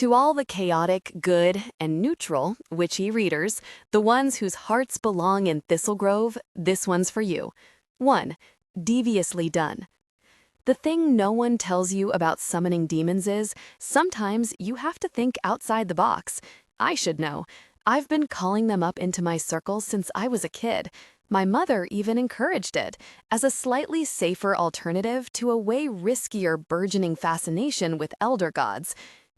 To all the chaotic, good, and neutral, witchy readers, the ones whose hearts belong in Thistlegrove, this one's for you. 1. Deviously done. The thing no one tells you about summoning demons is, sometimes you have to think outside the box. I should know. I've been calling them up into my circle since I was a kid. My mother even encouraged it, as a slightly safer alternative to a way riskier burgeoning fascination with elder gods.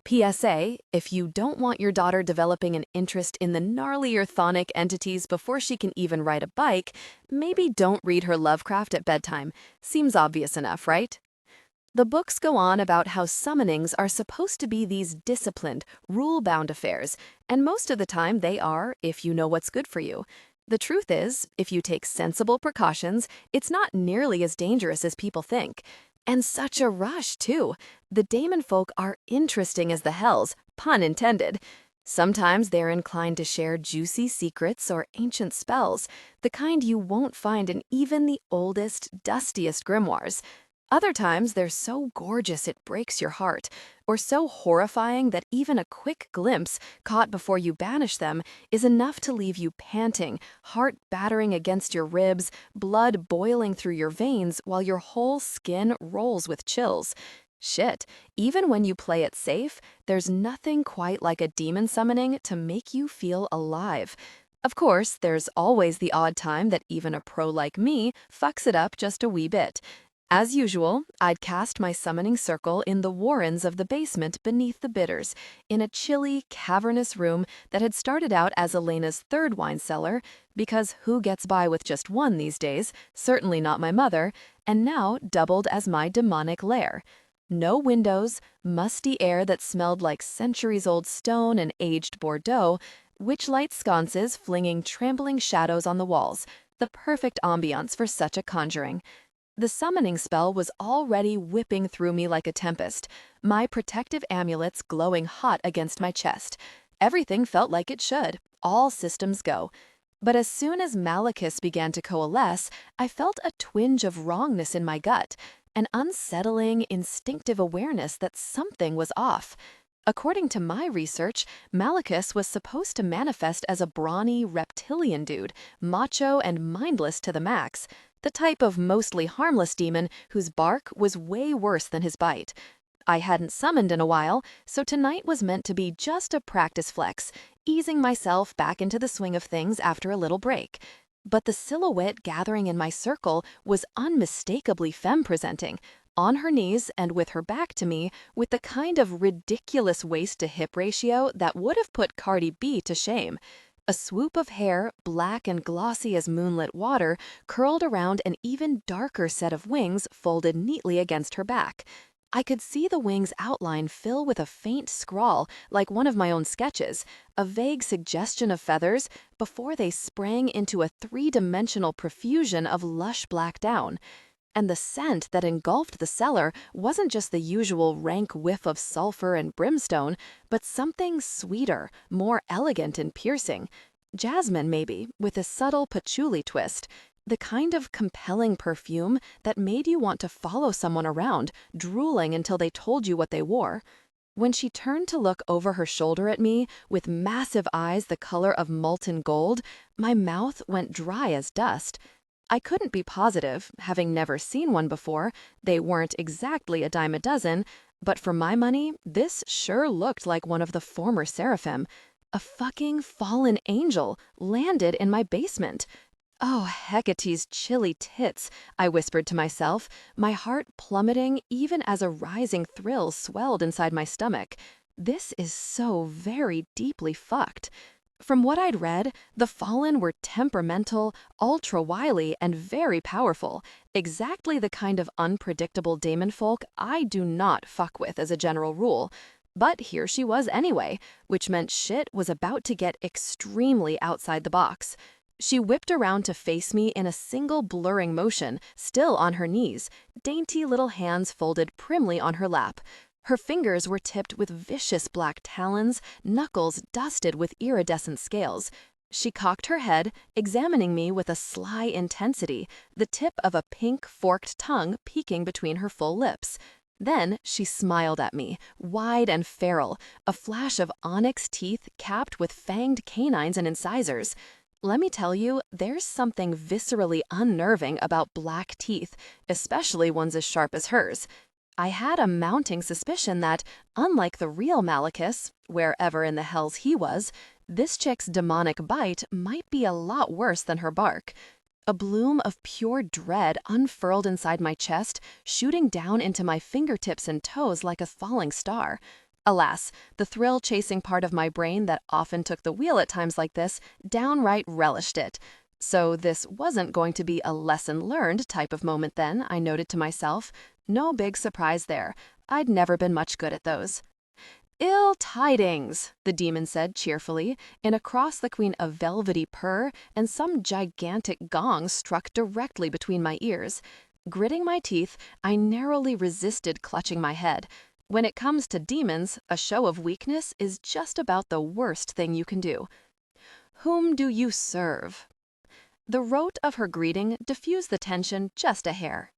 PSA, if you don't want your daughter developing an interest in the gnarlier chthonic entities before she can even ride a bike, maybe don't read her Lovecraft at bedtime. Seems obvious enough, right? The books go on about how summonings are supposed to be these disciplined, rule-bound affairs, and most of the time they are, if you know what's good for you. The truth is, if you take sensible precautions, it's not nearly as dangerous as people think. And such a rush, too. The Daemon folk are interesting as the hells, pun intended. Sometimes they're inclined to share juicy secrets or ancient spells, the kind you won't find in even the oldest, dustiest grimoires. Other times they're so gorgeous it breaks your heart, or so horrifying that even a quick glimpse, caught before you banish them, is enough to leave you panting, heart battering against your ribs, blood boiling through your veins while your whole skin rolls with chills. Shit, even when you play it safe, there's nothing quite like a demon summoning to make you feel alive. Of course, there's always the odd time that even a pro like me fucks it up just a wee bit. As usual, I'd cast my summoning circle in the warrens of the basement beneath the bitters, in a chilly, cavernous room that had started out as Elena's third wine cellar, because who gets by with just one these days, certainly not my mother, and now doubled as my demonic lair. No windows, musty air that smelled like centuries-old stone and aged Bordeaux, witchlight sconces flinging trembling shadows on the walls, the perfect ambiance for such a conjuring. The summoning spell was already whipping through me like a tempest, my protective amulets glowing hot against my chest. Everything felt like it should, all systems go. But as soon as Malachus began to coalesce, I felt a twinge of wrongness in my gut, an unsettling, instinctive awareness that something was off. According to my research, Malachus was supposed to manifest as a brawny, reptilian dude, macho and mindless to the max. The type of mostly harmless demon whose bark was way worse than his bite. I hadn't summoned in a while, so tonight was meant to be just a practice flex, easing myself back into the swing of things after a little break. But the silhouette gathering in my circle was unmistakably femme-presenting, on her knees and with her back to me, with the kind of ridiculous waist-to-hip ratio that would have put Cardi B to shame. A swoop of hair, black and glossy as moonlit water, curled around an even darker set of wings folded neatly against her back. I could see the wings' outline fill with a faint scrawl, like one of my own sketches, a vague suggestion of feathers, before they sprang into a three-dimensional profusion of lush black down. And the scent that engulfed the cellar wasn't just the usual rank whiff of sulfur and brimstone, but something sweeter, more elegant and piercing. Jasmine, maybe, with a subtle patchouli twist. The kind of compelling perfume that made you want to follow someone around, drooling until they told you what they wore. When she turned to look over her shoulder at me, with massive eyes the color of molten gold, my mouth went dry as dust. I couldn't be positive, having never seen one before. They weren't exactly a dime a dozen, but for my money, this sure looked like one of the former seraphim. A fucking fallen angel landed in my basement. Oh, Hecate's chilly tits, I whispered to myself, my heart plummeting even as a rising thrill swelled inside my stomach. This is so very deeply fucked. From what I'd read, the Fallen were temperamental, ultra-wily, and very powerful, exactly the kind of unpredictable daemon folk I do not fuck with as a general rule. But here she was anyway, which meant shit was about to get extremely outside the box. She whipped around to face me in a single blurring motion, still on her knees, dainty little hands folded primly on her lap. Her fingers were tipped with vicious black talons, knuckles dusted with iridescent scales. She cocked her head, examining me with a sly intensity, the tip of a pink, forked tongue peeking between her full lips. Then she smiled at me, wide and feral, a flash of onyx teeth capped with fanged canines and incisors. Let me tell you, there's something viscerally unnerving about black teeth, especially ones as sharp as hers. I had a mounting suspicion that, unlike the real Malachus, wherever in the hells he was, this chick's demonic bite might be a lot worse than her bark. A bloom of pure dread unfurled inside my chest, shooting down into my fingertips and toes like a falling star. Alas, the thrill-chasing part of my brain that often took the wheel at times like this downright relished it. So this wasn't going to be a lesson learned type of moment then, I noted to myself. No big surprise there. I'd never been much good at those. "Ill tidings," the demon said cheerfully, in a cross between a velvety purr and some gigantic gong struck directly between my ears. Gritting my teeth, I narrowly resisted clutching my head. When it comes to demons, a show of weakness is just about the worst thing you can do. "Whom do you serve?" The rote of her greeting diffused the tension just a hair.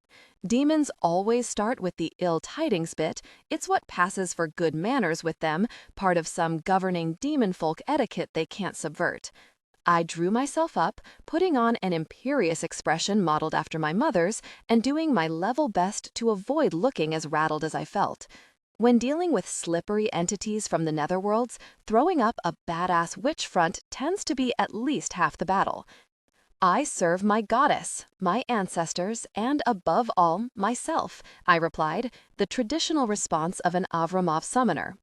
Demons always start with the ill tidings bit. It's what passes for good manners with them, part of some governing demon folk etiquette they can't subvert. I drew myself up, putting on an imperious expression modeled after my mother's, and doing my level best to avoid looking as rattled as I felt. When dealing with slippery entities from the netherworlds, throwing up a badass witch front tends to be at least half the battle. "I serve my goddess, my ancestors, and above all, myself," I replied, the traditional response of an Avramov summoner.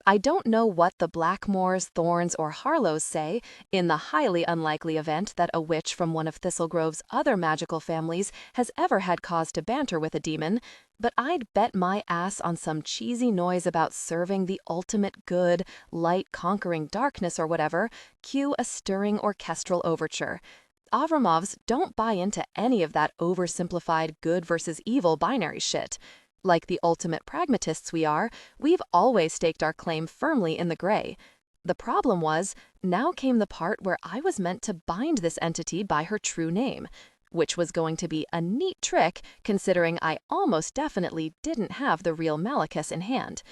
I don't know what the Blackmores, Thorns, or Harlows say in the highly unlikely event that a witch from one of Thistlegrove's other magical families has ever had cause to banter with a demon, but I'd bet my ass on some cheesy noise about serving the ultimate good, light conquering darkness or whatever, cue a stirring orchestral overture. Avramovs don't buy into any of that oversimplified good versus evil binary shit. Like the ultimate pragmatists we are, we've always staked our claim firmly in the gray. The problem was, now came the part where I was meant to bind this entity by her true name, which was going to be a neat trick considering I almost definitely didn't have the real Malachus in hand.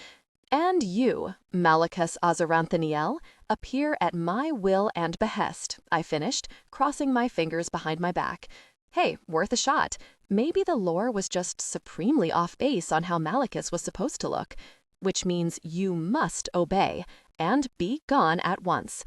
"And you, Malachus Azaranthaniel, appear at my will and behest," I finished, crossing my fingers behind my back. Hey, worth a shot. Maybe the lore was just supremely off base on how Malachus was supposed to look. Which means you must obey, and be gone at once.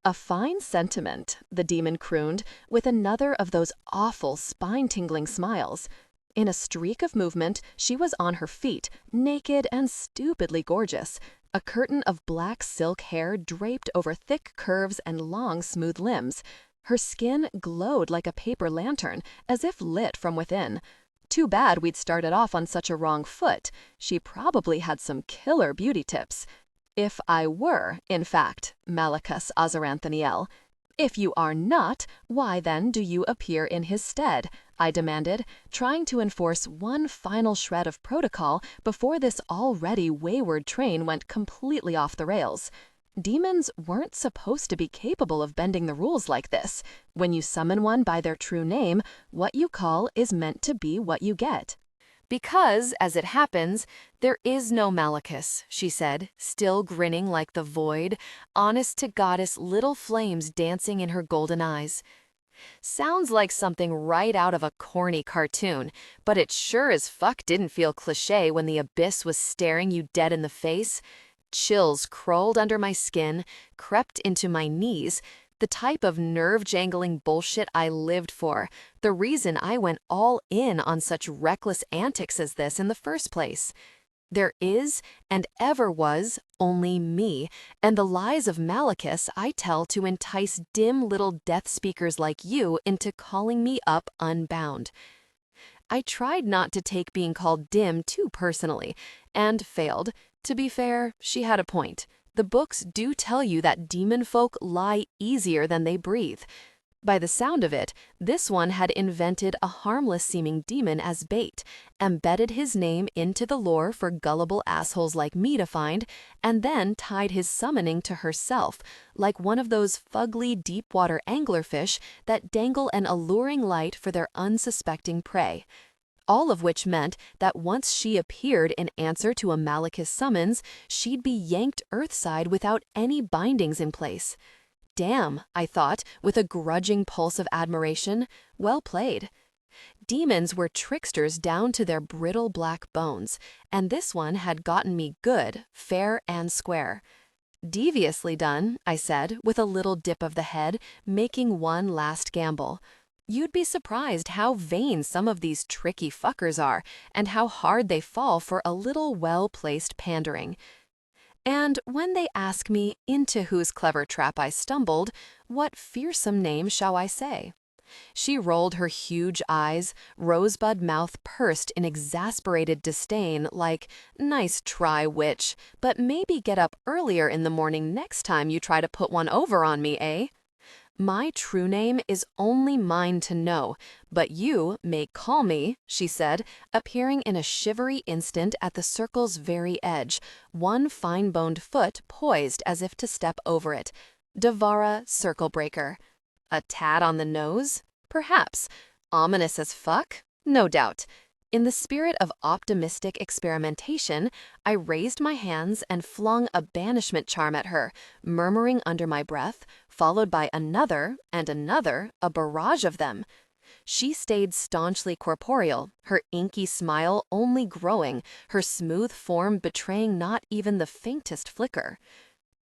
"A fine sentiment," the demon crooned, with another of those awful spine-tingling smiles. In a streak of movement, she was on her feet, naked and stupidly gorgeous. A curtain of black silk hair draped over thick curves and long, smooth limbs. Her skin glowed like a paper lantern, as if lit from within. Too bad we'd started off on such a wrong foot. She probably had some killer beauty tips. If I were, in fact, Malachus Azaranthaniel. "If you are not, why then do you appear in his stead?" I demanded, trying to enforce one final shred of protocol before this already wayward train went completely off the rails. Demons weren't supposed to be capable of bending the rules like this. When you summon one by their true name, what you call is meant to be what you get. "Because, as it happens, there is no Malachus," she said, still grinning like the void, honest to goddess little flames dancing in her golden eyes. Sounds like something right out of a corny cartoon, but it sure as fuck didn't feel cliché when the abyss was staring you dead in the face. Chills crawled under my skin, crept into my knees, the type of nerve-jangling bullshit I lived for, the reason I went all in on such reckless antics as this in the first place. There is, and ever was, only me, and the lies of Malachus I tell to entice dim little death speakers like you into calling me up unbound. I tried not to take being called dim too personally, and failed. To be fair, she had a point. The books do tell you that demon folk lie easier than they breathe. By the sound of it, this one had invented a harmless-seeming demon as bait, embedded his name into the lore for gullible assholes like me to find, and then tied his summoning to herself, like one of those fugly deep-water anglerfish that dangle an alluring light for their unsuspecting prey. all of which meant that once she appeared in answer to a Malekith summons, she'd be yanked earthside without any bindings in place. Damn, I thought, with a grudging pulse of admiration. Well played. Demons were tricksters down to their brittle black bones, and this one had gotten me good, fair and square. Deviously done, I said, with a little dip of the head, making one last gamble. You'd be surprised how vain some of these tricky fuckers are, and how hard they fall for a little well-placed pandering. And when they ask me into whose clever trap I stumbled, what fearsome name shall I say? She rolled her huge eyes, rosebud mouth pursed in exasperated disdain, like, "Nice try, witch, but maybe get up earlier in the morning next time you try to put one over on me, eh? My true name is only mine to know, but you may call me," she said, appearing in a shivery instant at the circle's very edge, one fine-boned foot poised as if to step over it. Devara Circlebreaker. A tad on the nose? Perhaps. Ominous as fuck? No doubt. In the spirit of optimistic experimentation, I raised my hands and flung a banishment charm at her, murmuring under my breath, followed by another and another, a barrage of them. She stayed staunchly corporeal, her inky smile only growing, her smooth form betraying not even the faintest flicker.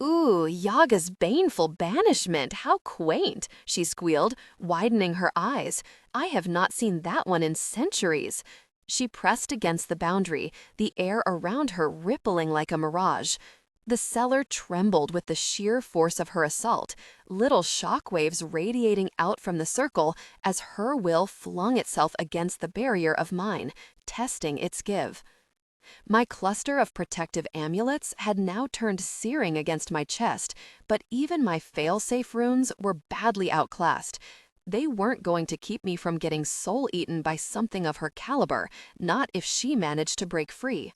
"Ooh, Yaga's baneful banishment, how quaint," she squealed, widening her eyes. "I have not seen that one in centuries." She pressed against the boundary, the air around her rippling like a mirage. The cellar trembled with the sheer force of her assault, little shockwaves radiating out from the circle as her will flung itself against the barrier of mine, testing its give. My cluster of protective amulets had now turned searing against my chest, but even my fail-safe runes were badly outclassed. They weren't going to keep me from getting soul-eaten by something of her caliber, not if she managed to break free.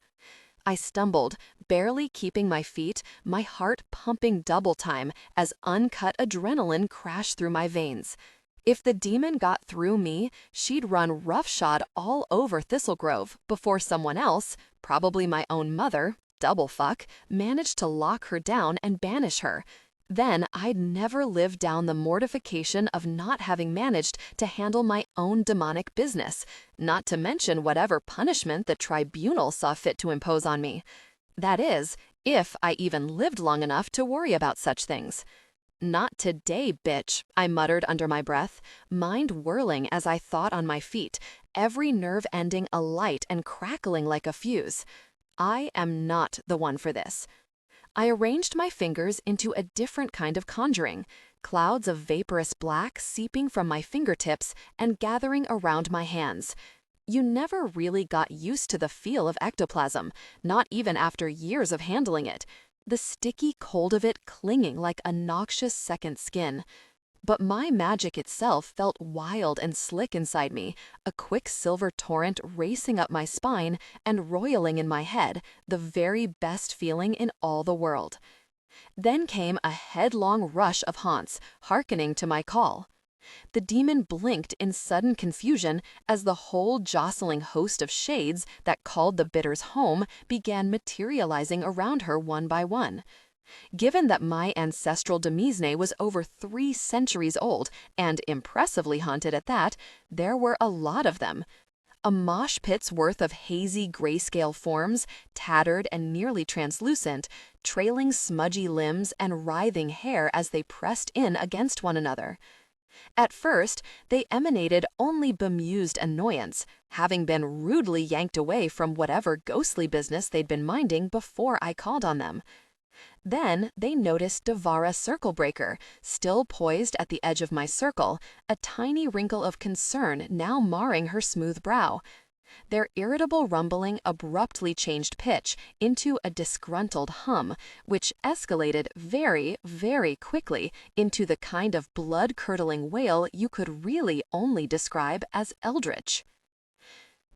I stumbled, barely keeping my feet, my heart pumping double time as uncut adrenaline crashed through my veins. If the demon got through me, she'd run roughshod all over Thistlegrove before someone else, probably my own mother, double fuck, managed to lock her down and banish her. Then I'd never live down the mortification of not having managed to handle my own demonic business, not to mention whatever punishment the tribunal saw fit to impose on me. That is, if I even lived long enough to worry about such things. "Not today, bitch," I muttered under my breath, mind whirling as I thought on my feet, every nerve ending alight and crackling like a fuse. I am not the one for this. I arranged my fingers into a different kind of conjuring, clouds of vaporous black seeping from my fingertips and gathering around my hands. You never really got used to the feel of ectoplasm, not even after years of handling it. The sticky cold of it clinging like a noxious second skin. But my magic itself felt wild and slick inside me, a quicksilver torrent racing up my spine and roiling in my head, the very best feeling in all the world. Then came a headlong rush of haunts, hearkening to my call. The demon blinked in sudden confusion as the whole jostling host of shades that called the bitters home began materializing around her one by one. Given that my ancestral Demisne was over 3 centuries old, and impressively haunted at that, there were a lot of them. A mosh pit's worth of hazy grayscale forms, tattered and nearly translucent, trailing smudgy limbs and writhing hair as they pressed in against one another. At first, they emanated only bemused annoyance, having been rudely yanked away from whatever ghostly business they'd been minding before I called on them. Then they noticed Devara Circlebreaker, still poised at the edge of my circle, a tiny wrinkle of concern now marring her smooth brow. Their irritable rumbling abruptly changed pitch into a disgruntled hum, which escalated very, very quickly into the kind of blood-curdling wail you could really only describe as eldritch.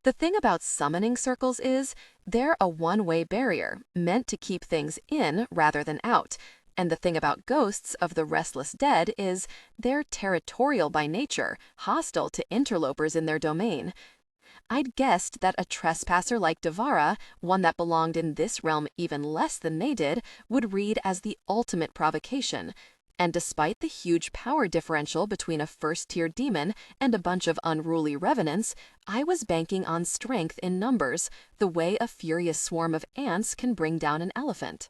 The thing about summoning circles is, they're a one-way barrier, meant to keep things in rather than out. And the thing about ghosts of the restless dead is, they're territorial by nature, hostile to interlopers in their domain. I'd guessed that a trespasser like Devara, one that belonged in this realm even less than they did, would read as the ultimate provocation. And despite the huge power differential between a first-tier demon and a bunch of unruly revenants, I was banking on strength in numbers, the way a furious swarm of ants can bring down an elephant.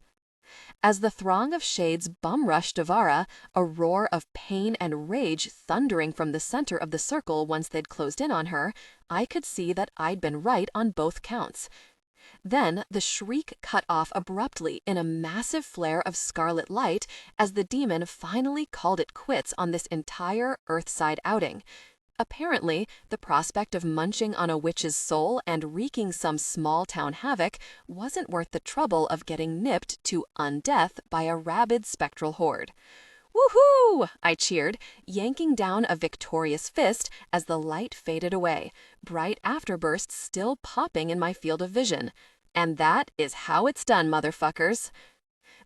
As the throng of shades bum-rushed Devara, a roar of pain and rage thundering from the center of the circle once they'd closed in on her, I could see that I'd been right on both counts. Then the shriek cut off abruptly in a massive flare of scarlet light as the demon finally called it quits on this entire Earthside outing. Apparently, the prospect of munching on a witch's soul and wreaking some small-town havoc wasn't worth the trouble of getting nipped to undeath by a rabid spectral horde. "Woohoo!" I cheered, yanking down a victorious fist as the light faded away, bright afterbursts still popping in my field of vision. And that is how it's done, motherfuckers.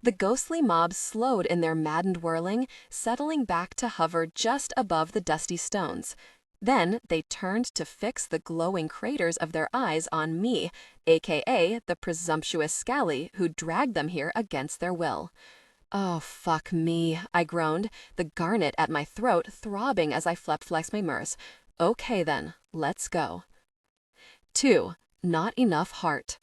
The ghostly mob slowed in their maddened whirling, settling back to hover just above the dusty stones. Then they turned to fix the glowing craters of their eyes on me, aka the presumptuous Scally who dragged them here against their will. "Oh, fuck me," I groaned, the garnet at my throat throbbing as I flexed my murs. "Okay then, let's go." 2. Not enough heart.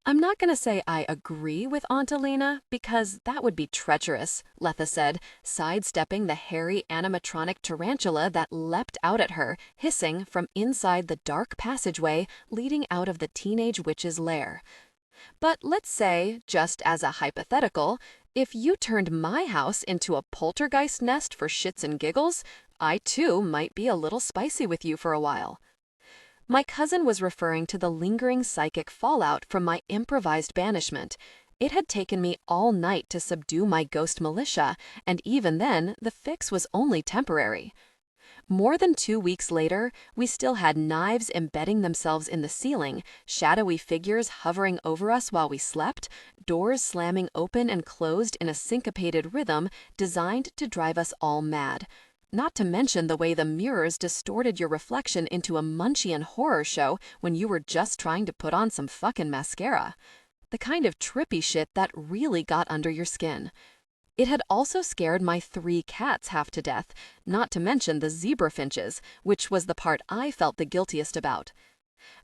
"I'm not going to say I agree with Aunt Elena, because that would be treacherous," Letha said, sidestepping the hairy animatronic tarantula that leapt out at her, hissing from inside the dark passageway leading out of the teenage witch's lair. "But let's say, just as a hypothetical, if you turned my house into a poltergeist nest for shits and giggles, I too might be a little spicy with you for a while." My cousin was referring to the lingering psychic fallout from my improvised banishment. It had taken me all night to subdue my ghost militia, and even then, the fix was only temporary. More than 2 weeks later, we still had knives embedding themselves in the ceiling, shadowy figures hovering over us while we slept, doors slamming open and closed in a syncopated rhythm designed to drive us all mad. Not to mention the way the mirrors distorted your reflection into a Munchian horror show when you were just trying to put on some fucking mascara. The kind of trippy shit that really got under your skin. It had also scared my 3 cats half to death, not to mention the zebra finches, which was the part I felt the guiltiest about.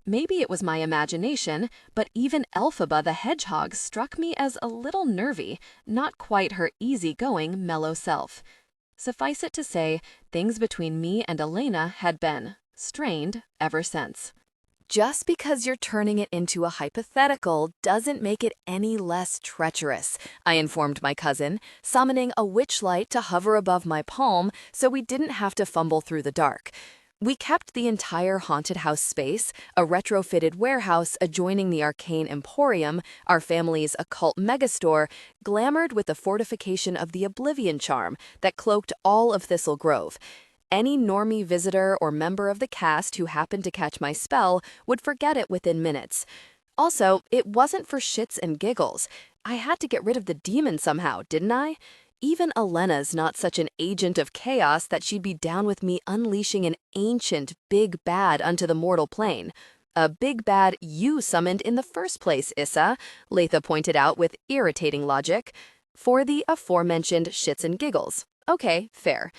Maybe it was my imagination, but even Elphaba the hedgehog struck me as a little nervy, not quite her easygoing, mellow self. Suffice it to say, things between me and Elena had been strained ever since. "Just because you're turning it into a hypothetical doesn't make it any less treacherous," I informed my cousin, summoning a witchlight to hover above my palm so we didn't have to fumble through the dark. We kept the entire haunted house space, a retrofitted warehouse adjoining the arcane emporium, our family's occult megastore, glamored with the fortification of the Oblivion charm that cloaked all of Thistle Grove. Any normie visitor or member of the cast who happened to catch my spell would forget it within minutes. Also, it wasn't for shits and giggles. I had to get rid of the demon somehow, didn't I? Even Elena's not such an agent of chaos that she'd be down with me unleashing an ancient big bad unto the mortal plane. "A big bad you summoned in the first place, Issa," Letha pointed out with irritating logic. "For the aforementioned shits and giggles. Okay, fair.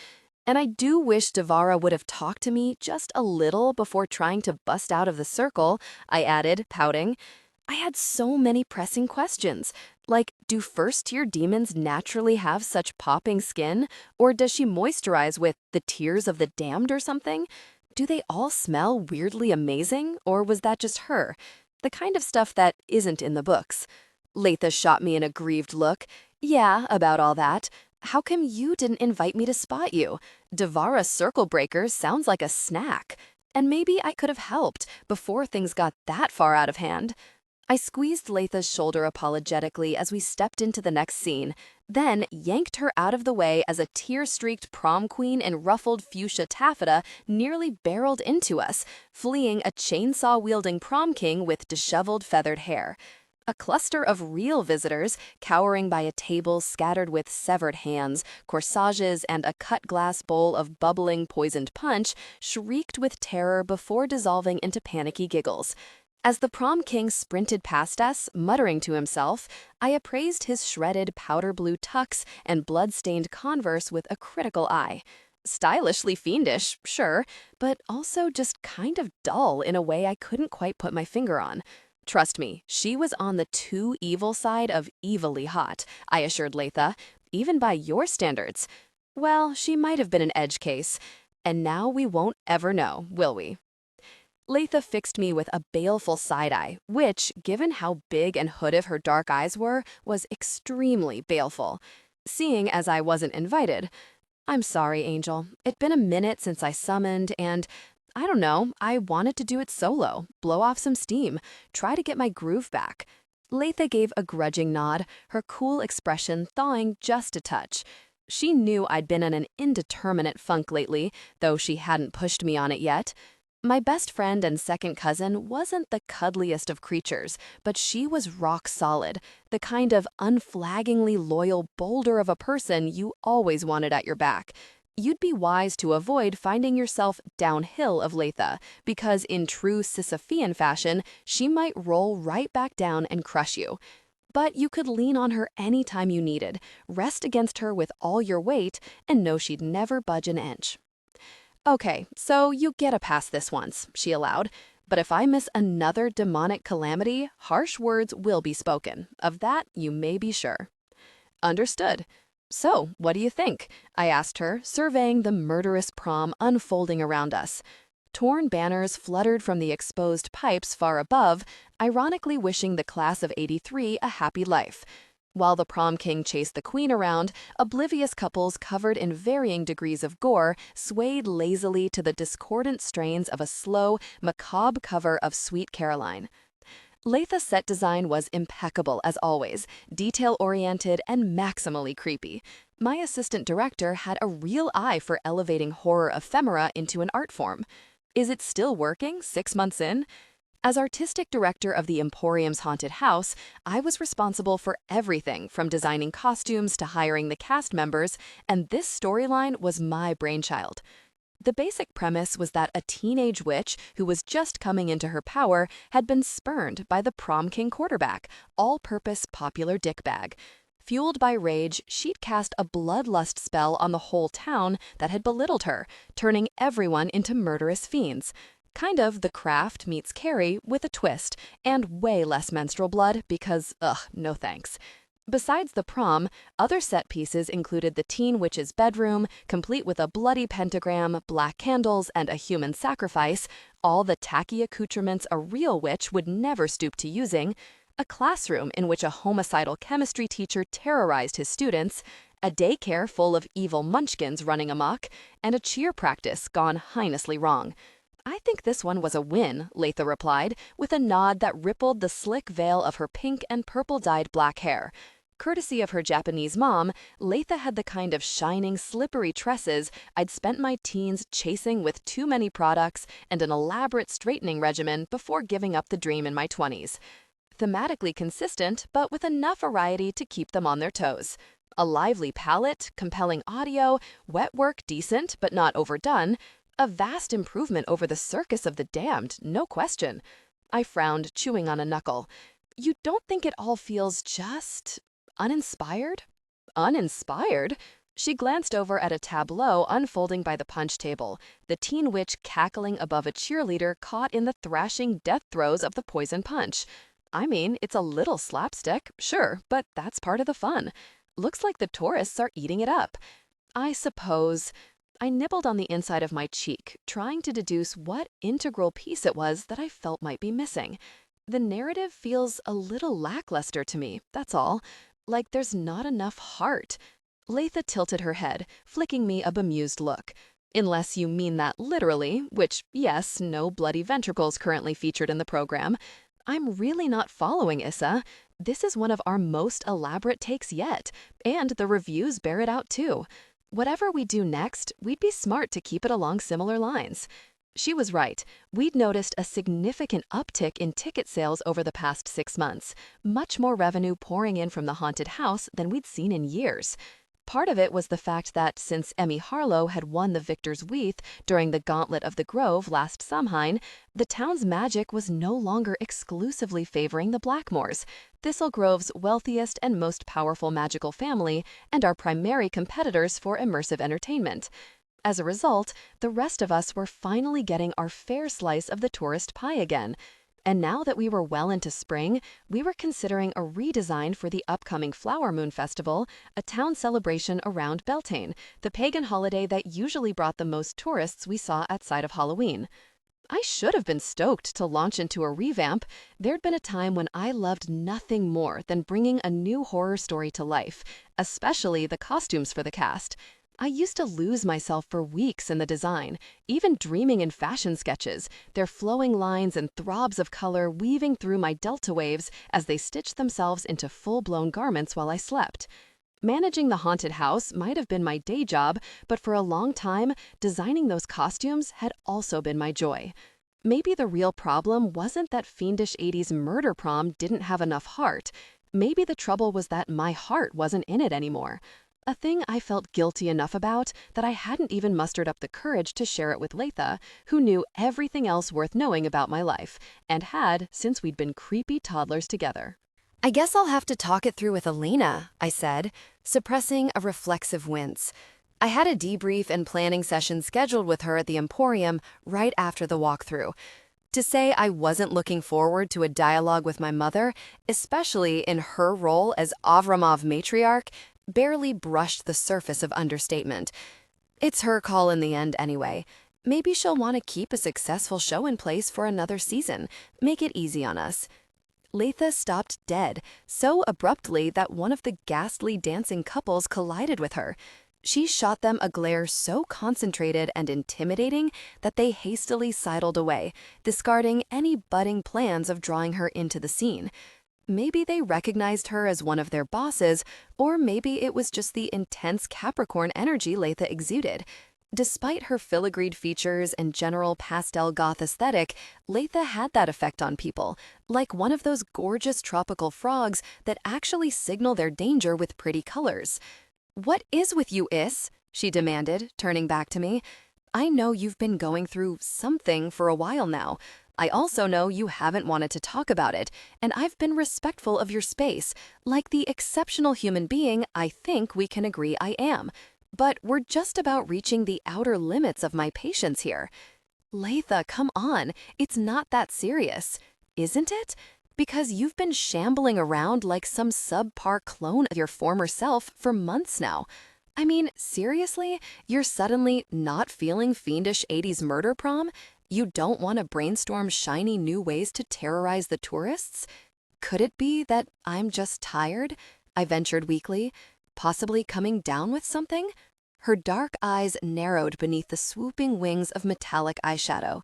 And I do wish Devara would have talked to me just a little before trying to bust out of the circle," I added, pouting. I had so many pressing questions. Like, do first-tier demons naturally have such popping skin? Or does she moisturize with the tears of the damned or something? Do they all smell weirdly amazing? Or was that just her? The kind of stuff that isn't in the books. Letha shot me an aggrieved look. "Yeah, about all that. How come you didn't invite me to spot you? Devara Circle Breakers sounds like a snack. And maybe I could have helped before things got that far out of hand." I squeezed Letha's shoulder apologetically as we stepped into the next scene, then yanked her out of the way as a tear-streaked prom queen in ruffled fuchsia taffeta nearly barreled into us, fleeing a chainsaw-wielding prom king with disheveled feathered hair. A cluster of real visitors, cowering by a table scattered with severed hands, corsages, and a cut glass bowl of bubbling poisoned punch, shrieked with terror before dissolving into panicky giggles. As the prom king sprinted past us, muttering to himself, I appraised his shredded powder blue tux and blood-stained Converse with a critical eye. Stylishly fiendish, sure, but also just kind of dull in a way I couldn't quite put my finger on. Trust me, she was on the too evil side of evilly hot, I assured Latha, even by your standards. Well, she might have been an edge case. And now we won't ever know, will we? Latha fixed me with a baleful side-eye, which, given how big and hooded her dark eyes were, was extremely baleful. Seeing as I wasn't invited, I'm sorry, Angel. It'd been a minute since I summoned, and I don't know, I wanted to do it solo, blow off some steam, try to get my groove back. Latha gave a grudging nod, her cool expression thawing just a touch. She knew I'd been in an indeterminate funk lately, though she hadn't pushed me on it yet. My best friend and second cousin wasn't the cuddliest of creatures, but she was rock solid, the kind of unflaggingly loyal boulder of a person you always wanted at your back. You'd be wise to avoid finding yourself downhill of Latha, because in true Sisyphean fashion, she might roll right back down and crush you. But you could lean on her any time you needed, rest against her with all your weight, and know she'd never budge an inch. Okay, so you get a pass this once, she allowed. But if I miss another demonic calamity, harsh words will be spoken. Of that, you may be sure. Understood. So, what do you think? I asked her, surveying the murderous prom unfolding around us. Torn banners fluttered from the exposed pipes far above, ironically wishing the class of '83 a happy life. While the prom king chased the queen around, oblivious couples covered in varying degrees of gore swayed lazily to the discordant strains of a slow, macabre cover of Sweet Caroline. Latha's set design was impeccable as always, detail-oriented and maximally creepy. My assistant director had a real eye for elevating horror ephemera into an art form. Is it still working 6 months in? As artistic director of the Emporium's haunted house, I was responsible for everything from designing costumes to hiring the cast members, and this storyline was my brainchild. The basic premise was that a teenage witch who was just coming into her power had been spurned by the prom king quarterback, all-purpose popular dickbag. Fueled by rage, she'd cast a bloodlust spell on the whole town that had belittled her, turning everyone into murderous fiends. Kind of The Craft meets Carrie with a twist, and way less menstrual blood because, no thanks. Besides the prom, other set pieces included the teen witch's bedroom, complete with a bloody pentagram, black candles, and a human sacrifice, all the tacky accoutrements a real witch would never stoop to using, a classroom in which a homicidal chemistry teacher terrorized his students, a daycare full of evil munchkins running amok, and a cheer practice gone heinously wrong. I think this one was a win, Latha replied, with a nod that rippled the slick veil of her pink and purple-dyed black hair. Courtesy of her Japanese mom, Latha had the kind of shining, slippery tresses I'd spent my teens chasing with too many products and an elaborate straightening regimen before giving up the dream in my 20s. Thematically consistent, but with enough variety to keep them on their toes. A lively palette, compelling audio, wet work decent but not overdone, a vast improvement over the Circus of the Damned, no question. I frowned, chewing on a knuckle. You don't think it all feels just uninspired? Uninspired? She glanced over at a tableau unfolding by the punch table, the teen witch cackling above a cheerleader caught in the thrashing death throes of the poison punch. I mean, it's a little slapstick, sure, but that's part of the fun. Looks like the tourists are eating it up. I suppose. I nibbled on the inside of my cheek, trying to deduce what integral piece it was that I felt might be missing. The narrative feels a little lackluster to me, that's all. Like there's not enough heart. Latha tilted her head, flicking me a bemused look. Unless you mean that literally, which, yes, no bloody ventricles currently featured in the program. I'm really not following, Issa. This is one of our most elaborate takes yet, and the reviews bear it out too. Whatever we do next, we'd be smart to keep it along similar lines. She was right. We'd noticed a significant uptick in ticket sales over the past 6 months, much more revenue pouring in from the haunted house than we'd seen in years. Part of it was the fact that since Emmy Harlow had won the Victor's Wreath during the Gauntlet of the Grove last Samhain, the town's magic was no longer exclusively favoring the Blackmores, Thistle Grove's wealthiest and most powerful magical family, and our primary competitors for immersive entertainment. As a result, the rest of us were finally getting our fair slice of the tourist pie again. And now that we were well into spring, we were considering a redesign for the upcoming Flower Moon Festival, a town celebration around Beltane, the pagan holiday that usually brought the most tourists we saw outside of Halloween. I should have been stoked to launch into a revamp. There'd been a time when I loved nothing more than bringing a new horror story to life, especially the costumes for the cast. I used to lose myself for weeks in the design, even dreaming in fashion sketches, their flowing lines and throbs of color weaving through my delta waves as they stitched themselves into full-blown garments while I slept. Managing the haunted house might have been my day job, but for a long time, designing those costumes had also been my joy. Maybe the real problem wasn't that fiendish 80s murder prom didn't have enough heart. Maybe the trouble was that my heart wasn't in it anymore. A thing I felt guilty enough about that I hadn't even mustered up the courage to share it with Latha, who knew everything else worth knowing about my life, and had since we'd been creepy toddlers together. "I guess I'll have to talk it through with Elena," I said, suppressing a reflexive wince. I had a debrief and planning session scheduled with her at the Emporium right after the walkthrough. To say I wasn't looking forward to a dialogue with my mother, especially in her role as Avramov matriarch, barely brushed the surface of understatement. It's her call in the end anyway. Maybe she'll want to keep a successful show in place for another season, make it easy on us. Latha stopped dead, so abruptly that one of the ghastly dancing couples collided with her. She shot them a glare so concentrated and intimidating that they hastily sidled away, discarding any budding plans of drawing her into the scene. Maybe they recognized her as one of their bosses, or maybe it was just the intense Capricorn energy Latha exuded. Despite her filigreed features and general pastel goth aesthetic, Latha had that effect on people, like one of those gorgeous tropical frogs that actually signal their danger with pretty colors. "What is with you, Is?" she demanded, turning back to me. "I know you've been going through something for a while now. I also know you haven't wanted to talk about it, and I've been respectful of your space, like the exceptional human being I think we can agree I am. But we're just about reaching the outer limits of my patience here." "Latha, come on. It's not that serious. Isn't it? Because you've been shambling around like some subpar clone of your former self for months now. I mean, seriously? You're suddenly not feeling fiendish 80s murder prom? You don't want to brainstorm shiny new ways to terrorize the tourists? Could it be that I'm just tired?" I ventured weakly. "Possibly coming down with something?" Her dark eyes narrowed beneath the swooping wings of metallic eyeshadow.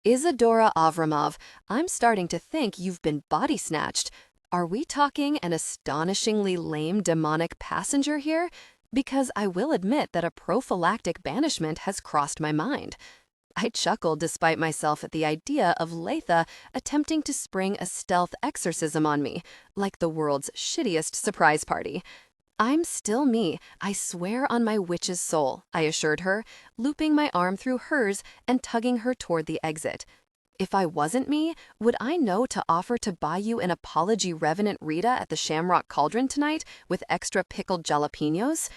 "Isadora Avramov, I'm starting to think you've been body snatched. Are we talking an astonishingly lame demonic passenger here? Because I will admit that a prophylactic banishment has crossed my mind." I chuckled despite myself at the idea of Latha attempting to spring a stealth exorcism on me, like the world's shittiest surprise party. "I'm still me, I swear on my witch's soul," I assured her, looping my arm through hers and tugging her toward the exit. "If I wasn't me, would I know to offer to buy you an apology revenant Rita at the Shamrock Cauldron tonight with extra pickled jalapenos?"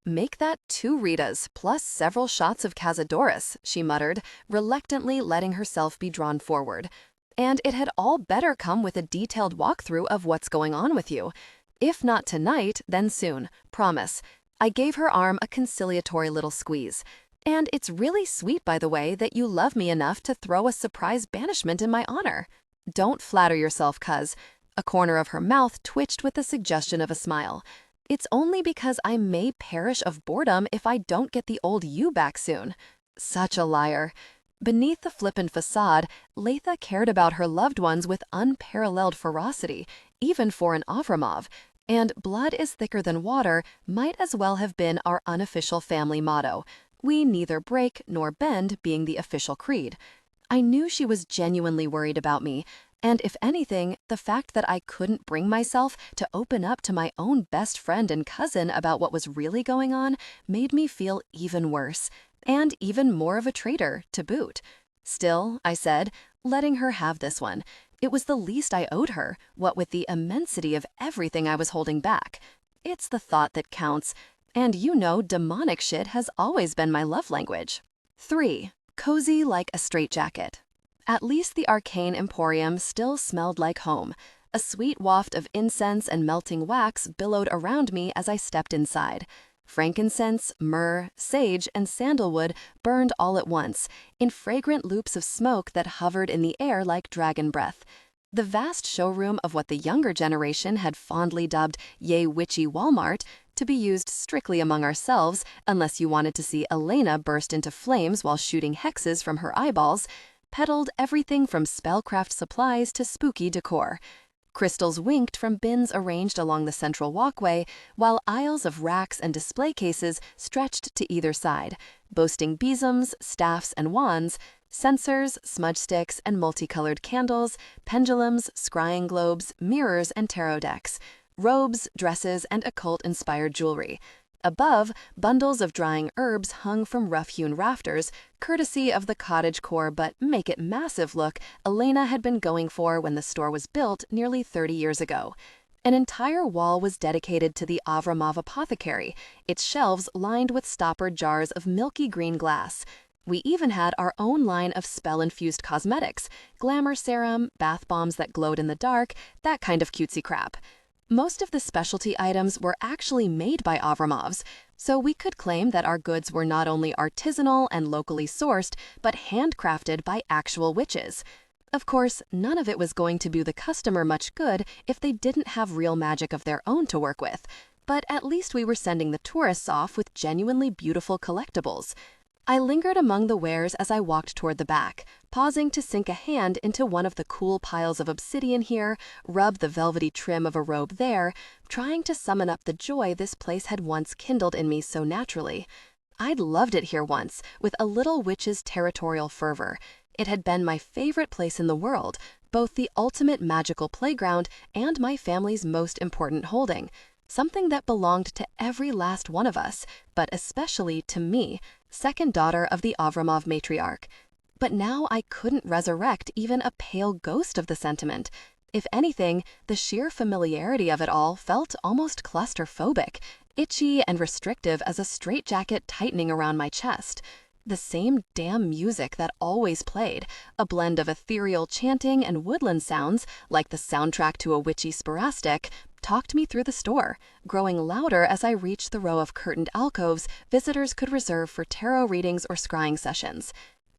"Make that 2 Ritas plus several shots of Cazadores," she muttered, reluctantly letting herself be drawn forward. "And it had all better come with a detailed walkthrough of what's going on with you. If not tonight, then soon. Promise." I gave her arm a conciliatory little squeeze. "And it's really sweet, by the way, that you love me enough to throw a surprise banishment in my honor." "Don't flatter yourself, cuz." A corner of her mouth twitched with the suggestion of a smile. "It's only because I may perish of boredom if I don't get the old you back soon." Such a liar. Beneath the flippant facade, Latha cared about her loved ones with unparalleled ferocity, even for an Avramov, and "blood is thicker than water" might as well have been our unofficial family motto. We neither break nor bend being the official creed. I knew she was genuinely worried about me, and if anything, the fact that I couldn't bring myself to open up to my own best friend and cousin about what was really going on made me feel even worse, and even more of a traitor, to boot. Still, I said, letting her have this one. It was the least I owed her, what with the immensity of everything I was holding back. It's the thought that counts, and you know demonic shit has always been my love language. 3. Cozy like a straitjacket. At least the arcane emporium still smelled like home. A sweet waft of incense and melting wax billowed around me as I stepped inside. Frankincense, myrrh, sage, and sandalwood burned all at once, in fragrant loops of smoke that hovered in the air like dragon breath. The vast showroom of what the younger generation had fondly dubbed "Yay Witchy Walmart," to be used strictly among ourselves unless you wanted to see Elena burst into flames while shooting hexes from her eyeballs, peddled everything from spellcraft supplies to spooky decor. Crystals winked from bins arranged along the central walkway, while aisles of racks and display cases stretched to either side, boasting besoms, staffs, and wands, censers, smudge sticks, and multicolored candles, pendulums, scrying globes, mirrors, and tarot decks, robes, dresses, and occult-inspired jewelry. Above, bundles of drying herbs hung from rough-hewn rafters, courtesy of the cottage-core but make-it-massive look Elena had been going for when the store was built nearly 30 years ago. An entire wall was dedicated to the Avramov apothecary, its shelves lined with stoppered jars of milky green glass. We even had our own line of spell-infused cosmetics, glamour serum, bath bombs that glowed in the dark, that kind of cutesy crap. Most of the specialty items were actually made by Avramovs, so we could claim that our goods were not only artisanal and locally sourced, but handcrafted by actual witches. Of course, none of it was going to do the customer much good if they didn't have real magic of their own to work with, but at least we were sending the tourists off with genuinely beautiful collectibles. I lingered among the wares as I walked toward the back, pausing to sink a hand into one of the cool piles of obsidian here, rub the velvety trim of a robe there, trying to summon up the joy this place had once kindled in me so naturally. I'd loved it here once, with a little witch's territorial fervor. It had been my favorite place in the world, both the ultimate magical playground and my family's most important holding. Something that belonged to every last one of us, but especially to me, second daughter of the Avramov matriarch. But now I couldn't resurrect even a pale ghost of the sentiment. If anything, the sheer familiarity of it all felt almost claustrophobic, itchy and restrictive as a straitjacket tightening around my chest. The same damn music that always played, a blend of ethereal chanting and woodland sounds, like the soundtrack to a witchy sporastic, talked me through the store, growing louder as I reached the row of curtained alcoves visitors could reserve for tarot readings or scrying sessions.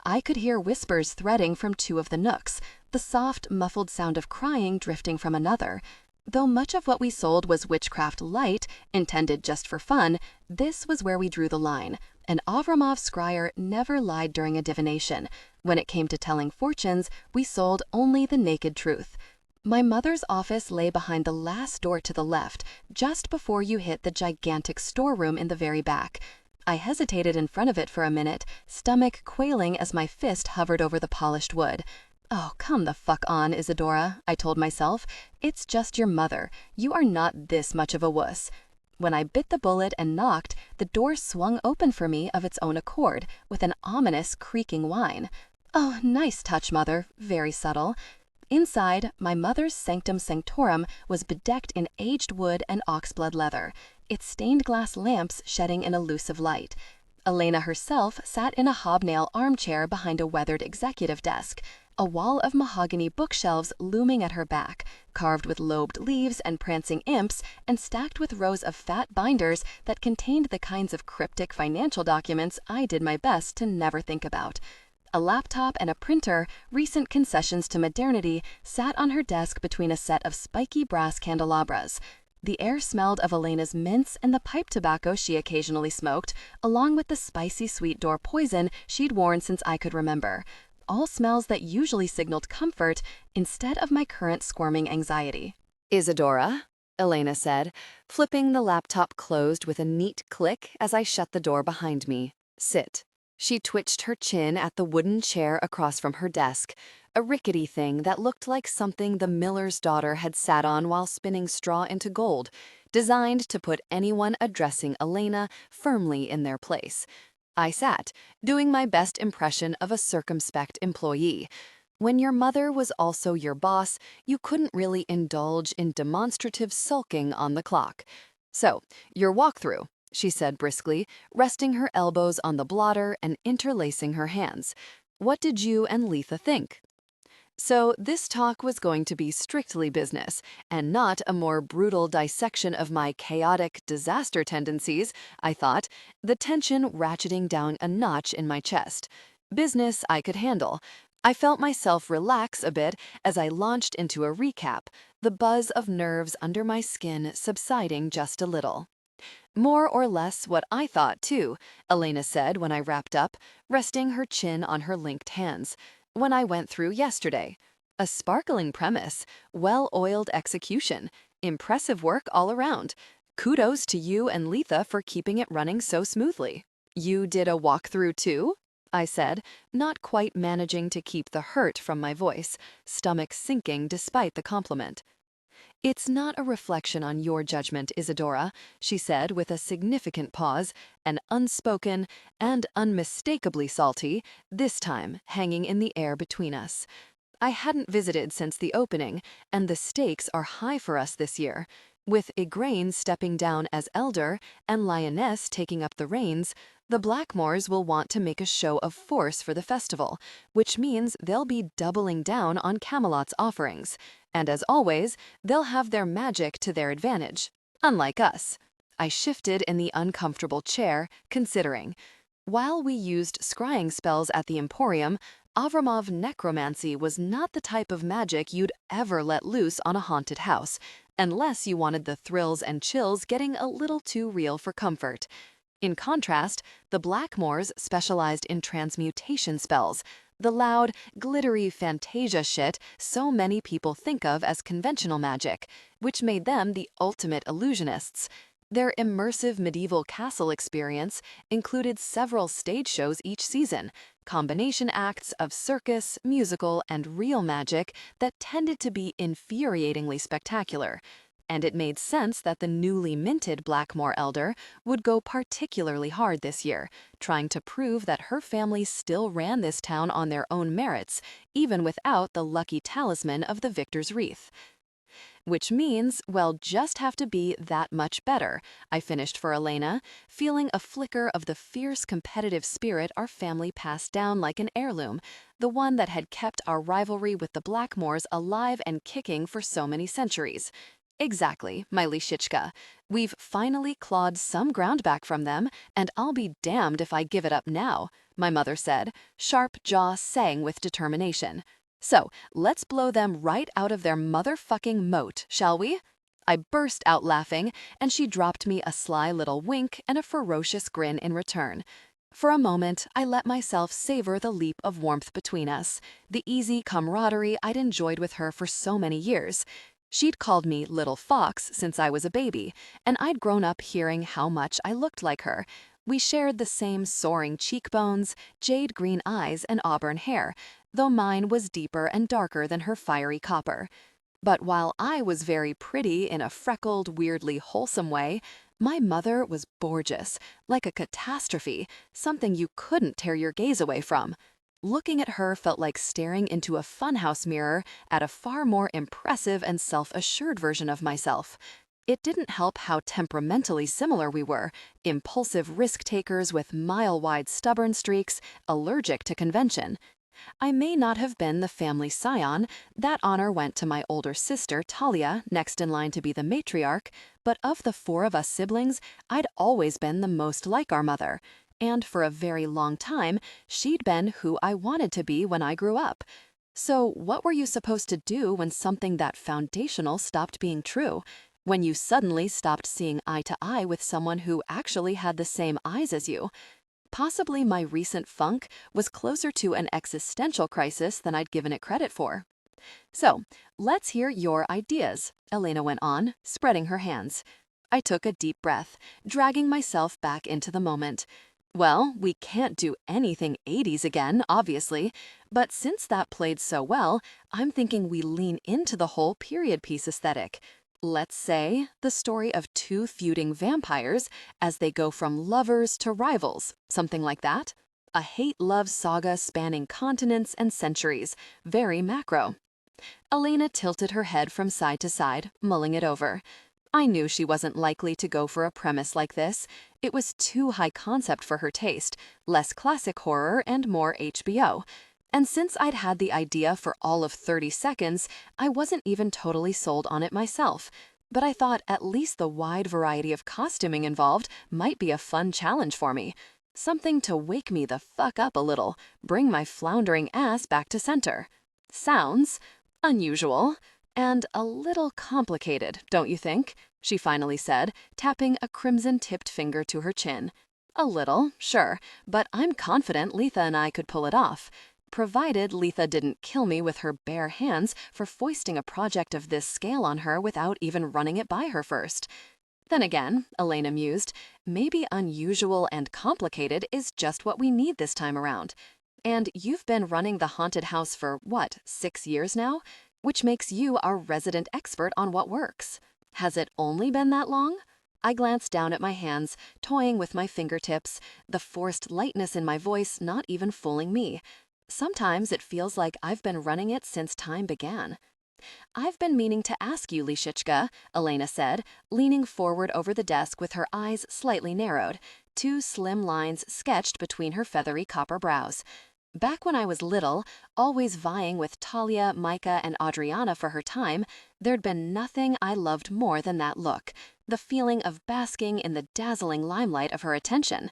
I could hear whispers threading from two of the nooks, the soft, muffled sound of crying drifting from another. Though much of what we sold was witchcraft light, intended just for fun, this was where we drew the line. An Avramov scryer never lied during a divination. When it came to telling fortunes, we sold only the naked truth. My mother's office lay behind the last door to the left, just before you hit the gigantic storeroom in the very back. I hesitated in front of it for a minute, stomach quailing as my fist hovered over the polished wood. Oh, come the fuck on, Isadora, I told myself. It's just your mother. You are not this much of a wuss. When I bit the bullet and knocked, the door swung open for me of its own accord, with an ominous creaking whine. Oh, nice touch, Mother. Very subtle. Inside, my mother's sanctum sanctorum was bedecked in aged wood and oxblood leather, its stained glass lamps shedding an elusive light. Elena herself sat in a hobnail armchair behind a weathered executive desk, a wall of mahogany bookshelves looming at her back, carved with lobed leaves and prancing imps, and stacked with rows of fat binders that contained the kinds of cryptic financial documents I did my best to never think about. A laptop and a printer, recent concessions to modernity, sat on her desk between a set of spiky brass candelabras. The air smelled of Elena's mints and the pipe tobacco she occasionally smoked, along with the spicy sweet door poison she'd worn since I could remember. All smells that usually signaled comfort instead of my current squirming anxiety. Isadora, Elena said, flipping the laptop closed with a neat click as I shut the door behind me. Sit. She twitched her chin at the wooden chair across from her desk, a rickety thing that looked like something the miller's daughter had sat on while spinning straw into gold, designed to put anyone addressing Elena firmly in their place. I sat, doing my best impression of a circumspect employee. When your mother was also your boss, you couldn't really indulge in demonstrative sulking on the clock. So, your walkthrough, she said briskly, resting her elbows on the blotter and interlacing her hands. What did you and Letha think? So this talk was going to be strictly business, and not a more brutal dissection of my chaotic disaster tendencies, I thought, the tension ratcheting down a notch in my chest. Business I could handle. I felt myself relax a bit as I launched into a recap, the buzz of nerves under my skin subsiding just a little. More or less what I thought, too, Elena said when I wrapped up, resting her chin on her linked hands. When I went through yesterday. A sparkling premise, well-oiled execution, impressive work all around. Kudos to you and Letha for keeping it running so smoothly. You did a walkthrough too? I said, not quite managing to keep the hurt from my voice, stomach sinking despite the compliment. It's not a reflection on your judgment, Isadora, she said with a significant pause, an unspoken and unmistakably salty, this time hanging in the air between us. I hadn't visited since the opening, and the stakes are high for us this year. With Igraine stepping down as elder and Lioness taking up the reins, the Blackmores will want to make a show of force for the festival, which means they'll be doubling down on Camelot's offerings. And as always, they'll have their magic to their advantage. Unlike us. I shifted in the uncomfortable chair, considering. While we used scrying spells at the Emporium, Avramov necromancy was not the type of magic you'd ever let loose on a haunted house, unless you wanted the thrills and chills getting a little too real for comfort. In contrast, the Blackmores specialized in transmutation spells, the loud, glittery fantasia shit so many people think of as conventional magic, which made them the ultimate illusionists. Their immersive medieval castle experience included several stage shows each season, combination acts of circus, musical, and real magic that tended to be infuriatingly spectacular. And it made sense that the newly minted Blackmore elder would go particularly hard this year, trying to prove that her family still ran this town on their own merits, even without the lucky talisman of the Victor's Wreath. Which means we'll just have to be that much better, I finished for Elena, feeling a flicker of the fierce competitive spirit our family passed down like an heirloom, the one that had kept our rivalry with the Blackmores alive and kicking for so many centuries. Exactly, my Lishishka. We've finally clawed some ground back from them, and I'll be damned if I give it up now, my mother said, sharp jaw saying with determination. So, let's blow them right out of their motherfucking moat, shall we? I burst out laughing, and she dropped me a sly little wink and a ferocious grin in return. For a moment, I let myself savor the leap of warmth between us, the easy camaraderie I'd enjoyed with her for so many years. She'd called me Little Fox since I was a baby, and I'd grown up hearing how much I looked like her. We shared the same soaring cheekbones, jade green eyes, and auburn hair, though mine was deeper and darker than her fiery copper. But while I was very pretty in a freckled, weirdly wholesome way, my mother was gorgeous, like a catastrophe, something you couldn't tear your gaze away from. Looking at her felt like staring into a funhouse mirror at a far more impressive and self-assured version of myself. It didn't help how temperamentally similar we were, impulsive risk-takers with mile-wide stubborn streaks, allergic to convention. I may not have been the family scion, that honor went to my older sister Talia, next in line to be the matriarch, but of the four of us siblings, I'd always been the most like our mother. And for a very long time, she'd been who I wanted to be when I grew up. So what were you supposed to do when something that foundational stopped being true? When you suddenly stopped seeing eye to eye with someone who actually had the same eyes as you? Possibly my recent funk was closer to an existential crisis than I'd given it credit for. So, let's hear your ideas, Elena went on, spreading her hands. I took a deep breath, dragging myself back into the moment. Well, we can't do anything 80s again, obviously, but since that played so well, I'm thinking we lean into the whole period piece aesthetic. Let's say the story of two feuding vampires as they go from lovers to rivals, something like that. A hate-love saga spanning continents and centuries, very macro. Elena tilted her head from side to side, mulling it over. I knew she wasn't likely to go for a premise like this. It was too high concept for her taste, less classic horror and more HBO. And since I'd had the idea for all of 30 seconds, I wasn't even totally sold on it myself. But I thought at least the wide variety of costuming involved might be a fun challenge for me. Something to wake me the fuck up a little, bring my floundering ass back to center. Sounds unusual. And a little complicated, don't you think? She finally said, tapping a crimson-tipped finger to her chin. A little, sure, but I'm confident Letha and I could pull it off. Provided Letha didn't kill me with her bare hands for foisting a project of this scale on her without even running it by her first. Then again, Elena mused, maybe unusual and complicated is just what we need this time around. And you've been running the haunted house for, what, 6 years now? Which makes you our resident expert on what works. Has it only been that long? I glanced down at my hands, toying with my fingertips, the forced lightness in my voice not even fooling me. Sometimes it feels like I've been running it since time began. I've been meaning to ask you, Lishichka, Elena said, leaning forward over the desk with her eyes slightly narrowed, two slim lines sketched between her feathery copper brows. Back when I was little, always vying with Talia, Micah, and Adriana for her time, there'd been nothing I loved more than that look, the feeling of basking in the dazzling limelight of her attention.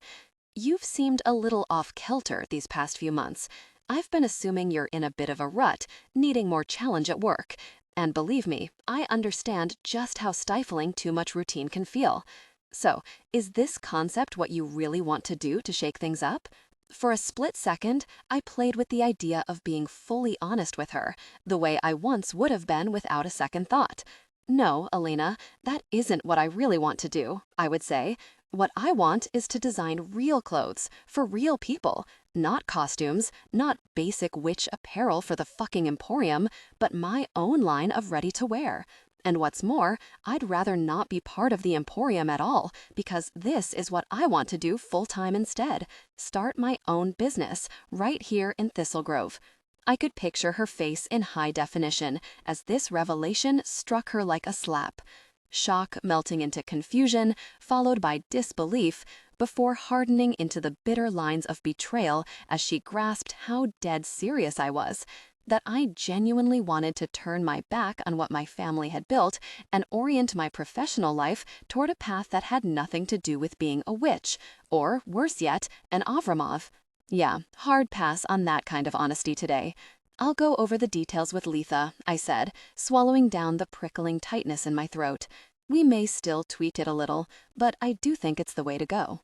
You've seemed a little off-kilter these past few months. I've been assuming you're in a bit of a rut, needing more challenge at work. And believe me, I understand just how stifling too much routine can feel. So, is this concept what you really want to do to shake things up? For a split second, I played with the idea of being fully honest with her, the way I once would have been without a second thought. No, Elena, that isn't what I really want to do, I would say. What I want is to design real clothes for real people, not costumes, not basic witch apparel for the fucking Emporium, but my own line of ready-to-wear. And what's more, I'd rather not be part of the Emporium at all, because this is what I want to do full-time instead. Start my own business, right here in Thistlegrove. I could picture her face in high definition as this revelation struck her like a slap. Shock melting into confusion, followed by disbelief, before hardening into the bitter lines of betrayal as she grasped how dead serious I was. That I genuinely wanted to turn my back on what my family had built and orient my professional life toward a path that had nothing to do with being a witch, or, worse yet, an Avramov. Yeah, hard pass on that kind of honesty today. I'll go over the details with Letha, I said, swallowing down the prickling tightness in my throat. We may still tweak it a little, but I do think it's the way to go.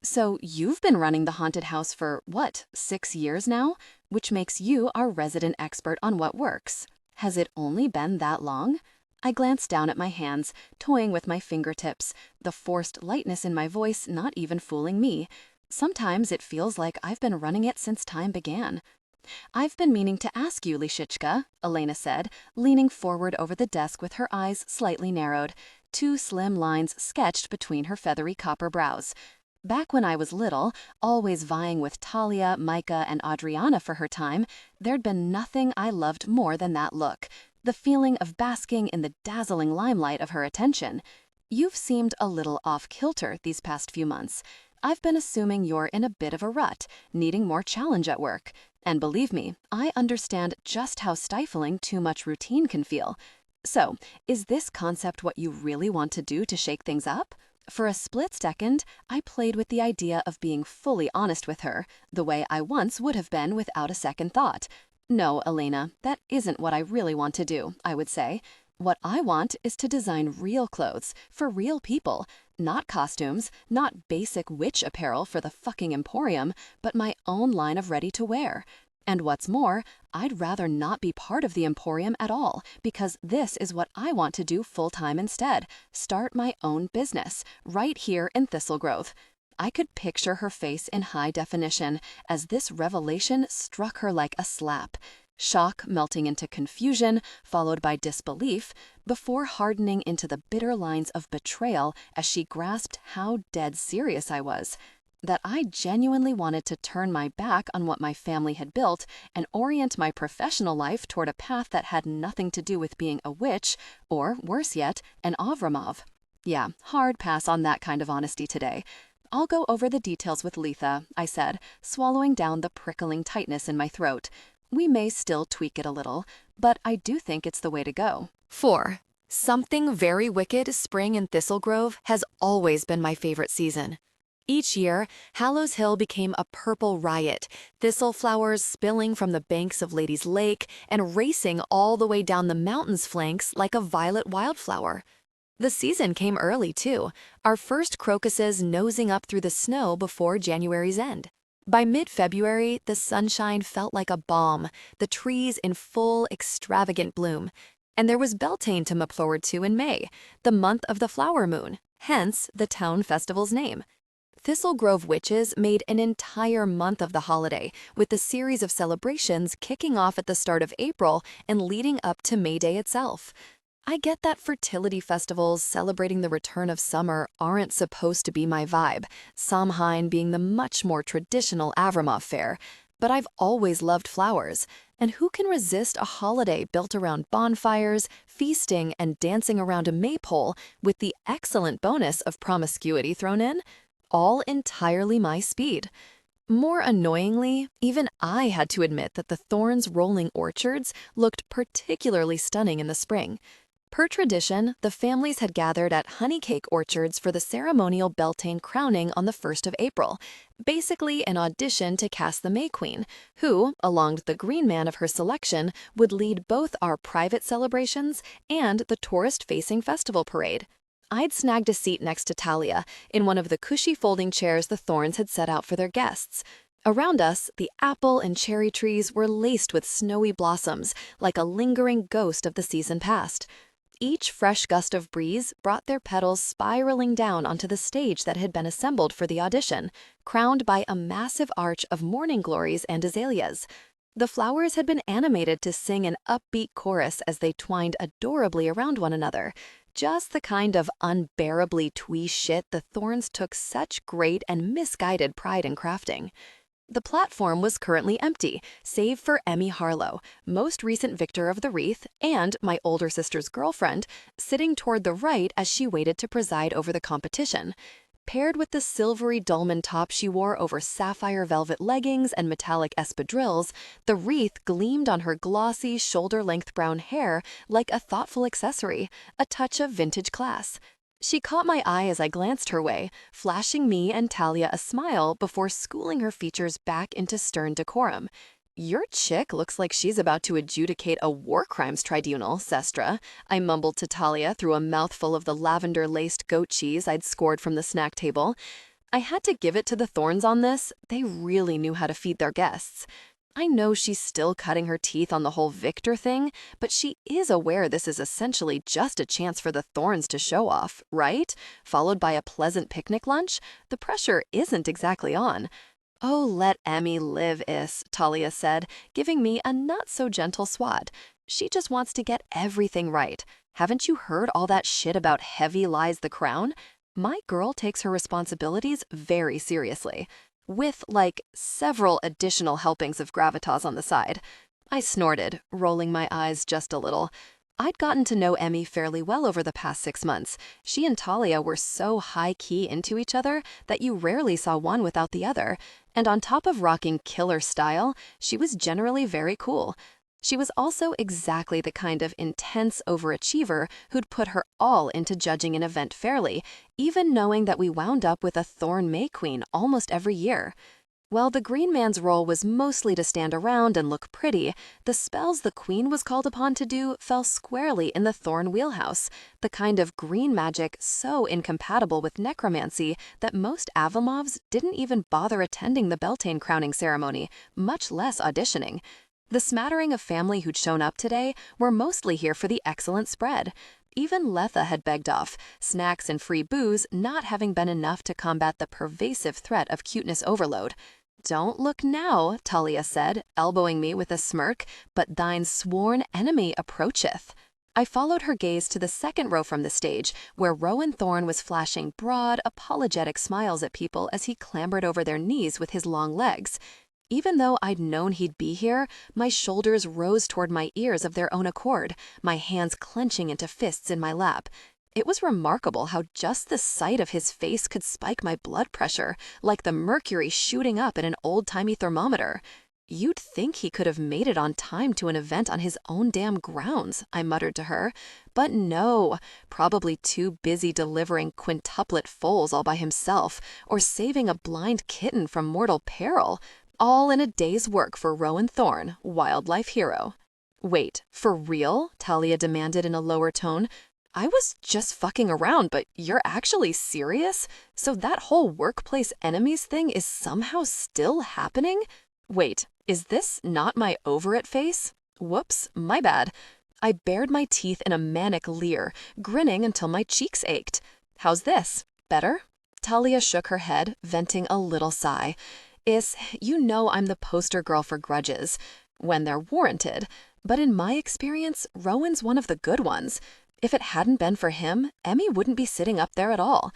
So you've been running the haunted house for, what, 6 years now? Which makes you our resident expert on what works. Has it only been that long? I glanced down at my hands, toying with my fingertips, the forced lightness in my voice not even fooling me. Sometimes it feels like I've been running it since time began. I've been meaning to ask you, Lishichka, Elena said, leaning forward over the desk with her eyes slightly narrowed, two slim lines sketched between her feathery copper brows. Back when I was little, always vying with Talia, Micah, and Adriana for her time, there'd been nothing I loved more than that look, the feeling of basking in the dazzling limelight of her attention. You've seemed a little off-kilter these past few months. I've been assuming you're in a bit of a rut, needing more challenge at work. And believe me, I understand just how stifling too much routine can feel. So, is this concept what you really want to do to shake things up? For a split second, I played with the idea of being fully honest with her, the way I once would have been without a second thought. No, Elena, that isn't what I really want to do, I would say. What I want is to design real clothes for real people, not costumes, not basic witch apparel for the fucking Emporium, but my own line of ready-to-wear. And what's more, I'd rather not be part of the Emporium at all, because this is what I want to do full-time instead. Start my own business, right here in Thistlegrove. I could picture her face in high definition as this revelation struck her like a slap. Shock melting into confusion, followed by disbelief, before hardening into the bitter lines of betrayal as she grasped how dead serious I was. That I genuinely wanted to turn my back on what my family had built and orient my professional life toward a path that had nothing to do with being a witch, or, worse yet, an Avramov. Yeah, hard pass on that kind of honesty today. I'll go over the details with Letha, I said, swallowing down the prickling tightness in my throat. We may still tweak it a little, but I do think it's the way to go. 4. Something very wicked spring in Thistlegrove has always been my favorite season. Each year, Hallows Hill became a purple riot, thistle flowers spilling from the banks of Lady's Lake and racing all the way down the mountain's flanks like a violet wildflower. The season came early, too, our first crocuses nosing up through the snow before January's end. By mid-February, the sunshine felt like a balm, the trees in full, extravagant bloom. And there was Beltane to look forward to in May, the month of the flower moon, hence the town festival's name. Thistlegrove witches made an entire month of the holiday, with the series of celebrations kicking off at the start of April and leading up to May Day itself. I get that fertility festivals celebrating the return of summer aren't supposed to be my vibe, Samhain being the much more traditional Avramov fair, but I've always loved flowers, and who can resist a holiday built around bonfires, feasting, and dancing around a maypole with the excellent bonus of promiscuity thrown in? All entirely my speed. More annoyingly, even I had to admit that the Thorns' rolling orchards looked particularly stunning in the spring. Per tradition, the families had gathered at honeycake orchards for the ceremonial Beltane crowning on the 1st of April, basically an audition to cast the May Queen, who, along with the green man of her selection, would lead both our private celebrations and the tourist-facing festival parade. I'd snagged a seat next to Talia, in one of the cushy folding chairs the Thorns had set out for their guests. Around us, the apple and cherry trees were laced with snowy blossoms, like a lingering ghost of the season past. Each fresh gust of breeze brought their petals spiraling down onto the stage that had been assembled for the audition, crowned by a massive arch of morning glories and azaleas. The flowers had been animated to sing an upbeat chorus as they twined adorably around one another, just the kind of unbearably twee shit the Thorns took such great and misguided pride in crafting. The platform was currently empty, save for Emmy Harlow, most recent victor of the wreath, and my older sister's girlfriend, sitting toward the right as she waited to preside over the competition. Paired with the silvery dolman top she wore over sapphire velvet leggings and metallic espadrilles, the wreath gleamed on her glossy, shoulder-length brown hair like a thoughtful accessory, a touch of vintage class. She caught my eye as I glanced her way, flashing me and Talia a smile before schooling her features back into stern decorum. "Your chick looks like she's about to adjudicate a war crimes tribunal, Sestra," I mumbled to Talia through a mouthful of the lavender-laced goat cheese I'd scored from the snack table. I had to give it to the Thorns on this. They really knew how to feed their guests. I know she's still cutting her teeth on the whole Victor thing, but she is aware this is essentially just a chance for the Thorns to show off, right? Followed by a pleasant picnic lunch? The pressure isn't exactly on. "Oh, let Emmy live, Talia said, giving me a not-so-gentle swat. "She just wants to get everything right. Haven't you heard all that shit about heavy lies the crown? My girl takes her responsibilities very seriously." With, like, several additional helpings of gravitas on the side. I snorted, rolling my eyes just a little. I'd gotten to know Emmy fairly well over the past 6 months. She and Talia were so high-key into each other that you rarely saw one without the other. And on top of rocking killer style, she was generally very cool. She was also exactly the kind of intense overachiever who'd put her all into judging an event fairly, even knowing that we wound up with a Thorn May Queen almost every year. While the Green Man's role was mostly to stand around and look pretty, the spells the Queen was called upon to do fell squarely in the Thorn wheelhouse, the kind of green magic so incompatible with necromancy that most Avamovs didn't even bother attending the Beltane crowning ceremony, much less auditioning. The smattering of family who'd shown up today were mostly here for the excellent spread. Even Letha had begged off, snacks and free booze not having been enough to combat the pervasive threat of cuteness overload. "Don't look now," Talia said, elbowing me with a smirk, "but thine sworn enemy approacheth." I followed her gaze to the second row from the stage, where Rowan Thorne was flashing broad, apologetic smiles at people as he clambered over their knees with his long legs. Even though I'd known he'd be here, my shoulders rose toward my ears of their own accord, my hands clenching into fists in my lap. It was remarkable how just the sight of his face could spike my blood pressure, like the mercury shooting up at an old-timey thermometer. "You'd think he could have made it on time to an event on his own damn grounds," I muttered to her. But no, probably too busy delivering quintuplet foals all by himself, or saving a blind kitten from mortal peril. All in a day's work for Rowan Thorne, wildlife hero. "Wait, for real?" Talia demanded in a lower tone. "I was just fucking around, but you're actually serious? So that whole workplace enemies thing is somehow still happening? Wait, is this not my over it face? Whoops, my bad." I bared my teeth in a manic leer, grinning until my cheeks ached. "How's this? Better?" Talia shook her head, venting a little sigh. You know I'm the poster girl for grudges. When they're warranted. But in my experience, Rowan's one of the good ones. If it hadn't been for him, Emmy wouldn't be sitting up there at all.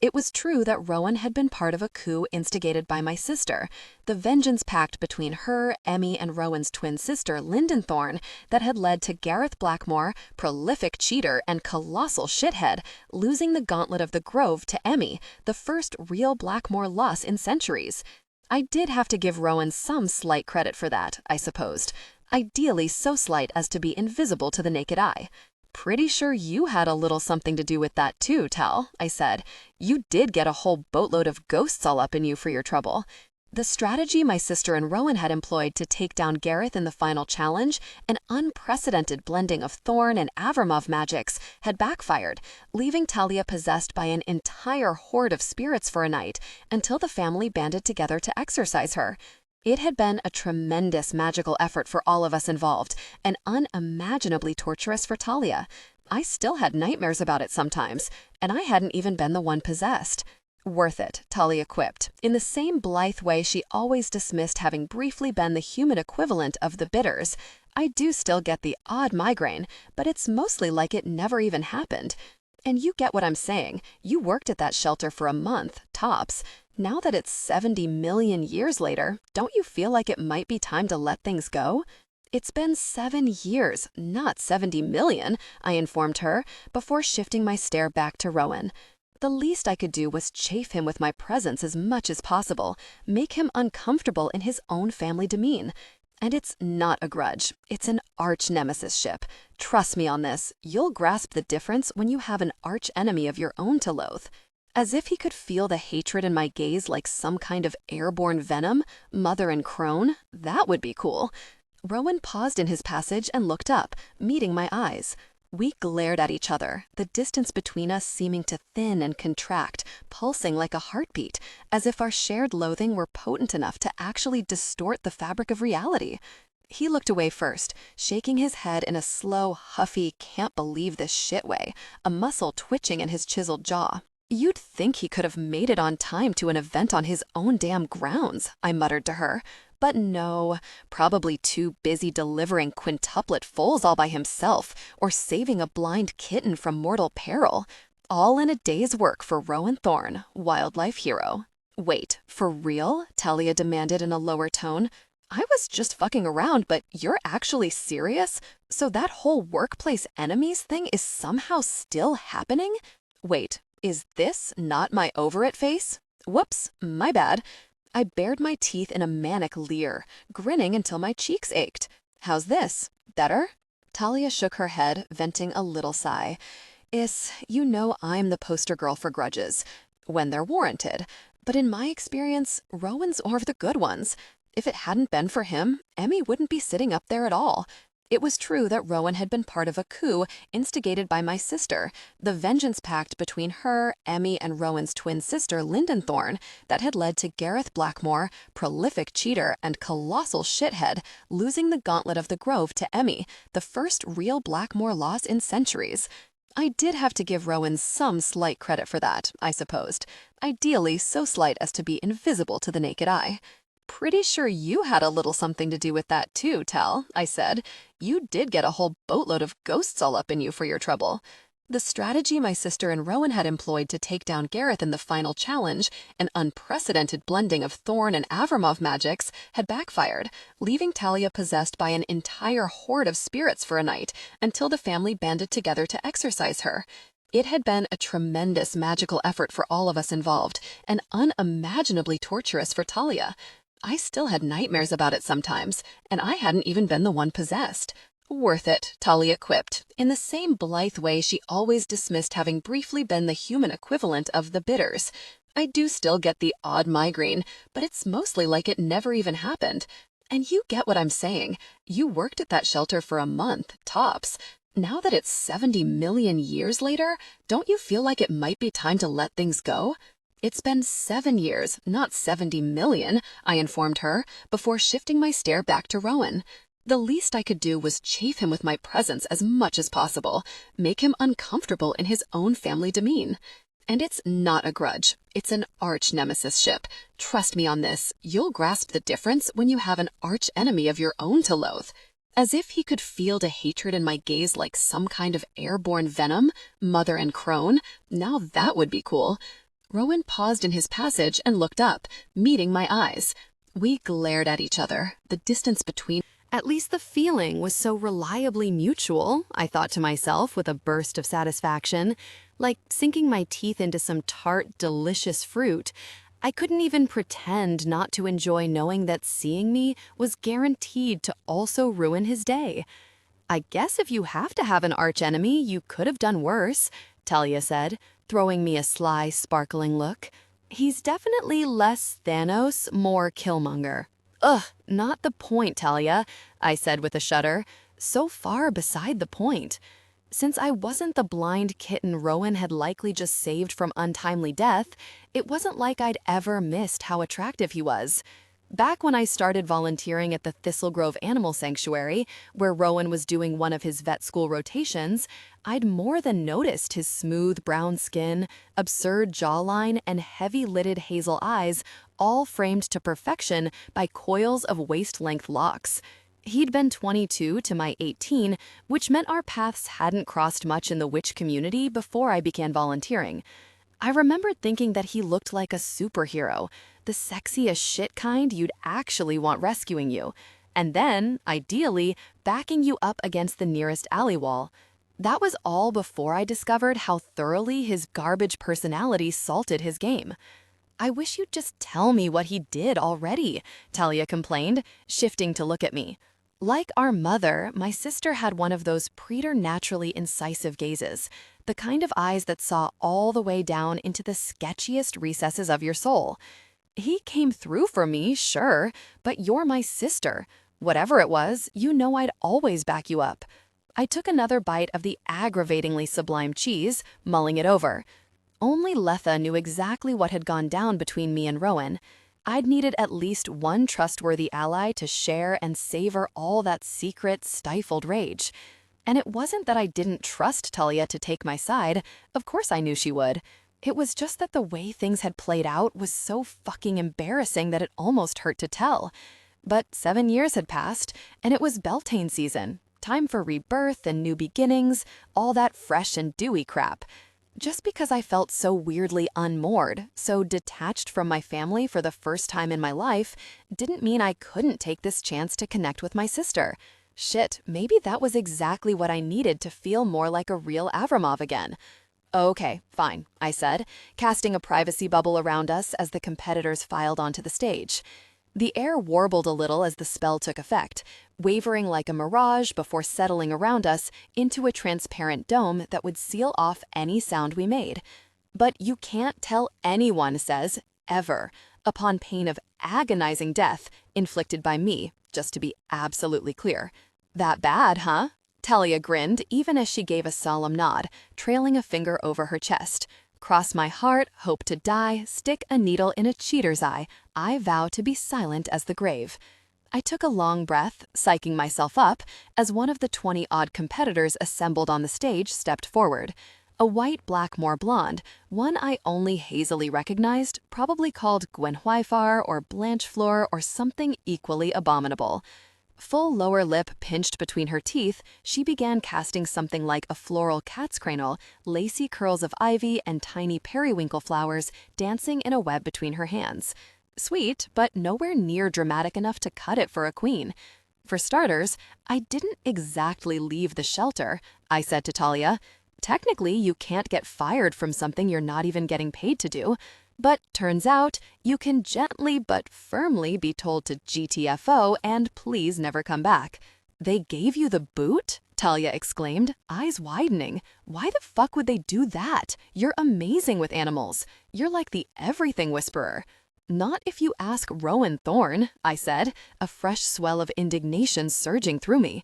It was true that Rowan had been part of a coup instigated by my sister, the vengeance pact between her, Emmy, and Rowan's twin sister, Lyndon Thorne, that had led to Gareth Blackmore, prolific cheater and colossal shithead, losing the gauntlet of the Grove to Emmy, the first real Blackmore loss in centuries. I did have to give Rowan some slight credit for that, I supposed. Ideally so slight as to be invisible to the naked eye. "Pretty sure you had a little something to do with that too, Tal," I said. "You did get a whole boatload of ghosts all up in you for your trouble." The strategy my sister and Rowan had employed to take down Gareth in the final challenge, an unprecedented blending of Thorn and Avermov magics, had backfired, leaving Talia possessed by an entire horde of spirits for a night until the family banded together to exorcise her. It had been a tremendous magical effort for all of us involved, and unimaginably torturous for Talia. I still had nightmares about it sometimes, and I hadn't even been the one possessed. "Worth it," Talia quipped, in the same blithe way she always dismissed having briefly been the human equivalent of the bitters. I do still get the odd migraine, but it's mostly like it never even happened. And you get what I'm saying. You worked at that shelter for a month, tops. Now that it's 70 million years later, don't you feel like it might be time to let things go? "It's been 7 years, not 70 million, I informed her, before shifting my stare back to Rowan. The least I could do was chafe him with my presence as much as possible, make him uncomfortable in his own family demean. And it's not a grudge, it's an arch-nemesis-ship. Trust me on this, you'll grasp the difference when you have an arch-enemy of your own to loathe." As if he could feel the hatred in my gaze like some kind of airborne venom, mother and crone, that would be cool. Rowan paused in his passage and looked up, meeting my eyes. We glared at each other, the distance between us seeming to thin and contract, pulsing like a heartbeat, as if our shared loathing were potent enough to actually distort the fabric of reality. He looked away first, shaking his head in a slow, huffy, can't believe this shit way, a muscle twitching in his chiseled jaw. "You'd think he could have made it on time to an event on his own damn grounds," I muttered to her. But no, probably too busy delivering quintuplet foals all by himself, or saving a blind kitten from mortal peril. All in a day's work for Rowan Thorne, wildlife hero. "Wait, for real?" Talia demanded in a lower tone. "I was just fucking around, but you're actually serious? So that whole workplace enemies thing is somehow still happening? Wait, is this not my over it face? Whoops, my bad." I bared my teeth in a manic leer, grinning until my cheeks ached. "How's this? Better?" Talia shook her head, venting a little sigh. You know I'm the poster girl for grudges. When they're warranted. But in my experience, Rowan's one of the good ones. If it hadn't been for him, Emmy wouldn't be sitting up there at all. It was true that Rowan had been part of a coup instigated by my sister, the vengeance pact between her, Emmy, and Rowan's twin sister, Lyndon Thorne, that had led to Gareth Blackmore, prolific cheater and colossal shithead, losing the gauntlet of the Grove to Emmy, the first real Blackmore loss in centuries. I did have to give Rowan some slight credit for that, I supposed. Ideally, so slight as to be invisible to the naked eye. Pretty sure you had a little something to do with that too, Tal, I said. You did get a whole boatload of ghosts all up in you for your trouble. The strategy my sister and Rowan had employed to take down Gareth in the final challenge, an unprecedented blending of Thorn and Avramov magics, had backfired, leaving Talia possessed by an entire horde of spirits for a night until the family banded together to exorcise her. It had been a tremendous magical effort for all of us involved, and unimaginably torturous for Talia. I still had nightmares about it sometimes, and I hadn't even been the one possessed. Worth it, Talia quipped, in the same blithe way she always dismissed having briefly been the human equivalent of the bitters. I do still get the odd migraine, but it's mostly like it never even happened. And you get what I'm saying. You worked at that shelter for a month, tops. Now that it's 70 million years later, don't you feel like it might be time to let things go? It's been 7 years, not 70 million, I informed her, before shifting my stare back to Rowan. The least I could do was chafe him with my presence as much as possible, make him uncomfortable in his own family demean. And it's not a grudge, it's an arch-nemesis-ship. Trust me on this, you'll grasp the difference when you have an arch-enemy of your own to loathe. As if he could feel the hatred in my gaze like some kind of airborne venom, mother and crone. Now that would be cool. Rowan paused in his passage and looked up, meeting my eyes. We glared at each other, the distance between. At least the feeling was so reliably mutual, I thought to myself with a burst of satisfaction, like sinking my teeth into some tart, delicious fruit. I couldn't even pretend not to enjoy knowing that seeing me was guaranteed to also ruin his day. I guess if you have to have an archenemy, you could have done worse, Talia said, throwing me a sly, sparkling look. He's definitely less Thanos, more Killmonger. Ugh, not the point, Talia, I said with a shudder. So far beside the point. Since I wasn't the blind kitten Rowan had likely just saved from untimely death, it wasn't like I'd ever missed how attractive he was. Back when I started volunteering at the Thistle Grove Animal Sanctuary, where Rowan was doing one of his vet school rotations, I'd more than noticed his smooth brown skin, absurd jawline, and heavy-lidded hazel eyes, all framed to perfection by coils of waist-length locks. He'd been 22 to my 18, which meant our paths hadn't crossed much in the witch community before I began volunteering. I remembered thinking that he looked like a superhero, the sexy as shit kind you'd actually want rescuing you, and then, ideally, backing you up against the nearest alley wall. That was all before I discovered how thoroughly his garbage personality salted his game. I wish you'd just tell me what he did already, Talia complained, shifting to look at me. Like our mother, my sister had one of those preternaturally incisive gazes, the kind of eyes that saw all the way down into the sketchiest recesses of your soul. He came through for me, sure, but you're my sister. Whatever it was, you know I'd always back you up. I took another bite of the aggravatingly sublime cheese, mulling it over. Only Letha knew exactly what had gone down between me and Rowan. I'd needed at least one trustworthy ally to share and savor all that secret, stifled rage. And it wasn't that I didn't trust Talia to take my side. Of course I knew she would. It was just that the way things had played out was so fucking embarrassing that it almost hurt to tell. But 7 years had passed, and it was Beltane season. Time for rebirth and new beginnings, all that fresh and dewy crap. Just because I felt so weirdly unmoored, so detached from my family for the first time in my life, didn't mean I couldn't take this chance to connect with my sister. Shit, maybe that was exactly what I needed to feel more like a real Avramov again. Okay, fine, I said, casting a privacy bubble around us as the competitors filed onto the stage. The air warbled a little as the spell took effect, wavering like a mirage before settling around us into a transparent dome that would seal off any sound we made. But you can't tell anyone says, ever, upon pain of agonizing death inflicted by me, just to be absolutely clear. That bad, huh? Talia grinned even as she gave a solemn nod, trailing a finger over her chest. Cross my heart, hope to die, stick a needle in a cheater's eye, I vow to be silent as the grave. I took a long breath, psyching myself up, as one of the 20-odd competitors assembled on the stage stepped forward. A white Blackmore blonde, one I only hazily recognized, probably called Gwen Hwyfar or Blanchefleur or something equally abominable. Full lower lip pinched between her teeth, she began casting something like a floral cat's cradle, lacy curls of ivy and tiny periwinkle flowers dancing in a web between her hands. Sweet, but nowhere near dramatic enough to cut it for a queen. For starters, I didn't exactly leave the shelter, I said to Talia. Technically, you can't get fired from something you're not even getting paid to do. But turns out, you can gently but firmly be told to GTFO and please never come back. They gave you the boot? Talia exclaimed, eyes widening. Why the fuck would they do that? You're amazing with animals. You're like the everything whisperer. Not if you ask Rowan Thorne, I said, a fresh swell of indignation surging through me.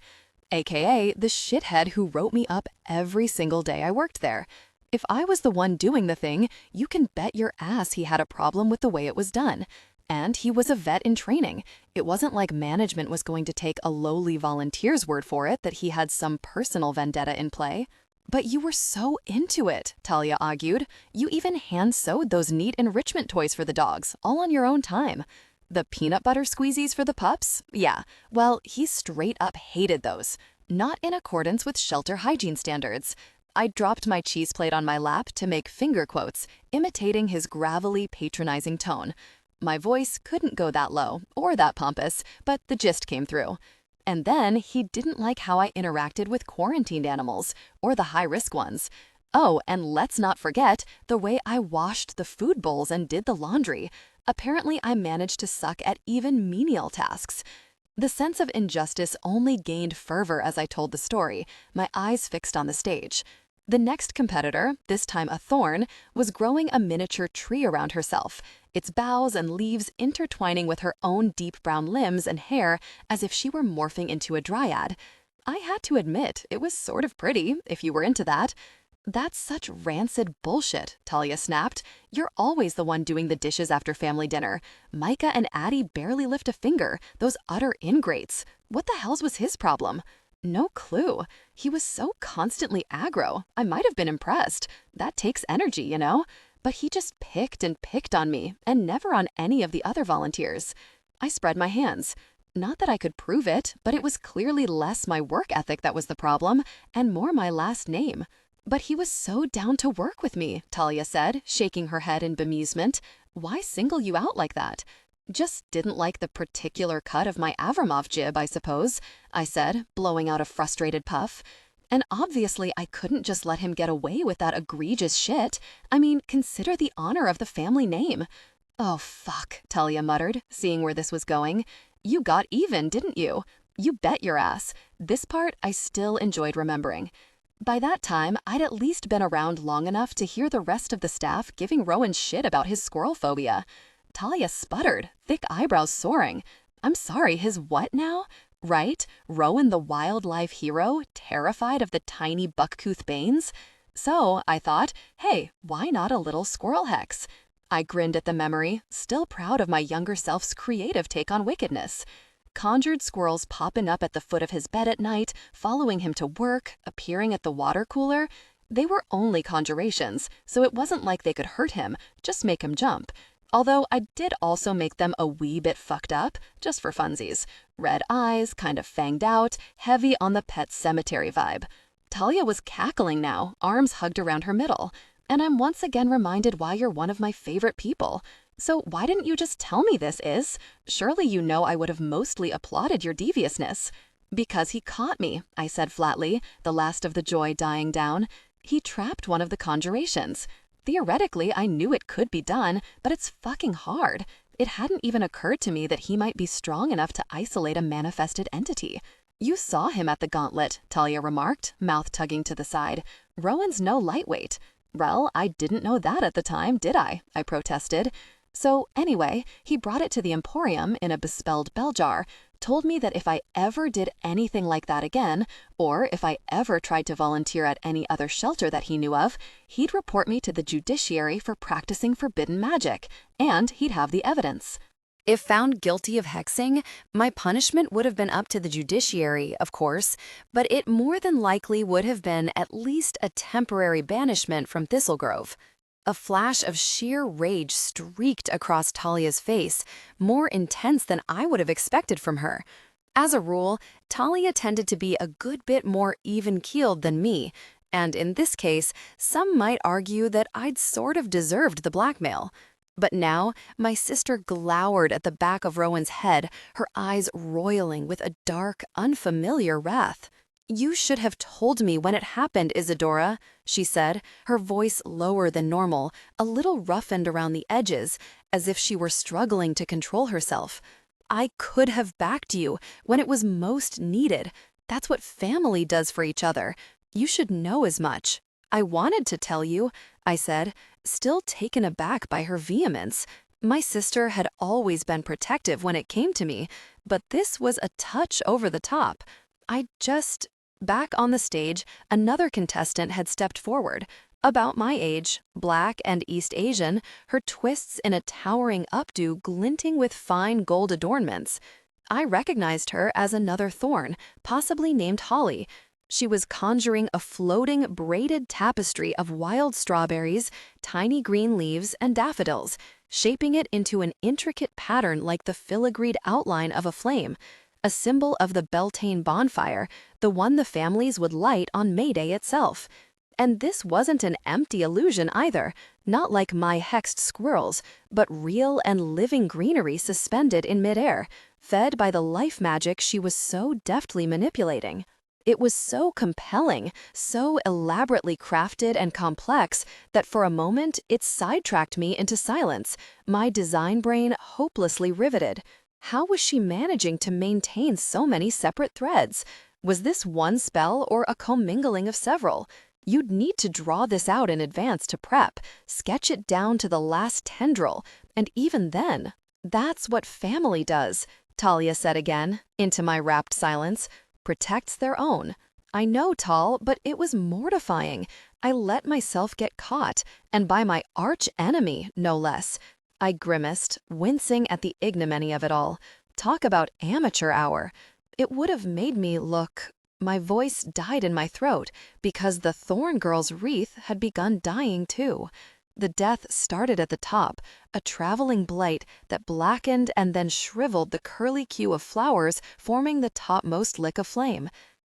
AKA the shithead who wrote me up every single day I worked there. If I was the one doing the thing, you can bet your ass he had a problem with the way it was done. And he was a vet in training. It wasn't like management was going to take a lowly volunteer's word for it that he had some personal vendetta in play. But you were so into it, Talia argued. You even hand-sewed those neat enrichment toys for the dogs, all on your own time. The peanut butter squeezies for the pups? Yeah, well, he straight up hated those. Not in accordance with shelter hygiene standards. I dropped my cheese plate on my lap to make finger quotes, imitating his gravelly, patronizing tone. My voice couldn't go that low or that pompous, but the gist came through. And then he didn't like how I interacted with quarantined animals, or the high-risk ones. Oh, and let's not forget the way I washed the food bowls and did the laundry. Apparently, I managed to suck at even menial tasks. The sense of injustice only gained fervor as I told the story, my eyes fixed on the stage. The next competitor, this time a thorn, was growing a miniature tree around herself, its boughs and leaves intertwining with her own deep brown limbs and hair as if she were morphing into a dryad. I had to admit, it was sort of pretty, if you were into that. That's such rancid bullshit, Talia snapped. You're always the one doing the dishes after family dinner. Micah and Addie barely lift a finger, those utter ingrates. What the hell's was his problem? No clue. He was so constantly aggro. I might have been impressed. That takes energy, you know? But he just picked and picked on me, and never on any of the other volunteers. I spread my hands. Not that I could prove it, but it was clearly less my work ethic that was the problem, and more my last name. But he was so down to work with me, Talia said, shaking her head in bemusement. Why single you out like that? Just didn't like the particular cut of my Avramov jib, I suppose, I said, blowing out a frustrated puff. And obviously I couldn't just let him get away with that egregious shit. I mean, consider the honor of the family name. Oh, fuck, Talia muttered, seeing where this was going. You got even, didn't you? You bet your ass. This part I still enjoyed remembering. By that time, I'd at least been around long enough to hear the rest of the staff giving Rowan shit about his squirrel phobia. Talia sputtered, thick eyebrows soaring. I'm sorry, his what now? Right? Rowan the wildlife hero, terrified of the tiny bucktooth banes? So, I thought, hey, why not a little squirrel hex? I grinned at the memory, still proud of my younger self's creative take on wickedness. Conjured squirrels popping up at the foot of his bed at night, following him to work, appearing at the water cooler. They were only conjurations, so it wasn't like they could hurt him, just make him jump. Although I did also make them a wee bit fucked up, just for funsies. Red eyes, kind of fanged out, heavy on the Pet Cemetery vibe. Talia was cackling now, arms hugged around her middle. And I'm once again reminded why you're one of my favorite people. So why didn't you just tell me this, Is? Surely you know I would have mostly applauded your deviousness. Because he caught me, I said flatly, the last of the joy dying down. He trapped one of the conjurations. Theoretically, I knew it could be done, but it's fucking hard. It hadn't even occurred to me that he might be strong enough to isolate a manifested entity. You saw him at the gauntlet, Talia remarked, mouth tugging to the side. Rowan's no lightweight. Well, I didn't know that at the time, did I? I protested. So anyway, he brought it to the Emporium in a bespelled bell jar, told me that if I ever did anything like that again, or if I ever tried to volunteer at any other shelter that he knew of, he'd report me to the judiciary for practicing forbidden magic, and he'd have the evidence. If found guilty of hexing, my punishment would have been up to the judiciary, of course, but it more than likely would have been at least a temporary banishment from Thistlegrove. A flash of sheer rage streaked across Talia's face, more intense than I would have expected from her. As a rule, Talia tended to be a good bit more even-keeled than me, and in this case, some might argue that I'd sort of deserved the blackmail. But now, my sister glowered at the back of Rowan's head, her eyes roiling with a dark, unfamiliar wrath. "You should have told me when it happened, Isadora," she said, her voice lower than normal, a little roughened around the edges, as if she were struggling to control herself. "I could have backed you when it was most needed. That's what family does for each other. You should know as much." "I wanted to tell you," I said, still taken aback by her vehemence. My sister had always been protective when it came to me, but this was a touch over the top. Back on the stage, another contestant had stepped forward. About my age, black and East Asian, her twists in a towering updo glinting with fine gold adornments. I recognized her as another Thorn, possibly named Holly. She was conjuring a floating, braided tapestry of wild strawberries, tiny green leaves, and daffodils, shaping it into an intricate pattern like the filigreed outline of a flame, a symbol of the Beltane bonfire, the one the families would light on May Day itself. And this wasn't an empty illusion either, not like my hexed squirrels, but real and living greenery suspended in midair, fed by the life magic she was so deftly manipulating. It was so compelling, so elaborately crafted and complex that for a moment it sidetracked me into silence, my design brain hopelessly riveted. How was she managing to maintain so many separate threads? Was this one spell or a commingling of several? You'd need to draw this out in advance to prep, sketch it down to the last tendril, and even then, "That's what family does," Talia said again, into my rapt silence. "Protects their own." I know, Tal, but it was mortifying. I let myself get caught, and by my arch enemy, no less. I grimaced, wincing at the ignominy of it all. Talk about amateur hour. It would have made me look... My voice died in my throat because the Thorn Girl's wreath had begun dying too. The death started at the top, a traveling blight that blackened and then shriveled the curly queue of flowers forming the topmost lick of flame.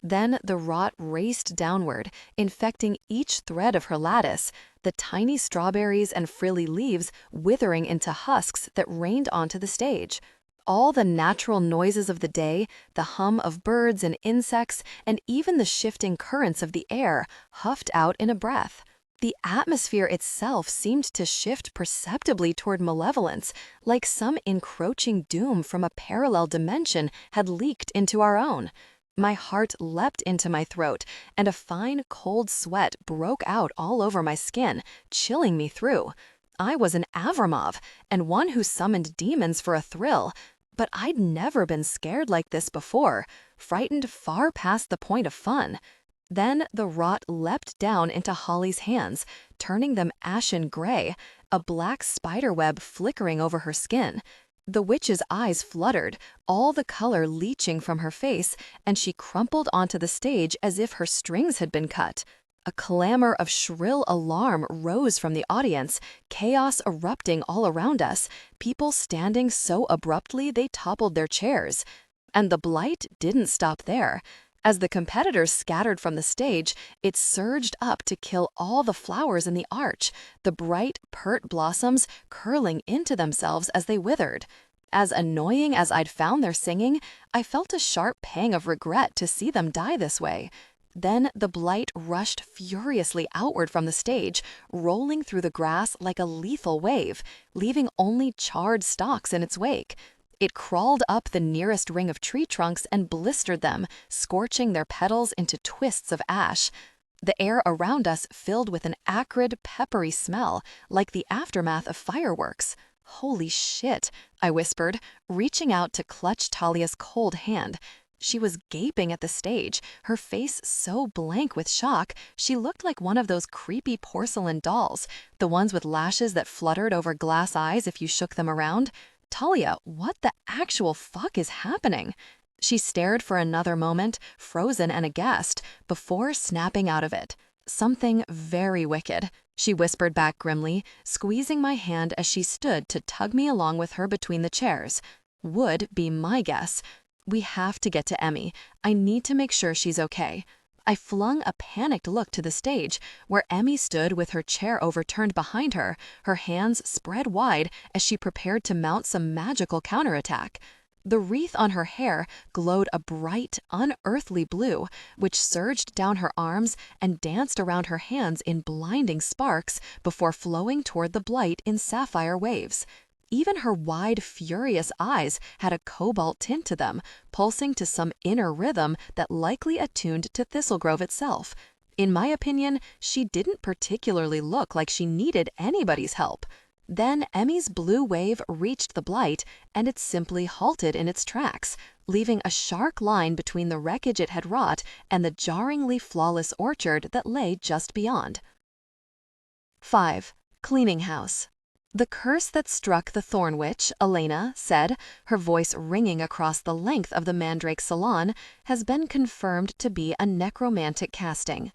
Then the rot raced downward, infecting each thread of her lattice, the tiny strawberries and frilly leaves withering into husks that rained onto the stage. All the natural noises of the day, the hum of birds and insects, and even the shifting currents of the air huffed out in a breath. The atmosphere itself seemed to shift perceptibly toward malevolence, like some encroaching doom from a parallel dimension had leaked into our own. My heart leapt into my throat, and a fine, cold sweat broke out all over my skin, chilling me through. I was an Avramov, and one who summoned demons for a thrill, but I'd never been scared like this before, frightened far past the point of fun. Then the rot leapt down into Holly's hands, turning them ashen gray, a black spiderweb flickering over her skin. The witch's eyes fluttered, all the color leaching from her face, and she crumpled onto the stage as if her strings had been cut. A clamor of shrill alarm rose from the audience, chaos erupting all around us, people standing so abruptly they toppled their chairs. And the blight didn't stop there. As the competitors scattered from the stage, it surged up to kill all the flowers in the arch, the bright, pert blossoms curling into themselves as they withered. As annoying as I'd found their singing, I felt a sharp pang of regret to see them die this way. Then the blight rushed furiously outward from the stage, rolling through the grass like a lethal wave, leaving only charred stalks in its wake. It crawled up the nearest ring of tree trunks and blistered them, scorching their petals into twists of ash. The air around us filled with an acrid, peppery smell, like the aftermath of fireworks. "Holy shit," I whispered, reaching out to clutch Talia's cold hand. She was gaping at the stage, her face so blank with shock, she looked like one of those creepy porcelain dolls, the ones with lashes that fluttered over glass eyes if you shook them around. Talia, what the actual fuck is happening? She stared for another moment, frozen and aghast, before snapping out of it. Something very wicked, she whispered back grimly, squeezing my hand as she stood to tug me along with her between the chairs. Would be my guess. We have to get to Emmy. I need to make sure she's okay. I flung a panicked look to the stage, where Emmy stood with her chair overturned behind her, her hands spread wide as she prepared to mount some magical counterattack. The wreath on her hair glowed a bright, unearthly blue, which surged down her arms and danced around her hands in blinding sparks before flowing toward the blight in sapphire waves. Even her wide, furious eyes had a cobalt tint to them, pulsing to some inner rhythm that likely attuned to Thistlegrove itself. In my opinion, she didn't particularly look like she needed anybody's help. Then Emmy's blue wave reached the blight, and it simply halted in its tracks, leaving a sharp line between the wreckage it had wrought and the jarringly flawless orchard that lay just beyond. 5. Cleaning House. The curse that struck the Thorn Witch, Elena, said, her voice ringing across the length of the Mandrake salon, has been confirmed to be a necromantic casting.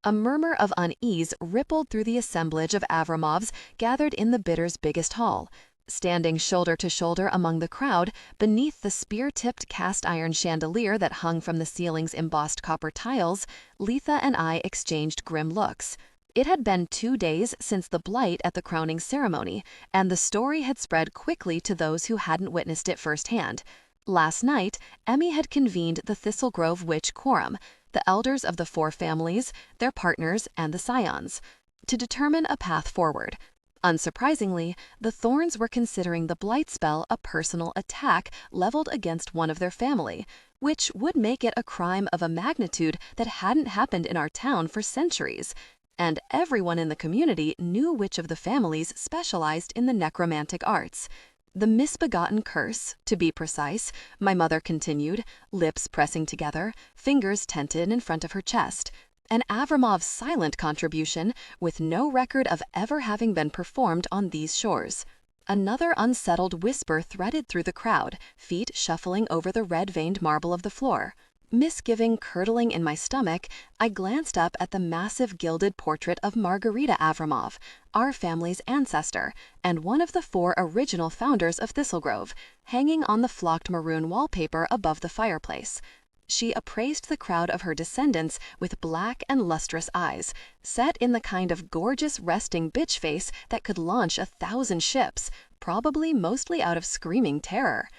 A murmur of unease rippled through the assemblage of Avramovs gathered in the Bitter's biggest hall. Standing shoulder to shoulder among the crowd, beneath the spear-tipped cast-iron chandelier that hung from the ceiling's embossed copper tiles, Letha and I exchanged grim looks. It had been 2 days since the blight at the crowning ceremony, and the story had spread quickly to those who hadn't witnessed it firsthand. Last night, Emmy had convened the Thistlegrove Witch Quorum, the elders of the 4 families, their partners, and the scions, to determine a path forward. Unsurprisingly, the Thorns were considering the blight spell a personal attack leveled against one of their family, which would make it a crime of a magnitude that hadn't happened in our town for centuries. And everyone in the community knew which of the families specialized in the necromantic arts. The misbegotten curse, to be precise, my mother continued, lips pressing together, fingers tented in front of her chest. An Avramov's silent contribution, with no record of ever having been performed on these shores. Another unsettled whisper threaded through the crowd, feet shuffling over the red-veined marble of the floor. Misgiving curdling in my stomach, I glanced up at the massive gilded portrait of Margarita Avramov, our family's ancestor, and one of the 4 original founders of Thistlegrove, hanging on the flocked maroon wallpaper above the fireplace. She appraised the crowd of her descendants with black and lustrous eyes, set in the kind of gorgeous resting bitch face that could launch 1,000 ships, probably mostly out of screaming terror.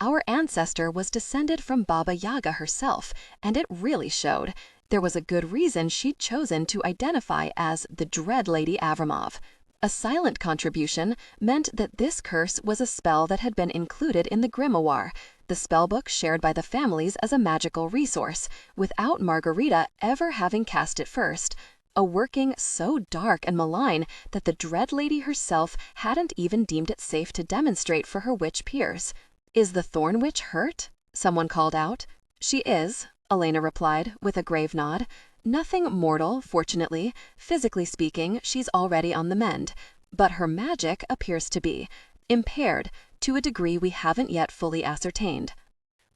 Our ancestor was descended from Baba Yaga herself, and it really showed. There was a good reason she'd chosen to identify as the Dread Lady Avramov. A silent contribution meant that this curse was a spell that had been included in the grimoire, the spellbook shared by the families as a magical resource, without Margarita ever having cast it first. A working so dark and malign that the Dread Lady herself hadn't even deemed it safe to demonstrate for her witch peers. "Is the Thorn Witch hurt?" someone called out. "She is," Elena replied, with a grave nod. "Nothing mortal, fortunately. Physically speaking, she's already on the mend. But her magic appears to be impaired, to a degree we haven't yet fully ascertained."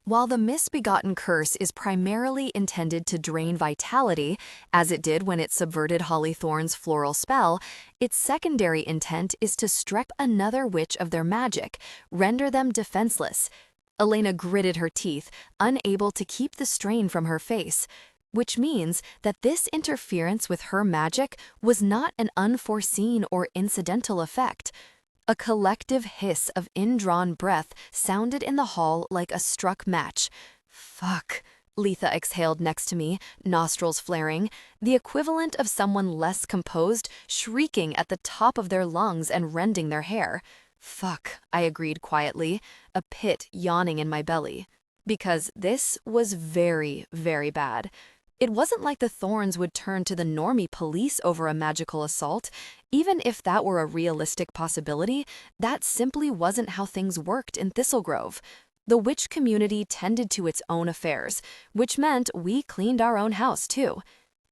While the misbegotten curse is primarily intended to drain vitality, as it did when it subverted Hollythorn's floral spell, its secondary intent is to strip another witch of their magic, render them defenseless. Elena gritted her teeth, unable to keep the strain from her face, which means that this interference with her magic was not an unforeseen or incidental effect. A collective hiss of indrawn breath sounded in the hall like a struck match. "Fuck," Letha exhaled next to me, nostrils flaring, the equivalent of someone less composed shrieking at the top of their lungs and rending their hair. "Fuck," I agreed quietly, a pit yawning in my belly. Because this was very, very bad. It wasn't like the Thorns would turn to the normie police over a magical assault. Even if that were a realistic possibility, that simply wasn't how things worked in Thistlegrove. The witch community tended to its own affairs, which meant we cleaned our own house too.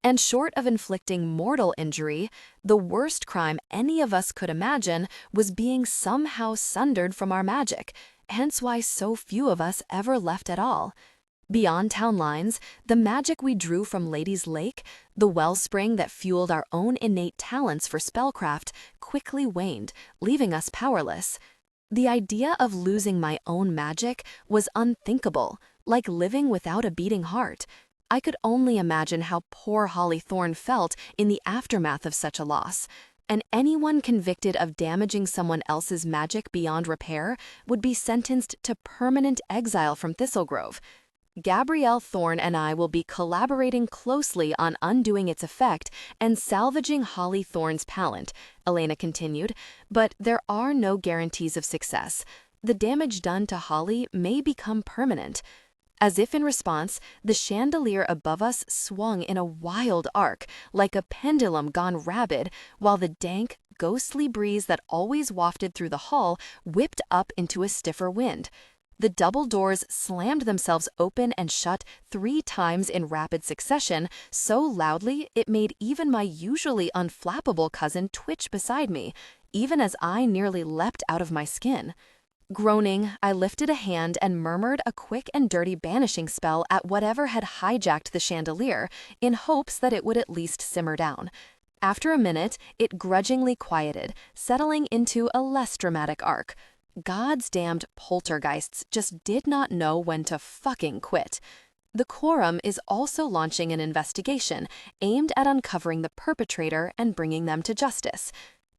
And short of inflicting mortal injury, the worst crime any of us could imagine was being somehow sundered from our magic, hence why so few of us ever left at all. Beyond town lines, the magic we drew from Lady's Lake, the wellspring that fueled our own innate talents for spellcraft, quickly waned, leaving us powerless. The idea of losing my own magic was unthinkable, like living without a beating heart. I could only imagine how poor Holly Thorne felt in the aftermath of such a loss. And anyone convicted of damaging someone else's magic beyond repair would be sentenced to permanent exile from Thistlegrove. Gabrielle Thorne and I will be collaborating closely on undoing its effect and salvaging Holly Thorne's palate, Elena continued, but there are no guarantees of success. The damage done to Holly may become permanent. As if in response, the chandelier above us swung in a wild arc, like a pendulum gone rabid, while the dank, ghostly breeze that always wafted through the hall whipped up into a stiffer wind. The double doors slammed themselves open and shut 3 times in rapid succession, so loudly it made even my usually unflappable cousin twitch beside me, even as I nearly leapt out of my skin. Groaning, I lifted a hand and murmured a quick and dirty banishing spell at whatever had hijacked the chandelier, in hopes that it would at least simmer down. After a minute, it grudgingly quieted, settling into a less dramatic arc. God's damned poltergeists just did not know when to fucking quit. The Quorum is also launching an investigation aimed at uncovering the perpetrator and bringing them to justice.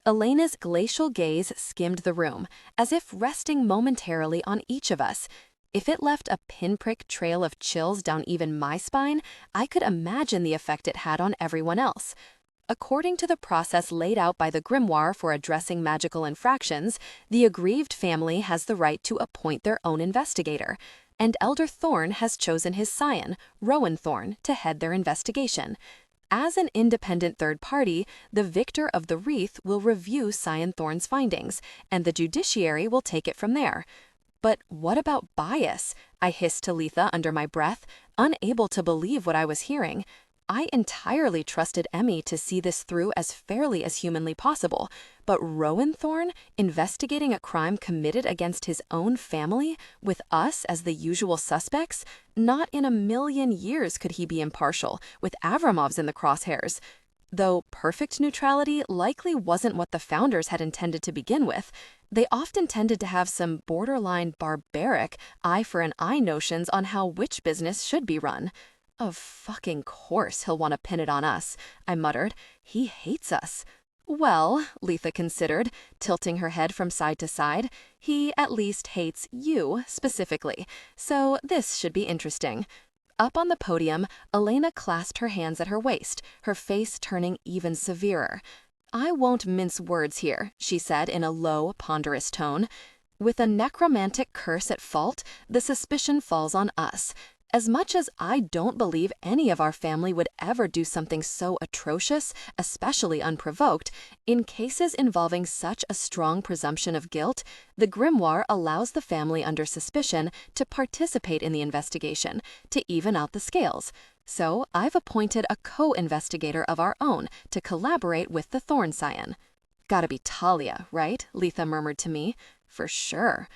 Elena's glacial gaze skimmed the room, as if resting momentarily on each of us. If it left a pinprick trail of chills down even my spine, I could imagine the effect it had on everyone else. According to the process laid out by the grimoire for addressing magical infractions, the aggrieved family has the right to appoint their own investigator, and Elder Thorne has chosen his scion, Rowan Thorne, to head their investigation. As an independent third party, the victor of the wreath will review Scion Thorne's findings, and the judiciary will take it from there. But what about bias? I hissed to Letha under my breath, unable to believe what I was hearing. I entirely trusted Emmy to see this through as fairly as humanly possible, but Rowan Thorne investigating a crime committed against his own family, with us as the usual suspects? Not in a million years could he be impartial, with Avramovs in the crosshairs. Though perfect neutrality likely wasn't what the founders had intended to begin with. They often tended to have some borderline barbaric eye for an eye notions on how witch business should be run. Of fucking course he'll want to pin it on us, I muttered. He hates us. Well, Letha considered, tilting her head from side to side, he at least hates you specifically, so this should be interesting. Up on the podium, Elena clasped her hands at her waist, her face turning even severer. I won't mince words here, she said in a low, ponderous tone. With a necromantic curse at fault, the suspicion falls on us. As much as I don't believe any of our family would ever do something so atrocious, especially unprovoked, in cases involving such a strong presumption of guilt, the grimoire allows the family under suspicion to participate in the investigation, to even out the scales. So I've appointed a co-investigator of our own to collaborate with the Thorne Scion. Gotta be Talia, right? Letha murmured to me. For sure.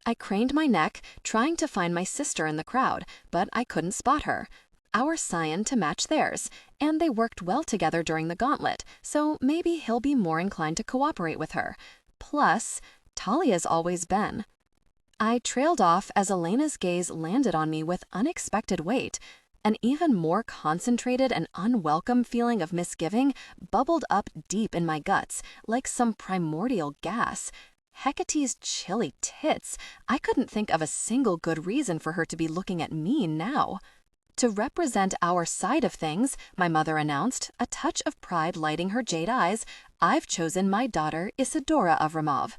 I craned my neck, trying to find my sister in the crowd, but I couldn't spot her. Our scion to match theirs, and they worked well together during the gauntlet, so maybe he'll be more inclined to cooperate with her. Plus, Talia's always been. I trailed off as Elena's gaze landed on me with unexpected weight. An even more concentrated and unwelcome feeling of misgiving bubbled up deep in my guts, like some primordial gas. Hecate's chilly tits. I couldn't think of a single good reason for her to be looking at me now. To represent our side of things, my mother announced, a touch of pride lighting her jade eyes, I've chosen my daughter Isadora Avramov.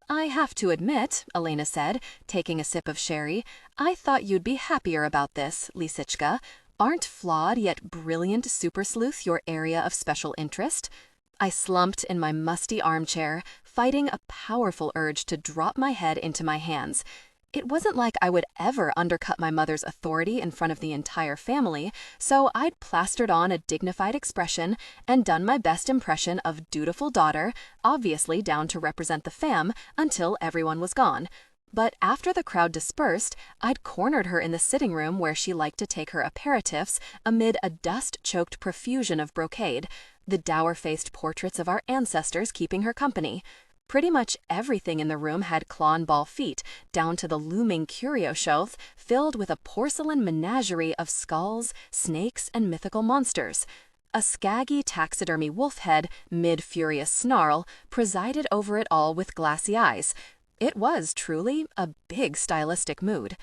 I have to admit, Elena said, taking a sip of sherry, I thought you'd be happier about this, Lisichka. Aren't flawed yet brilliant super sleuth your area of special interest? I slumped in my musty armchair, fighting a powerful urge to drop my head into my hands. It wasn't like I would ever undercut my mother's authority in front of the entire family, so I'd plastered on a dignified expression and done my best impression of dutiful daughter, obviously down to represent the fam, until everyone was gone. But after the crowd dispersed, I'd cornered her in the sitting room where she liked to take her aperitifs amid a dust-choked profusion of brocade, the dour-faced portraits of our ancestors keeping her company. Pretty much everything in the room had claw and ball feet, down to the looming curio shelf filled with a porcelain menagerie of skulls, snakes, and mythical monsters. A scaggy taxidermy wolf head, mid-furious snarl, presided over it all with glassy eyes. It was truly a big stylistic mood.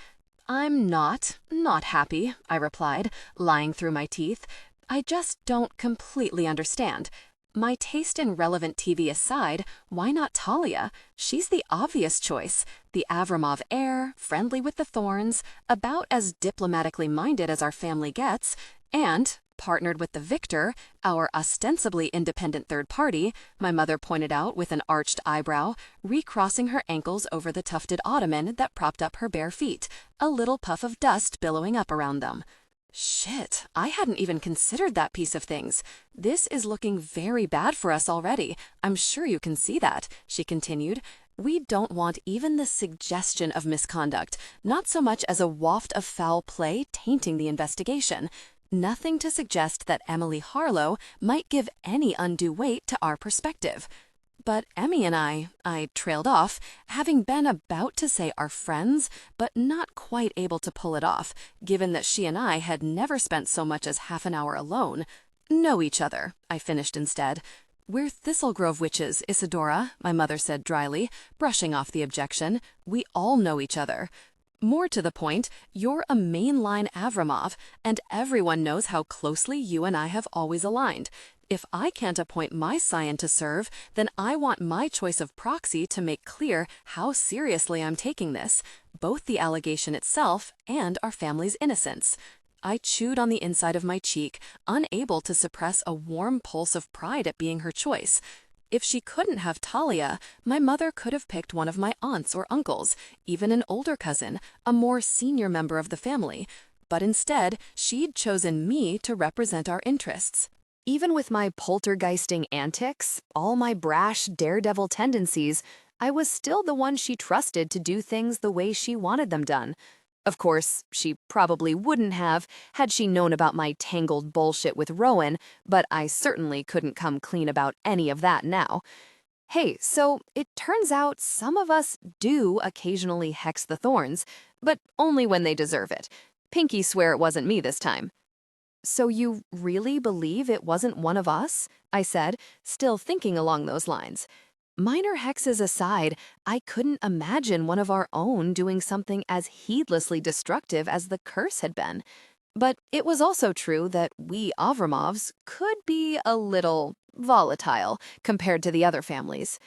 "I'm not happy," I replied, lying through my teeth. "I just don't completely understand. My taste in relevant TV aside, why not Talia? She's the obvious choice. The Avramov heir, friendly with the Thorns, about as diplomatically minded as our family gets, and partnered with the victor, our ostensibly independent third party," my mother pointed out with an arched eyebrow, recrossing her ankles over the tufted ottoman that propped up her bare feet, a little puff of dust billowing up around them. "Shit, I hadn't even considered that piece of things. This is looking very bad for us already. I'm sure you can see that," she continued. "We don't want even the suggestion of misconduct, not so much as a waft of foul play tainting the investigation. Nothing to suggest that Emily Harlow might give any undue weight to our perspective." But Emmy and I trailed off, having been about to say our friends, but not quite able to pull it off, given that she and I had never spent so much as half an hour alone. "Know each other," I finished instead. "We're Thistlegrove witches, Isadora," my mother said dryly, brushing off the objection. "We all know each other. More to the point, you're a mainline Avramov, and everyone knows how closely you and I have always aligned. If I can't appoint my scion to serve, then I want my choice of proxy to make clear how seriously I'm taking this, both the allegation itself and our family's innocence." I chewed on the inside of my cheek, unable to suppress a warm pulse of pride at being her choice. If she couldn't have Talia, my mother could have picked one of my aunts or uncles, even an older cousin, a more senior member of the family. But instead, she'd chosen me to represent our interests. Even with my poltergeisting antics, all my brash daredevil tendencies, I was still the one she trusted to do things the way she wanted them done. Of course, she probably wouldn't have had she known about my tangled bullshit with Rowan, but I certainly couldn't come clean about any of that now. Hey, so it turns out some of us do occasionally hex the Thorns, but only when they deserve it. Pinky swear it wasn't me this time. "So you really believe it wasn't one of us?" I said, still thinking along those lines. Minor hexes aside, I couldn't imagine one of our own doing something as heedlessly destructive as the curse had been. But it was also true that we Avramovs could be a little volatile compared to the other families.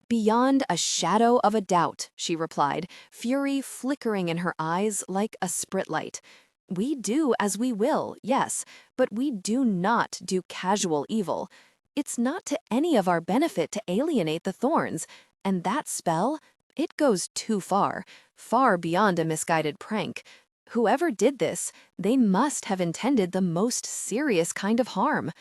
"Beyond a shadow of a doubt," she replied, fury flickering in her eyes like a spritlight. "We do as we will, yes, but we do not do casual evil. It's not to any of our benefit to alienate the Thorns, and that spell, it goes too far, far beyond a misguided prank. Whoever did this, they must have intended the most serious kind of harm."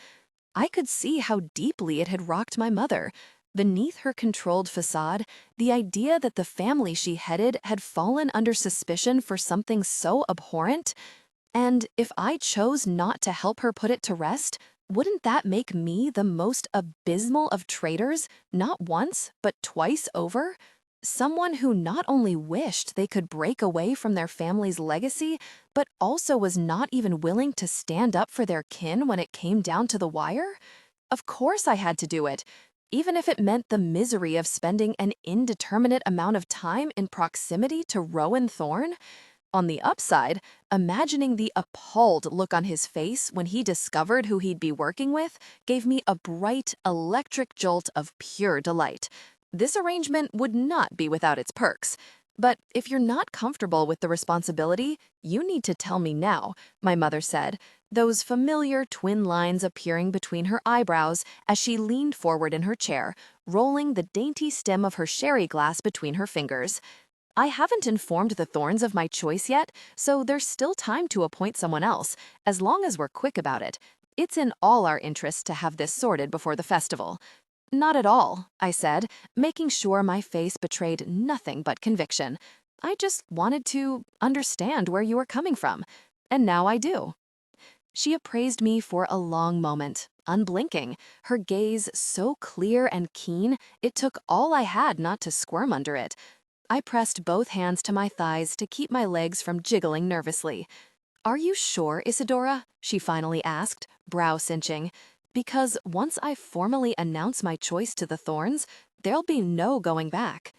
I could see how deeply it had rocked my mother. Beneath her controlled facade, the idea that the family she headed had fallen under suspicion for something so abhorrent. And if I chose not to help her put it to rest, wouldn't that make me the most abysmal of traitors, not once, but twice over? Someone who not only wished they could break away from their family's legacy, but also was not even willing to stand up for their kin when it came down to the wire? Of course I had to do it, even if it meant the misery of spending an indeterminate amount of time in proximity to Rowan Thorne. On the upside, imagining the appalled look on his face when he discovered who he'd be working with gave me a bright, electric jolt of pure delight. This arrangement would not be without its perks. But if you're not comfortable with the responsibility, you need to tell me now, my mother said, those familiar twin lines appearing between her eyebrows as she leaned forward in her chair, rolling the dainty stem of her sherry glass between her fingers. I haven't informed the Thorns of my choice yet, so there's still time to appoint someone else, as long as we're quick about it. It's in all our interests to have this sorted before the festival. Not at all, I said, making sure my face betrayed nothing but conviction. I just wanted to understand where you were coming from, and now I do. She appraised me for a long moment, unblinking, her gaze so clear and keen it took all I had not to squirm under it. I pressed both hands to my thighs to keep my legs from jiggling nervously. "Are you sure, Isadora?" she finally asked, brow cinching. "Because once I formally announce my choice to the Thorns, there'll be no going back."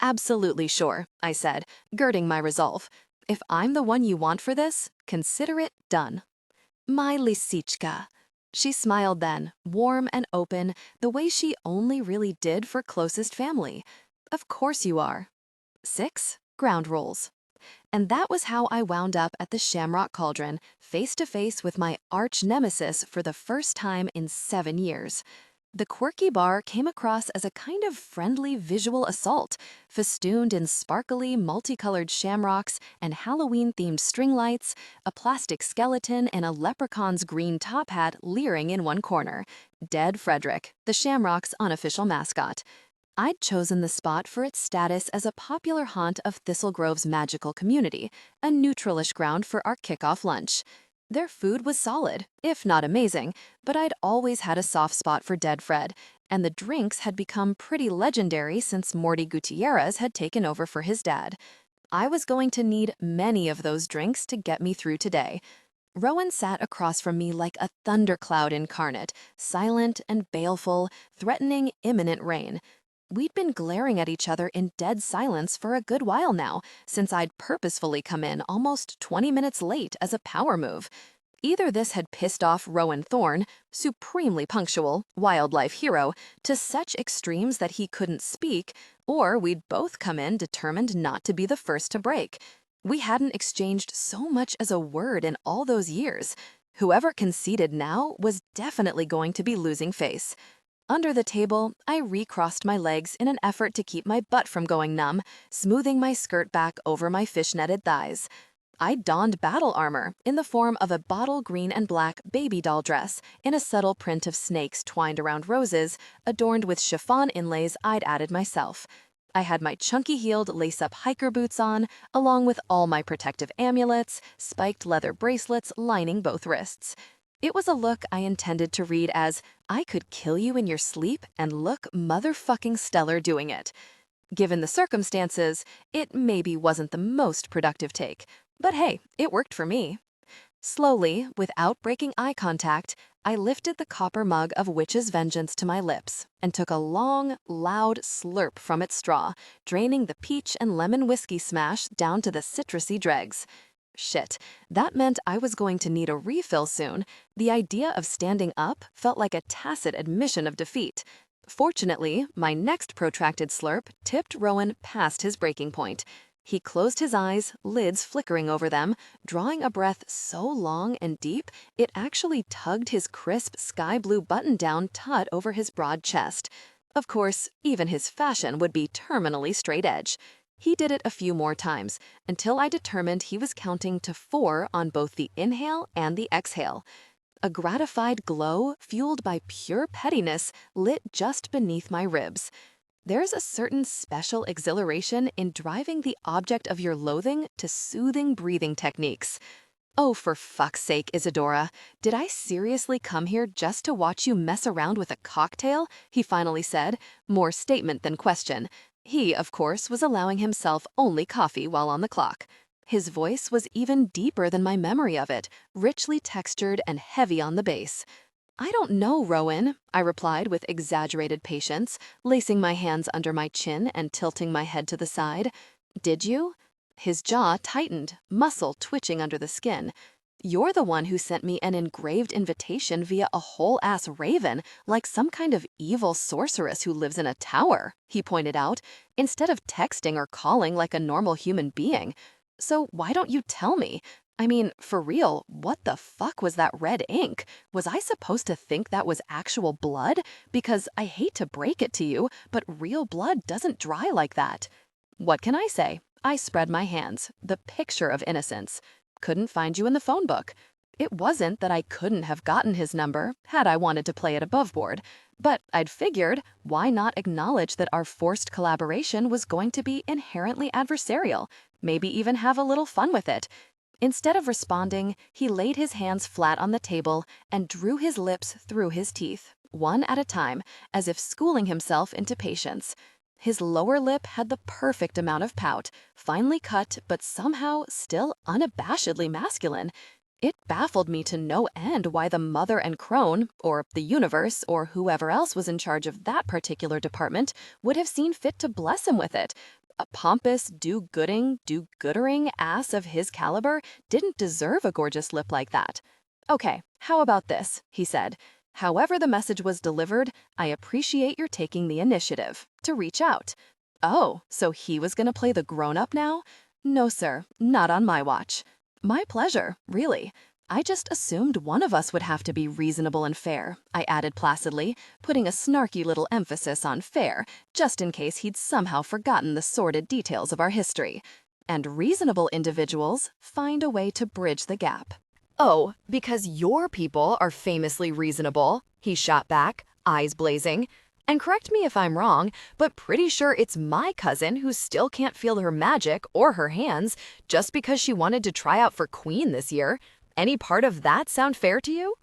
"Absolutely sure," I said, girding my resolve. "If I'm the one you want for this, consider it done." "My Lisichka." She smiled then, warm and open, the way she only really did for closest family. "Of course you are." 6. Ground rules. And that was how I wound up at the Shamrock Cauldron, face to face with my arch nemesis for the first time in 7 years. The quirky bar came across as a kind of friendly visual assault, festooned in sparkly, multicolored shamrocks and Halloween-themed string lights, a plastic skeleton and a leprechaun's green top hat leering in one corner. Dead Frederick, the Shamrock's unofficial mascot. I'd chosen the spot for its status as a popular haunt of Thistlegrove's magical community, a neutralish ground for our kickoff lunch. Their food was solid, if not amazing, but I'd always had a soft spot for Dead Fred, and the drinks had become pretty legendary since Morty Gutierrez had taken over for his dad. I was going to need many of those drinks to get me through today. Rowan sat across from me like a thundercloud incarnate, silent and baleful, threatening imminent rain. We'd been glaring at each other in dead silence for a good while now, since I'd purposefully come in almost 20 minutes late as a power move. Either this had pissed off Rowan Thorne, supremely punctual, wildlife hero, to such extremes that he couldn't speak, or we'd both come in determined not to be the first to break. We hadn't exchanged so much as a word in all those years. Whoever conceded now was definitely going to be losing face. Under the table, I recrossed my legs in an effort to keep my butt from going numb, smoothing my skirt back over my fishneted thighs. I donned battle armor in the form of a bottle green and black baby doll dress in a subtle print of snakes twined around roses, adorned with chiffon inlays I'd added myself. I had my chunky-heeled lace-up hiker boots on, along with all my protective amulets, spiked leather bracelets lining both wrists. It was a look I intended to read as, "I could kill you in your sleep and look motherfucking stellar doing it." Given the circumstances, it maybe wasn't the most productive take, but hey, it worked for me. Slowly, without breaking eye contact, I lifted the copper mug of Witch's Vengeance to my lips and took a long, loud slurp from its straw, draining the peach and lemon whiskey smash down to the citrusy dregs. Shit, that meant I was going to need a refill soon. The idea of standing up felt like a tacit admission of defeat. Fortunately, my next protracted slurp tipped Rowan past his breaking point. He closed his eyes, lids flickering over them, drawing a breath so long and deep it actually tugged his crisp sky blue button-down taut over his broad chest. Of course, even his fashion would be terminally straight edge. He did it a few more times, until I determined he was counting to 4 on both the inhale and the exhale. A gratified glow, fueled by pure pettiness, lit just beneath my ribs. There's a certain special exhilaration in driving the object of your loathing to soothing breathing techniques. "Oh, for fuck's sake, Isadora, did I seriously come here just to watch you mess around with a cocktail?" he finally said, more statement than question. He, of course, was allowing himself only coffee while on the clock. His voice was even deeper than my memory of it, richly textured and heavy on the bass. "I don't know, Rowan," I replied with exaggerated patience, lacing my hands under my chin and tilting my head to the side. "Did you?" His jaw tightened, muscle twitching under the skin. "You're the one who sent me an engraved invitation via a whole-ass raven, like some kind of evil sorceress who lives in a tower," he pointed out, "instead of texting or calling like a normal human being. So why don't you tell me? I mean, for real, what the fuck was that red ink? Was I supposed to think that was actual blood? Because I hate to break it to you, but real blood doesn't dry like that." "What can I say? I spread my hands, the picture of innocence. Couldn't find you in the phone book. It wasn't that I couldn't have gotten his number had I wanted to play it above board, but I'd figured, why not acknowledge that our forced collaboration was going to be inherently adversarial, maybe even have a little fun with it. Instead of responding, he laid his hands flat on the table and drew his lips through his teeth, one at a time, as if schooling himself into patience. His lower lip had the perfect amount of pout, finely cut but somehow still unabashedly masculine. It baffled me to no end why the mother and crone, or the universe, or whoever else was in charge of that particular department, would have seen fit to bless him with it. A pompous, do-goodering ass of his caliber didn't deserve a gorgeous lip like that. "Okay, how about this?" he said. "However the message was delivered, I appreciate your taking the initiative to reach out." Oh, so he was going to play the grown-up now? No, sir, not on my watch. My pleasure, really. I just assumed one of us would have to be reasonable and fair, I added placidly, putting a snarky little emphasis on fair, just in case he'd somehow forgotten the sordid details of our history. And reasonable individuals find a way to bridge the gap. "Oh, because your people are famously reasonable," he shot back, eyes blazing. "And correct me if I'm wrong, but pretty sure it's my cousin who still can't feel her magic or her hands just because she wanted to try out for queen this year. Any part of that sound fair to you?"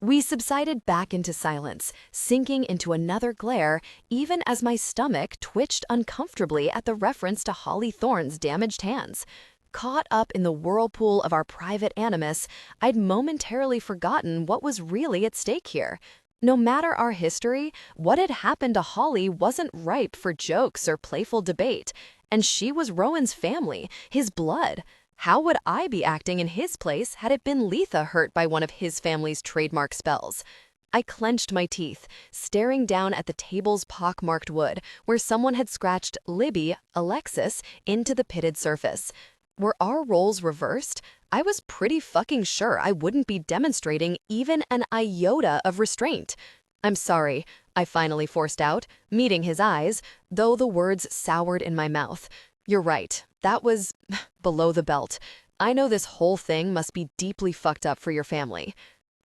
We subsided back into silence, sinking into another glare, even as my stomach twitched uncomfortably at the reference to Holly Thorne's damaged hands. Caught up in the whirlpool of our private animus, I'd momentarily forgotten what was really at stake here. No matter our history, what had happened to Holly wasn't ripe for jokes or playful debate, and she was Rowan's family, his blood. How would I be acting in his place had it been Letha hurt by one of his family's trademark spells? I clenched my teeth, staring down at the table's pockmarked wood, where someone had scratched Libby, Alexis, into the pitted surface. Were our roles reversed? I was pretty fucking sure I wouldn't be demonstrating even an iota of restraint. "I'm sorry," I finally forced out, meeting his eyes, though the words soured in my mouth. "You're right, that was below the belt. I know this whole thing must be deeply fucked up for your family."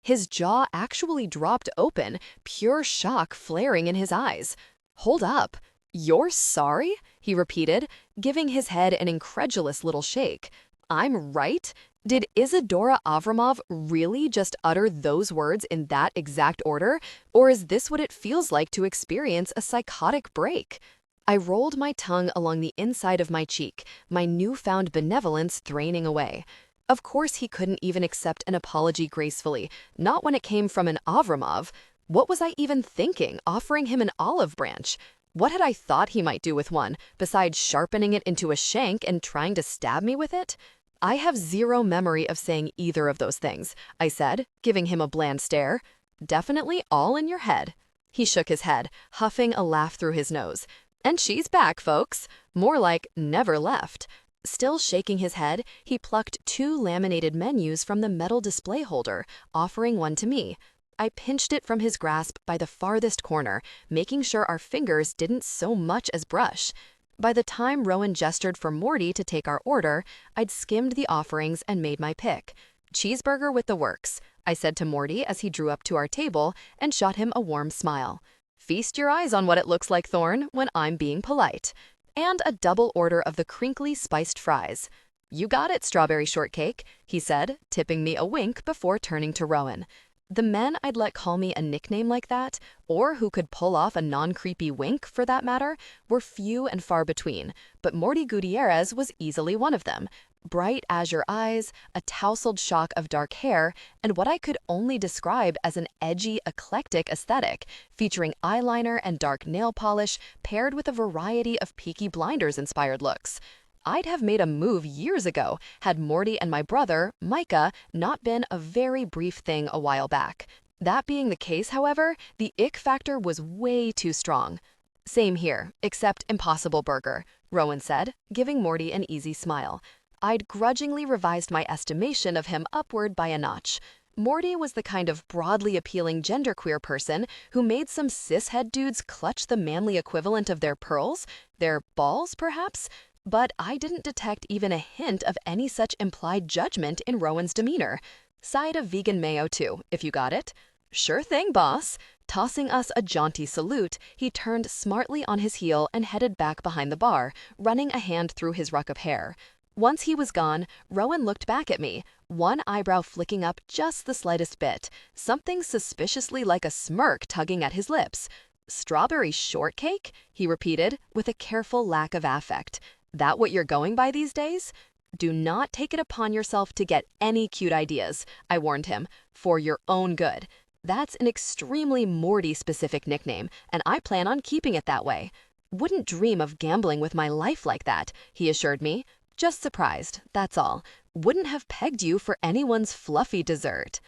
His jaw actually dropped open, pure shock flaring in his eyes. "Hold up. You're sorry?" he repeated, giving his head an incredulous little shake. "I'm right? Did Isadora Avramov really just utter those words in that exact order? Or is this what it feels like to experience a psychotic break?" I rolled my tongue along the inside of my cheek, my newfound benevolence draining away. Of course he couldn't even accept an apology gracefully, not when it came from an Avramov. What was I even thinking, offering him an olive branch? What had I thought he might do with one, besides sharpening it into a shank and trying to stab me with it? "I have zero memory of saying either of those things," I said, giving him a bland stare. "Definitely all in your head." He shook his head, huffing a laugh through his nose. "And she's back, folks. More like never left." Still shaking his head, he plucked 2 laminated menus from the metal display holder, offering one to me. I pinched it from his grasp by the farthest corner, making sure our fingers didn't so much as brush. By the time Rowan gestured for Morty to take our order, I'd skimmed the offerings and made my pick. "Cheeseburger with the works," I said to Morty as he drew up to our table and shot him a warm smile. "Feast your eyes on what it looks like, Thorne, when I'm being polite." "And a double order of the crinkly spiced fries." "You got it, strawberry shortcake," he said, tipping me a wink before turning to Rowan. The men I'd let call me a nickname like that, or who could pull off a non-creepy wink, for that matter, were few and far between, but Morty Gutierrez was easily one of them. Bright azure eyes, a tousled shock of dark hair, and what I could only describe as an edgy, eclectic aesthetic, featuring eyeliner and dark nail polish paired with a variety of Peaky Blinders-inspired looks. I'd have made a move years ago had Morty and my brother, Micah, not been a very brief thing a while back. That being the case, however, the ick factor was way too strong. "Same here, except Impossible Burger," Rowan said, giving Morty an easy smile. I'd grudgingly revised my estimation of him upward by a notch. Morty was the kind of broadly appealing genderqueer person who made some cishet dudes clutch the manly equivalent of their pearls, their balls, perhaps. But I didn't detect even a hint of any such implied judgment in Rowan's demeanor. Side of vegan mayo too, if you got it. Sure thing, boss. Tossing us a jaunty salute, he turned smartly on his heel and headed back behind the bar, running a hand through his ruck of hair. Once he was gone, Rowan looked back at me, one eyebrow flicking up just the slightest bit, something suspiciously like a smirk tugging at his lips. "Strawberry shortcake?" he repeated, with a careful lack of affect. "That what you're going by these days?" "Do not take it upon yourself to get any cute ideas," I warned him, "for your own good. That's an extremely Morty-specific nickname, and I plan on keeping it that way." "Wouldn't dream of gambling with my life like that," he assured me. "Just surprised, that's all. Wouldn't have pegged you for anyone's fluffy dessert."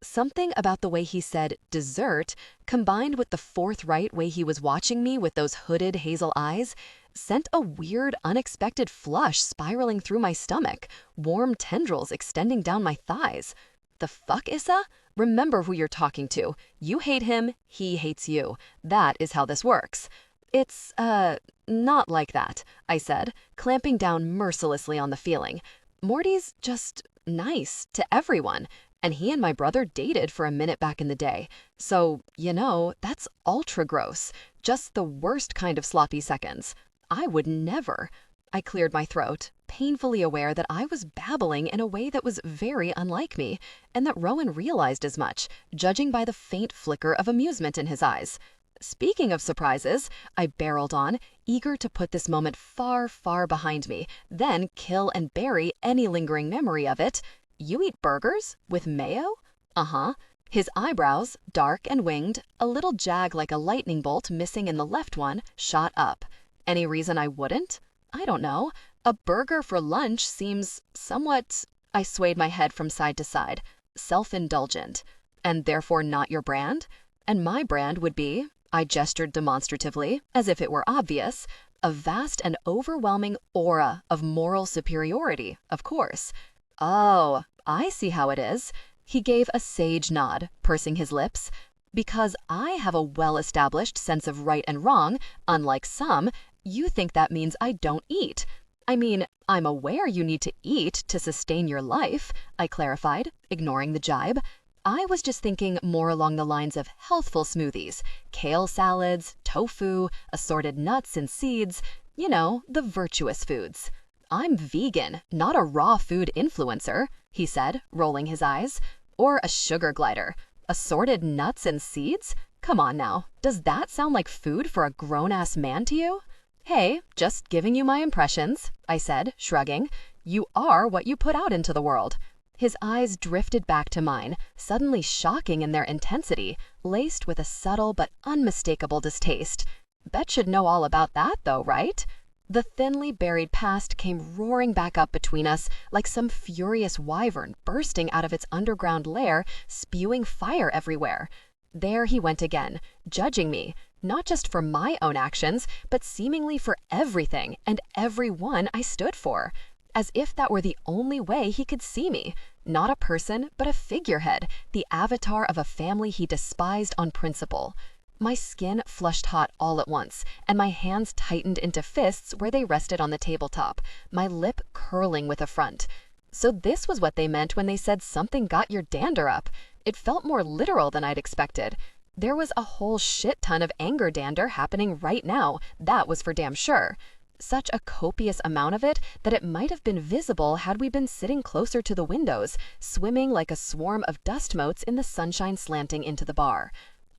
Something about the way he said dessert, combined with the forthright way he was watching me with those hooded hazel eyes, sent a weird, unexpected flush spiraling through my stomach, warm tendrils extending down my thighs. "The fuck, Issa? Remember who you're talking to. You hate him, he hates you. That is how this works." "It's, not like that," I said, clamping down mercilessly on the feeling. "Morty's just nice to everyone. And he and my brother dated for a minute back in the day. So, that's ultra gross. Just the worst kind of sloppy seconds. I would never." I cleared my throat, painfully aware that I was babbling in a way that was very unlike me, and that Rowan realized as much, judging by the faint flicker of amusement in his eyes. "Speaking of surprises," I barreled on, eager to put this moment far, far behind me, then kill and bury any lingering memory of it. "You eat burgers? With mayo?" "Uh-huh." His eyebrows, dark and winged, a little jag like a lightning bolt missing in the left one, shot up. "Any reason I wouldn't?" "I don't know. A burger for lunch seems somewhat—" I swayed my head from side to side. "Self-indulgent." "And therefore not your brand?" "And my brand would be," I gestured demonstratively, as if it were obvious, "a vast and overwhelming aura of moral superiority, of course." "Oh, I see how it is." He gave a sage nod, pursing his lips. "Because I have a well-established sense of right and wrong, unlike some, you think that means I don't eat." "I mean, I'm aware you need to eat to sustain your life," I clarified, ignoring the jibe. "I was just thinking more along the lines of healthful smoothies, kale salads, tofu, assorted nuts and seeds, the virtuous foods." "I'm vegan, not a raw food influencer," he said, rolling his eyes. "Or a sugar glider. Assorted nuts and seeds? Come on now, does that sound like food for a grown-ass man to you?" "Hey, just giving you my impressions," I said, shrugging. "You are what you put out into the world." His eyes drifted back to mine, suddenly shocking in their intensity, laced with a subtle but unmistakable distaste. "Bet you'd know all about that though, right?" The thinly buried past came roaring back up between us like some furious wyvern bursting out of its underground lair, spewing fire everywhere. There he went again, judging me, not just for my own actions, but seemingly for everything and everyone I stood for. As if that were the only way he could see me. Not a person, but a figurehead, the avatar of a family he despised on principle. My skin flushed hot all at once, and my hands tightened into fists where they rested on the tabletop, my lip curling with affront. So this was what they meant when they said something got your dander up. It felt more literal than I'd expected. There was a whole shit ton of anger dander happening right now, that was for damn sure. Such a copious amount of it that it might have been visible had we been sitting closer to the windows, swimming like a swarm of dust motes in the sunshine slanting into the bar.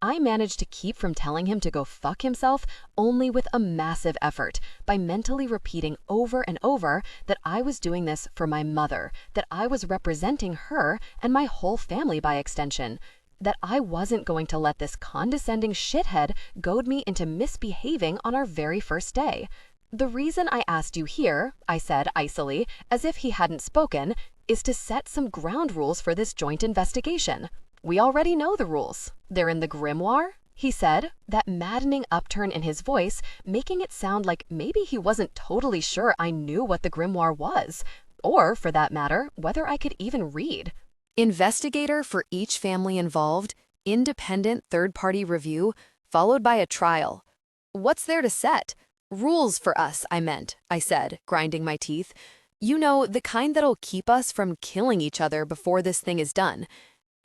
I managed to keep from telling him to go fuck himself only with a massive effort, by mentally repeating over and over that I was doing this for my mother, that I was representing her and my whole family by extension, that I wasn't going to let this condescending shithead goad me into misbehaving on our very first day. "The reason I asked you here," I said icily, as if he hadn't spoken, "is to set some ground rules for this joint investigation. We already know the rules. They're in the grimoire," he said, that maddening upturn in his voice making it sound like maybe he wasn't totally sure I knew what the grimoire was, or, for that matter, whether I could even read. Investigator for each family involved, independent third-party review, followed by a trial. What's there to set? Rules for us, I meant, I said, grinding my teeth. You know, the kind that'll keep us from killing each other before this thing is done.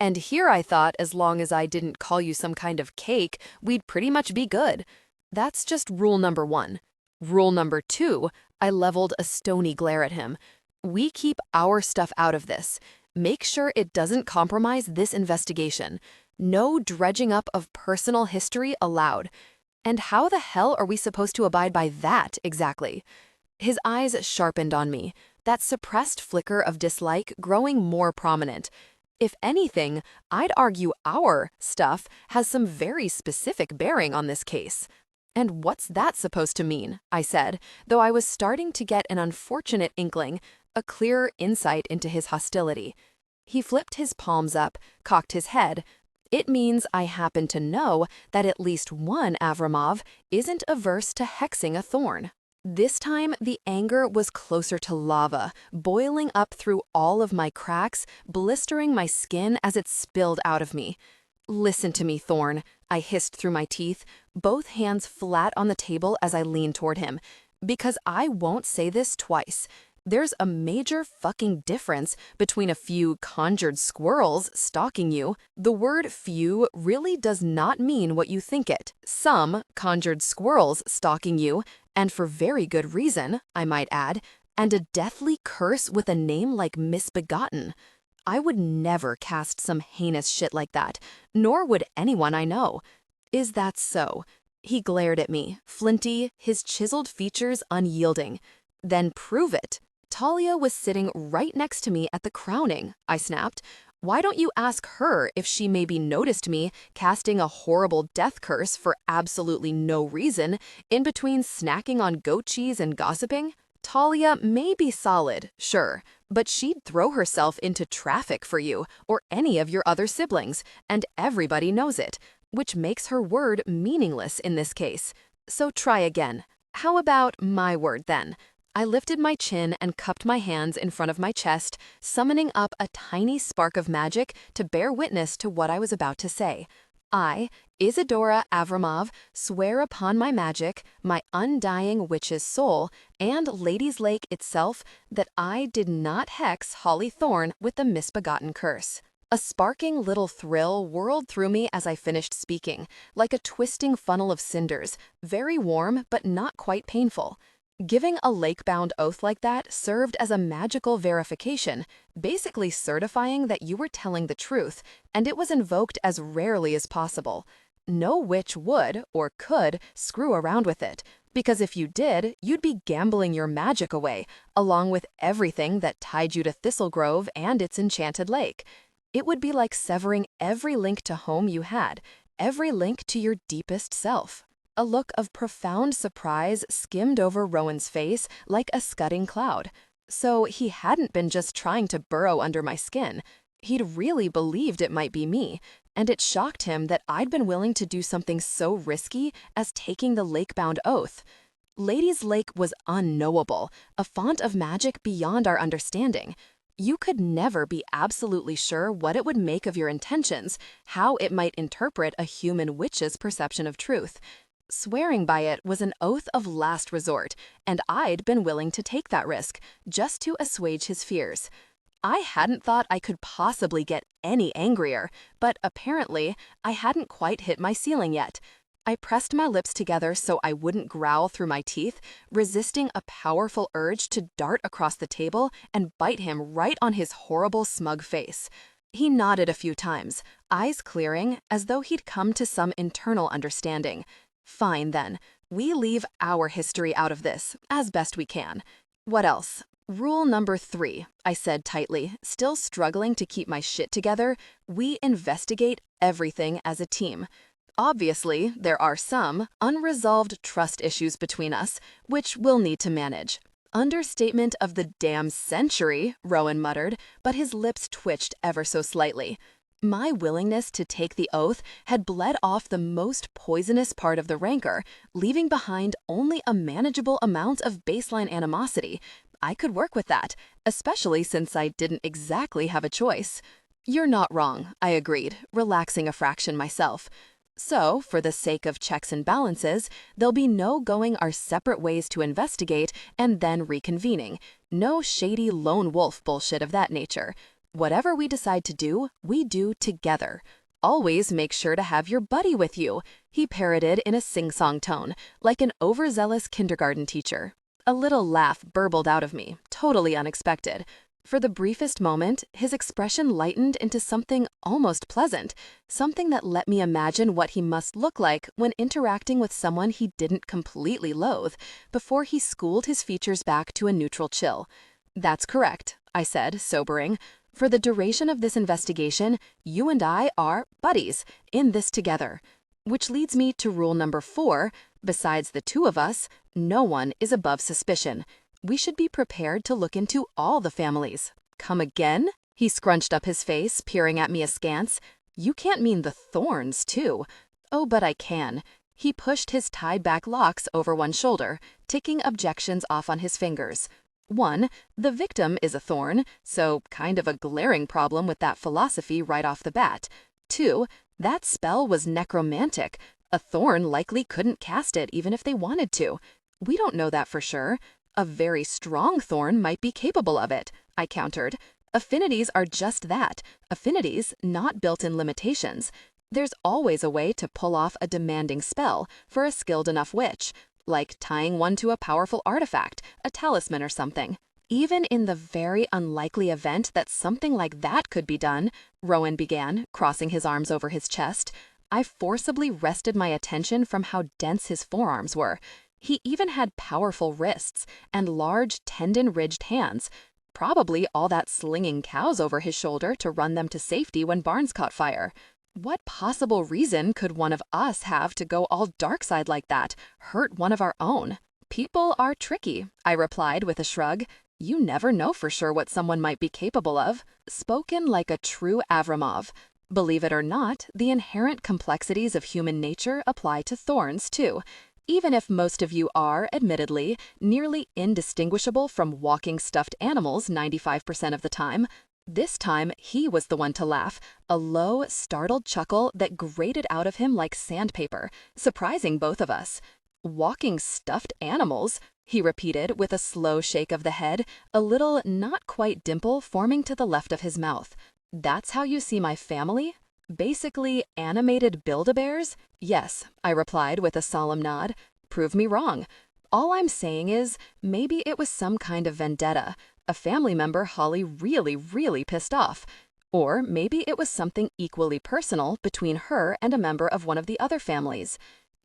And here I thought as long as I didn't call you some kind of cake, we'd pretty much be good. That's just rule number 1. Rule number 2, I leveled a stony glare at him. We keep our stuff out of this. Make sure it doesn't compromise this investigation. No dredging up of personal history allowed. And how the hell are we supposed to abide by that exactly? His eyes sharpened on me, that suppressed flicker of dislike growing more prominent. If anything, I'd argue our stuff has some very specific bearing on this case. And what's that supposed to mean? I said, though I was starting to get an unfortunate inkling, a clearer insight into his hostility. He flipped his palms up, cocked his head. It means I happen to know that at least one Avramov isn't averse to hexing a thorn. This time, the anger was closer to lava, boiling up through all of my cracks, blistering my skin as it spilled out of me. Listen to me, Thorn, I hissed through my teeth, both hands flat on the table as I leaned toward him. Because I won't say this twice. There's a major fucking difference between a few conjured squirrels stalking you. The word few really does not mean what you think it. Some conjured squirrels stalking you, and for very good reason, I might add, and a deathly curse with a name like Misbegotten. I would never cast some heinous shit like that, nor would anyone I know. Is that so? He glared at me, flinty, his chiseled features unyielding. Then prove it. Talia was sitting right next to me at the crowning, I snapped. Why don't you ask her if she maybe noticed me casting a horrible death curse for absolutely no reason in between snacking on goat cheese and gossiping? Talia may be solid, sure, but she'd throw herself into traffic for you or any of your other siblings, and everybody knows it, which makes her word meaningless in this case. So try again. How about my word then? I lifted my chin and cupped my hands in front of my chest, summoning up a tiny spark of magic to bear witness to what I was about to say. I, Isadora Avramov, swear upon my magic, my undying witch's soul, and Lady's Lake itself, that I did not hex Holly Thorne with the misbegotten curse. A sparking little thrill whirled through me as I finished speaking, like a twisting funnel of cinders, very warm but not quite painful. Giving a lake-bound oath like that served as a magical verification, basically certifying that you were telling the truth, and it was invoked as rarely as possible. No witch would, or could, screw around with it, because if you did, you'd be gambling your magic away, along with everything that tied you to Thistlegrove and its enchanted lake. It would be like severing every link to home you had, every link to your deepest self. A look of profound surprise skimmed over Rowan's face like a scudding cloud. So he hadn't been just trying to burrow under my skin. He'd really believed it might be me, and it shocked him that I'd been willing to do something so risky as taking the lake-bound oath. Lady's Lake was unknowable, a font of magic beyond our understanding. You could never be absolutely sure what it would make of your intentions, how it might interpret a human witch's perception of truth. Swearing by it was an oath of last resort, and I'd been willing to take that risk, just to assuage his fears. I hadn't thought I could possibly get any angrier, but apparently I hadn't quite hit my ceiling yet. I pressed my lips together so I wouldn't growl through my teeth, resisting a powerful urge to dart across the table and bite him right on his horrible smug face. He nodded a few times, eyes clearing as though he'd come to some internal understanding. Fine then, we leave our history out of this, as best we can. What else? Rule number 3, I said tightly, still struggling to keep my shit together. We investigate everything as a team. Obviously, there are some unresolved trust issues between us, which we'll need to manage. Understatement of the damn century, Rowan muttered, but his lips twitched ever so slightly. My willingness to take the oath had bled off the most poisonous part of the rancor, leaving behind only a manageable amount of baseline animosity. I could work with that, especially since I didn't exactly have a choice. You're not wrong, I agreed, relaxing a fraction myself. So, for the sake of checks and balances, there'll be no going our separate ways to investigate and then reconvening. No shady lone wolf bullshit of that nature. Whatever we decide to do, we do together. Always make sure to have your buddy with you, he parroted in a sing-song tone, like an overzealous kindergarten teacher. A little laugh burbled out of me, totally unexpected. For the briefest moment, his expression lightened into something almost pleasant, something that let me imagine what he must look like when interacting with someone he didn't completely loathe, before he schooled his features back to a neutral chill. "That's correct," I said, sobering. "For the duration of this investigation, you and I are buddies, in this together." Which leads me to rule number 4, besides the two of us, no one is above suspicion. We should be prepared to look into all the families. "Come again?" He scrunched up his face, peering at me askance. "You can't mean the Thorns, too." "Oh, but I can." He pushed his tied-back locks over one shoulder, ticking objections off on his fingers. 1, the victim is a thorn, so kind of a glaring problem with that philosophy right off the bat. 2, that spell was necromantic. A thorn likely couldn't cast it even if they wanted to. We don't know that for sure. A very strong thorn might be capable of it, I countered. Affinities are just that, affinities, not built-in limitations. There's always a way to pull off a demanding spell for a skilled enough witch, like tying one to a powerful artifact, a talisman or something. Even in the very unlikely event that something like that could be done, Rowan began, crossing his arms over his chest, I forcibly wrested my attention from how dense his forearms were. He even had powerful wrists and large tendon-ridged hands, probably all that slinging cows over his shoulder to run them to safety when barns caught fire. What possible reason could one of us have to go all dark side like that, hurt one of our own? "People are tricky," I replied with a shrug. "You never know for sure what someone might be capable of." Spoken like a true Avramov. Believe it or not, the inherent complexities of human nature apply to thorns, too. Even if most of you are, admittedly, nearly indistinguishable from walking stuffed animals 95% of the time, this time he was the one to laugh, a low, startled chuckle that grated out of him like sandpaper, surprising both of us. "Walking stuffed animals?" he repeated with a slow shake of the head, a little not quite dimple forming to the left of his mouth. "That's how you see my family? Basically animated Build-A-Bears?" "Yes," I replied with a solemn nod. "Prove me wrong. All I'm saying is, maybe it was some kind of vendetta, a family member Holly really pissed off. Or maybe it was something equally personal between her and a member of one of the other families.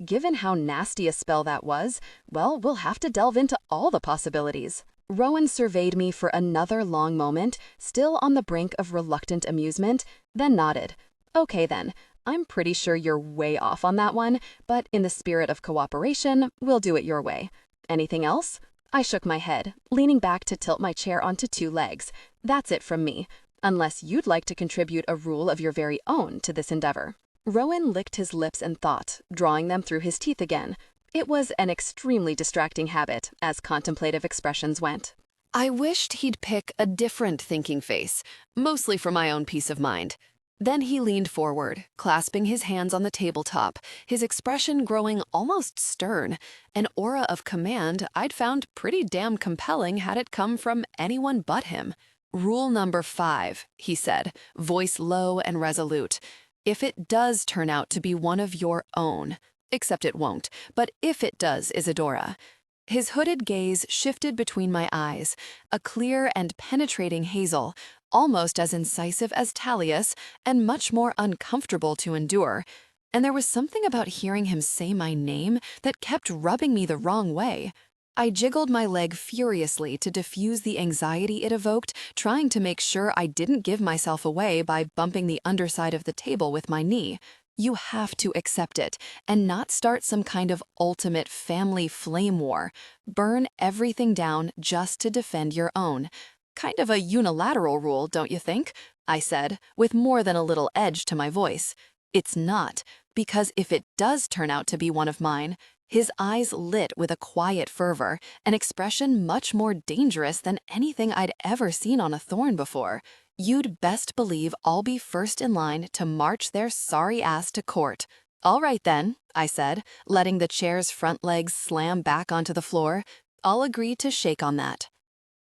Given how nasty a spell that was, well, we'll have to delve into all the possibilities." Rowan surveyed me for another long moment, still on the brink of reluctant amusement, then nodded. "Okay then, I'm pretty sure you're way off on that one, but in the spirit of cooperation, we'll do it your way. Anything else?" I shook my head, leaning back to tilt my chair onto 2 legs. "That's it from me, unless you'd like to contribute a rule of your very own to this endeavor." Rowan licked his lips in thought, drawing them through his teeth again. It was an extremely distracting habit, as contemplative expressions went. I wished he'd pick a different thinking face, mostly for my own peace of mind. Then he leaned forward, clasping his hands on the tabletop, his expression growing almost stern, an aura of command I'd found pretty damn compelling had it come from anyone but him. "Rule number 5, he said, voice low and resolute. "If it does turn out to be one of your own, except it won't, but if it does, Isadora." His hooded gaze shifted between my eyes, a clear and penetrating hazel, almost as incisive as Talius and much more uncomfortable to endure. And there was something about hearing him say my name that kept rubbing me the wrong way. I jiggled my leg furiously to diffuse the anxiety it evoked, trying to make sure I didn't give myself away by bumping the underside of the table with my knee. You have to accept it and not start some kind of ultimate family flame war. Burn everything down just to defend your own. Kind of a unilateral rule, don't you think? I said, with more than a little edge to my voice. It's not, because if it does turn out to be one of mine, his eyes lit with a quiet fervor, an expression much more dangerous than anything I'd ever seen on a thorn before. You'd best believe I'll be first in line to march their sorry ass to court. All right then, I said, letting the chair's front legs slam back onto the floor. I'll agree to shake on that.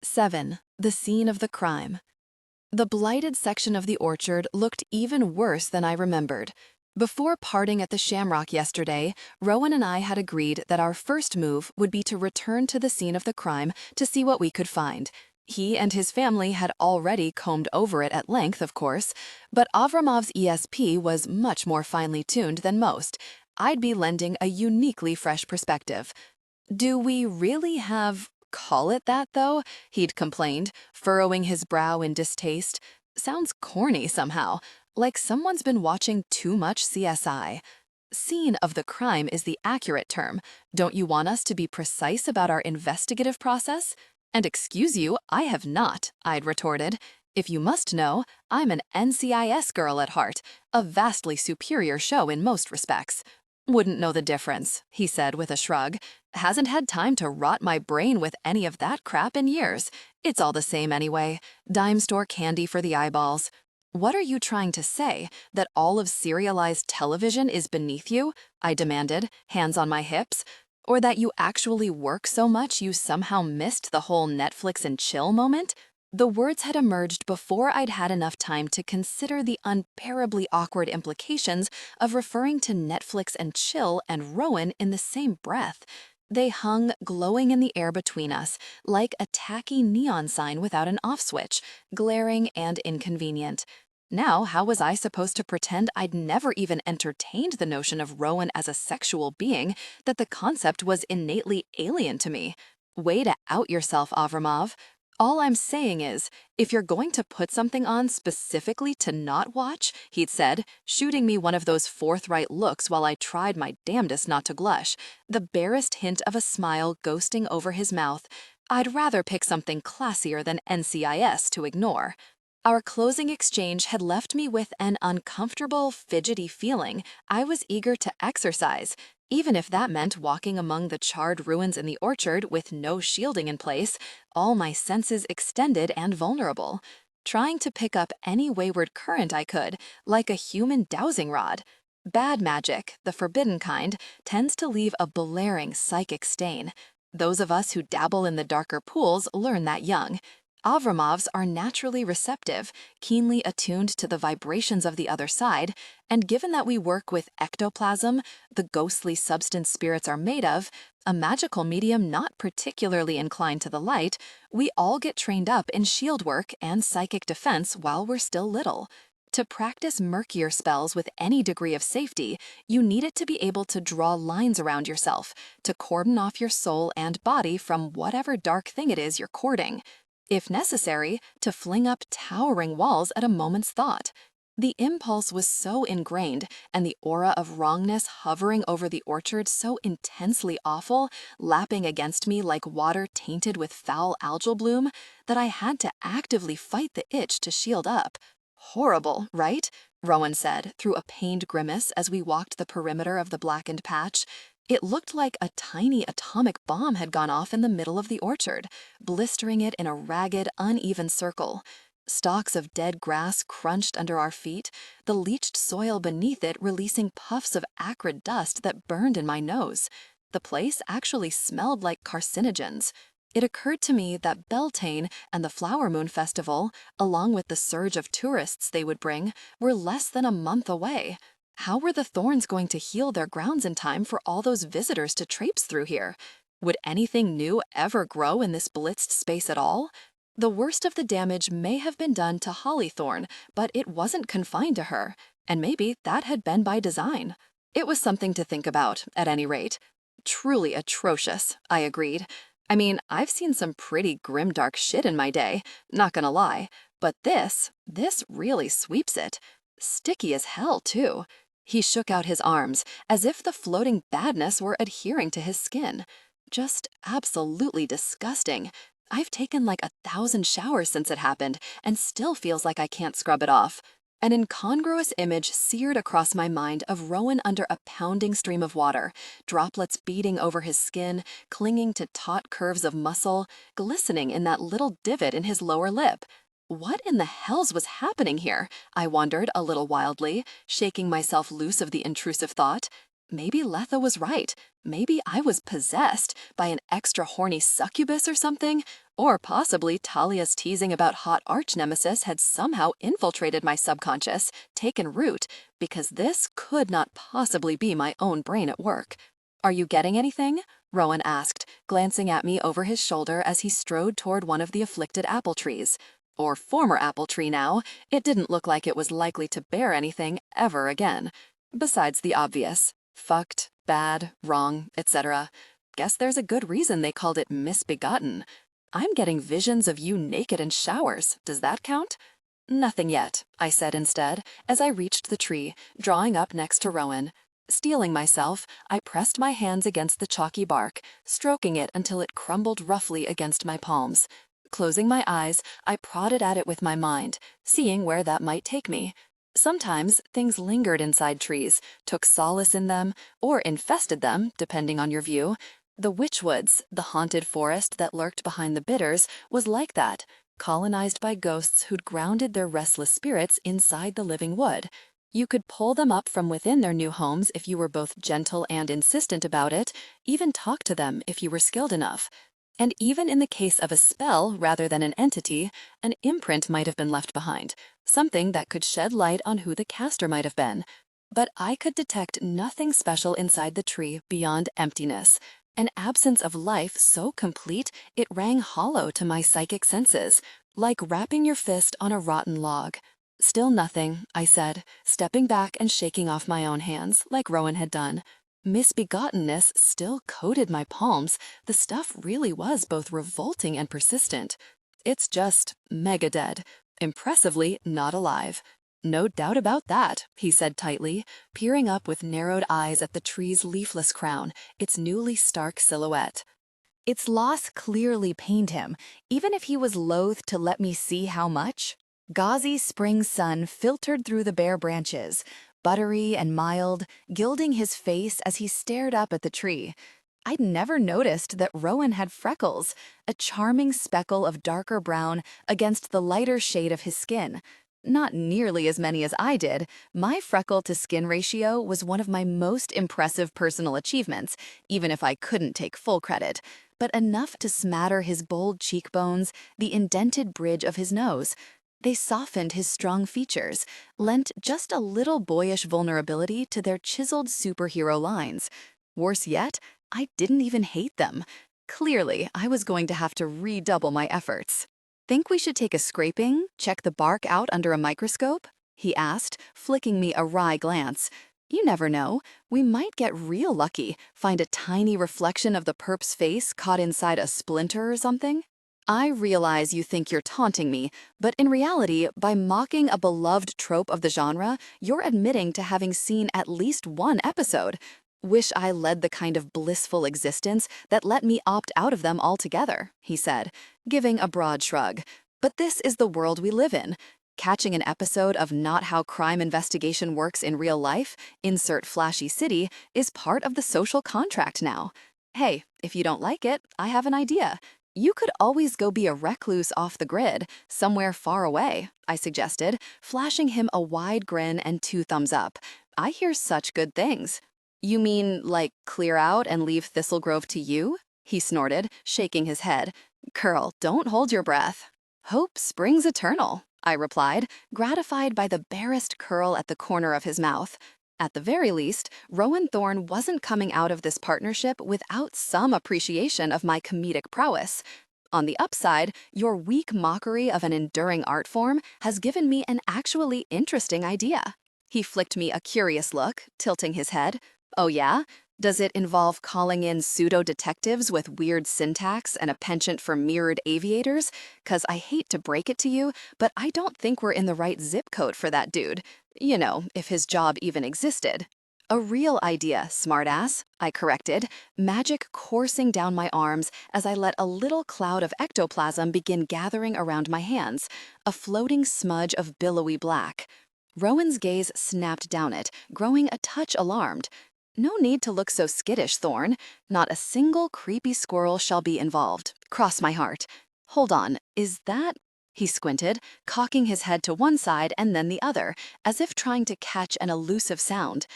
7. The scene of the crime. The blighted section of the orchard looked even worse than I remembered. Before parting at the Shamrock yesterday, Rowan and I had agreed that our first move would be to return to the scene of the crime to see what we could find. He and his family had already combed over it at length, of course, but Avramov's ESP was much more finely tuned than most. I'd be lending a uniquely fresh perspective. Do we really call it that, though? He'd complained, furrowing his brow in distaste. Sounds corny somehow, like someone's been watching too much CSI. Scene of the crime is the accurate term. Don't you want us to be precise about our investigative process? And excuse you, I have not, I'd retorted. If you must know, I'm an NCIS girl at heart, a vastly superior show in most respects. Wouldn't know the difference, he said with a shrug. Hasn't had time to rot my brain with any of that crap in years. It's all the same anyway. Dime store candy for the eyeballs. What are you trying to say? That all of serialized television is beneath you? I demanded, hands on my hips. Or that you actually work so much you somehow missed the whole Netflix and chill moment? The words had emerged before I'd had enough time to consider the unbearably awkward implications of referring to Netflix and chill and Rowan in the same breath. They hung glowing in the air between us, like a tacky neon sign without an off switch, glaring and inconvenient. Now, how was I supposed to pretend I'd never even entertained the notion of Rowan as a sexual being, that the concept was innately alien to me? Way to out yourself, Avramov. All I'm saying is, if you're going to put something on specifically to not watch, he'd said, shooting me one of those forthright looks while I tried my damnedest not to blush, the barest hint of a smile ghosting over his mouth, I'd rather pick something classier than NCIS to ignore. Our closing exchange had left me with an uncomfortable, fidgety feeling I was eager to exercise, even if that meant walking among the charred ruins in the orchard with no shielding in place, all my senses extended and vulnerable, trying to pick up any wayward current I could, like a human dowsing rod. Bad magic, the forbidden kind, tends to leave a blaring psychic stain. Those of us who dabble in the darker pools learn that young. Avramovs are naturally receptive, keenly attuned to the vibrations of the other side, and given that we work with ectoplasm, the ghostly substance spirits are made of, a magical medium not particularly inclined to the light, we all get trained up in shield work and psychic defense while we're still little. To practice murkier spells with any degree of safety, you need it to be able to draw lines around yourself, to cordon off your soul and body from whatever dark thing it is you're courting. If necessary, to fling up towering walls at a moment's thought. The impulse was so ingrained, and the aura of wrongness hovering over the orchard so intensely awful, lapping against me like water tainted with foul algal bloom, that I had to actively fight the itch to shield up. Horrible, right? Rowan said, through a pained grimace as we walked the perimeter of the blackened patch. It looked like a tiny atomic bomb had gone off in the middle of the orchard, blistering it in a ragged, uneven circle. Stalks of dead grass crunched under our feet, the leached soil beneath it releasing puffs of acrid dust that burned in my nose. The place actually smelled like carcinogens. It occurred to me that Beltane and the Flower Moon Festival, along with the surge of tourists they would bring, were less than a month away. How were the thorns going to heal their grounds in time for all those visitors to traipse through here? Would anything new ever grow in this blitzed space at all? The worst of the damage may have been done to Hollythorn, but it wasn't confined to her, and maybe that had been by design. It was something to think about, at any rate. Truly atrocious, I agreed. I mean, I've seen some pretty grimdark shit in my day, not gonna lie, but this really sweeps it. Sticky as hell, too. He shook out his arms, as if the floating badness were adhering to his skin. Just absolutely disgusting. I've taken like 1,000 showers since it happened, and still feels like I can't scrub it off. An incongruous image seared across my mind of Rowan under a pounding stream of water, droplets beating over his skin, clinging to taut curves of muscle, glistening in that little divot in his lower lip. What in the hells was happening here? I wondered a little wildly, shaking myself loose of the intrusive thought. Maybe Letha was right. Maybe I was possessed by an extra horny succubus or something. Or possibly Talia's teasing about hot arch-nemesis had somehow infiltrated my subconscious, taken root, because this could not possibly be my own brain at work. "Are you getting anything?" Rowan asked, glancing at me over his shoulder as he strode toward one of the afflicted apple trees. Or former apple tree now. It didn't look like it was likely to bear anything ever again. Besides the obvious. Fucked, bad, wrong, etc. Guess there's a good reason they called it misbegotten. "I'm getting visions of you naked in showers. Does that count?" "Nothing yet," I said instead, as I reached the tree, drawing up next to Rowan. Steeling myself, I pressed my hands against the chalky bark, stroking it until it crumbled roughly against my palms. Closing my eyes, I prodded at it with my mind, seeing where that might take me. Sometimes things lingered inside trees, took solace in them, or infested them, depending on your view. The Witchwoods, the haunted forest that lurked behind the bitters, was like that, colonized by ghosts who'd grounded their restless spirits inside the living wood. You could pull them up from within their new homes if you were both gentle and insistent about it, even talk to them if you were skilled enough. And even in the case of a spell rather than an entity, an imprint might have been left behind, something that could shed light on who the caster might have been. But I could detect nothing special inside the tree beyond emptiness, an absence of life so complete it rang hollow to my psychic senses, like rapping your fist on a rotten log. "Still nothing," I said, stepping back and shaking off my own hands, like Rowan had done. Misbegottenness still coated my palms. The stuff really was both revolting and persistent. "It's just mega dead. Impressively not alive." "No doubt about that," he said tightly, peering up with narrowed eyes at the tree's leafless crown, its newly stark silhouette. Its loss clearly pained him, even if he was loath to let me see how much. Gauzy spring sun filtered through the bare branches, buttery and mild, gilding his face as he stared up at the tree. I'd never noticed that Rowan had freckles, a charming speckle of darker brown against the lighter shade of his skin. Not nearly as many as I did. My freckle-to-skin ratio was one of my most impressive personal achievements, even if I couldn't take full credit, but enough to smatter his bold cheekbones, the indented bridge of his nose. They softened his strong features, lent just a little boyish vulnerability to their chiseled superhero lines. Worse yet, I didn't even hate them. Clearly, I was going to have to redouble my efforts. "Think we should take a scraping, check the bark out under a microscope?" he asked, flicking me a wry glance. "You never know. We might get real lucky, find a tiny reflection of the perp's face caught inside a splinter or something." "I realize you think you're taunting me, but in reality, by mocking a beloved trope of the genre, you're admitting to having seen at least one episode. Wish I led the kind of blissful existence that let me opt out of them altogether," he said, giving a broad shrug. "But this is the world we live in. Catching an episode of Not How Crime Investigation Works in Real Life, insert flashy city, is part of the social contract now. Hey, if you don't like it, I have an idea. You could always go be a recluse off the grid, somewhere far away," I suggested, flashing him a wide grin and 2 thumbs up. "I hear such good things." "You mean, like, clear out and leave Thistlegrove to you?" he snorted, shaking his head. "Girl, don't hold your breath." "Hope springs eternal," I replied, gratified by the barest curl at the corner of his mouth. At the very least, Rowan Thorne wasn't coming out of this partnership without some appreciation of my comedic prowess. On the upside, your weak mockery of an enduring art form has given me an actually interesting idea. He flicked me a curious look, tilting his head. "Oh yeah? Does it involve calling in pseudo-detectives with weird syntax and a penchant for mirrored aviators? 'Cause I hate to break it to you, but I don't think we're in the right zip code for that dude. You know, if his job even existed." "A real idea, smartass," I corrected, magic coursing down my arms as I let a little cloud of ectoplasm begin gathering around my hands, a floating smudge of billowy black. Rowan's gaze snapped down it, growing a touch alarmed. "No need to look so skittish, Thorne. Not a single creepy squirrel shall be involved. Cross my heart. Hold on, is that He squinted, cocking his head to one side and then the other, as if trying to catch an elusive sound.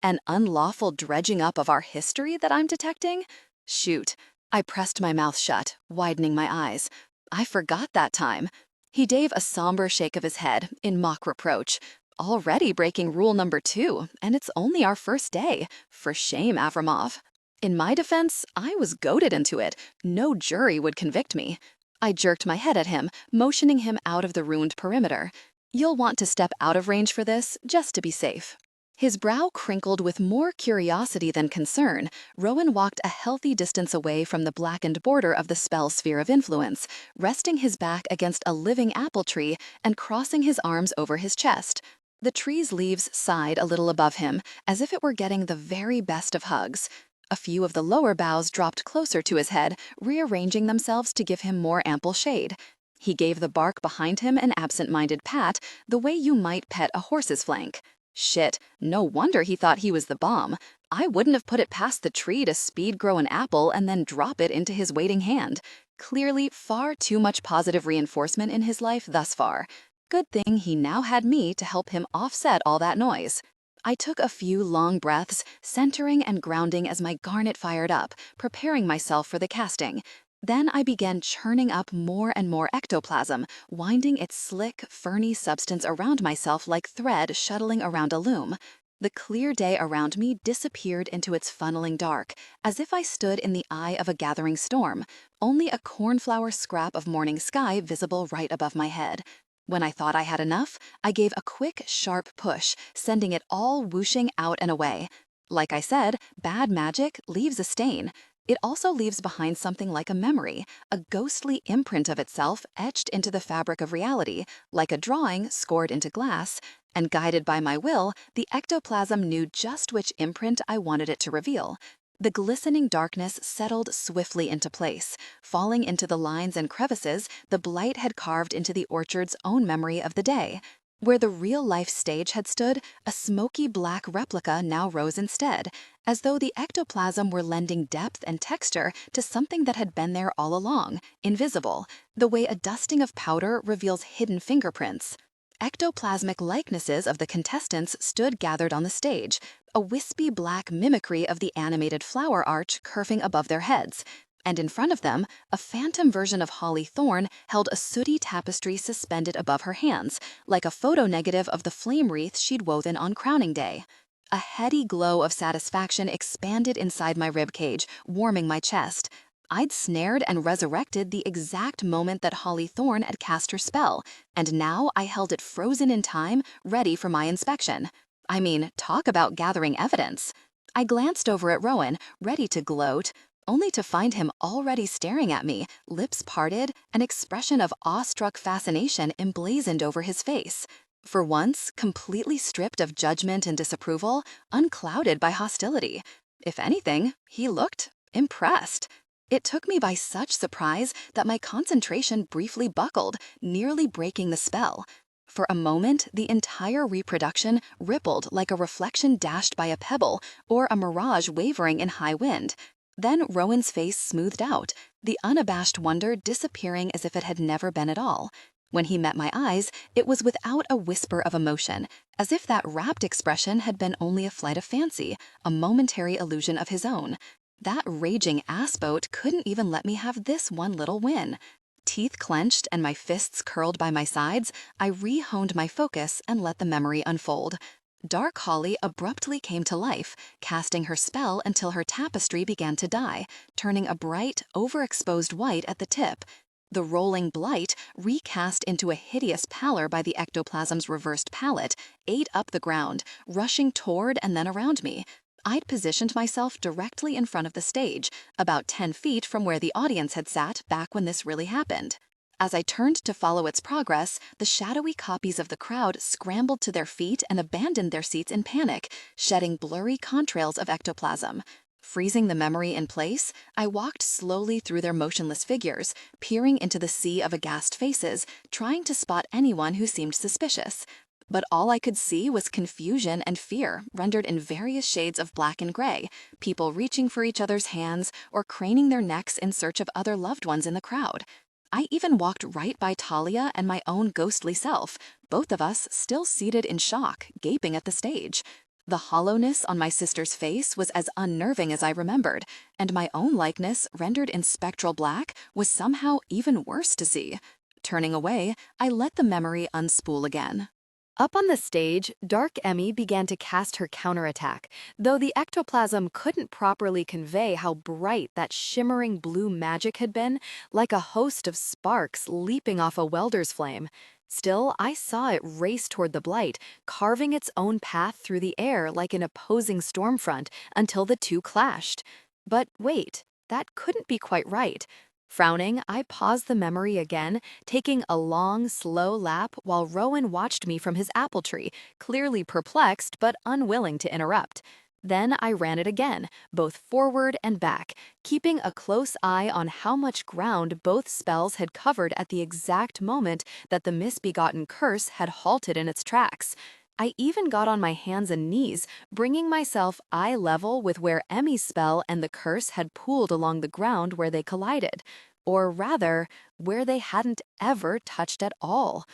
An unlawful dredging up of our history that I'm detecting? Shoot. I pressed my mouth shut, widening my eyes. I forgot that time. He gave a somber shake of his head, in mock reproach. Already breaking rule number 2, and it's only our first day. For shame, Avramov. In my defense, I was goaded into it. No jury would convict me. I jerked my head at him, motioning him out of the ruined perimeter. You'll want to step out of range for this, just to be safe. His brow crinkled with more curiosity than concern. Rowan walked a healthy distance away from the blackened border of the spell sphere of influence, resting his back against a living apple tree and crossing his arms over his chest. The tree's leaves sighed a little above him, as if it were getting the very best of hugs. A few of the lower boughs dropped closer to his head, rearranging themselves to give him more ample shade. He gave the bark behind him an absent-minded pat, the way you might pet a horse's flank. Shit, no wonder he thought he was the bomb. I wouldn't have put it past the tree to speed grow an apple and then drop it into his waiting hand. Clearly far too much positive reinforcement in his life thus far. Good thing he now had me to help him offset all that noise. I took a few long breaths, centering and grounding as my garnet fired up, preparing myself for the casting. Then I began churning up more and more ectoplasm, winding its slick, ferny substance around myself like thread shuttling around a loom. The clear day around me disappeared into its funneling dark, as if I stood in the eye of a gathering storm, only a cornflower scrap of morning sky visible right above my head. When I thought I had enough, I gave a quick, sharp push, sending it all whooshing out and away. Like I said, bad magic leaves a stain. It also leaves behind something like a memory, a ghostly imprint of itself etched into the fabric of reality, like a drawing scored into glass, and guided by my will, the ectoplasm knew just which imprint I wanted it to reveal. The glistening darkness settled swiftly into place, falling into the lines and crevices the blight had carved into the orchard's own memory of the day. Where the real-life stage had stood, a smoky black replica now rose instead, as though the ectoplasm were lending depth and texture to something that had been there all along, invisible, the way a dusting of powder reveals hidden fingerprints. Ectoplasmic likenesses of the contestants stood gathered on the stage, a wispy black mimicry of the animated flower arch curving above their heads, and in front of them, a phantom version of Holly Thorne held a sooty tapestry suspended above her hands, like a photo negative of the flame wreath she'd woven on crowning day. A heady glow of satisfaction expanded inside my ribcage, warming my chest. I'd snared and resurrected the exact moment that Holly Thorne had cast her spell, and now I held it frozen in time, ready for my inspection. I mean, talk about gathering evidence. I glanced over at Rowan, ready to gloat, only to find him already staring at me, lips parted, an expression of awestruck fascination emblazoned over his face. For once, completely stripped of judgment and disapproval, unclouded by hostility. If anything, he looked impressed. It took me by such surprise that my concentration briefly buckled, nearly breaking the spell. For a moment, the entire reproduction rippled like a reflection dashed by a pebble or a mirage wavering in high wind. Then Rowan's face smoothed out, the unabashed wonder disappearing as if it had never been at all. When he met my eyes, it was without a whisper of emotion, as if that rapt expression had been only a flight of fancy, a momentary illusion of his own. That raging ass-boat couldn't even let me have this one little win. Teeth clenched and my fists curled by my sides, I re-honed my focus and let the memory unfold. Dark Holly abruptly came to life, casting her spell until her tapestry began to die, turning a bright, overexposed white at the tip. The rolling blight, recast into a hideous pallor by the ectoplasm's reversed palette, ate up the ground, rushing toward and then around me. I'd positioned myself directly in front of the stage, about 10 feet from where the audience had sat back when this really happened. As I turned to follow its progress, the shadowy copies of the crowd scrambled to their feet and abandoned their seats in panic, shedding blurry contrails of ectoplasm. Freezing the memory in place, I walked slowly through their motionless figures, peering into the sea of aghast faces, trying to spot anyone who seemed suspicious. But all I could see was confusion and fear, rendered in various shades of black and gray, people reaching for each other's hands or craning their necks in search of other loved ones in the crowd. I even walked right by Talia and my own ghostly self, both of us still seated in shock, gaping at the stage. The hollowness on my sister's face was as unnerving as I remembered, and my own likeness, rendered in spectral black, was somehow even worse to see. Turning away, I let the memory unspool again. Up on the stage, Dark Emmy began to cast her counterattack, though the ectoplasm couldn't properly convey how bright that shimmering blue magic had been, like a host of sparks leaping off a welder's flame. Still, I saw it race toward the blight, carving its own path through the air like an opposing storm front until the two clashed. But wait, that couldn't be quite right. Frowning, I paused the memory again, taking a long, slow lap while Rowan watched me from his apple tree, clearly perplexed but unwilling to interrupt. Then I ran it again, both forward and back, keeping a close eye on how much ground both spells had covered at the exact moment that the misbegotten curse had halted in its tracks. I even got on my hands and knees, bringing myself eye level with where Emmy's spell and the curse had pooled along the ground where they collided. Or rather, where they hadn't ever touched at all.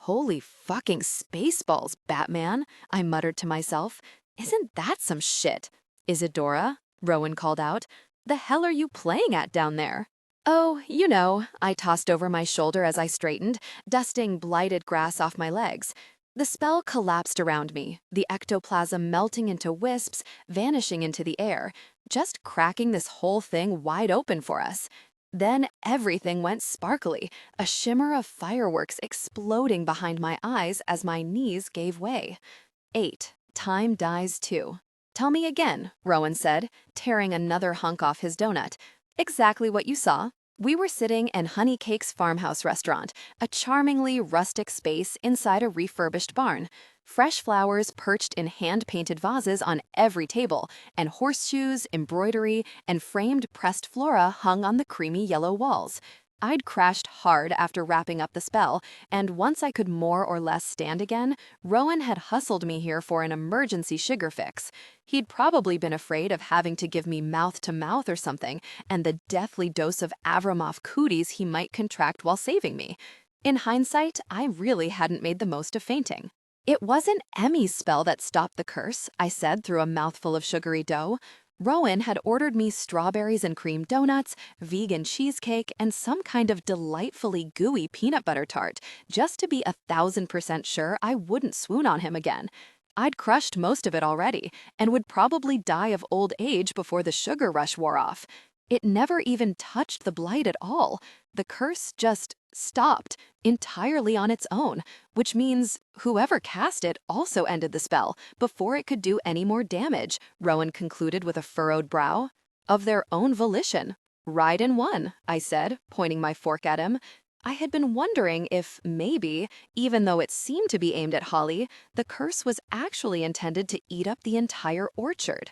Holy fucking spaceballs, Batman, I muttered to myself. Isn't that some shit? Isadora, Rowan called out. The hell are you playing at down there? Oh, you know, I tossed over my shoulder as I straightened, dusting blighted grass off my legs. The spell collapsed around me, the ectoplasm melting into wisps, vanishing into the air, just cracking this whole thing wide open for us. Then everything went sparkly, a shimmer of fireworks exploding behind my eyes as my knees gave way. 8. Time dies too. Tell me again, Rowan said, tearing another hunk off his donut. Exactly what you saw. We were sitting in Honeycake's farmhouse restaurant, a charmingly rustic space inside a refurbished barn. Fresh flowers perched in hand-painted vases on every table, and horseshoes, embroidery, and framed pressed flora hung on the creamy yellow walls. I'd crashed hard after wrapping up the spell, and once I could more or less stand again, Rowan had hustled me here for an emergency sugar fix. He'd probably been afraid of having to give me mouth-to-mouth or something, and the deathly dose of Avramoff cooties he might contract while saving me. In hindsight, I really hadn't made the most of fainting. It wasn't Emmy's spell that stopped the curse, I said through a mouthful of sugary dough. Rowan had ordered me strawberries and cream donuts, vegan cheesecake, and some kind of delightfully gooey peanut butter tart, just to be 1,000% sure I wouldn't swoon on him again. I'd crushed most of it already, and would probably die of old age before the sugar rush wore off. It never even touched the blight at all. The curse just stopped, entirely on its own, which means whoever cast it also ended the spell before it could do any more damage, Rowan concluded with a furrowed brow. Of their own volition. Right in one, I said, pointing my fork at him. I had been wondering if maybe, even though it seemed to be aimed at Holly, the curse was actually intended to eat up the entire orchard.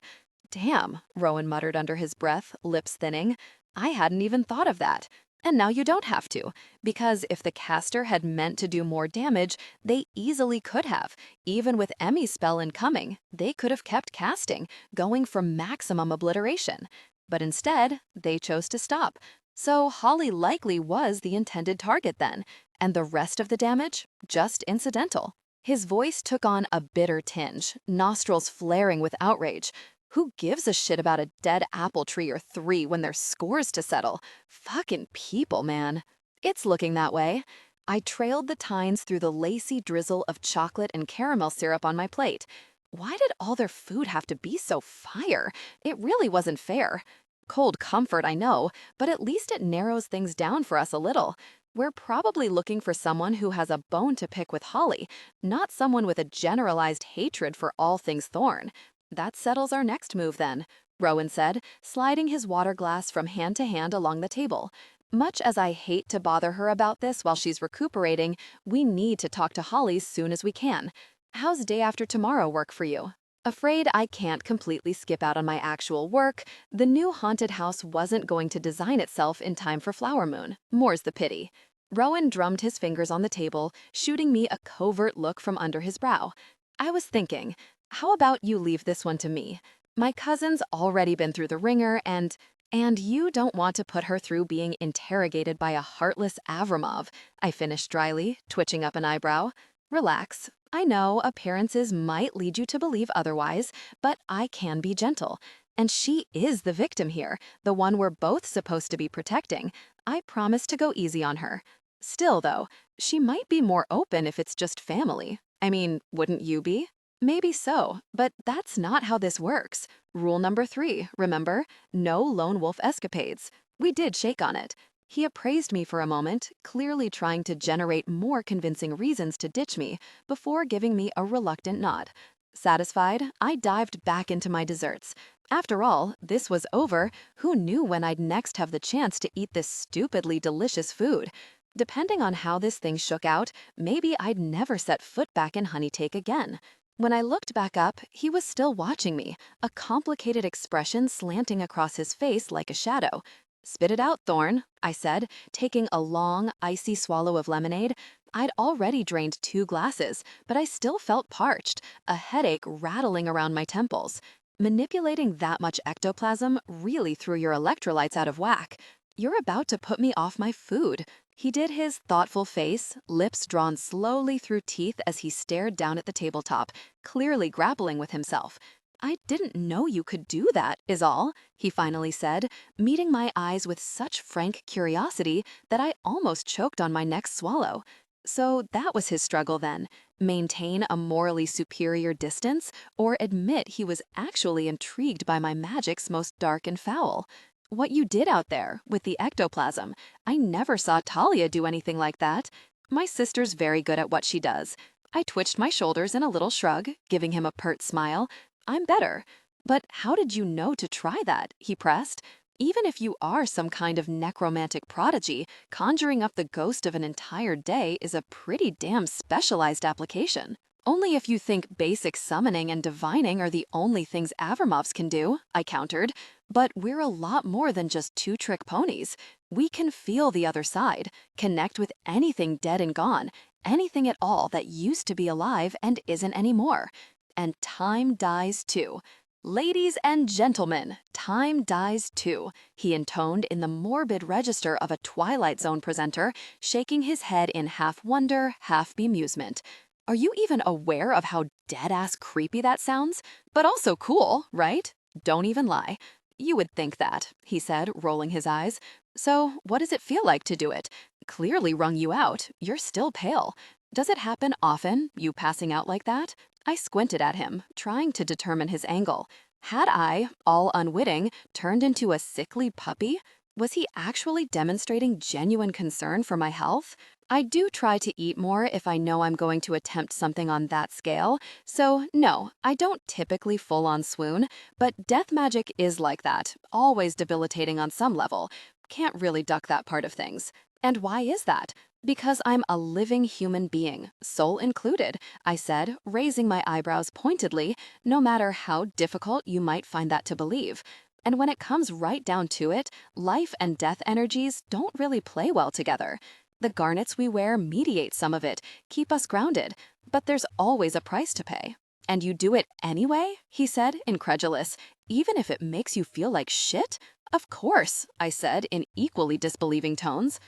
Damn, Rowan muttered under his breath, lips thinning. I hadn't even thought of that. And now you don't have to, because if the caster had meant to do more damage, they easily could have. Even with Emmy's spell incoming, they could have kept casting, going for maximum obliteration. But instead, they chose to stop. So Holly likely was the intended target then, and the rest of the damage, just incidental. His voice took on a bitter tinge, nostrils flaring with outrage. Who gives a shit about a dead apple tree or three when there's scores to settle? Fucking people, man. It's looking that way. I trailed the tines through the lacy drizzle of chocolate and caramel syrup on my plate. Why did all their food have to be so fire? It really wasn't fair. Cold comfort, I know, but at least it narrows things down for us a little. We're probably looking for someone who has a bone to pick with Holly, not someone with a generalized hatred for all things Thorn. That settles our next move then, Rowan said, sliding his water glass from hand to hand along the table. Much as I hate to bother her about this while she's recuperating, we need to talk to Holly soon as we can. How's day after tomorrow work for you? Afraid I can't completely skip out on my actual work, the new haunted house wasn't going to design itself in time for Flower Moon. More's the pity. Rowan drummed his fingers on the table, shooting me a covert look from under his brow. I was thinking, how about you leave this one to me? My cousin's already been through the ringer, and And you don't want to put her through being interrogated by a heartless Avramov, I finished dryly, twitching up an eyebrow. Relax. I know appearances might lead you to believe otherwise, but I can be gentle. And she is the victim here, the one we're both supposed to be protecting. I promise to go easy on her. Still, though, she might be more open if it's just family. I mean, wouldn't you be? Maybe so, but that's not how this works. Rule number 3, remember? No lone wolf escapades. We did shake on it. He appraised me for a moment, clearly trying to generate more convincing reasons to ditch me, before giving me a reluctant nod. Satisfied, I dived back into my desserts. After all, this was over. Who knew when I'd next have the chance to eat this stupidly delicious food? Depending on how this thing shook out, maybe I'd never set foot back in Honeytake again. When I looked back up, he was still watching me, a complicated expression slanting across his face like a shadow. "Spit it out, Thorn," I said, taking a long, icy swallow of lemonade. I'd already drained 2 glasses, but I still felt parched, a headache rattling around my temples. Manipulating that much ectoplasm really threw your electrolytes out of whack. You're about to put me off my food. He did his thoughtful face, lips drawn slowly through teeth as he stared down at the tabletop, clearly grappling with himself. "I didn't know you could do that, is all," he finally said, meeting my eyes with such frank curiosity that I almost choked on my next swallow. So that was his struggle then: maintain a morally superior distance or admit he was actually intrigued by my magic's most dark and foul. What you did out there with the ectoplasm, I never saw Talia do anything like that. My sister's very good at what she does. I twitched my shoulders in a little shrug, giving him a pert smile. I'm better. But how did you know to try that? He pressed. Even if you are some kind of necromantic prodigy, conjuring up the ghost of an entire day is a pretty damn specialized application. Only if you think basic summoning and divining are the only things Avramovs can do, I countered. But we're a lot more than just 2-trick ponies. We can feel the other side, connect with anything dead and gone, anything at all that used to be alive and isn't anymore. And time dies too. "Ladies and gentlemen, time dies too," he intoned in the morbid register of a Twilight Zone presenter, shaking his head in half wonder, half bemusement. Are you even aware of how dead-ass creepy that sounds? But also cool, right? Don't even lie. "You would think that," he said, rolling his eyes. "So, what does it feel like to do it? Clearly wrung you out. You're still pale. Does it happen often, you passing out like that?" I squinted at him, trying to determine his angle. Had I, all unwitting, turned into a sickly puppy? Was he actually demonstrating genuine concern for my health? I do try to eat more if I know I'm going to attempt something on that scale, so no, I don't typically full-on swoon, but death magic is like that, always debilitating on some level. Can't really duck that part of things. And why is that? Because I'm a living human being, soul included, I said, raising my eyebrows pointedly, no matter how difficult you might find that to believe. And when it comes right down to it, life and death energies don't really play well together. The garnets we wear mediate some of it, keep us grounded, but there's always a price to pay. "And you do it anyway?" he said, incredulous. "Even if it makes you feel like shit?" "Of course," I said in equally disbelieving tones.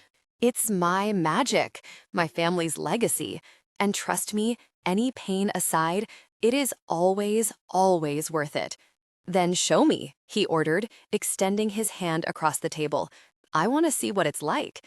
"It's my magic, my family's legacy. And trust me, any pain aside, it is always, always worth it." "Then show me," he ordered, extending his hand across the table. "I want to see what it's like."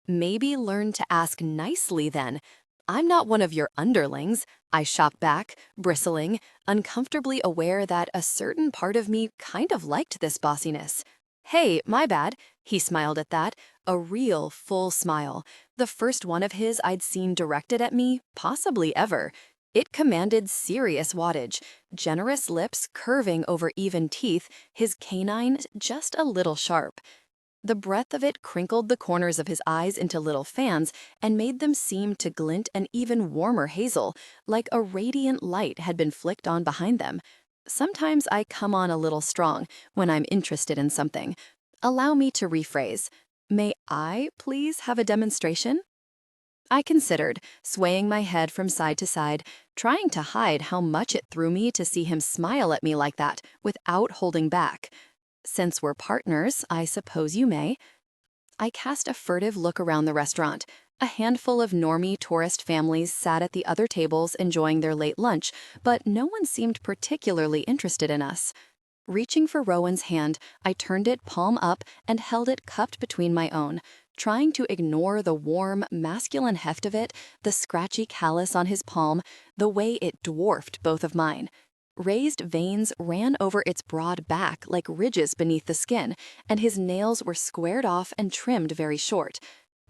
"Maybe learn to ask nicely then. I'm not one of your underlings," I shot back, bristling, uncomfortably aware that a certain part of me kind of liked this bossiness. "Hey, my bad." He smiled at that, a real full smile, the first one of his I'd seen directed at me, possibly ever. It commanded serious wattage, generous lips curving over even teeth, his canine just a little sharp. The breath of it crinkled the corners of his eyes into little fans and made them seem to glint an even warmer hazel, like a radiant light had been flicked on behind them. Sometimes I come on a little strong when I'm interested in something. Allow me to rephrase. May I please have a demonstration? I considered, swaying my head from side to side, trying to hide how much it threw me to see him smile at me like that, without holding back. Since we're partners, I suppose you may. I cast a furtive look around the restaurant. A handful of normie tourist families sat at the other tables enjoying their late lunch, but no one seemed particularly interested in us. Reaching for Rowan's hand, I turned it palm up and held it cupped between my own, trying to ignore the warm, masculine heft of it, the scratchy callus on his palm, the way it dwarfed both of mine. Raised veins ran over its broad back like ridges beneath the skin, and his nails were squared off and trimmed very short.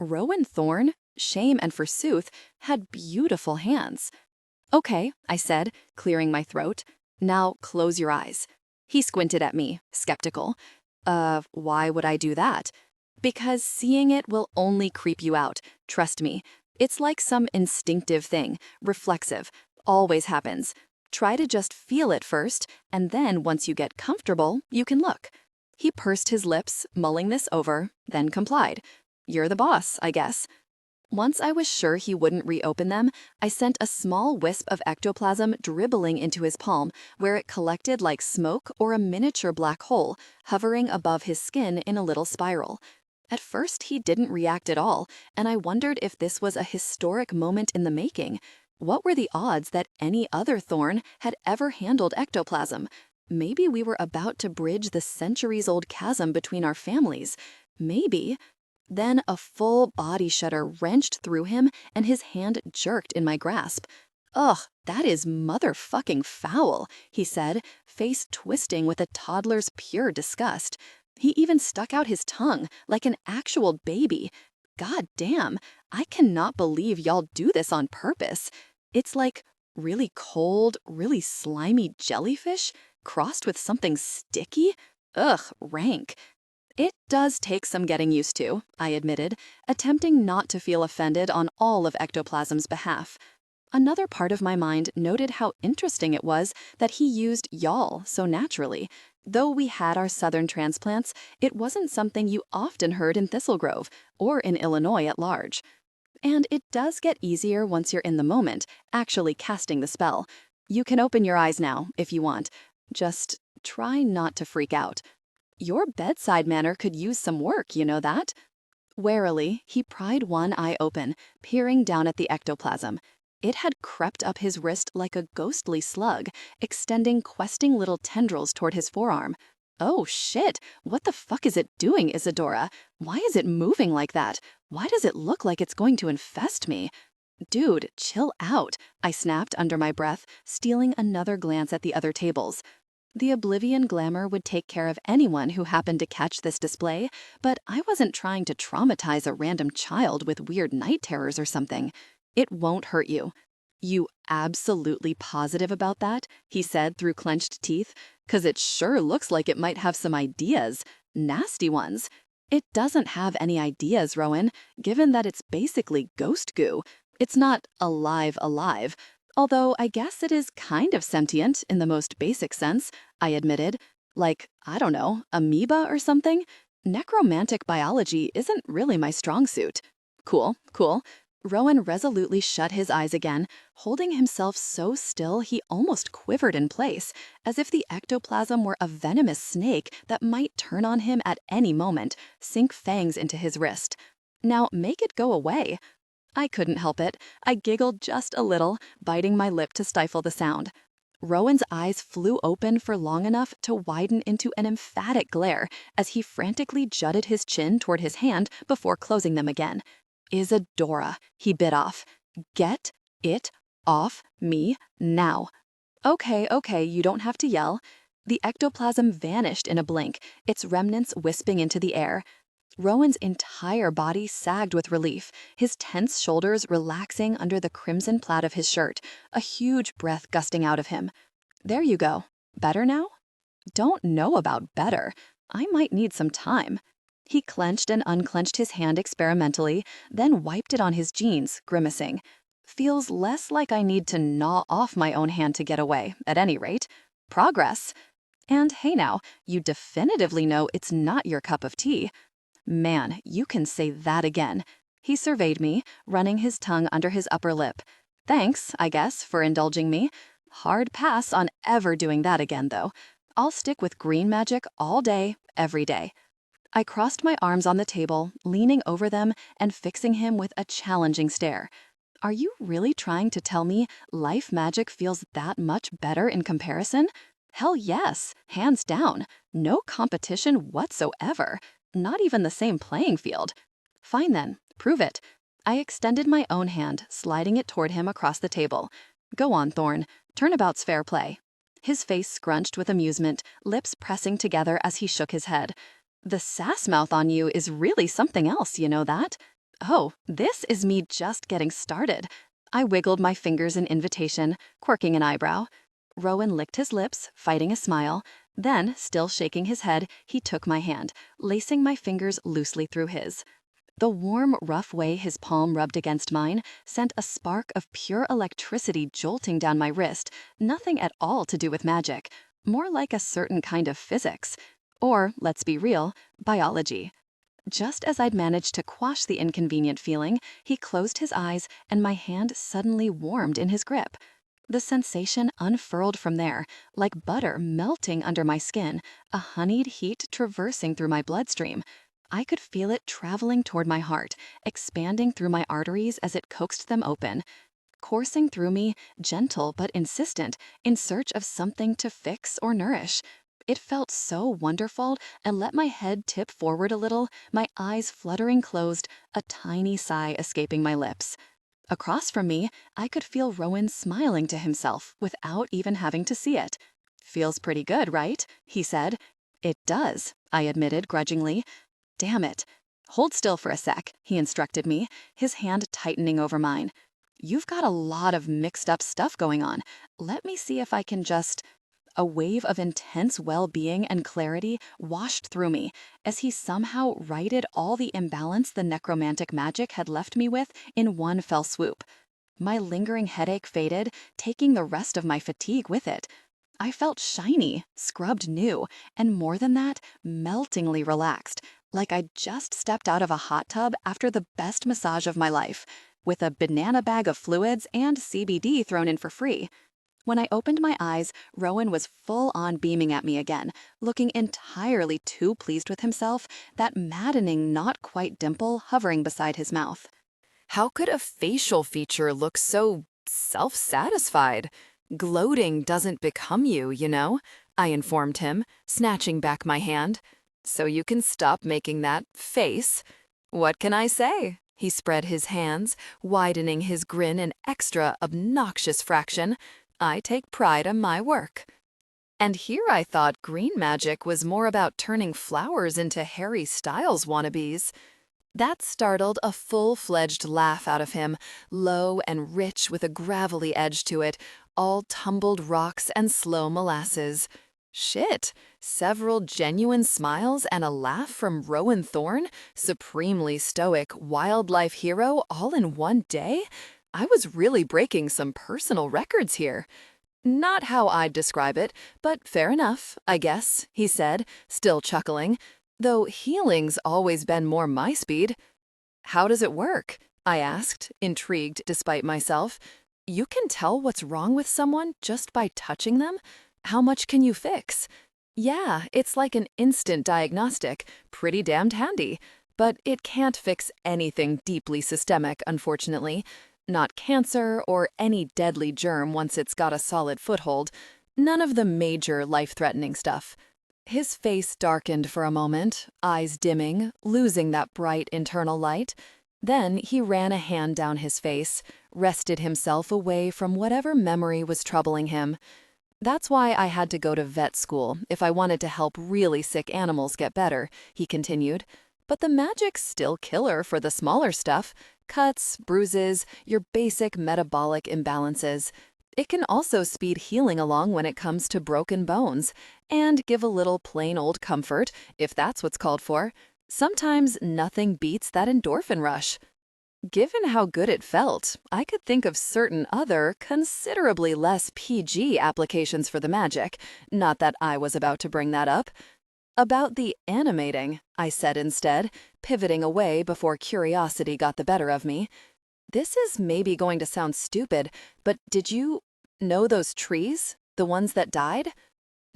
Rowan Thorne, shame and forsooth, had beautiful hands. "Okay," I said, clearing my throat. "Now close your eyes." He squinted at me, skeptical. Why would I do that?" "Because seeing it will only creep you out. Trust me. It's like some instinctive thing, reflexive, always happens. Try to just feel it first, and then once you get comfortable, you can look." He pursed his lips, mulling this over, then complied. "You're the boss, I guess." Once I was sure he wouldn't reopen them, I sent a small wisp of ectoplasm dribbling into his palm, where it collected like smoke or a miniature black hole, hovering above his skin in a little spiral. At first, he didn't react at all, and I wondered if this was a historic moment in the making. What were the odds that any other Thorn had ever handled ectoplasm? Maybe we were about to bridge the centuries-old chasm between our families. Maybe. Then a full body shudder wrenched through him and his hand jerked in my grasp. "Ugh, that is motherfucking foul," he said, face twisting with a toddler's pure disgust. He even stuck out his tongue like an actual baby. God damn, I cannot believe y'all do this on purpose. It's like really cold, really slimy jellyfish crossed with something sticky. Ugh, rank. "It does take some getting used to," I admitted, attempting not to feel offended on all of ectoplasm's behalf. Another part of my mind noted how interesting it was that he used y'all so naturally. Though we had our southern transplants, it wasn't something you often heard in Thistlegrove or in Illinois at large. And it does get easier once you're in the moment, actually casting the spell. You can open your eyes now, if you want. Just try not to freak out. Your bedside manner could use some work, you know that? Warily, he pried one eye open, peering down at the ectoplasm. It had crept up his wrist like a ghostly slug, extending questing little tendrils toward his forearm. "Oh shit, what the fuck is it doing, Isadora? Why is it moving like that? Why does it look like it's going to infest me?" "Dude, chill out," I snapped under my breath, stealing another glance at the other tables. The oblivion glamour would take care of anyone who happened to catch this display, but I wasn't trying to traumatize a random child with weird night terrors or something. "It won't hurt you." "You absolutely positive about that?" he said through clenched teeth. "'Cause it sure looks like it might have some ideas. Nasty ones." "It doesn't have any ideas, Rowan, given that it's basically ghost goo. It's not alive. Although I guess it is kind of sentient in the most basic sense," I admitted. "Like, I don't know, amoeba or something? Necromantic biology isn't really my strong suit." Cool. Rowan resolutely shut his eyes again, holding himself so still he almost quivered in place, as if the ectoplasm were a venomous snake that might turn on him at any moment, sink fangs into his wrist. "Now make it go away." I couldn't help it. I giggled just a little, biting my lip to stifle the sound. Rowan's eyes flew open for long enough to widen into an emphatic glare as he frantically jutted his chin toward his hand before closing them again. "Isadora," he bit off. "Get it off me now." Okay, you don't have to yell." The ectoplasm vanished in a blink, its remnants wisping into the air. Rowan's entire body sagged with relief, his tense shoulders relaxing under the crimson plaid of his shirt, a huge breath gusting out of him. "There you go. Better now?" "Don't know about better. I might need some time." He clenched and unclenched his hand experimentally, then wiped it on his jeans, grimacing. "Feels less like I need to gnaw off my own hand to get away, at any rate. Progress. And hey now, you definitively know it's not your cup of tea." "Man, you can say that again." He surveyed me, running his tongue under his upper lip. "Thanks, I guess, for indulging me. Hard pass on ever doing that again, though. I'll stick with green magic all day, every day. I crossed my arms on the table, leaning over them and fixing him with a challenging stare. Are you really trying to tell me life magic feels that much better in comparison? Hell yes, hands down. No competition whatsoever. Not even the same playing field. Fine then, prove it. I extended my own hand, sliding it toward him across the table. Go on, Thorn. Turnabout's fair play. His face scrunched with amusement, lips pressing together as he shook his head. The sass mouth on you is really something else, you know that? Oh, this is me just getting started. I wiggled my fingers in invitation, quirking an eyebrow. Rowan licked his lips, fighting a smile. Then, still shaking his head, he took my hand, lacing my fingers loosely through his. The warm, rough way his palm rubbed against mine sent a spark of pure electricity jolting down my wrist, nothing at all to do with magic, more like a certain kind of physics. Or, let's be real, biology. Just as I'd managed to quash the inconvenient feeling, he closed his eyes and my hand suddenly warmed in his grip. The sensation unfurled from there, like butter melting under my skin, a honeyed heat traversing through my bloodstream. I could feel it traveling toward my heart, expanding through my arteries as it coaxed them open. Coursing through me, gentle but insistent, in search of something to fix or nourish. It felt so wonderful and let my head tip forward a little, my eyes fluttering closed, a tiny sigh escaping my lips. Across from me, I could feel Rowan smiling to himself without even having to see it. Feels pretty good, right? He said. It does, I admitted grudgingly. Damn it. Hold still for a sec, he instructed me, his hand tightening over mine. You've got a lot of mixed up stuff going on. Let me see if I can just... A wave of intense well-being and clarity washed through me as he somehow righted all the imbalance the necromantic magic had left me with in one fell swoop. My lingering headache faded, taking the rest of my fatigue with it. I felt shiny, scrubbed new, and more than that, meltingly relaxed, like I'd just stepped out of a hot tub after the best massage of my life, with a banana bag of fluids and CBD thrown in for free. When I opened my eyes, Rowan was full-on beaming at me again, looking entirely too pleased with himself, that maddening not-quite dimple hovering beside his mouth. How could a facial feature look so self-satisfied? Gloating doesn't become you, you know, I informed him, snatching back my hand. So you can stop making that face. What can I say? He spread his hands, widening his grin an extra obnoxious fraction. I take pride in my work. And here I thought green magic was more about turning flowers into Harry Styles wannabes. That startled a full-fledged laugh out of him, low and rich with a gravelly edge to it, all tumbled rocks and slow molasses. Shit, several genuine smiles and a laugh from Rowan Thorn, supremely stoic wildlife hero all in one day? I was really breaking some personal records here. Not how I'd describe it, but fair enough, I guess, he said, still chuckling, though healing's always been more my speed. How does it work? I asked, intrigued despite myself. You can tell what's wrong with someone just by touching them? How much can you fix? Yeah, it's like an instant diagnostic, pretty damned handy, but it can't fix anything deeply systemic, unfortunately. Not cancer or any deadly germ once it's got a solid foothold. None of the major life-threatening stuff. His face darkened for a moment, eyes dimming, losing that bright internal light. Then he ran a hand down his face, wrested himself away from whatever memory was troubling him. That's why I had to go to vet school if I wanted to help really sick animals get better, he continued. But the magic's still killer for the smaller stuff. Cuts, bruises, your basic metabolic imbalances. It can also speed healing along when it comes to broken bones, and give a little plain old comfort, if that's what's called for. Sometimes nothing beats that endorphin rush. Given how good it felt, I could think of certain other, considerably less PG applications for the magic, not that I was about to bring that up. About the animating, I said instead, pivoting away before curiosity got the better of me. This is maybe going to sound stupid, but did you know those trees? The ones that died?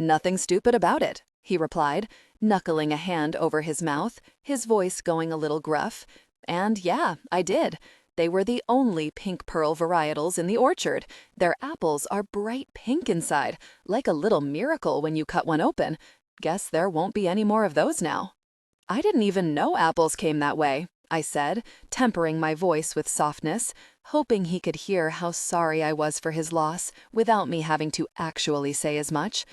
"Nothing stupid about it," he replied, knuckling a hand over his mouth, his voice going a little gruff. And yeah, I did. They were the only pink pearl varietals in the orchard. Their apples are bright pink inside, like a little miracle when you cut one open. Guess there won't be any more of those now. "I didn't even know apples came that way," I said, tempering my voice with softness, hoping he could hear how sorry I was for his loss without me having to actually say as much.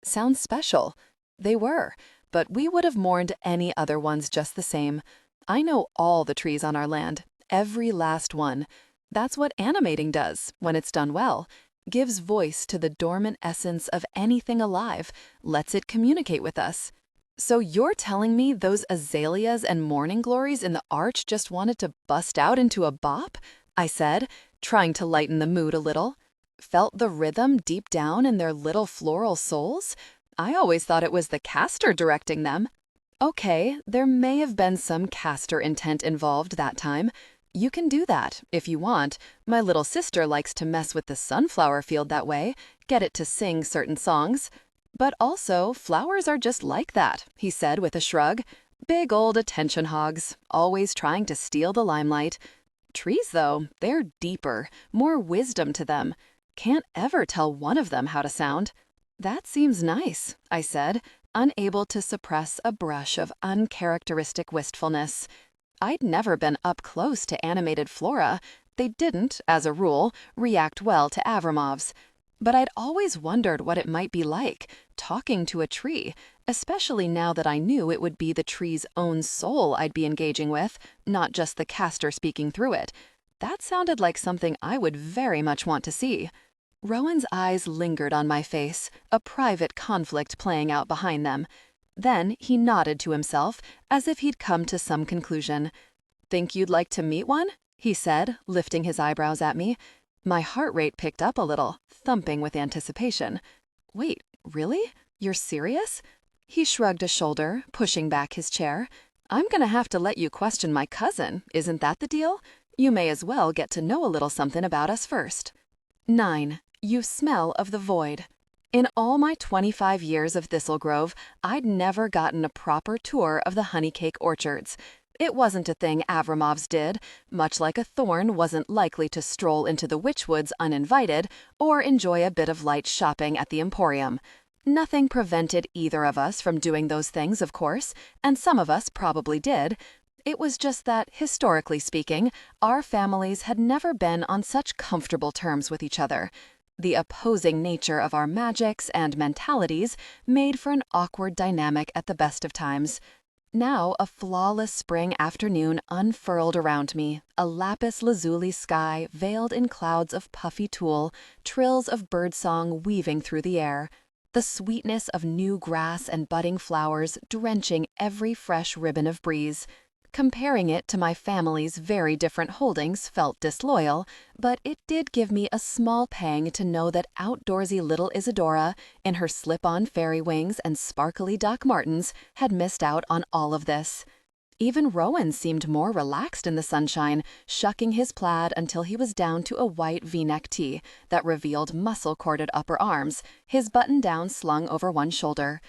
Sounds special. They were, but we would have mourned any other ones just the same. I know all the trees on our land, every last one. That's what animating does, when it's done well. Gives voice to the dormant essence of anything alive, lets it communicate with us. "So you're telling me those azaleas and morning glories in the arch just wanted to bust out into a bop?" I said, trying to lighten the mood a little. "Felt the rhythm deep down in their little floral souls? I always thought it was the caster directing them." "Okay, there may have been some caster intent involved that time. You can do that, if you want. My little sister likes to mess with the sunflower field that way, get it to sing certain songs. But also, flowers are just like that," he said with a shrug. "Big old attention hogs, always trying to steal the limelight. Trees, though, they're deeper, more wisdom to them. Can't ever tell one of them how to sound." "That seems nice," I said, unable to suppress a brush of uncharacteristic wistfulness. I'd never been up close to animated flora. They didn't, as a rule, react well to Avramovs. But I'd always wondered what it might be like, talking to a tree, especially now that I knew it would be the tree's own soul I'd be engaging with, not just the caster speaking through it. That sounded like something I would very much want to see. Rowan's eyes lingered on my face, a private conflict playing out behind them. Then he nodded to himself, as if he'd come to some conclusion. "Think you'd like to meet one?" he said, lifting his eyebrows at me. My heart rate picked up a little, thumping with anticipation. "Wait, really? You're serious?" He shrugged a shoulder, pushing back his chair. "I'm gonna have to let you question my cousin, isn't that the deal? You may as well get to know a little something about us first." 9. You smell of the void. In all my 25 years of Thistlegrove, I'd never gotten a proper tour of the honeycake orchards. It wasn't a thing Avramovs did, much like a thorn wasn't likely to stroll into the Witchwoods uninvited or enjoy a bit of light shopping at the Emporium. Nothing prevented either of us from doing those things, of course, and some of us probably did. It was just that, historically speaking, our families had never been on such comfortable terms with each other. The opposing nature of our magics and mentalities made for an awkward dynamic at the best of times. Now a flawless spring afternoon unfurled around me, a lapis lazuli sky veiled in clouds of puffy tulle, trills of birdsong weaving through the air, the sweetness of new grass and budding flowers drenching every fresh ribbon of breeze. Comparing it to my family's very different holdings felt disloyal, but it did give me a small pang to know that outdoorsy little Isadora, in her slip-on fairy wings and sparkly Doc Martens, had missed out on all of this. Even Rowan seemed more relaxed in the sunshine, shucking his plaid until he was down to a white V-neck tee that revealed muscle-corded upper arms, his button-down slung over one shoulder.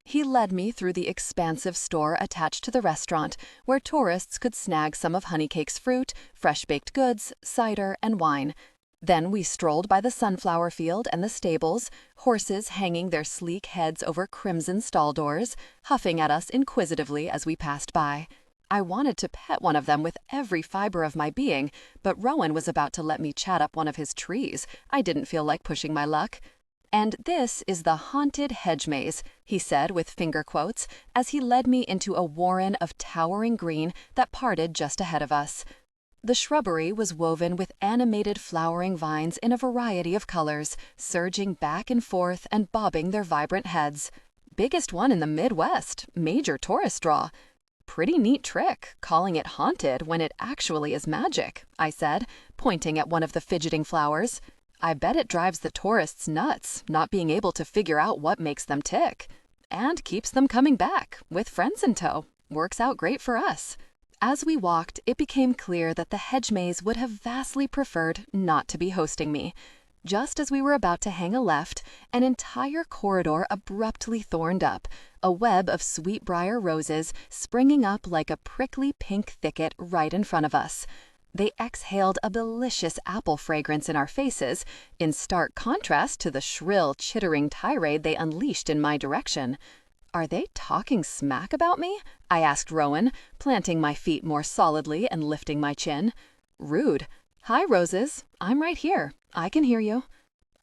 He led me through the expansive store attached to the restaurant, where tourists could snag some of Honeycake's fruit, fresh-baked goods, cider, and wine. Then we strolled by the sunflower field and the stables, horses hanging their sleek heads over crimson stall doors, huffing at us inquisitively as we passed by. I wanted to pet one of them with every fiber of my being, but Rowan was about to let me chat up one of his trees. I didn't feel like pushing my luck. "And this is the haunted hedge maze," he said with finger quotes, as he led me into a warren of towering green that parted just ahead of us. The shrubbery was woven with animated flowering vines in a variety of colors, surging back and forth and bobbing their vibrant heads. Biggest one in the Midwest, major tourist draw. "Pretty neat trick, calling it haunted when it actually is magic," I said, pointing at one of the fidgeting flowers. "I bet it drives the tourists nuts, not being able to figure out what makes them tick. And keeps them coming back, with friends in tow. Works out great for us." As we walked, it became clear that the hedge maze would have vastly preferred not to be hosting me. Just as we were about to hang a left, an entire corridor abruptly thorned up, a web of sweetbriar roses springing up like a prickly pink thicket right in front of us. They exhaled a delicious apple fragrance in our faces, in stark contrast to the shrill, chittering tirade they unleashed in my direction. "Are they talking smack about me?" I asked Rowan, planting my feet more solidly and lifting my chin. "Rude. Hi, roses. I'm right here. I can hear you."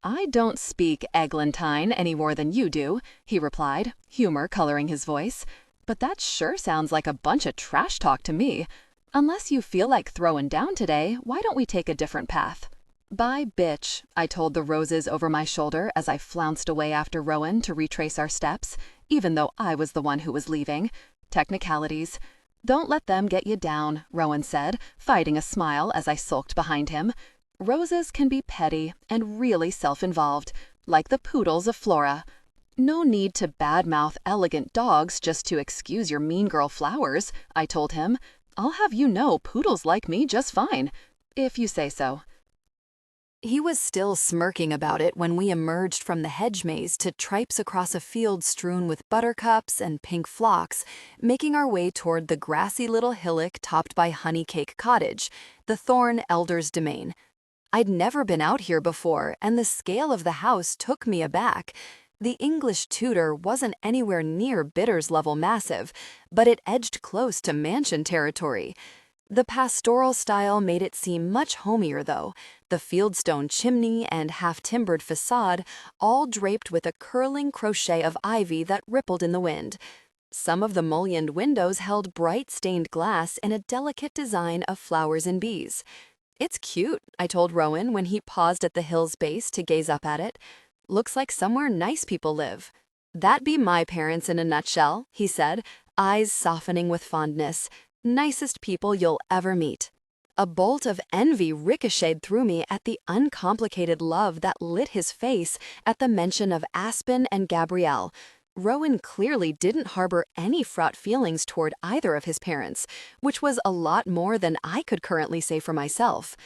"I don't speak eglantine any more than you do," he replied, humor coloring his voice. "But that sure sounds like a bunch of trash talk to me. Unless you feel like throwing down today, why don't we take a different path?" "Bye, bitch," I told the roses over my shoulder as I flounced away after Rowan to retrace our steps, even though I was the one who was leaving. Technicalities. "Don't let them get you down," Rowan said, fighting a smile as I sulked behind him. "Roses can be petty and really self-involved, like the poodles of Flora. No need to badmouth elegant dogs just to excuse your mean girl flowers," I told him. "I'll have you know poodles like me just fine, if you say so." He was still smirking about it when we emerged from the hedge maze to tripes across a field strewn with buttercups and pink phlox, making our way toward the grassy little hillock topped by Honeycake Cottage, the Thorn Elder's domain. I'd never been out here before, and the scale of the house took me aback. The English Tudor wasn't anywhere near Bitter's level massive, but it edged close to mansion territory. The pastoral style made it seem much homier, though, the fieldstone chimney and half-timbered facade all draped with a curling crochet of ivy that rippled in the wind. Some of the mullioned windows held bright stained glass in a delicate design of flowers and bees. "It's cute," I told Rowan when he paused at the hill's base to gaze up at it. "Looks like somewhere nice people live." "That be my parents in a nutshell," he said, eyes softening with fondness. "Nicest people you'll ever meet." A bolt of envy ricocheted through me at the uncomplicated love that lit his face at the mention of Aspen and Gabrielle. Rowan clearly didn't harbor any fraught feelings toward either of his parents, which was a lot more than I could currently say for myself.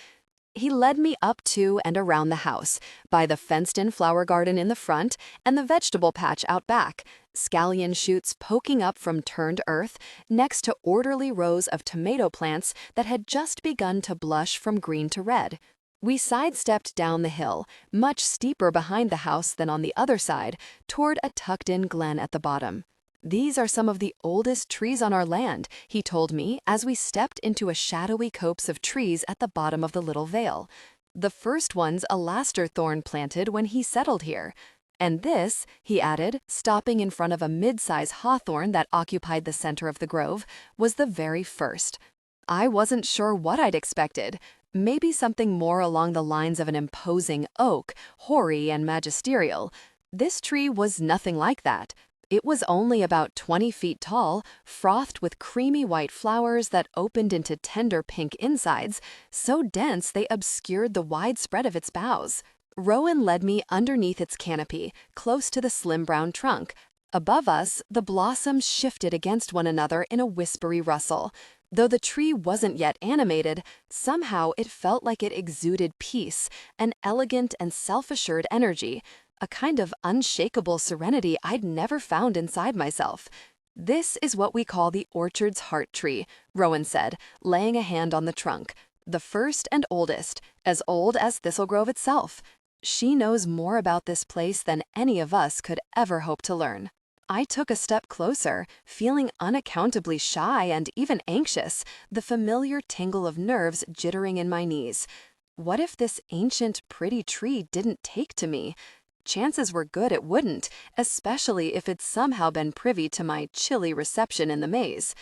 He led me up to and around the house, by the fenced-in flower garden in the front and the vegetable patch out back, scallion shoots poking up from turned earth, next to orderly rows of tomato plants that had just begun to blush from green to red. We sidestepped down the hill, much steeper behind the house than on the other side, toward a tucked-in glen at the bottom. "These are some of the oldest trees on our land," he told me as we stepped into a shadowy copse of trees at the bottom of the little vale. "The first ones Alaster Thorn planted when he settled here. And this," he added, stopping in front of a mid-size hawthorn that occupied the center of the grove, "was the very first." I wasn't sure what I'd expected. Maybe something more along the lines of an imposing oak, hoary and magisterial. This tree was nothing like that. It was only about 20 feet tall, frothed with creamy white flowers that opened into tender pink insides, so dense they obscured the wide spread of its boughs. Rowan led me underneath its canopy, close to the slim brown trunk. Above us, the blossoms shifted against one another in a whispery rustle. Though the tree wasn't yet animated, somehow it felt like it exuded peace, an elegant and self-assured energy, a kind of unshakable serenity I'd never found inside myself. "This is what we call the orchard's heart tree," Rowan said, laying a hand on the trunk. "The first and oldest, as old as Thistlegrove itself. She knows more about this place than any of us could ever hope to learn." I took a step closer, feeling unaccountably shy and even anxious, the familiar tingle of nerves jittering in my knees. What if this ancient, pretty tree didn't take to me? Chances were good it wouldn't, especially if it's somehow been privy to my chilly reception in the maze.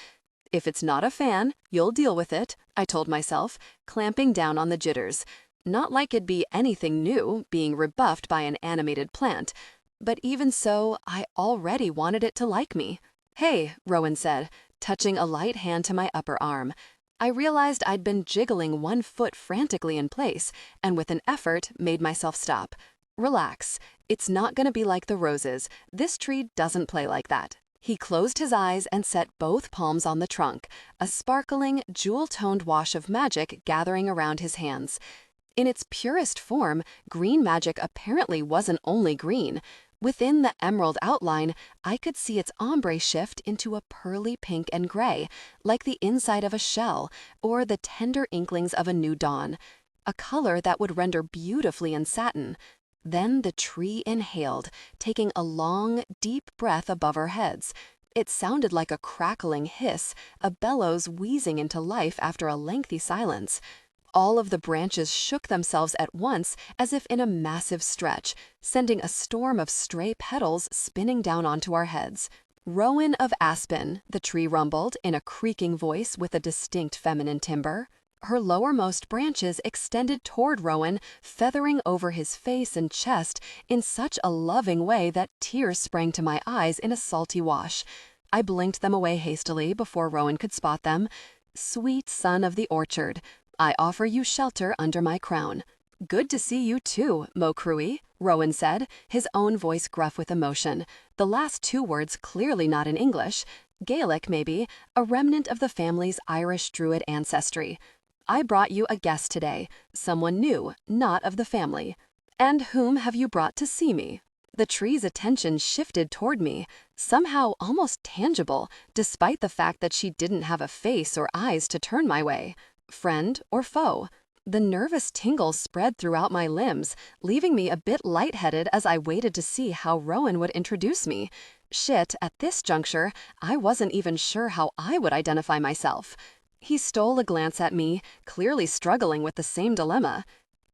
"If it's not a fan, you'll deal with it," I told myself, clamping down on the jitters. Not like it'd be anything new, being rebuffed by an animated plant. But even so, I already wanted it to like me. "Hey," Rowan said, touching a light hand to my upper arm. I realized I'd been jiggling one foot frantically in place, and with an effort made myself stop. "Relax. It's not going to be like the roses. This tree doesn't play like that." He closed his eyes and set both palms on the trunk, a sparkling, jewel-toned wash of magic gathering around his hands. In its purest form, green magic apparently wasn't only green. Within the emerald outline, I could see its ombre shift into a pearly pink and gray, like the inside of a shell, or the tender inklings of a new dawn. A color that would render beautifully in satin. Then the tree inhaled, taking a long, deep breath above our heads. It sounded like a crackling hiss, a bellows wheezing into life after a lengthy silence. All of the branches shook themselves at once as if in a massive stretch, sending a storm of stray petals spinning down onto our heads. "Rowan of Aspen," the tree rumbled in a creaking voice with a distinct feminine timbre. Her lowermost branches extended toward Rowan, feathering over his face and chest in such a loving way that tears sprang to my eyes in a salty wash. I blinked them away hastily before Rowan could spot them. "Sweet son of the orchard, I offer you shelter under my crown." "Good to see you too, Mocrui," Rowan said, his own voice gruff with emotion. The last two words clearly not in English. Gaelic, maybe, a remnant of the family's Irish Druid ancestry. "I brought you a guest today, someone new, not of the family." "And whom have you brought to see me?" The tree's attention shifted toward me, somehow almost tangible, despite the fact that she didn't have a face or eyes to turn my way. Friend or foe? The nervous tingle spread throughout my limbs, leaving me a bit lightheaded as I waited to see how Rowan would introduce me. Shit, at this juncture, I wasn't even sure how I would identify myself. He stole a glance at me, clearly struggling with the same dilemma.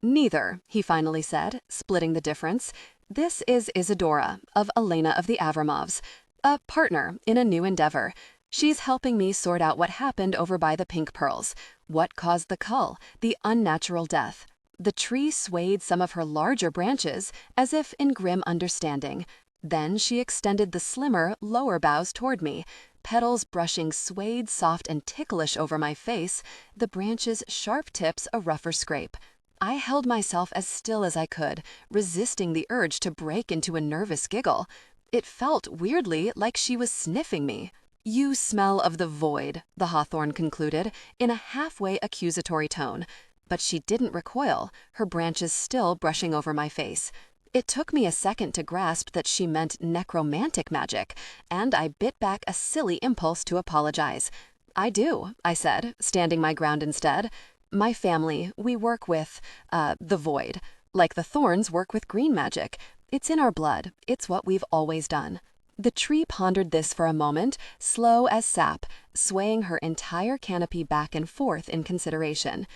"Neither," he finally said, splitting the difference. "This is Isadora, of Elena of the Avramovs, a partner in a new endeavor. She's helping me sort out what happened over by the pink pearls. What caused the cull, the unnatural death?" The tree swayed some of her larger branches, as if in grim understanding. Then she extended the slimmer, lower boughs toward me, petals brushing swayed, soft, and ticklish over my face, the branches' sharp tips a rougher scrape. I held myself as still as I could, resisting the urge to break into a nervous giggle. It felt weirdly like she was sniffing me. "You smell of the void," the hawthorn concluded, in a halfway accusatory tone. But she didn't recoil, her branches still brushing over my face. It took me a second to grasp that she meant necromantic magic, and I bit back a silly impulse to apologize. "I do," I said, standing my ground instead. "My family, we work with, the void. Like the thorns work with green magic. It's in our blood. It's what we've always done." The tree pondered this for a moment, slow as sap, swaying her entire canopy back and forth in consideration.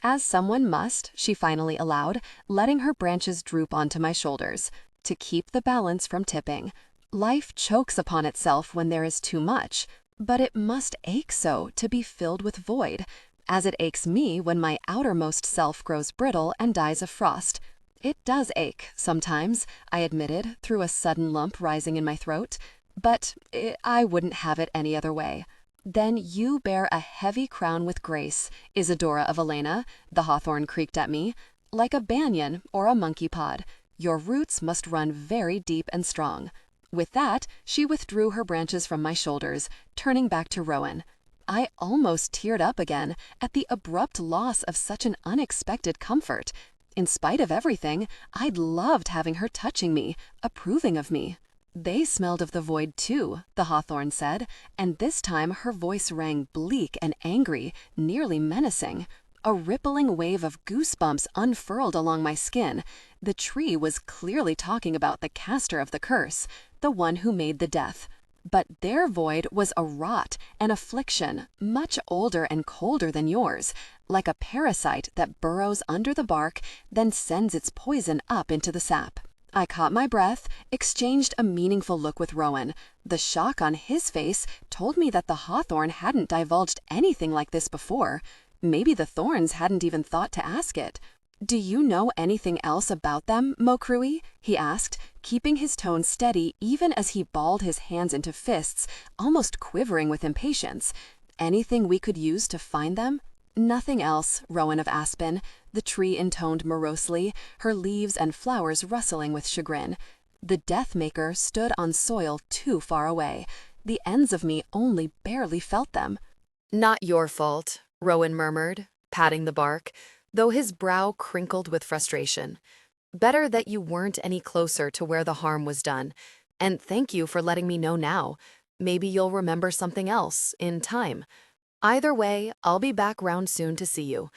"As someone must," she finally allowed, letting her branches droop onto my shoulders, "to keep the balance from tipping. Life chokes upon itself when there is too much, but it must ache so to be filled with void, as it aches me when my outermost self grows brittle and dies of frost." "It does ache, sometimes," I admitted, through a sudden lump rising in my throat. "But I wouldn't have it any other way." "Then you bear a heavy crown with grace, Isadora of Elena," the hawthorn creaked at me, "like a banyan or a monkey pod. Your roots must run very deep and strong." With that, she withdrew her branches from my shoulders, turning back to Rowan. I almost teared up again at the abrupt loss of such an unexpected comfort. In spite of everything, I'd loved having her touching me, approving of me. "They smelled of the void too," the hawthorn said, and this time her voice rang bleak and angry, nearly menacing. A rippling wave of goosebumps unfurled along my skin. The tree was clearly talking about the caster of the curse, the one who made the death. But their void was a rot, an affliction, much older and colder than yours, like a parasite that burrows under the bark, then sends its poison up into the sap. I caught my breath, exchanged a meaningful look with Rowan. The shock on his face told me that the hawthorn hadn't divulged anything like this before. Maybe the thorns hadn't even thought to ask it. "Do you know anything else about them, Mocrui?" he asked, keeping his tone steady even as he balled his hands into fists, almost quivering with impatience. "Anything we could use to find them?" "Nothing else, Rowan of Aspen," the tree intoned morosely, her leaves and flowers rustling with chagrin. "The Death Maker stood on soil too far away. The ends of me only barely felt them." "Not your fault," Rowan murmured, patting the bark. though his brow crinkled with frustration. Better that you weren't any closer to where the harm was done, and thank you for letting me know now. Maybe you'll remember something else in time. Either way, I'll be back round soon to see you.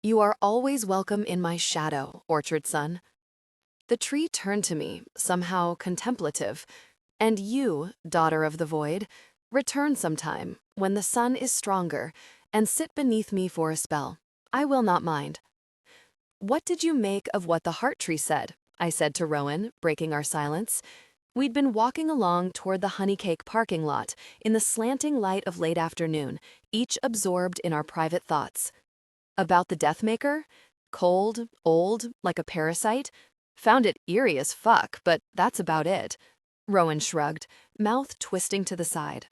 You are always welcome in my shadow, orchard son. The tree turned to me, somehow contemplative. And you, daughter of the void, return sometime, when the sun is stronger, and sit beneath me for a spell. I will not mind. What did you make of what the heart tree said? I said to Rowan, breaking our silence. We'd been walking along toward the honeycake parking lot in the slanting light of late afternoon, each absorbed in our private thoughts. About the Deathmaker? Cold, old, like a parasite? Found it eerie as fuck, but that's about it. Rowan shrugged, mouth twisting to the side.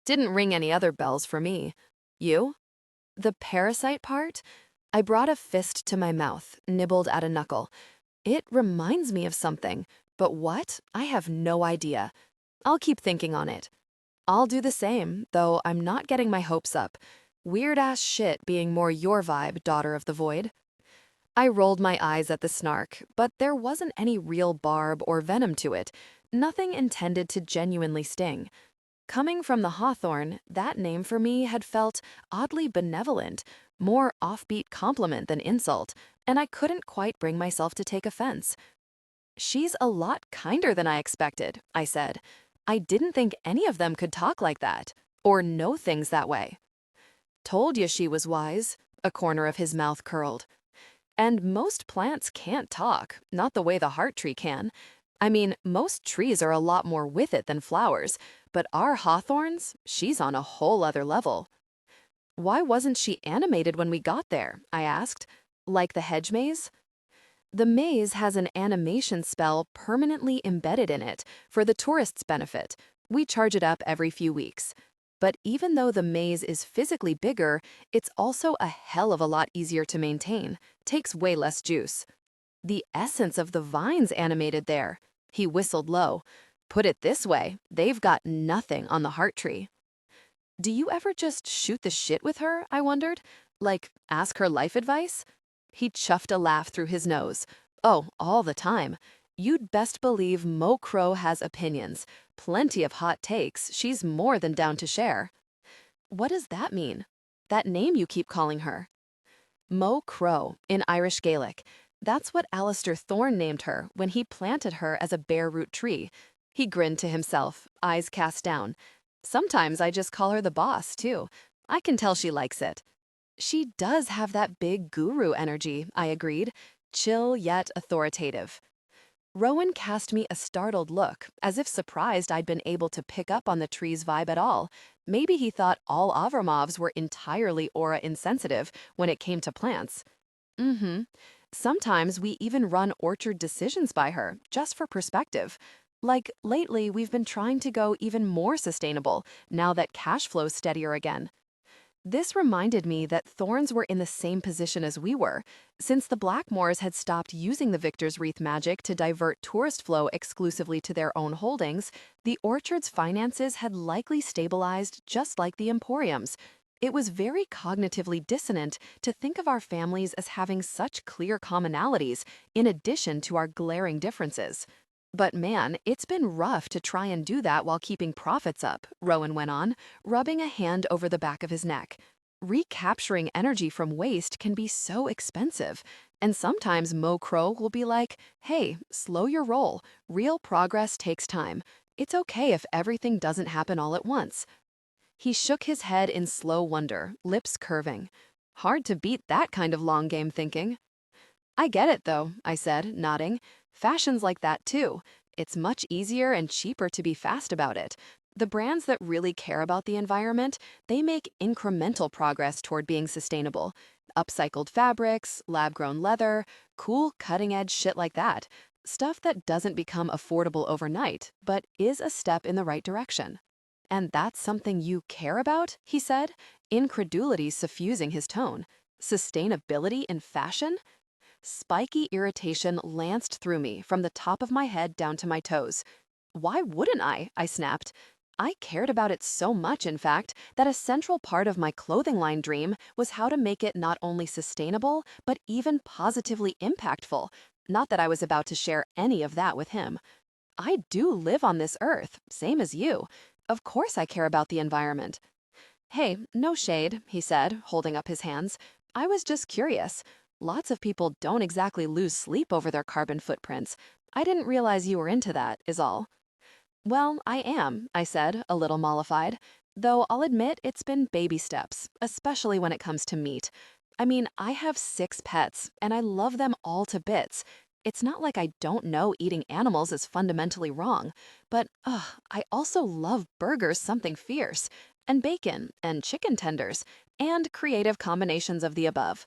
Didn't ring any other bells for me. You? The parasite part? I brought a fist to my mouth, nibbled at a knuckle. It reminds me of something, but what? I have no idea. I'll keep thinking on it. I'll do the same, though I'm not getting my hopes up. Weird-ass shit being more your vibe, daughter of the void. I rolled my eyes at the snark, but there wasn't any real barb or venom to it, nothing intended to genuinely sting. Coming from the hawthorn, that name for me had felt oddly benevolent, more offbeat compliment than insult, and I couldn't quite bring myself to take offense. She's a lot kinder than I expected, I said. I didn't think any of them could talk like that, or know things that way. Told you she was wise, a corner of his mouth curled. And most plants can't talk, not the way the heart tree can. I mean, most trees are a lot more with it than flowers, but our hawthorns, she's on a whole other level. Why wasn't she animated when we got there? I asked. Like the hedge maze? The maze has an animation spell permanently embedded in it for the tourists' benefit. We charge it up every few weeks. But even though the maze is physically bigger, it's also a hell of a lot easier to maintain, takes way less juice. The essence of the vines animated there. He whistled low. Put it this way, they've got nothing on the heart tree. Do you ever just shoot the shit with her, I wondered? Like, ask her life advice? He chuffed a laugh through his nose. Oh, all the time. You'd best believe Mo Crow has opinions. Plenty of hot takes. She's more than down to share. What does that mean? That name you keep calling her? Mo Crow, in Irish Gaelic. That's what Alistair Thorne named her when he planted her as a bare root tree. He grinned to himself, eyes cast down. Sometimes I just call her the boss, too. I can tell she likes it. She does have that big guru energy, I agreed. Chill yet authoritative. Rowan cast me a startled look, as if surprised I'd been able to pick up on the tree's vibe at all. Maybe he thought all Avramovs were entirely aura insensitive when it came to plants. Mm-hmm. Sometimes we even run orchard decisions by her, just for perspective. Like, lately we've been trying to go even more sustainable, now that cash flow's steadier again. This reminded me that Thorns were in the same position as we were. Since the Blackmores had stopped using the Victor's Wreath magic to divert tourist flow exclusively to their own holdings, the orchard's finances had likely stabilized just like the Emporium's. It was very cognitively dissonant to think of our families as having such clear commonalities in addition to our glaring differences. But man, it's been rough to try and do that while keeping profits up, Rowan went on, rubbing a hand over the back of his neck. Recapturing energy from waste can be so expensive, and sometimes Mo Crow will be like, hey, slow your roll. Real progress takes time. It's okay if everything doesn't happen all at once. He shook his head in slow wonder, lips curving. Hard to beat that kind of long game thinking. I get it, though, I said, nodding. Fashion's like that, too. It's much easier and cheaper to be fast about it. The brands that really care about the environment, they make incremental progress toward being sustainable. Upcycled fabrics, lab-grown leather, cool cutting-edge shit like that. Stuff that doesn't become affordable overnight, but is a step in the right direction. And that's something you care about, he said, incredulity suffusing his tone. Sustainability in fashion? Spiky irritation lanced through me from the top of my head down to my toes. Why wouldn't I? I snapped. I cared about it so much, in fact, that a central part of my clothing line dream was how to make it not only sustainable, but even positively impactful. Not that I was about to share any of that with him. I do live on this earth, same as you. Of course I care about the environment. Hey, no shade, he said, holding up his hands. I was just curious. Lots of people don't exactly lose sleep over their carbon footprints. I didn't realize you were into that, is all. Well, I am, I said, a little mollified. Though I'll admit it's been baby steps, especially when it comes to meat. I mean, I have 6 pets, and I love them all to bits. It's not like I don't know eating animals is fundamentally wrong, but I also love burgers something fierce, and bacon, and chicken tenders, and creative combinations of the above.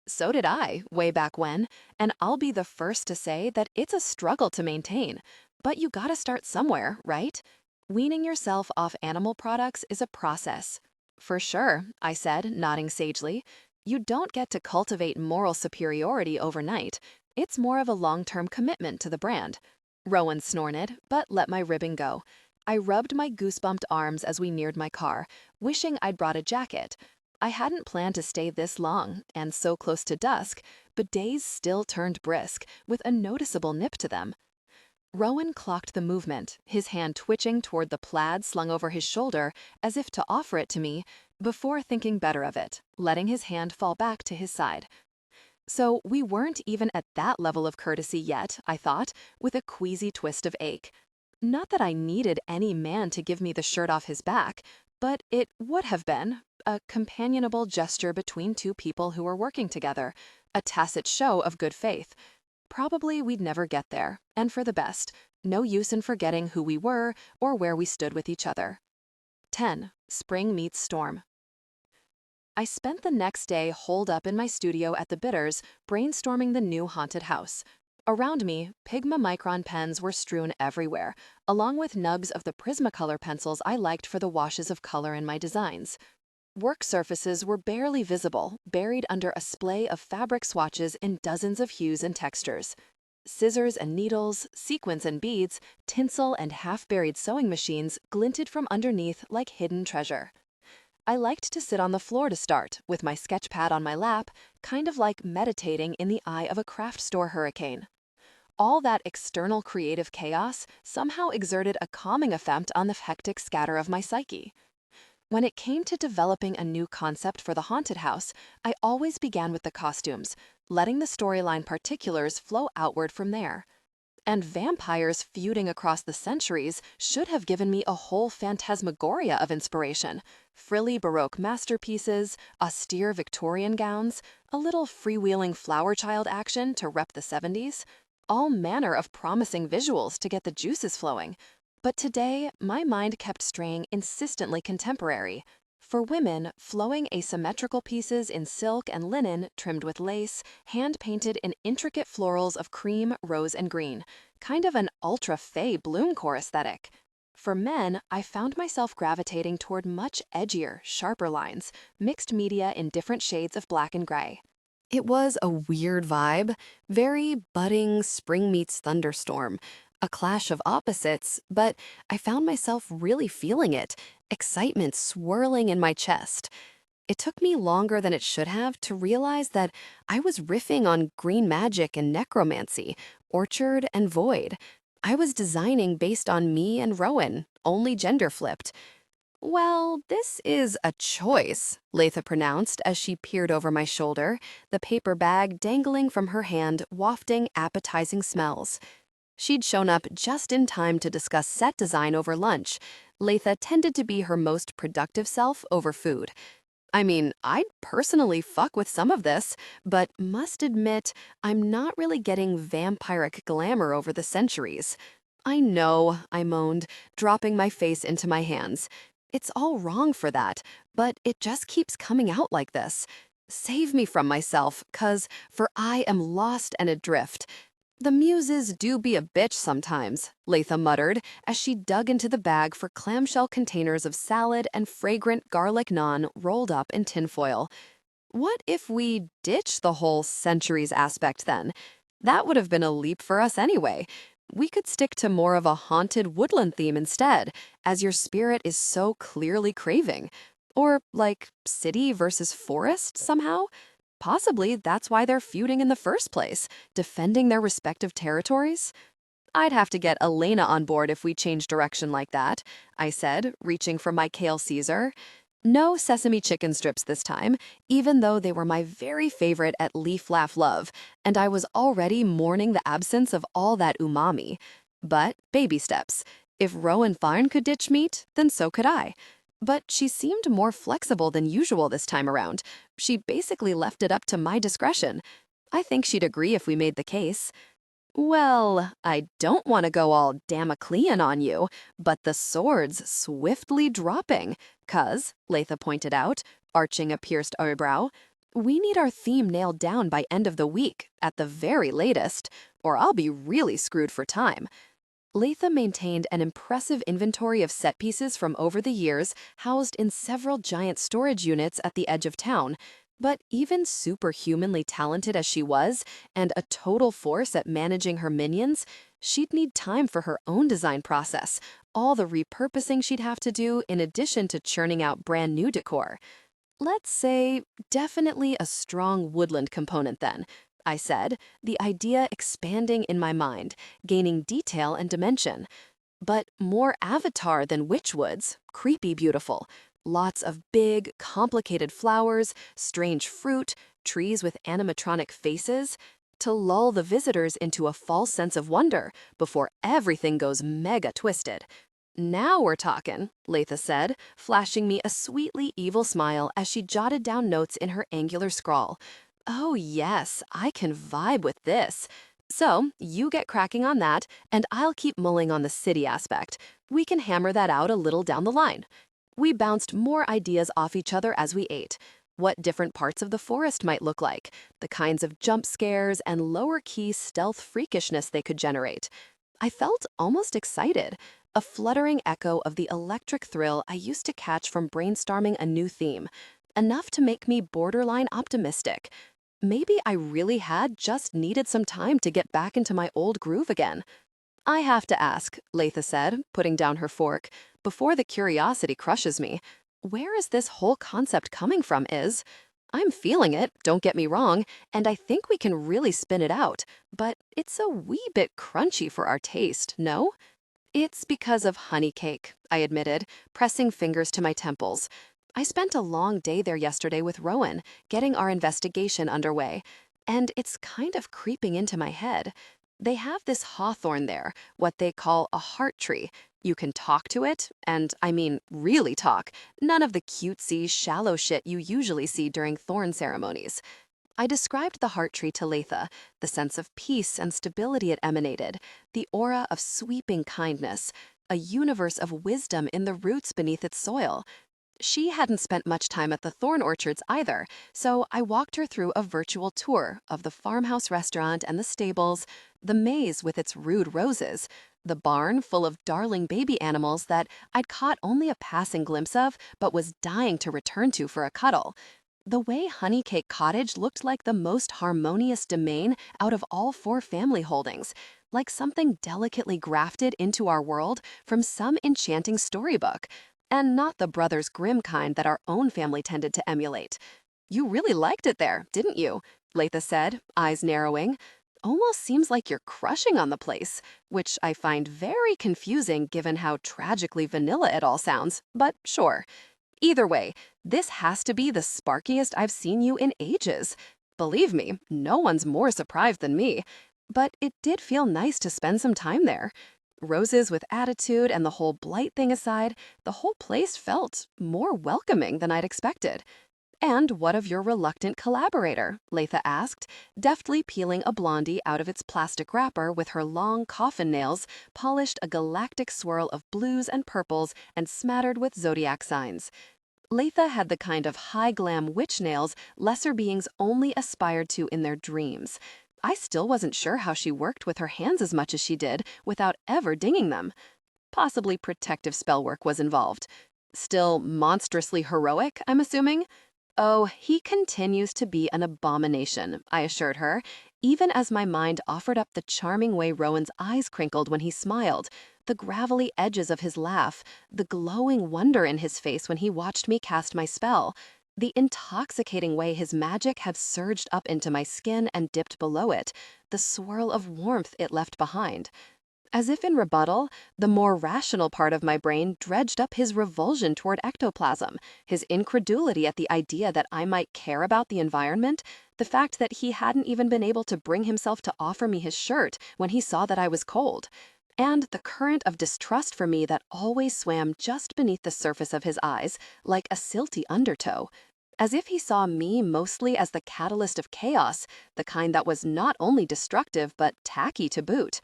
So did I, way back when, and I'll be the first to say that it's a struggle to maintain. But you gotta start somewhere, right? Weaning yourself off animal products is a process. For sure, I said, nodding sagely. You don't get to cultivate moral superiority overnight. It's more of a long-term commitment to the brand. Rowan snorted, but let my ribbon go. I rubbed my goosebumped arms as we neared my car, wishing I'd brought a jacket. I hadn't planned to stay this long, and so close to dusk, but days still turned brisk, with a noticeable nip to them. Rowan clocked the movement, his hand twitching toward the plaid slung over his shoulder as if to offer it to me, before thinking better of it, letting his hand fall back to his side. So we weren't even at that level of courtesy yet, I thought, with a queasy twist of ache. Not that I needed any man to give me the shirt off his back, but it would have been a companionable gesture between two people who were working together, a tacit show of good faith. Probably we'd never get there, and for the best. No use in forgetting who we were or where we stood with each other. 10. Spring meets storm. I spent the next day holed up in my studio at the Bitters, brainstorming the new haunted house. Around me, Pigma Micron pens were strewn everywhere, along with nubs of the Prismacolor pencils I liked for the washes of color in my designs. Work surfaces were barely visible, buried under a splay of fabric swatches in dozens of hues and textures. Scissors and needles, sequins and beads, tinsel and half-buried sewing machines glinted from underneath like hidden treasure. I liked to sit on the floor to start, with my sketch pad on my lap, kind of like meditating in the eye of a craft store hurricane. All that external creative chaos somehow exerted a calming effect on the hectic scatter of my psyche. When it came to developing a new concept for the haunted house, I always began with the costumes, letting the storyline particulars flow outward from there. And vampires feuding across the centuries should have given me a whole phantasmagoria of inspiration. Frilly Baroque masterpieces, austere Victorian gowns, a little freewheeling flower child action to rep the 70s. All manner of promising visuals to get the juices flowing. But today, my mind kept straying insistently contemporary. For women, flowing asymmetrical pieces in silk and linen trimmed with lace, hand-painted in intricate florals of cream, rose, and green, kind of an ultra-fey bloomcore aesthetic. For men, I found myself gravitating toward much edgier, sharper lines, mixed media in different shades of black and gray. It was a weird vibe, very budding spring meets thunderstorm, a clash of opposites, but I found myself really feeling it, excitement swirling in my chest. It took me longer than it should have to realize that I was riffing on green magic and necromancy, orchard and void. I was designing based on me and Rowan, only gender flipped. Well, this is a choice, Latha pronounced as she peered over my shoulder, the paper bag dangling from her hand, wafting appetizing smells. She'd shown up just in time to discuss set design over lunch. Latha tended to be her most productive self over food. I mean, I'd personally fuck with some of this, but must admit, I'm not really getting vampiric glamour over the centuries. I know, I moaned, dropping my face into my hands. It's all wrong for that, but it just keeps coming out like this. Save me from myself, for I am lost and adrift. The muses do be a bitch sometimes, Latha muttered as she dug into the bag for clamshell containers of salad and fragrant garlic naan rolled up in tinfoil. What if we ditch the whole centuries aspect then? That would have been a leap for us anyway. We could stick to more of a haunted woodland theme instead, as your spirit is so clearly craving. Or like city versus forest somehow? Possibly that's why they're feuding in the first place, defending their respective territories. I'd have to get Elena on board if we change direction like that, I said, reaching for my kale Caesar. No sesame chicken strips this time, even though they were my very favorite at Leaf Laugh Love, and I was already mourning the absence of all that umami. But baby steps. If Rowan Farn could ditch meat, then so could I. But she seemed more flexible than usual this time around. She basically left it up to my discretion. I think she'd agree if we made the case. Well, I don't want to go all Damoclean on you, but the sword's swiftly dropping, 'cause, Latha pointed out, arching a pierced eyebrow, we need our theme nailed down by end of the week, at the very latest, or I'll be really screwed for time. Latha maintained an impressive inventory of set pieces from over the years, housed in several giant storage units at the edge of town. But even superhumanly talented as she was, and a total force at managing her minions, she'd need time for her own design process, all the repurposing she'd have to do in addition to churning out brand new decor. Let's say, definitely a strong woodland component then, I said, the idea expanding in my mind, gaining detail and dimension. But more avatar than witchwoods, creepy beautiful. Lots of big, complicated flowers, strange fruit, trees with animatronic faces, to lull the visitors into a false sense of wonder before everything goes mega twisted. Now we're talking, Latha said, flashing me a sweetly evil smile as she jotted down notes in her angular scrawl. Oh yes, I can vibe with this. So, you get cracking on that, and I'll keep mulling on the city aspect. We can hammer that out a little down the line. We bounced more ideas off each other as we ate. What different parts of the forest might look like, the kinds of jump scares and lower-key stealth freakishness they could generate. I felt almost excited, a fluttering echo of the electric thrill I used to catch from brainstorming a new theme, enough to make me borderline optimistic. Maybe I really had just needed some time to get back into my old groove again. I have to ask, Latha said, putting down her fork, before the curiosity crushes me. Where is this whole concept coming from, Is? I'm feeling it, don't get me wrong, and I think we can really spin it out, but it's a wee bit crunchy for our taste, no? It's because of honey cake, I admitted, pressing fingers to my temples. I spent a long day there yesterday with Rowan, getting our investigation underway, and it's kind of creeping into my head. They have this hawthorn there, what they call a heart tree. You can talk to it, and I mean really talk, none of the cutesy, shallow shit you usually see during thorn ceremonies. I described the heart tree to Latha, the sense of peace and stability it emanated, the aura of sweeping kindness, a universe of wisdom in the roots beneath its soil. She hadn't spent much time at the thorn orchards either, so I walked her through a virtual tour of the farmhouse restaurant and the stables, the maze with its rude roses, the barn full of darling baby animals that I'd caught only a passing glimpse of but was dying to return to for a cuddle. The way Honeycake Cottage looked like the most harmonious domain out of all four family holdings, like something delicately grafted into our world from some enchanting storybook, and not the Brothers Grimm kind that our own family tended to emulate. You really liked it there, didn't you? Latha said, eyes narrowing. Almost seems like you're crushing on the place, which I find very confusing given how tragically vanilla it all sounds, but sure. Either way, this has to be the sparkiest I've seen you in ages. Believe me, no one's more surprised than me. But it did feel nice to spend some time there. Roses with attitude and the whole blight thing aside, the whole place felt more welcoming than I'd expected. And what of your reluctant collaborator? Latha asked, deftly peeling a blondie out of its plastic wrapper with her long coffin nails, polished a galactic swirl of blues and purples and smattered with zodiac signs. Latha had the kind of high-glam witch nails lesser beings only aspired to in their dreams. I still wasn't sure how she worked with her hands as much as she did without ever dinging them. Possibly protective spell work was involved. Still monstrously heroic, I'm assuming? Oh, he continues to be an abomination, I assured her, even as my mind offered up the charming way Rowan's eyes crinkled when he smiled, the gravelly edges of his laugh, the glowing wonder in his face when he watched me cast my spell, the intoxicating way his magic had surged up into my skin and dipped below it, the swirl of warmth it left behind. As if in rebuttal, the more rational part of my brain dredged up his revulsion toward ectoplasm, his incredulity at the idea that I might care about the environment, the fact that he hadn't even been able to bring himself to offer me his shirt when he saw that I was cold, and the current of distrust for me that always swam just beneath the surface of his eyes, like a silty undertow. As if he saw me mostly as the catalyst of chaos, the kind that was not only destructive but tacky to boot.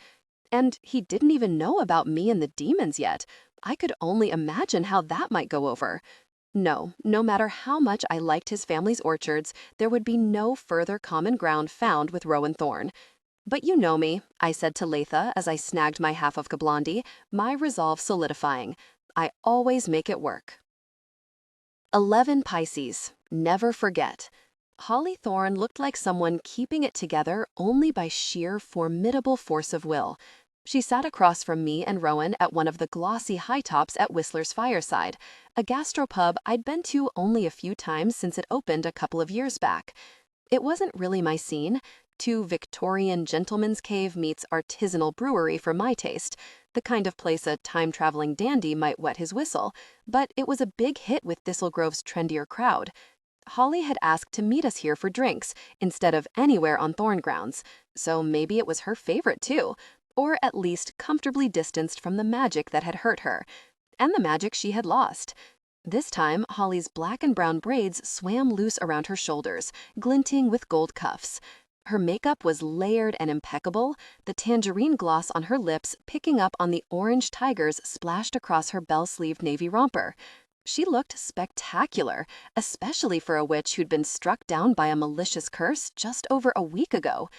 And he didn't even know about me and the demons yet. I could only imagine how that might go over. No, no matter how much I liked his family's orchards, there would be no further common ground found with Rowan Thorne. But you know me, I said to Latha as I snagged my half of Kablandi, my resolve solidifying. I always make it work. 11 Pisces. Never forget. Holly Thorne looked like someone keeping it together only by sheer formidable force of will. She sat across from me and Rowan at one of the glossy high tops at Whistler's Fireside, a gastropub I'd been to only a few times since it opened a couple of years back. It wasn't really my scene. Too Victorian gentleman's cave meets artisanal brewery for my taste, the kind of place a time-traveling dandy might wet his whistle, but it was a big hit with Thistlegrove's trendier crowd. Holly had asked to meet us here for drinks instead of anywhere on Thorn grounds, so maybe it was her favorite too, or at least comfortably distanced from the magic that had hurt her, and the magic she had lost. This time, Holly's black and brown braids swam loose around her shoulders, glinting with gold cuffs. Her makeup was layered and impeccable, the tangerine gloss on her lips picking up on the orange tigers splashed across her bell-sleeved navy romper. She looked spectacular, especially for a witch who'd been struck down by a malicious curse just over a week ago.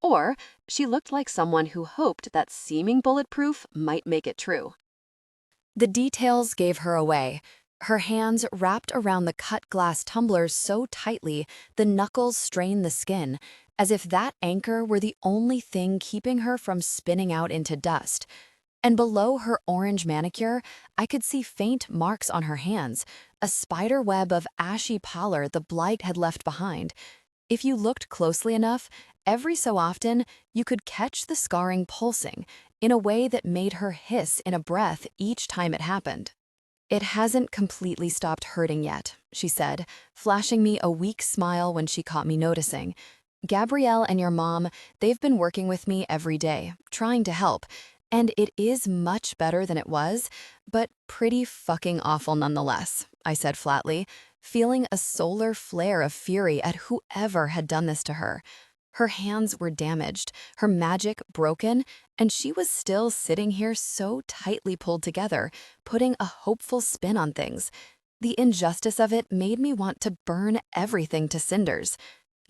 Or she looked like someone who hoped that seeming bulletproof might make it true. The details gave her away. Her hands wrapped around the cut glass tumblers so tightly the knuckles strained the skin, as if that anchor were the only thing keeping her from spinning out into dust. And below her orange manicure, I could see faint marks on her hands, a spider web of ashy pallor the blight had left behind. If you looked closely enough, every so often you could catch the scarring pulsing in a way that made her hiss in a breath each time it happened. "It hasn't completely stopped hurting yet," she said, flashing me a weak smile when she caught me noticing. "Gabrielle and your mom, they've been working with me every day, trying to help, and it is much better than it was, but pretty fucking awful nonetheless," I said flatly, feeling a solar flare of fury at whoever had done this to her. Her hands were damaged, her magic broken, and she was still sitting here so tightly pulled together, putting a hopeful spin on things. The injustice of it made me want to burn everything to cinders.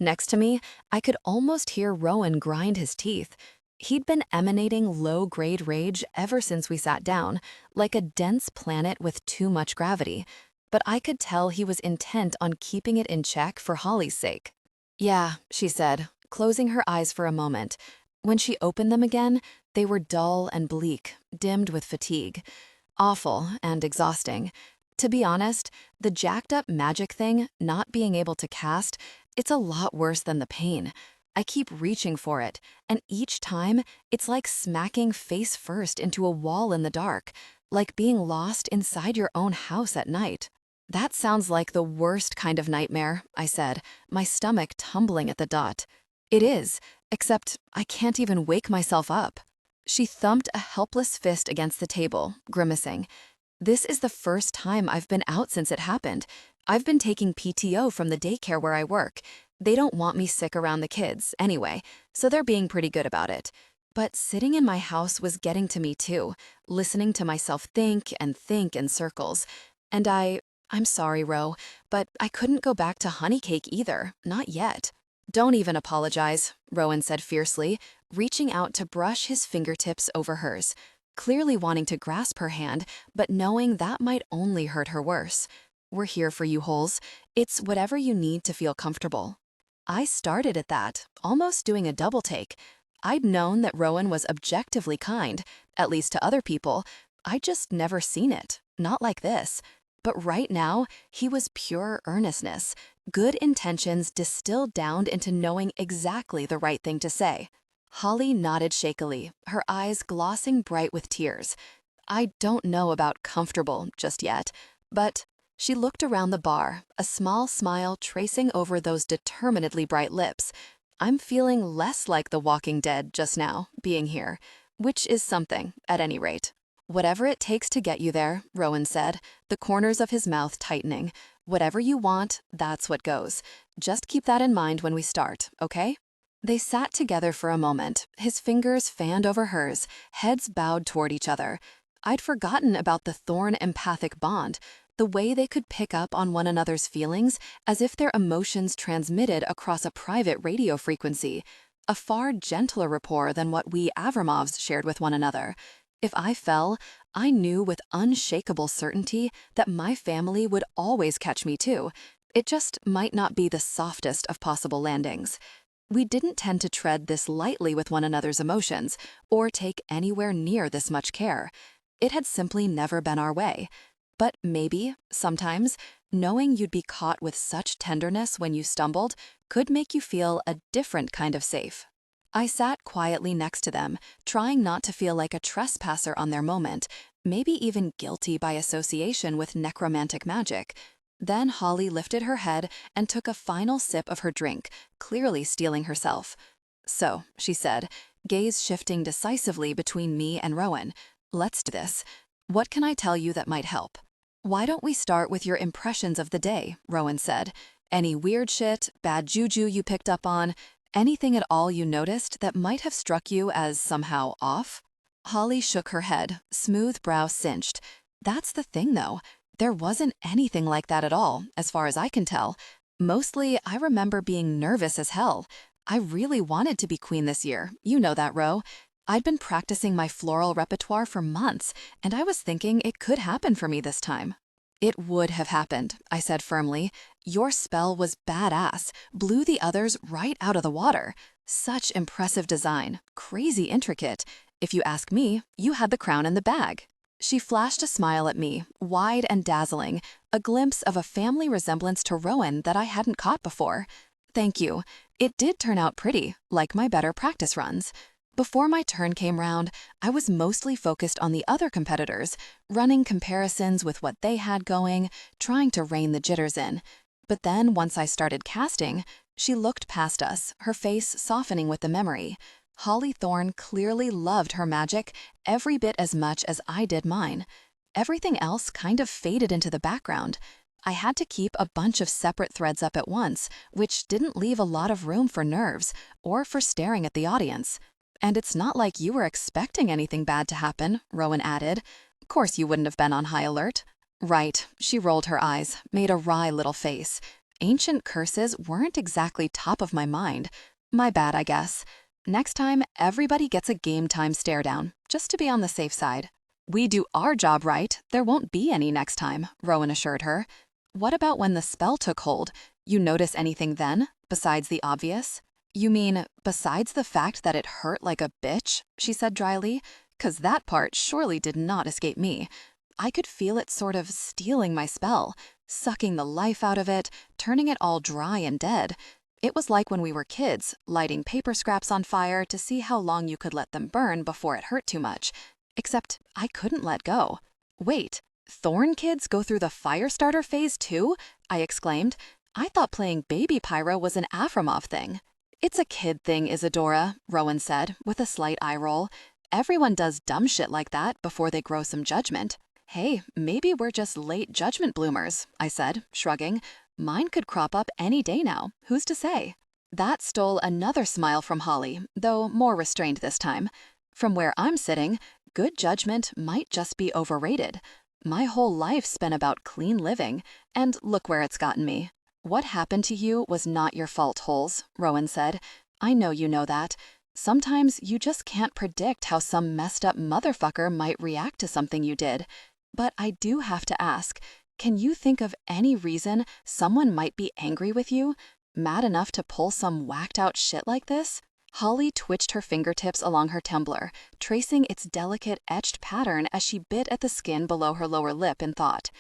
Next to me, I could almost hear Rowan grind his teeth. He'd been emanating low-grade rage ever since we sat down, like a dense planet with too much gravity. But I could tell he was intent on keeping it in check for Holly's sake. "Yeah," she said, closing her eyes for a moment. When she opened them again, they were dull and bleak, dimmed with fatigue. Awful and exhausting. To be honest, the jacked-up magic thing, not being able to cast, it's a lot worse than the pain. I keep reaching for it, and each time, it's like smacking face first into a wall in the dark, like being lost inside your own house at night. "That sounds like the worst kind of nightmare," I said, my stomach tumbling at the dot. "It is, except I can't even wake myself up." She thumped a helpless fist against the table, grimacing. "This is the first time I've been out since it happened. I've been taking PTO from the daycare where I work. They don't want me sick around the kids, anyway, so they're being pretty good about it. But sitting in my house was getting to me too, listening to myself think in circles. And I'm sorry, Ro, but I couldn't go back to Honeycake either, not yet." "Don't even apologize," Rowan said fiercely, reaching out to brush his fingertips over hers, clearly wanting to grasp her hand, but knowing that might only hurt her worse. We're here for you, Holes. It's whatever you need to feel comfortable. I started at that, almost doing a double take. I'd known that Rowan was objectively kind, at least to other people. I'd just never seen it, not like this. But right now, he was pure earnestness, good intentions distilled down into knowing exactly the right thing to say. Holly nodded shakily, her eyes glossing bright with tears. I don't know about comfortable just yet, but she looked around the bar, a small smile tracing over those determinedly bright lips. I'm feeling less like the Walking Dead just now, being here, which is something, at any rate. Whatever it takes to get you there, Rowan said, the corners of his mouth tightening. Whatever you want, that's what goes. Just keep that in mind when we start, okay? They sat together for a moment, his fingers fanned over hers, heads bowed toward each other. I'd forgotten about the thorn-empathic bond, the way they could pick up on one another's feelings as if their emotions transmitted across a private radio frequency, a far gentler rapport than what we Avramovs shared with one another. If I fell, I knew with unshakable certainty that my family would always catch me too. It just might not be the softest of possible landings. We didn't tend to tread this lightly with one another's emotions or take anywhere near this much care. It had simply never been our way. But maybe, sometimes, knowing you'd be caught with such tenderness when you stumbled could make you feel a different kind of safe. I sat quietly next to them, trying not to feel like a trespasser on their moment, maybe even guilty by association with necromantic magic. Then Holly lifted her head and took a final sip of her drink, clearly steeling herself. "So," she said, gaze shifting decisively between me and Rowan, "let's do this. What can I tell you that might help?" "Why don't we start with your impressions of the day?" Rowan said. "Any weird shit, bad juju you picked up on, anything at all you noticed that might have struck you as somehow off?" Holly shook her head, smooth brow cinched. "That's the thing, though. There wasn't anything like that at all, as far as I can tell. Mostly, I remember being nervous as hell. I really wanted to be queen this year, you know that, Ro. I'd been practicing my floral repertoire for months, and I was thinking it could happen for me this time." "It would have happened," I said firmly. "Your spell was badass, blew the others right out of the water. Such impressive design, crazy intricate. If you ask me, you had the crown in the bag." She flashed a smile at me, wide and dazzling, a glimpse of a family resemblance to Rowan that I hadn't caught before. "Thank you. It did turn out pretty, like my better practice runs." Before my turn came round, I was mostly focused on the other competitors, running comparisons with what they had going, trying to rein the jitters in. But then once I started casting, she looked past us, her face softening with the memory. Holly Thorne clearly loved her magic every bit as much as I did mine. Everything else kind of faded into the background. I had to keep a bunch of separate threads up at once, which didn't leave a lot of room for nerves or for staring at the audience. "And it's not like you were expecting anything bad to happen," Rowan added. "Of course you wouldn't have been on high alert." "Right," she rolled her eyes, made a wry little face. "Ancient curses weren't exactly top of my mind. My bad, I guess. Next time, everybody gets a game time stare down, just to be on the safe side." "We do our job right, there won't be any next time," Rowan assured her. "What about when the spell took hold? You notice anything then, besides the obvious?" "You mean, besides the fact that it hurt like a bitch?" she said dryly. "'Cause that part surely did not escape me. I could feel it sort of stealing my spell, sucking the life out of it, turning it all dry and dead. It was like when we were kids, lighting paper scraps on fire to see how long you could let them burn before it hurt too much. Except I couldn't let go." "Wait, Thorn kids go through the fire starter phase too?" I exclaimed. "I thought playing baby pyro was an Avramov thing." "It's a kid thing, Isadora," Rowan said, with a slight eye roll. "Everyone does dumb shit like that before they grow some judgment." "Hey, maybe we're just late judgment bloomers," I said, shrugging. "Mine could crop up any day now, who's to say?" That stole another smile from Holly, though more restrained this time. "From where I'm sitting, good judgment might just be overrated. My whole life's been about clean living, and look where it's gotten me." "What happened to you was not your fault, Holes," Rowan said. "I know you know that. Sometimes you just can't predict how some messed up motherfucker might react to something you did. But I do have to ask, Can you think of any reason someone might be angry with you? Mad enough to pull some whacked-out shit like this? Holly twitched her fingertips along her tumbler, tracing its delicate etched pattern as she bit at the skin below her lower lip in thought.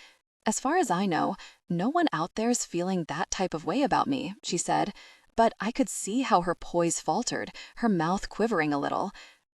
As far as I know, no one out there's feeling that type of way about me, she said, but I could see how her poise faltered, her mouth quivering a little.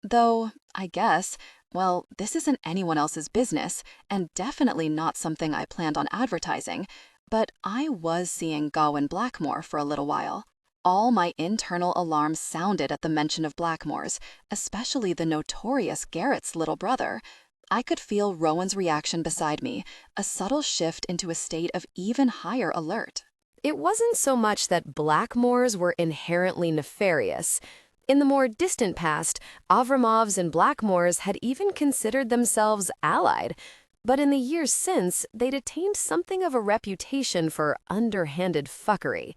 Though, I guess, well, this isn't anyone else's business, and definitely not something I planned on advertising, but I was seeing Gawain Blackmore for a little while. All my internal alarms sounded at the mention of Blackmore's, especially the notorious Garrett's little brother. I could feel Rowan's reaction beside me, a subtle shift into a state of even higher alert. It wasn't so much that Blackmores were inherently nefarious. In the more distant past, Avramovs and Blackmores had even considered themselves allied. But in the years since, they'd attained something of a reputation for underhanded fuckery.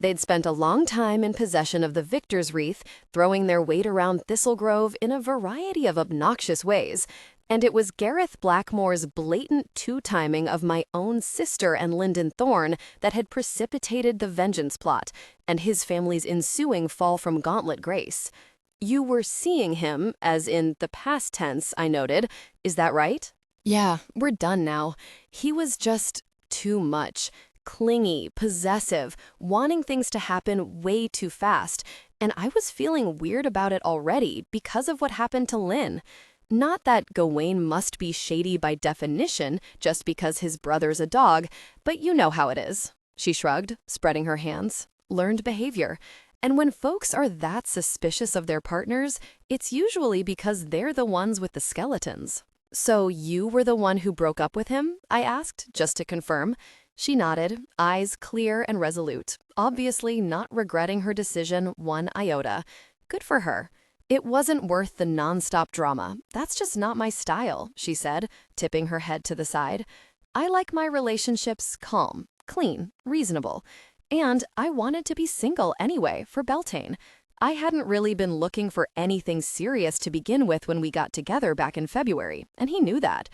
They'd spent a long time in possession of the Victor's Wreath, throwing their weight around Thistlegrove in a variety of obnoxious ways. And it was Gareth Blackmore's blatant two-timing of my own sister and Lyndon Thorne that had precipitated the vengeance plot, and his family's ensuing fall from Gauntlet Grace. You were seeing him, as in the past tense, I noted. Is that right? Yeah, we're done now. He was just too much. Clingy, possessive, wanting things to happen way too fast, and I was feeling weird about it already because of what happened to Lynn. Not that Gawain must be shady by definition just because his brother's a dog, but you know how it is. She shrugged, spreading her hands. Learned behavior. And when folks are that suspicious of their partners, it's usually because they're the ones with the skeletons. So you were the one who broke up with him? I asked, just to confirm. She nodded, eyes clear and resolute, obviously not regretting her decision one iota. Good for her. It wasn't worth the nonstop drama. That's just not my style, she said, tipping her head to the side. I like my relationships calm, clean, reasonable. And I wanted to be single anyway for Beltane. I hadn't really been looking for anything serious to begin with when we got together back in February, and he knew that.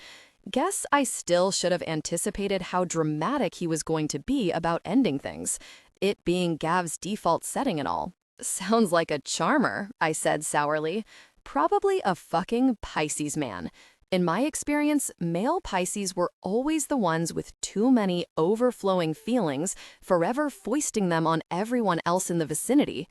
Guess I still should have anticipated how dramatic he was going to be about ending things, it being Gav's default setting and all. Sounds like a charmer, I said sourly. Probably a fucking Pisces man. In my experience, male Pisces were always the ones with too many overflowing feelings, forever foisting them on everyone else in the vicinity.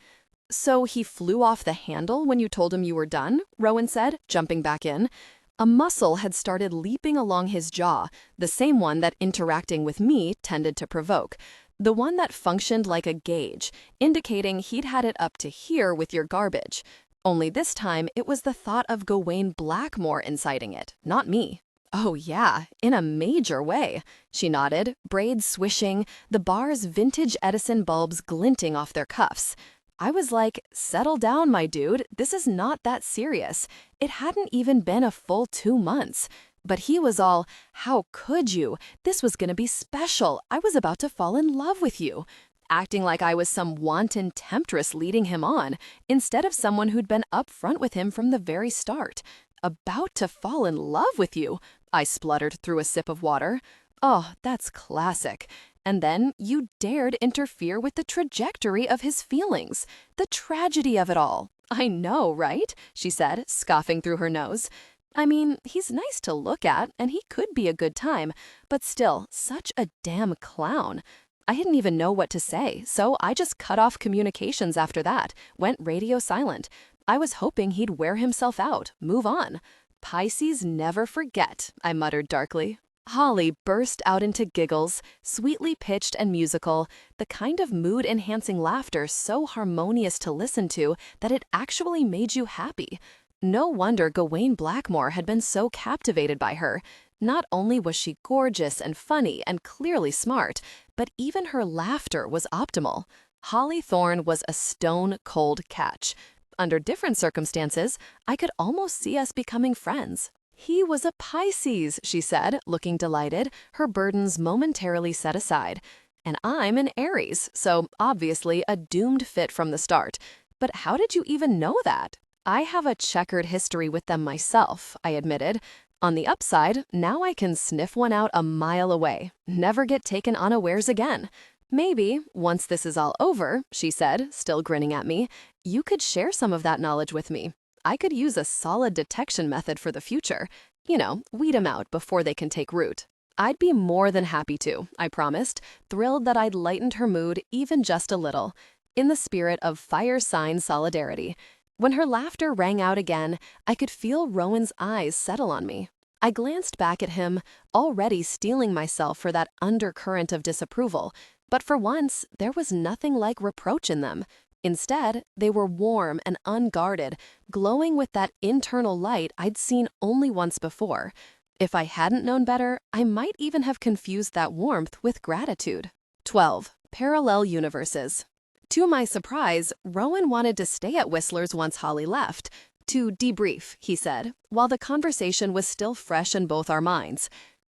So he flew off the handle when you told him you were done? Rowan said, jumping back in. A muscle had started leaping along his jaw, the same one that interacting with me tended to provoke. The one that functioned like a gauge, indicating he'd had it up to here with your garbage. Only this time, it was the thought of Gawain Blackmore inciting it, not me. Oh yeah, in a major way. She nodded, braids swishing, the bar's vintage Edison bulbs glinting off their cuffs. I was like, settle down, my dude, this is not that serious. It hadn't even been a full 2 months. But he was all, how could you? This was gonna be special. I was about to fall in love with you. Acting like I was some wanton temptress leading him on, instead of someone who'd been upfront with him from the very start. About to fall in love with you, I spluttered through a sip of water. Oh, that's classic. And then you dared interfere with the trajectory of his feelings. The tragedy of it all. I know, right? She said, scoffing through her nose. I mean, he's nice to look at, and he could be a good time, but still, such a damn clown. I didn't even know what to say, so I just cut off communications after that, went radio silent. I was hoping he'd wear himself out, move on. Pisces never forget, I muttered darkly. Holly burst out into giggles, sweetly pitched and musical, the kind of mood-enhancing laughter so harmonious to listen to that it actually made you happy. No wonder Gawain Blackmore had been so captivated by her. Not only was she gorgeous and funny and clearly smart, but even her laughter was optimal. Holly Thorne was a stone-cold catch. Under different circumstances, I could almost see us becoming friends. He was a Pisces, she said, looking delighted, her burdens momentarily set aside. And I'm an Aries, so obviously a doomed fit from the start. But how did you even know that? I have a checkered history with them myself, I admitted. On the upside, now I can sniff one out a mile away, never get taken unawares again. Maybe, once this is all over, she said, still grinning at me, you could share some of that knowledge with me. I could use a solid detection method for the future. You know, weed 'em out before they can take root. I'd be more than happy to, I promised, thrilled that I'd lightened her mood even just a little, in the spirit of fire sign solidarity. When her laughter rang out again, I could feel Rowan's eyes settle on me. I glanced back at him, already steeling myself for that undercurrent of disapproval, but for once, there was nothing like reproach in them. Instead, they were warm and unguarded, glowing with that internal light I'd seen only once before. If I hadn't known better, I might even have confused that warmth with gratitude. 12. Parallel universes. To my surprise, Rowan wanted to stay at Whistler's once Holly left. To debrief, he said, while the conversation was still fresh in both our minds.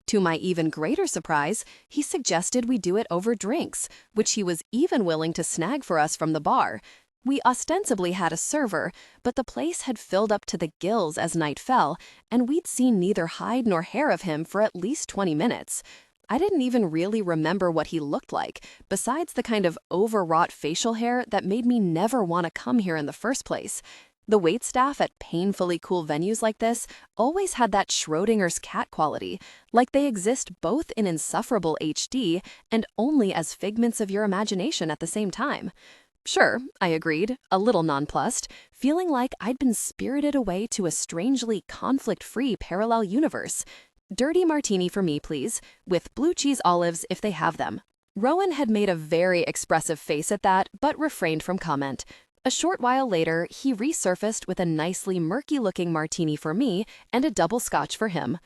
To my even greater surprise, he suggested we do it over drinks, which he was even willing to snag for us from the bar. We ostensibly had a server, but the place had filled up to the gills as night fell, and we'd seen neither hide nor hair of him for at least 20 minutes. I didn't even really remember what he looked like, besides the kind of overwrought facial hair that made me never want to come here in the first place. The waitstaff at painfully cool venues like this always had that Schrodinger's cat quality, like they exist both in insufferable HD and only as figments of your imagination at the same time. Sure, I agreed, a little nonplussed, feeling like I'd been spirited away to a strangely conflict-free parallel universe. Dirty martini for me, please, with blue cheese olives if they have them. Rowan had made a very expressive face at that, but refrained from comment. A short while later, he resurfaced with a nicely murky-looking martini for me and a double scotch for him.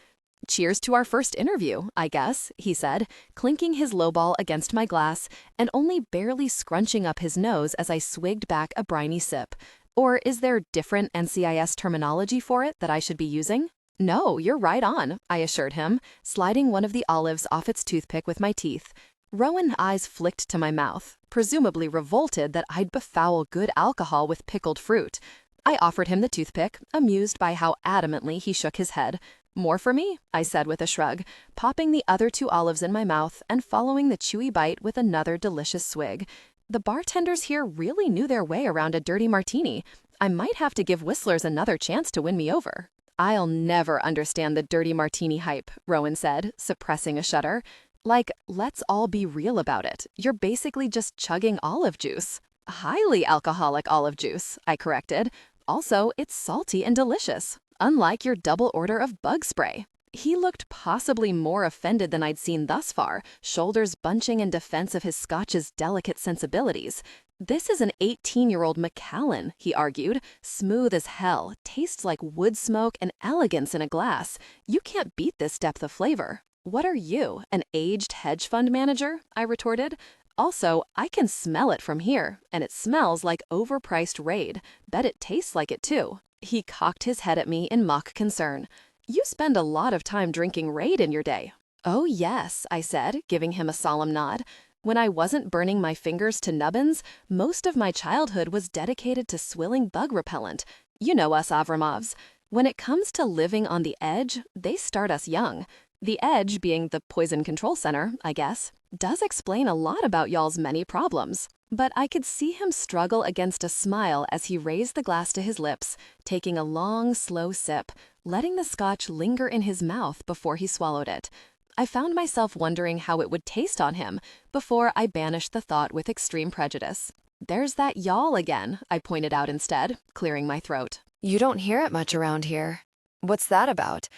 Cheers to our first interview, I guess, he said, clinking his lowball against my glass and only barely scrunching up his nose as I swigged back a briny sip. Or is there different NCIS terminology for it that I should be using? No, you're right on, I assured him, sliding one of the olives off its toothpick with my teeth. Rowan's eyes flicked to my mouth, presumably revolted that I'd befoul good alcohol with pickled fruit. I offered him the toothpick, amused by how adamantly he shook his head. More for me, I said with a shrug, popping the other 2 olives in my mouth and following the chewy bite with another delicious swig. The bartenders here really knew their way around a dirty martini. I might have to give Whistler's another chance to win me over. I'll never understand the dirty martini hype, Rowan said, suppressing a shudder. Like, let's all be real about it. You're basically just chugging olive juice. Highly alcoholic olive juice, I corrected. Also, it's salty and delicious, unlike your double order of bug spray. He looked possibly more offended than I'd seen thus far, shoulders bunching in defense of his scotch's delicate sensibilities. This is an 18-year-old Macallan, he argued, smooth as hell, tastes like wood smoke and elegance in a glass. You can't beat this depth of flavor. What are you, an aged hedge fund manager? I retorted. Also, I can smell it from here, and it smells like overpriced Raid. Bet it tastes like it too. He cocked his head at me in mock concern. You spend a lot of time drinking Raid in your day. Oh yes, I said, giving him a solemn nod. When I wasn't burning my fingers to nubbins, most of my childhood was dedicated to swilling bug repellent. You know us Avramovs. When it comes to living on the edge, they start us young. The edge, being the poison control center, I guess, does explain a lot about y'all's many problems. But I could see him struggle against a smile as he raised the glass to his lips, taking a long, slow sip, letting the scotch linger in his mouth before he swallowed it. I found myself wondering how it would taste on him before I banished the thought with extreme prejudice. There's that y'all again, I pointed out instead, clearing my throat. You don't hear it much around here. What's that about?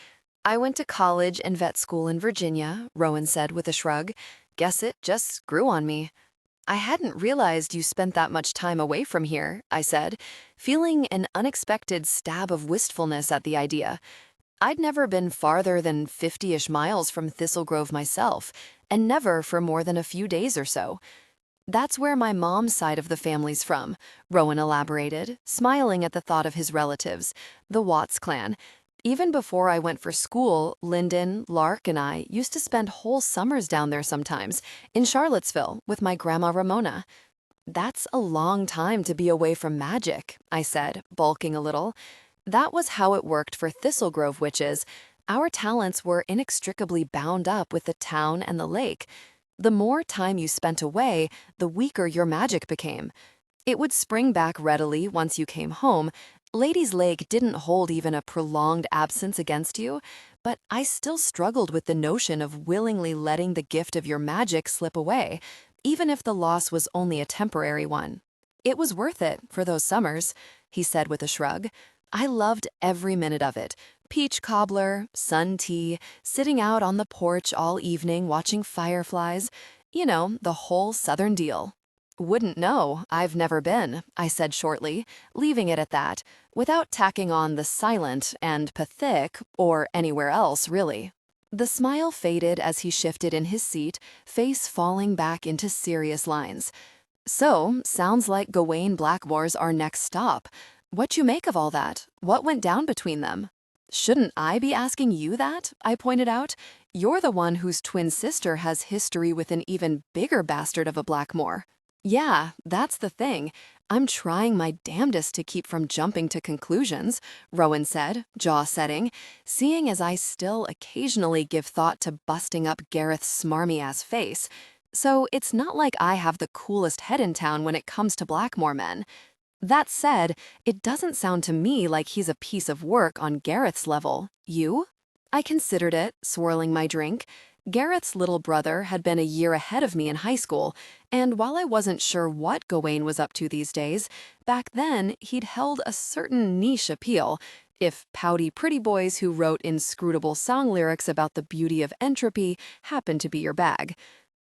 I went to college and vet school in Virginia, Rowan said with a shrug. Guess it just grew on me. I hadn't realized you spent that much time away from here, I said, feeling an unexpected stab of wistfulness at the idea. I'd never been farther than 50-ish miles from Thistle Grove myself, and never for more than a few days or so. That's where my mom's side of the family's from, Rowan elaborated, smiling at the thought of his relatives, the Watts clan. Even before I went for school, Lyndon, Lark, and I used to spend whole summers down there sometimes, in Charlottesville, with my grandma Ramona. That's a long time to be away from magic, I said, balking a little. That was how it worked for Thistle Grove witches, Our talents were inextricably bound up with the town and the lake. The more time you spent away, the weaker your magic became. It would spring back readily once you came home. Lady's Lake didn't hold even a prolonged absence against you, but I still struggled with the notion of willingly letting the gift of your magic slip away, even if the loss was only a temporary one. It was worth it for those summers, he said with a shrug. I loved every minute of it. Peach cobbler, sun tea, sitting out on the porch all evening watching fireflies. You know, the whole southern deal. Wouldn't know, I've never been, I said shortly, leaving it at that, without tacking on the silent and pathetic or anywhere else, really. The smile faded as he shifted in his seat, face falling back into serious lines. So, sounds like Gawain Blackmore's our next stop. What you make of all that? What went down between them? Shouldn't I be asking you that? I pointed out. You're the one whose twin sister has history with an even bigger bastard of a Blackmore. Yeah, that's the thing. I'm trying my damnedest to keep from jumping to conclusions, Rowan said, jaw setting, seeing as I still occasionally give thought to busting up Gareth's smarmy-ass face. So it's not like I have the coolest head in town when it comes to Blackmore men. That said, it doesn't sound to me like he's a piece of work on Gareth's level. You? I considered it, swirling my drink. Gareth's little brother had been a year ahead of me in high school, and while I wasn't sure what Gawain was up to these days, back then he'd held a certain niche appeal, if pouty pretty boys who wrote inscrutable song lyrics about the beauty of entropy happened to be your bag.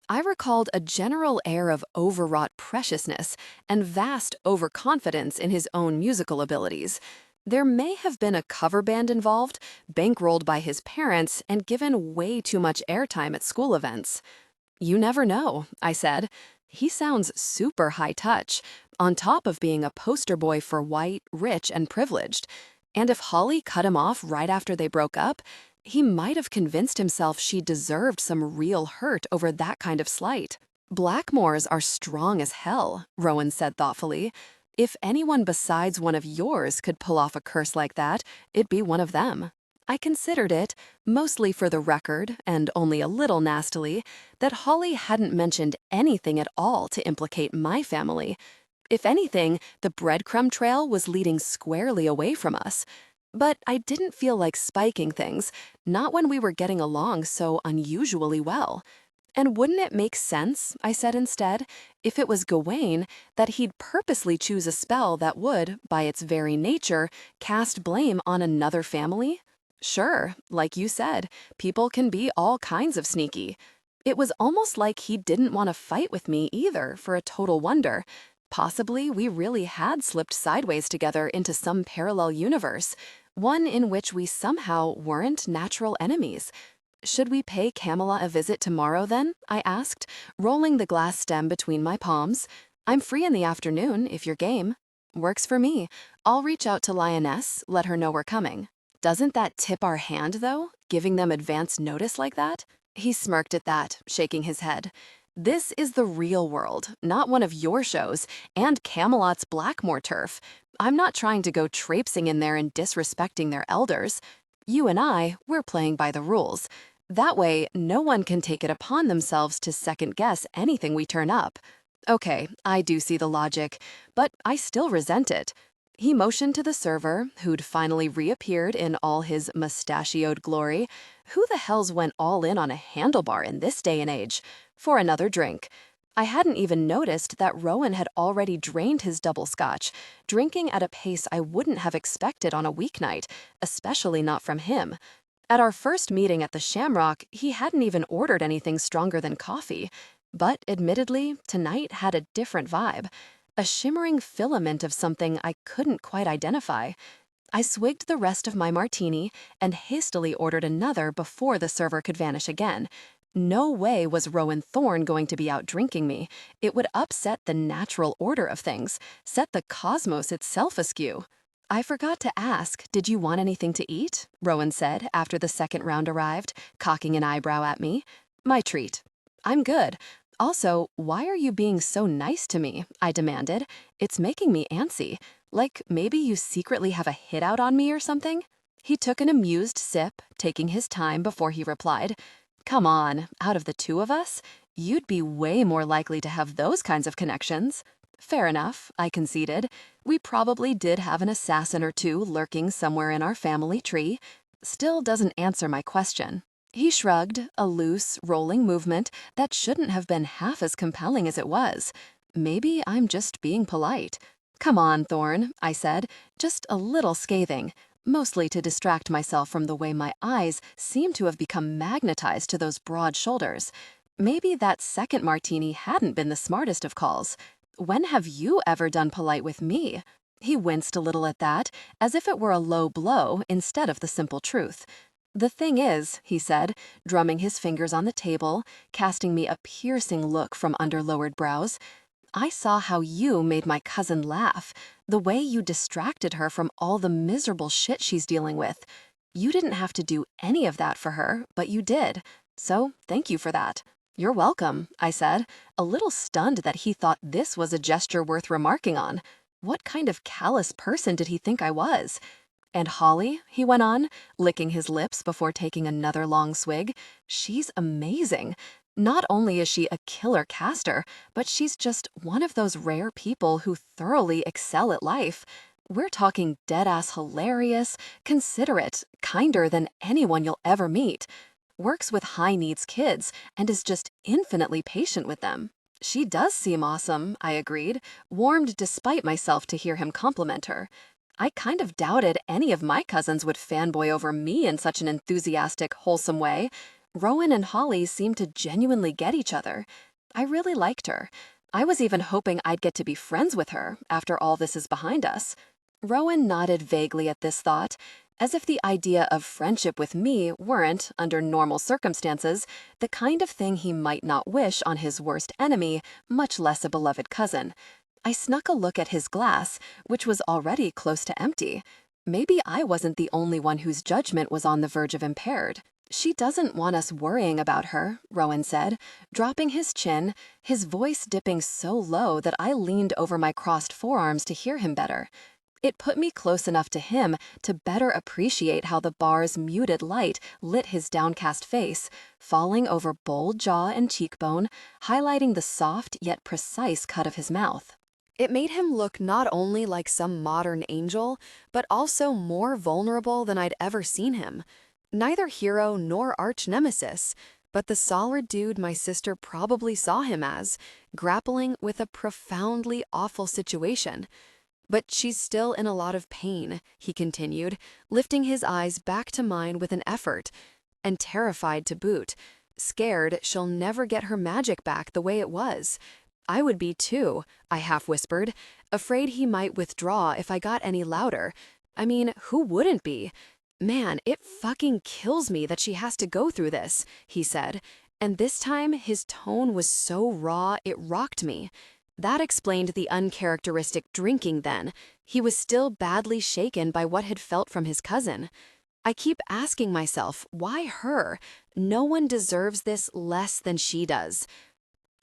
I recalled a general air of overwrought preciousness and vast overconfidence in his own musical abilities. There may have been a cover band involved, bankrolled by his parents and given way too much airtime at school events. You never know, I said. He sounds super high touch, on top of being a poster boy for white, rich, and privileged. And if Holly cut him off right after they broke up, he might have convinced himself she deserved some real hurt over that kind of slight. Blackmores are strong as hell, Rowan said thoughtfully. If anyone besides one of yours could pull off a curse like that, it'd be one of them. I considered it, mostly for the record, and only a little nastily, that Holly hadn't mentioned anything at all to implicate my family. If anything, the breadcrumb trail was leading squarely away from us. But I didn't feel like spiking things, not when we were getting along so unusually well. And wouldn't it make sense, I said instead, if it was Gawain, that he'd purposely choose a spell that would, by its very nature, cast blame on another family? Sure, like you said, people can be all kinds of sneaky. It was almost like he didn't want to fight with me either, for a total wonder. Possibly we really had slipped sideways together into some parallel universe, one in which we somehow weren't natural enemies. Should we pay Camilla a visit tomorrow then? I asked, rolling the glass stem between my palms. I'm free in the afternoon, if you're game. Works for me. I'll reach out to Lioness, let her know we're coming. Doesn't that tip our hand, though, giving them advance notice like that? He smirked at that, shaking his head. This is the real world, not one of your shows, and Camelot's Blackmore turf. I'm not trying to go traipsing in there and disrespecting their elders. You and we're playing by the rules. That way, no one can take it upon themselves to second-guess anything we turn up. Okay, I do see the logic, but I still resent it. He motioned to the server, who'd finally reappeared in all his mustachioed glory. Who the hell's went all in on a handlebar in this day and age? For another drink. I hadn't even noticed that Rowan had already drained his double scotch, drinking at a pace I wouldn't have expected on a weeknight, especially not from him. At our first meeting at the Shamrock, he hadn't even ordered anything stronger than coffee. But admittedly, tonight had a different vibe. A shimmering filament of something I couldn't quite identify. I swigged the rest of my martini and hastily ordered another before the server could vanish again. No way was Rowan Thorne going to be out drinking me. It would upset the natural order of things, set the cosmos itself askew. I forgot to ask, did you want anything to eat? Rowan said after the second round arrived, cocking an eyebrow at me. My treat. I'm good. Also, why are you being so nice to me? I demanded. It's making me antsy. Like maybe you secretly have a hit out on me or something? He took an amused sip, taking his time before he replied, "Come on, out of the two of us, you'd be way more likely to have those kinds of connections." Fair enough, I conceded. We probably did have an assassin or two lurking somewhere in our family tree. Still doesn't answer my question. He shrugged, a loose, rolling movement that shouldn't have been half as compelling as it was. Maybe I'm just being polite. "Come on, Thorne," I said, just a little scathing, mostly to distract myself from the way my eyes seemed to have become magnetized to those broad shoulders. Maybe that second martini hadn't been the smartest of calls. "When have you ever done polite with me?" He winced a little at that, as if it were a low blow instead of the simple truth. "The thing is," he said, drumming his fingers on the table, casting me a piercing look from under lowered brows, "I saw how you made my cousin laugh, the way you distracted her from all the miserable shit she's dealing with. You didn't have to do any of that for her, but you did. So thank you for that." "You're welcome," I said, a little stunned that he thought this was a gesture worth remarking on. What kind of callous person did he think I was? "And Holly," he went on, licking his lips before taking another long swig, "she's amazing. Not only is she a killer caster, but she's just one of those rare people who thoroughly excel at life. We're talking dead-ass hilarious, considerate, kinder than anyone you'll ever meet. Works with high-needs kids and is just infinitely patient with them." "She does seem awesome," I agreed, warmed despite myself to hear him compliment her. I kind of doubted any of my cousins would fanboy over me in such an enthusiastic, wholesome way. Rowan and Holly seemed to genuinely get each other. I really liked her. I was even hoping I'd get to be friends with her after all this is behind us. Rowan nodded vaguely at this thought, as if the idea of friendship with me weren't, under normal circumstances, the kind of thing he might not wish on his worst enemy, much less a beloved cousin. I snuck a look at his glass, which was already close to empty. Maybe I wasn't the only one whose judgment was on the verge of impaired. "She doesn't want us worrying about her," Rowan said, dropping his chin, his voice dipping so low that I leaned over my crossed forearms to hear him better. It put me close enough to him to better appreciate how the bar's muted light lit his downcast face, falling over bold jaw and cheekbone, highlighting the soft yet precise cut of his mouth. It made him look not only like some modern angel, but also more vulnerable than I'd ever seen him. Neither hero nor arch-nemesis, but the solid dude my sister probably saw him as, grappling with a profoundly awful situation. "But she's still in a lot of pain," he continued, lifting his eyes back to mine with an effort, "and terrified to boot. Scared she'll never get her magic back the way it was. I would be too," I half whispered, afraid he might withdraw if I got any louder. I mean, who wouldn't be? "Man, it fucking kills me that she has to go through this," he said, and this time his tone was so raw it rocked me. That explained the uncharacteristic drinking then. He was still badly shaken by what had felt from his cousin. I keep asking myself, why her? No one deserves this less than she does.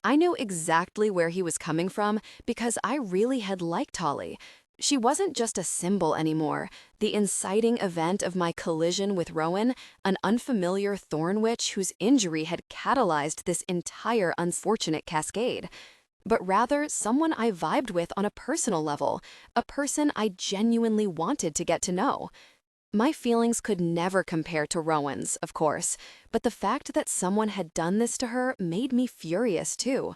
I knew exactly where he was coming from because I really had liked Holly. She wasn't just a symbol anymore, the inciting event of my collision with Rowan, an unfamiliar thorn witch whose injury had catalyzed this entire unfortunate cascade, but rather someone I vibed with on a personal level, a person I genuinely wanted to get to know. My feelings could never compare to Rowan's, of course, but the fact that someone had done this to her made me furious too.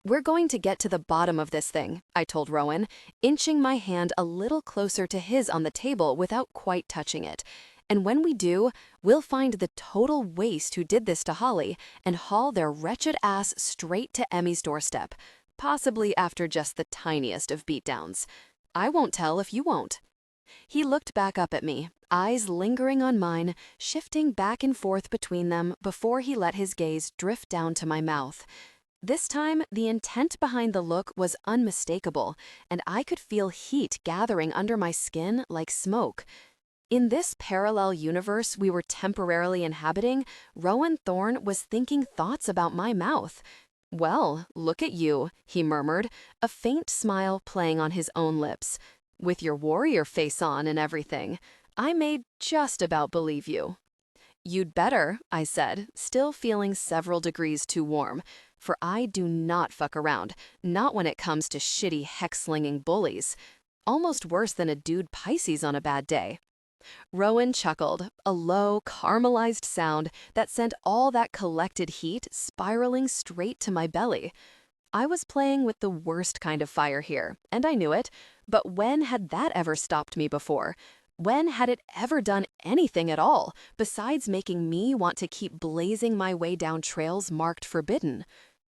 "We're going to get to the bottom of this thing," I told Rowan, inching my hand a little closer to his on the table without quite touching it. "And when we do, we'll find the total waste who did this to Holly and haul their wretched ass straight to Emmy's doorstep, possibly after just the tiniest of beatdowns. I won't tell if you won't." He looked back up at me, eyes lingering on mine, shifting back and forth between them before he let his gaze drift down to my mouth. This time, the intent behind the look was unmistakable, and I could feel heat gathering under my skin like smoke. In this parallel universe we were temporarily inhabiting, Rowan Thorne was thinking thoughts about my mouth. "Well, look at you," he murmured, a faint smile playing on his own lips. "With your warrior face on and everything. I may just about believe you. You'd better, I said, still feeling several degrees too warm, for I do not fuck around, not when it comes to shitty hex-slinging bullies. Almost worse than a dude Pisces on a bad day. Rowan chuckled, a low, caramelized sound that sent all that collected heat spiraling straight to my belly. I was playing with the worst kind of fire here, and I knew it, but when had that ever stopped me before? When had it ever done anything at all, besides making me want to keep blazing my way down trails marked forbidden?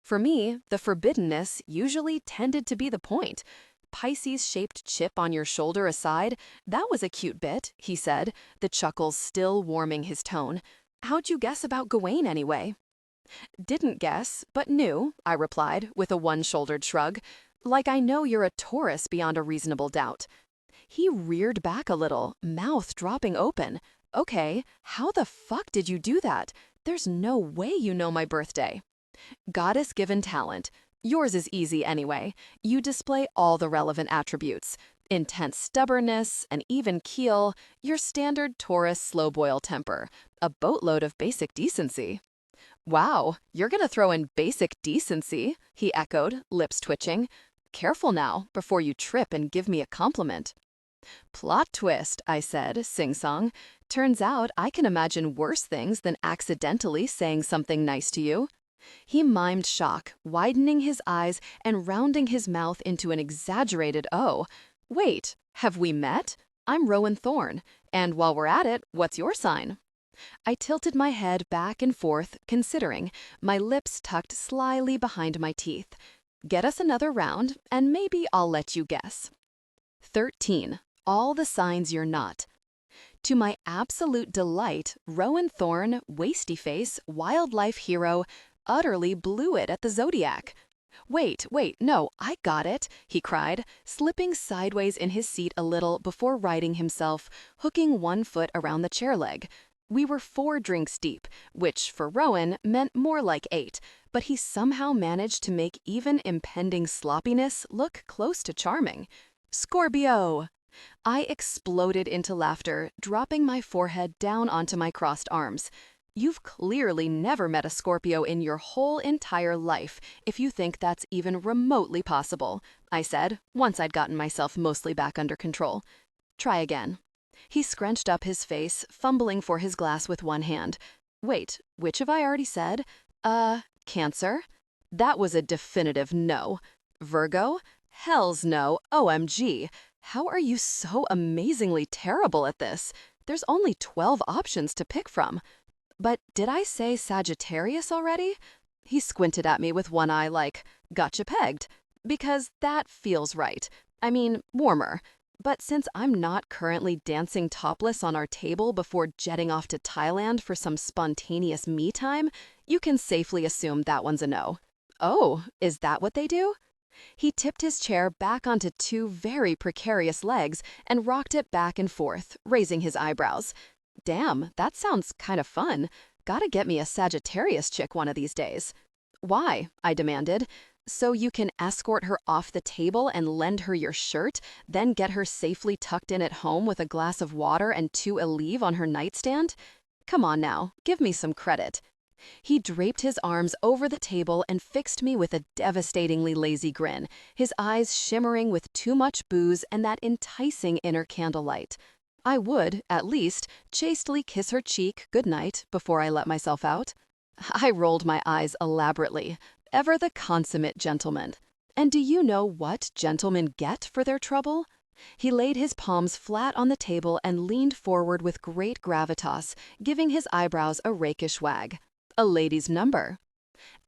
For me, the forbiddenness usually tended to be the point. Pisces-shaped chip on your shoulder aside, that was a cute bit, he said, the chuckles still warming his tone. How'd you guess about Gawain anyway? Didn't guess, but knew, I replied, with a one-shouldered shrug. Like I know you're a Taurus beyond a reasonable doubt. He reared back a little, mouth dropping open. Okay, how the fuck did you do that? There's no way you know my birthday. Goddess-given talent. Yours is easy anyway. You display all the relevant attributes. Intense stubbornness, an even keel, your standard Taurus slow-boil temper, a boatload of basic decency. Wow, you're gonna throw in basic decency, he echoed, lips twitching. Careful now, before you trip and give me a compliment. Plot twist, I said, sing-song. Turns out I can imagine worse things than accidentally saying something nice to you. He mimed shock, widening his eyes and rounding his mouth into an exaggerated O. Wait, have we met? I'm Rowan Thorne, and while we're at it, what's your sign? I tilted my head back and forth, considering, my lips tucked slyly behind my teeth. Get us another round, and maybe I'll let you guess. 13. All the signs you're not. To my absolute delight, Rowan Thorne, wasty face, wildlife hero, utterly blew it at the zodiac. Wait, no, I got it, he cried, slipping sideways in his seat a little before righting himself, hooking one foot around the chair leg. We were 4 drinks deep, which for Rowan meant more like 8, but he somehow managed to make even impending sloppiness look close to charming. Scorpio! I exploded into laughter, dropping my forehead down onto my crossed arms. You've clearly never met a Scorpio in your whole entire life, if you think that's even remotely possible, I said, once I'd gotten myself mostly back under control. Try again. He scrunched up his face, fumbling for his glass with one hand. Wait, which have I already said? Cancer? That was a definitive no. Virgo? Hells no, OMG. How are you so amazingly terrible at this? There's only 12 options to pick from. But did I say Sagittarius already? He squinted at me with one eye like, gotcha pegged. Because that feels right. I mean, warmer. But since I'm not currently dancing topless on our table before jetting off to Thailand for some spontaneous me time, you can safely assume that one's a no. Oh, is that what they do? He tipped his chair back onto 2 very precarious legs and rocked it back and forth, raising his eyebrows. Damn, that sounds kind of fun. Gotta get me a Sagittarius chick one of these days. Why? I demanded. So you can escort her off the table and lend her your shirt, then get her safely tucked in at home with a glass of water and 2 Aleve on her nightstand? Come on now, give me some credit. He draped his arms over the table and fixed me with a devastatingly lazy grin, his eyes shimmering with too much booze and that enticing inner candlelight. I would, at least, chastely kiss her cheek goodnight before I let myself out. I rolled my eyes elaborately, ever the consummate gentleman. And do you know what gentlemen get for their trouble? He laid his palms flat on the table and leaned forward with great gravitas, giving his eyebrows a rakish wag. A lady's number.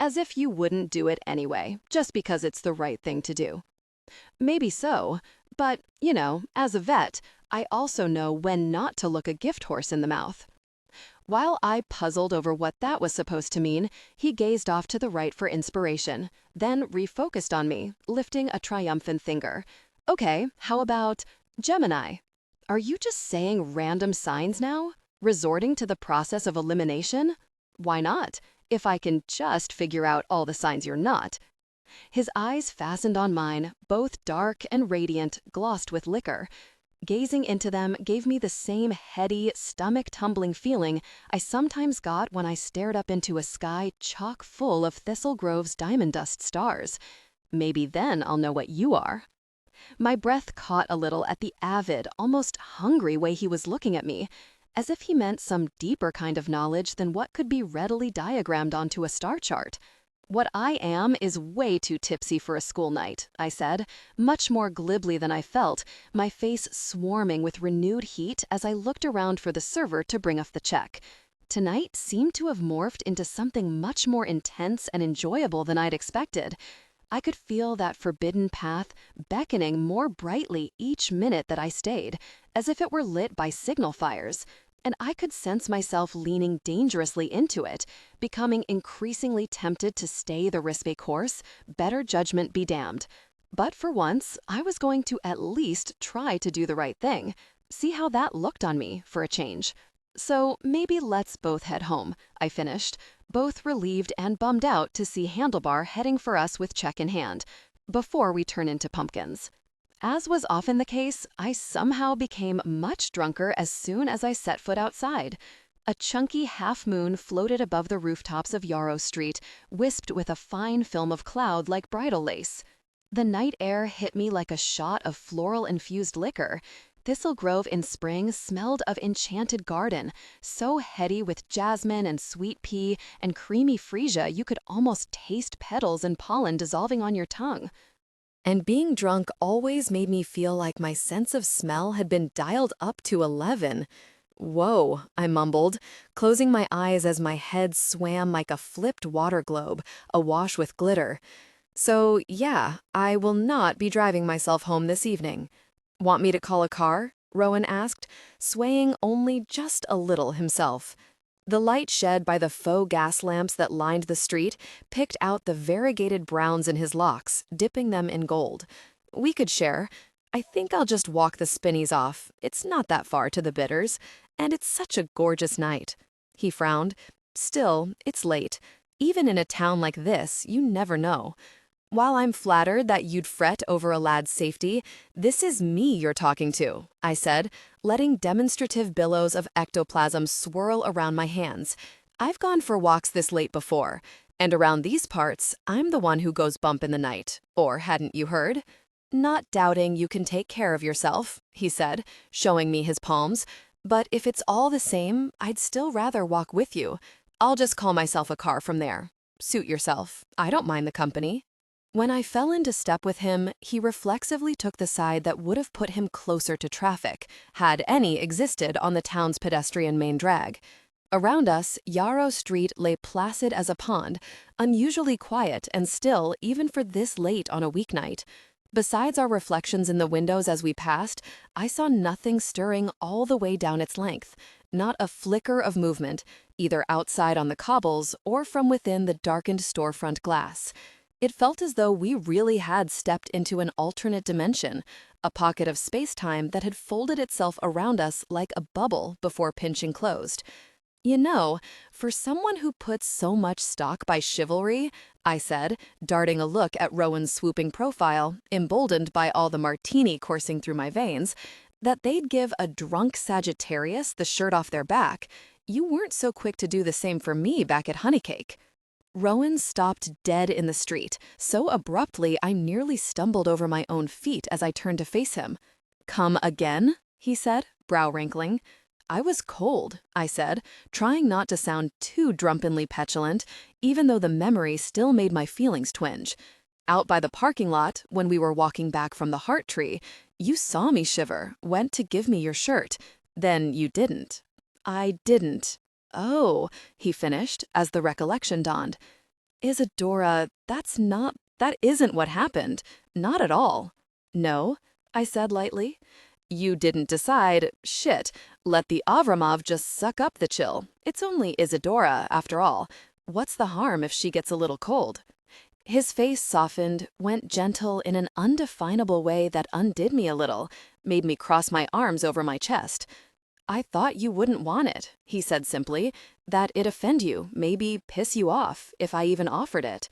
As if you wouldn't do it anyway, just because it's the right thing to do. Maybe so, but, you know, as a vet, I also know when not to look a gift horse in the mouth. While I puzzled over what that was supposed to mean, he gazed off to the right for inspiration, then refocused on me, lifting a triumphant finger. Okay, how about Gemini? Are you just saying random signs now? Resorting to the process of elimination? Why not, if I can just figure out all the signs you're not? His eyes fastened on mine, both dark and radiant, glossed with liquor. Gazing into them gave me the same heady, stomach-tumbling feeling I sometimes got when I stared up into a sky chock full of Thistle Grove's diamond dust stars. Maybe then I'll know what you are. My breath caught a little at the avid, almost hungry way he was looking at me, as if he meant some deeper kind of knowledge than what could be readily diagrammed onto a star chart. "What I am is way too tipsy for a school night," I said, much more glibly than I felt, my face swarming with renewed heat as I looked around for the server to bring up the check. Tonight seemed to have morphed into something much more intense and enjoyable than I'd expected. I could feel that forbidden path beckoning more brightly each minute that I stayed, as if it were lit by signal fires, and I could sense myself leaning dangerously into it, becoming increasingly tempted to stay the risky course, better judgment be damned. But for once, I was going to at least try to do the right thing, see how that looked on me for a change. "So maybe let's both head home," I finished, both relieved and bummed out to see Handlebar heading for us with check in hand, before we turn into pumpkins. As was often the case, I somehow became much drunker as soon as I set foot outside. A chunky half-moon floated above the rooftops of Yarrow Street, wisped with a fine film of cloud like bridal lace. The night air hit me like a shot of floral-infused liquor. Thistle Grove in spring smelled of enchanted garden, so heady with jasmine and sweet pea and creamy freesia you could almost taste petals and pollen dissolving on your tongue. And being drunk always made me feel like my sense of smell had been dialed up to 11. "Whoa," I mumbled, closing my eyes as my head swam like a flipped water globe, awash with glitter. "So, yeah, I will not be driving myself home this evening." "Want me to call a car?" Rowan asked, swaying only just a little himself. The light shed by the faux gas lamps that lined the street picked out the variegated browns in his locks, dipping them in gold. "We could share. I think I'll just walk the spinnies off. It's not that far to the Bitters, and it's such a gorgeous night." He frowned. "Still, it's late. Even in a town like this, you never know. While I'm flattered that you'd fret over a lad's safety, this is me you're talking to," I said, letting demonstrative billows of ectoplasm swirl around my hands. "I've gone for walks this late before, and around these parts, I'm the one who goes bump in the night. Or hadn't you heard?" "Not doubting you can take care of yourself," he said, showing me his palms. "But if it's all the same, I'd still rather walk with you. I'll just call myself a car from there. Suit yourself. I don't mind the company." When I fell into step with him, he reflexively took the side that would have put him closer to traffic, had any existed on the town's pedestrian main drag. Around us, Yarrow Street lay placid as a pond, unusually quiet and still even for this late on a weeknight. Besides our reflections in the windows as we passed, I saw nothing stirring all the way down its length, not a flicker of movement, either outside on the cobbles or from within the darkened storefront glass. It felt as though we really had stepped into an alternate dimension, a pocket of space-time that had folded itself around us like a bubble before pinching closed. "You know, for someone who puts so much stock by chivalry," I said, darting a look at Rowan's swooping profile, emboldened by all the martini coursing through my veins, "that they'd give a drunk Sagittarius the shirt off their back. You weren't so quick to do the same for me back at Honeycake." Rowan stopped dead in the street, so abruptly I nearly stumbled over my own feet as I turned to face him. "Come again?" he said, brow wrinkling. "I was cold," I said, trying not to sound too drunkenly petulant, even though the memory still made my feelings twinge. "Out by the parking lot, when we were walking back from the heart tree, you saw me shiver, went to give me your shirt. Then you didn't." "I didn't." "Oh," he finished, as the recollection dawned. "Isadora, that isn't what happened. Not at all." "No?" I said lightly. "You didn't decide, shit, let the Avramov just suck up the chill. It's only Isadora, after all. What's the harm if she gets a little cold?" His face softened, went gentle in an undefinable way that undid me a little, made me cross my arms over my chest. "I thought you wouldn't want it," he said simply, "that it'd offend you, maybe piss you off, if I even offered it."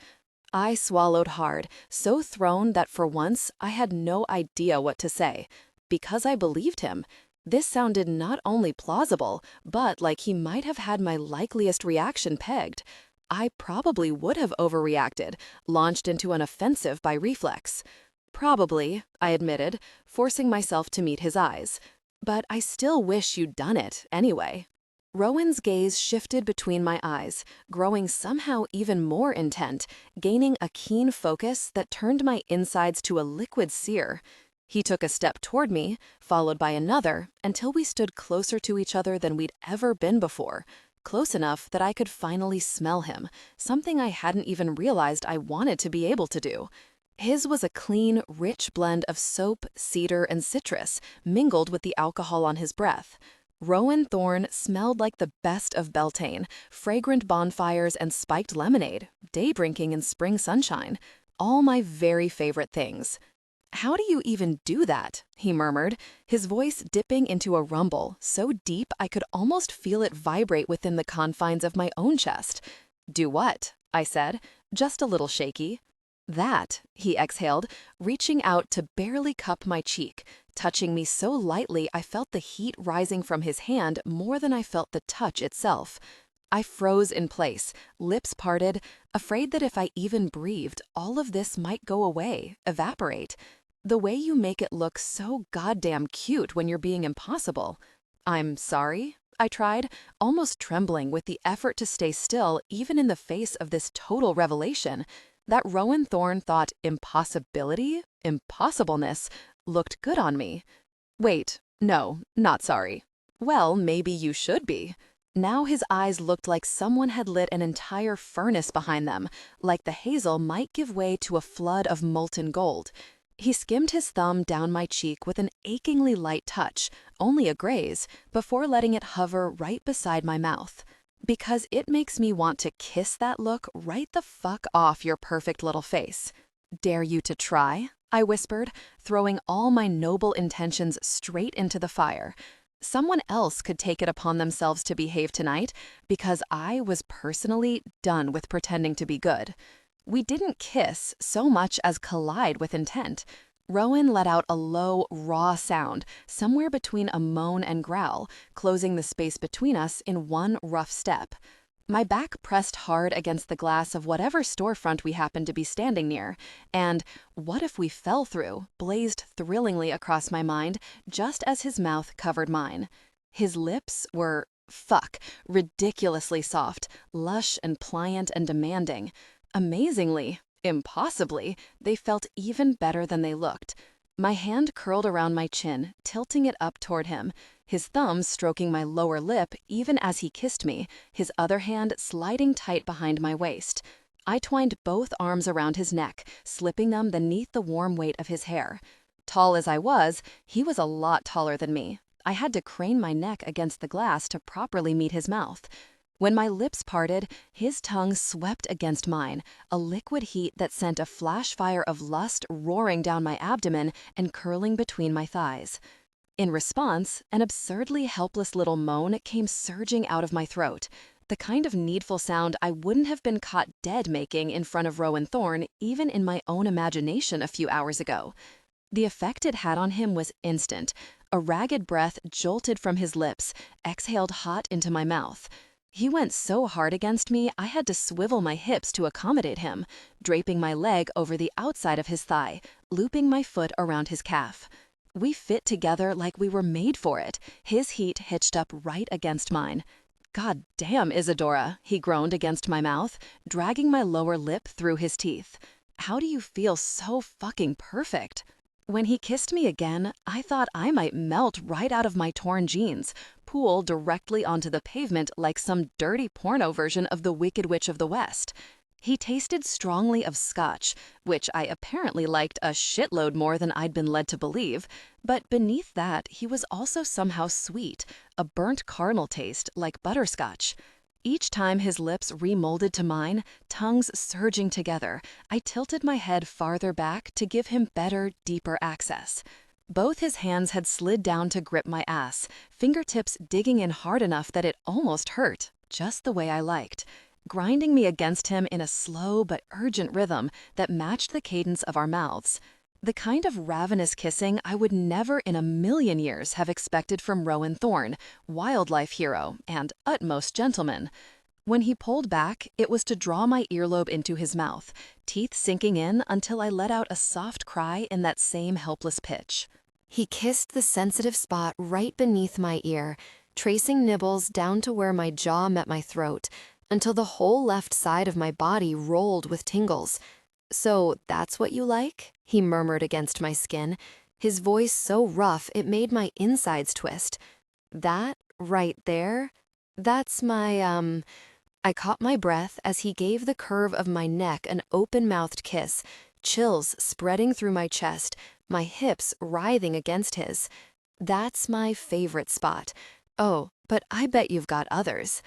I swallowed hard, so thrown that for once I had no idea what to say. because I believed him. This sounded not only plausible, but like he might have had my likeliest reaction pegged. I probably would have overreacted, launched into an offensive by reflex. Probably, I admitted, forcing myself to meet his eyes. But I still wish you'd done it, anyway. Rowan's gaze shifted between my eyes, growing somehow even more intent, gaining a keen focus that turned my insides to a liquid sear. He took a step toward me, followed by another, until we stood closer to each other than we'd ever been before. Close enough that I could finally smell him, something I hadn't even realized I wanted to be able to do. His was a clean, rich blend of soap, cedar, and citrus, mingled with the alcohol on his breath. Rowan Thorn smelled like the best of Beltane, fragrant bonfires and spiked lemonade, day drinking in spring sunshine. All my very favorite things. "How do you even do that?" he murmured, his voice dipping into a rumble, so deep I could almost feel it vibrate within the confines of my own chest. "Do what?" I said, just a little shaky. "That," he exhaled, reaching out to barely cup my cheek, touching me so lightly I felt the heat rising from his hand more than I felt the touch itself. I froze in place, lips parted, afraid that if I even breathed, all of this might go away, evaporate. The way you make it look so goddamn cute when you're being impossible. "I'm sorry," I tried, almost trembling with the effort to stay still even in the face of this total revelation. That Rowan Thorn thought impossibility, impossibleness, looked good on me. "Wait, no, not sorry." "Well, maybe you should be." Now his eyes looked like someone had lit an entire furnace behind them, like the hazel might give way to a flood of molten gold. He skimmed his thumb down my cheek with an achingly light touch, only a graze, before letting it hover right beside my mouth. "Because it makes me want to kiss that look right the fuck off your perfect little face." "Dare you to try?" I whispered, throwing all my noble intentions straight into the fire. Someone else could take it upon themselves to behave tonight, because I was personally done with pretending to be good. We didn't kiss so much as collide with intent. Rowan let out a low, raw sound, somewhere between a moan and growl, closing the space between us in one rough step. My back pressed hard against the glass of whatever storefront we happened to be standing near, and "what if we fell through" blazed thrillingly across my mind just as his mouth covered mine. His lips were, ridiculously soft, lush and pliant and demanding. Amazingly, impossibly, they felt even better than they looked. My hand curled around my chin, tilting it up toward him, his thumb stroking my lower lip even as he kissed me, his other hand sliding tight behind my waist. I twined both arms around his neck, slipping them beneath the warm weight of his hair. Tall as I was, he was a lot taller than me. I had to crane my neck against the glass to properly meet his mouth. When my lips parted, his tongue swept against mine, a liquid heat that sent a flash fire of lust roaring down my abdomen and curling between my thighs. In response, an absurdly helpless little moan came surging out of my throat, the kind of needful sound I wouldn't have been caught dead making in front of Rowan Thorn even in my own imagination a few hours ago. The effect it had on him was instant. A ragged breath jolted from his lips, exhaled hot into my mouth. He went so hard against me, I had to swivel my hips to accommodate him, draping my leg over the outside of his thigh, looping my foot around his calf. We fit together like we were made for it, his heat hitched up right against mine. "God damn, Isadora," he groaned against my mouth, dragging my lower lip through his teeth. "How do you feel so fucking perfect?" When he kissed me again, I thought I might melt right out of my torn jeans, pool directly onto the pavement like some dirty porno version of the Wicked Witch of the West. He tasted strongly of scotch, which I apparently liked a shitload more than I'd been led to believe, but beneath that he was also somehow sweet, a burnt caramel taste like butterscotch. Each time his lips remolded to mine, tongues surging together, I tilted my head farther back to give him better, deeper access. Both his hands had slid down to grip my ass, fingertips digging in hard enough that it almost hurt, just the way I liked, grinding me against him in a slow but urgent rhythm that matched the cadence of our mouths. The kind of ravenous kissing I would never in a million years have expected from Rowan Thorne, wildlife hero and utmost gentleman. When he pulled back, it was to draw my earlobe into his mouth, teeth sinking in until I let out a soft cry in that same helpless pitch. He kissed the sensitive spot right beneath my ear, tracing nibbles down to where my jaw met my throat, until the whole left side of my body rolled with tingles. "So that's what you like?" he murmured against my skin, his voice so rough it made my insides twist. "That right there? That's my. I caught my breath as he gave the curve of my neck an open-mouthed kiss, chills spreading through my chest, my hips writhing against his. "That's my favorite spot. Oh, but I bet you've got others."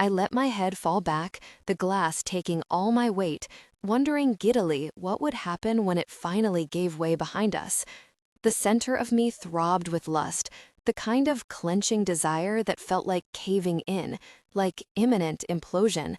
I let my head fall back, the glass taking all my weight, wondering giddily what would happen when it finally gave way behind us. The center of me throbbed with lust, the kind of clenching desire that felt like caving in, like imminent implosion.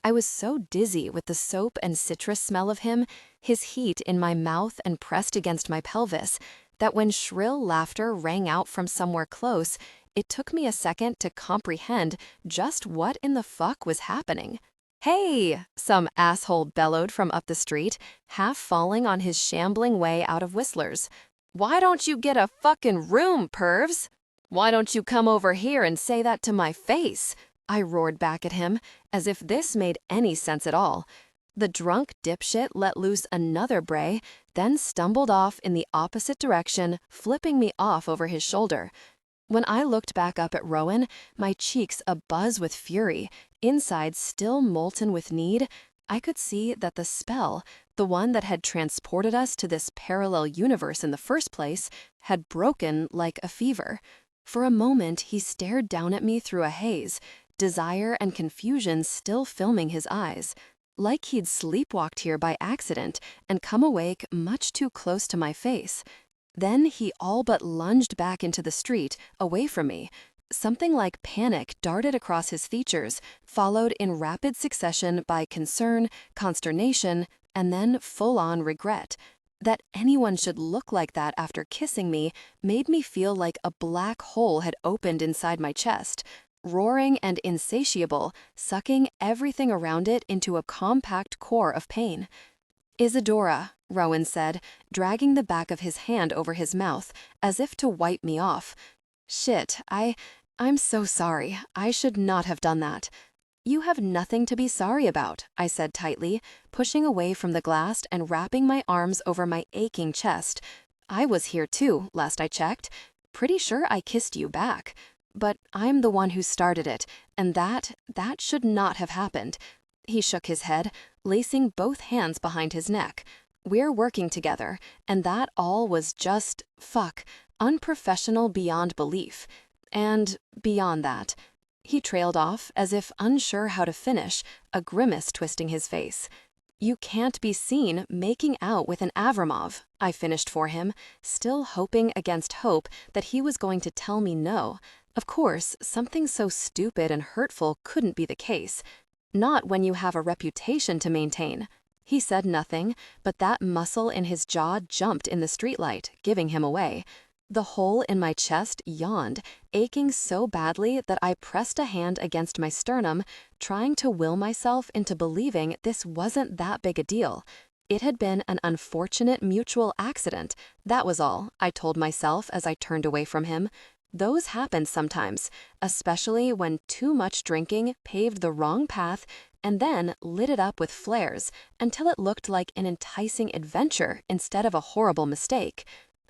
I was so dizzy with the soap and citrus smell of him, his heat in my mouth and pressed against my pelvis, that when shrill laughter rang out from somewhere close, it took me a second to comprehend just what in the fuck was happening. "Hey!" some asshole bellowed from up the street, half falling on his shambling way out of Whistler's. "Why don't you get a fucking room, pervs? Why don't you come over here and say that to my face?" I roared back at him, as if this made any sense at all. The drunk dipshit let loose another bray, then stumbled off in the opposite direction, flipping me off over his shoulder. When I looked back up at Rowan, my cheeks abuzz with fury, inside still molten with need, I could see that the spell, the one that had transported us to this parallel universe in the first place, had broken like a fever. For a moment, he stared down at me through a haze, desire and confusion still filming his eyes, like he'd sleepwalked here by accident and come awake much too close to my face. Then he all but lunged back into the street, away from me. Something like panic darted across his features, followed in rapid succession by concern, consternation, and then full-on regret. That anyone should look like that after kissing me made me feel like a black hole had opened inside my chest, roaring and insatiable, sucking everything around it into a compact core of pain. "Isadora," Rowan said, dragging the back of his hand over his mouth, as if to wipe me off. "Shit, I'm so sorry. I should not have done that." "You have nothing to be sorry about," I said tightly, pushing away from the glass and wrapping my arms over my aching chest. "I was here too, last I checked. Pretty sure I kissed you back. But I'm the one who started it, and that should not have happened." He shook his head, lacing both hands behind his neck. "We're working together, and that all was just, unprofessional beyond belief. And beyond that." He trailed off, as if unsure how to finish, a grimace twisting his face. "You can't be seen making out with an Avramov," I finished for him, still hoping against hope that he was going to tell me no. Of course, something so stupid and hurtful couldn't be the case. Not when you have a reputation to maintain. He said nothing, but that muscle in his jaw jumped in the streetlight, giving him away. The hole in my chest yawned, aching so badly that I pressed a hand against my sternum, trying to will myself into believing this wasn't that big a deal. It had been an unfortunate mutual accident, that was all, I told myself as I turned away from him. Those happen sometimes, especially when too much drinking paved the wrong path and then lit it up with flares until it looked like an enticing adventure instead of a horrible mistake.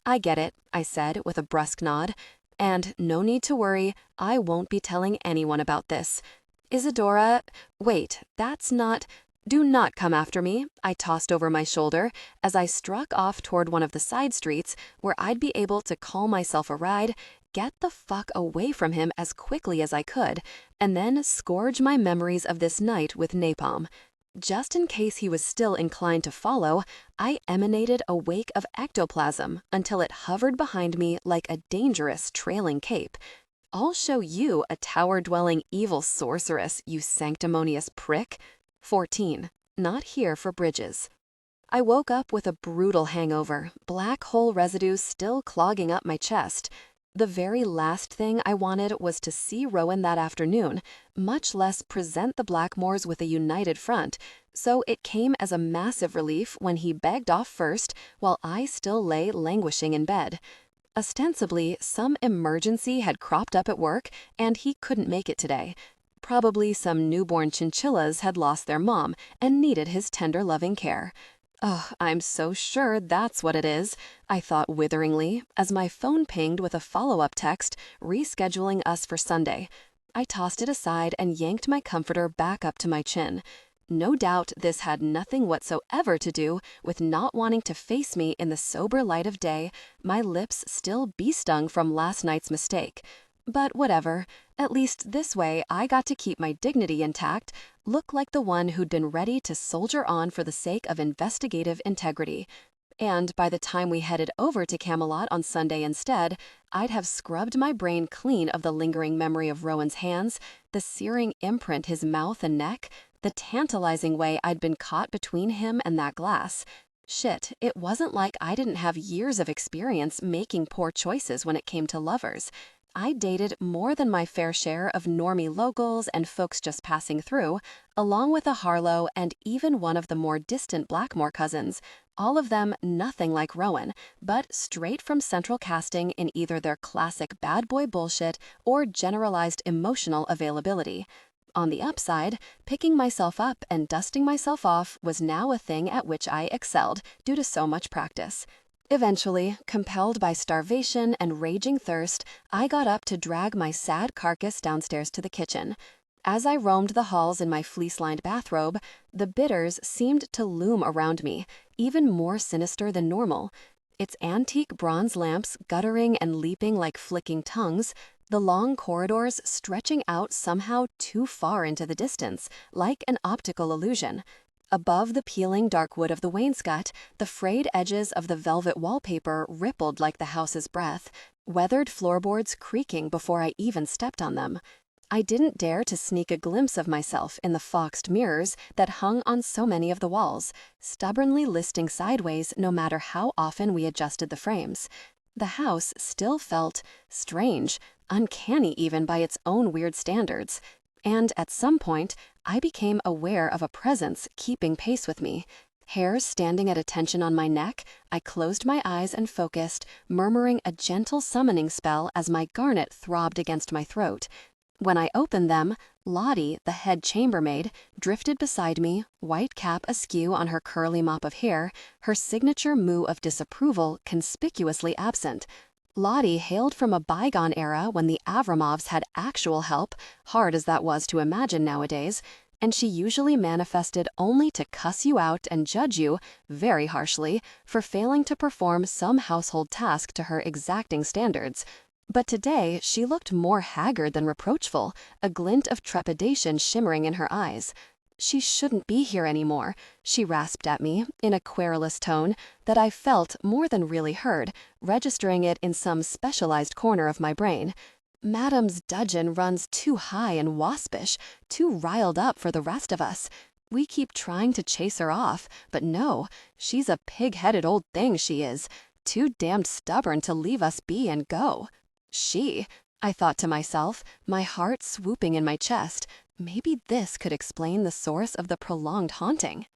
"I get it," I said with a brusque nod. "And no need to worry, I won't be telling anyone about this. Isadora, wait, that's not... Do not come after me," I tossed over my shoulder as I struck off toward one of the side streets where I'd be able to call myself a ride, get the fuck away from him as quickly as I could, and then scourge my memories of this night with napalm. Just in case he was still inclined to follow, I emanated a wake of ectoplasm until it hovered behind me like a dangerous trailing cape. "I'll show you a tower-dwelling evil sorceress, you sanctimonious prick." 14. Not here for bridges. I woke up with a brutal hangover, black hole residue still clogging up my chest. The very last thing I wanted was to see Rowan that afternoon, much less present the Blackmores with a united front, so it came as a massive relief when he begged off first while I still lay languishing in bed. Ostensibly, some emergency had cropped up at work and he couldn't make it today. Probably some newborn chinchillas had lost their mom and needed his tender loving care. Oh, I'm so sure that's what it is, I thought witheringly as my phone pinged with a follow-up text rescheduling us for Sunday. I tossed it aside and yanked my comforter back up to my chin. No doubt this had nothing whatsoever to do with not wanting to face me in the sober light of day, my lips still bee-stung from last night's mistake. But whatever, at least this way I got to keep my dignity intact, look like the one who'd been ready to soldier on for the sake of investigative integrity. And by the time we headed over to Camelot on Sunday instead, I'd have scrubbed my brain clean of the lingering memory of Rowan's hands, the searing imprint his mouth and neck, the tantalizing way I'd been caught between him and that glass. Shit, it wasn't like I didn't have years of experience making poor choices when it came to lovers. I dated more than my fair share of normie locals and folks just passing through, along with a Harlow and even one of the more distant Blackmore cousins, all of them nothing like Rowan, but straight from central casting in either their classic bad boy bullshit or generalized emotional availability. On the upside, picking myself up and dusting myself off was now a thing at which I excelled due to so much practice. Eventually, compelled by starvation and raging thirst, I got up to drag my sad carcass downstairs to the kitchen. As I roamed the halls in my fleece-lined bathrobe, the bitters seemed to loom around me, even more sinister than normal. Its antique bronze lamps guttering and leaping like flicking tongues, the long corridors stretching out somehow too far into the distance, like an optical illusion. Above the peeling dark wood of the wainscot, the frayed edges of the velvet wallpaper rippled like the house's breath, weathered floorboards creaking before I even stepped on them. I didn't dare to sneak a glimpse of myself in the foxed mirrors that hung on so many of the walls, stubbornly listing sideways no matter how often we adjusted the frames. The house still felt strange, uncanny even by its own weird standards. And at some point, I became aware of a presence keeping pace with me. Hairs standing at attention on my neck, I closed my eyes and focused, murmuring a gentle summoning spell as my garnet throbbed against my throat. When I opened them, Lottie, the head chambermaid, drifted beside me, white cap askew on her curly mop of hair, her signature moo of disapproval conspicuously absent. Lottie hailed from a bygone era when the Avramovs had actual help, hard as that was to imagine nowadays, and she usually manifested only to cuss you out and judge you, very harshly, for failing to perform some household task to her exacting standards. But today she looked more haggard than reproachful, a glint of trepidation shimmering in her eyes. She shouldn't be here anymore, she rasped at me, in a querulous tone that I felt more than really heard, registering it in some specialized corner of my brain. Madam's dudgeon runs too high and waspish, too riled up for the rest of us. We keep trying to chase her off, but no, she's a pig-headed old thing, she is, too damned stubborn to leave us be and go. I thought to myself, my heart swooping in my chest. Maybe this could explain the source of the prolonged haunting.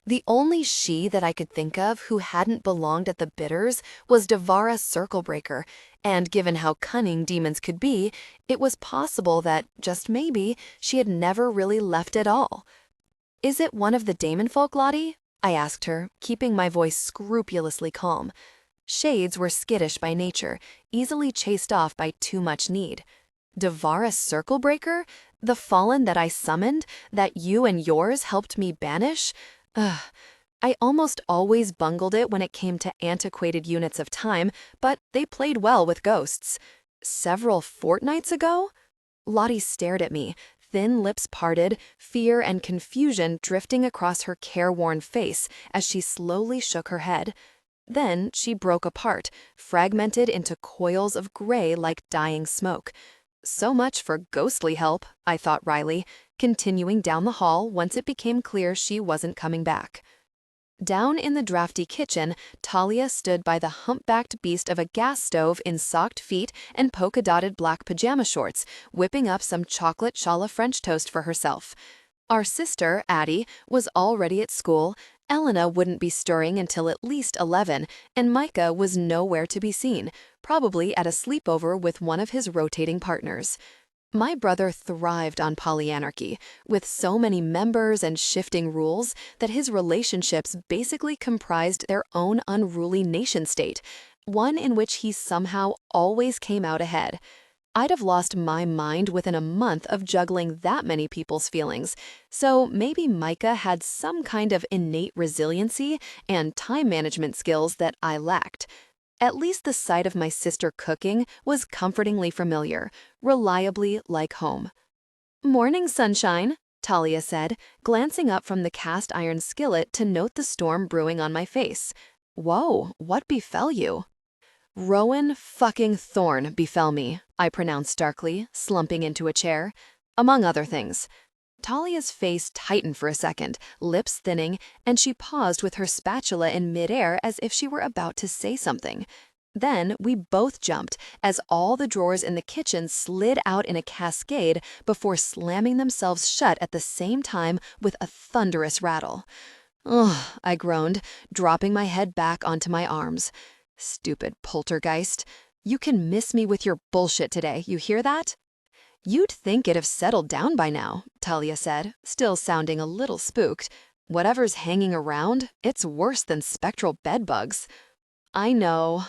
The only she that I could think of who hadn't belonged at the Bitters was Devara Circlebreaker, and given how cunning demons could be, it was possible that, just maybe, she had never really left at all. "Is it one of the Damon folk, Lottie?" I asked her, keeping my voice scrupulously calm. Shades were skittish by nature, easily chased off by too much need. Devara Circlebreaker? The fallen that I summoned, that you and yours helped me banish? Ugh. I almost always bungled it when it came to antiquated units of time, but they played well with ghosts. Several fortnights ago? Lottie stared at me, thin lips parted, fear and confusion drifting across her careworn face as she slowly shook her head. Then she broke apart, fragmented into coils of gray like dying smoke. So much for ghostly help, I thought wryly, continuing down the hall once it became clear she wasn't coming back. Down in the drafty kitchen, Talia stood by the humpbacked beast of a gas stove in socked feet and polka-dotted black pajama shorts, whipping up some chocolate challah French toast for herself. Our sister, Addie, was already at school, Elena wouldn't be stirring until at least 11, and Micah was nowhere to be seen, probably at a sleepover with one of his rotating partners. My brother thrived on polyanarchy, with so many members and shifting rules that his relationships basically comprised their own unruly nation-state, one in which he somehow always came out ahead. I'd have lost my mind within a month of juggling that many people's feelings, so maybe Micah had some kind of innate resiliency and time management skills that I lacked. At least the sight of my sister cooking was comfortingly familiar, reliably like home. "Morning, sunshine," Talia said, glancing up from the cast iron skillet to note the storm brewing on my face. "Whoa, what befell you?" "Rowan fucking Thorne befell me," I pronounced darkly, slumping into a chair. "Among other things." Talia's face tightened for a second, lips thinning, and she paused with her spatula in midair as if she were about to say something. Then we both jumped as all the drawers in the kitchen slid out in a cascade before slamming themselves shut at the same time with a thunderous rattle. "Ugh," I groaned, dropping my head back onto my arms. "Stupid poltergeist. You can miss me with your bullshit today, you hear that?" "You'd think it'd have settled down by now," Talia said, still sounding a little spooked. "Whatever's hanging around, it's worse than spectral bedbugs." I know.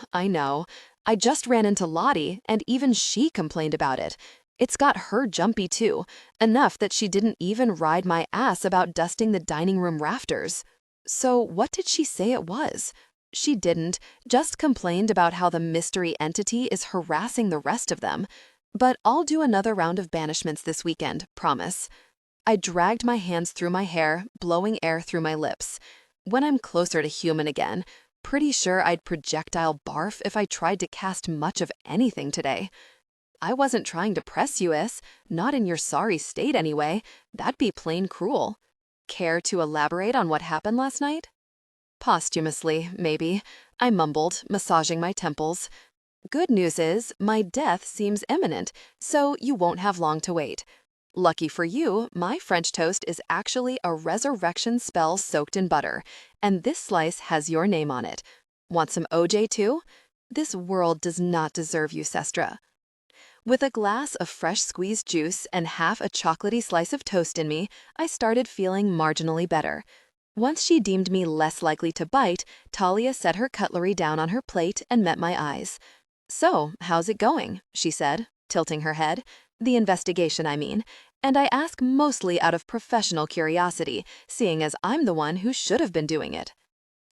I just ran into Lottie, and even she complained about it. It's got her jumpy too, enough that she didn't even ride my ass about dusting the dining room rafters. So what did she say it was? She didn't, just complained about how the mystery entity is harassing the rest of them. But I'll do another round of banishments this weekend, promise. I dragged my hands through my hair, blowing air through my lips. When I'm closer to human again, pretty sure I'd projectile barf if I tried to cast much of anything today. I wasn't trying to press you, not in your sorry state anyway. That'd be plain cruel. Care to elaborate on what happened last night? Posthumously, maybe, I mumbled, massaging my temples. Good news is, my death seems imminent, so you won't have long to wait. Lucky for you, my French toast is actually a resurrection spell soaked in butter, and this slice has your name on it. Want some OJ too? This world does not deserve you, Sestra. With a glass of fresh squeezed juice and half a chocolatey slice of toast in me, I started feeling marginally better. Once she deemed me less likely to bite, Talia set her cutlery down on her plate and met my eyes. "So, how's it going?" she said, tilting her head. "The investigation, I mean. And I ask mostly out of professional curiosity, seeing as I'm the one who should have been doing it."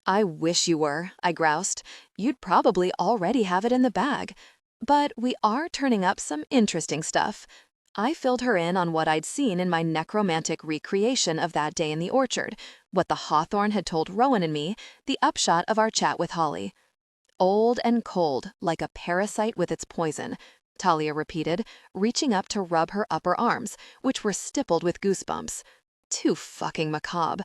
"I wish you were," I groused. "You'd probably already have it in the bag. But we are turning up some interesting stuff." I filled her in on what I'd seen in my necromantic recreation of that day in the orchard, what the hawthorn had told Rowan and me, the upshot of our chat with Holly. "Old and cold, like a parasite with its poison," Talia repeated, reaching up to rub her upper arms, which were stippled with goosebumps. Too fucking macabre.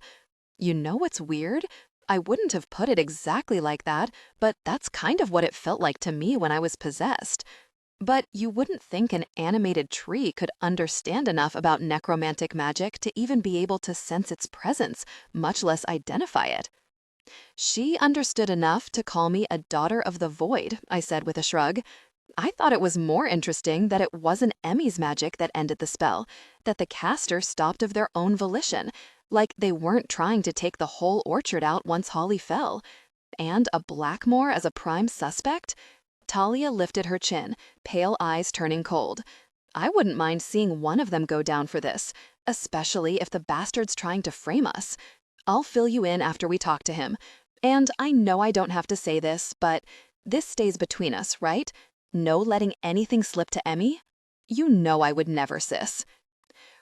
You know what's weird? I wouldn't have put it exactly like that, but that's kind of what it felt like to me when I was possessed. But you wouldn't think an animated tree could understand enough about necromantic magic to even be able to sense its presence, much less identify it. "She understood enough to call me a daughter of the void," I said with a shrug. "I thought it was more interesting that it wasn't Emmy's magic that ended the spell, that the caster stopped of their own volition, like they weren't trying to take the whole orchard out once Holly fell. And a Blackmore as a prime suspect?" Talia lifted her chin, pale eyes turning cold. "I wouldn't mind seeing one of them go down for this, especially if the bastard's trying to frame us. I'll fill you in after we talk to him. And I know I don't have to say this, but this stays between us, right? No letting anything slip to Emmy? You know I would never, sis."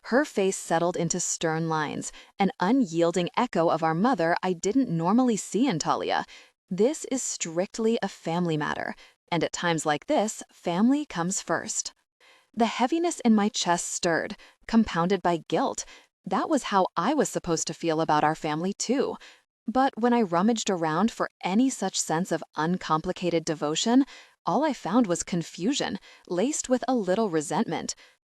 Her face settled into stern lines, an unyielding echo of our mother I didn't normally see in Talia. This is strictly a family matter, and at times like this, family comes first. The heaviness in my chest stirred, compounded by guilt. That was how I was supposed to feel about our family too. But when I rummaged around for any such sense of uncomplicated devotion, all I found was confusion, laced with a little resentment.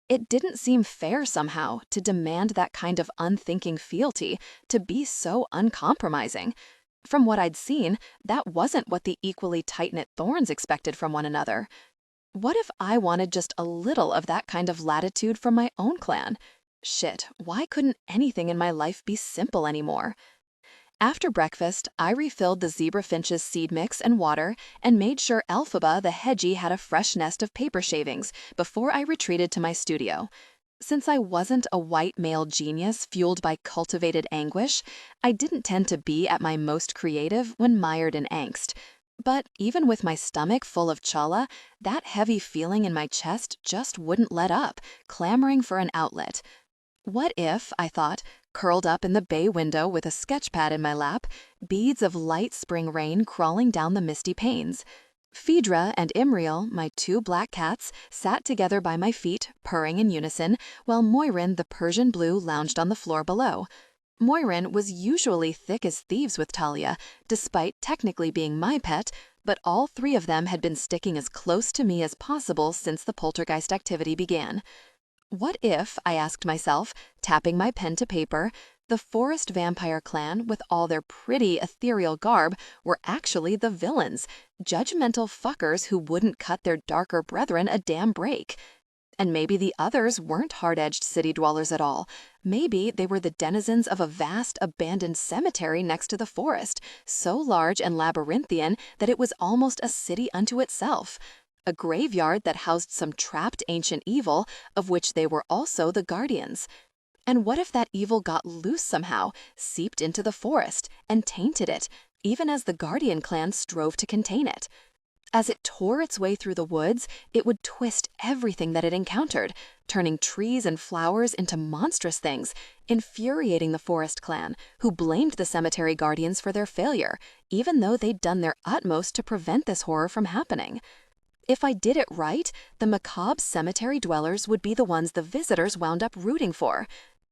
It didn't seem fair somehow to demand that kind of unthinking fealty, to be so uncompromising. From what I'd seen, that wasn't what the equally tight-knit thorns expected from one another. What if I wanted just a little of that kind of latitude from my own clan? Shit, why couldn't anything in my life be simple anymore? After breakfast, I refilled the zebra finch's seed mix and water and made sure Elphaba the hedgie had a fresh nest of paper shavings before I retreated to my studio. Since I wasn't a white male genius fueled by cultivated anguish, I didn't tend to be at my most creative when mired in angst. But even with my stomach full of chala, that heavy feeling in my chest just wouldn't let up, clamoring for an outlet. What if, I thought, curled up in the bay window with a sketchpad in my lap, beads of light spring rain crawling down the misty panes? Phaedra and Imriel, my two black cats, sat together by my feet, purring in unison, while Moirin the Persian blue lounged on the floor below. Moirin was usually thick as thieves with Talia, despite technically being my pet, but all three of them had been sticking as close to me as possible since the poltergeist activity began. What if, I asked myself, tapping my pen to paper, the forest vampire clan, with all their pretty ethereal garb, were actually the villains, judgmental fuckers who wouldn't cut their darker brethren a damn break? And maybe the others weren't hard-edged city dwellers at all. Maybe they were the denizens of a vast, abandoned cemetery next to the forest, so large and labyrinthian that it was almost a city unto itself. A graveyard that housed some trapped ancient evil, of which they were also the guardians. And what if that evil got loose somehow, seeped into the forest, and tainted it, even as the Guardian clan strove to contain it? As it tore its way through the woods, it would twist everything that it encountered, turning trees and flowers into monstrous things, infuriating the forest clan, who blamed the cemetery guardians for their failure, even though they'd done their utmost to prevent this horror from happening. If I did it right, the macabre cemetery dwellers would be the ones the visitors wound up rooting for.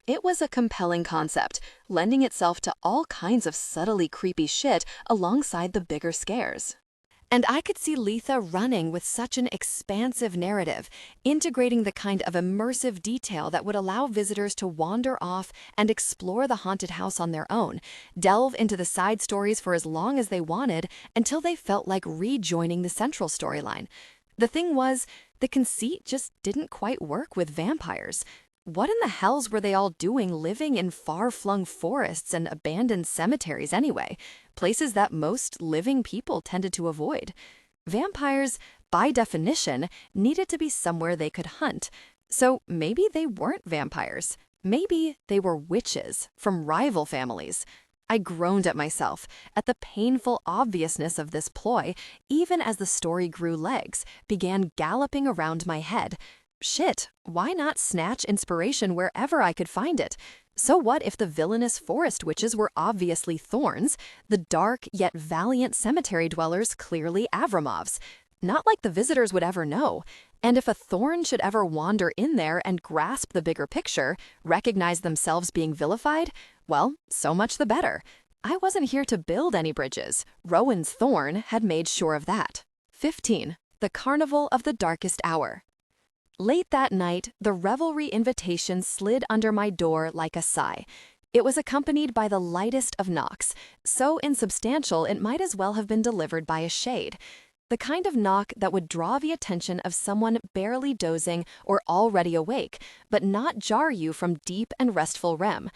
It was a compelling concept, lending itself to all kinds of subtly creepy shit alongside the bigger scares. And I could see Letha running with such an expansive narrative, integrating the kind of immersive detail that would allow visitors to wander off and explore the haunted house on their own, delve into the side stories for as long as they wanted until they felt like rejoining the central storyline. The thing was, the conceit just didn't quite work with vampires. What in the hells were they all doing living in far-flung forests and abandoned cemeteries anyway? Places that most living people tended to avoid. Vampires, by definition, needed to be somewhere they could hunt. So maybe they weren't vampires. Maybe they were witches from rival families. I groaned at myself, at the painful obviousness of this ploy, even as the story grew legs, began galloping around my head. Shit, why not snatch inspiration wherever I could find it? So what if the villainous forest witches were obviously thorns, the dark yet valiant cemetery dwellers clearly Avramovs? Not like the visitors would ever know. And if a thorn should ever wander in there and grasp the bigger picture, recognize themselves being vilified, well, so much the better. I wasn't here to build any bridges. Rowan's thorn had made sure of that. 15. The Carnival of the Darkest Hour. Late that night, the revelry invitation slid under my door like a sigh. It was accompanied by the lightest of knocks, so insubstantial it might as well have been delivered by a shade. The kind of knock that would draw the attention of someone barely dozing or already awake, but not jar you from deep and restful REM.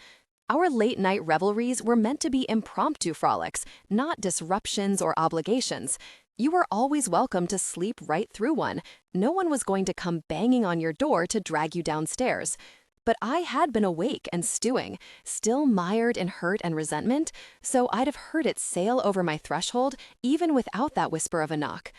Our late-night revelries were meant to be impromptu frolics, not disruptions or obligations. You were always welcome to sleep right through one. No one was going to come banging on your door to drag you downstairs. But I had been awake and stewing, still mired in hurt and resentment, so I'd have heard it sail over my threshold even without that whisper of a knock.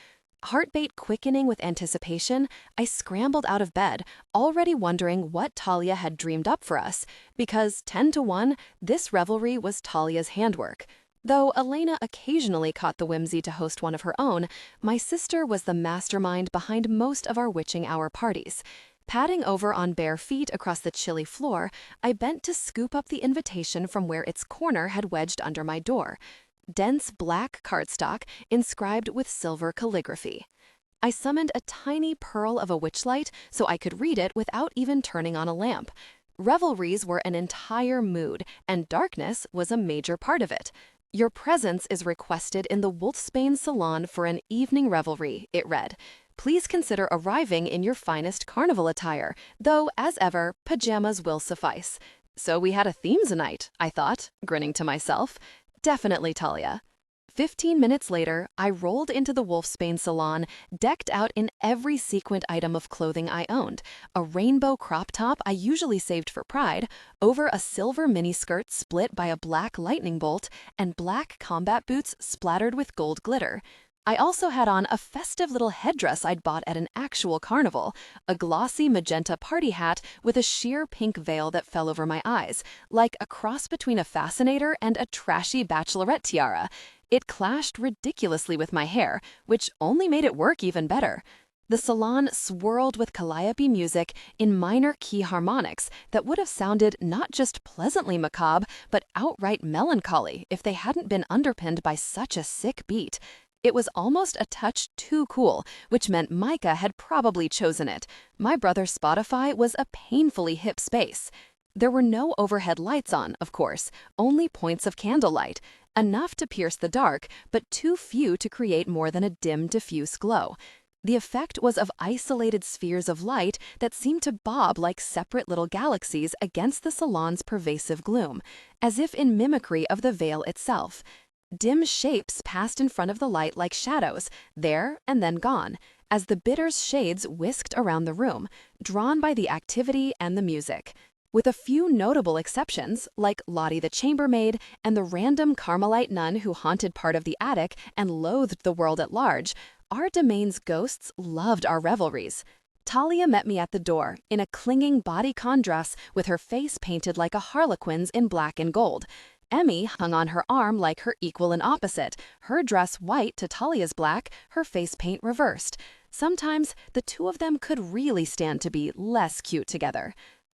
Heartbeat quickening with anticipation, I scrambled out of bed, already wondering what Talia had dreamed up for us, because 10 to 1, this revelry was Talia's handwork. Though Elena occasionally caught the whimsy to host one of her own, my sister was the mastermind behind most of our witching hour parties. Padding over on bare feet across the chilly floor, I bent to scoop up the invitation from where its corner had wedged under my door. Dense black cardstock inscribed with silver calligraphy. I summoned a tiny pearl of a witchlight so I could read it without even turning on a lamp. Revelries were an entire mood, and darkness was a major part of it. Your presence is requested in the Wolfsbane Salon for an evening revelry, it read. Please consider arriving in your finest carnival attire, though, as ever, pajamas will suffice. So we had a themes night, I thought, grinning to myself. Definitely Talia. 15 minutes later, I rolled into the Wolfsbane Salon, decked out in every sequined item of clothing I owned. A rainbow crop top I usually saved for Pride, over a silver miniskirt split by a black lightning bolt, and black combat boots splattered with gold glitter. I also had on a festive little headdress I'd bought at an actual carnival, a glossy magenta party hat with a sheer pink veil that fell over my eyes, like a cross between a fascinator and a trashy bachelorette tiara. It clashed ridiculously with my hair, which only made it work even better. The salon swirled with calliope music in minor key harmonics that would have sounded not just pleasantly macabre, but outright melancholy if they hadn't been underpinned by such a sick beat. It was almost a touch too cool, which meant Micah had probably chosen it. My brother's Spotify was a painfully hip space. There were no overhead lights on, of course, only points of candlelight, enough to pierce the dark, but too few to create more than a dim, diffuse glow. The effect was of isolated spheres of light that seemed to bob like separate little galaxies against the salon's pervasive gloom, as if in mimicry of the veil itself. Dim shapes passed in front of the light like shadows, there and then gone, as the bitter's shades whisked around the room, drawn by the activity and the music. With a few notable exceptions, like Lottie the chambermaid and the random Carmelite nun who haunted part of the attic and loathed the world at large, our domain's ghosts loved our revelries. Talia met me at the door, in a clinging bodycon dress with her face painted like a harlequin's in black and gold. Emmy hung on her arm like her equal and opposite, her dress white to Talia's black, her face paint reversed. Sometimes the two of them could really stand to be less cute together.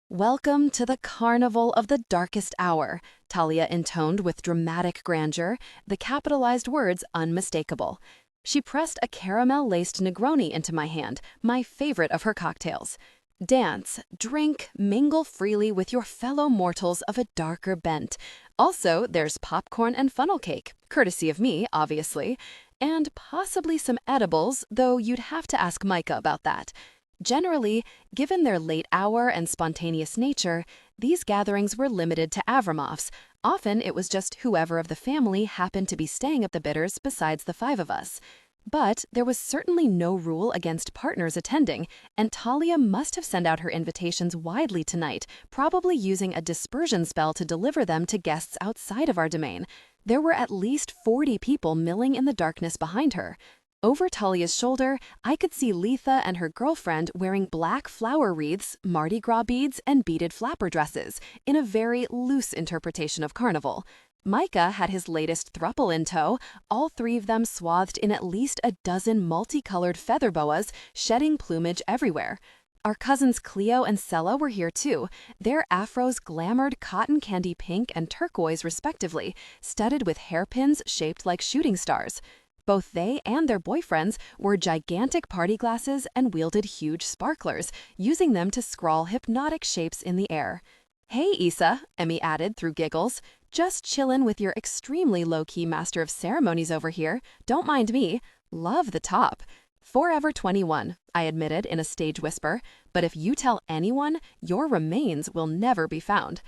"Welcome to the carnival of the darkest hour," Talia intoned with dramatic grandeur, the capitalized words unmistakable. She pressed a caramel-laced Negroni into my hand, my favorite of her cocktails. Dance, drink, mingle freely with your fellow mortals of a darker bent. Also, there's popcorn and funnel cake, courtesy of me, obviously, and possibly some edibles, though you'd have to ask Micah about that. Generally, given their late hour and spontaneous nature, these gatherings were limited to Avramoffs. Often it was just whoever of the family happened to be staying at the Bitters besides the five of us. But there was certainly no rule against partners attending, and Talia must have sent out her invitations widely tonight, probably using a dispersion spell to deliver them to guests outside of our domain. There were at least 40 people milling in the darkness behind her. Over Talia's shoulder, I could see Letha and her girlfriend wearing black flower wreaths, Mardi Gras beads, and beaded flapper dresses, in a very loose interpretation of carnival. Micah had his latest throuple in tow, all three of them swathed in at least a dozen multicolored feather boas, shedding plumage everywhere. Our cousins Cleo and Sella were here too, their afros glamoured cotton candy pink and turquoise respectively, studded with hairpins shaped like shooting stars. Both they and their boyfriends wore gigantic party glasses and wielded huge sparklers, using them to scrawl hypnotic shapes in the air. "Hey, Issa," Emmy added through giggles. "Just chillin' with your extremely low-key master of ceremonies over here. Don't mind me. Love the top." "Forever 21, I admitted in a stage whisper, "but if you tell anyone, your remains will never be found."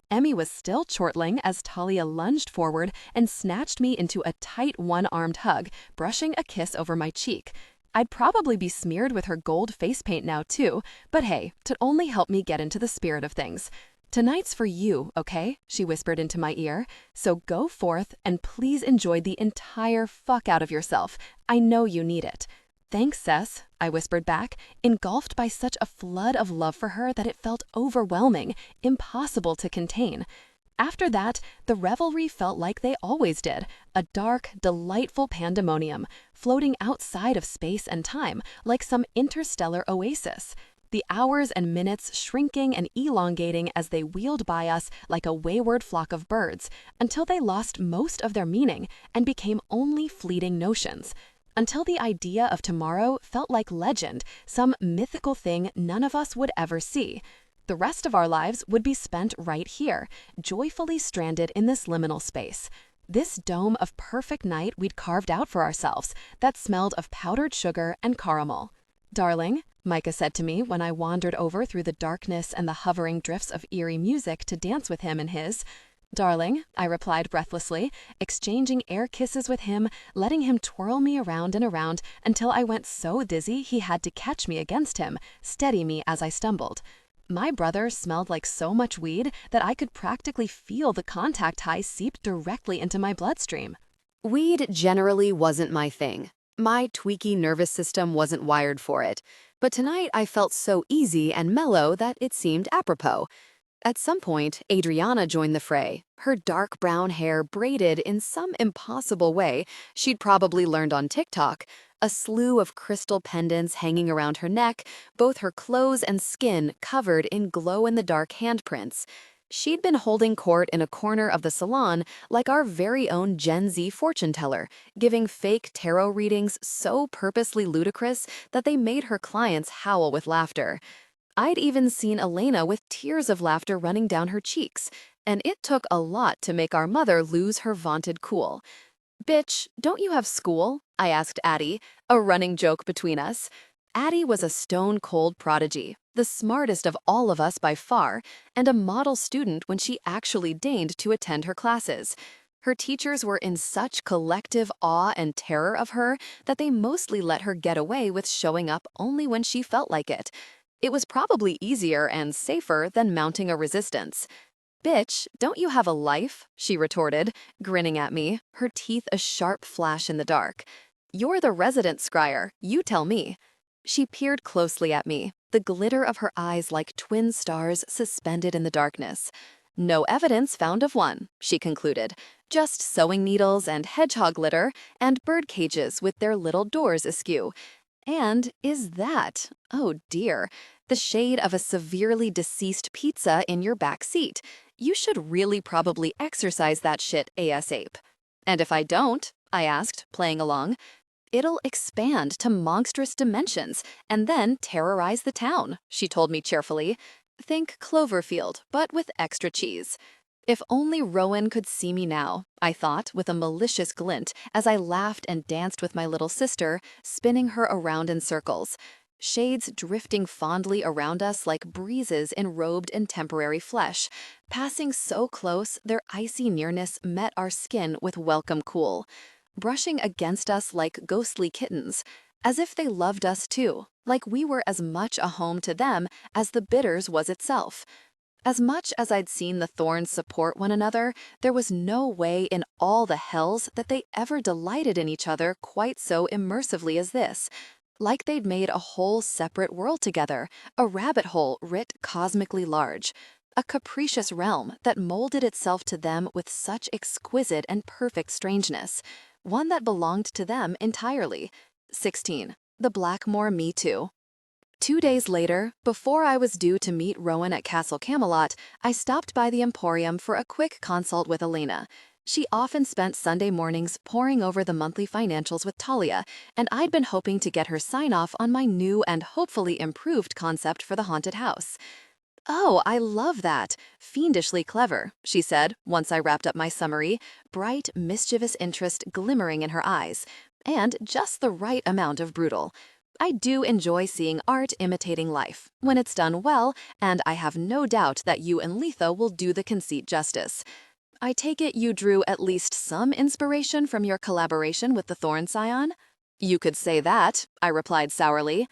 Emmy was still chortling as Talia lunged forward and snatched me into a tight one-armed hug, brushing a kiss over my cheek. I'd probably be smeared with her gold face paint now too, but hey, to only help me get into the spirit of things. "Tonight's for you, okay?" she whispered into my ear. "So go forth and please enjoy the entire fuck out of yourself. I know you need it." "Thanks, Cess," I whispered back, engulfed by such a flood of love for her that it felt overwhelming, impossible to contain. After that, the revelry felt like they always did, a dark, delightful pandemonium, floating outside of space and time, like some interstellar oasis. the hours and minutes shrinking and elongating as they wheeled by us like a wayward flock of birds, until they lost most of their meaning and became only fleeting notions. Until the idea of tomorrow felt like legend, some mythical thing none of us would ever see. The rest of our lives would be spent right here, joyfully stranded in this liminal space. This dome of perfect night we'd carved out for ourselves that smelled of powdered sugar and caramel. "Darling," Micah said to me when I wandered over through the darkness and the hovering drifts of eerie music to dance with him in his. "Darling," I replied breathlessly, exchanging air kisses with him, letting him twirl me around and around until I went so dizzy he had to catch me against him, steady me as I stumbled. My brother smelled like so much weed that I could practically feel the contact high seep directly into my bloodstream. Weed generally wasn't my thing. My tweaky nervous system wasn't wired for it. But tonight I felt so easy and mellow that it seemed apropos. At some point, Adriana joined the fray, her dark brown hair braided in some impossible way she'd probably learned on TikTok, a slew of crystal pendants hanging around her neck, both her clothes and skin covered in glow-in-the-dark handprints. She'd been holding court in a corner of the salon like our very own Gen Z fortune teller, giving fake tarot readings so purposely ludicrous that they made her clients howl with laughter. I'd even seen Elena with tears of laughter running down her cheeks, and it took a lot to make our mother lose her vaunted cool. "Bitch, don't you have school?" I asked Addie, a running joke between us. Addie was a stone-cold prodigy, the smartest of all of us by far, and a model student when she actually deigned to attend her classes. Her teachers were in such collective awe and terror of her that they mostly let her get away with showing up only when she felt like it. It was probably easier and safer than mounting a resistance. "Bitch, don't you have a life?" she retorted, grinning at me, her teeth a sharp flash in the dark. "You're the resident scryer, you tell me." She peered closely at me, the glitter of her eyes like twin stars suspended in the darkness. "No evidence found of one," she concluded. "Just sewing needles and hedgehog litter and bird cages with their little doors askew. And is that, oh dear, the shade of a severely deceased pizza in your back seat? You should really probably exercise that shit ASAP." "And if I don't," I asked, playing along, "it'll expand to monstrous dimensions and then terrorize the town," she told me cheerfully. "Think Cloverfield, but with extra cheese." If only Rowan could see me now, I thought with a malicious glint as I laughed and danced with my little sister, spinning her around in circles. Shades drifting fondly around us like breezes enrobed in temporary flesh. Passing so close, their icy nearness met our skin with welcome cool. Brushing against us like ghostly kittens, as if they loved us too, like we were as much a home to them as the bitters was itself. As much as I'd seen the thorns support one another, there was no way in all the hells that they ever delighted in each other quite so immersively as this. Like they'd made a whole separate world together, a rabbit hole writ cosmically large. A capricious realm that molded itself to them with such exquisite and perfect strangeness. One that belonged to them entirely. 16. The Blackmore Me Too. 2 days later, before I was due to meet Rowan at Castle Camelot, I stopped by the Emporium for a quick consult with Elena. She often spent Sunday mornings poring over the monthly financials with Talia, and I'd been hoping to get her sign-off on my new and hopefully improved concept for the haunted house. "Oh, I love that. Fiendishly clever," she said once I wrapped up my summary, bright, mischievous interest glimmering in her eyes, and just the right amount of brutal. I do enjoy seeing art imitating life, when it's done well, and I have no doubt that you and Letha will do the conceit justice. "I take it you drew at least some inspiration from your collaboration with the Thorn Scion?" "You could say that," I replied sourly.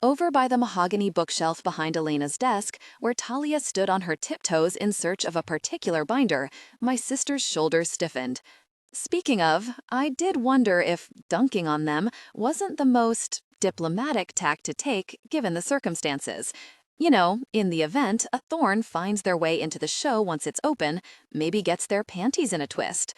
Over by the mahogany bookshelf behind Elena's desk, where Talia stood on her tiptoes in search of a particular binder, my sister's shoulders stiffened. "Speaking of, I did wonder if dunking on them wasn't the most diplomatic tack to take given the circumstances. You know, in the event a thorn finds their way into the show once it's open, maybe gets their panties in a twist."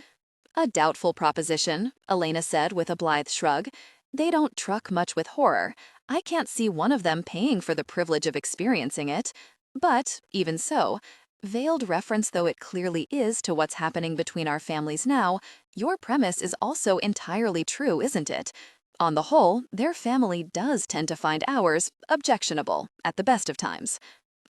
"A doubtful proposition," Elena said with a blithe shrug. "They don't truck much with horror. I can't see one of them paying for the privilege of experiencing it. But, even so, veiled reference though it clearly is to what's happening between our families now, your premise is also entirely true, isn't it? On the whole, their family does tend to find ours objectionable at the best of times.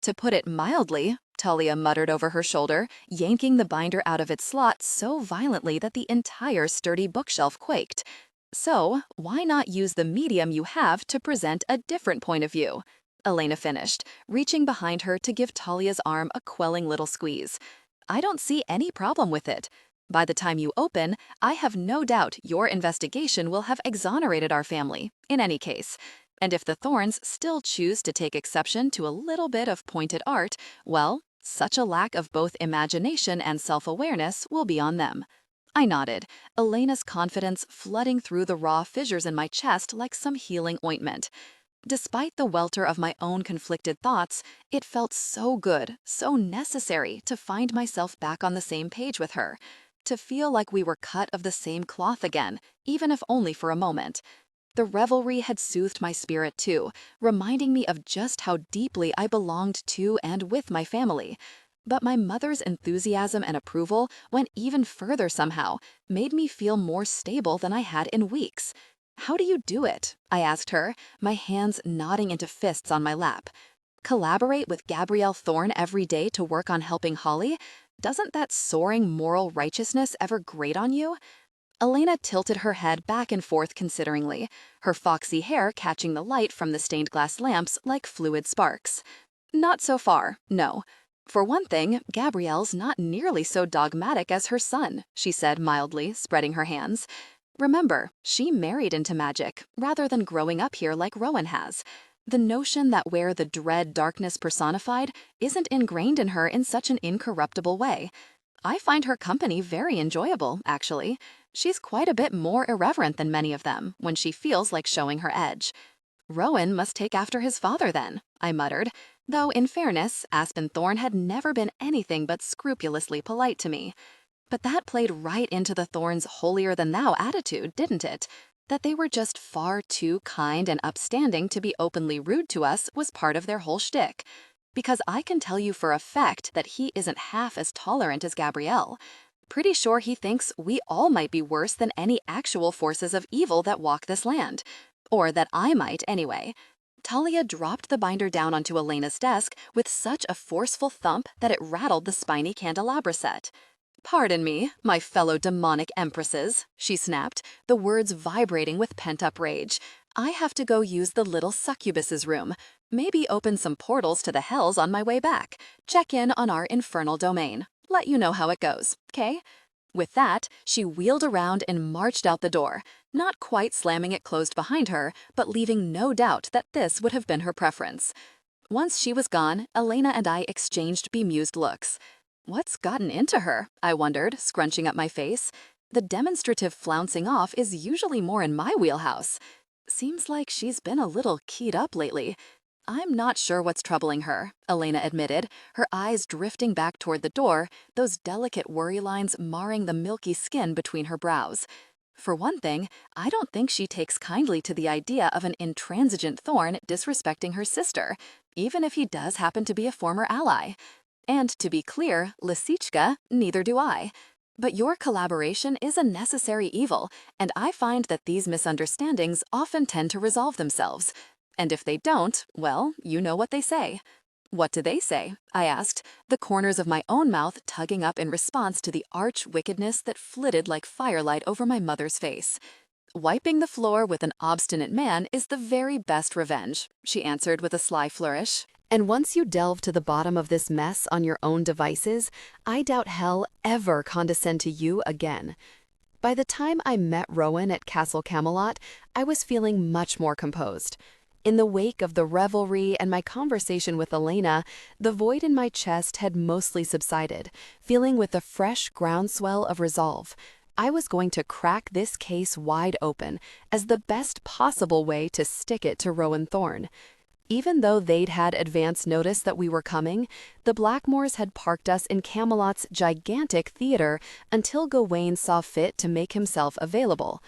To put it mildly, Talia muttered over her shoulder, yanking the binder out of its slot so violently that the entire sturdy bookshelf quaked. So, why not use the medium you have to present a different point of view? Elena finished, reaching behind her to give Talia's arm a quelling little squeeze. I don't see any problem with it. By the time you open, I have no doubt your investigation will have exonerated our family, in any case. And if the Thorns still choose to take exception to a little bit of pointed art, well, such a lack of both imagination and self-awareness will be on them. I nodded, Elena's confidence flooding through the raw fissures in my chest like some healing ointment. Despite the welter of my own conflicted thoughts, it felt so good, so necessary to find myself back on the same page with her, to feel like we were cut of the same cloth again, even if only for a moment. The revelry had soothed my spirit too, reminding me of just how deeply I belonged to and with my family. But my mother's enthusiasm and approval went even further somehow, made me feel more stable than I had in weeks. "How do you do it?" I asked her, my hands knotting into fists on my lap. "Collaborate with Gabrielle Thorne every day to work on helping Holly? Doesn't that soaring moral righteousness ever grate on you?" Elena tilted her head back and forth consideringly, her foxy hair catching the light from the stained glass lamps like fluid sparks. "Not so far, no. For one thing, Gabrielle's not nearly so dogmatic as her son," she said mildly, spreading her hands. "Remember, she married into magic, rather than growing up here like Rowan has. The notion that we're the dread darkness personified isn't ingrained in her in such an incorruptible way. I find her company very enjoyable, actually. She's quite a bit more irreverent than many of them when she feels like showing her edge." "Rowan must take after his father then," I muttered, though in fairness, Aspen Thorne had never been anything but scrupulously polite to me. But that played right into the Thorns' holier-than-thou attitude, didn't it? That they were just far too kind and upstanding to be openly rude to us was part of their whole shtick. Because I can tell you for a fact that he isn't half as tolerant as Gabrielle. Pretty sure he thinks we all might be worse than any actual forces of evil that walk this land. Or that I might, anyway. Talia dropped the binder down onto Elena's desk with such a forceful thump that it rattled the spiny candelabra set. "Pardon me, my fellow demonic empresses," she snapped, the words vibrating with pent-up rage. "I have to go use the little succubus's room. Maybe open some portals to the hells on my way back. Check in on our infernal domain. Let you know how it goes, okay?" With that, she wheeled around and marched out the door, not quite slamming it closed behind her, but leaving no doubt that this would have been her preference. Once she was gone, Elena and I exchanged bemused looks. What's gotten into her? I wondered, scrunching up my face. The demonstrative flouncing off is usually more in my wheelhouse. Seems like she's been a little keyed up lately. "I'm not sure what's troubling her," Elena admitted, her eyes drifting back toward the door, those delicate worry lines marring the milky skin between her brows. "For one thing, I don't think she takes kindly to the idea of an intransigent Thorn disrespecting her sister, even if he does happen to be a former ally. And to be clear, Lisichka, neither do I. But your collaboration is a necessary evil, and I find that these misunderstandings often tend to resolve themselves. And if they don't, well, you know what they say." "What do they say?" I asked, the corners of my own mouth tugging up in response to the arch wickedness that flitted like firelight over my mother's face. "Wiping the floor with an obstinate man is the very best revenge," she answered with a sly flourish. "And once you delve to the bottom of this mess on your own devices, I doubt hell ever condescend to you again." By the time I met Rowan at Castle Camelot, I was feeling much more composed. In the wake of the revelry and my conversation with Elena, the void in my chest had mostly subsided, filling with a fresh groundswell of resolve. I was going to crack this case wide open as the best possible way to stick it to Rowan Thorne. Even though they'd had advance notice that we were coming, the Blackmores had parked us in Camelot's gigantic theater until Gawain saw fit to make himself available.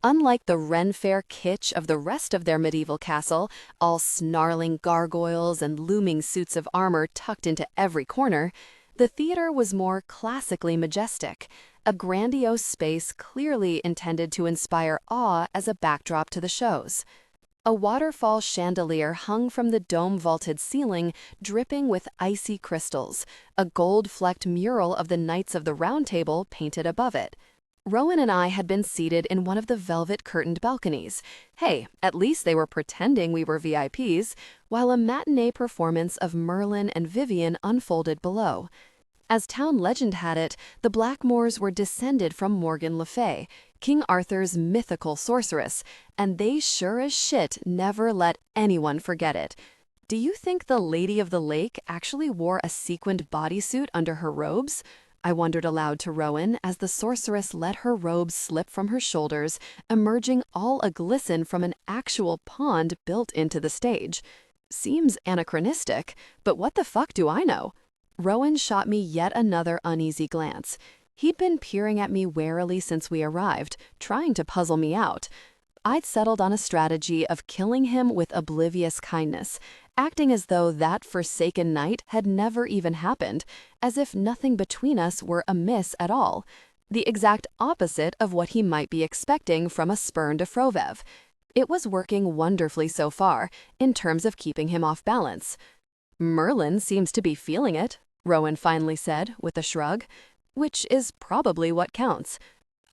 Unlike the Ren Fair kitsch of the rest of their medieval castle, all snarling gargoyles and looming suits of armor tucked into every corner, the theater was more classically majestic, a grandiose space clearly intended to inspire awe as a backdrop to the shows. A waterfall chandelier hung from the dome-vaulted ceiling, dripping with icy crystals, a gold-flecked mural of the Knights of the Round Table painted above it. Rowan and I had been seated in one of the velvet-curtained balconies. Hey, at least they were pretending we were VIPs, while a matinee performance of Merlin and Vivian unfolded below. As town legend had it, the Blackmores were descended from Morgan Le Fay, King Arthur's mythical sorceress, and they sure as shit never let anyone forget it. Do you think the Lady of the Lake actually wore a sequined bodysuit under her robes? I wondered aloud to Rowan as the sorceress let her robes slip from her shoulders, emerging all a-glisten from an actual pond built into the stage. Seems anachronistic, but what the fuck do I know? Rowan shot me yet another uneasy glance. He'd been peering at me warily since we arrived, trying to puzzle me out. I'd settled on a strategy of killing him with oblivious kindness, acting as though that forsaken night had never even happened, as if nothing between us were amiss at all. The exact opposite of what he might be expecting from a spurn de Frovev. It was working wonderfully so far, in terms of keeping him off balance. "Merlin seems to be feeling it," Rowan finally said, with a shrug. "Which is probably what counts."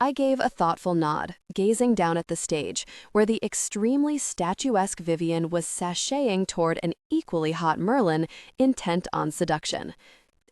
I gave a thoughtful nod, gazing down at the stage, where the extremely statuesque Vivian was sashaying toward an equally hot Merlin, intent on seduction.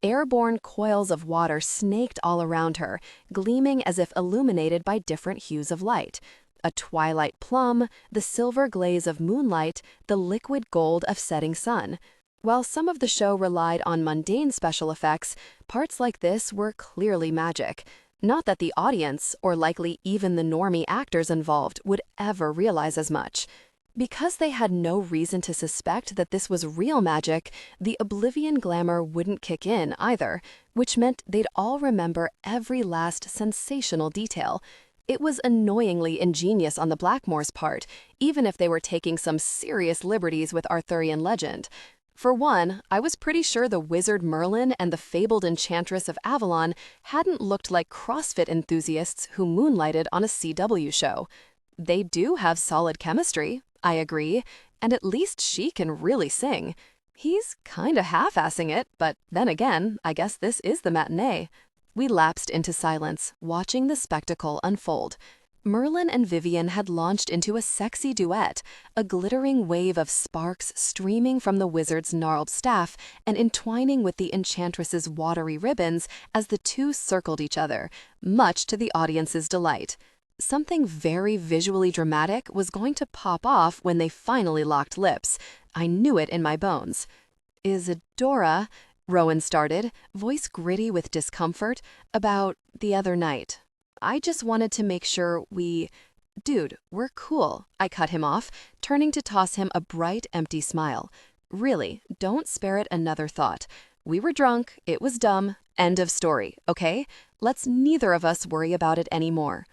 Airborne coils of water snaked all around her, gleaming as if illuminated by different hues of light. A twilight plum, the silver glaze of moonlight, the liquid gold of setting sun. While some of the show relied on mundane special effects, parts like this were clearly magic. Not that the audience, or likely even the normie actors involved, would ever realize as much. Because they had no reason to suspect that this was real magic, the oblivion glamour wouldn't kick in either, which meant they'd all remember every last sensational detail. It was annoyingly ingenious on the Blackmore's part, even if they were taking some serious liberties with Arthurian legend. For one, I was pretty sure the wizard Merlin and the fabled enchantress of Avalon hadn't looked like CrossFit enthusiasts who moonlighted on a CW show. They do have solid chemistry, I agree, and at least she can really sing. He's kinda half-assing it, but then again, I guess this is the matinee. We lapsed into silence, watching the spectacle unfold. Merlin and Vivian had launched into a sexy duet, a glittering wave of sparks streaming from the wizard's gnarled staff and entwining with the enchantress's watery ribbons as the two circled each other, much to the audience's delight. Something very visually dramatic was going to pop off when they finally locked lips. I knew it in my bones. "Isadora," Rowan started, voice gritty with discomfort, "about the other night. I just wanted to make sure Dude, we're cool," I cut him off, turning to toss him a bright, empty smile. "Really, don't spare it another thought. We were drunk, it was dumb, end of story, okay? Let's neither of us worry about it anymore."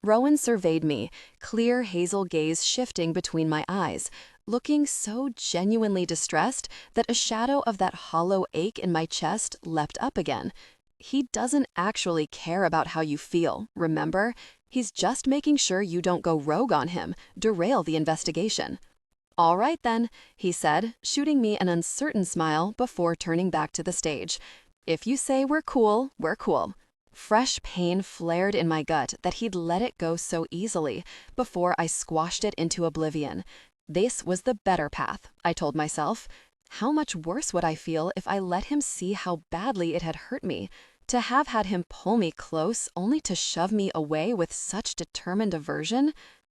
Rowan surveyed me, clear hazel gaze shifting between my eyes, looking so genuinely distressed that a shadow of that hollow ache in my chest leapt up again. He doesn't actually care about how you feel, remember? He's just making sure you don't go rogue on him, derail the investigation. "All right then," he said, shooting me an uncertain smile before turning back to the stage. "If you say we're cool, we're cool." Fresh pain flared in my gut that he'd let it go so easily before I squashed it into oblivion. This was the better path, I told myself. How much worse would I feel if I let him see how badly it had hurt me? To have had him pull me close only to shove me away with such determined aversion?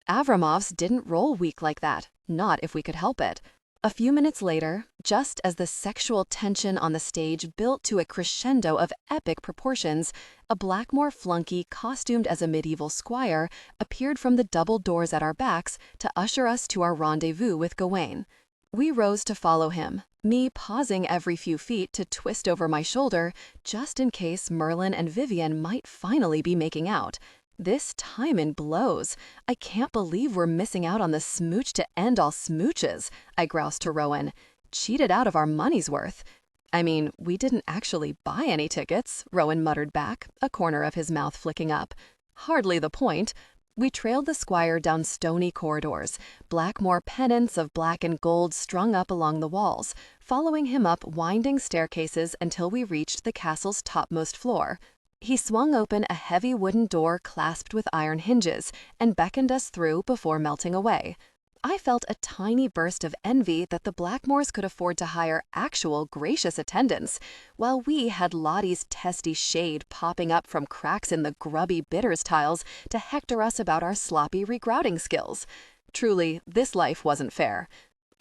Avramovs didn't roll weak like that, not if we could help it. A few minutes later, just as the sexual tension on the stage built to a crescendo of epic proportions, a Blackmore flunky costumed as a medieval squire appeared from the double doors at our backs to usher us to our rendezvous with Gawain. We rose to follow him, me pausing every few feet to twist over my shoulder just in case Merlin and Vivian might finally be making out. This timing blows. I can't believe we're missing out on the smooch to end all smooches, I groused to Rowan. Cheated out of our money's worth. I mean, we didn't actually buy any tickets, Rowan muttered back, a corner of his mouth flicking up. Hardly the point. We trailed the squire down stony corridors, Blackmore pennants of black and gold strung up along the walls, following him up winding staircases until we reached the castle's topmost floor. He swung open a heavy wooden door clasped with iron hinges and beckoned us through before melting away. I felt a tiny burst of envy that the Blackmores could afford to hire actual gracious attendants, while we had Lottie's testy shade popping up from cracks in the grubby bitters tiles to hector us about our sloppy regrouting skills. Truly, this life wasn't fair.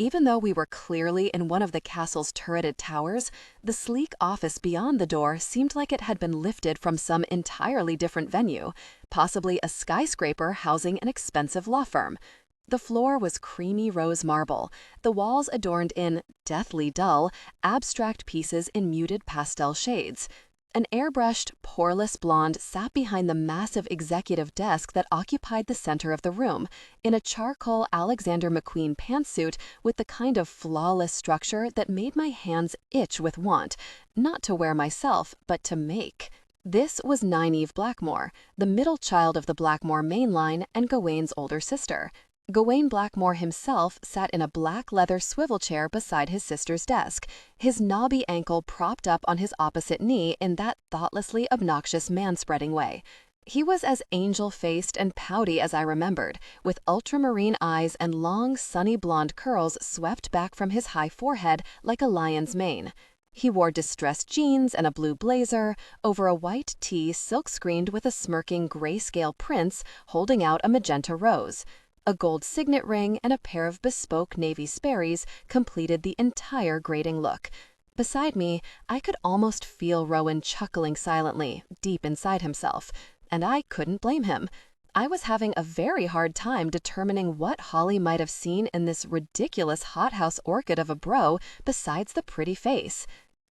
Even though we were clearly in one of the castle's turreted towers, the sleek office beyond the door seemed like it had been lifted from some entirely different venue, possibly a skyscraper housing an expensive law firm. The floor was creamy rose marble, the walls adorned in, deathly dull, abstract pieces in muted pastel shades. An airbrushed, poreless blonde sat behind the massive executive desk that occupied the center of the room, in a charcoal Alexander McQueen pantsuit with the kind of flawless structure that made my hands itch with want, not to wear myself, but to make. This was Nynaeve Blackmore, the middle child of the Blackmore mainline and Gawain's older sister. Gawain Blackmore himself sat in a black leather swivel chair beside his sister's desk, his knobby ankle propped up on his opposite knee in that thoughtlessly obnoxious manspreading way. He was as angel-faced and pouty as I remembered, with ultramarine eyes and long, sunny blonde curls swept back from his high forehead like a lion's mane. He wore distressed jeans and a blue blazer over a white tee silk-screened with a smirking grayscale prince holding out a magenta rose. A gold signet ring and a pair of bespoke navy Sperry's completed the entire grating look. Beside me, I could almost feel Rowan chuckling silently, deep inside himself, and I couldn't blame him. I was having a very hard time determining what Holly might have seen in this ridiculous hothouse orchid of a bro besides the pretty face.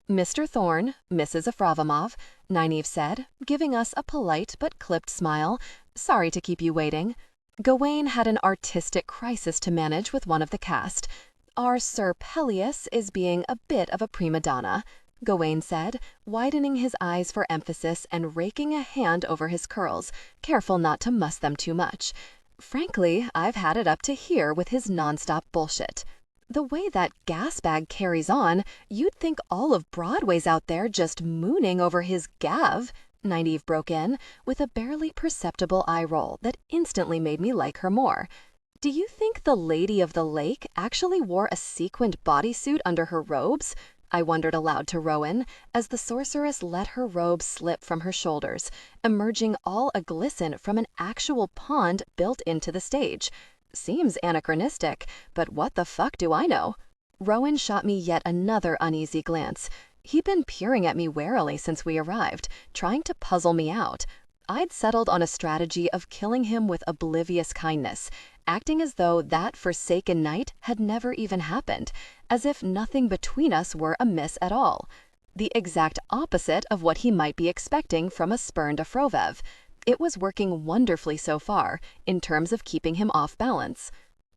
"Mr. Thorne, Mrs. Afravimov," Nynaeve said, giving us a polite but clipped smile. "Sorry to keep you waiting." Gawain had an artistic crisis to manage with one of the cast. "Our Sir Peleus is being a bit of a prima donna," Gawain said, widening his eyes for emphasis and raking a hand over his curls, careful not to muss them too much. "Frankly, I've had it up to here with his nonstop bullshit. The way that gas bag carries on, you'd think all of Broadway's out there just mooning over his gav," Nynaeve broke in, with a barely perceptible eye roll that instantly made me like her more. "Do you think the Lady of the Lake actually wore a sequined bodysuit under her robes?" I wondered aloud to Rowan, as the sorceress let her robe slip from her shoulders, emerging all a-glisten from an actual pond built into the stage. Seems anachronistic, but what the fuck do I know? Rowan shot me yet another uneasy glance. He'd been peering at me warily since we arrived, trying to puzzle me out. I'd settled on a strategy of killing him with oblivious kindness, acting as though that forsaken night had never even happened, as if nothing between us were amiss at all. The exact opposite of what he might be expecting from a spurned Afrovev. It was working wonderfully so far, in terms of keeping him off balance.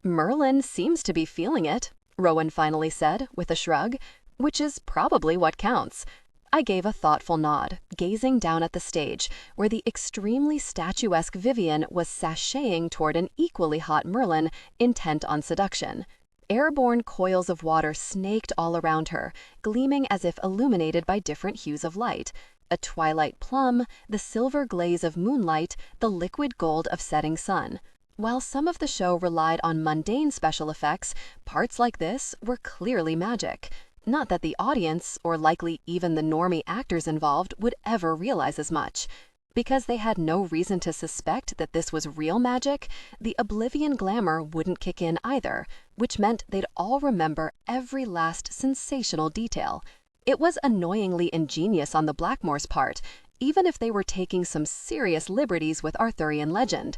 "Merlin seems to be feeling it," Rowan finally said, with a shrug. "Which is probably what counts." I gave a thoughtful nod, gazing down at the stage, where the extremely statuesque Vivian was sashaying toward an equally hot Merlin, intent on seduction. Airborne coils of water snaked all around her, gleaming as if illuminated by different hues of light. A twilight plum, the silver glaze of moonlight, the liquid gold of setting sun. While some of the show relied on mundane special effects, parts like this were clearly magic. Not that the audience, or likely even the normie actors involved, would ever realize as much. Because they had no reason to suspect that this was real magic, the oblivion glamour wouldn't kick in either, which meant they'd all remember every last sensational detail. It was annoyingly ingenious on the Blackmore's part, even if they were taking some serious liberties with Arthurian legend.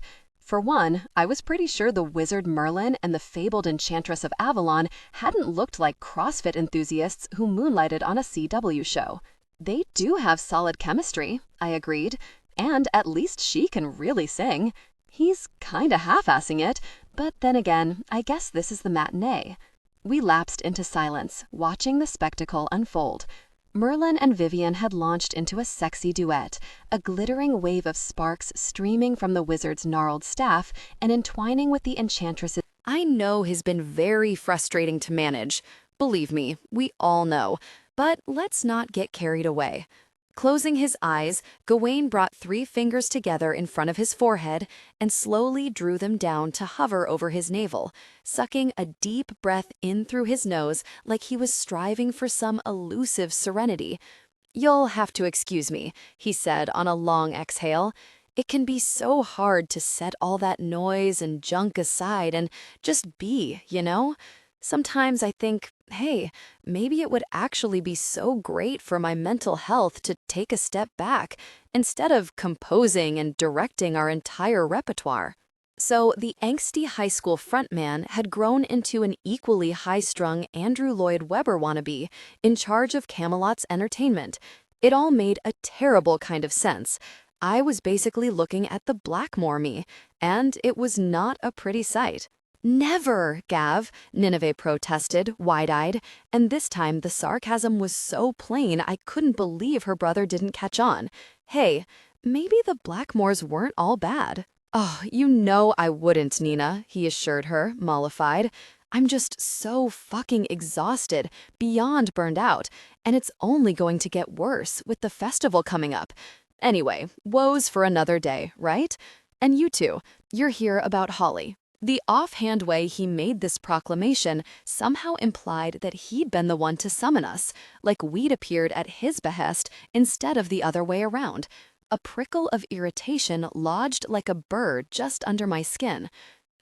For one, I was pretty sure the wizard Merlin and the fabled enchantress of Avalon hadn't looked like CrossFit enthusiasts who moonlighted on a CW show. "They do have solid chemistry," I agreed. And at least she can really sing. He's kinda half-assing it, but then again, I guess this is the matinee. We lapsed into silence, watching the spectacle unfold. Merlin and Vivian had launched into a sexy duet, a glittering wave of sparks streaming from the wizard's gnarled staff and entwining with the enchantress's. I know has been very frustrating to manage. Believe me, we all know. But let's not get carried away. Closing his eyes, Gawain brought 3 fingers together in front of his forehead and slowly drew them down to hover over his navel, sucking a deep breath in through his nose like he was striving for some elusive serenity. "You'll have to excuse me," he said on a long exhale. "It can be so hard to set all that noise and junk aside and just be, you know? Sometimes I think, hey, maybe it would actually be so great for my mental health to take a step back instead of composing and directing our entire repertoire." So the angsty high school frontman had grown into an equally high-strung Andrew Lloyd Webber wannabe in charge of Camelot's entertainment. It all made a terrible kind of sense. I was basically looking at the Blackmore me, and it was not a pretty sight. "Never, Gav," Nineveh protested, wide-eyed, and this time the sarcasm was so plain I couldn't believe her brother didn't catch on. Hey, maybe the Blackmores weren't all bad. "Oh, you know I wouldn't, Nina," he assured her, mollified. "I'm just so fucking exhausted, beyond burned out, and it's only going to get worse with the festival coming up. Anyway, woes for another day, right? And you two, you're here about Holly." The offhand way he made this proclamation somehow implied that he'd been the one to summon us, like we'd appeared at his behest instead of the other way around. A prickle of irritation lodged like a burr just under my skin.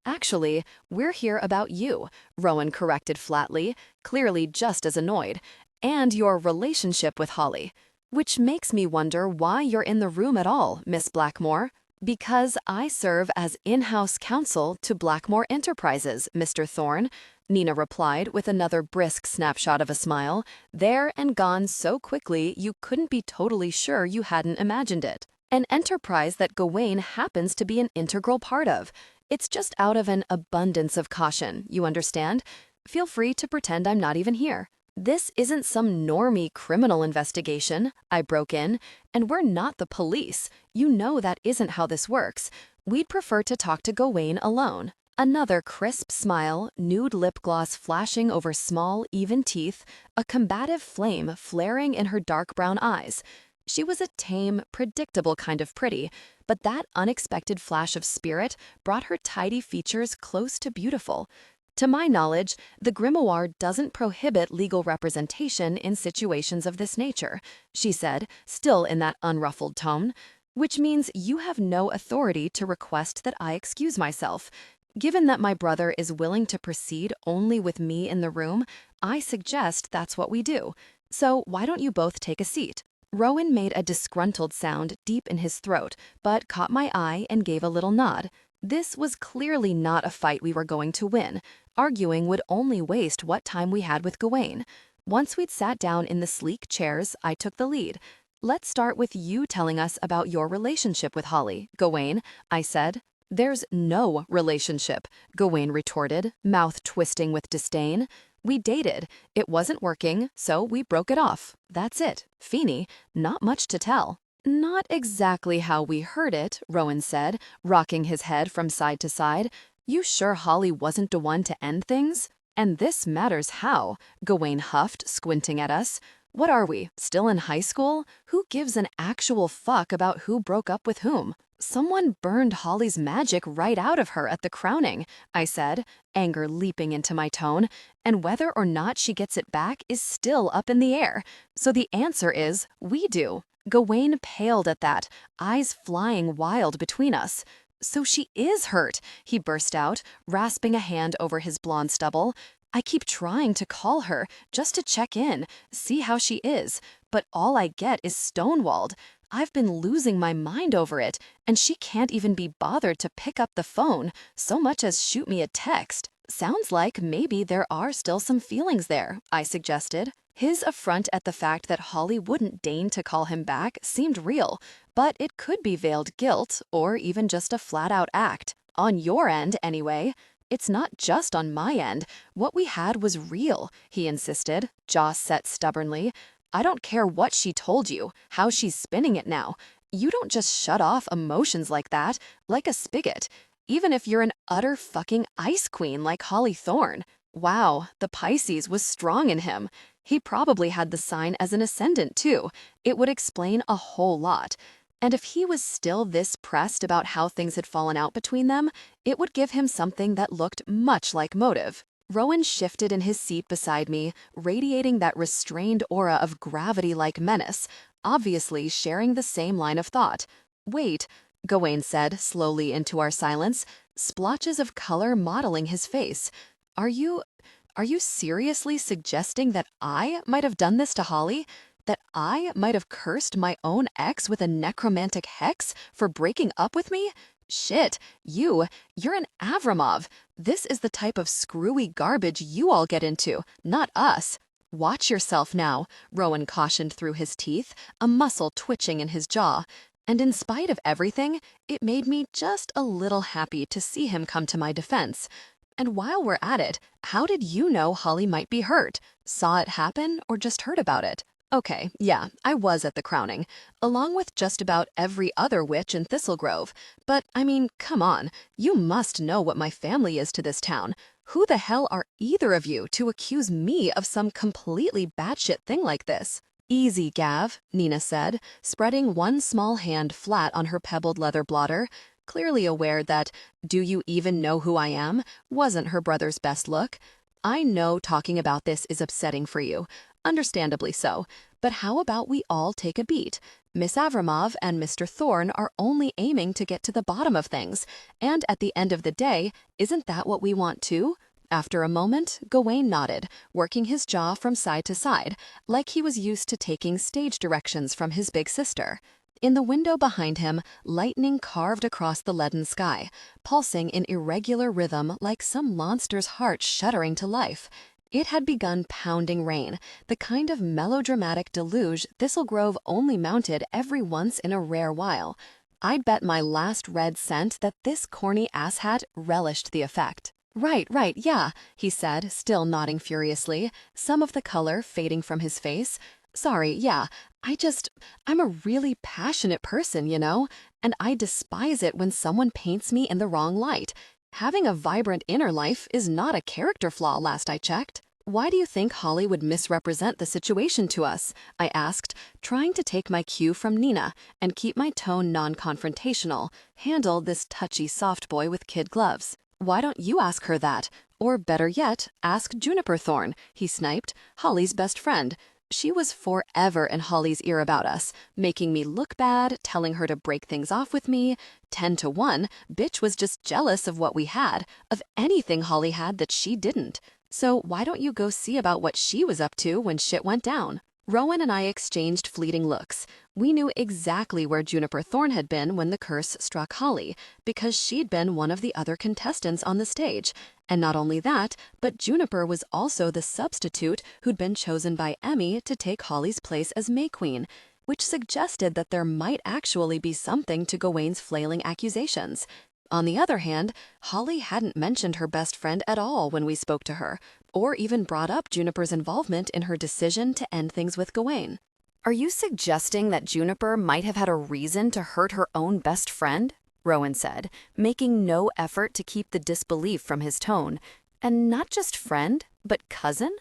"Actually, we're here about you," Rowan corrected flatly, clearly just as annoyed, "and your relationship with Holly. Which makes me wonder why you're in the room at all, Miss Blackmore." "Because I serve as in-house counsel to Blackmore Enterprises, Mr. Thorne," Nina replied with another brisk snapshot of a smile, there and gone so quickly you couldn't be totally sure you hadn't imagined it. "An enterprise that Gawain happens to be an integral part of. It's just out of an abundance of caution, you understand? Feel free to pretend I'm not even here." "This isn't some normie criminal investigation," I broke in, "and we're not the police. You know that isn't how this works. We'd prefer to talk to Gawain alone." Another crisp smile, nude lip gloss flashing over small, even teeth, a combative flame flaring in her dark brown eyes. She was a tame, predictable kind of pretty, but that unexpected flash of spirit brought her tidy features close to beautiful. "To my knowledge, the grimoire doesn't prohibit legal representation in situations of this nature," she said, still in that unruffled tone, "which means you have no authority to request that I excuse myself. Given that my brother is willing to proceed only with me in the room, I suggest that's what we do. So why don't you both take a seat?" Rowan made a disgruntled sound deep in his throat, but caught my eye and gave a little nod. This was clearly not a fight we were going to win. Arguing would only waste what time we had with Gawain. Once we'd sat down in the sleek chairs, I took the lead. "Let's start with you telling us about your relationship with Holly, Gawain," I said. "There's no relationship," Gawain retorted, mouth twisting with disdain. "We dated. It wasn't working, so we broke it off. That's it. Feeny, not much to tell." "Not exactly how we heard it," Rowan said, rocking his head from side to side. "You sure Holly wasn't the one to end things?" "And this matters how," Gawain huffed, squinting at us. "What are we, still in high school? Who gives an actual fuck about who broke up with whom?" "Someone burned Holly's magic right out of her at the crowning," I said, anger leaping into my tone, "and whether or not she gets it back is still up in the air. So the answer is, we do." Gawain paled at that, eyes flying wild between us. "So she is hurt," he burst out, rasping a hand over his blonde stubble. "I keep trying to call her, just to check in, see how she is, but all I get is stonewalled. I've been losing my mind over it, and she can't even be bothered to pick up the phone, so much as shoot me a text. Sounds like maybe there are still some feelings there," I suggested. His affront at the fact that Holly wouldn't deign to call him back seemed real, but it could be veiled guilt or even just a flat-out act. On your end, anyway. It's not just on my end. What we had was real, he insisted, jaw set stubbornly. I don't care what she told you, how she's spinning it now. You don't just shut off emotions like that, like a spigot, even if you're an utter fucking ice queen like Holly Thorne. Wow, the Pisces was strong in him. He probably had the sign as an ascendant, too. It would explain a whole lot. And if he was still this pressed about how things had fallen out between them, it would give him something that looked much like motive. Rowan shifted in his seat beside me, radiating that restrained aura of gravity-like menace, obviously sharing the same line of thought. Wait, Gawain said, slowly into our silence, splotches of color modeling his face. Are you seriously suggesting that I might have done this to Holly? That I might have cursed my own ex with a necromantic hex for breaking up with me? Shit, you're an Avramov. This is the type of screwy garbage you all get into, not us. Watch yourself now, Rowan cautioned through his teeth, a muscle twitching in his jaw. And in spite of everything, it made me just a little happy to see him come to my defense. And while we're at it, how did you know Holly might be hurt? Saw it happen or just heard about it? Okay, yeah, I was at the crowning, along with just about every other witch in Thistlegrove. But, I mean, come on, you must know what my family is to this town. Who the hell are either of you to accuse me of some completely batshit thing like this? Easy, Gav, Nina said, spreading one small hand flat on her pebbled leather blotter, clearly aware that, "Do you even know who I am?" wasn't her brother's best look. I know talking about this is upsetting for you. Understandably so, but how about we all take a beat? Miss Avramov and Mr. Thorne are only aiming to get to the bottom of things, and at the end of the day, isn't that what we want too? After a moment, Gawain nodded, working his jaw from side to side, like he was used to taking stage directions from his big sister. In the window behind him, lightning carved across the leaden sky, pulsing in irregular rhythm like some monster's heart shuddering to life. It had begun pounding rain, the kind of melodramatic deluge Thistlegrove only mounted every once in a rare while. I'd bet my last red cent that this corny asshat relished the effect. Right, yeah, he said, still nodding furiously, some of the color fading from his face. Sorry, yeah, I'm a really passionate person, you know, and I despise it when someone paints me in the wrong light. Having a vibrant inner life is not a character flaw, last I checked. Why do you think Holly would misrepresent the situation to us? I asked, trying to take my cue from Nina and keep my tone non-confrontational, handle this touchy soft boy with kid gloves. Why don't you ask her that? Or better yet, ask Juniper Thorne, he sniped, Holly's best friend. She was forever in Holly's ear about us, making me look bad, telling her to break things off with me. 10 to 1, bitch was just jealous of what we had, of anything Holly had that she didn't. So why don't you go see about what she was up to when shit went down? Rowan and I exchanged fleeting looks. We knew exactly where Juniper Thorne had been when the curse struck Holly, because she'd been one of the other contestants on the stage. And not only that, but Juniper was also the substitute who'd been chosen by Emmy to take Holly's place as May Queen, which suggested that there might actually be something to Gawain's flailing accusations. On the other hand, Holly hadn't mentioned her best friend at all when we spoke to her, or even brought up Juniper's involvement in her decision to end things with Gawain. Are you suggesting that Juniper might have had a reason to hurt her own best friend? Rowan said, making no effort to keep the disbelief from his tone. And not just friend, but cousin?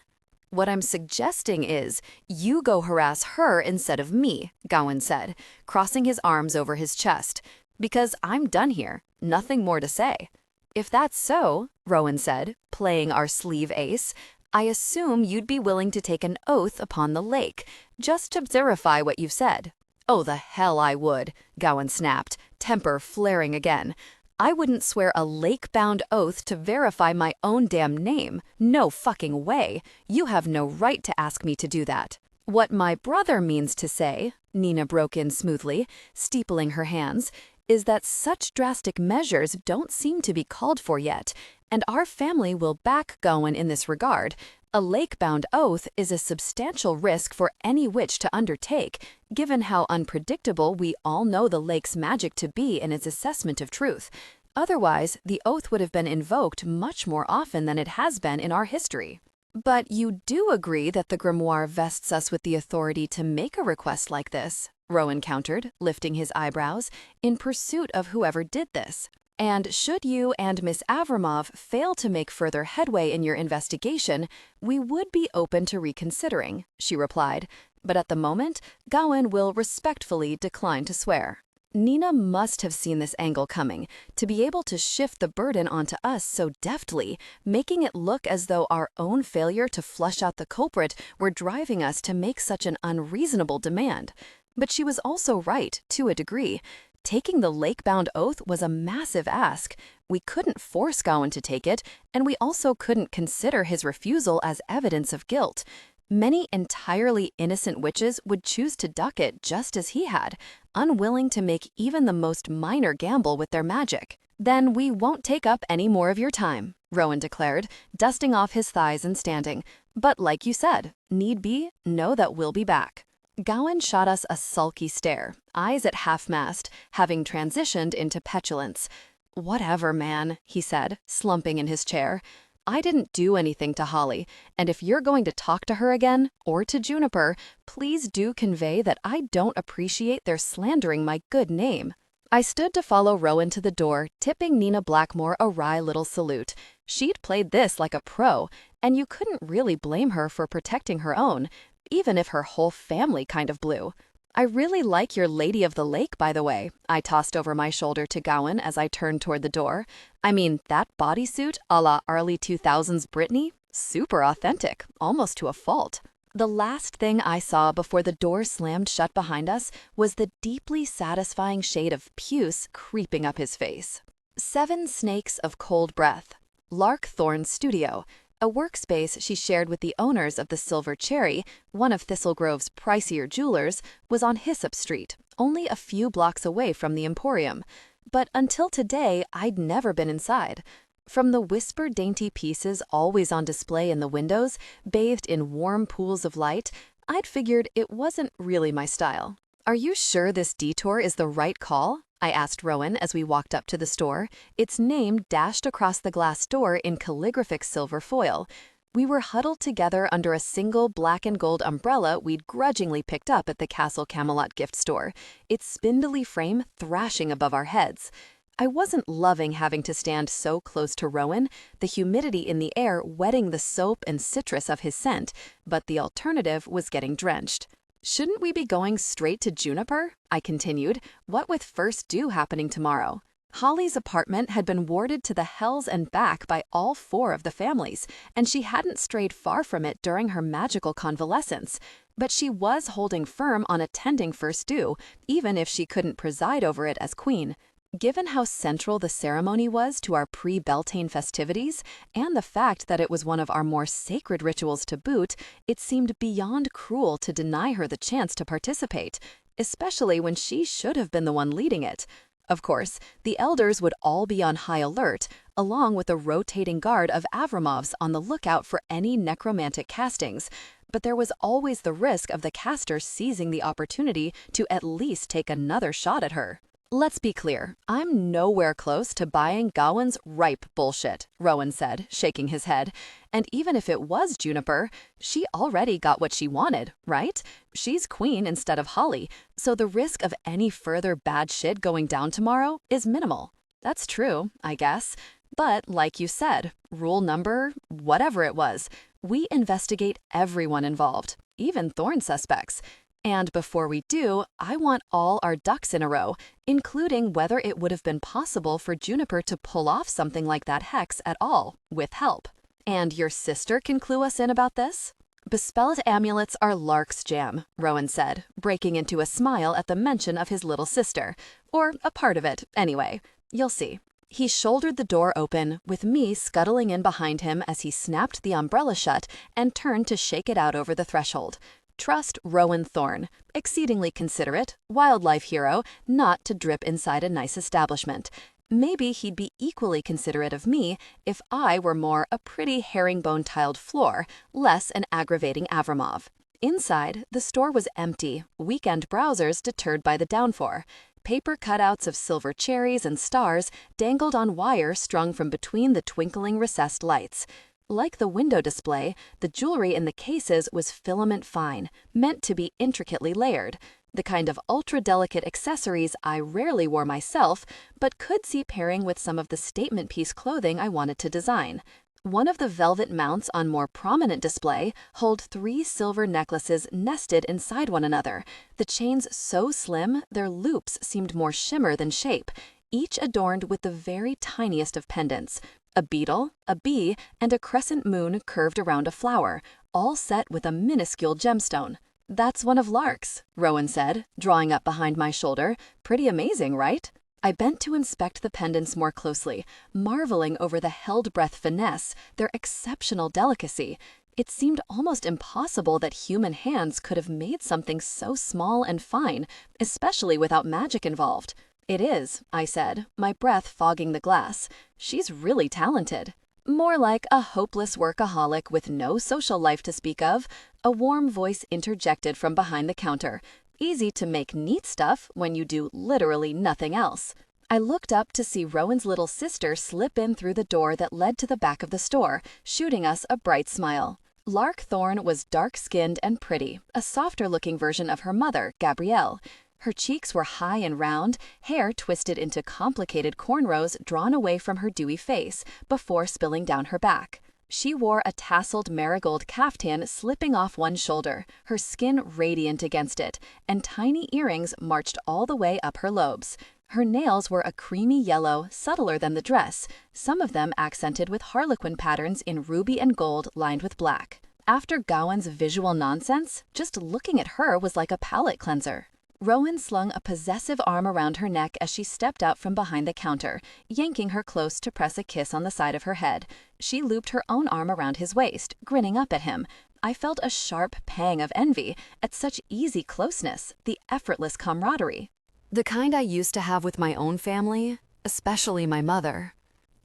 What I'm suggesting is, you go harass her instead of me, Gawain said, crossing his arms over his chest. Because I'm done here, nothing more to say. If that's so, Rowan said, playing our sleeve ace, I assume you'd be willing to take an oath upon the lake, just to verify what you've said. Oh, the hell I would, Gawain snapped, temper flaring again. I wouldn't swear a lake-bound oath to verify my own damn name. No fucking way. You have no right to ask me to do that. What my brother means to say, Nina broke in smoothly, steepling her hands, is that such drastic measures don't seem to be called for yet, and our family will back Gawain in this regard, A lake-bound oath is a substantial risk for any witch to undertake, given how unpredictable we all know the lake's magic to be in its assessment of truth. Otherwise, the oath would have been invoked much more often than it has been in our history. But you do agree that the grimoire vests us with the authority to make a request like this, Rowan countered, lifting his eyebrows, in pursuit of whoever did this. And should you and Miss Avramov fail to make further headway in your investigation, we would be open to reconsidering, she replied. But at the moment, Gawain will respectfully decline to swear. Nina must have seen this angle coming, to be able to shift the burden onto us so deftly, making it look as though our own failure to flush out the culprit were driving us to make such an unreasonable demand. But she was also right, to a degree. Taking the lake-bound oath was a massive ask. We couldn't force Gawain to take it, and we also couldn't consider his refusal as evidence of guilt. Many entirely innocent witches would choose to duck it just as he had, unwilling to make even the most minor gamble with their magic. Then we won't take up any more of your time, Rowan declared, dusting off his thighs and standing. But like you said, need be, know that we'll be back. Gawain shot us a sulky stare, eyes at half-mast, having transitioned into petulance. "Whatever, man," he said, slumping in his chair. "I didn't do anything to Holly, and if you're going to talk to her again, or to Juniper, please do convey that I don't appreciate their slandering my good name." I stood to follow Rowan to the door, tipping Nina Blackmore a wry little salute. She'd played this like a pro, and you couldn't really blame her for protecting her own, even if her whole family kind of blew. "I really like your Lady of the Lake, by the way," I tossed over my shoulder to Gawain as I turned toward the door. "I mean, that bodysuit a la early 2000s Britney? Super authentic, almost to a fault." The last thing I saw before the door slammed shut behind us was the deeply satisfying shade of puce creeping up his face. 7 Snakes of Cold Breath. Larkthorn Studio. A workspace she shared with the owners of the Silver Cherry, one of Thistlegrove's pricier jewelers, was on Hyssop Street, only a few blocks away from the Emporium. But until today, I'd never been inside. From the whisper-dainty pieces always on display in the windows, bathed in warm pools of light, I'd figured it wasn't really my style. "Are you sure this detour is the right call?" I asked Rowan as we walked up to the store, its name dashed across the glass door in calligraphic silver foil. We were huddled together under a single black and gold umbrella we'd grudgingly picked up at the Castle Camelot gift store, its spindly frame thrashing above our heads. I wasn't loving having to stand so close to Rowan, the humidity in the air wetting the soap and citrus of his scent, but the alternative was getting drenched. "Shouldn't we be going straight to Juniper?" I continued, what with first due happening tomorrow. Holly's apartment had been warded to the hells and back by all 4 of the families, and she hadn't strayed far from it during her magical convalescence. But she was holding firm on attending first due, even if she couldn't preside over it as queen. Given how central the ceremony was to our pre-Beltane festivities, and the fact that it was one of our more sacred rituals to boot, it seemed beyond cruel to deny her the chance to participate, especially when she should have been the one leading it. Of course, the elders would all be on high alert, along with a rotating guard of Avramovs on the lookout for any necromantic castings, but there was always the risk of the caster seizing the opportunity to at least take another shot at her. "Let's be clear, I'm nowhere close to buying Gawain's ripe bullshit," Rowan said, shaking his head. "And even if it was Juniper, she already got what she wanted, right? She's queen instead of Holly, so the risk of any further bad shit going down tomorrow is minimal." That's true, I guess. But like you said, rule number, whatever it was, we investigate everyone involved, even thorn suspects. And before we do, I want all our ducks in a row, including whether it would have been possible for Juniper to pull off something like that hex at all, with help. "And your sister can clue us in about this?" "Bespelled amulets are Lark's jam," Rowan said, breaking into a smile at the mention of his little sister. "Or a part of it, anyway. You'll see." He shouldered the door open, with me scuttling in behind him as he snapped the umbrella shut and turned to shake it out over the threshold. Trust Rowan Thorne, exceedingly considerate, wildlife hero, not to drip inside a nice establishment. Maybe he'd be equally considerate of me if I were more a pretty herringbone-tiled floor, less an aggravating Avramov. Inside, the store was empty, weekend browsers deterred by the downpour. Paper cutouts of silver cherries and stars dangled on wire strung from between the twinkling recessed lights. Like the window display, the jewelry in the cases was filament fine, meant to be intricately layered, the kind of ultra-delicate accessories I rarely wore myself, but could see pairing with some of the statement piece clothing I wanted to design. One of the velvet mounts on more prominent display hold 3 silver necklaces nested inside one another, the chains so slim their loops seemed more shimmer than shape, each adorned with the very tiniest of pendants, a beetle, a bee, and a crescent moon curved around a flower, all set with a minuscule gemstone. "That's one of Lark's," Rowan said, drawing up behind my shoulder. "Pretty amazing, right?" I bent to inspect the pendants more closely, marveling over the held-breath finesse, their exceptional delicacy. It seemed almost impossible that human hands could have made something so small and fine, especially without magic involved. "It is," I said, my breath fogging the glass. "She's really talented." "More like a hopeless workaholic with no social life to speak of," a warm voice interjected from behind the counter. "Easy to make neat stuff when you do literally nothing else." I looked up to see Rowan's little sister slip in through the door that led to the back of the store, shooting us a bright smile. Lark Thorne was dark-skinned and pretty, a softer-looking version of her mother, Gabrielle. Her cheeks were high and round, hair twisted into complicated cornrows drawn away from her dewy face before spilling down her back. She wore a tasseled marigold caftan slipping off one shoulder, her skin radiant against it, and tiny earrings marched all the way up her lobes. Her nails were a creamy yellow, subtler than the dress, some of them accented with harlequin patterns in ruby and gold lined with black. After Gowan's visual nonsense, just looking at her was like a palate cleanser. Rowan slung a possessive arm around her neck as she stepped out from behind the counter, yanking her close to press a kiss on the side of her head. She looped her own arm around his waist, grinning up at him. I felt a sharp pang of envy at such easy closeness, the effortless camaraderie. The kind I used to have with my own family, especially my mother.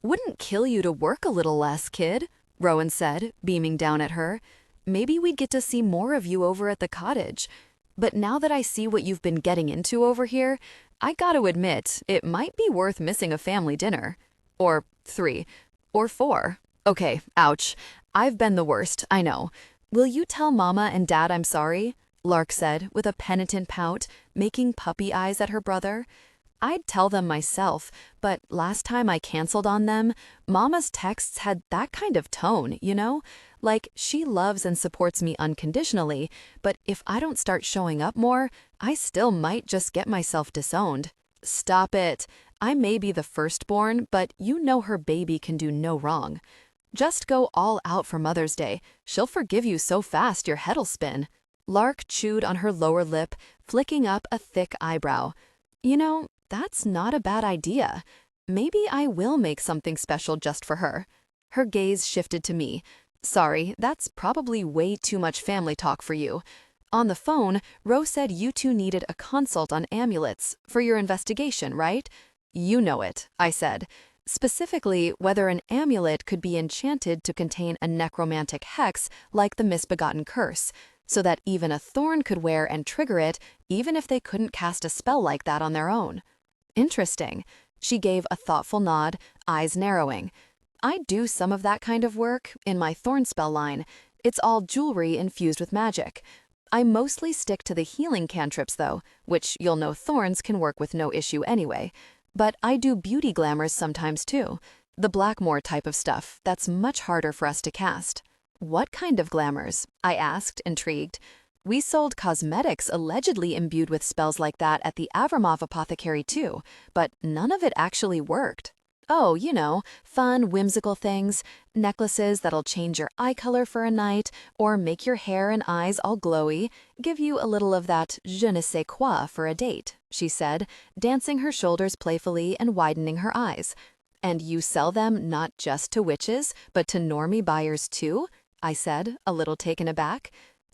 "Wouldn't kill you to work a little less, kid," Rowan said, beaming down at her. "Maybe we'd get to see more of you over at the cottage. But now that I see what you've been getting into over here, I gotta admit, it might be worth missing a family dinner. Or 3. Or 4. Okay, ouch. I've been the worst, I know. Will you tell Mama and Dad I'm sorry?" Lark said, with a penitent pout, making puppy eyes at her brother. "I'd tell them myself, but last time I canceled on them, Mama's texts had that kind of tone, you know? Like, she loves and supports me unconditionally, but if I don't start showing up more, I still might just get myself disowned." "Stop it. I may be the firstborn, but you know her baby can do no wrong. Just go all out for Mother's Day. She'll forgive you so fast your head'll spin." Lark chewed on her lower lip, flicking up a thick eyebrow. "You know, that's not a bad idea. Maybe I will make something special just for her." Her gaze shifted to me. "Sorry, that's probably way too much family talk for you. On the phone, Ro said you two needed a consult on amulets for your investigation, right?" "You know it," I said. "Specifically, whether an amulet could be enchanted to contain a necromantic hex like the misbegotten curse, so that even a thorn could wear and trigger it, even if they couldn't cast a spell like that on their own." "Interesting." She gave a thoughtful nod, eyes narrowing. "I do some of that kind of work in my thorn spell line. It's all jewelry infused with magic. I mostly stick to the healing cantrips, though, which you'll know thorns can work with no issue anyway. But I do beauty glamours sometimes, too. The Blackmore type of stuff that's much harder for us to cast." "What kind of glamours?" I asked, intrigued. "We sold cosmetics allegedly imbued with spells like that at the Avramov apothecary too, but none of it actually worked." "Oh, you know, fun, whimsical things. Necklaces that'll change your eye color for a night, or make your hair and eyes all glowy, give you a little of that je ne sais quoi for a date," she said, dancing her shoulders playfully and widening her eyes. "And you sell them not just to witches, but to normie buyers too?" I said, a little taken aback.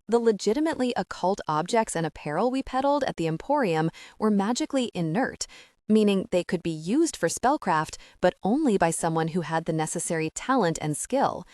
The legitimately occult objects and apparel we peddled at the Emporium were magically inert. meaning they could be used for spellcraft, but only by someone who had the necessary talent and skill.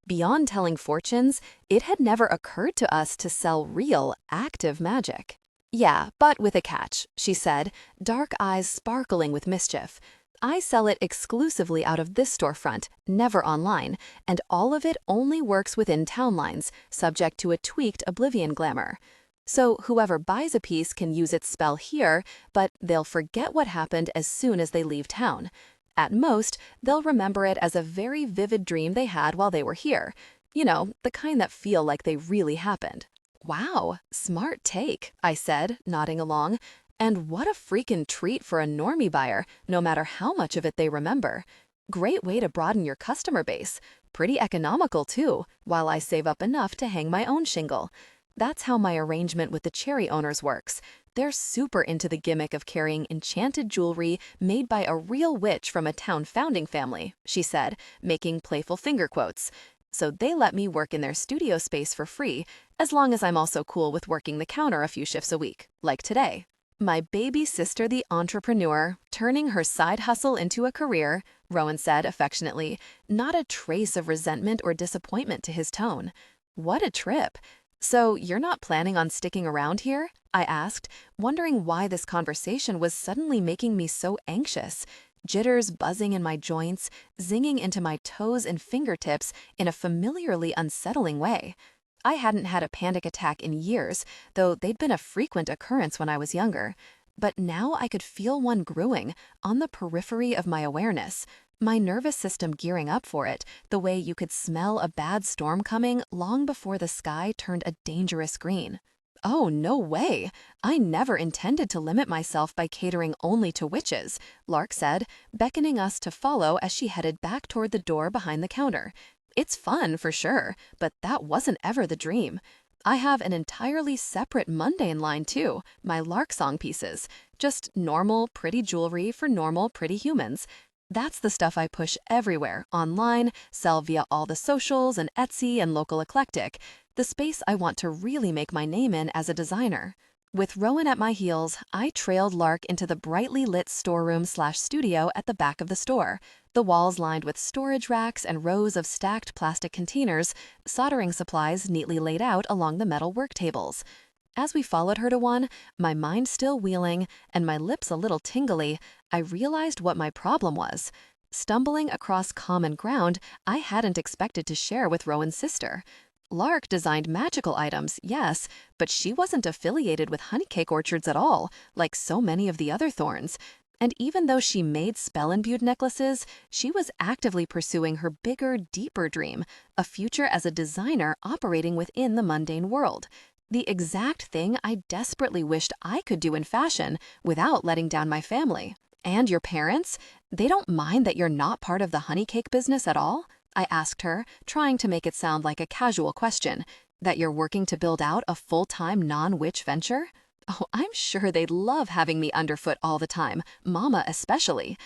Beyond telling fortunes, it had never occurred to us to sell real, active magic. Yeah, but with a catch, she said, dark eyes sparkling with mischief. I sell it exclusively out of this storefront, never online, and all of it only works within town lines, subject to a tweaked Oblivion glamour. So whoever buys a piece can use its spell here, but they'll forget what happened as soon as they leave town. At most, they'll remember it as a very vivid dream they had while they were here. You know, the kind that feel like they really happened. Wow, smart take, I said, nodding along. And what a freaking treat for a normie buyer, no matter how much of it they remember. Great way to broaden your customer base. Pretty economical too, while I save up enough to hang my own shingle. That's how my arrangement with the cherry owners works. They're super into the gimmick of carrying enchanted jewelry made by a real witch from a town founding family, she said, making playful finger quotes. So they let me work in their studio space for free, as long as I'm also cool with working the counter a few shifts a week, like today. My baby sister the entrepreneur, turning her side hustle into a career, Rowan said affectionately, not a trace of resentment or disappointment to his tone. What a trip. So you're not planning on sticking around here? I asked, wondering why this conversation was suddenly making me so anxious. Jitters buzzing in my joints, zinging into my toes and fingertips in a familiarly unsettling way. I hadn't had a panic attack in years, though they'd been a frequent occurrence when I was younger. But now I could feel one growing, on the periphery of my awareness, my nervous system gearing up for it, the way you could smell a bad storm coming long before the sky turned a dangerous green. Oh, no way! I never intended to limit myself by catering only to witches, Lark said, beckoning us to follow as she headed back toward the door behind the counter. It's fun, for sure, but that wasn't ever the dream. I have an entirely separate mundane line too, my Lark song pieces. Just normal, pretty jewelry for normal, pretty humans. That's the stuff I push everywhere, online, sell via all the socials and Etsy and local eclectic, the space I want to really make my name in as a designer. With Rowan at my heels, I trailed Lark into the brightly lit storeroom/studio at the back of the store, the walls lined with storage racks and rows of stacked plastic containers, soldering supplies neatly laid out along the metal work tables. As we followed her to one, my mind still wheeling and my lips a little tingly, I realized what my problem was. Stumbling across common ground I hadn't expected to share with Rowan's sister. Lark designed magical items, yes, but she wasn't affiliated with honeycake orchards at all, like so many of the other Thorns. And even though she made spell-imbued necklaces, she was actively pursuing her bigger, deeper dream, a future as a designer operating within the mundane world. The exact thing I desperately wished I could do in fashion without letting down my family. And your parents? They don't mind that you're not part of the honeycake business at all? I asked her, trying to make it sound like a casual question. That you're working to build out a full-time non-witch venture? Oh, I'm sure they'd love having me underfoot all the time, Mama especially.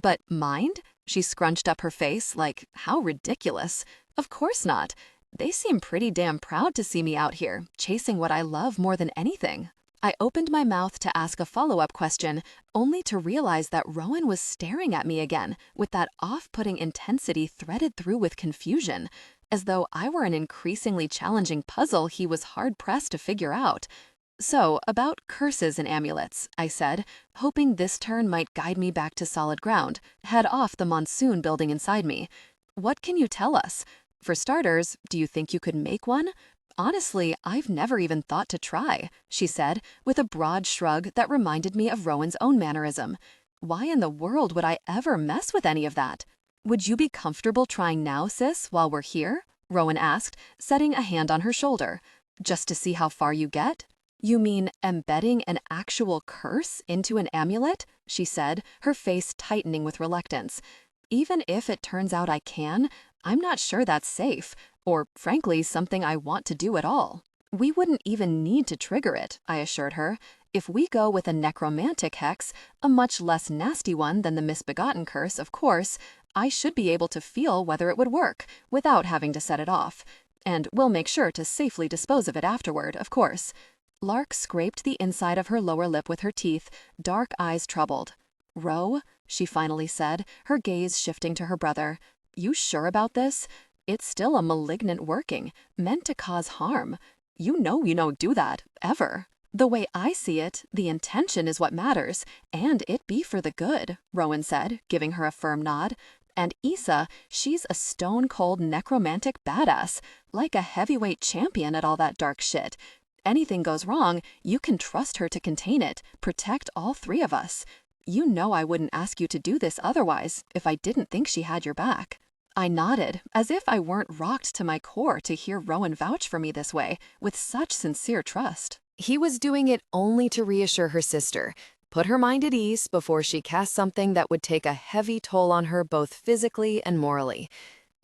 But mind? She scrunched up her face like, how ridiculous. Of course not. They seem pretty damn proud to see me out here, chasing what I love more than anything. I opened my mouth to ask a follow-up question, only to realize that Rowan was staring at me again, with that off-putting intensity threaded through with confusion, as though I were an increasingly challenging puzzle he was hard-pressed to figure out. So, about curses and amulets, I said, hoping this turn might guide me back to solid ground, head off the monsoon building inside me. What can you tell us? For starters, do you think you could make one? Honestly, I've never even thought to try, she said, with a broad shrug that reminded me of Rowan's own mannerism. Why in the world would I ever mess with any of that? Would you be comfortable trying now, sis, while we're here? Rowan asked, setting a hand on her shoulder. Just to see how far you get? You mean embedding an actual curse into an amulet? She said, her face tightening with reluctance. Even if it turns out I can, I'm not sure that's safe, or frankly, something I want to do at all. We wouldn't even need to trigger it, I assured her. If we go with a necromantic hex, a much less nasty one than the misbegotten curse, of course, I should be able to feel whether it would work, without having to set it off. And we'll make sure to safely dispose of it afterward, of course. Lark scraped the inside of her lower lip with her teeth, dark eyes troubled. "Ro," she finally said, her gaze shifting to her brother, "you sure about this? It's still a malignant working, meant to cause harm. You don't do that, ever. The way I see it, the intention is what matters, and it be for the good," Rowan said, giving her a firm nod. "And Issa, she's a stone-cold necromantic badass, like a heavyweight champion at all that dark shit. Anything goes wrong, you can trust her to contain it, protect all three of us. You know I wouldn't ask you to do this otherwise, if I didn't think she had your back." I nodded, as if I weren't rocked to my core to hear Rowan vouch for me this way, with such sincere trust. He was doing it only to reassure her sister, put her mind at ease before she cast something that would take a heavy toll on her both physically and morally.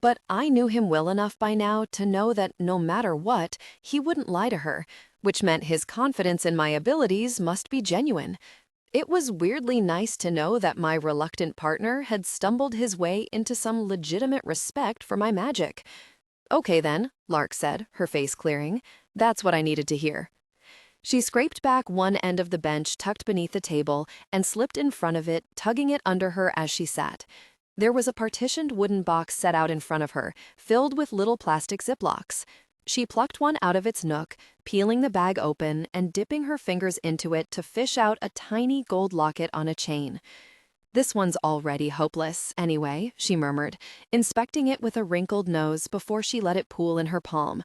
But I knew him well enough by now to know that no matter what, he wouldn't lie to her, which meant his confidence in my abilities must be genuine. It was weirdly nice to know that my reluctant partner had stumbled his way into some legitimate respect for my magic. "Okay then," Lark said, her face clearing. "That's what I needed to hear." She scraped back one end of the bench tucked beneath the table and slipped in front of it, tugging it under her as she sat. There was a partitioned wooden box set out in front of her, filled with little plastic Ziplocs. She plucked one out of its nook, peeling the bag open and dipping her fingers into it to fish out a tiny gold locket on a chain. "This one's already hopeless, anyway," she murmured, inspecting it with a wrinkled nose before she let it pool in her palm.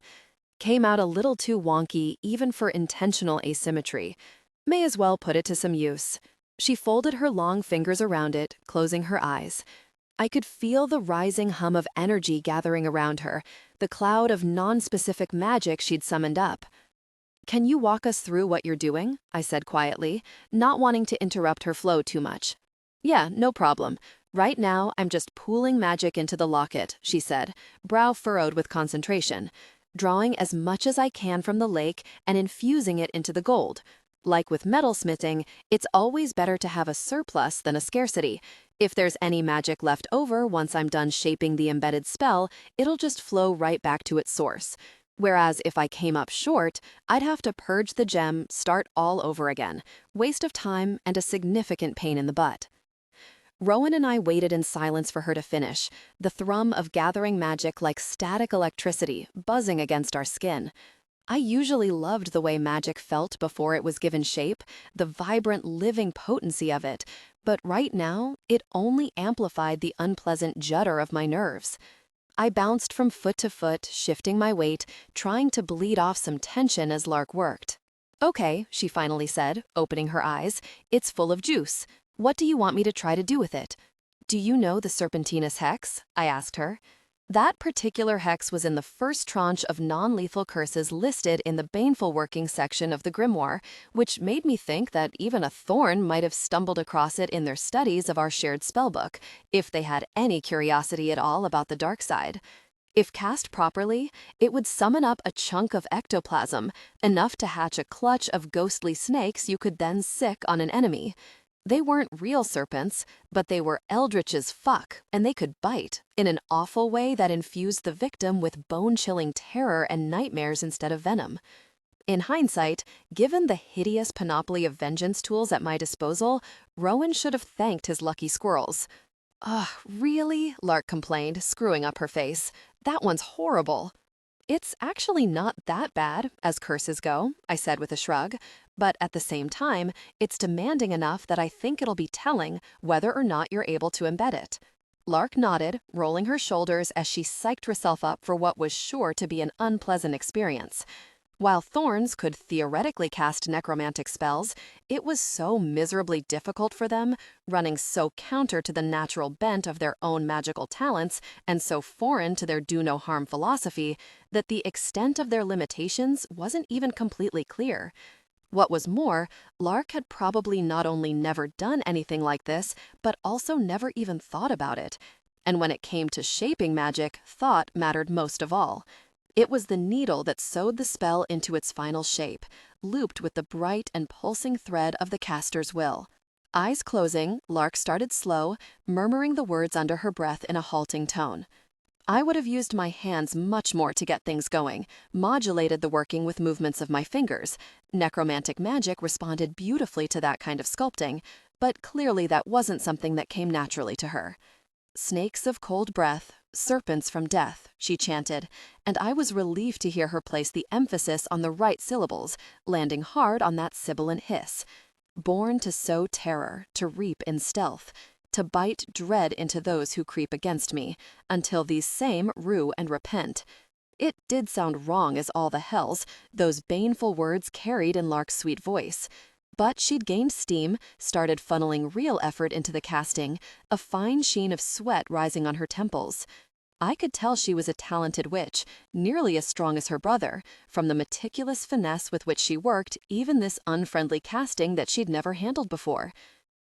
"Came out a little too wonky even for intentional asymmetry. May as well put it to some use." She folded her long fingers around it, closing her eyes. I could feel the rising hum of energy gathering around her, the cloud of non-specific magic she'd summoned up. "Can you walk us through what you're doing?" I said quietly, not wanting to interrupt her flow too much. "Yeah, no problem. Right now, I'm just pooling magic into the locket," she said, brow furrowed with concentration, "drawing as much as I can from the lake and infusing it into the gold. Like with metalsmithing, it's always better to have a surplus than a scarcity. If there's any magic left over once I'm done shaping the embedded spell, it'll just flow right back to its source. Whereas if I came up short, I'd have to purge the gem, start all over again. Waste of time and a significant pain in the butt." Rowan and I waited in silence for her to finish, the thrum of gathering magic like static electricity buzzing against our skin. I usually loved the way magic felt before it was given shape, the vibrant, living potency of it, but right now, it only amplified the unpleasant judder of my nerves. I bounced from foot to foot, shifting my weight, trying to bleed off some tension as Lark worked. "Okay," she finally said, opening her eyes, "it's full of juice. What do you want me to try to do with it?" "Do you know the Serpentinous Hex?" I asked her. That particular hex was in the first tranche of non-lethal curses listed in the baneful working section of the grimoire, which made me think that even a thorn might have stumbled across it in their studies of our shared spellbook, if they had any curiosity at all about the dark side. If cast properly, it would summon up a chunk of ectoplasm, enough to hatch a clutch of ghostly snakes you could then sick on an enemy. They weren't real serpents, but they were eldritch as fuck, and they could bite, in an awful way that infused the victim with bone-chilling terror and nightmares instead of venom. In hindsight, given the hideous panoply of vengeance tools at my disposal, Rowan should have thanked his lucky squirrels. "Ugh, really?" Lark complained, screwing up her face. "That one's horrible." "It's actually not that bad, as curses go," I said with a shrug, "but at the same time, it's demanding enough that I think it'll be telling whether or not you're able to embed it." Lark nodded, rolling her shoulders as she psyched herself up for what was sure to be an unpleasant experience. While thorns could theoretically cast necromantic spells, it was so miserably difficult for them, running so counter to the natural bent of their own magical talents and so foreign to their do-no-harm philosophy, that the extent of their limitations wasn't even completely clear. What was more, Lark had probably not only never done anything like this, but also never even thought about it. And when it came to shaping magic, thought mattered most of all. It was the needle that sewed the spell into its final shape, looped with the bright and pulsing thread of the caster's will. Eyes closing, Lark started slow, murmuring the words under her breath in a halting tone. I would have used my hands much more to get things going, modulated the working with movements of my fingers. Necromantic magic responded beautifully to that kind of sculpting, but clearly that wasn't something that came naturally to her. "Snakes of cold breath, serpents from death," she chanted, and I was relieved to hear her place the emphasis on the right syllables, landing hard on that sibilant hiss. "Born to sow terror, to reap in stealth, to bite dread into those who creep against me, until these same rue and repent." It did sound wrong as all the hells, those baneful words carried in Lark's sweet voice. But she'd gained steam, started funneling real effort into the casting, a fine sheen of sweat rising on her temples. I could tell she was a talented witch, nearly as strong as her brother, from the meticulous finesse with which she worked even this unfriendly casting that she'd never handled before.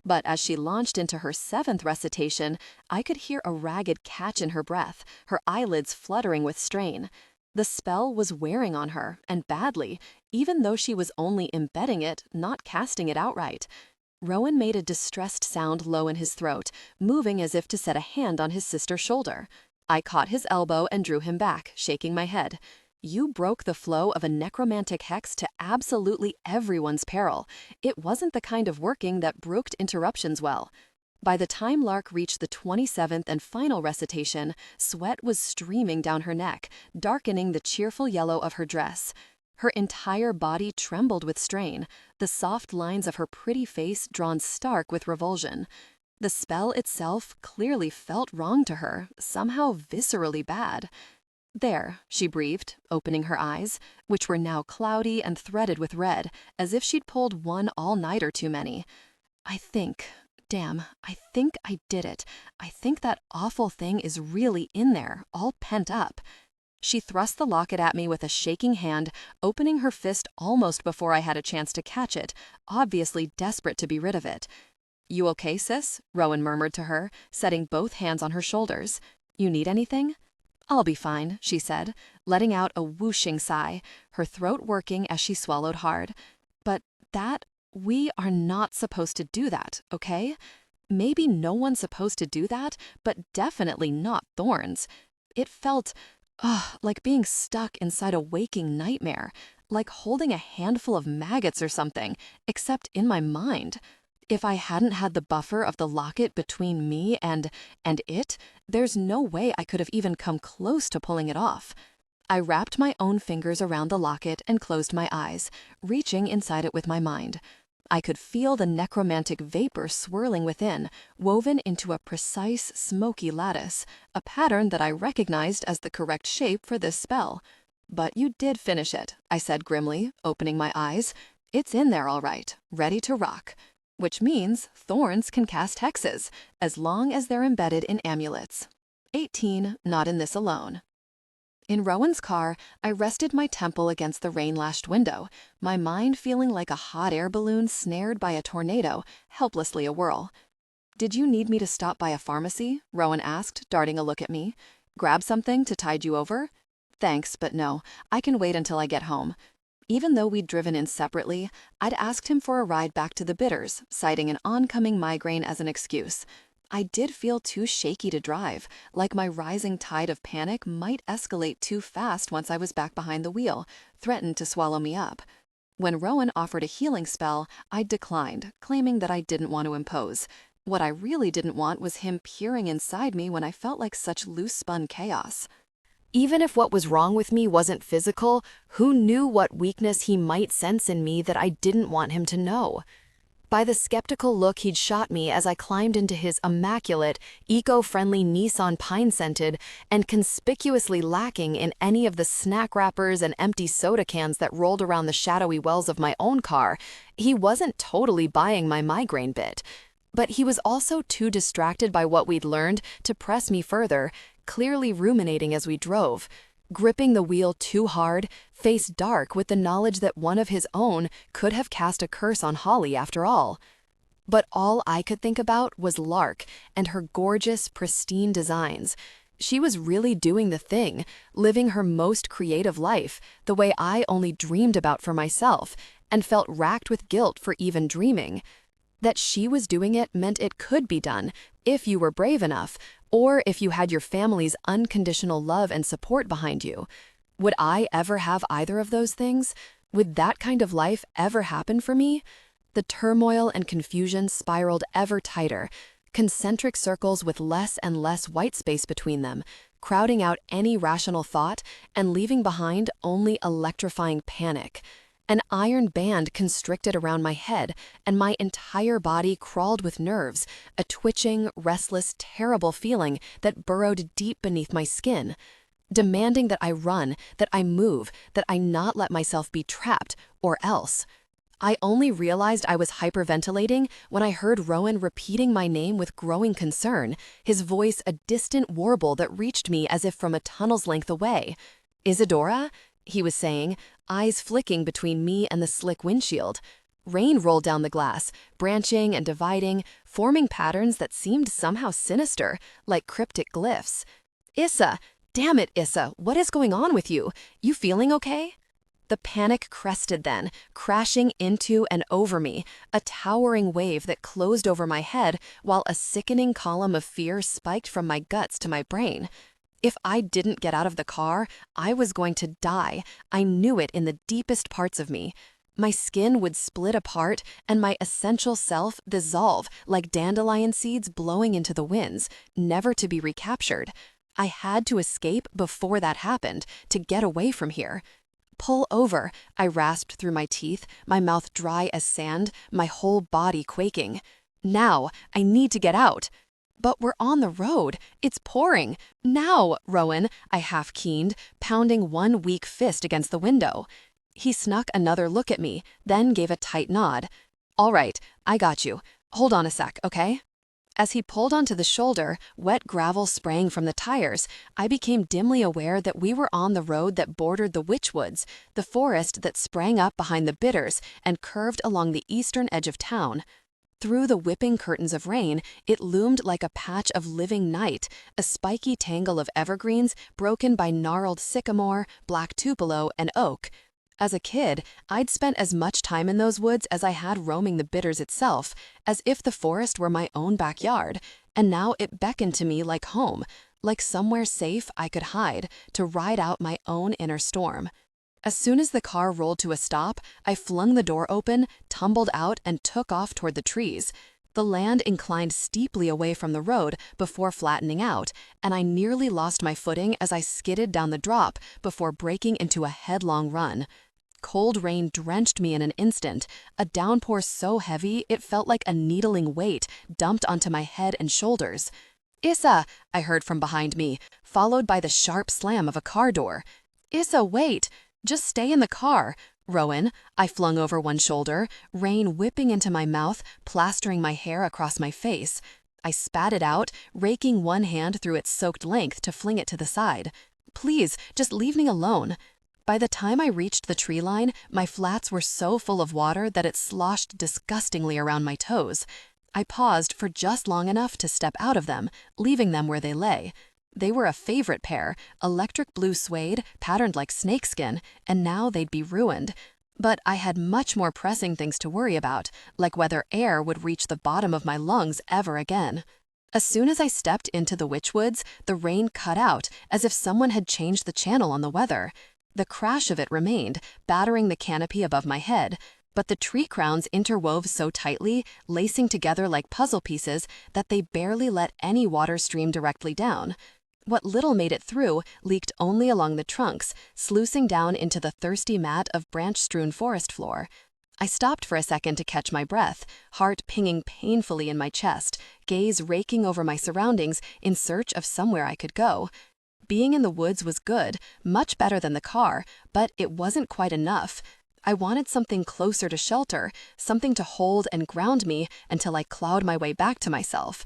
But as she launched into her 7th recitation, I could hear a ragged catch in her breath, her eyelids fluttering with strain. The spell was wearing on her, and badly, even though she was only embedding it, not casting it outright. Rowan made a distressed sound low in his throat, moving as if to set a hand on his sister's shoulder. I caught his elbow and drew him back, shaking my head. "You broke the flow of a necromantic hex to absolutely everyone's peril. It wasn't the kind of working that brooked interruptions well." By the time Lark reached the 27th and final recitation, sweat was streaming down her neck, darkening the cheerful yellow of her dress. Her entire body trembled with strain, the soft lines of her pretty face drawn stark with revulsion. The spell itself clearly felt wrong to her, somehow viscerally bad. "There," she breathed, opening her eyes, which were now cloudy and threaded with red, as if she'd pulled one all-nighter too many. I think I did it. I think that awful thing is really in there, all pent up." She thrust the locket at me with a shaking hand, opening her fist almost before I had a chance to catch it, obviously desperate to be rid of it. "You okay, sis?" Rowan murmured to her, setting both hands on her shoulders. "You need anything?" "I'll be fine," she said, letting out a whooshing sigh, her throat working as she swallowed hard. "But we are not supposed to do that, okay? Maybe no one's supposed to do that, but definitely not Thorns." It felt, like being stuck inside a waking nightmare, like holding a handful of maggots or something, except in my mind. If I hadn't had the buffer of the locket between me and it, there's no way I could have even come close to pulling it off. I wrapped my own fingers around the locket and closed my eyes, reaching inside it with my mind. I could feel the necromantic vapor swirling within, woven into a precise, smoky lattice, a pattern that I recognized as the correct shape for this spell. "But you did finish it," I said grimly, opening my eyes. "It's in there all right, ready to rock." Which means Thorns can cast hexes, as long as they're embedded in amulets. 18, not in this alone. In Rowan's car, I rested my temple against the rain-lashed window, my mind feeling like a hot air balloon snared by a tornado, helplessly awhirl. "Did you need me to stop by a pharmacy?" Rowan asked, darting a look at me. "Grab something to tide you over?" "Thanks, but no. I can wait until I get home." Even though we'd driven in separately, I'd asked him for a ride back to the Bitters, citing an oncoming migraine as an excuse. I did feel too shaky to drive, like my rising tide of panic might escalate too fast once I was back behind the wheel, threatened to swallow me up. When Rowan offered a healing spell, I declined, claiming that I didn't want to impose. What I really didn't want was him peering inside me when I felt like such loose-spun chaos. Even if what was wrong with me wasn't physical, who knew what weakness he might sense in me that I didn't want him to know? By the skeptical look he'd shot me as I climbed into his immaculate, eco-friendly Nissan pine-scented and conspicuously lacking in any of the snack wrappers and empty soda cans that rolled around the shadowy wells of my own car, he wasn't totally buying my migraine bit. But he was also too distracted by what we'd learned to press me further, clearly ruminating as we drove, gripping the wheel too hard, face dark with the knowledge that one of his own could have cast a curse on Holly after all. But all I could think about was Lark and her gorgeous, pristine designs. She was really doing the thing, living her most creative life, the way I only dreamed about for myself, and felt racked with guilt for even dreaming. That she was doing it meant it could be done, if you were brave enough, or if you had your family's unconditional love and support behind you. Would I ever have either of those things? Would that kind of life ever happen for me? The turmoil and confusion spiraled ever tighter, concentric circles with less and less white space between them, crowding out any rational thought and leaving behind only electrifying panic. An iron band constricted around my head, and my entire body crawled with nerves, a twitching, restless, terrible feeling that burrowed deep beneath my skin, demanding that I run, that I move, that I not let myself be trapped, or else. I only realized I was hyperventilating when I heard Rowan repeating my name with growing concern, his voice a distant warble that reached me as if from a tunnel's length away. "Isadora?" he was saying, eyes flicking between me and the slick windshield. Rain rolled down the glass, branching and dividing, forming patterns that seemed somehow sinister, like cryptic glyphs. "Issa! Damn it, Issa! What is going on with you? You feeling okay?" The panic crested then, crashing into and over me, a towering wave that closed over my head while a sickening column of fear spiked from my guts to my brain. If I didn't get out of the car, I was going to die. I knew it in the deepest parts of me. My skin would split apart and my essential self dissolve like dandelion seeds blowing into the winds, never to be recaptured. I had to escape before that happened, to get away from here. "Pull over," I rasped through my teeth, my mouth dry as sand, my whole body quaking. "Now, I need to get out." "But we're on the road. It's pouring. Now, Rowan," I half-keened, pounding one weak fist against the window. He snuck another look at me, then gave a tight nod. "All right, I got you. Hold on a sec, okay?" As he pulled onto the shoulder, wet gravel sprang from the tires, I became dimly aware that we were on the road that bordered the Witchwoods, the forest that sprang up behind the Bitters and curved along the eastern edge of town. Through the whipping curtains of rain, it loomed like a patch of living night, a spiky tangle of evergreens broken by gnarled sycamore, black tupelo, and oak. As a kid, I'd spent as much time in those woods as I had roaming the Bitters itself, as if the forest were my own backyard, and now it beckoned to me like home, like somewhere safe I could hide to ride out my own inner storm. As soon as the car rolled to a stop, I flung the door open, tumbled out, and took off toward the trees. The land inclined steeply away from the road before flattening out, and I nearly lost my footing as I skidded down the drop before breaking into a headlong run. Cold rain drenched me in an instant, a downpour so heavy it felt like a needling weight dumped onto my head and shoulders. "Issa!" I heard from behind me, followed by the sharp slam of a car door. "Issa, wait! Just stay in the car." "Rowan," I flung over one shoulder, rain whipping into my mouth, plastering my hair across my face. I spat it out, raking one hand through its soaked length to fling it to the side. "Please, just leave me alone." By the time I reached the tree line, my flats were so full of water that it sloshed disgustingly around my toes. I paused for just long enough to step out of them, leaving them where they lay. They were a favorite pair, electric blue suede, patterned like snakeskin, and now they'd be ruined. But I had much more pressing things to worry about, like whether air would reach the bottom of my lungs ever again. As soon as I stepped into the Witchwoods, the rain cut out, as if someone had changed the channel on the weather. The crash of it remained, battering the canopy above my head, but the tree crowns interwove so tightly, lacing together like puzzle pieces, that they barely let any water stream directly down. What little made it through leaked only along the trunks, sluicing down into the thirsty mat of branch-strewn forest floor. I stopped for a second to catch my breath, heart pinging painfully in my chest, gaze raking over my surroundings in search of somewhere I could go. Being in the woods was good, much better than the car, but it wasn't quite enough. I wanted something closer to shelter, something to hold and ground me until I clawed my way back to myself.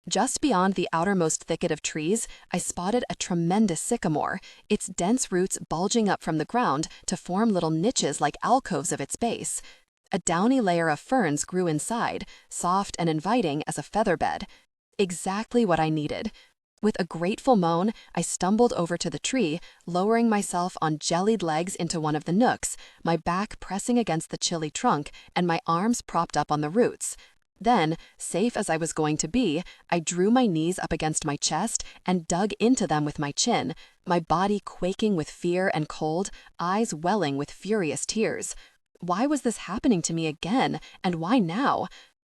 Just beyond the outermost thicket of trees, I spotted a tremendous sycamore, its dense roots bulging up from the ground to form little niches like alcoves of its base. A downy layer of ferns grew inside, soft and inviting as a feather bed. Exactly what I needed. With a grateful moan, I stumbled over to the tree, lowering myself on jellied legs into one of the nooks, my back pressing against the chilly trunk and my arms propped up on the roots. Then, safe as I was going to be, I drew my knees up against my chest and dug into them with my chin, my body quaking with fear and cold, eyes welling with furious tears. Why was this happening to me again, and why now?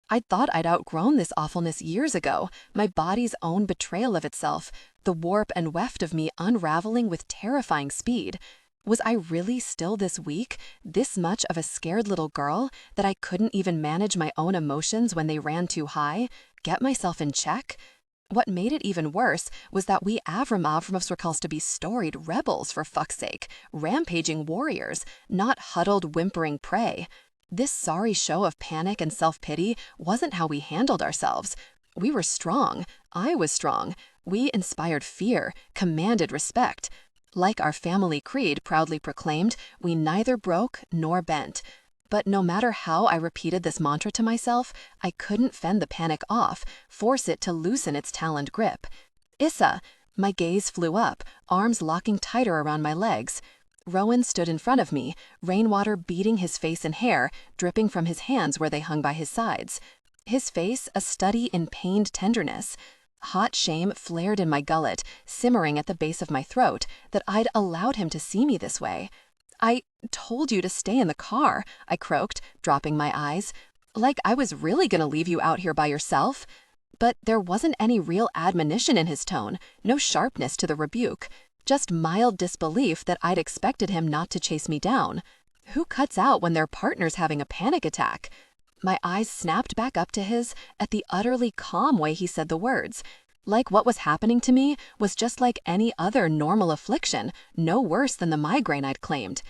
I'd thought I'd outgrown this awfulness years ago, my body's own betrayal of itself, the warp and weft of me unraveling with terrifying speed. Was I really still this weak, this much of a scared little girl, that I couldn't even manage my own emotions when they ran too high, get myself in check? What made it even worse was that we Avramovs were supposed to be storied rebels, for fuck's sake, rampaging warriors, not huddled, whimpering prey. This sorry show of panic and self-pity wasn't how we handled ourselves. We were strong. I was strong. We inspired fear, commanded respect. Like our family creed proudly proclaimed, we neither broke nor bent. But no matter how I repeated this mantra to myself, I couldn't fend the panic off, force it to loosen its taloned grip. Issa! My gaze flew up, arms locking tighter around my legs. Rowan stood in front of me, rainwater beading his face and hair, dripping from his hands where they hung by his sides. His face a study in pained tenderness. Hot shame flared in my gullet, simmering at the base of my throat, that I'd allowed him to see me this way. I told you to stay in the car, I croaked, dropping my eyes. Like I was really gonna leave you out here by yourself? But there wasn't any real admonition in his tone, no sharpness to the rebuke. Just mild disbelief that I'd expected him not to chase me down. Who cuts out when their partner's having a panic attack? My eyes snapped back up to his at the utterly calm way he said the words. Like what was happening to me was just like any other normal affliction, no worse than the migraine I'd claimed.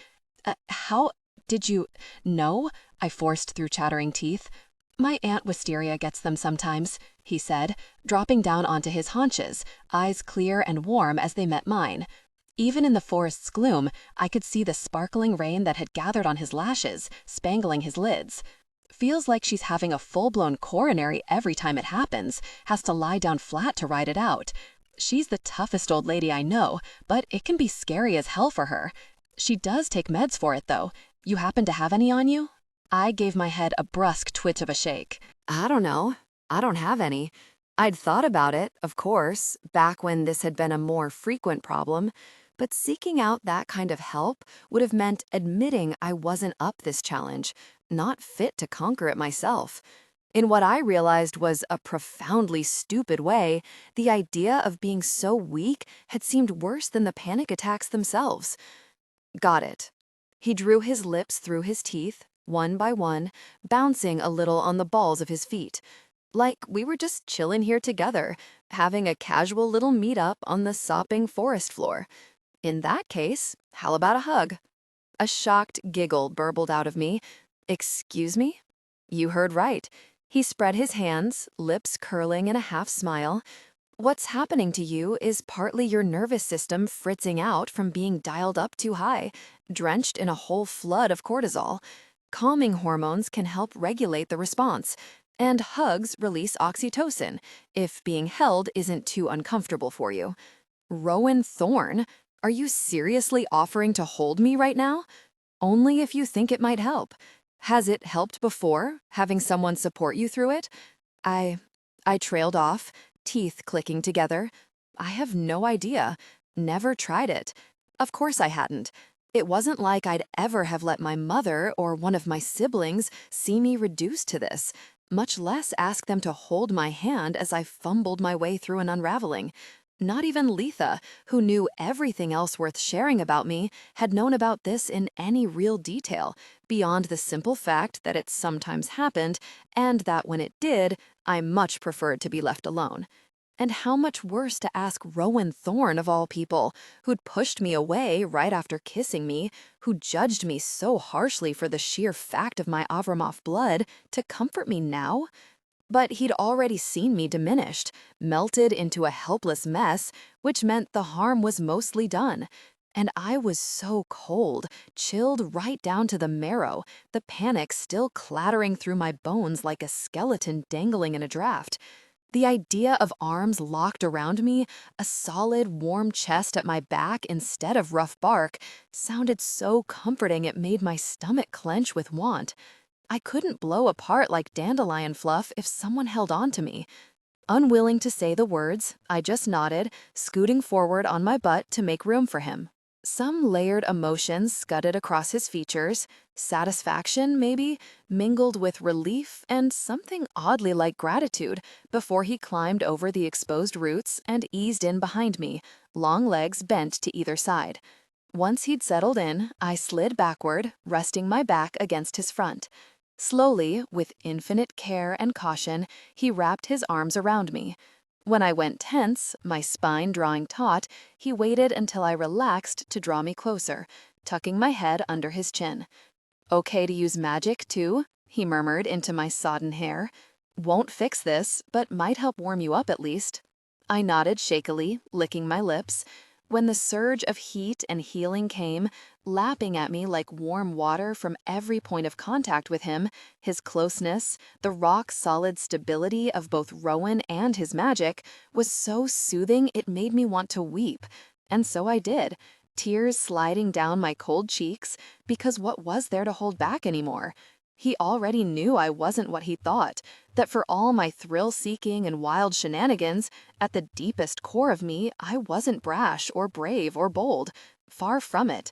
How did you know? I forced through chattering teeth. My Aunt Wisteria gets them sometimes, he said, dropping down onto his haunches, eyes clear and warm as they met mine. Even in the forest's gloom, I could see the sparkling rain that had gathered on his lashes, spangling his lids. Feels like she's having a full-blown coronary every time it happens, has to lie down flat to ride it out. She's the toughest old lady I know, but it can be scary as hell for her. She does take meds for it, though. You happen to have any on you? I gave my head a brusque twitch of a shake. I don't know. I don't have any. I'd thought about it, of course, back when this had been a more frequent problem, but seeking out that kind of help would have meant admitting I wasn't up this challenge, not fit to conquer it myself. In what I realized was a profoundly stupid way, the idea of being so weak had seemed worse than the panic attacks themselves. Got it. He drew his lips through his teeth, one by one, bouncing a little on the balls of his feet. Like we were just chillin' here together, having a casual little meet-up on the sopping forest floor. In that case, how about a hug? A shocked giggle burbled out of me. Excuse me? You heard right. He spread his hands, lips curling in a half smile. What's happening to you is partly your nervous system fritzing out from being dialed up too high, drenched in a whole flood of cortisol. Calming hormones can help regulate the response, and hugs release oxytocin if being held isn't too uncomfortable for you. Rowan Thorne, are you seriously offering to hold me right now? Only if you think it might help. Has it helped before, having someone support you through it? I trailed off, teeth clicking together. I have no idea. Never tried it. Of course I hadn't. It wasn't like I'd ever have let my mother or one of my siblings see me reduced to this, much less ask them to hold my hand as I fumbled my way through an unraveling. Not even Letha, who knew everything else worth sharing about me, had known about this in any real detail, beyond the simple fact that it sometimes happened, and that when it did, I much preferred to be left alone. And how much worse to ask Rowan Thorne, of all people, who'd pushed me away right after kissing me, who judged me so harshly for the sheer fact of my Avramov blood, to comfort me now? But he'd already seen me diminished, melted into a helpless mess, which meant the harm was mostly done. And I was so cold, chilled right down to the marrow, the panic still clattering through my bones like a skeleton dangling in a draft. The idea of arms locked around me, a solid, warm chest at my back instead of rough bark, sounded so comforting it made my stomach clench with want. I couldn't blow apart like dandelion fluff if someone held on to me. Unwilling to say the words, I just nodded, scooting forward on my butt to make room for him. Some layered emotions scudded across his features, satisfaction, maybe, mingled with relief and something oddly like gratitude before he climbed over the exposed roots and eased in behind me, long legs bent to either side. Once he'd settled in, I slid backward, resting my back against his front. Slowly, with infinite care and caution, he wrapped his arms around me. When I went tense, my spine drawing taut, he waited until I relaxed to draw me closer, tucking my head under his chin. "Okay to use magic, too?" he murmured into my sodden hair. "Won't fix this, but might help warm you up at least." I nodded shakily, licking my lips. When the surge of heat and healing came, lapping at me like warm water from every point of contact with him, his closeness, the rock-solid stability of both Rowan and his magic, was so soothing it made me want to weep. And so I did, tears sliding down my cold cheeks, because what was there to hold back anymore? He already knew I wasn't what he thought, that for all my thrill-seeking and wild shenanigans, at the deepest core of me, I wasn't brash or brave or bold. Far from it.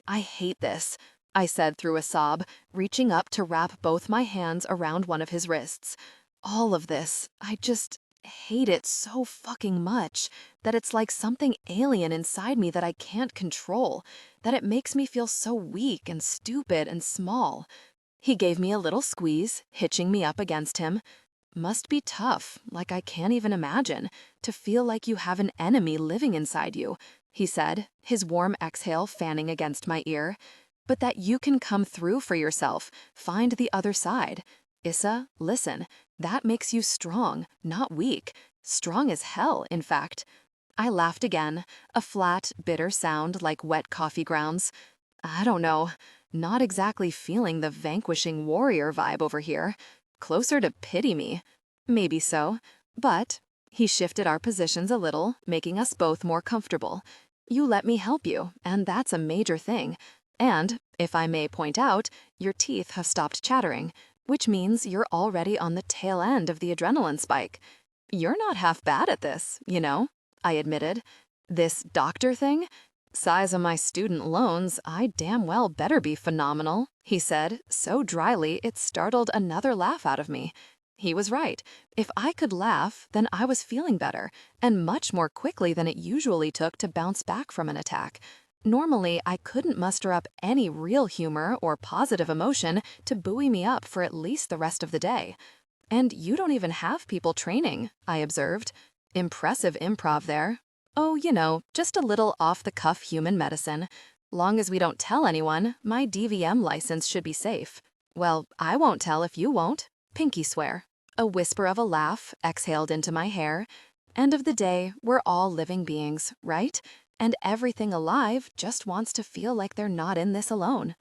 "I hate this," I said through a sob, reaching up to wrap both my hands around one of his wrists. "All of this, I just hate it so fucking much that it's like something alien inside me that I can't control, that it makes me feel so weak and stupid and small." He gave me a little squeeze, hitching me up against him. "Must be tough, like I can't even imagine, to feel like you have an enemy living inside you," he said, his warm exhale fanning against my ear. "But that you can come through for yourself, find the other side. Issa, listen, that makes you strong, not weak. Strong as hell, in fact." I laughed again, a flat, bitter sound like wet coffee grounds. "I don't know. Not exactly feeling the vanquishing warrior vibe over here. Closer to pity me. Maybe so. But," he shifted our positions a little, making us both more comfortable, "you let me help you, and that's a major thing. And, if I may point out, your teeth have stopped chattering, which means you're already on the tail end of the adrenaline spike. You're not half bad at this, you know," I admitted. "This doctor thing? Size of my student loans, I damn well better be phenomenal," he said, so dryly it startled another laugh out of me. He was right. If I could laugh, then I was feeling better, and much more quickly than it usually took to bounce back from an attack. Normally, I couldn't muster up any real humor or positive emotion to buoy me up for at least the rest of the day. "And you don't even have people training," I observed. "Impressive improv there." "Oh, you know, just a little off-the-cuff human medicine. Long as we don't tell anyone, my DVM license should be safe." "Well, I won't tell if you won't. Pinky swear." A whisper of a laugh exhaled into my hair. End of the day, we're all living beings, right? And everything alive just wants to feel like they're not in this alone.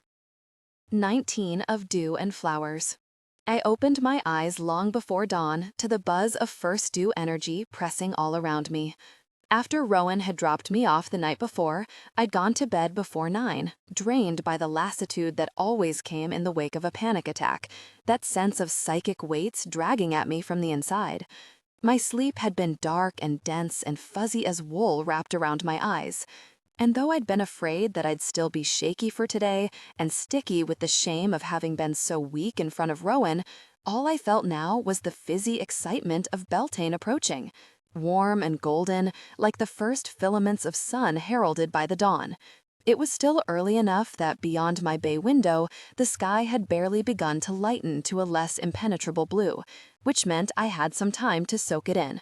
19 of Dew and Flowers. I opened my eyes long before dawn to the buzz of first dew energy pressing all around me. After Rowan had dropped me off the night before, I'd gone to bed before 9, drained by the lassitude that always came in the wake of a panic attack, that sense of psychic weights dragging at me from the inside. My sleep had been dark and dense and fuzzy as wool wrapped around my eyes. And though I'd been afraid that I'd still be shaky for today and sticky with the shame of having been so weak in front of Rowan, all I felt now was the fizzy excitement of Beltane approaching. Warm and golden, like the first filaments of sun heralded by the dawn. It was still early enough that beyond my bay window, the sky had barely begun to lighten to a less impenetrable blue, which meant I had some time to soak it in.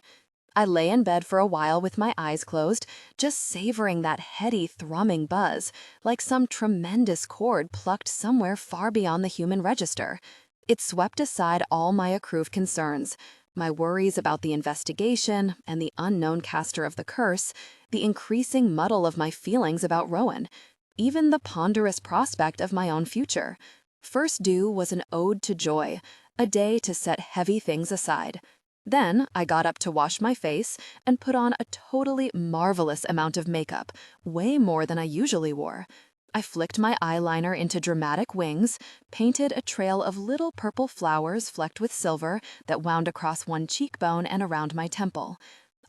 I lay in bed for a while with my eyes closed, just savoring that heady, thrumming buzz, like some tremendous chord plucked somewhere far beyond the human register. It swept aside all my accrued concerns. My worries about the investigation and the unknown caster of the curse, the increasing muddle of my feelings about Rowan, even the ponderous prospect of my own future. First dew was an ode to joy, a day to set heavy things aside. Then I got up to wash my face and put on a totally marvelous amount of makeup, way more than I usually wore. I flicked my eyeliner into dramatic wings, painted a trail of little purple flowers flecked with silver that wound across one cheekbone and around my temple.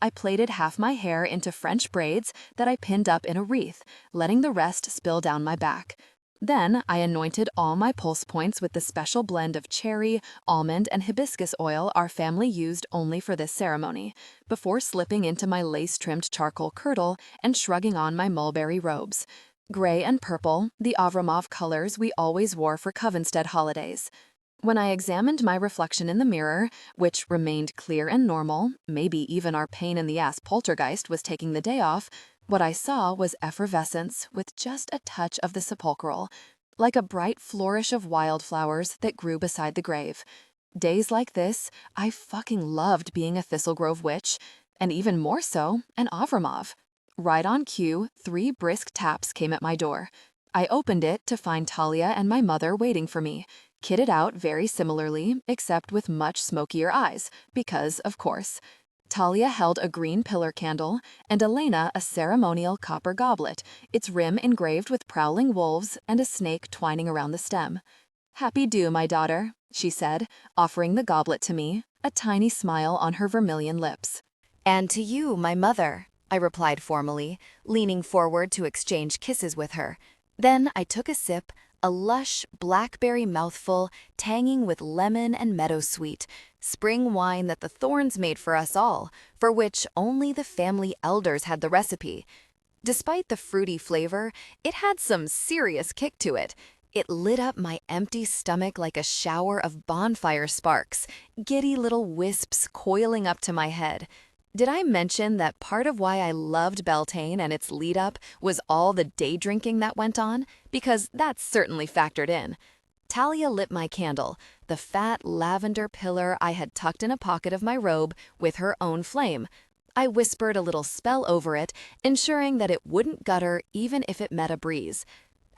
I plaited half my hair into French braids that I pinned up in a wreath, letting the rest spill down my back. Then I anointed all my pulse points with the special blend of cherry, almond, and hibiscus oil our family used only for this ceremony, before slipping into my lace-trimmed charcoal kirtle and shrugging on my mulberry robes. Gray and purple, the Avramov colors we always wore for Covenstead holidays. When I examined my reflection in the mirror, which remained clear and normal, maybe even our pain-in-the-ass poltergeist was taking the day off, what I saw was effervescence with just a touch of the sepulchral, like a bright flourish of wildflowers that grew beside the grave. Days like this, I fucking loved being a Thistlegrove witch, and even more so, an Avramov. Right on cue, 3 brisk taps came at my door. I opened it to find Talia and my mother waiting for me, kitted out very similarly, except with much smokier eyes, because, of course. Talia held a green pillar candle, and Elena a ceremonial copper goblet, its rim engraved with prowling wolves and a snake twining around the stem. "Happy dew, my daughter," she said, offering the goblet to me, a tiny smile on her vermilion lips. "And to you, my mother," I replied formally, leaning forward to exchange kisses with her. Then I took a sip, a lush blackberry mouthful, tanging with lemon and meadowsweet, spring wine that the Thorns made for us all, for which only the family elders had the recipe. Despite the fruity flavor, it had some serious kick to it. It lit up my empty stomach like a shower of bonfire sparks, giddy little wisps coiling up to my head. Did I mention that part of why I loved Beltane and its lead-up was all the day drinking that went on? Because that's certainly factored in. Talia lit my candle, the fat lavender pillar I had tucked in a pocket of my robe, with her own flame. I whispered a little spell over it, ensuring that it wouldn't gutter even if it met a breeze.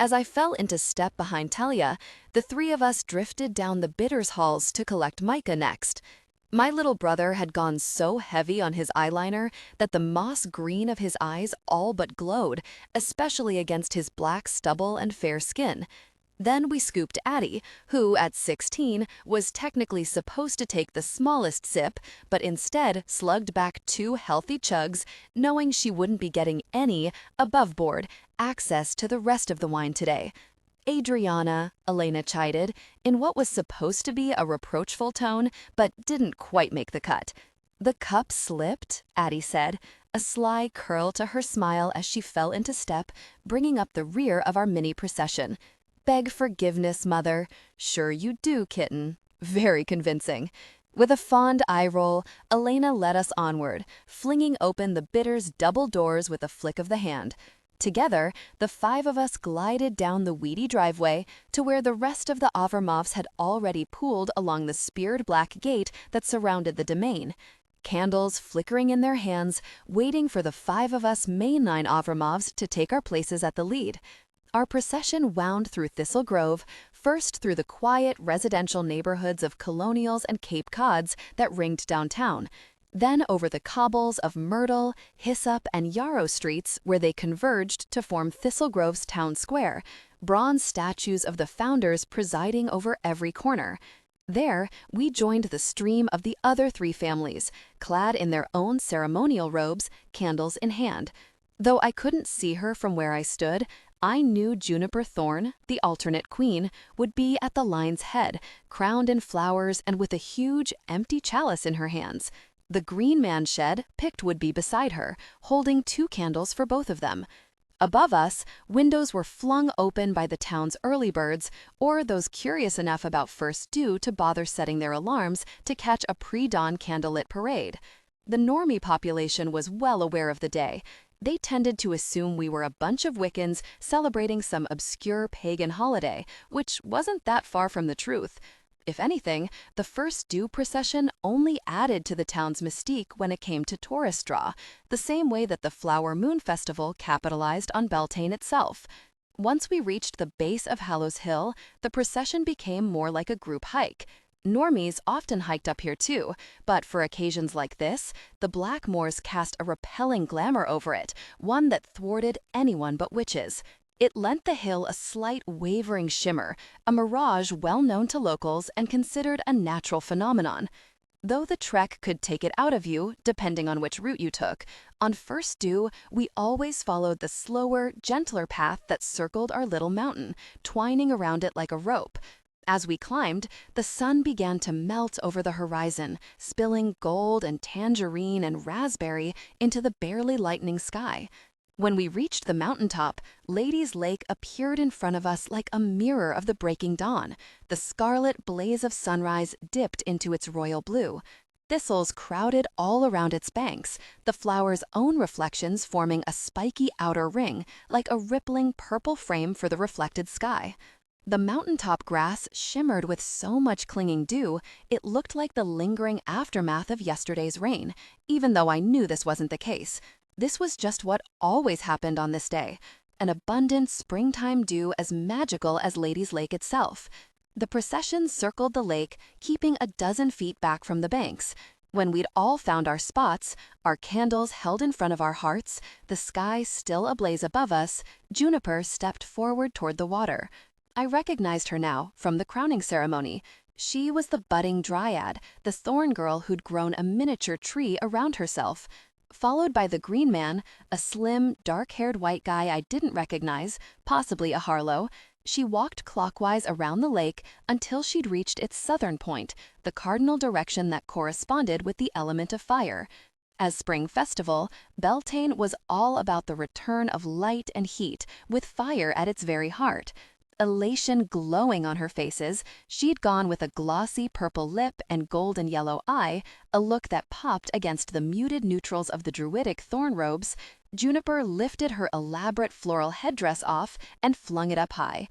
As I fell into step behind Talia, the 3 of us drifted down the bitters halls to collect Micah next. My little brother had gone so heavy on his eyeliner that the moss green of his eyes all but glowed, especially against his black stubble and fair skin. Then we scooped Addie, who, at 16, was technically supposed to take the smallest sip, but instead slugged back 2 healthy chugs, knowing she wouldn't be getting any, above-board, access to the rest of the wine today. "Adriana," Elena chided, in what was supposed to be a reproachful tone, but didn't quite make the cut. "The cup slipped," Addie said, a sly curl to her smile as she fell into step, bringing up the rear of our mini procession. "Beg forgiveness, Mother." "Sure you do, kitten." Very convincing. With a fond eye roll, Elena led us onward, flinging open the bitters double doors with a flick of the hand. Together, the 5 of us glided down the weedy driveway to where the rest of the Avramovs had already pooled along the speared black gate that surrounded the domain. Candles flickering in their hands, waiting for the 5 of us mainline Avramovs to take our places at the lead. Our procession wound through Thistle Grove, first through the quiet residential neighborhoods of Colonials and Cape Cods that ringed downtown, then over the cobbles of Myrtle, Hyssop, and Yarrow streets where they converged to form Thistle Grove's town square, bronze statues of the founders presiding over every corner. There, we joined the stream of the other 3 families, clad in their own ceremonial robes, candles in hand. Though I couldn't see her from where I stood, I knew Juniper Thorn, the alternate queen, would be at the line's head, crowned in flowers and with a huge, empty chalice in her hands. The Green Man Shed picked would be beside her, holding 2 candles for both of them. Above us, windows were flung open by the town's early birds, or those curious enough about first dew to bother setting their alarms to catch a pre-dawn candlelit parade. The normie population was well aware of the day. They tended to assume we were a bunch of Wiccans celebrating some obscure pagan holiday, which wasn't that far from the truth. If anything, the first dew procession only added to the town's mystique when it came to tourist draw, the same way that the Flower Moon Festival capitalized on Beltane itself. Once we reached the base of Hallows Hill, the procession became more like a group hike. Normies often hiked up here too, but for occasions like this, the Blackmoors cast a repelling glamour over it, one that thwarted anyone but witches. It lent the hill a slight wavering shimmer, a mirage well known to locals and considered a natural phenomenon. though the trek could take it out of you depending on which route you took. On first due, we always followed the slower, gentler path that circled our little mountain, twining around it like a rope. As we climbed, the sun began to melt over the horizon, spilling gold and tangerine and raspberry into the barely lightening sky. When we reached the mountaintop, Ladies Lake appeared in front of us like a mirror of the breaking dawn. The scarlet blaze of sunrise dipped into its royal blue. Thistles crowded all around its banks, the flower's own reflections forming a spiky outer ring, like a rippling purple frame for the reflected sky. The mountaintop grass shimmered with so much clinging dew, it looked like the lingering aftermath of yesterday's rain, even though I knew this wasn't the case. This was just what always happened on this day, an abundant springtime dew as magical as Ladies Lake itself. The procession circled the lake, keeping a dozen feet back from the banks. When we'd all found our spots, our candles held in front of our hearts, the sky still ablaze above us, Juniper stepped forward toward the water. I recognized her now from the crowning ceremony. She was the budding dryad, the thorn girl who'd grown a miniature tree around herself. Followed by the green man, a slim, dark-haired white guy I didn't recognize, possibly a Harlow. She walked clockwise around the lake until she'd reached its southern point, the cardinal direction that corresponded with the element of fire. As spring festival, Beltane was all about the return of light and heat, with fire at its very heart. Elation glowing on her faces, she'd gone with a glossy purple lip and golden yellow eye, a look that popped against the muted neutrals of the druidic thorn robes. Juniper lifted her elaborate floral headdress off and flung it up high.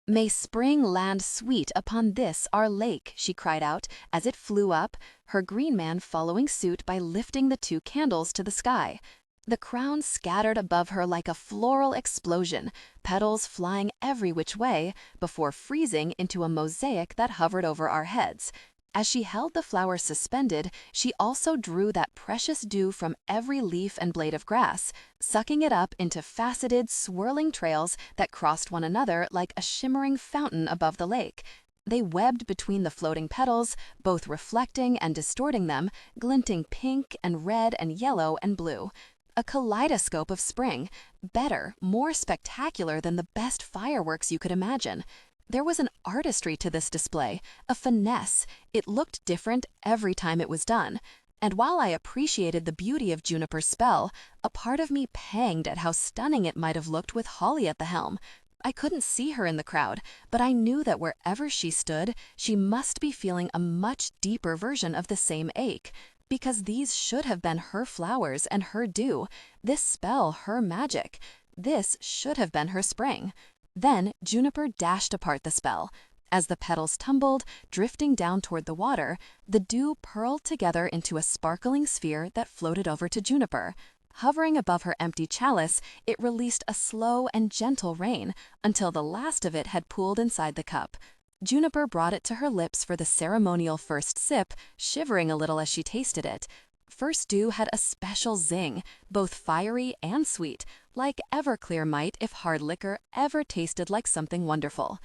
"May spring land sweet upon this our lake," she cried out as it flew up, her green man following suit by lifting the two candles to the sky. The crown scattered above her like a floral explosion, petals flying every which way, before freezing into a mosaic that hovered over our heads. As she held the flower suspended, she also drew that precious dew from every leaf and blade of grass, sucking it up into faceted, swirling trails that crossed one another like a shimmering fountain above the lake. They webbed between the floating petals, both reflecting and distorting them, glinting pink and red and yellow and blue. A kaleidoscope of spring, better, more spectacular than the best fireworks you could imagine. There was an artistry to this display, a finesse. It looked different every time it was done. And while I appreciated the beauty of Juniper's spell, a part of me panged at how stunning it might have looked with Holly at the helm. I couldn't see her in the crowd, but I knew that wherever she stood, she must be feeling a much deeper version of the same ache. Because these should have been her flowers and her dew, this spell her magic. This should have been her spring. Then Juniper dashed apart the spell. As the petals tumbled, drifting down toward the water, the dew purled together into a sparkling sphere that floated over to Juniper. Hovering above her empty chalice, it released a slow and gentle rain until the last of it had pooled inside the cup. Juniper brought it to her lips for the ceremonial first sip, shivering a little as she tasted it. First Dew had a special zing, both fiery and sweet, like Everclear might if hard liquor ever tasted like something wonderful.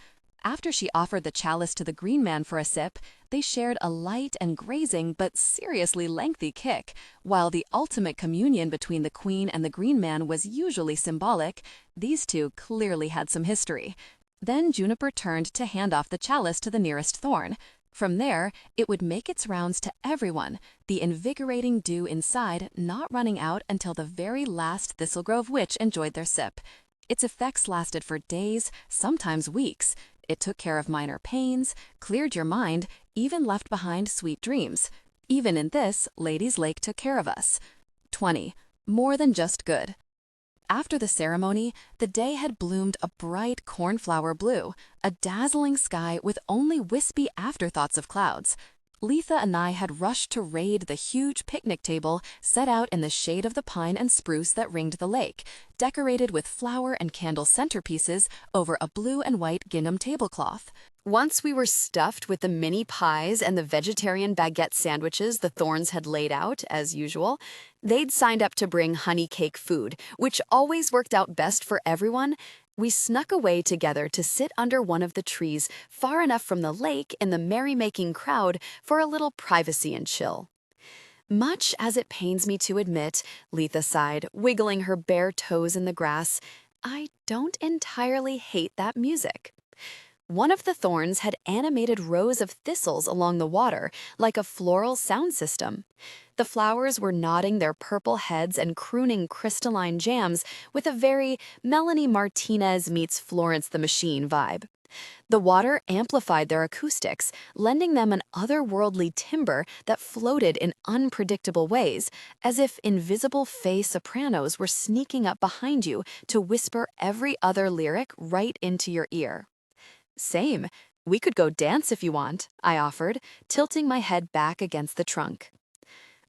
After she offered the chalice to the green man for a sip, they shared a light and grazing but seriously lengthy kick. While the ultimate communion between the queen and the green man was usually symbolic, these two clearly had some history. Then Juniper turned to hand off the chalice to the nearest thorn. From there, it would make its rounds to everyone, the invigorating dew inside not running out until the very last Thistlegrove witch enjoyed their sip. Its effects lasted for days, sometimes weeks. It took care of minor pains, cleared your mind, even left behind sweet dreams. Even in this, Ladies Lake took care of us. 20. More than just good. After the ceremony, the day had bloomed a bright cornflower blue, a dazzling sky with only wispy afterthoughts of clouds. Letha and I had rushed to raid the huge picnic table set out in the shade of the pine and spruce that ringed the lake, decorated with flower and candle centerpieces over a blue and white gingham tablecloth. Once we were stuffed with the mini pies and the vegetarian baguette sandwiches the Thorns had laid out, as usual, they'd signed up to bring honey cake food, which always worked out best for everyone. We snuck away together to sit under one of the trees far enough from the lake and the merrymaking crowd for a little privacy and chill. Much as it pains me to admit, Letha sighed, wiggling her bare toes in the grass, I don't entirely hate that music. One of the thorns had animated rows of thistles along the water, like a floral sound system. The flowers were nodding their purple heads and crooning crystalline jams with a very Melanie Martinez meets Florence the Machine vibe. The water amplified their acoustics, lending them an otherworldly timbre that floated in unpredictable ways, as if invisible fey sopranos were sneaking up behind you to whisper every other lyric right into your ear. Same. We could go dance if you want, I offered, tilting my head back against the trunk.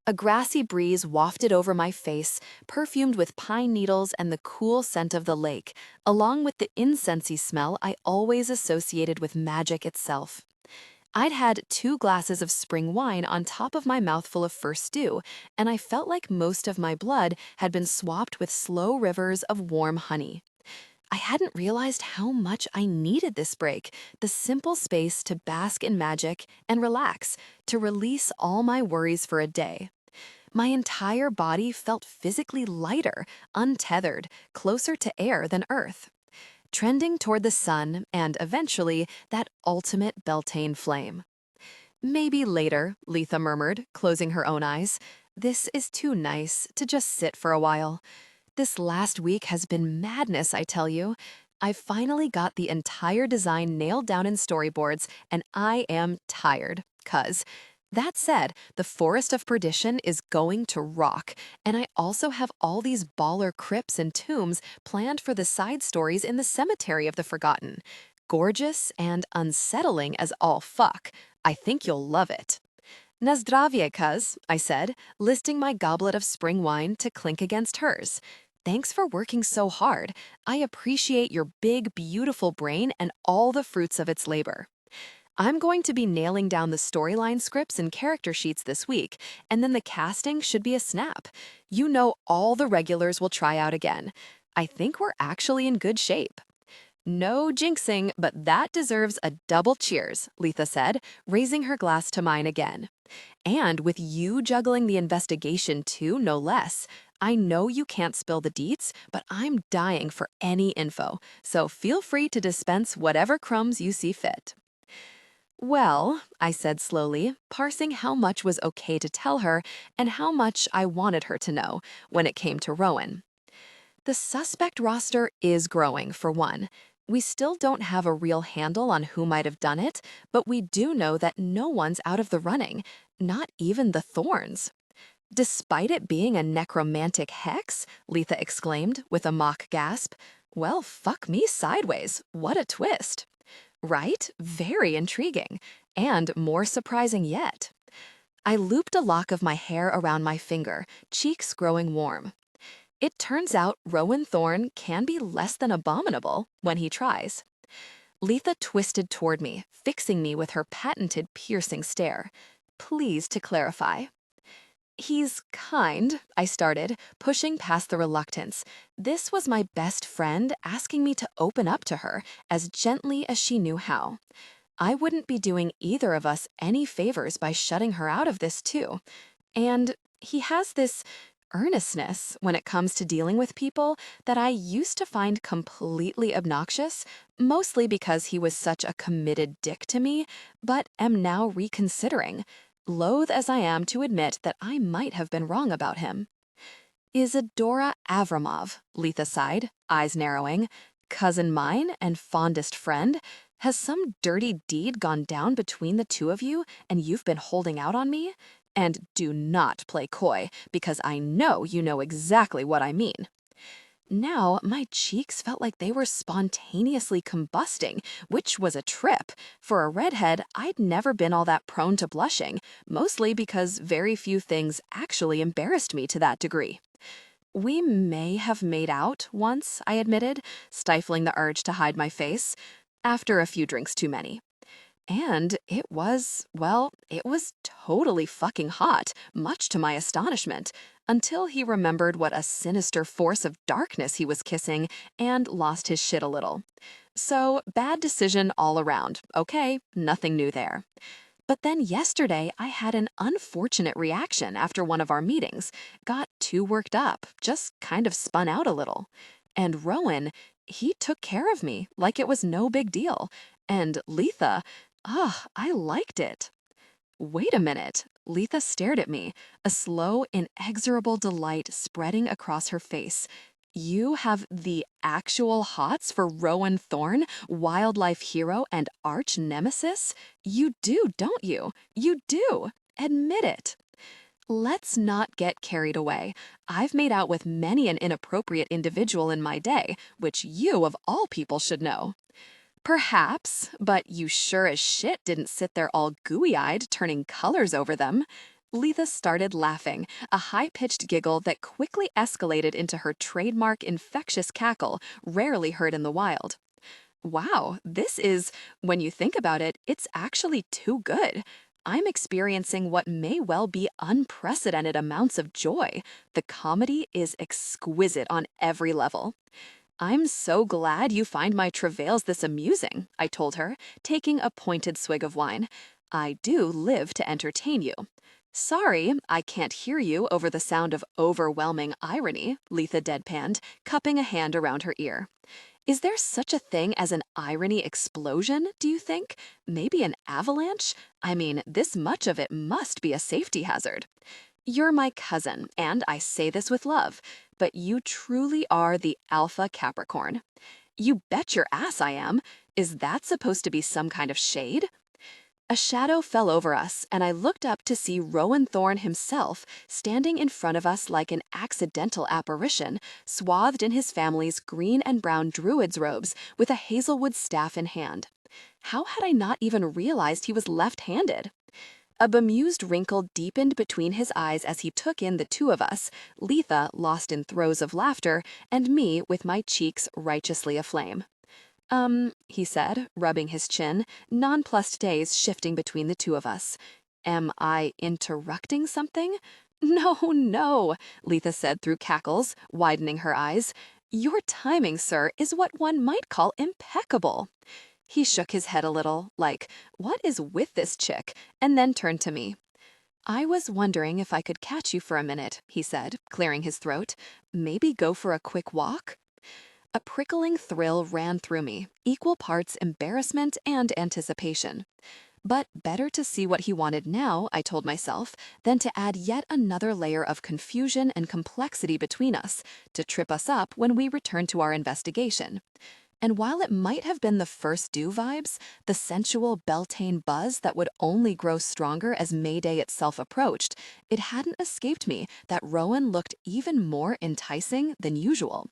A grassy breeze wafted over my face, perfumed with pine needles and the cool scent of the lake, along with the incensey smell I always associated with magic itself. I'd had 2 glasses of spring wine on top of my mouthful of first dew, and I felt like most of my blood had been swapped with slow rivers of warm honey. I hadn't realized how much I needed this break, the simple space to bask in magic and relax, to release all my worries for a day. My entire body felt physically lighter, untethered, closer to air than earth, trending toward the sun and, eventually, that ultimate Beltane flame. Maybe later, Letha murmured, closing her own eyes. This is too nice to just sit for a while. This last week has been madness, I tell you. I finally got the entire design nailed down in storyboards, and I am tired, cuz. That said, the Forest of Perdition is going to rock, and I also have all these baller crypts and tombs planned for the side stories in the Cemetery of the Forgotten. Gorgeous and unsettling as all fuck. I think you'll love it. Na zdravie, cuz, I said, listing my goblet of spring wine to clink against hers. Thanks for working so hard. I appreciate your big, beautiful brain and all the fruits of its labor. I'm going to be nailing down the storyline scripts and character sheets this week, and then the casting should be a snap. You know all the regulars will try out again. I think we're actually in good shape. No jinxing, but that deserves a double cheers, Letha said, raising her glass to mine again. And with you juggling the investigation too, no less. I know you can't spill the deets, but I'm dying for any info, so feel free to dispense whatever crumbs you see fit. Well, I said slowly, parsing how much was okay to tell her and how much I wanted her to know when it came to Rowan. The suspect roster is growing, for one. We still don't have a real handle on who might have done it, but we do know that no one's out of the running, not even the Thorns. Despite it being a necromantic hex, Letha exclaimed with a mock gasp. Well, fuck me sideways. What a twist. Right? Very intriguing. And more surprising yet. I looped a lock of my hair around my finger, cheeks growing warm. It turns out Rowan Thorn can be less than abominable when he tries. Letha twisted toward me, fixing me with her patented piercing stare. Please to clarify. He's kind, I started, pushing past the reluctance. This was my best friend asking me to open up to her as gently as she knew how. I wouldn't be doing either of us any favors by shutting her out of this too. And he has this earnestness when it comes to dealing with people that I used to find completely obnoxious, mostly because he was such a committed dick to me, but am now reconsidering. Loath as I am to admit that I might have been wrong about him. Isadora Avramov, Letha sighed, eyes narrowing. Cousin mine and fondest friend? Has some dirty deed gone down between the two of you and you've been holding out on me? And do not play coy, because I know you know exactly what I mean. Now, my cheeks felt like they were spontaneously combusting, which was a trip. For a redhead, I'd never been all that prone to blushing, mostly because very few things actually embarrassed me to that degree. We may have made out once, I admitted, stifling the urge to hide my face, after a few drinks too many. And it was, well, it was totally fucking hot, much to my astonishment, until he remembered what a sinister force of darkness he was kissing and lost his shit a little. So, bad decision all around. Okay, nothing new there. But then yesterday, I had an unfortunate reaction after one of our meetings. Got too worked up, just kind of spun out a little. And Rowan, he took care of me like it was no big deal. And Letha, I liked it. Wait a minute. Letha stared at me, a slow, inexorable delight spreading across her face. You have the actual hots for Rowan Thorne, wildlife hero and arch nemesis? You do, don't you? You do. Admit it. Let's not get carried away. I've made out with many an inappropriate individual in my day, which you of all people should know. Perhaps, but you sure as shit didn't sit there all gooey-eyed, turning colors over them. Letha started laughing, a high-pitched giggle that quickly escalated into her trademark infectious cackle, rarely heard in the wild. Wow, when you think about it, it's actually too good. I'm experiencing what may well be unprecedented amounts of joy. The comedy is exquisite on every level. I'm so glad you find my travails this amusing, I told her, taking a pointed swig of wine. I do live to entertain you. Sorry, I can't hear you over the sound of overwhelming irony, Letha deadpanned, cupping a hand around her ear. Is there such a thing as an irony explosion, do you think? Maybe an avalanche? I mean, this much of it must be a safety hazard. You're my cousin, and I say this with love, but you truly are the alpha Capricorn. You bet your ass I am. Is that supposed to be some kind of shade? A shadow fell over us, and I looked up to see Rowan Thorne himself standing in front of us like an accidental apparition, swathed in his family's green and brown druid's robes with a hazelwood staff in hand. How had I not even realized he was left-handed? A bemused wrinkle deepened between his eyes as he took in the two of us, Letha lost in throes of laughter, and me with my cheeks righteously aflame. He said, rubbing his chin, nonplussed days shifting between the two of us. Am I interrupting something? No, no, Letha said through cackles, widening her eyes. Your timing, sir, is what one might call impeccable. He shook his head a little, like, what is with this chick? And then turned to me. I was wondering if I could catch you for a minute, he said, clearing his throat. Maybe go for a quick walk? A prickling thrill ran through me, equal parts embarrassment and anticipation. But better to see what he wanted now, I told myself, than to add yet another layer of confusion and complexity between us, to trip us up when we returned to our investigation. And while it might have been the first due vibes, the sensual Beltane buzz that would only grow stronger as Mayday itself approached, it hadn't escaped me that Rowan looked even more enticing than usual.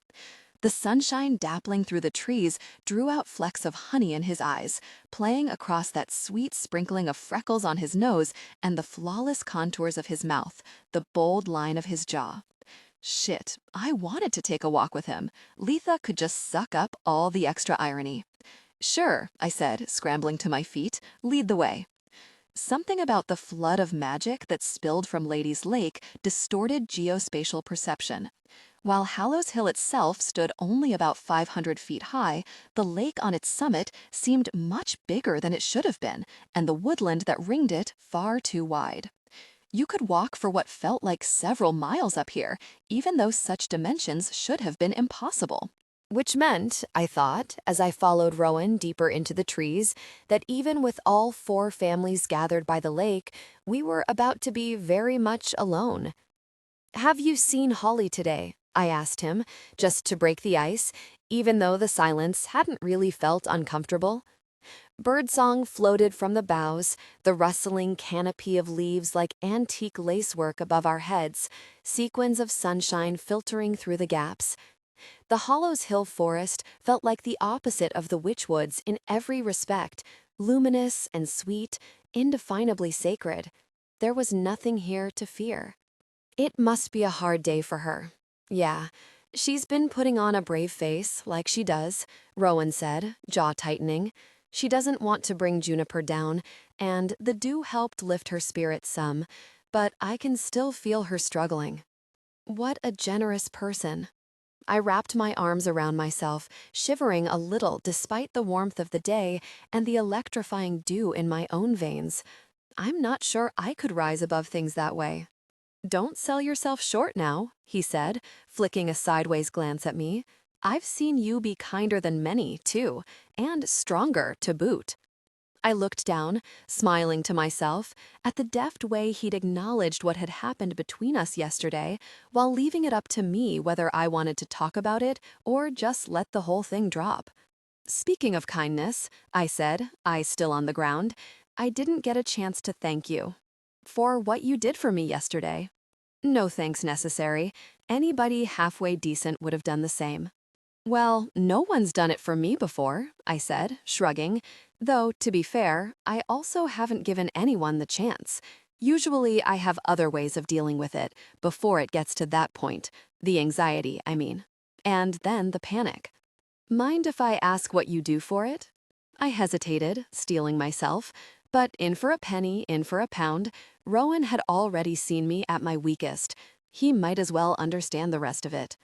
The sunshine dappling through the trees drew out flecks of honey in his eyes, playing across that sweet sprinkling of freckles on his nose and the flawless contours of his mouth, the bold line of his jaw. Shit, I wanted to take a walk with him. Letha could just suck up all the extra irony. Sure, I said, scrambling to my feet, lead the way. Something about the flood of magic that spilled from Lady's Lake distorted geospatial perception. While Hallows Hill itself stood only about 500 feet high, the lake on its summit seemed much bigger than it should have been, and the woodland that ringed it far too wide. You could walk for what felt like several miles up here, even though such dimensions should have been impossible. Which meant, I thought, as I followed Rowan deeper into the trees, that even with all 4 families gathered by the lake, we were about to be very much alone. Have you seen Holly today? I asked him, just to break the ice, even though the silence hadn't really felt uncomfortable. Birdsong floated from the boughs, the rustling canopy of leaves like antique lacework above our heads, sequins of sunshine filtering through the gaps. The Hollows Hill forest felt like the opposite of the Witchwoods in every respect, luminous and sweet, indefinably sacred. There was nothing here to fear. It must be a hard day for her. Yeah, she's been putting on a brave face, like she does, Rowan said, jaw tightening. She doesn't want to bring Juniper down, and the dew helped lift her spirits some, but I can still feel her struggling. What a generous person. I wrapped my arms around myself, shivering a little despite the warmth of the day and the electrifying dew in my own veins. I'm not sure I could rise above things that way. "Don't sell yourself short now," he said, flicking a sideways glance at me. "I've seen you be kinder than many, too, and stronger to boot." I looked down, smiling to myself, at the deft way he'd acknowledged what had happened between us yesterday, while leaving it up to me whether I wanted to talk about it or just let the whole thing drop. "Speaking of kindness," I said, eyes still on the ground, "I didn't get a chance to thank you for what you did for me yesterday." "No thanks necessary. Anybody halfway decent would have done the same." "Well, no one's done it for me before," I said, shrugging, though, to be fair, I also haven't given anyone the chance. Usually I have other ways of dealing with it before it gets to that point, the anxiety, I mean. And then the panic. "Mind if I ask what you do for it?" I hesitated, steeling myself, but in for a penny, in for a pound, Rowan had already seen me at my weakest. He might as well understand the rest of it.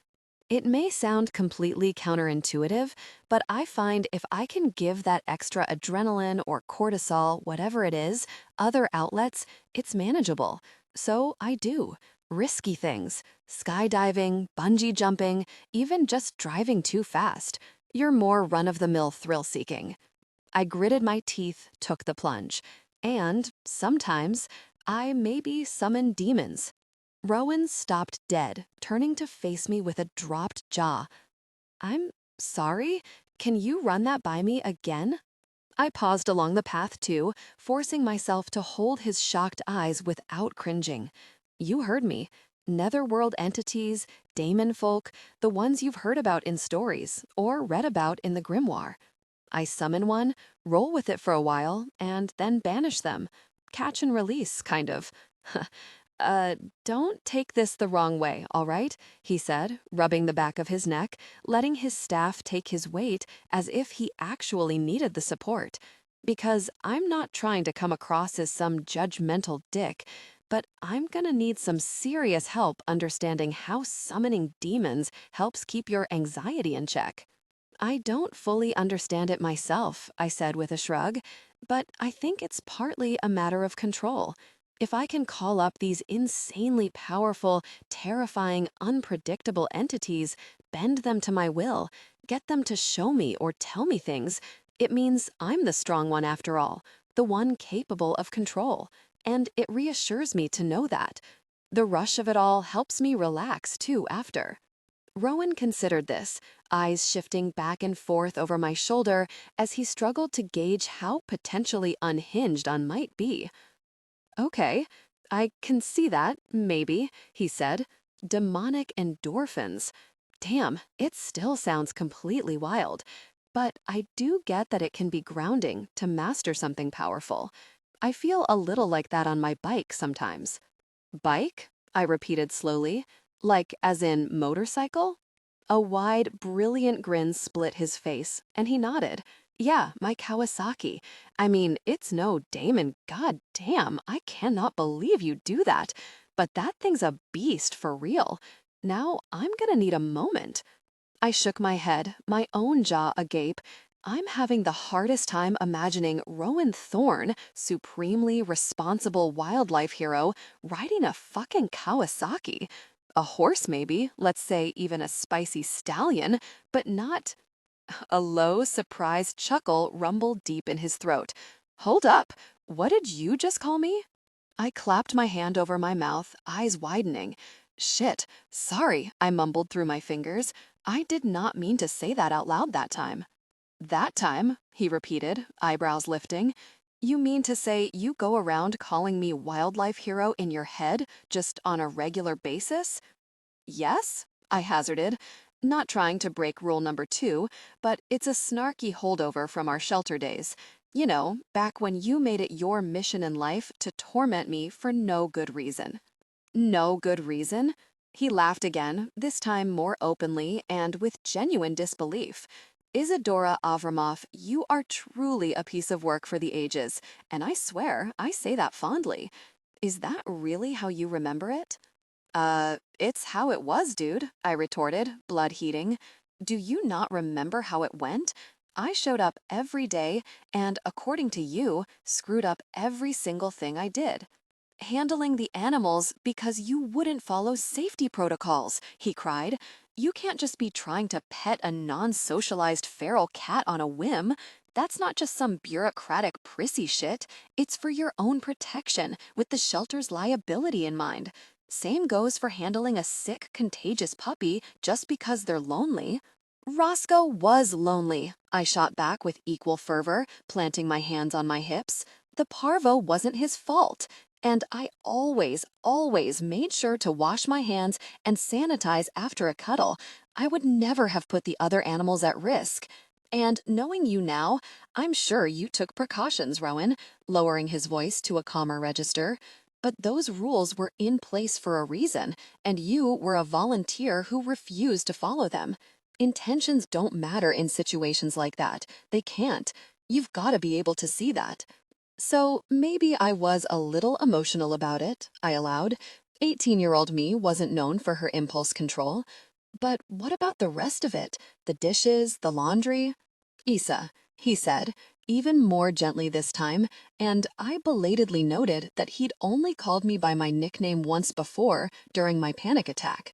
It may sound completely counterintuitive, but I find if I can give that extra adrenaline or cortisol, whatever it is, other outlets, it's manageable. So I do. Risky things. Skydiving, bungee jumping, even just driving too fast. You're more run-of-the-mill thrill-seeking. I gritted my teeth, took the plunge. And, sometimes, I maybe summon demons. Rowan stopped dead, turning to face me with a dropped jaw. "I'm sorry? Can you run that by me again?" I paused along the path too, forcing myself to hold his shocked eyes without cringing. "You heard me. Netherworld entities, daemon folk, the ones you've heard about in stories, or read about in the grimoire. I summon one, roll with it for a while, and then banish them. Catch and release, kind of." "Uh, don't take this the wrong way, all right?" he said, rubbing the back of his neck, letting his staff take his weight as if he actually needed the support. "Because I'm not trying to come across as some judgmental dick, but I'm gonna need some serious help understanding how summoning demons helps keep your anxiety in check." "I don't fully understand it myself," I said with a shrug, "but I think it's partly a matter of control. If I can call up these insanely powerful, terrifying, unpredictable entities, bend them to my will, get them to show me or tell me things, it means I'm the strong one after all, the one capable of control, and it reassures me to know that. The rush of it all helps me relax too after." Rowan considered this, eyes shifting back and forth over my shoulder as he struggled to gauge how potentially unhinged I might be. "Okay, I can see that, maybe," he said. "Demonic endorphins. Damn, it still sounds completely wild. But I do get that it can be grounding to master something powerful. I feel a little like that on my bike sometimes." "Bike?" I repeated slowly. "Like as in motorcycle?" A wide, brilliant grin split his face, and he nodded. "Yeah, my Kawasaki. I mean, it's no daemon, god damn, I cannot believe you do that. But that thing's a beast for real. Now, I'm gonna need a moment." I shook my head, my own jaw agape. I'm having the hardest time imagining Rowan Thorne, supremely responsible wildlife hero, riding a fucking Kawasaki. A horse maybe, let's say even a spicy stallion, but not... A low, surprised chuckle rumbled deep in his throat. "Hold up, what did you just call me?" I clapped my hand over my mouth, eyes widening. "Shit, sorry," I mumbled through my fingers. "I did not mean to say that out loud that time." "That time," he repeated, eyebrows lifting. "You mean to say you go around calling me wildlife hero in your head just on a regular basis?" "Yes?" I hazarded, not trying to break rule number 2, but it's a snarky holdover from our shelter days. You know, back when you made it your mission in life to torment me for no good reason. "No good reason?" He laughed again, this time more openly and with genuine disbelief. Isadora Avramoff, you are truly a piece of work for the ages, and I swear I say that fondly. Is that really how you remember it? It's how it was, dude, I retorted, blood heating. Do you not remember how it went? I showed up every day and, according to you, screwed up every single thing I did. Handling the animals because you wouldn't follow safety protocols, he cried. You can't just be trying to pet a non-socialized feral cat on a whim. That's not just some bureaucratic prissy shit. It's for your own protection, with the shelter's liability in mind. Same goes for handling a sick, contagious puppy just because they're lonely. Roscoe was lonely, I shot back with equal fervor, planting my hands on my hips. The parvo wasn't his fault. And I always made sure to wash my hands and sanitize after a cuddle. I would never have put the other animals at risk. And knowing you now, I'm sure you took precautions, Rowan, lowering his voice to a calmer register. But those rules were in place for a reason, and you were a volunteer who refused to follow them. Intentions don't matter in situations like that. They can't. You've got to be able to see that. So maybe I was a little emotional about it, I allowed. 18-year-old me wasn't known for her impulse control. But what about the rest of it? The dishes, the laundry? Issa, he said, even more gently this time, and I belatedly noted that he'd only called me by my nickname once before during my panic attack.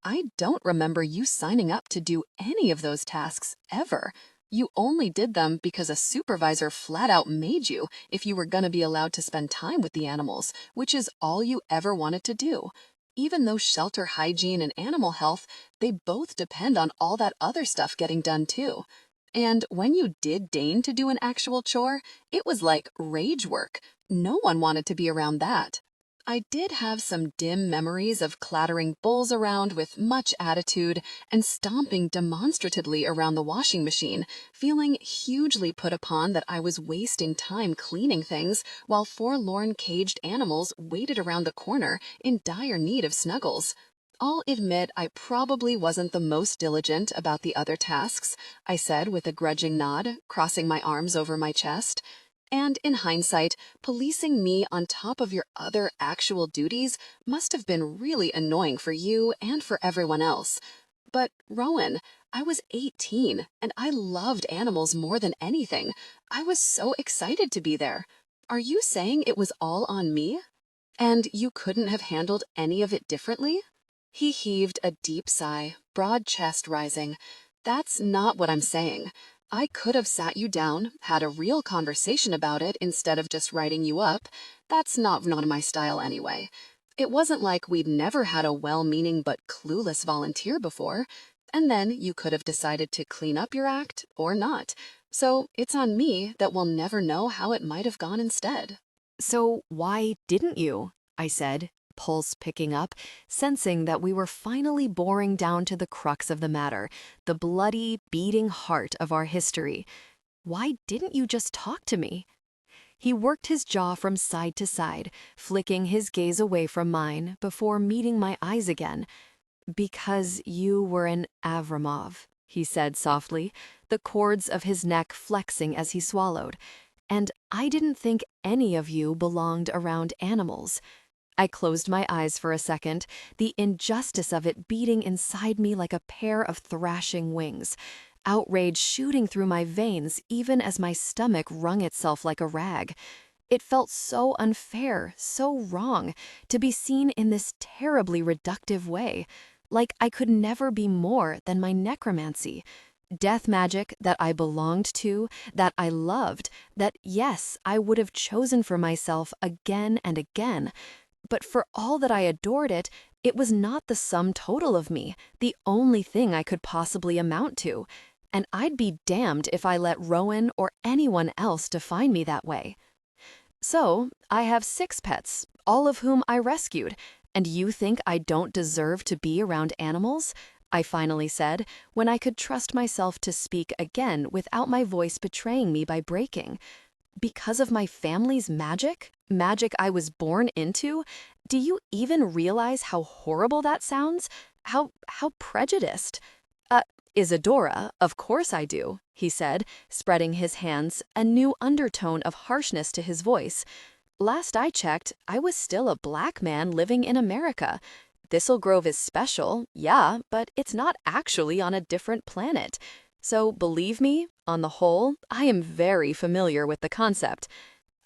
I don't remember you signing up to do any of those tasks, ever. You only did them because a supervisor flat out made you if you were going to be allowed to spend time with the animals, which is all you ever wanted to do. Even though shelter hygiene and animal health, they both depend on all that other stuff getting done too. And when you did deign to do an actual chore, it was like rage work. No one wanted to be around that. I did have some dim memories of clattering bowls around with much attitude and stomping demonstratively around the washing machine, feeling hugely put upon that I was wasting time cleaning things while forlorn caged animals waited around the corner in dire need of snuggles. I'll admit I probably wasn't the most diligent about the other tasks, I said with a grudging nod, crossing my arms over my chest. And in hindsight, policing me on top of your other actual duties must have been really annoying for you and for everyone else. But, Rowan, I was 18 and I loved animals more than anything. I was so excited to be there. Are you saying it was all on me? And you couldn't have handled any of it differently? He heaved a deep sigh, broad chest rising. That's not what I'm saying. I could have sat you down, had a real conversation about it instead of just writing you up. That's not my style anyway. It wasn't like we'd never had a well-meaning but clueless volunteer before. And then you could have decided to clean up your act or not. So it's on me that we'll never know how it might have gone instead. So why didn't you? I said, pulse picking up, sensing that we were finally boring down to the crux of the matter, the bloody, beating heart of our history. Why didn't you just talk to me? He worked his jaw from side to side, flicking his gaze away from mine before meeting my eyes again. Because you were an Avramov, he said softly, the cords of his neck flexing as he swallowed. And I didn't think any of you belonged around animals. I closed my eyes for a second, the injustice of it beating inside me like a pair of thrashing wings, outrage shooting through my veins even as my stomach wrung itself like a rag. It felt so unfair, so wrong, to be seen in this terribly reductive way, like I could never be more than my necromancy. Death magic that I belonged to, that I loved, that yes, I would have chosen for myself again and again. But for all that I adored it, it was not the sum total of me, the only thing I could possibly amount to. And I'd be damned if I let Rowan or anyone else define me that way. So, I have 6 pets, all of whom I rescued, and you think I don't deserve to be around animals? I finally said, when I could trust myself to speak again without my voice betraying me by breaking. Because of my family's magic? Magic I was born into? Do you even realize how horrible that sounds? How prejudiced? Isadora, of course I do, he said, spreading his hands, a new undertone of harshness to his voice. Last I checked, I was still a black man living in America. Thistle Grove is special, yeah, but it's not actually on a different planet. So believe me, on the whole, I am very familiar with the concept.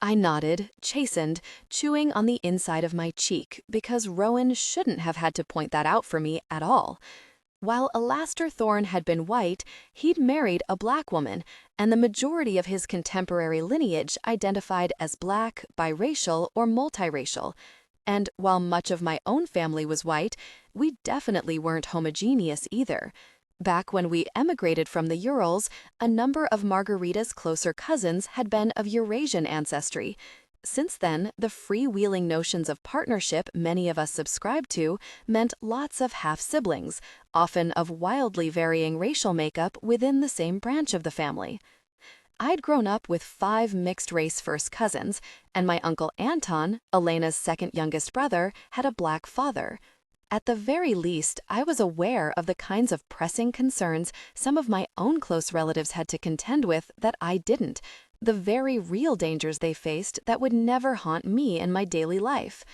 I nodded, chastened, chewing on the inside of my cheek, because Rowan shouldn't have had to point that out for me at all. While Alastair Thorne had been white, he'd married a black woman, and the majority of his contemporary lineage identified as black, biracial, or multiracial. And while much of my own family was white, we definitely weren't homogeneous either. Back when we emigrated from the Urals, a number of Margarita's closer cousins had been of Eurasian ancestry. Since then, the freewheeling notions of partnership many of us subscribed to meant lots of half-siblings, often of wildly varying racial makeup within the same branch of the family. I'd grown up with 5 mixed-race first cousins, and my Uncle Anton, Elena's second youngest brother, had a black father. At the very least, I was aware of the kinds of pressing concerns some of my own close relatives had to contend with that I didn't, the very real dangers they faced that would never haunt me in my daily life.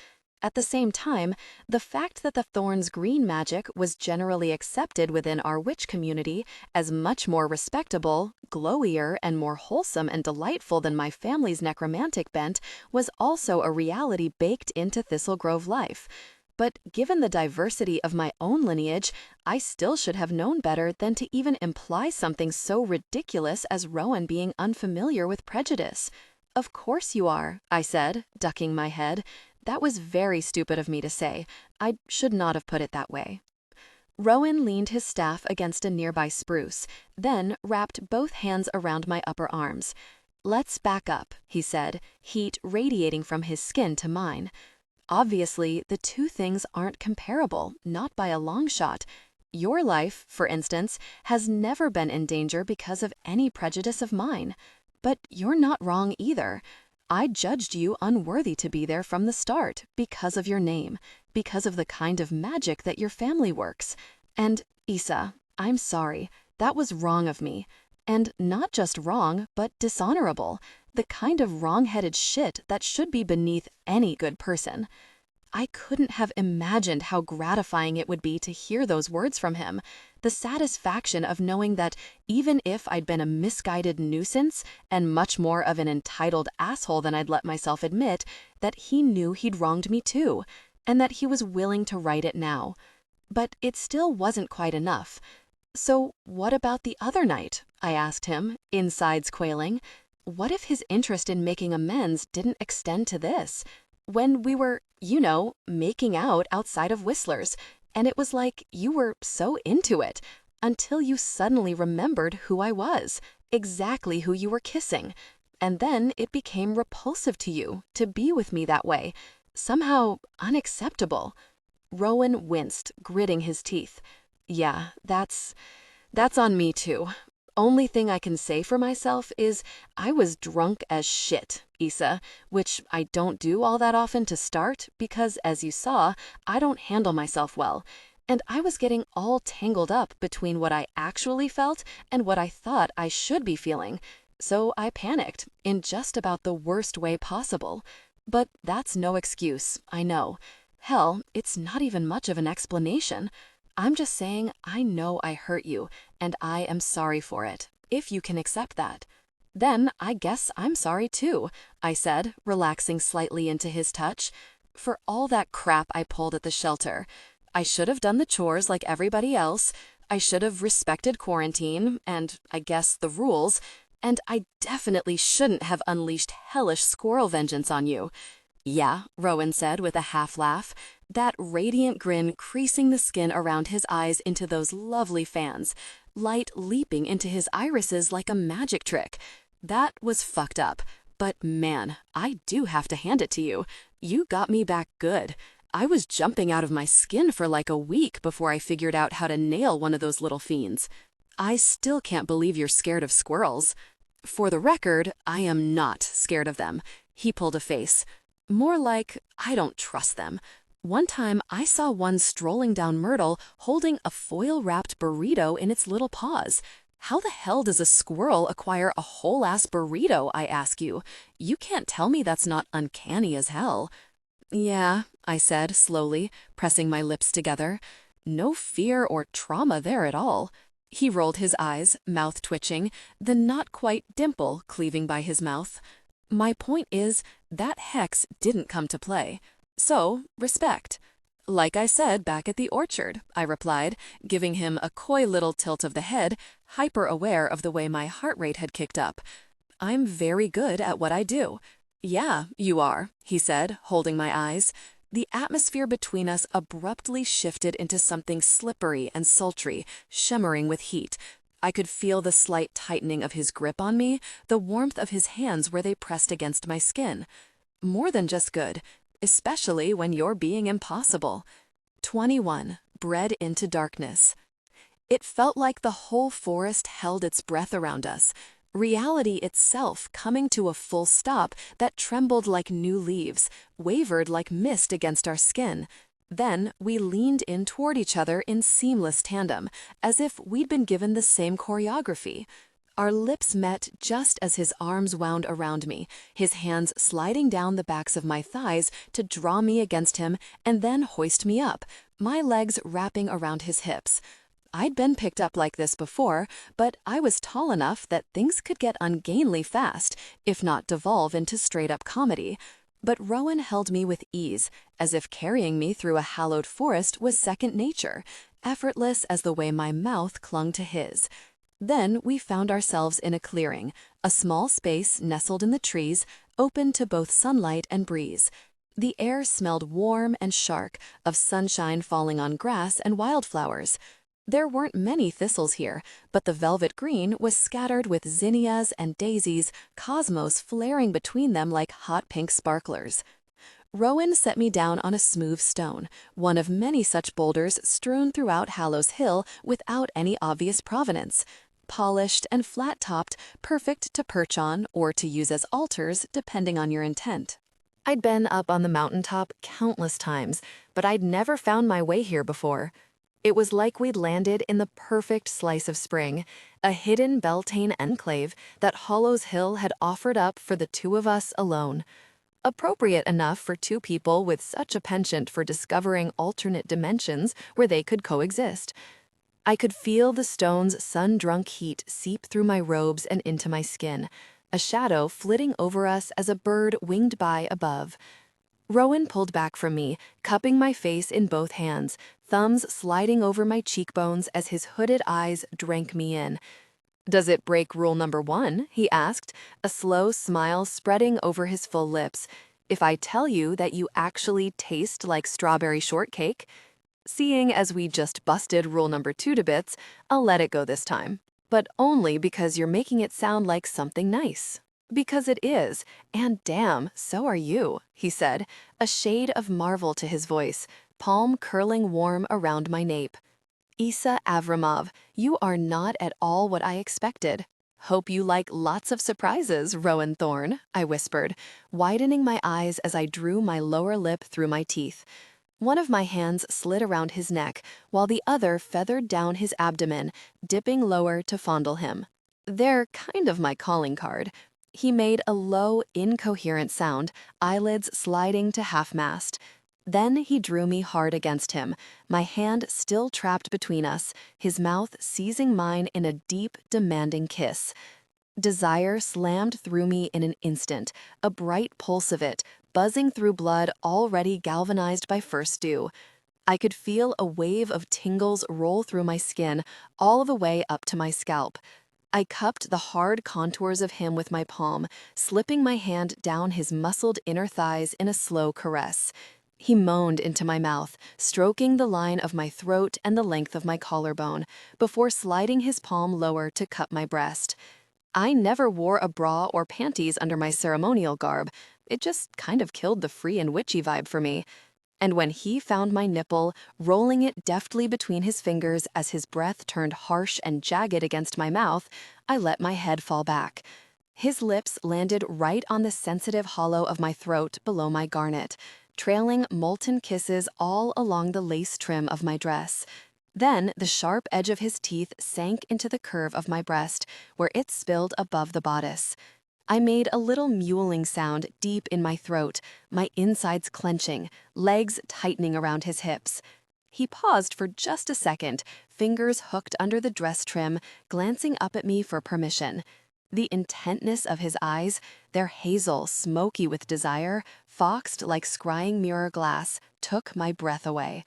At the same time, the fact that the Thorns' green magic was generally accepted within our witch community as much more respectable, glowier, and more wholesome and delightful than my family's necromantic bent was also a reality baked into Thistle Grove life. But given the diversity of my own lineage, I still should have known better than to even imply something so ridiculous as Rowan being unfamiliar with prejudice. "Of course you are," I said, ducking my head. That was very stupid of me to say. I should not have put it that way. Rowan leaned his staff against a nearby spruce, then wrapped both hands around my upper arms. "Let's back up," he said, heat radiating from his skin to mine. Obviously, the two things aren't comparable, not by a long shot. Your life, for instance, has never been in danger because of any prejudice of mine. But you're not wrong either. I judged you unworthy to be there from the start because of your name, because of the kind of magic that your family works. And, Isa, I'm sorry, that was wrong of me. And not just wrong, but dishonorable. The kind of wrong-headed shit that should be beneath any good person. I couldn't have imagined how gratifying it would be to hear those words from him. The satisfaction of knowing that even if I'd been a misguided nuisance and much more of an entitled asshole than I'd let myself admit, that he knew he'd wronged me too, and that he was willing to right it now. But it still wasn't quite enough. "So what about the other night?" I asked him, insides quailing. What if his interest in making amends didn't extend to this? When we were, making out outside of Whistler's, and it was like you were so into it, until you suddenly remembered who I was, exactly who you were kissing. And then it became repulsive to you to be with me that way, somehow unacceptable. Rowan winced, gritting his teeth. "Yeah, that's on me too. Only thing I can say for myself is I was drunk as shit, Isa, which I don't do all that often to start because, as you saw, I don't handle myself well. And I was getting all tangled up between what I actually felt and what I thought I should be feeling. So I panicked in just about the worst way possible. But that's no excuse, I know. Hell, it's not even much of an explanation. I'm just saying I know I hurt you, and I am sorry for it, if you can accept that." "Then I guess I'm sorry too," I said, relaxing slightly into his touch. "For all that crap I pulled at the shelter. I should have done the chores like everybody else. I should have respected quarantine, and I guess the rules. And I definitely shouldn't have unleashed hellish squirrel vengeance on you." "Yeah," Rowan said with a half laugh, that radiant grin creasing the skin around his eyes into those lovely fans, light leaping into his irises like a magic trick. "That was fucked up. But man, I do have to hand it to you. You got me back good. I was jumping out of my skin for like a week before I figured out how to nail one of those little fiends. I still can't believe you're scared of squirrels. For the record, I am not scared of them." He pulled a face. "More like I don't trust them. One time, I saw one strolling down Myrtle holding a foil-wrapped burrito in its little paws. How the hell does a squirrel acquire a whole-ass burrito, I ask you? You can't tell me that's not uncanny as hell. Yeah, I said slowly, pressing my lips together. No fear or trauma there at all. He rolled his eyes, mouth twitching, the not quite dimple cleaving by his mouth. My point is, that hex didn't come to play. So, respect. Like I said back at the orchard, I replied, giving him a coy little tilt of the head, hyper-aware of the way my heart rate had kicked up. I'm very good at what I do. Yeah, you are, he said, holding my eyes. The atmosphere between us abruptly shifted into something slippery and sultry, shimmering with heat. I could feel the slight tightening of his grip on me, the warmth of his hands where they pressed against my skin. More than just good, especially when you're being impossible. 21. Bred into darkness. It felt like the whole forest held its breath around us, reality itself coming to a full stop that trembled like new leaves, wavered like mist against our skin. Then we leaned in toward each other in seamless tandem, as if we'd been given the same choreography. Our lips met just as his arms wound around me, his hands sliding down the backs of my thighs to draw me against him and then hoist me up, my legs wrapping around his hips. I'd been picked up like this before, but I was tall enough that things could get ungainly fast, if not devolve into straight-up comedy. But Rowan held me with ease, as if carrying me through a hallowed forest was second nature, effortless as the way my mouth clung to his. Then we found ourselves in a clearing, a small space nestled in the trees, open to both sunlight and breeze. The air smelled warm and sharp, of sunshine falling on grass and wildflowers. There weren't many thistles here, but the velvet green was scattered with zinnias and daisies, cosmos flaring between them like hot pink sparklers. Rowan set me down on a smooth stone, one of many such boulders strewn throughout Hallows Hill without any obvious provenance. Polished and flat-topped, perfect to perch on or to use as altars depending on your intent. I'd been up on the mountaintop countless times, but I'd never found my way here before. It was like we'd landed in the perfect slice of spring, a hidden Beltane enclave that Hallows Hill had offered up for the two of us alone. Appropriate enough for two people with such a penchant for discovering alternate dimensions where they could coexist. I could feel the stone's sun-drunk heat seep through my robes and into my skin, a shadow flitting over us as a bird winged by above. Rowan pulled back from me, cupping my face in both hands, thumbs sliding over my cheekbones as his hooded eyes drank me in. "Does it break rule number 1?" he asked, a slow smile spreading over his full lips. "If I tell you that you actually taste like strawberry shortcake?" Seeing as we just busted rule number 2 to bits, I'll let it go this time. But only because you're making it sound like something nice. "Because it is, and damn, so are you," he said, a shade of marvel to his voice, palm curling warm around my nape. "Isa Avramov, you are not at all what I expected. Hope you like lots of surprises, Rowan Thorne," I whispered, widening my eyes as I drew my lower lip through my teeth. One of my hands slid around his neck, while the other feathered down his abdomen, dipping lower to fondle him. They're kind of my calling card. He made a low, incoherent sound, eyelids sliding to half-mast. Then he drew me hard against him, my hand still trapped between us, his mouth seizing mine in a deep, demanding kiss. Desire slammed through me in an instant, a bright pulse of it, buzzing through blood already galvanized by first dew. I could feel a wave of tingles roll through my skin, all the way up to my scalp. I cupped the hard contours of him with my palm, slipping my hand down his muscled inner thighs in a slow caress. He moaned into my mouth, stroking the line of my throat and the length of my collarbone, before sliding his palm lower to cup my breast. I never wore a bra or panties under my ceremonial garb. It just kind of killed the free and witchy vibe for me. And when he found my nipple, rolling it deftly between his fingers as his breath turned harsh and jagged against my mouth, I let my head fall back. His lips landed right on the sensitive hollow of my throat below my garnet. trailing molten kisses all along the lace trim of my dress. Then the sharp edge of his teeth sank into the curve of my breast, where it spilled above the bodice. I made a little mewling sound deep in my throat, my insides clenching, legs tightening around his hips. He paused for just a second, fingers hooked under the dress trim, glancing up at me for permission. The intentness of his eyes, their hazel, smoky with desire, foxed like scrying mirror glass, took my breath away.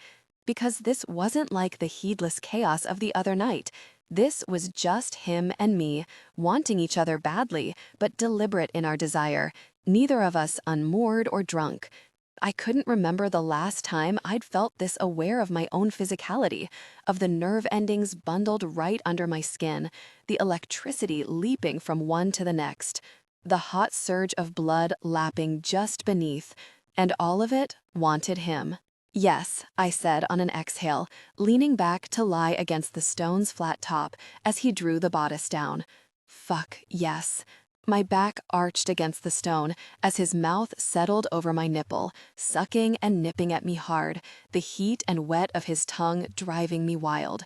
Because this wasn't like the heedless chaos of the other night. This was just him and me, wanting each other badly, but deliberate in our desire, neither of us unmoored or drunk. I couldn't remember the last time I'd felt this aware of my own physicality, of the nerve endings bundled right under my skin, the electricity leaping from one to the next, the hot surge of blood lapping just beneath, and all of it wanted him. Yes, I said on an exhale, leaning back to lie against the stone's flat top as he drew the bodice down. Fuck, yes. My back arched against the stone as his mouth settled over my nipple, sucking and nipping at me hard, the heat and wet of his tongue driving me wild.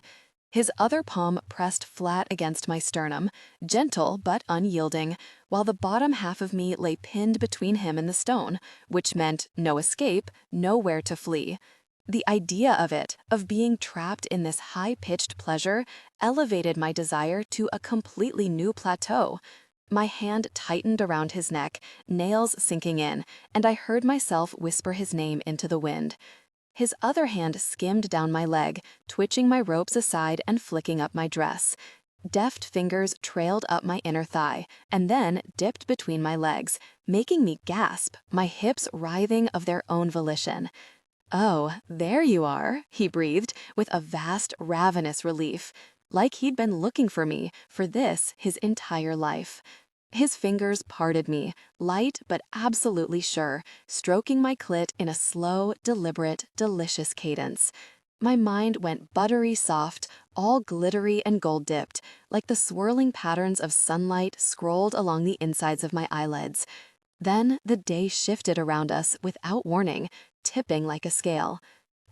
His other palm pressed flat against my sternum, gentle but unyielding, while the bottom half of me lay pinned between him and the stone, which meant no escape, nowhere to flee. The idea of it, of being trapped in this high-pitched pleasure, elevated my desire to a completely new plateau. My hand tightened around his neck, nails sinking in, and I heard myself whisper his name into the wind. His other hand skimmed down my leg, twitching my ropes aside and flicking up my dress. Deft fingers trailed up my inner thigh, and then dipped between my legs, making me gasp, my hips writhing of their own volition. "Oh, there you are," he breathed, with a vast, ravenous relief, like he'd been looking for me, for this, his entire life. His fingers parted me, light but absolutely sure, stroking my clit in a slow, deliberate, delicious cadence. My mind went buttery soft, all glittery and gold-dipped, like the swirling patterns of sunlight scrolled along the insides of my eyelids. Then the day shifted around us without warning, tipping like a scale.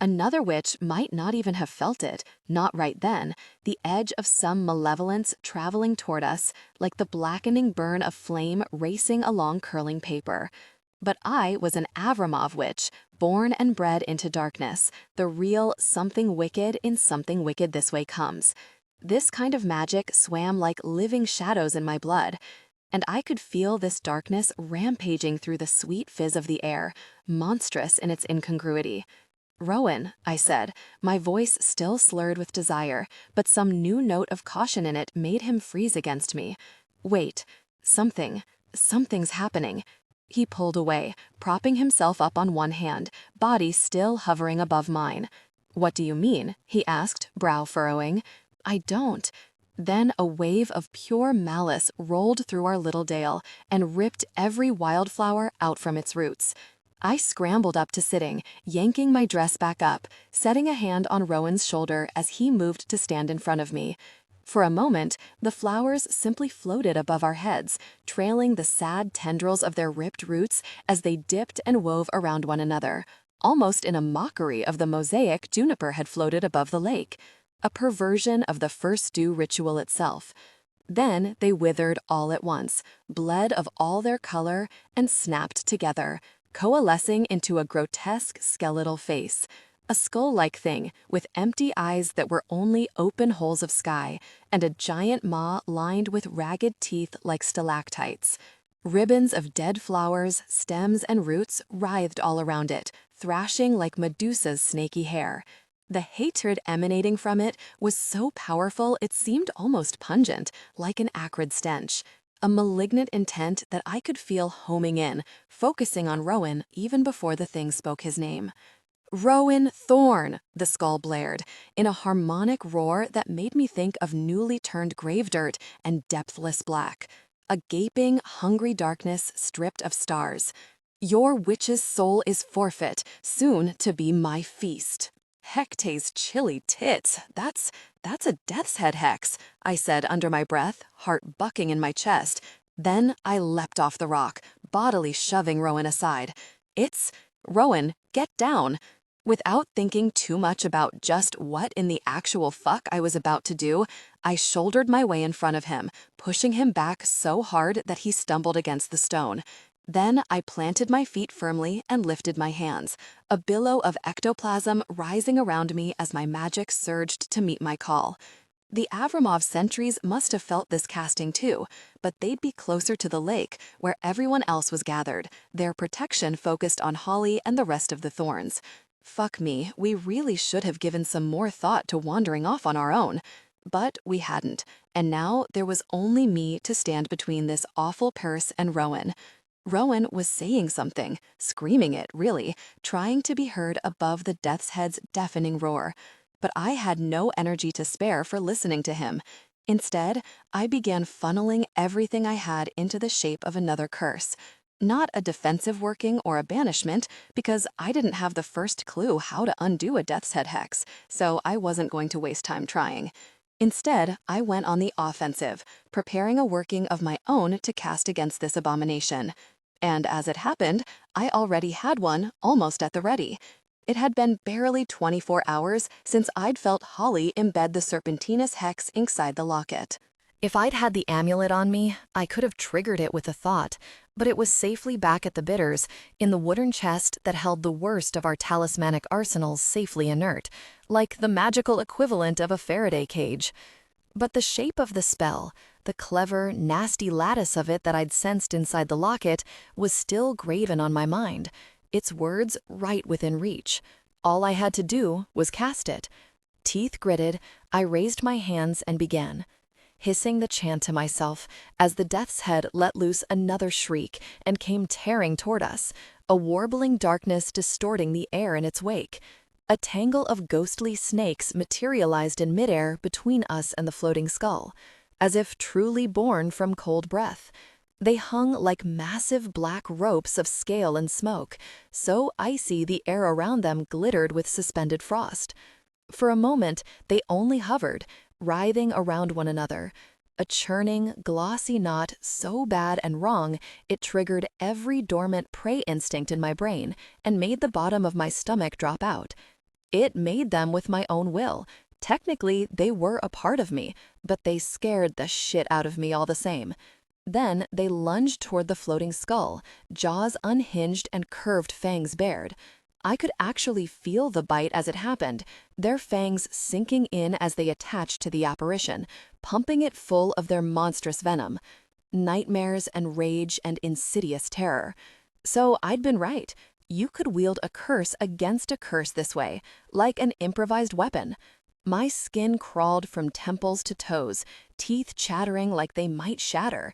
Another witch might not even have felt it, not right then, the edge of some malevolence traveling toward us, like the blackening burn of flame racing along curling paper. But I was an Avramov witch, born and bred into darkness, the real something wicked in something wicked this way comes. This kind of magic swam like living shadows in my blood, and I could feel this darkness rampaging through the sweet fizz of the air, monstrous in its incongruity. "Rowan," I said, my voice still slurred with desire, but some new note of caution in it made him freeze against me. "Wait, something's happening." He pulled away, propping himself up on one hand, body still hovering above mine. "What do you mean?" he asked, brow furrowing. "I don't." Then a wave of pure malice rolled through our little dale and ripped every wildflower out from its roots. I scrambled up to sitting, yanking my dress back up, setting a hand on Rowan's shoulder as he moved to stand in front of me. For a moment, the flowers simply floated above our heads, trailing the sad tendrils of their ripped roots as they dipped and wove around one another, almost in a mockery of the mosaic Juniper had floated above the lake, a perversion of the first dew ritual itself. Then they withered all at once, bled of all their color, and snapped together, coalescing into a grotesque skeletal face, a skull-like thing with empty eyes that were only open holes of sky, and a giant maw lined with ragged teeth like stalactites. Ribbons of dead flowers, stems, and roots writhed all around it, thrashing like Medusa's snaky hair. The hatred emanating from it was so powerful it seemed almost pungent, like an acrid stench. A malignant intent that I could feel homing in, focusing on Rowan even before the thing spoke his name. "Rowan Thorn," the skull blared, in a harmonic roar that made me think of newly turned grave dirt and depthless black. A gaping, hungry darkness stripped of stars. "Your witch's soul is forfeit, soon to be my feast." "Hecte's chilly tits, that's a death's head hex," I said under my breath, heart bucking in my chest. Then I leapt off the rock, bodily shoving Rowan aside. Rowan, get down. Without thinking too much about just what in the actual fuck I was about to do, I shouldered my way in front of him, pushing him back so hard that he stumbled against the stone. Then I planted my feet firmly and lifted my hands, a billow of ectoplasm rising around me as my magic surged to meet my call. The Avramov sentries must have felt this casting too, but they'd be closer to the lake, where everyone else was gathered, their protection focused on Holly and the rest of the Thorns. Fuck me, we really should have given some more thought to wandering off on our own. But we hadn't, and now there was only me to stand between this awful purse and Rowan. Rowan was saying something, screaming it, really, trying to be heard above the Death's Head's deafening roar. But I had no energy to spare for listening to him. Instead, I began funneling everything I had into the shape of another curse. Not a defensive working or a banishment, because I didn't have the first clue how to undo a Death's Head hex, so I wasn't going to waste time trying. Instead, I went on the offensive, preparing a working of my own to cast against this abomination. And as it happened, I already had one almost at the ready. It had been barely 24 hours since I'd felt Holly embed the Serpentinous hex inside the locket. If I'd had the amulet on me, I could have triggered it with a thought, but it was safely back at the bitters, in the wooden chest that held the worst of our talismanic arsenals safely inert, like the magical equivalent of a Faraday cage. But the shape of the spell, the clever, nasty lattice of it that I'd sensed inside the locket, was still graven on my mind, its words right within reach. All I had to do was cast it. Teeth gritted, I raised my hands and began, hissing the chant to myself as the Death's Head let loose another shriek and came tearing toward us, a warbling darkness distorting the air in its wake. A tangle of ghostly snakes materialized in midair between us and the floating skull, as if truly born from cold breath. They hung like massive black ropes of scale and smoke, so icy the air around them glittered with suspended frost. For a moment, they only hovered, writhing around one another, a churning, glossy knot so bad and wrong it triggered every dormant prey instinct in my brain and made the bottom of my stomach drop out. It made them with my own will. Technically, they were a part of me, but they scared the shit out of me all the same. Then they lunged toward the floating skull, jaws unhinged and curved fangs bared. I could actually feel the bite as it happened, their fangs sinking in as they attached to the apparition, pumping it full of their monstrous venom. Nightmares and rage and insidious terror. So I'd been right. You could wield a curse against a curse this way, like an improvised weapon. My skin crawled from temples to toes, teeth chattering like they might shatter.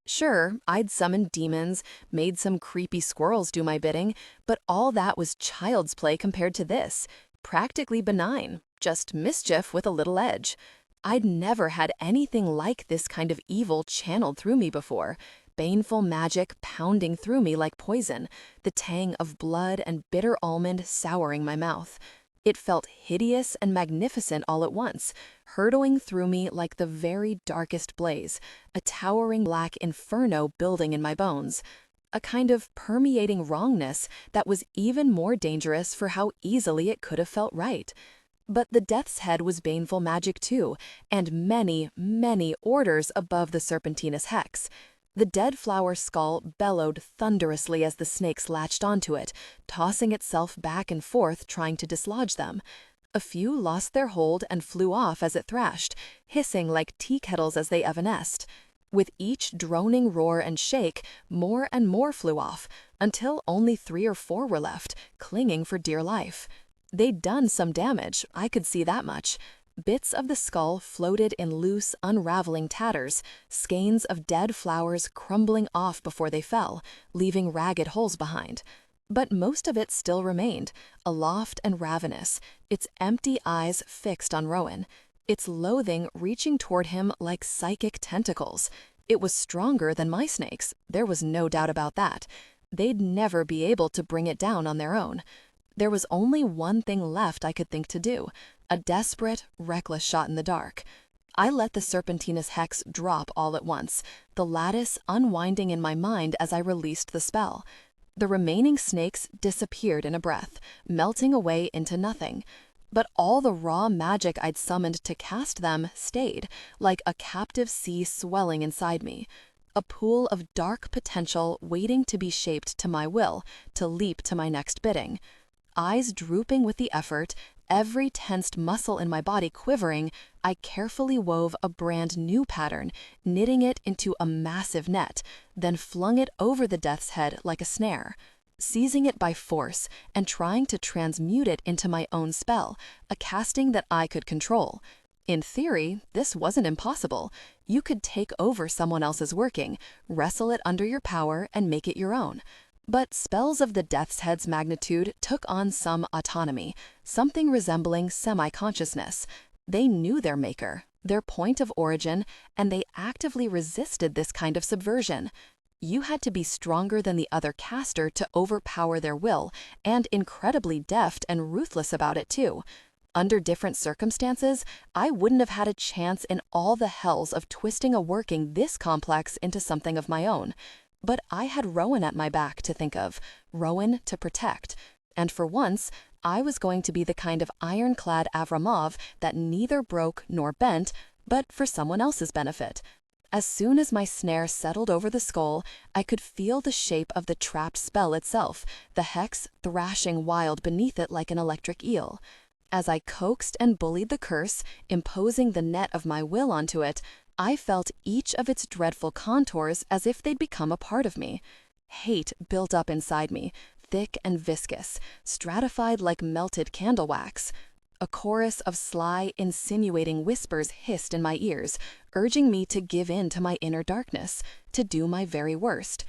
Sure, I'd summoned demons, made some creepy squirrels do my bidding, but all that was child's play compared to this. Practically benign, just mischief with a little edge. I'd never had anything like this kind of evil channeled through me before. Baneful magic pounding through me like poison, the tang of blood and bitter almond souring my mouth. It felt hideous and magnificent all at once, hurtling through me like the very darkest blaze, a towering black inferno building in my bones, a kind of permeating wrongness that was even more dangerous for how easily it could have felt right. But the Death's Head was baneful magic too, and many, many orders above the Serpentinous hex. The dead flower skull bellowed thunderously as the snakes latched onto it, tossing itself back and forth trying to dislodge them. A few lost their hold and flew off as it thrashed, hissing like tea kettles as they evanesced. With each droning roar and shake, more and more flew off, until only 3 or 4 were left, clinging for dear life. They'd done some damage, I could see that much. Bits of the skull floated in loose, unraveling tatters, skeins of dead flowers crumbling off before they fell, leaving ragged holes behind. But most of it still remained, aloft and ravenous, its empty eyes fixed on Rowan, its loathing reaching toward him like psychic tentacles. It was stronger than my snakes, there was no doubt about that. They'd never be able to bring it down on their own. There was only one thing left I could think to do, a desperate, reckless shot in the dark. I let the Serpentinous hex drop all at once, the lattice unwinding in my mind as I released the spell. The remaining snakes disappeared in a breath, melting away into nothing. But all the raw magic I'd summoned to cast them stayed, like a captive sea swelling inside me. A pool of dark potential waiting to be shaped to my will, to leap to my next bidding. Eyes drooping with the effort, every tensed muscle in my body quivering, I carefully wove a brand new pattern, knitting it into a massive net, then flung it over the death's head like a snare. Seizing it by force and trying to transmute it into my own spell, a casting that I could control. In theory, this wasn't impossible. You could take over someone else's working, wrestle it under your power, and make it your own. But spells of the Death's Head's magnitude took on some autonomy, something resembling semi-consciousness. They knew their maker, their point of origin, and they actively resisted this kind of subversion. You had to be stronger than the other caster to overpower their will, and incredibly deft and ruthless about it too. Under different circumstances, I wouldn't have had a chance in all the hells of twisting a working this complex into something of my own. But I had Rowan at my back to think of, Rowan to protect. And for once, I was going to be the kind of ironclad Avramov that neither broke nor bent, but for someone else's benefit. As soon as my snare settled over the skull, I could feel the shape of the trapped spell itself, the hex thrashing wild beneath it like an electric eel. As I coaxed and bullied the curse, imposing the net of my will onto it, I felt each of its dreadful contours as if they'd become a part of me. Hate built up inside me, thick and viscous, stratified like melted candle wax. A chorus of sly, insinuating whispers hissed in my ears, urging me to give in to my inner darkness, to do my very worst.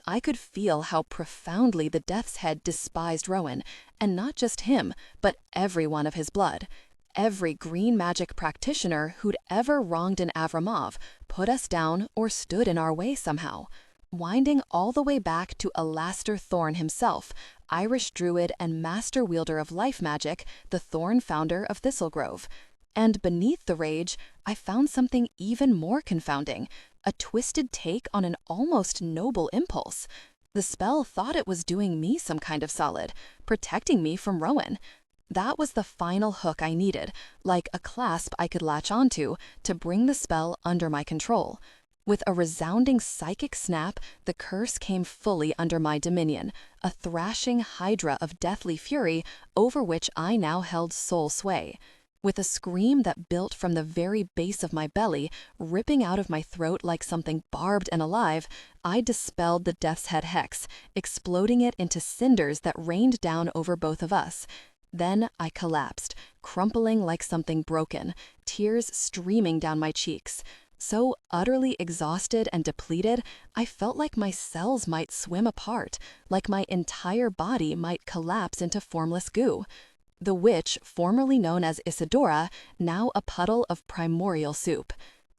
I could feel how profoundly the Death's Head despised Rowan, and not just him, but everyone of his blood. Every green magic practitioner who'd ever wronged an Avramov, put us down, or stood in our way somehow. Winding all the way back to Alastair Thorne himself, Irish druid and master wielder of life magic, the Thorne founder of Thistlegrove. And beneath the rage, I found something even more confounding, a twisted take on an almost noble impulse. The spell thought it was doing me some kind of solid, protecting me from Rowan. That was the final hook I needed, like a clasp I could latch onto to bring the spell under my control. With a resounding psychic snap, the curse came fully under my dominion, a thrashing hydra of deathly fury over which I now held sole sway. With a scream that built from the very base of my belly, ripping out of my throat like something barbed and alive, I dispelled the Death's Head hex, exploding it into cinders that rained down over both of us. Then I collapsed, crumpling like something broken, tears streaming down my cheeks. So utterly exhausted and depleted, I felt like my cells might swim apart, like my entire body might collapse into formless goo. The witch, formerly known as Isadora, now a puddle of primordial soup.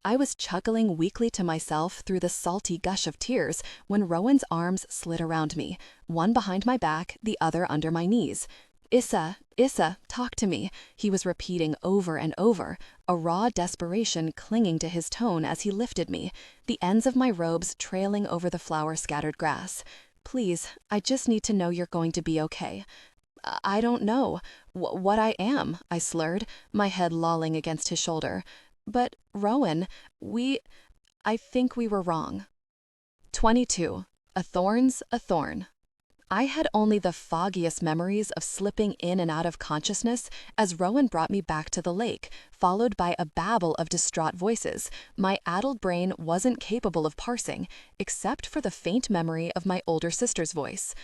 I was chuckling weakly to myself through the salty gush of tears when Rowan's arms slid around me, one behind my back, the other under my knees. Issa, talk to me, he was repeating over and over, a raw desperation clinging to his tone as he lifted me, the ends of my robes trailing over the flower-scattered grass. Please, I just need to know you're going to be okay. I don't know what I am, I slurred, my head lolling against his shoulder. But, Rowan, I think we were wrong. 22. A thorn's a thorn. I had only the foggiest memories of slipping in and out of consciousness as Rowan brought me back to the lake, followed by a babble of distraught voices my addled brain wasn't capable of parsing, except for the faint memory of my older sister's voice.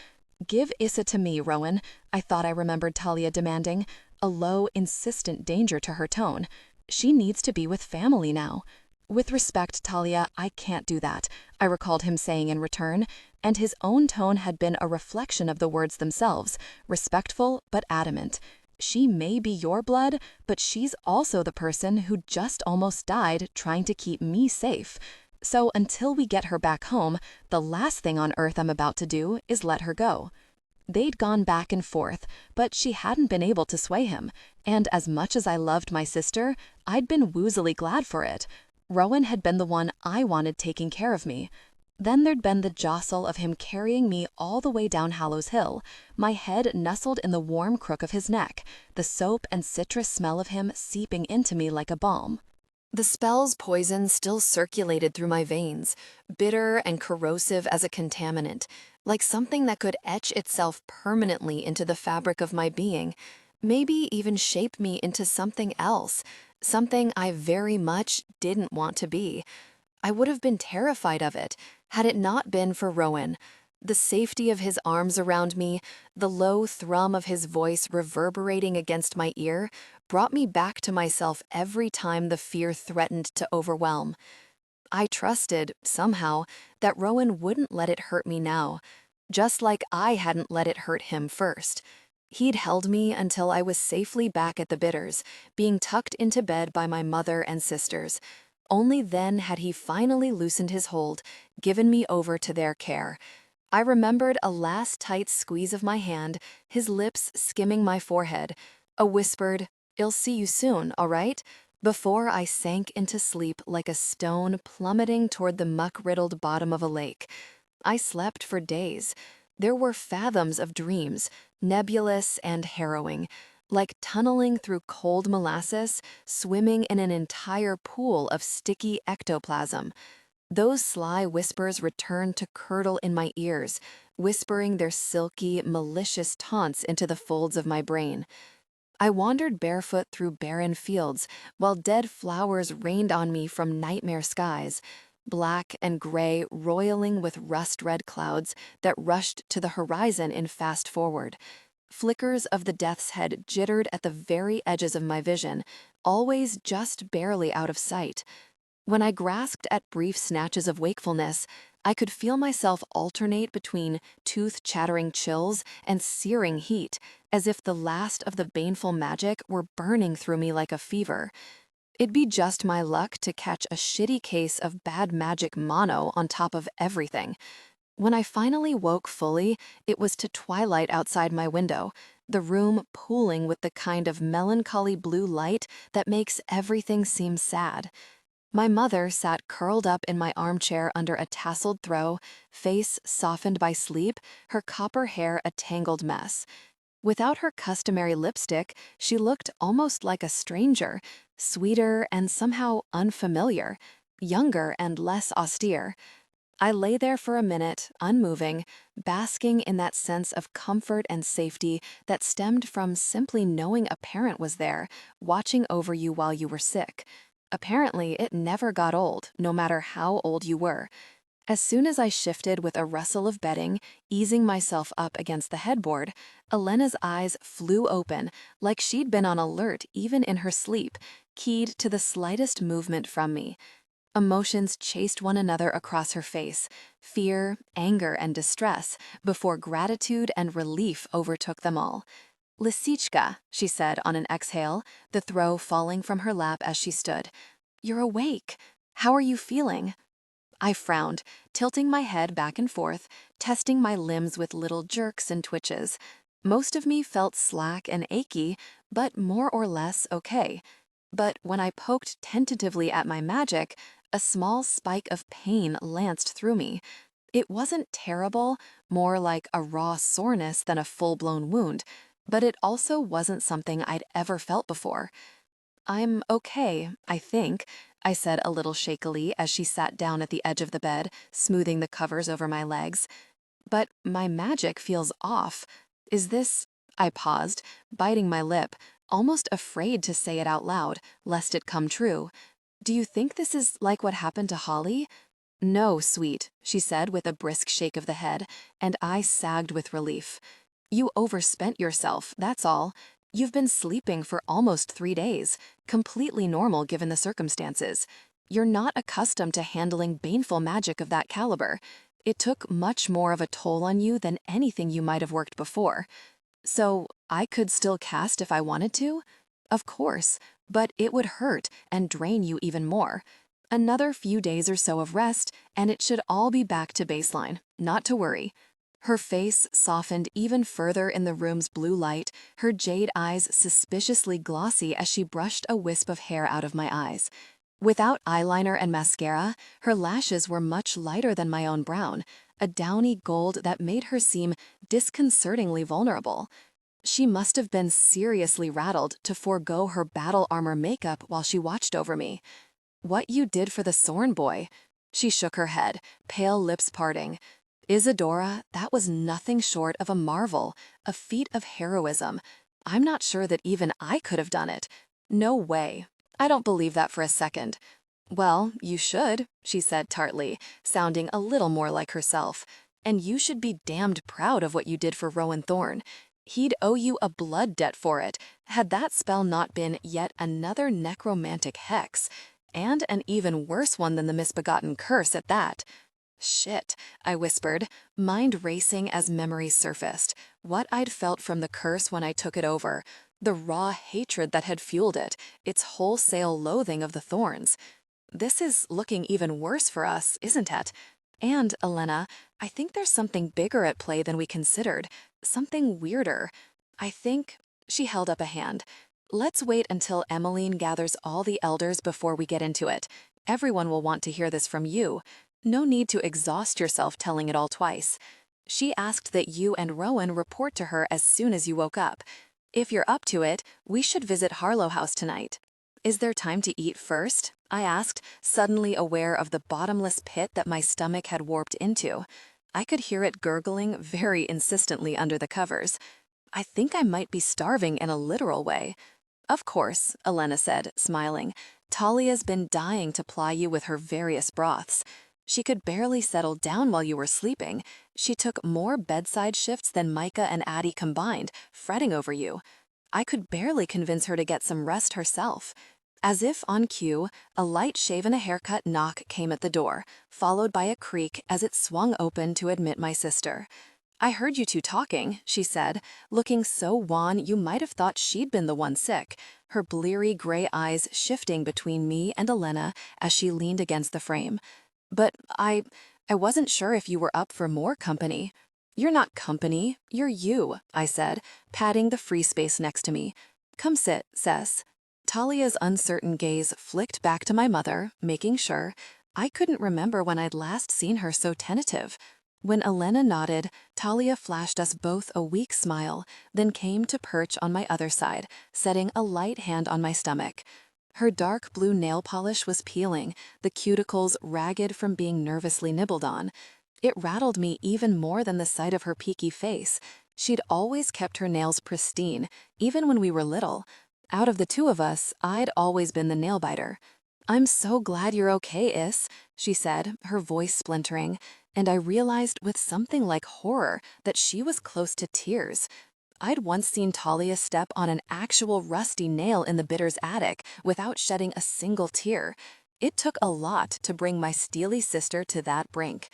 Give Issa to me, Rowan, I thought I remembered Talia demanding, a low, insistent danger to her tone. She needs to be with family now. With respect, Talia, I can't do that, I recalled him saying in return, and his own tone had been a reflection of the words themselves, respectful but adamant. She may be your blood, but she's also the person who just almost died trying to keep me safe. So until we get her back home, the last thing on earth I'm about to do is let her go. They'd gone back and forth, but she hadn't been able to sway him, and as much as I loved my sister, I'd been woozily glad for it. Rowan had been the one I wanted taking care of me. Then there'd been the jostle of him carrying me all the way down Hallows Hill, my head nestled in the warm crook of his neck, the soap and citrus smell of him seeping into me like a balm. The spell's poison still circulated through my veins, bitter and corrosive as a contaminant, like something that could etch itself permanently into the fabric of my being, maybe even shape me into something else, something I very much didn't want to be. I would have been terrified of it, had it not been for Rowan. The safety of his arms around me, the low thrum of his voice reverberating against my ear, brought me back to myself every time the fear threatened to overwhelm. I trusted, somehow, that Rowan wouldn't let it hurt me now, just like I hadn't let it hurt him first. He'd held me until I was safely back at the Bitters, being tucked into bed by my mother and sisters. Only then had he finally loosened his hold, given me over to their care. I remembered a last tight squeeze of my hand, his lips skimming my forehead, a whispered, "I'll see you soon, all right?" before I sank into sleep like a stone plummeting toward the muck-riddled bottom of a lake. I slept for days. There were fathoms of dreams, nebulous and harrowing, like tunneling through cold molasses, swimming in an entire pool of sticky ectoplasm. Those sly whispers returned to curdle in my ears, whispering their silky, malicious taunts into the folds of my brain. I wandered barefoot through barren fields, while dead flowers rained on me from nightmare skies, black and gray roiling with rust-red clouds that rushed to the horizon in fast forward. Flickers of the death's head jittered at the very edges of my vision, always just barely out of sight. When I grasped at brief snatches of wakefulness, I could feel myself alternate between tooth-chattering chills and searing heat, as if the last of the baneful magic were burning through me like a fever. It'd be just my luck to catch a shitty case of bad magic mono on top of everything. When I finally woke fully, it was to twilight outside my window, the room pooling with the kind of melancholy blue light that makes everything seem sad. My mother sat curled up in my armchair under a tasseled throw, face softened by sleep, her copper hair a tangled mess. Without her customary lipstick, she looked almost like a stranger, sweeter and somehow unfamiliar, younger and less austere. I lay there for a minute, unmoving, basking in that sense of comfort and safety that stemmed from simply knowing a parent was there, watching over you while you were sick. Apparently, it never got old, no matter how old you were. As soon as I shifted with a rustle of bedding, easing myself up against the headboard, Elena's eyes flew open, like she'd been on alert even in her sleep, keyed to the slightest movement from me. Emotions chased one another across her face, fear, anger, and distress, before gratitude and relief overtook them all. "Lisichka," she said on an exhale, the throw falling from her lap as she stood. "You're awake. How are you feeling?" I frowned, tilting my head back and forth, testing my limbs with little jerks and twitches. Most of me felt slack and achy, but more or less okay. But when I poked tentatively at my magic, a small spike of pain lanced through me. It wasn't terrible, more like a raw soreness than a full-blown wound, but it also wasn't something I'd ever felt before. "I'm okay, I think," I said a little shakily as she sat down at the edge of the bed, smoothing the covers over my legs. "But my magic feels off. Is this—" I paused, biting my lip, almost afraid to say it out loud, lest it come true. "Do you think this is like what happened to Holly?" "No, sweet," she said with a brisk shake of the head, and I sagged with relief. "You overspent yourself, that's all. You've been sleeping for almost 3 days, completely normal given the circumstances. You're not accustomed to handling baneful magic of that caliber. It took much more of a toll on you than anything you might have worked before. So, I could still cast if I wanted to? Of course, but it would hurt and drain you even more. Another few days or so of rest, and it should all be back to baseline, not to worry." Her face softened even further in the room's blue light, her jade eyes suspiciously glossy as she brushed a wisp of hair out of my eyes. Without eyeliner and mascara, her lashes were much lighter than my own brown, a downy gold that made her seem disconcertingly vulnerable. She must have been seriously rattled to forego her battle armor makeup while she watched over me. "What you did for the Sorn boy." She shook her head, pale lips parting. "Isadora, that was nothing short of a marvel, a feat of heroism. I'm not sure that even I could have done it. No way. I don't believe that for a second." "Well, you should," she said tartly, sounding a little more like herself. "And you should be damned proud of what you did for Rowan Thorne. He'd owe you a blood debt for it, had that spell not been yet another necromantic hex, and an even worse one than the misbegotten curse at that." "Shit," I whispered, mind racing as memories surfaced. What I'd felt from the curse when I took it over, the raw hatred that had fueled it, its wholesale loathing of the Thorns. "This is looking even worse for us, isn't it? And, Elena, I think there's something bigger at play than we considered, something weirder. I think—" She held up a hand. "Let's wait until Emmeline gathers all the elders before we get into it. Everyone will want to hear this from you. No need to exhaust yourself telling it all twice. She asked that you and Rowan report to her as soon as you woke up. If you're up to it, we should visit Harlow House tonight." "Is there time to eat first?" I asked, suddenly aware of the bottomless pit that my stomach had warped into. I could hear it gurgling very insistently under the covers. I think I might be starving in a literal way. "Of course," Elena said, smiling. "Talia's been dying to ply you with her various broths. She could barely settle down while you were sleeping. She took more bedside shifts than Micah and Addie combined, fretting over you. I could barely convince her to get some rest herself." As if on cue, a light shave and a haircut knock came at the door, followed by a creak as it swung open to admit my sister. "I heard you two talking," she said, looking so wan you might have thought she'd been the one sick, her bleary gray eyes shifting between me and Elena as she leaned against the frame. "But I wasn't sure if you were up for more company." "You're not company, you're you," I said, patting the free space next to me. "Come sit, Cess." Talia's uncertain gaze flicked back to my mother, making sure. I couldn't remember when I'd last seen her so tentative. When Elena nodded, Talia flashed us both a weak smile, then came to perch on my other side, setting a light hand on my stomach. Her dark blue nail polish was peeling, the cuticles ragged from being nervously nibbled on. It rattled me even more than the sight of her peaky face. She'd always kept her nails pristine, even when we were little. Out of the two of us, I'd always been the nail-biter. "I'm so glad you're okay, Is," she said, her voice splintering, and I realized with something like horror that she was close to tears. I'd once seen Talia step on an actual rusty nail in the Bitter's attic without shedding a single tear. It took a lot to bring my steely sister to that brink.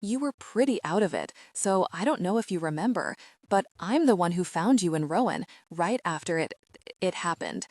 "You were pretty out of it, so I don't know if you remember, but I'm the one who found you in Rowan, right after it happened.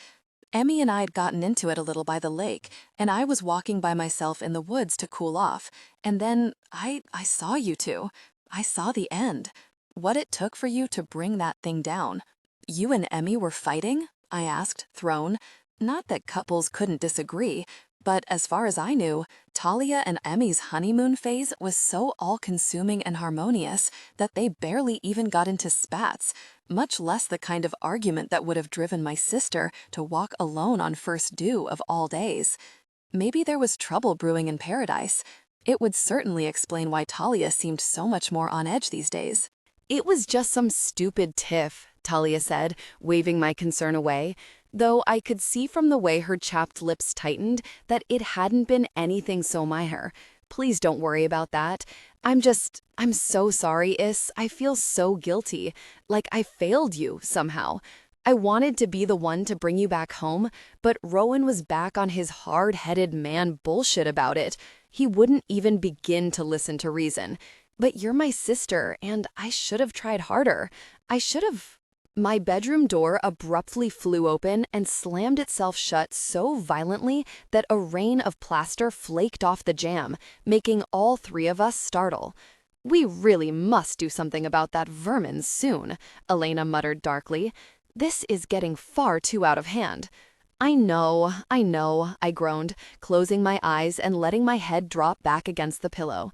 Emmy and I'd gotten into it a little by the lake, and I was walking by myself in the woods to cool off, and then I saw you two. I saw the end. What it took for you to bring that thing down." "You and Emmy were fighting?" I asked, thrown. Not that couples couldn't disagree, but as far as I knew, Talia and Emmy's honeymoon phase was so all-consuming and harmonious that they barely even got into spats, much less the kind of argument that would have driven my sister to walk alone on first due of all days. Maybe there was trouble brewing in paradise. It would certainly explain why Talia seemed so much more on edge these days. "It was just some stupid tiff," Talia said, waving my concern away, though I could see from the way her chapped lips tightened that it hadn't been anything so minor. "Please don't worry about that. I'm so sorry, Is. I feel so guilty, like I failed you somehow. I wanted to be the one to bring you back home, but Rowan was back on his hard-headed man bullshit about it. He wouldn't even begin to listen to reason. But you're my sister, and I should have tried harder. I should have—" My bedroom door abruptly flew open and slammed itself shut so violently that a rain of plaster flaked off the jamb, making all three of us startle. "We really must do something about that vermin soon," Elena muttered darkly. "This is getting far too out of hand." I know, I groaned, closing my eyes and letting my head drop back against the pillow.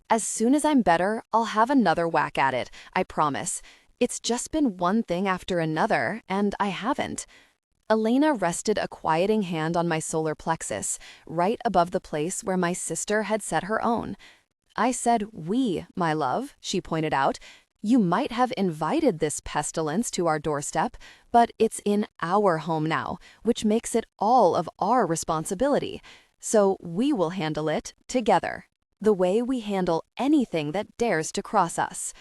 As soon as I'm better, I'll have another whack at it, I promise. It's just been one thing after another, and I haven't. Elena rested a quieting hand on my solar plexus, right above the place where my sister had set her own. I said we, my love, she pointed out. You might have invited this pestilence to our doorstep, but it's in our home now, which makes it all of our responsibility. So we will handle it together, the way we handle anything that dares to cross us.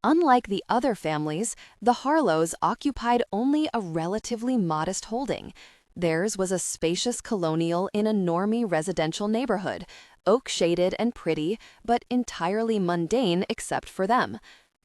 Unlike the other families, the Harlows occupied only a relatively modest holding. Theirs was a spacious colonial in a normie residential neighborhood, oak-shaded and pretty, but entirely mundane except for them.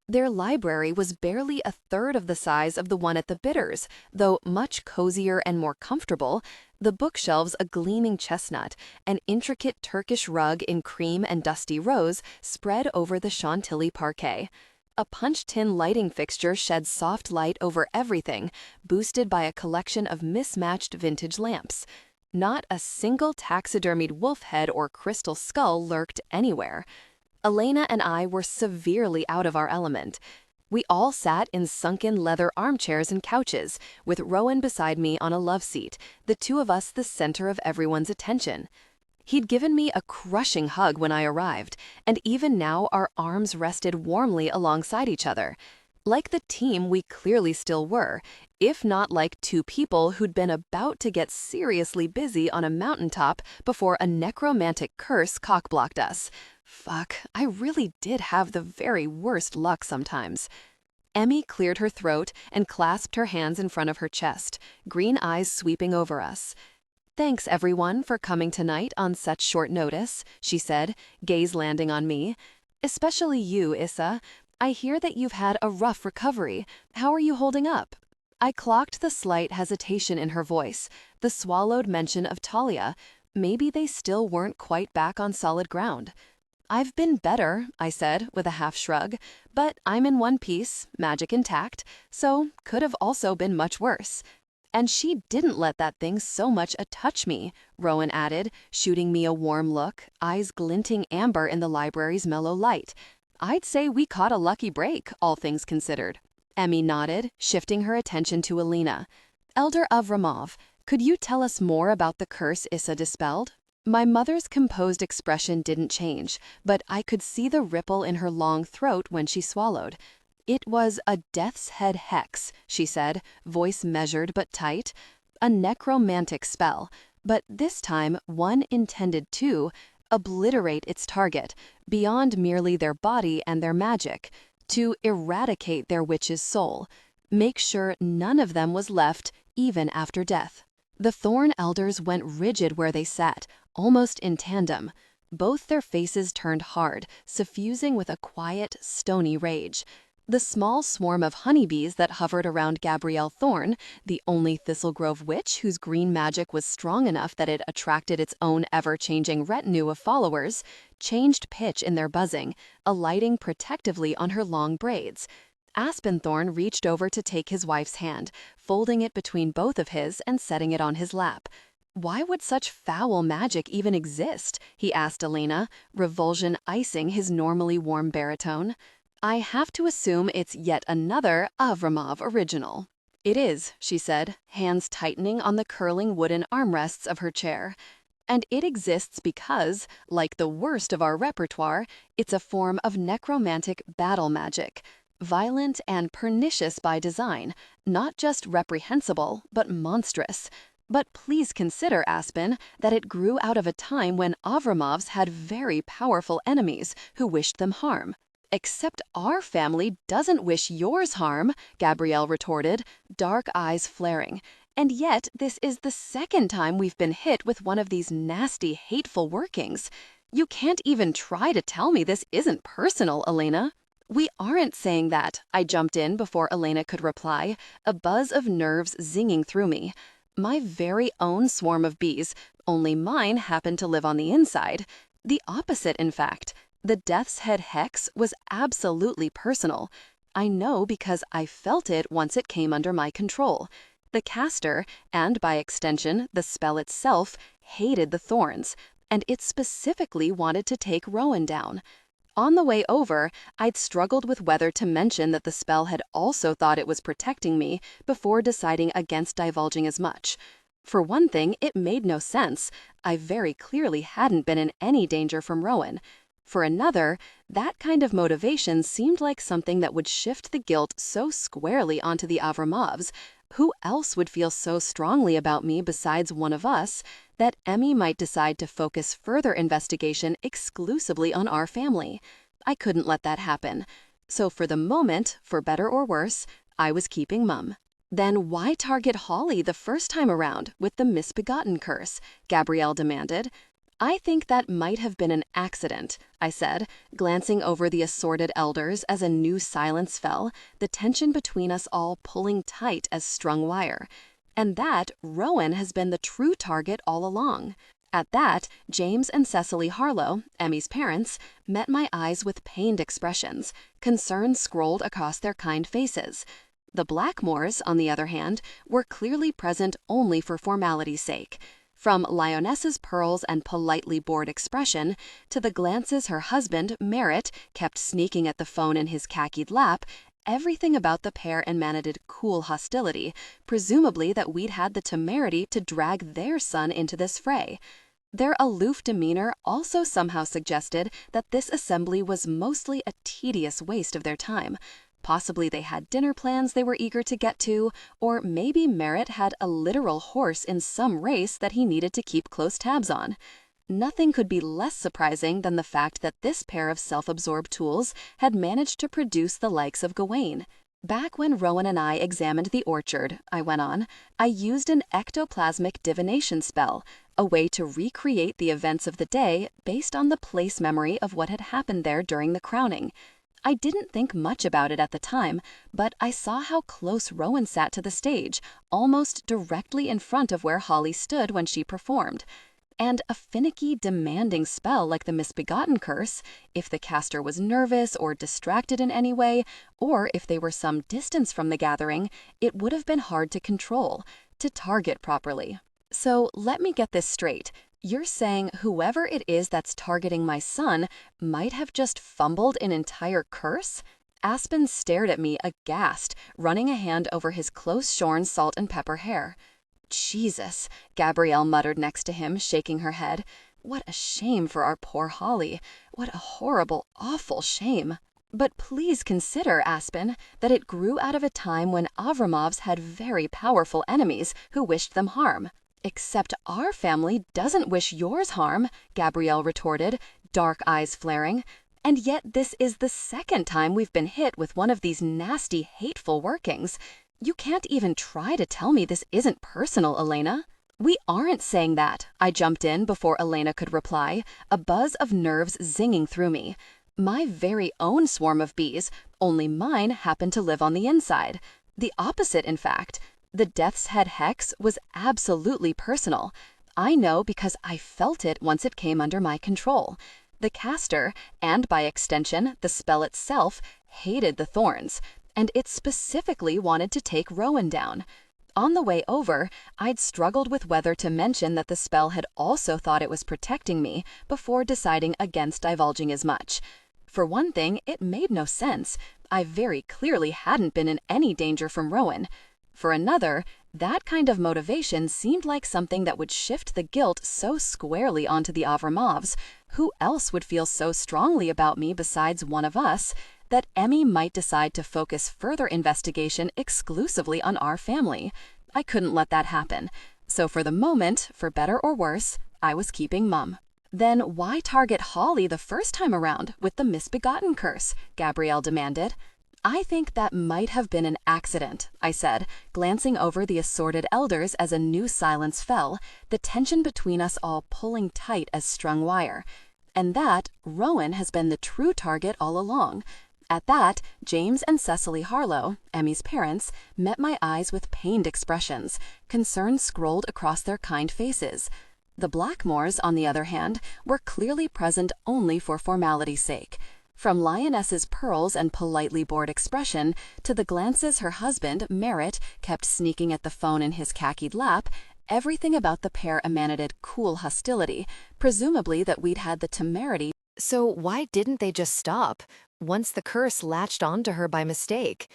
Their library was barely a third of the size of the one at the Bitters, though much cozier and more comfortable, the bookshelves a gleaming chestnut, an intricate Turkish rug in cream and dusty rose spread over the Chantilly parquet. A punch-tin lighting fixture shed soft light over everything, boosted by a collection of mismatched vintage lamps. Not a single taxidermied wolf head or crystal skull lurked anywhere. Elena and I were severely out of our element. We all sat in sunken leather armchairs and couches, with Rowan beside me on a love seat, the two of us the center of everyone's attention. He'd given me a crushing hug when I arrived, and even now our arms rested warmly alongside each other. Like the team we clearly still were, if not like two people who'd been about to get seriously busy on a mountaintop before a necromantic curse cockblocked us. Fuck, I really did have the very worst luck sometimes. Emmy cleared her throat and clasped her hands in front of her chest, green eyes sweeping over us. "Thanks, everyone, for coming tonight on such short notice," she said, gaze landing on me. "Especially you, Issa. I hear that you've had a rough recovery. How are you holding up?" I clocked the slight hesitation in her voice, the swallowed mention of Talia. Maybe they still weren't quite back on solid ground. "I've been better," I said with a half shrug, "but I'm in one piece, magic intact, so could have also been much worse." "And she didn't let that thing so much touch me," Rowan added, shooting me a warm look, eyes glinting amber in the library's mellow light. "I'd say we caught a lucky break, all things considered." Emmy nodded, shifting her attention to Alina. "Elder Avramov, could you tell us more about the curse Issa dispelled?" My mother's composed expression didn't change, but I could see the ripple in her long throat when she swallowed. "It was a death's head hex," she said, voice measured but tight. "A necromantic spell, but this time one intended to obliterate its target, beyond merely their body and their magic, to eradicate their witch's soul, make sure none of them was left even after death." The Thorn elders went rigid where they sat, almost in tandem. Both their faces turned hard, suffusing with a quiet, stony rage. The small swarm of honeybees that hovered around Gabrielle Thorn, the only Thistlegrove witch whose green magic was strong enough that it attracted its own ever-changing retinue of followers, changed pitch in their buzzing, alighting protectively on her long braids. Aspenthorn reached over to take his wife's hand, folding it between both of his and setting it on his lap. "Why would such foul magic even exist?" he asked Elena, revulsion icing his normally warm baritone. "I have to assume it's yet another Avramov original." "It is," she said, hands tightening on the curling wooden armrests of her chair. "And it exists because, like the worst of our repertoire, it's a form of necromantic battle magic. Violent and pernicious by design, not just reprehensible, but monstrous. But please consider, Aspen, that it grew out of a time when Avramovs had very powerful enemies who wished them harm." "Except our family doesn't wish yours harm," Gabrielle retorted, dark eyes flaring. "And yet this is the second time we've been hit with one of these nasty, hateful workings. You can't even try to tell me this isn't personal, Elena." "We aren't saying that," I jumped in before Elena could reply, a buzz of nerves zinging through me. "My very own swarm of bees, only mine happened to live on the inside. The opposite, in fact. The Death's Head Hex was absolutely personal. I know because I felt it once it came under my control. The caster, and by extension, the spell itself, hated the thorns, and it specifically wanted to take Rowan down. On the way over, I'd struggled with whether to mention that the spell had also thought it was protecting me before deciding against divulging as much. For one thing, it made no sense. I very clearly hadn't been in any danger from Rowan. For another, that kind of motivation seemed like something that would shift the guilt so squarely onto the Avramovs. Who else would feel so strongly about me besides one of us that Emmy might decide to focus further investigation exclusively on our family? I couldn't let that happen. So for the moment, for better or worse, I was keeping mum. Then why target Holly the first time around with the misbegotten curse? Gabrielle demanded. I think that might have been an accident, I said, glancing over the assorted elders as a new silence fell, the tension between us all pulling tight as strung wire. And that Rowan has been the true target all along. At that, James and Cecily Harlow, Emmy's parents, met my eyes with pained expressions. Concern scrolled across their kind faces. The Blackmores, on the other hand, were clearly present only for formality's sake. From Lioness's pearls and politely bored expression to the glances her husband, Merritt, kept sneaking at the phone in his khaki lap, everything about the pair emanated cool hostility, presumably that we'd had the temerity to drag their son into this fray. Their aloof demeanor also somehow suggested that this assembly was mostly a tedious waste of their time. Possibly they had dinner plans they were eager to get to, or maybe Merritt had a literal horse in some race that he needed to keep close tabs on. Nothing could be less surprising than the fact that this pair of self-absorbed tools had managed to produce the likes of Gawain. Back when Rowan and I examined the orchard, I went on, I used an ectoplasmic divination spell, a way to recreate the events of the day based on the place memory of what had happened there during the crowning. I didn't think much about it at the time, but I saw how close Rowan sat to the stage, almost directly in front of where Holly stood when she performed. And a finicky, demanding spell like the misbegotten curse, if the caster was nervous or distracted in any way, or if they were some distance from the gathering, it would have been hard to control, to target properly. So let me get this straight. You're saying whoever it is that's targeting my son might have just fumbled an entire curse? Aspen stared at me aghast, running a hand over his close-shorn salt and pepper hair. Jesus, Gabrielle muttered next to him, shaking her head. What a shame for our poor Holly. What a horrible, awful shame. But please consider, Aspen, that it grew out of a time when Avramovs had very powerful enemies who wished them harm. Except our family doesn't wish yours harm, Gabrielle retorted, dark eyes flaring. And yet this is the second time we've been hit with one of these nasty, hateful workings. You can't even try to tell me this isn't personal, Elena. We aren't saying that, I jumped in before Elena could reply, a buzz of nerves zinging through me. My very own swarm of bees, only mine happened to live on the inside. The opposite, in fact. The Death's Head hex was absolutely personal. I know because I felt it once it came under my control. The caster, and by extension, the spell itself, hated the thorns, and it specifically wanted to take Rowan down. On the way over, I'd struggled with whether to mention that the spell had also thought it was protecting me before deciding against divulging as much. For one thing, it made no sense. I very clearly hadn't been in any danger from Rowan. For another, that kind of motivation seemed like something that would shift the guilt so squarely onto the Avramovs. Who else would feel so strongly about me besides one of us that Emmy might decide to focus further investigation exclusively on our family? I couldn't let that happen. So for the moment, for better or worse, I was keeping mum. Then why target Holly the first time around with the misbegotten curse? Gabrielle demanded. I think that might have been an accident, I said, glancing over the assorted elders as a new silence fell, the tension between us all pulling tight as strung wire. And that Rowan has been the true target all along. At that, James and Cecily Harlow, Emmy's parents, met my eyes with pained expressions. Concern scrolled across their kind faces. The Blackmores, on the other hand, were clearly present only for formality's sake. From Lioness's pearls and politely bored expression to the glances her husband, Merritt, kept sneaking at the phone in his khakied lap, everything about the pair emanated cool hostility, presumably that we'd had the temerity. So why didn't they just stop, once the curse latched onto her by mistake?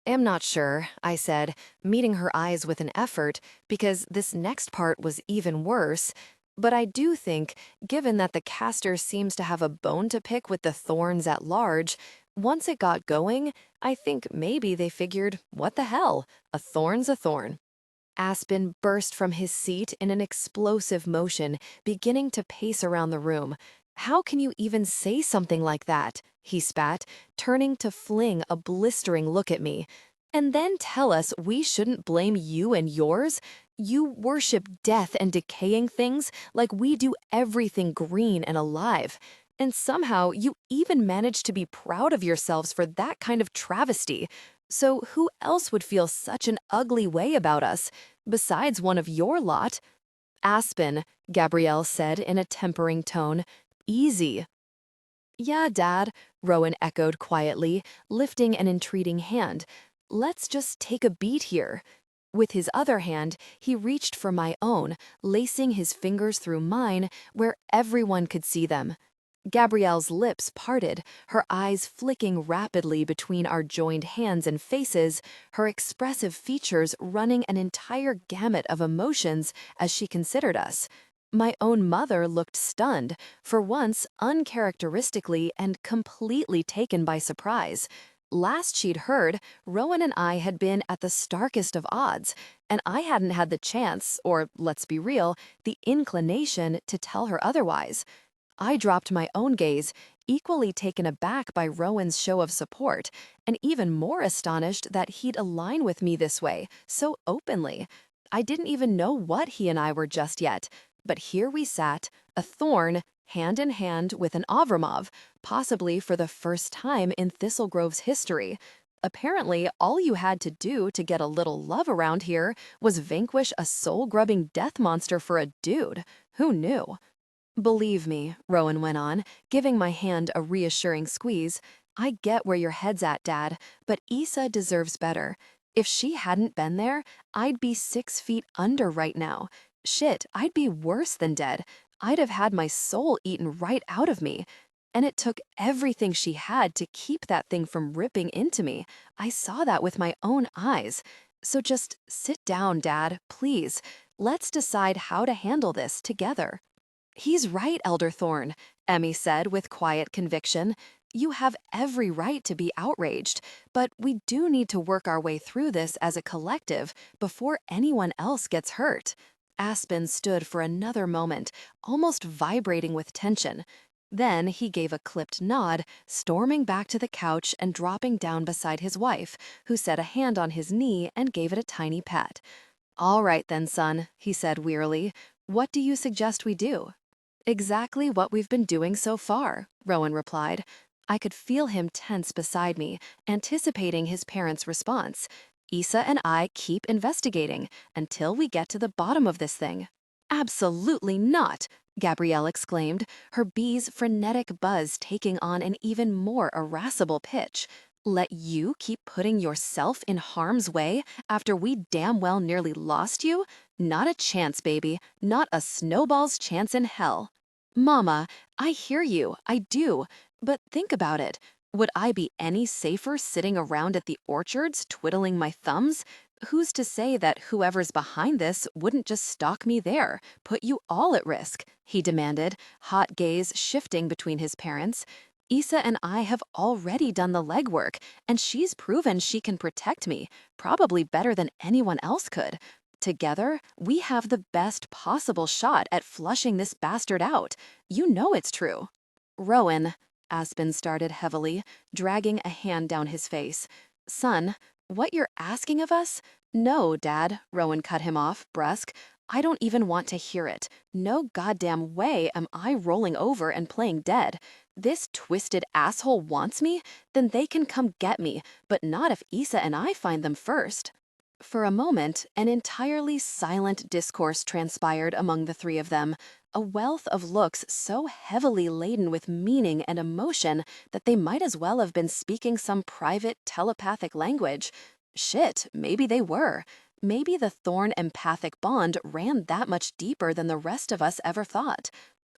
Am not sure, I said, meeting her eyes with an effort, because this next part was even worse. But I do think, given that the caster seems to have a bone to pick with the thorns at large, once it got going, I think maybe they figured, what the hell, a thorn's a thorn. Aspen burst from his seat in an explosive motion, beginning to pace around the room. How can you even say something like that? He spat, turning to fling a blistering look at me. And then tell us we shouldn't blame you and yours? You worship death and decaying things like we do everything green and alive. And somehow you even manage to be proud of yourselves for that kind of travesty. So who else would feel such an ugly way about us, besides one of your lot? Aspen, Gabrielle said in a tempering tone. Easy. Yeah, Dad, Rowan echoed quietly, lifting an entreating hand. Let's just take a beat here. With his other hand, he reached for my own, lacing his fingers through mine where everyone could see them. Gabrielle's lips parted, her eyes flicking rapidly between our joined hands and faces, her expressive features running an entire gamut of emotions as she considered us. My own mother looked stunned, for once uncharacteristically and completely taken by surprise. Last she'd heard, Rowan and I had been at the starkest of odds, and I hadn't had the chance, or let's be real, the inclination to tell her otherwise. I dropped my own gaze, equally taken aback by Rowan's show of support, and even more astonished that he'd align with me this way, so openly. I didn't even know what he and I were just yet, but here we sat, a thorn, hand in hand with an Avramov, possibly for the first time in Thistlegrove's history. Apparently, all you had to do to get a little love around here was vanquish a soul-grubbing death monster for a dude. Who knew? Believe me, Rowan went on, giving my hand a reassuring squeeze, I get where your head's at, Dad, but Issa deserves better. If she hadn't been there, I'd be 6 feet under right now. Shit, I'd be worse than dead. I'd have had my soul eaten right out of me. And it took everything she had to keep that thing from ripping into me. I saw that with my own eyes. So just sit down, Dad, please. Let's decide how to handle this together. He's right, Elder Thorne, Emmy said with quiet conviction. You have every right to be outraged, but we do need to work our way through this as a collective before anyone else gets hurt. Aspen stood for another moment, almost vibrating with tension. Then he gave a clipped nod, storming back to the couch and dropping down beside his wife, who set a hand on his knee and gave it a tiny pat. All right then, son, he said wearily. What do you suggest we do? Exactly what we've been doing so far, Rowan replied. I could feel him tense beside me, anticipating his parents' response. Issa and I keep investigating until we get to the bottom of this thing. Absolutely not, Gabrielle exclaimed, her bee's frenetic buzz taking on an even more irascible pitch. Let you keep putting yourself in harm's way after we damn well nearly lost you? Not a chance, baby. Not a snowball's chance in hell. Mama, I hear you, I do, but think about it. Would I be any safer sitting around at the orchards twiddling my thumbs? Who's to say that whoever's behind this wouldn't just stalk me there, put you all at risk? He demanded, hot gaze shifting between his parents. Issa and I have already done the legwork, and she's proven she can protect me, probably better than anyone else could. Together, we have the best possible shot at flushing this bastard out. You know it's true. Rowan, Aspen started heavily, dragging a hand down his face. Son, what you're asking of us? No, Dad, Rowan cut him off, brusque. I don't even want to hear it. No goddamn way am I rolling over and playing dead. This twisted asshole wants me? Then they can come get me, but not if Issa and I find them first. For a moment, an entirely silent discourse transpired among the three of them. a wealth of looks so heavily laden with meaning and emotion that they might as well have been speaking some private telepathic language. Shit, maybe they were. Maybe the thorn empathic bond ran that much deeper than the rest of us ever thought.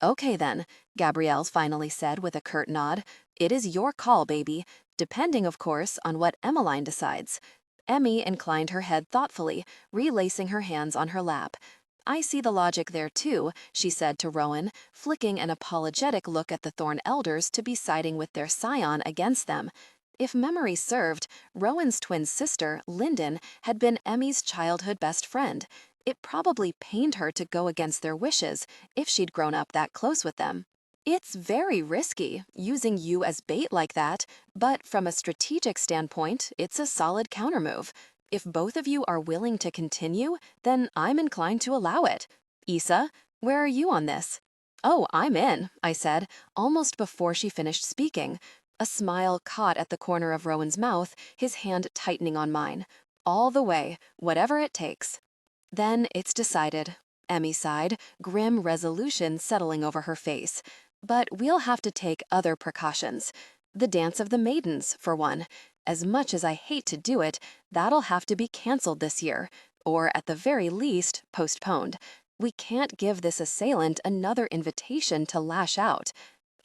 Okay then, Gabrielle finally said with a curt nod. It is your call, baby, depending, of course, on what Emmeline decides. Emmy inclined her head thoughtfully, relacing her hands on her lap. I see the logic there too, she said to Rowan, flicking an apologetic look at the Thorn elders to be siding with their scion against them. If memory served, Rowan's twin sister, Lyndon, had been Emmy's childhood best friend. It probably pained her to go against their wishes if she'd grown up that close with them. It's very risky, using you as bait like that, but from a strategic standpoint, it's a solid countermove. If both of you are willing to continue, then I'm inclined to allow it. Issa, where are you on this? Oh, I'm in, I said, almost before she finished speaking. A smile caught at the corner of Rowan's mouth, his hand tightening on mine. All the way, whatever it takes. Then it's decided, Emmy sighed, grim resolution settling over her face. But we'll have to take other precautions. The Dance of the Maidens, for one. As much as I hate to do it, that'll have to be canceled this year, or at the very least, postponed. We can't give this assailant another invitation to lash out.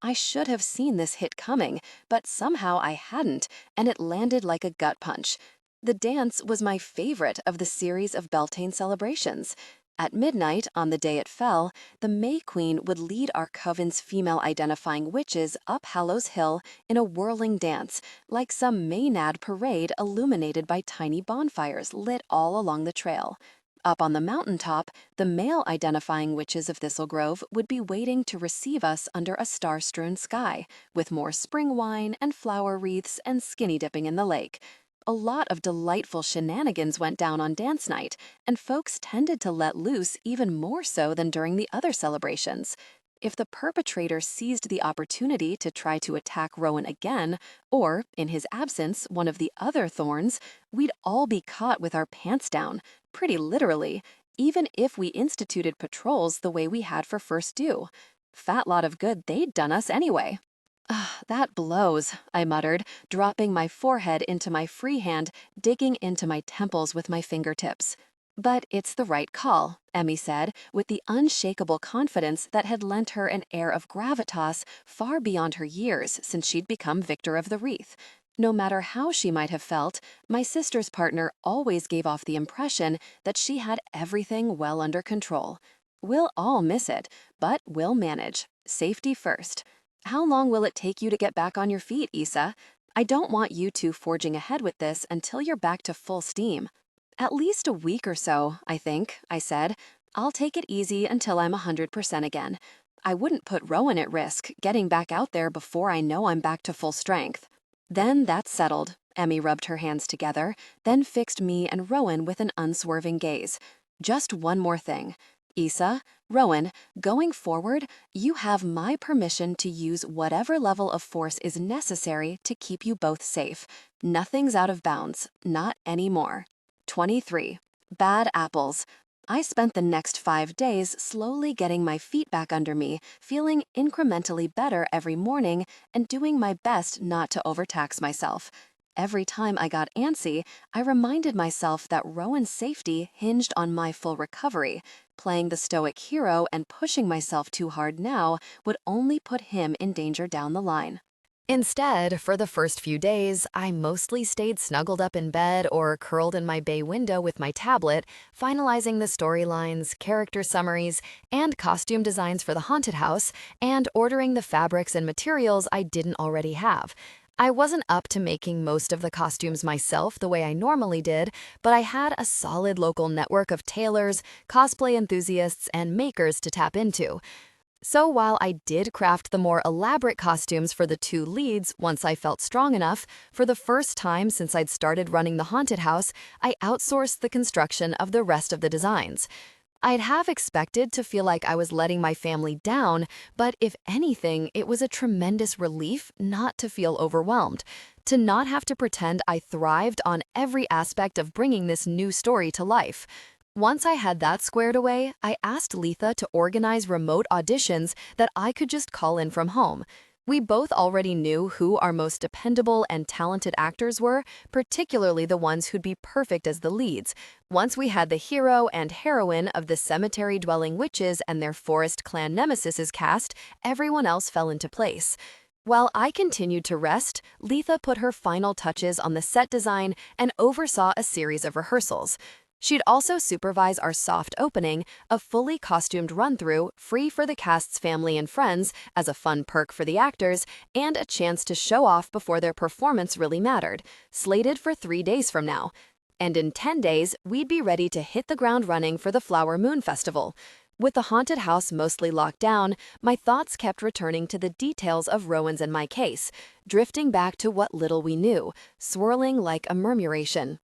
I should have seen this hit coming, but somehow I hadn't, and it landed like a gut punch. The dance was my favorite of the series of Beltane celebrations. At midnight, on the day it fell, the May Queen would lead our coven's female-identifying witches up Hallows Hill in a whirling dance, like some Maynard parade illuminated by tiny bonfires lit all along the trail. Up on the mountaintop, the male-identifying witches of Thistle Grove would be waiting to receive us under a star-strewn sky, with more spring wine and flower wreaths and skinny dipping in the lake. A lot of delightful shenanigans went down on dance night, and folks tended to let loose even more so than during the other celebrations. If the perpetrator seized the opportunity to try to attack Rowan again, or, in his absence, one of the other Thorns, we'd all be caught with our pants down, pretty literally, even if we instituted patrols the way we had for First Due. Fat lot of good they'd done us anyway. That blows, I muttered, dropping my forehead into my free hand, digging into my temples with my fingertips. But it's the right call, Emmy said, with the unshakable confidence that had lent her an air of gravitas far beyond her years since she'd become victor of the wreath. No matter how she might have felt, my sister's partner always gave off the impression that she had everything well under control. We'll all miss it, but we'll manage. Safety first. How long will it take you to get back on your feet, Issa? I don't want you two forging ahead with this until you're back to full steam. At least a week or so, I think, I said. I'll take it easy until I'm 100% again. I wouldn't put Rowan at risk, getting back out there before I know I'm back to full strength. Then that's settled. Emmy rubbed her hands together, then fixed me and Rowan with an unswerving gaze. Just one more thing. Issa, Rowan, going forward, you have my permission to use whatever level of force is necessary to keep you both safe. Nothing's out of bounds, not anymore. 23. Bad apples. I spent the next 5 days slowly getting my feet back under me, feeling incrementally better every morning, and doing my best not to overtax myself. Every time I got antsy, I reminded myself that Rowan's safety hinged on my full recovery. Playing the stoic hero and pushing myself too hard now would only put him in danger down the line. Instead, for the first few days, I mostly stayed snuggled up in bed or curled in my bay window with my tablet, finalizing the storylines, character summaries, and costume designs for the haunted house, and ordering the fabrics and materials I didn't already have. I wasn't up to making most of the costumes myself the way I normally did, but I had a solid local network of tailors, cosplay enthusiasts, and makers to tap into. So while I did craft the more elaborate costumes for the two leads once I felt strong enough, for the first time since I'd started running the haunted house, I outsourced the construction of the rest of the designs. I'd have expected to feel like I was letting my family down, but if anything, it was a tremendous relief not to feel overwhelmed, to not have to pretend I thrived on every aspect of bringing this new story to life. Once I had that squared away, I asked Letha to organize remote auditions that I could just call in from home. We both already knew who our most dependable and talented actors were, particularly the ones who'd be perfect as the leads. Once we had the hero and heroine of the cemetery-dwelling witches and their forest clan nemesises cast, everyone else fell into place. While I continued to rest, Letha put her final touches on the set design and oversaw a series of rehearsals. She'd also supervise our soft opening, a fully costumed run-through, free for the cast's family and friends as a fun perk for the actors, and a chance to show off before their performance really mattered, slated for 3 days from now. And in 10 days, we'd be ready to hit the ground running for the Flower Moon Festival. With the haunted house mostly locked down, my thoughts kept returning to the details of Rowan's and my case, drifting back to what little we knew, swirling like a murmuration.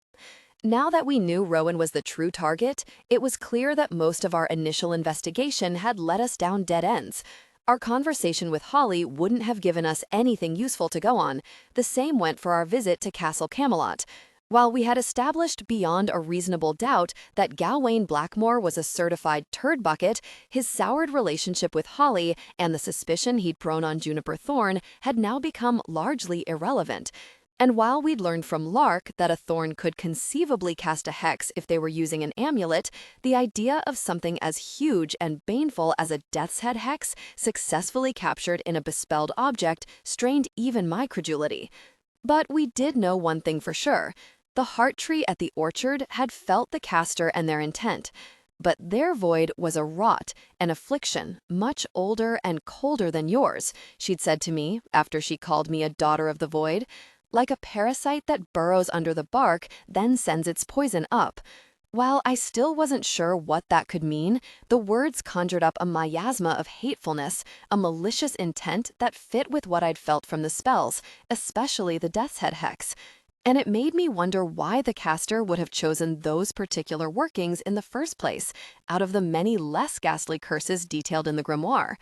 Now that we knew Rowan was the true target, it was clear that most of our initial investigation had led us down dead ends. Our conversation with Holly wouldn't have given us anything useful to go on. The same went for our visit to Castle Camelot. While we had established beyond a reasonable doubt that Gawain Blackmore was a certified turd bucket, his soured relationship with Holly and the suspicion he'd thrown on Juniper Thorn had now become largely irrelevant. And while we'd learned from Lark that a thorn could conceivably cast a hex if they were using an amulet, the idea of something as huge and baneful as a death's head hex successfully captured in a bespelled object strained even my credulity. But we did know one thing for sure. The heart tree at the orchard had felt the caster and their intent. But their void was a rot, an affliction, much older and colder than yours, she'd said to me after she called me a daughter of the void. Like a parasite that burrows under the bark, then sends its poison up. While I still wasn't sure what that could mean, the words conjured up a miasma of hatefulness, a malicious intent that fit with what I'd felt from the spells, especially the Death's Head hex. And it made me wonder why the caster would have chosen those particular workings in the first place, out of the many less ghastly curses detailed in the grimoire.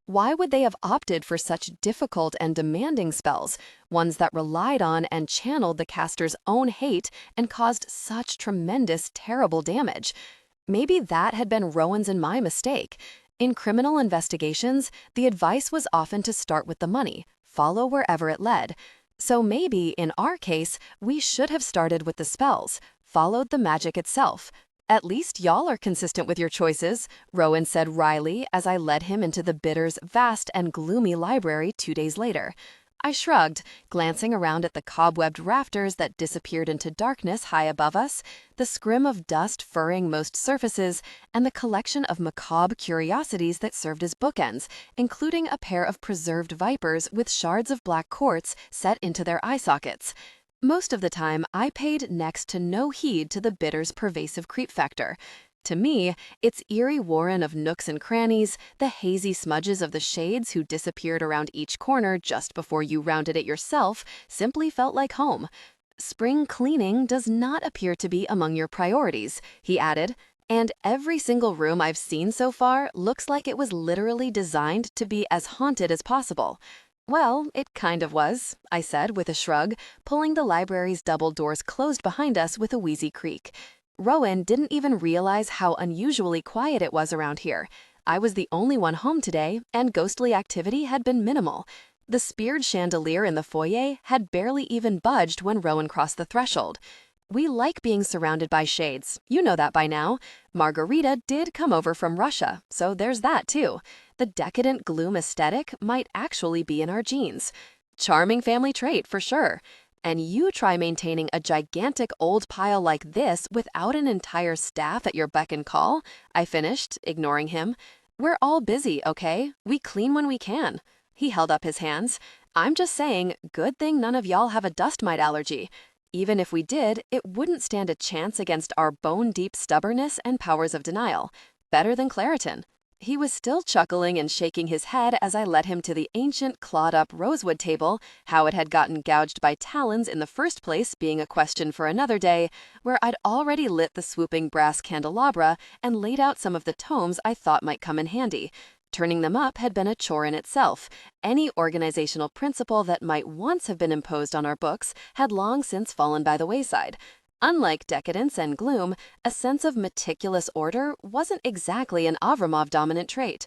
Why would they have opted for such difficult and demanding spells, ones that relied on and channeled the caster's own hate and caused such tremendous, terrible damage? Maybe that had been Rowan's and my mistake. In criminal investigations, the advice was often to start with the money, follow wherever it led. So maybe, in our case, we should have started with the spells, followed the magic itself. At least y'all are consistent with your choices, Rowan said wryly as I led him into the Bitter's vast and gloomy library 2 days later. I shrugged, glancing around at the cobwebbed rafters that disappeared into darkness high above us, the scrim of dust furring most surfaces, and the collection of macabre curiosities that served as bookends, including a pair of preserved vipers with shards of black quartz set into their eye sockets. Most of the time, I paid next to no heed to the Bitter's pervasive creep factor. To me, its eerie warren of nooks and crannies, the hazy smudges of the shades who disappeared around each corner just before you rounded it yourself, simply felt like home. Spring cleaning does not appear to be among your priorities, he added, and every single room I've seen so far looks like it was literally designed to be as haunted as possible. Well, it kind of was, I said with a shrug, pulling the library's double doors closed behind us with a wheezy creak. Rowan didn't even realize how unusually quiet it was around here. I was the only one home today, and ghostly activity had been minimal. The speared chandelier in the foyer had barely even budged when Rowan crossed the threshold. We like being surrounded by shades. You know that by now. Margarita did come over from Russia, so there's that too. The decadent gloom aesthetic might actually be in our genes. Charming family trait, for sure. And you try maintaining a gigantic old pile like this without an entire staff at your beck and call, I finished, ignoring him. We're all busy, okay? We clean when we can. He held up his hands. I'm just saying, good thing none of y'all have a dust mite allergy. Even if we did, it wouldn't stand a chance against our bone-deep stubbornness and powers of denial. Better than Claritin. He was still chuckling and shaking his head as I led him to the ancient clawed-up rosewood table, how it had gotten gouged by talons in the first place being a question for another day, where I'd already lit the swooping brass candelabra and laid out some of the tomes I thought might come in handy. Turning them up had been a chore in itself. Any organizational principle that might once have been imposed on our books had long since fallen by the wayside. Unlike decadence and gloom, a sense of meticulous order wasn't exactly an Avramov-dominant trait.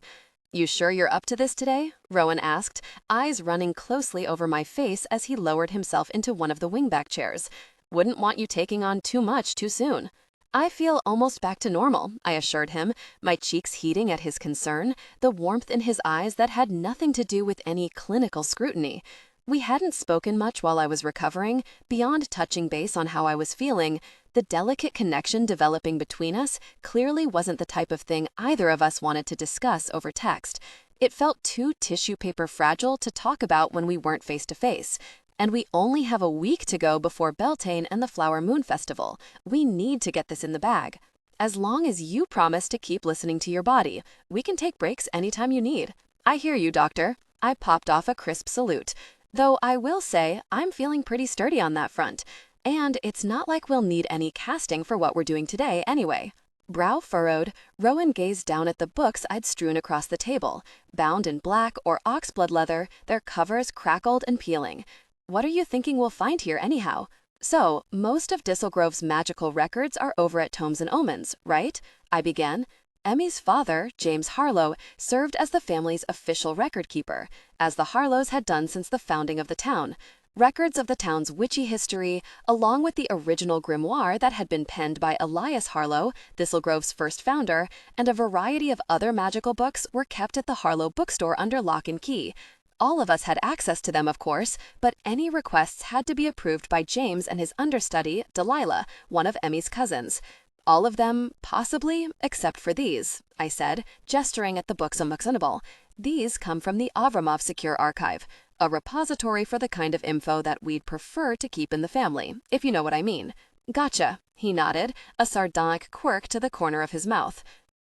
"You sure you're up to this today?" Rowan asked, eyes running closely over my face as he lowered himself into one of the wingback chairs. "Wouldn't want you taking on too much too soon." "I feel almost back to normal," I assured him, my cheeks heating at his concern, the warmth in his eyes that had nothing to do with any clinical scrutiny. We hadn't spoken much while I was recovering, beyond touching base on how I was feeling. The delicate connection developing between us clearly wasn't the type of thing either of us wanted to discuss over text. It felt too tissue paper fragile to talk about when we weren't face to face. And we only have a week to go before Beltane and the Flower Moon Festival. We need to get this in the bag. "As long as you promise to keep listening to your body, we can take breaks anytime you need." "I hear you, doctor." I popped off a crisp salute. Though I will say, I'm feeling pretty sturdy on that front. And it's not like we'll need any casting for what we're doing today anyway. Brow furrowed, Rowan gazed down at the books I'd strewn across the table. Bound in black or oxblood leather, their covers crackled and peeling. "What are you thinking we'll find here anyhow?" "So, most of Disselgrove's magical records are over at Tomes and Omens, right?" I began. Emmy's father, James Harlow, served as the family's official record keeper, as the Harlows had done since the founding of the town. Records of the town's witchy history, along with the original grimoire that had been penned by Elias Harlow, Thistlegrove's first founder, and a variety of other magical books were kept at the Harlow bookstore under lock and key. All of us had access to them, of course, but any requests had to be approved by James and his understudy, Delilah, one of Emmy's cousins. "All of them, possibly, except for these," I said, gesturing at the books on Muxunable. "These come from the Avramov Secure Archive, a repository for the kind of info that we'd prefer to keep in the family, if you know what I mean." "Gotcha," he nodded, a sardonic quirk to the corner of his mouth.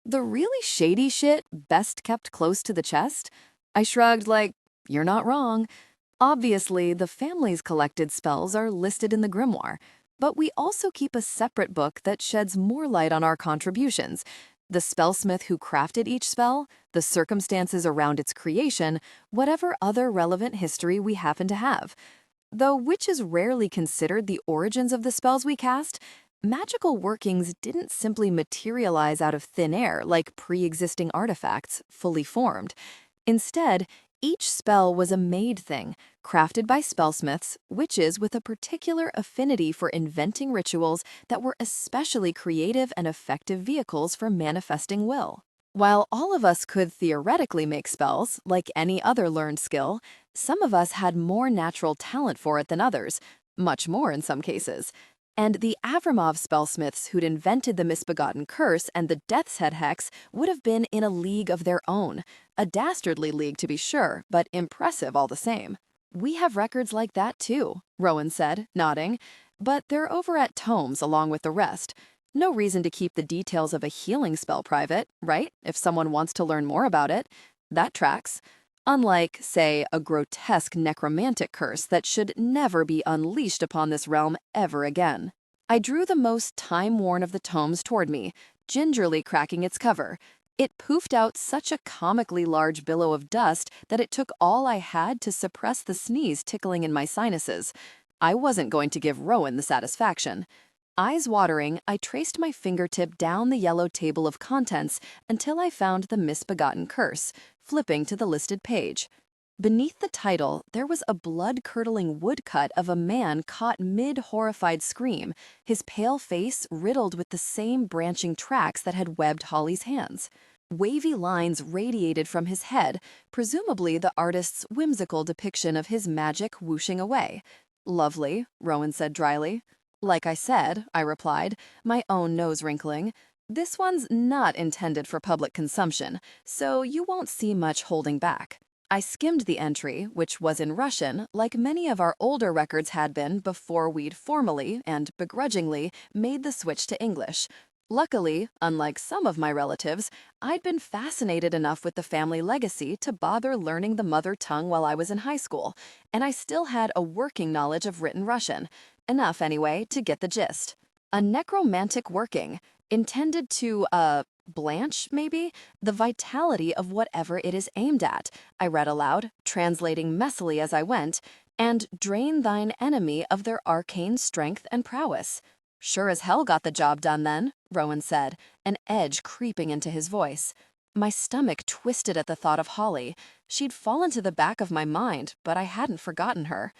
"The really shady shit best kept close to the chest?" I shrugged like, "You're not wrong. Obviously, the family's collected spells are listed in the grimoire, but we also keep a separate book that sheds more light on our contributions. The spellsmith who crafted each spell, the circumstances around its creation, whatever other relevant history we happen to have. Though witches rarely considered the origins of the spells we cast, magical workings didn't simply materialize out of thin air like pre-existing artifacts, fully formed. Instead, each spell was a made thing, crafted by spellsmiths, witches with a particular affinity for inventing rituals that were especially creative and effective vehicles for manifesting will. While all of us could theoretically make spells, like any other learned skill, some of us had more natural talent for it than others, much more in some cases. And the Avramov spellsmiths who'd invented the misbegotten curse and the Death's Head hex would have been in a league of their own. A dastardly league, to be sure, but impressive all the same. "We have records like that too," Rowan said, nodding. "But they're over at Tomes along with the rest. No reason to keep the details of a healing spell private, right? If someone wants to learn more about it. That tracks. Unlike, say, a grotesque necromantic curse that should never be unleashed upon this realm ever again." I drew the most time-worn of the tomes toward me, gingerly cracking its cover. It poofed out such a comically large billow of dust that it took all I had to suppress the sneeze tickling in my sinuses. I wasn't going to give Rowan the satisfaction. Eyes watering, I traced my fingertip down the yellow table of contents until I found the misbegotten curse, flipping to the listed page. Beneath the title, there was a blood-curdling woodcut of a man caught mid-horrified scream, his pale face riddled with the same branching tracks that had webbed Holly's hands. Wavy lines radiated from his head, presumably the artist's whimsical depiction of his magic whooshing away. "Lovely," Rowan said dryly. "Like I said," I replied, my own nose wrinkling, "this one's not intended for public consumption, so you won't see much holding back." I skimmed the entry, which was in Russian, like many of our older records had been before we'd formally and begrudgingly made the switch to English. Luckily, unlike some of my relatives, I'd been fascinated enough with the family legacy to bother learning the mother tongue while I was in high school, and I still had a working knowledge of written Russian, enough anyway to get the gist. A necromantic working, intended to, blanch, maybe, the vitality of whatever it is aimed at, I read aloud, translating messily as I went, and drain thine enemy of their arcane strength and prowess. Sure as hell got the job done then, Rowan said, an edge creeping into his voice. My stomach twisted at the thought of Holly. She'd fallen to the back of my mind, but I hadn't forgotten her.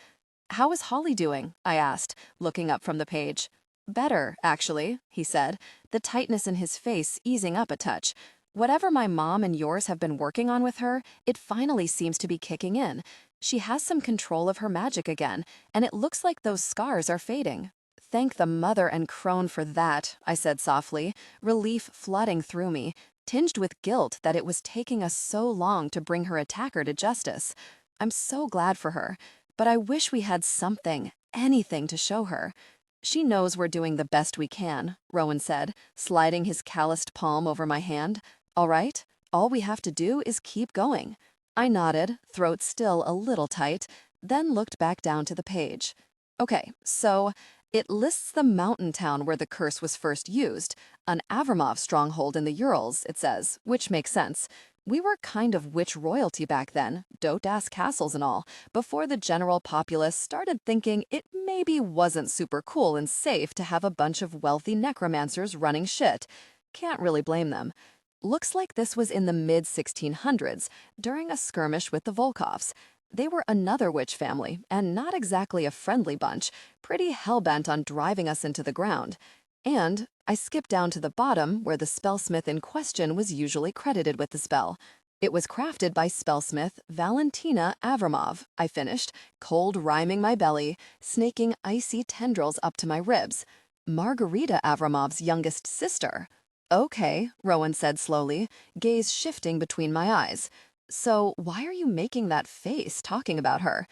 How is Holly doing? I asked, looking up from the page. Better, actually, he said, the tightness in his face easing up a touch. Whatever my mom and yours have been working on with her, it finally seems to be kicking in. She has some control of her magic again, and it looks like those scars are fading. Thank the mother and crone for that, I said softly, relief flooding through me, tinged with guilt that it was taking us so long to bring her attacker to justice. I'm so glad for her, but I wish we had something, anything to show her. She knows we're doing the best we can, Rowan said, sliding his calloused palm over my hand. All right, all we have to do is keep going. I nodded, throat still a little tight, then looked back down to the page. Okay, so it lists the mountain town where the curse was first used, an Avramov stronghold in the Urals, it says, which makes sense. We were kind of witch royalty back then, dote-ass castles and all, before the general populace started thinking it maybe wasn't super cool and safe to have a bunch of wealthy necromancers running shit. Can't really blame them. Looks like this was in the mid-1600s, during a skirmish with the Volkovs. They were another witch family, and not exactly a friendly bunch, pretty hell-bent on driving us into the ground. And I skipped down to the bottom where the spellsmith in question was usually credited with the spell. It was crafted by spellsmith Valentina Avramov, I finished, cold rhyming my belly, snaking icy tendrils up to my ribs. Margarita Avramov's youngest sister. Okay, Rowan said slowly, gaze shifting between my eyes. So why are you making that face talking about her?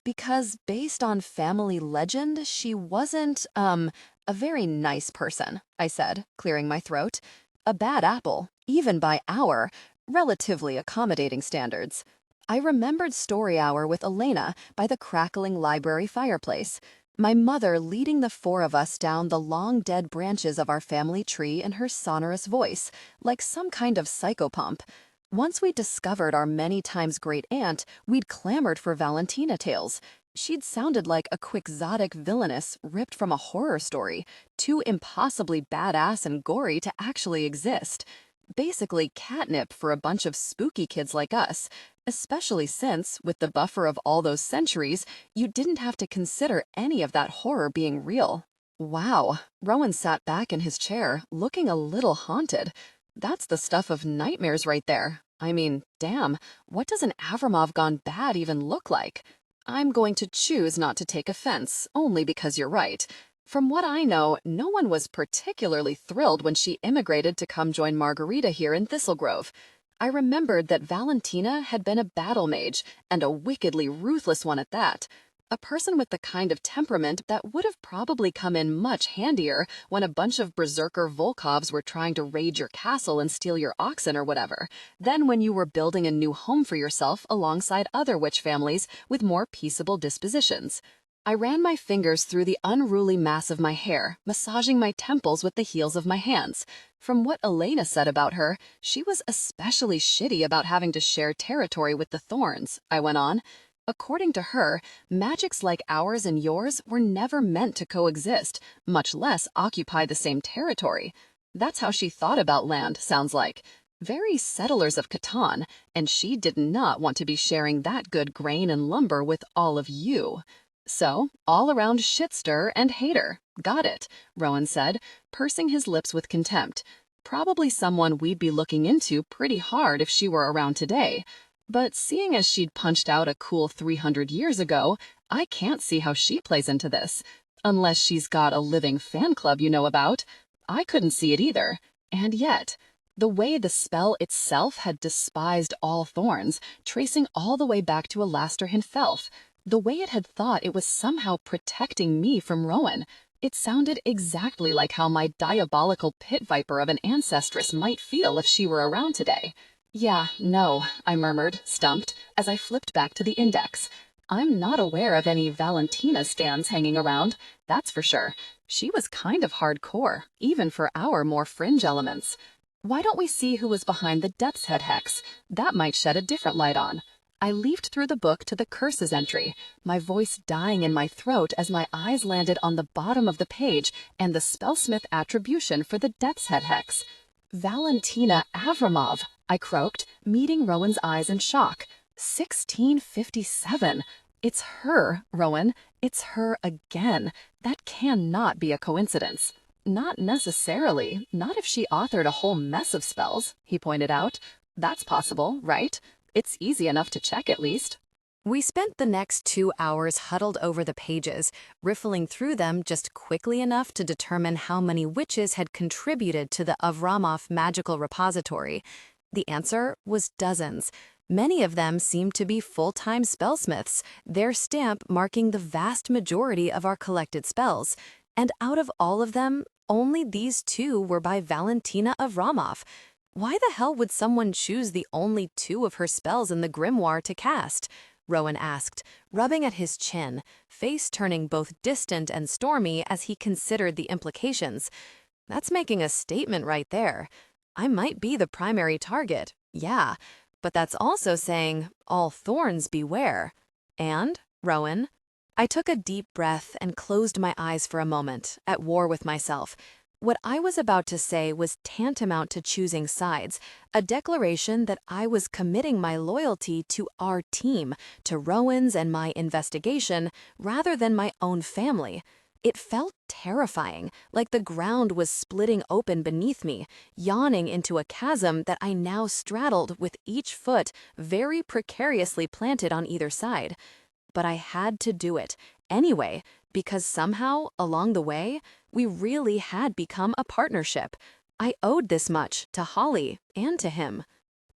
Because based on family legend, she wasn't, a very nice person, I said, clearing my throat. A bad apple, even by our relatively accommodating standards. I remembered story hour with Elena by the crackling library fireplace, my mother leading the four of us down the long dead branches of our family tree in her sonorous voice, like some kind of psychopomp. Once we discovered our many times great aunt, we'd clamored for Valentina tales. She'd sounded like a quixotic villainess ripped from a horror story, too impossibly badass and gory to actually exist. Basically catnip for a bunch of spooky kids like us, especially since, with the buffer of all those centuries, you didn't have to consider any of that horror being real. Wow, Rowan sat back in his chair, looking a little haunted. That's the stuff of nightmares right there. I mean, damn, what does an Avramov gone bad even look like? I'm going to choose not to take offense, only because you're right. From what I know, no one was particularly thrilled when she immigrated to come join Margarita here in Thistlegrove. I remembered that Valentina had been a battle mage, and a wickedly ruthless one at that. A person with the kind of temperament that would have probably come in much handier when a bunch of berserker Volkovs were trying to raid your castle and steal your oxen or whatever, than when you were building a new home for yourself alongside other witch families with more peaceable dispositions. I ran my fingers through the unruly mass of my hair, massaging my temples with the heels of my hands. From what Elena said about her, she was especially shitty about having to share territory with the Thorns, I went on. According to her, magics like ours and yours were never meant to coexist, much less occupy the same territory. That's how she thought about land, sounds like. Very settlers of Catan, and she did not want to be sharing that good grain and lumber with all of you. So, all around shitster and hater. Got it, Rowan said, pursing his lips with contempt. Probably someone we'd be looking into pretty hard if she were around today. But seeing as she'd punched out a cool 300 years ago, I can't see how she plays into this. Unless she's got a living fan club you know about. I couldn't see it either. And yet, the way the spell itself had despised all thorns, tracing all the way back to Alastair himself, the way it had thought it was somehow protecting me from Rowan, it sounded exactly like how my diabolical pit viper of an ancestress might feel if she were around today. Yeah, no, I murmured, stumped, as I flipped back to the index. I'm not aware of any Valentina stands hanging around, that's for sure. She was kind of hardcore, even for our more fringe elements. Why don't we see who was behind the Death's Head hex? That might shed a different light on. I leafed through the book to the curses entry, my voice dying in my throat as my eyes landed on the bottom of the page and the spellsmith attribution for the Death's Head hex. Valentina Avramov, I croaked, meeting Rowan's eyes in shock. 1657. It's her, Rowan. It's her again. That cannot be a coincidence. Not necessarily. Not if she authored a whole mess of spells, he pointed out. That's possible, right? It's easy enough to check at least. We spent the next 2 hours huddled over the pages, riffling through them just quickly enough to determine how many witches had contributed to the Avramov magical repository. The answer was dozens. Many of them seemed to be full-time spellsmiths, their stamp marking the vast majority of our collected spells. And out of all of them, only these 2 were by Valentina Avramov. Why the hell would someone choose the only 2 of her spells in the grimoire to cast? Rowan asked, rubbing at his chin, face turning both distant and stormy as he considered the implications. That's making a statement right there. I might be the primary target, yeah, but that's also saying, all thorns beware. And, Rowan? I took a deep breath and closed my eyes for a moment, at war with myself. What I was about to say was tantamount to choosing sides, a declaration that I was committing my loyalty to our team, to Rowan's and my investigation, rather than my own family. It felt terrifying, like the ground was splitting open beneath me, yawning into a chasm that I now straddled with each foot very precariously planted on either side. But I had to do it, anyway, because somehow, along the way, we really had become a partnership. I owed this much to Holly and to him.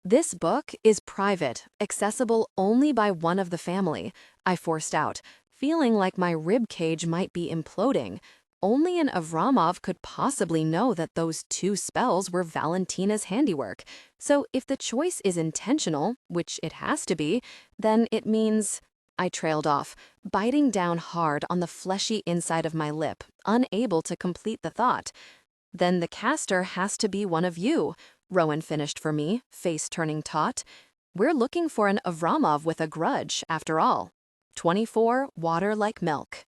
This book is private, accessible only by one of the family, I forced out, feeling like my rib cage might be imploding. Only an Avramov could possibly know that those 2 spells were Valentina's handiwork. So if the choice is intentional, which it has to be, then it means... I trailed off, biting down hard on the fleshy inside of my lip, unable to complete the thought. Then the caster has to be one of you, Rowan finished for me, face turning taut. We're looking for an Avramov with a grudge, after all. 24, water like milk.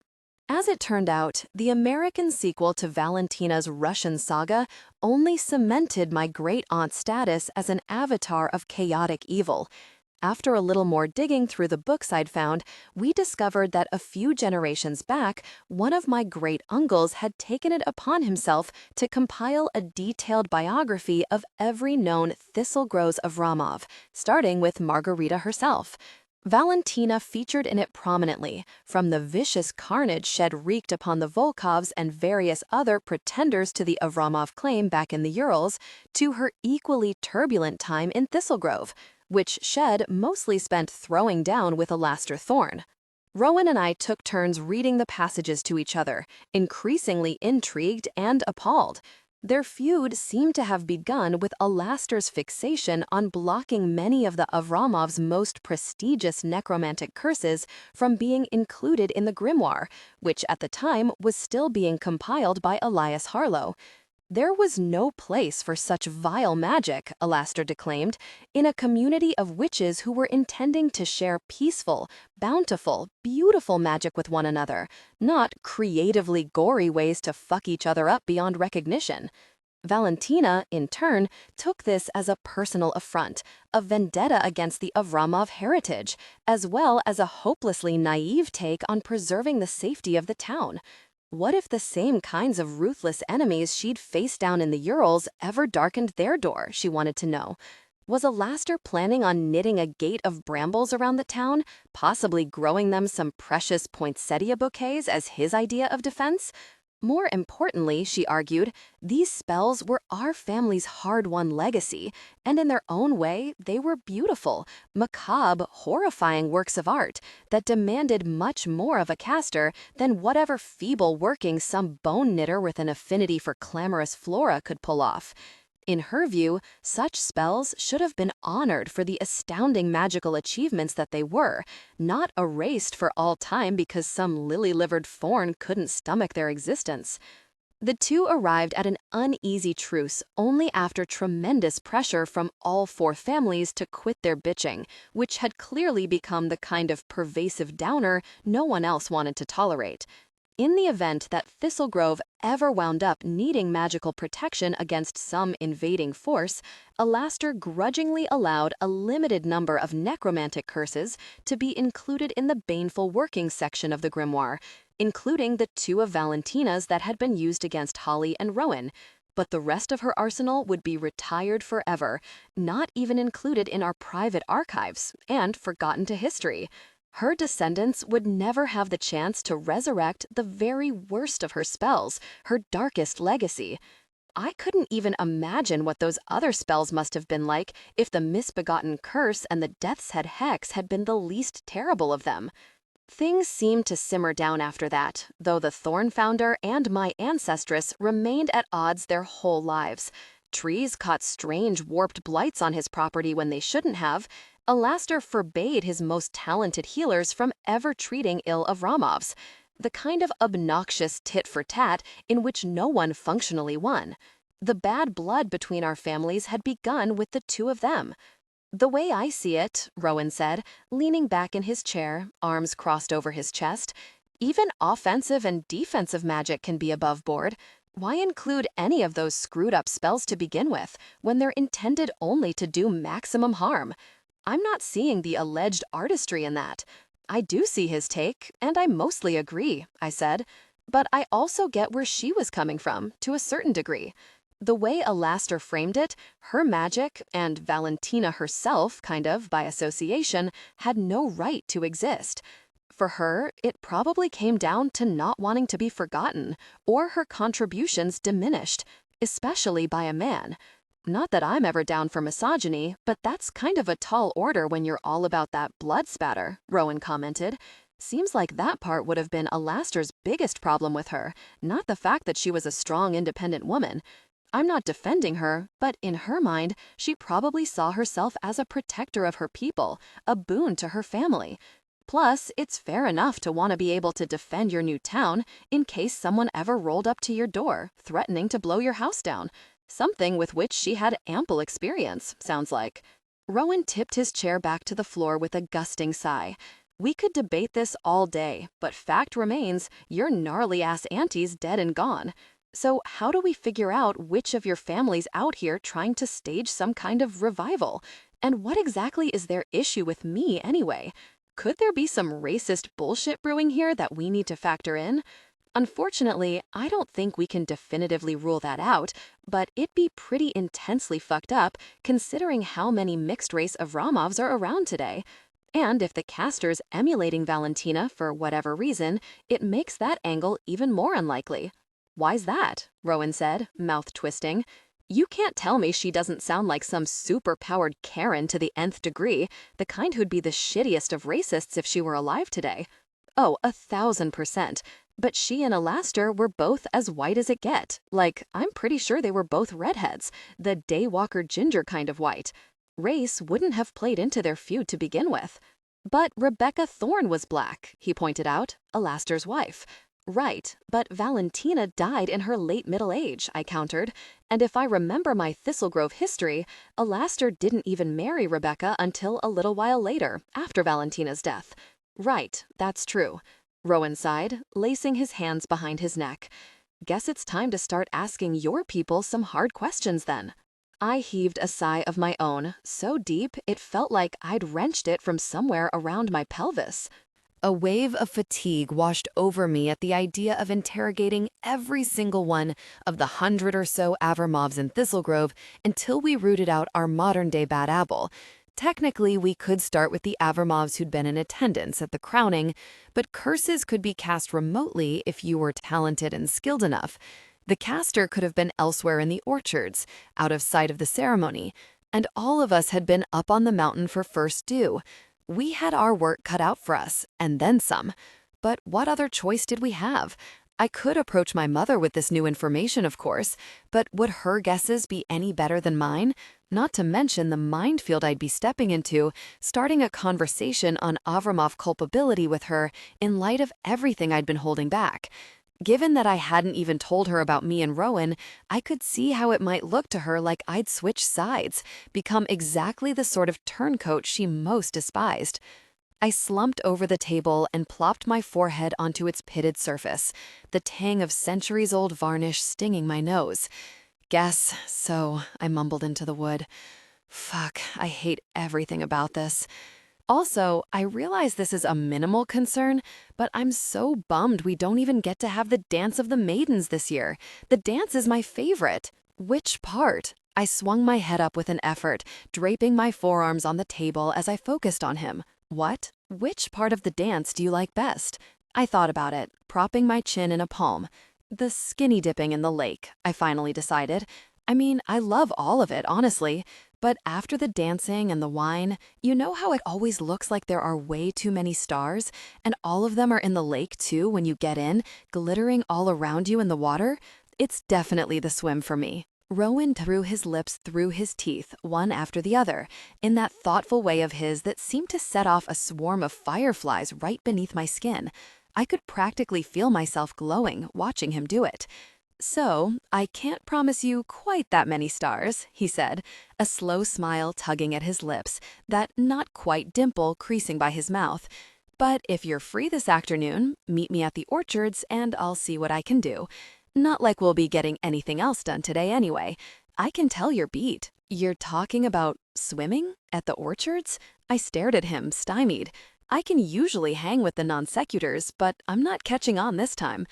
As it turned out, the American sequel to Valentina's Russian saga only cemented my great-aunt's status as an avatar of chaotic evil. After a little more digging through the books I'd found, we discovered that a few generations back, one of my great-uncles had taken it upon himself to compile a detailed biography of every known Thistlegrows Avramov, starting with Margarita herself. Valentina featured in it prominently, from the vicious carnage shed wreaked upon the Volkovs and various other pretenders to the Avramov claim back in the Urals, to her equally turbulent time in Thistlegrove, which Shed mostly spent throwing down with Alaster Thorn. Rowan and I took turns reading the passages to each other, increasingly intrigued and appalled. Their feud seemed to have begun with Alaster's fixation on blocking many of the Avramov's most prestigious necromantic curses from being included in the grimoire, which at the time was still being compiled by Elias Harlow. There was no place for such vile magic, Alaster declaimed, in a community of witches who were intending to share peaceful, bountiful, beautiful magic with one another, not creatively gory ways to fuck each other up beyond recognition. Valentina, in turn, took this as a personal affront, a vendetta against the Avramov heritage, as well as a hopelessly naive take on preserving the safety of the town. What if the same kinds of ruthless enemies she'd faced down in the Urals ever darkened their door, she wanted to know. Was Alaster planning on knitting a gate of brambles around the town, possibly growing them some precious poinsettia bouquets as his idea of defense? More importantly, she argued, these spells were our family's hard-won legacy, and in their own way, they were beautiful, macabre, horrifying works of art that demanded much more of a caster than whatever feeble working some bone knitter with an affinity for clamorous flora could pull off. In her view, such spells should have been honored for the astounding magical achievements that they were, not erased for all time because some lily-livered thorn couldn't stomach their existence. The two arrived at an uneasy truce only after tremendous pressure from all four families to quit their bitching, which had clearly become the kind of pervasive downer no one else wanted to tolerate. In the event that Thistlegrove ever wound up needing magical protection against some invading force, Alastor grudgingly allowed a limited number of necromantic curses to be included in the baneful workings section of the grimoire, including the 2 of Valentina's that had been used against Holly and Rowan. But the rest of her arsenal would be retired forever, not even included in our private archives, and forgotten to history. Her descendants would never have the chance to resurrect the very worst of her spells, her darkest legacy. I couldn't even imagine what those other spells must have been like if the misbegotten curse and the Death's Head hex had been the least terrible of them. Things seemed to simmer down after that, though the Thorn Founder and my ancestress remained at odds their whole lives. Trees caught strange warped blights on his property when they shouldn't have. Alastor forbade his most talented healers from ever treating ill of Ramovs, the kind of obnoxious tit-for-tat in which no one functionally won. The bad blood between our families had begun with the 2 of them. "The way I see it," Rowan said, leaning back in his chair, arms crossed over his chest, "even offensive and defensive magic can be above board. Why include any of those screwed-up spells to begin with, when they're intended only to do maximum harm? I'm not seeing the alleged artistry in that." "I do see his take, and I mostly agree," I said. "But I also get where she was coming from, to a certain degree. The way Alastor framed it, her magic, and Valentina herself, kind of, by association, had no right to exist. For her, it probably came down to not wanting to be forgotten, or her contributions diminished, especially by a man. Not that I'm ever down for misogyny, but that's kind of a tall order when you're all about that blood spatter," Rowan commented. "Seems like that part would have been Alastor's biggest problem with her, not the fact that she was a strong, independent woman. I'm not defending her, but in her mind, she probably saw herself as a protector of her people, a boon to her family. Plus, it's fair enough to want to be able to defend your new town in case someone ever rolled up to your door, threatening to blow your house down. Something with which she had ample experience, sounds like." Rowan tipped his chair back to the floor with a gusting sigh. "We could debate this all day, but fact remains, your gnarly-ass auntie's dead and gone. So how do we figure out which of your family's out here trying to stage some kind of revival? And what exactly is their issue with me anyway? Could there be some racist bullshit brewing here that we need to factor in? Unfortunately, I don't think we can definitively rule that out, but it'd be pretty intensely fucked up considering how many mixed race Avramovs are around today. And if the caster's emulating Valentina for whatever reason, it makes that angle even more unlikely." "Why's that?" Rowan said, mouth twisting. "You can't tell me she doesn't sound like some super-powered Karen to the nth degree, the kind who'd be the shittiest of racists if she were alive today." "Oh, 1,000%. But she and Alastor were both as white as it get. Like, I'm pretty sure they were both redheads, the Daywalker Ginger kind of white. Race wouldn't have played into their feud to begin with." "But Rebecca Thorne was black," he pointed out, Alastor's wife. "Right, but Valentina died in her late middle age," I countered. "And if I remember my Thistlegrove history, Alastor didn't even marry Rebecca until a little while later, after Valentina's death." "Right, that's true." Rowan sighed, lacing his hands behind his neck. "Guess it's time to start asking your people some hard questions then." I heaved a sigh of my own, so deep it felt like I'd wrenched it from somewhere around my pelvis. A wave of fatigue washed over me at the idea of interrogating every single one of the 100 or so Avramovs in Thistlegrove until we rooted out our modern-day bad apple. Technically, we could start with the Avramovs who'd been in attendance at the crowning, but curses could be cast remotely if you were talented and skilled enough. The caster could have been elsewhere in the orchards, out of sight of the ceremony, and all of us had been up on the mountain for first due. We had our work cut out for us, and then some. But what other choice did we have? I could approach my mother with this new information, of course, but would her guesses be any better than mine? Not to mention the minefield I'd be stepping into, starting a conversation on Avramov culpability with her in light of everything I'd been holding back. Given that I hadn't even told her about me and Rowan, I could see how it might look to her like I'd switched sides, become exactly the sort of turncoat she most despised. I slumped over the table and plopped my forehead onto its pitted surface, the tang of centuries-old varnish stinging my nose. Guess so, I mumbled into the wood. Fuck, I hate everything about this. Also, I realize this is a minimal concern, but I'm so bummed we don't even get to have the Dance of the Maidens this year. The dance is my favorite. Which part? I swung my head up with an effort, draping my forearms on the table as I focused on him. What? Which part of the dance do you like best? I thought about it, propping my chin in a palm. The skinny dipping in the lake, I finally decided. I mean, I love all of it, honestly. But after the dancing and the wine, you know how it always looks like there are way too many stars, and all of them are in the lake too when you get in, glittering all around you in the water? It's definitely the swim for me. Rowan drew his lips through his teeth, one after the other, in that thoughtful way of his that seemed to set off a swarm of fireflies right beneath my skin. I could practically feel myself glowing watching him do it. So, I can't promise you quite that many stars, he said, a slow smile tugging at his lips, that not quite dimple creasing by his mouth. But if you're free this afternoon, meet me at the orchards and I'll see what I can do. Not like we'll be getting anything else done today anyway. I can tell you're beat. You're talking about swimming at the orchards? I stared at him, stymied. I can usually hang with the non sequiturs, but I'm not catching on this time.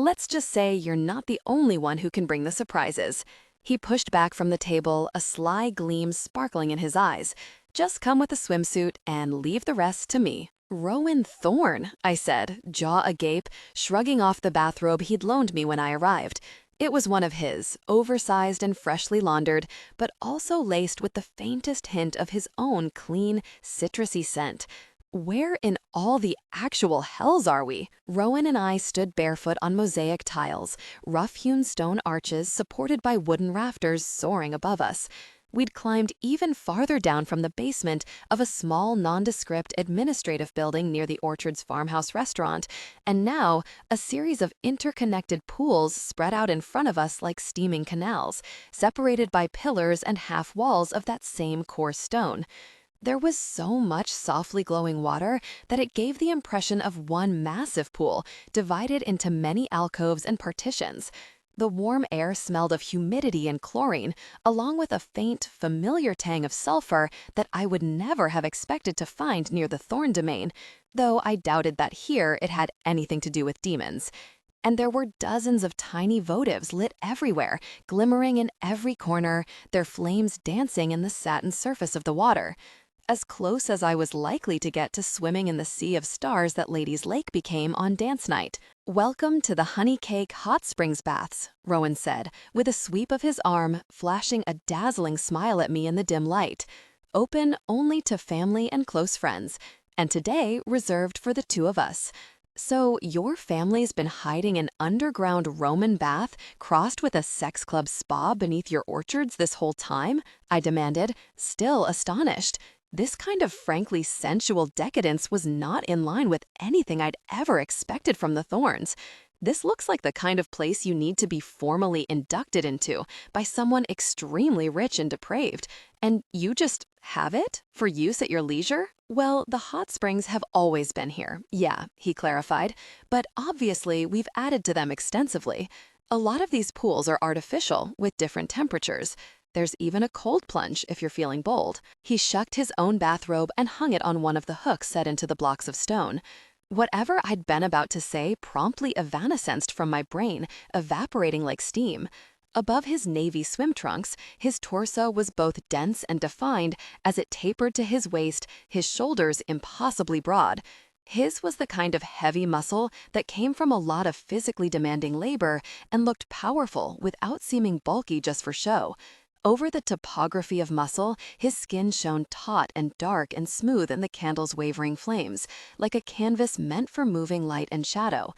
Let's just say you're not the only one who can bring the surprises. He pushed back from the table, a sly gleam sparkling in his eyes. Just come with a swimsuit and leave the rest to me. Rowan Thorne, I said, jaw agape, shrugging off the bathrobe he'd loaned me when I arrived. It was one of his, oversized and freshly laundered, but also laced with the faintest hint of his own clean, citrusy scent. Where in all the actual hells are we? Rowan and I stood barefoot on mosaic tiles, rough-hewn stone arches supported by wooden rafters soaring above us. We'd climbed even farther down from the basement of a small nondescript administrative building near the Orchard's farmhouse restaurant, and now a series of interconnected pools spread out in front of us like steaming canals, separated by pillars and half walls of that same coarse stone. There was so much softly glowing water that it gave the impression of one massive pool, divided into many alcoves and partitions. The warm air smelled of humidity and chlorine, along with a faint, familiar tang of sulfur that I would never have expected to find near the Thorn domain, though I doubted that here it had anything to do with demons. And there were dozens of tiny votives lit everywhere, glimmering in every corner, their flames dancing in the satin surface of the water. As close as I was likely to get to swimming in the sea of stars that Ladies Lake became on dance night. "Welcome to the Honey Cake Hot Springs Baths," Rowan said, with a sweep of his arm, flashing a dazzling smile at me in the dim light. "Open only to family and close friends, and today reserved for the two of us. So your family's been hiding an underground Roman bath crossed with a sex club spa beneath your orchards this whole time?" I demanded, still astonished. This kind of frankly sensual decadence was not in line with anything I'd ever expected from the Thorns. This looks like the kind of place you need to be formally inducted into by someone extremely rich and depraved, and you just have it for use at your leisure? Well, the hot springs have always been here, yeah, he clarified, but obviously we've added to them extensively. A lot of these pools are artificial, with different temperatures. There's even a cold plunge if you're feeling bold. He shucked his own bathrobe and hung it on one of the hooks set into the blocks of stone. Whatever I'd been about to say promptly evanesced from my brain, evaporating like steam. Above his navy swim trunks, his torso was both dense and defined as it tapered to his waist, his shoulders impossibly broad. His was the kind of heavy muscle that came from a lot of physically demanding labor and looked powerful without seeming bulky just for show. Over the topography of muscle, his skin shone taut and dark and smooth in the candle's wavering flames, like a canvas meant for moving light and shadow.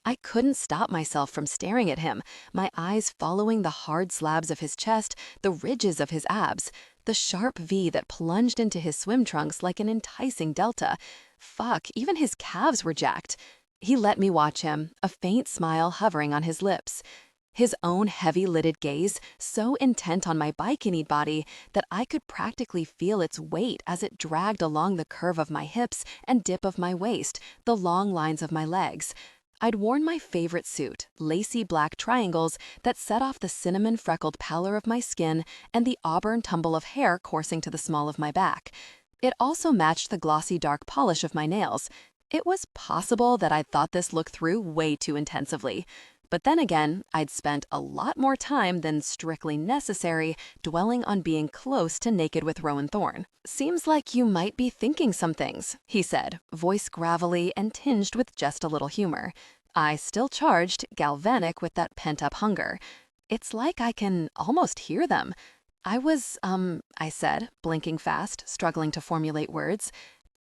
I couldn't stop myself from staring at him, my eyes following the hard slabs of his chest, the ridges of his abs, the sharp V that plunged into his swim trunks like an enticing delta. Fuck, even his calves were jacked. He let me watch him, a faint smile hovering on his lips. His own heavy-lidded gaze so intent on my bikini body that I could practically feel its weight as it dragged along the curve of my hips and dip of my waist, the long lines of my legs. I'd worn my favorite suit, lacy black triangles that set off the cinnamon-freckled pallor of my skin and the auburn tumble of hair coursing to the small of my back. It also matched the glossy dark polish of my nails. It was possible that I'd thought this look through way too intensively. But then again, I'd spent a lot more time than strictly necessary dwelling on being close to naked with Rowan Thorne. "Seems like you might be thinking some things," he said, voice gravelly and tinged with just a little humor. I still charged, galvanic with that pent-up hunger. "It's like I can almost hear them." I said, blinking fast, struggling to formulate words.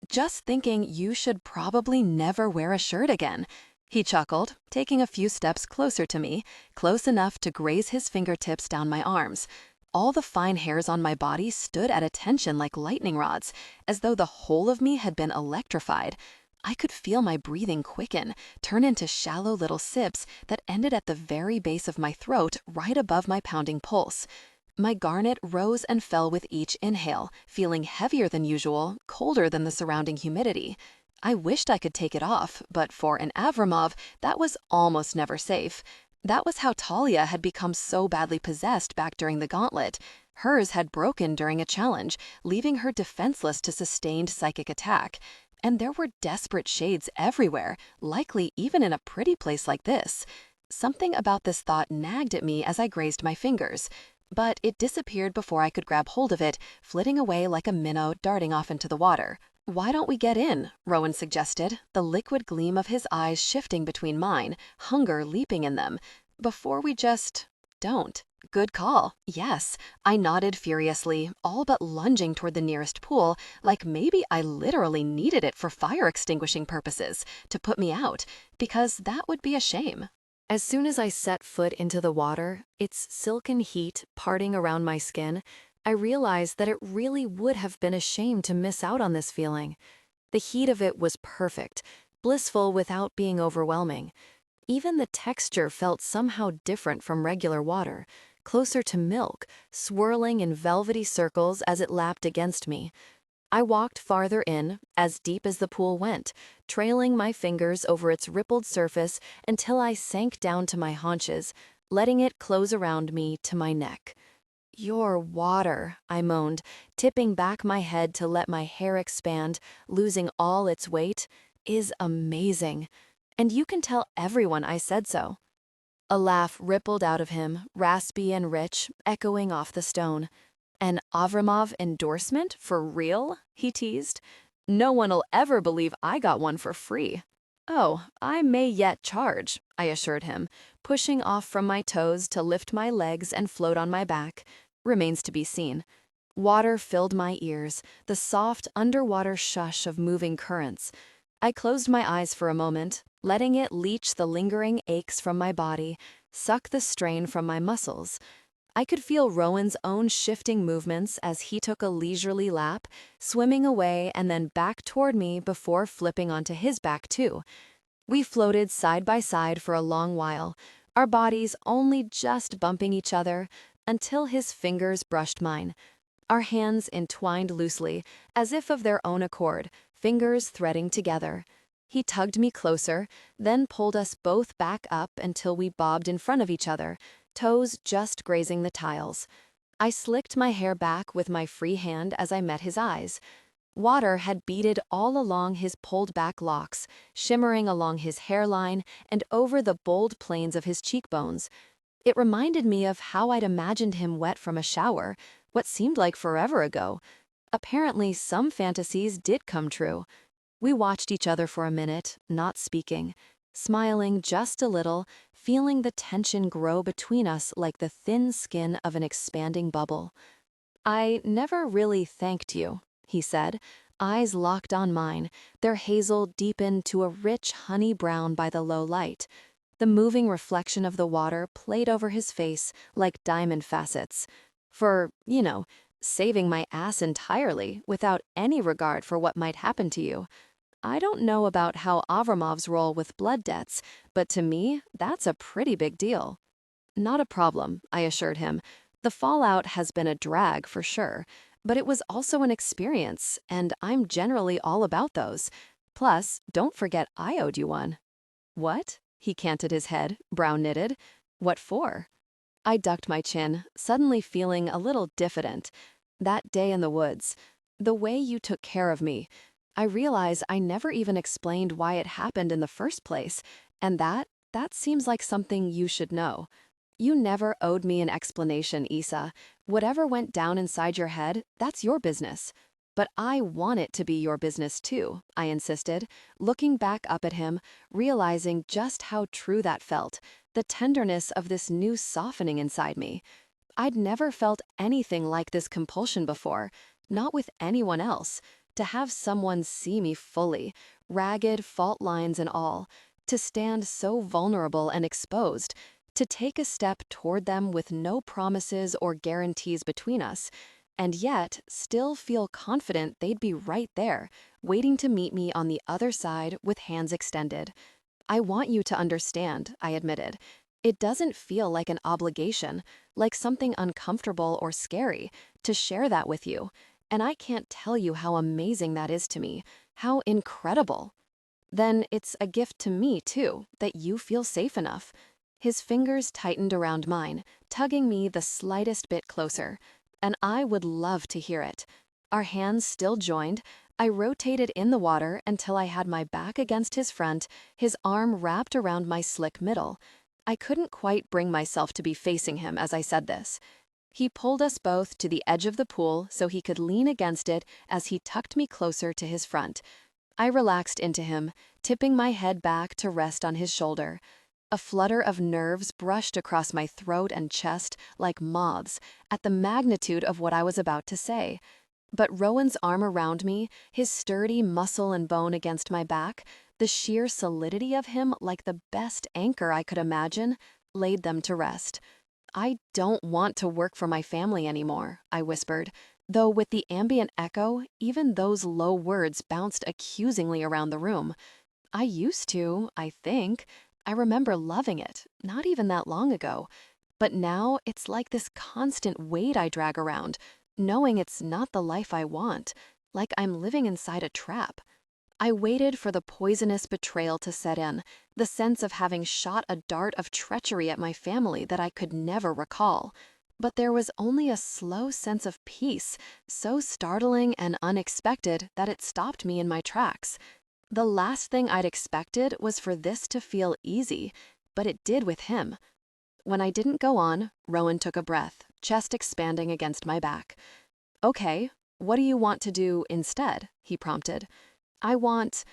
"Just thinking you should probably never wear a shirt again." He chuckled, taking a few steps closer to me, close enough to graze his fingertips down my arms. All the fine hairs on my body stood at attention like lightning rods, as though the whole of me had been electrified. I could feel my breathing quicken, turn into shallow little sips that ended at the very base of my throat, right above my pounding pulse. My garnet rose and fell with each inhale, feeling heavier than usual, colder than the surrounding humidity. I wished I could take it off, but for an Avramov, that was almost never safe. That was how Talia had become so badly possessed back during the gauntlet. Hers had broken during a challenge, leaving her defenseless to sustained psychic attack. And there were desperate shades everywhere, likely even in a pretty place like this. Something about this thought nagged at me as I grazed my fingers. But it disappeared before I could grab hold of it, flitting away like a minnow darting off into the water. "Why don't we get in?" Rowan suggested, the liquid gleam of his eyes shifting between mine, hunger leaping in them. "Before we just don't." "Good call. Yes." I nodded furiously, all but lunging toward the nearest pool, like maybe I literally needed it for fire extinguishing purposes, to put me out, because that would be a shame. As soon as I set foot into the water, its silken heat parting around my skin, I realized that it really would have been a shame to miss out on this feeling. The heat of it was perfect, blissful without being overwhelming. Even the texture felt somehow different from regular water, closer to milk, swirling in velvety circles as it lapped against me. I walked farther in, as deep as the pool went, trailing my fingers over its rippled surface until I sank down to my haunches, letting it close around me to my neck. "Your water," I moaned, tipping back my head to let my hair expand, losing all its weight, "is amazing. And you can tell everyone I said so." A laugh rippled out of him, raspy and rich, echoing off the stone. "An Avramov endorsement for real?" he teased. "No one'll ever believe I got one for free." "Oh, I may yet charge," I assured him, pushing off from my toes to lift my legs and float on my back. Remains to be seen. Water filled my ears, the soft underwater shush of moving currents. I closed my eyes for a moment, letting it leach the lingering aches from my body, suck the strain from my muscles. I could feel Rowan's own shifting movements as he took a leisurely lap, swimming away and then back toward me before flipping onto his back too. We floated side by side for a long while, our bodies only just bumping each other, until his fingers brushed mine. Our hands entwined loosely, as if of their own accord, fingers threading together. He tugged me closer, then pulled us both back up until we bobbed in front of each other, toes just grazing the tiles. I slicked my hair back with my free hand as I met his eyes. Water had beaded all along his pulled-back locks, shimmering along his hairline and over the bold planes of his cheekbones. It reminded me of how I'd imagined him wet from a shower, what seemed like forever ago. Apparently, some fantasies did come true. We watched each other for a minute, not speaking, smiling just a little, feeling the tension grow between us like the thin skin of an expanding bubble. "I never really thanked you," he said, eyes locked on mine, their hazel deepened to a rich honey brown by the low light. The moving reflection of the water played over his face like diamond facets. "For, saving my ass entirely without any regard for what might happen to you. I don't know about how Avramov's roll with blood debts, but to me, that's a pretty big deal. Not a problem, I assured him. The fallout has been a drag for sure, but it was also an experience, and I'm generally all about those. Plus, don't forget I owed you one. What? He canted his head, brow knitted. What for? I ducked my chin, suddenly feeling a little diffident. That day in the woods, the way you took care of me, I realize I never even explained why it happened in the first place, and that seems like something you should know. You never owed me an explanation, Issa. Whatever went down inside your head, that's your business. But I want it to be your business too, I insisted, looking back up at him, realizing just how true that felt, the tenderness of this new softening inside me. I'd never felt anything like this compulsion before, not with anyone else, to have someone see me fully, ragged fault lines and all, to stand so vulnerable and exposed, to take a step toward them with no promises or guarantees between us, and yet still feel confident they'd be right there, waiting to meet me on the other side with hands extended. I want you to understand, I admitted. It doesn't feel like an obligation, like something uncomfortable or scary, to share that with you. And I can't tell you how amazing that is to me, how incredible. Then it's a gift to me, too, that you feel safe enough. His fingers tightened around mine, tugging me the slightest bit closer, and I would love to hear it. Our hands still joined, I rotated in the water until I had my back against his front, his arm wrapped around my slick middle. I couldn't quite bring myself to be facing him as I said this. He pulled us both to the edge of the pool so he could lean against it as he tucked me closer to his front. I relaxed into him, tipping my head back to rest on his shoulder. A flutter of nerves brushed across my throat and chest like moths at the magnitude of what I was about to say. But Rowan's arm around me, his sturdy muscle and bone against my back, the sheer solidity of him like the best anchor I could imagine, laid them to rest. I don't want to work for my family anymore, I whispered, though with the ambient echo, even those low words bounced accusingly around the room. I used to, I think. I remember loving it, not even that long ago. But now it's like this constant weight I drag around, knowing it's not the life I want, like I'm living inside a trap. I waited for the poisonous betrayal to set in, the sense of having shot a dart of treachery at my family that I could never recall. But there was only a slow sense of peace, so startling and unexpected that it stopped me in my tracks. The last thing I'd expected was for this to feel easy, but it did with him. When I didn't go on, Rowan took a breath, chest expanding against my back. Okay, what do you want to do instead? He prompted. I want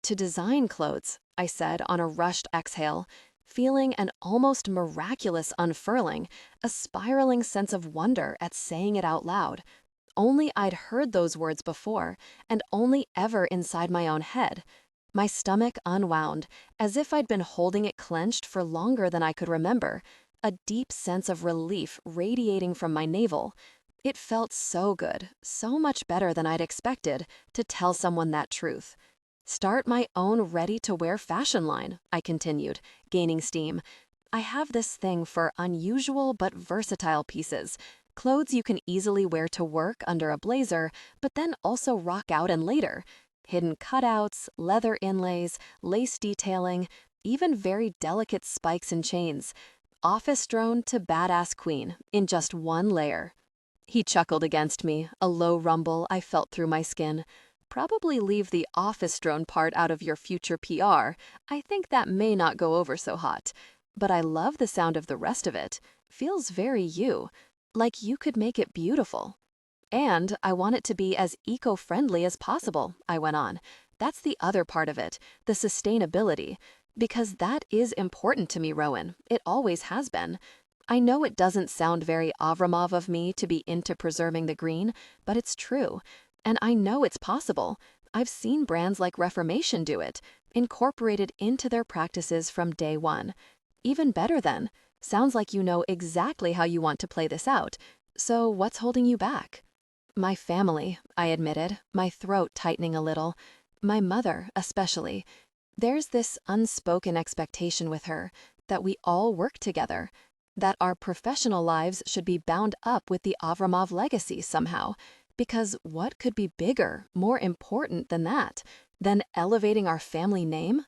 to design clothes, I said on a rushed exhale, feeling an almost miraculous unfurling, a spiraling sense of wonder at saying it out loud. Only I'd heard those words before, and only ever inside my own head. My stomach unwound, as if I'd been holding it clenched for longer than I could remember, a deep sense of relief radiating from my navel. It felt so good, so much better than I'd expected, to tell someone that truth. Start my own ready-to-wear fashion line, I continued, gaining steam. I have this thing for unusual but versatile pieces, clothes you can easily wear to work under a blazer, but then also rock out in later. Hidden cutouts, leather inlays, lace detailing, even very delicate spikes and chains. Office drone to badass queen in just one layer. He chuckled against me, a low rumble I felt through my skin. Probably leave the office drone part out of your future PR. I think that may not go over so hot. But I love the sound of the rest of it. Feels very you. Like you could make it beautiful. And I want it to be as eco-friendly as possible, I went on. That's the other part of it, the sustainability. Because that is important to me, Rowan. It always has been. I know it doesn't sound very Avramov of me to be into preserving the green, but it's true. And I know it's possible. I've seen brands like Reformation do it, incorporated into their practices from day one. Even better then. Sounds like you know exactly how you want to play this out. So what's holding you back? My family, I admitted, my throat tightening a little. My mother, especially. There's this unspoken expectation with her that we all work together, that our professional lives should be bound up with the Avramov legacy somehow. Because what could be bigger, more important than that, than elevating our family name?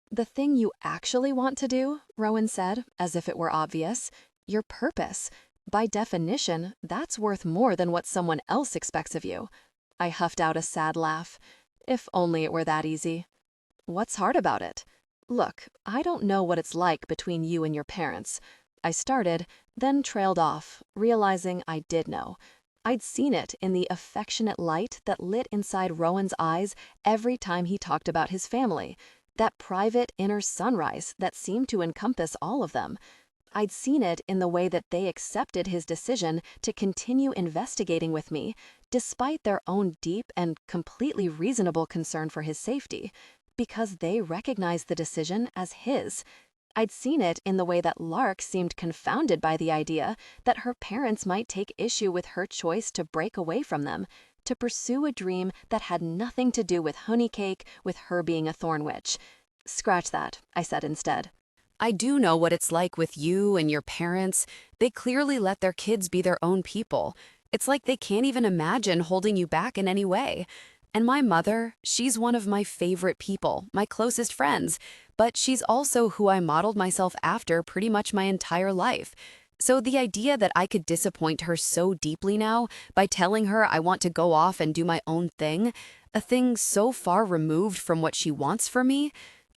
The thing you actually want to do, Rowan said, as if it were obvious, your purpose. By definition, that's worth more than what someone else expects of you. I huffed out a sad laugh. If only it were that easy. What's hard about it? Look, I don't know what it's like between you and your parents. I started, then trailed off, realizing I did know. I'd seen it in the affectionate light that lit inside Rowan's eyes every time he talked about his family, that private inner sunrise that seemed to encompass all of them. I'd seen it in the way that they accepted his decision to continue investigating with me, despite their own deep and completely reasonable concern for his safety, because they recognized the decision as his. I'd seen it in the way that Lark seemed confounded by the idea that her parents might take issue with her choice to break away from them, to pursue a dream that had nothing to do with Honeycake, with her being a thorn witch. Scratch that, I said instead. I do know what it's like with you and your parents. They clearly let their kids be their own people. It's like they can't even imagine holding you back in any way. And my mother, she's one of my favorite people, my closest friends, but she's also who I modeled myself after pretty much my entire life. So the idea that I could disappoint her so deeply now by telling her I want to go off and do my own thing, a thing so far removed from what she wants for me,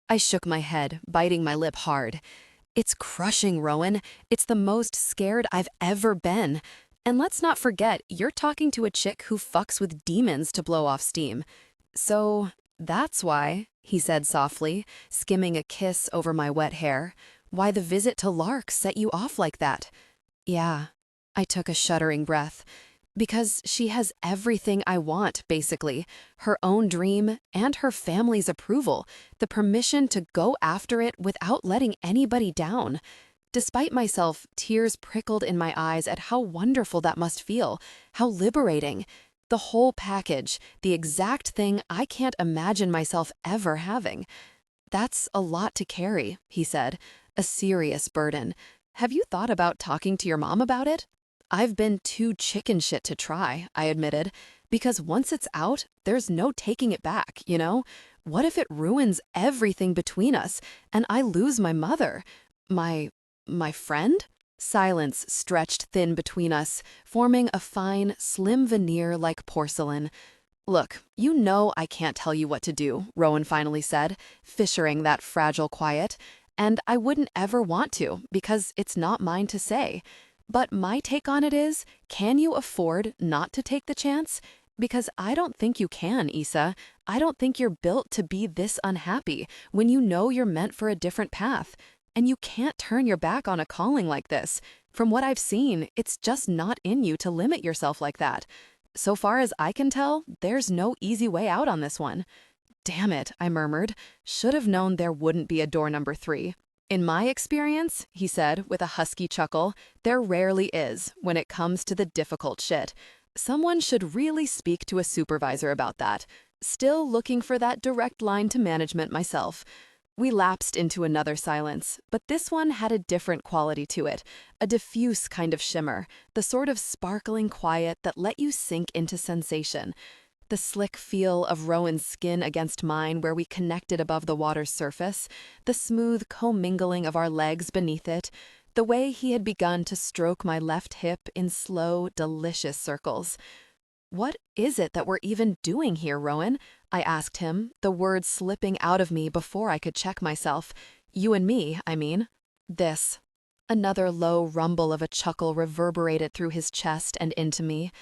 I shook my head, biting my lip hard. It's crushing, Rowan. It's the most scared I've ever been. And let's not forget, you're talking to a chick who fucks with demons to blow off steam. So that's why, he said softly, skimming a kiss over my wet hair, why the visit to Lark set you off like that. Yeah, I took a shuddering breath. Because she has everything I want, basically. Her own dream and her family's approval, the permission to go after it without letting anybody down. Despite myself, tears prickled in my eyes at how wonderful that must feel, how liberating. The whole package, the exact thing I can't imagine myself ever having. That's a lot to carry, he said, a serious burden. Have you thought about talking to your mom about it? I've been too chicken shit to try, I admitted, because once it's out, there's no taking it back, you know? What if it ruins everything between us and I lose my mother? My friend? Silence stretched thin between us, forming a fine, slim veneer like porcelain. Look, you know I can't tell you what to do, Rowan finally said, fissuring that fragile quiet, and I wouldn't ever want to because it's not mine to say. But my take on it is, can you afford not to take the chance? Because I don't think you can, Issa. I don't think you're built to be this unhappy when you know you're meant for a different path. And you can't turn your back on a calling like this. From what I've seen, it's just not in you to limit yourself like that. So far as I can tell, there's no easy way out on this one. Damn it, I murmured. Should have known there wouldn't be a door number 3. In my experience, he said with a husky chuckle, there rarely is when it comes to the difficult shit. Someone should really speak to a supervisor about that. Still looking for that direct line to management myself. We lapsed into another silence, but this one had a different quality to it, a diffuse kind of shimmer, the sort of sparkling quiet that let you sink into sensation. The slick feel of Rowan's skin against mine where we connected above the water's surface, the smooth commingling of our legs beneath it, the way he had begun to stroke my left hip in slow, delicious circles. What is it that we're even doing here, Rowan? I asked him, the words slipping out of me before I could check myself. You and me, I mean. This. Another low rumble of a chuckle reverberated through his chest and into me.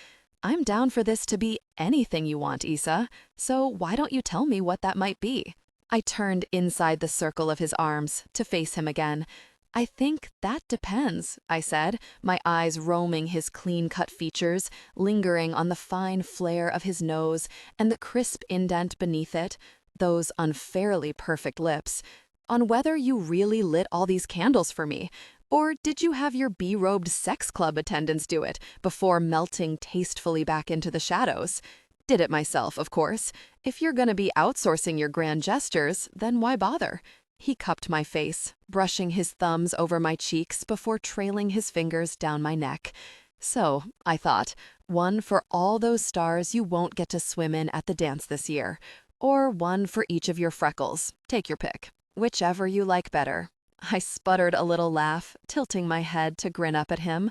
I'm down for this to be anything you want, Issa, so why don't you tell me what that might be? I turned inside the circle of his arms to face him again. I think that depends, I said, my eyes roaming his clean-cut features, lingering on the fine flare of his nose and the crisp indent beneath it, those unfairly perfect lips, on whether you really lit all these candles for me. Or did you have your bee-robed sex club attendants do it before melting tastefully back into the shadows? Did it myself, of course. If you're gonna be outsourcing your grand gestures, then why bother? He cupped my face, brushing his thumbs over my cheeks before trailing his fingers down my neck. So, I thought, one for all those stars you won't get to swim in at the dance this year. Or one for each of your freckles. Take your pick. Whichever you like better. I sputtered a little laugh, tilting my head to grin up at him.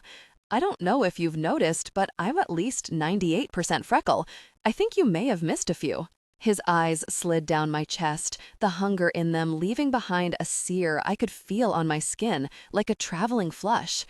I don't know if you've noticed, but I'm at least 98% freckle. I think you may have missed a few. His eyes slid down my chest, the hunger in them leaving behind a sear I could feel on my skin, like a traveling flush.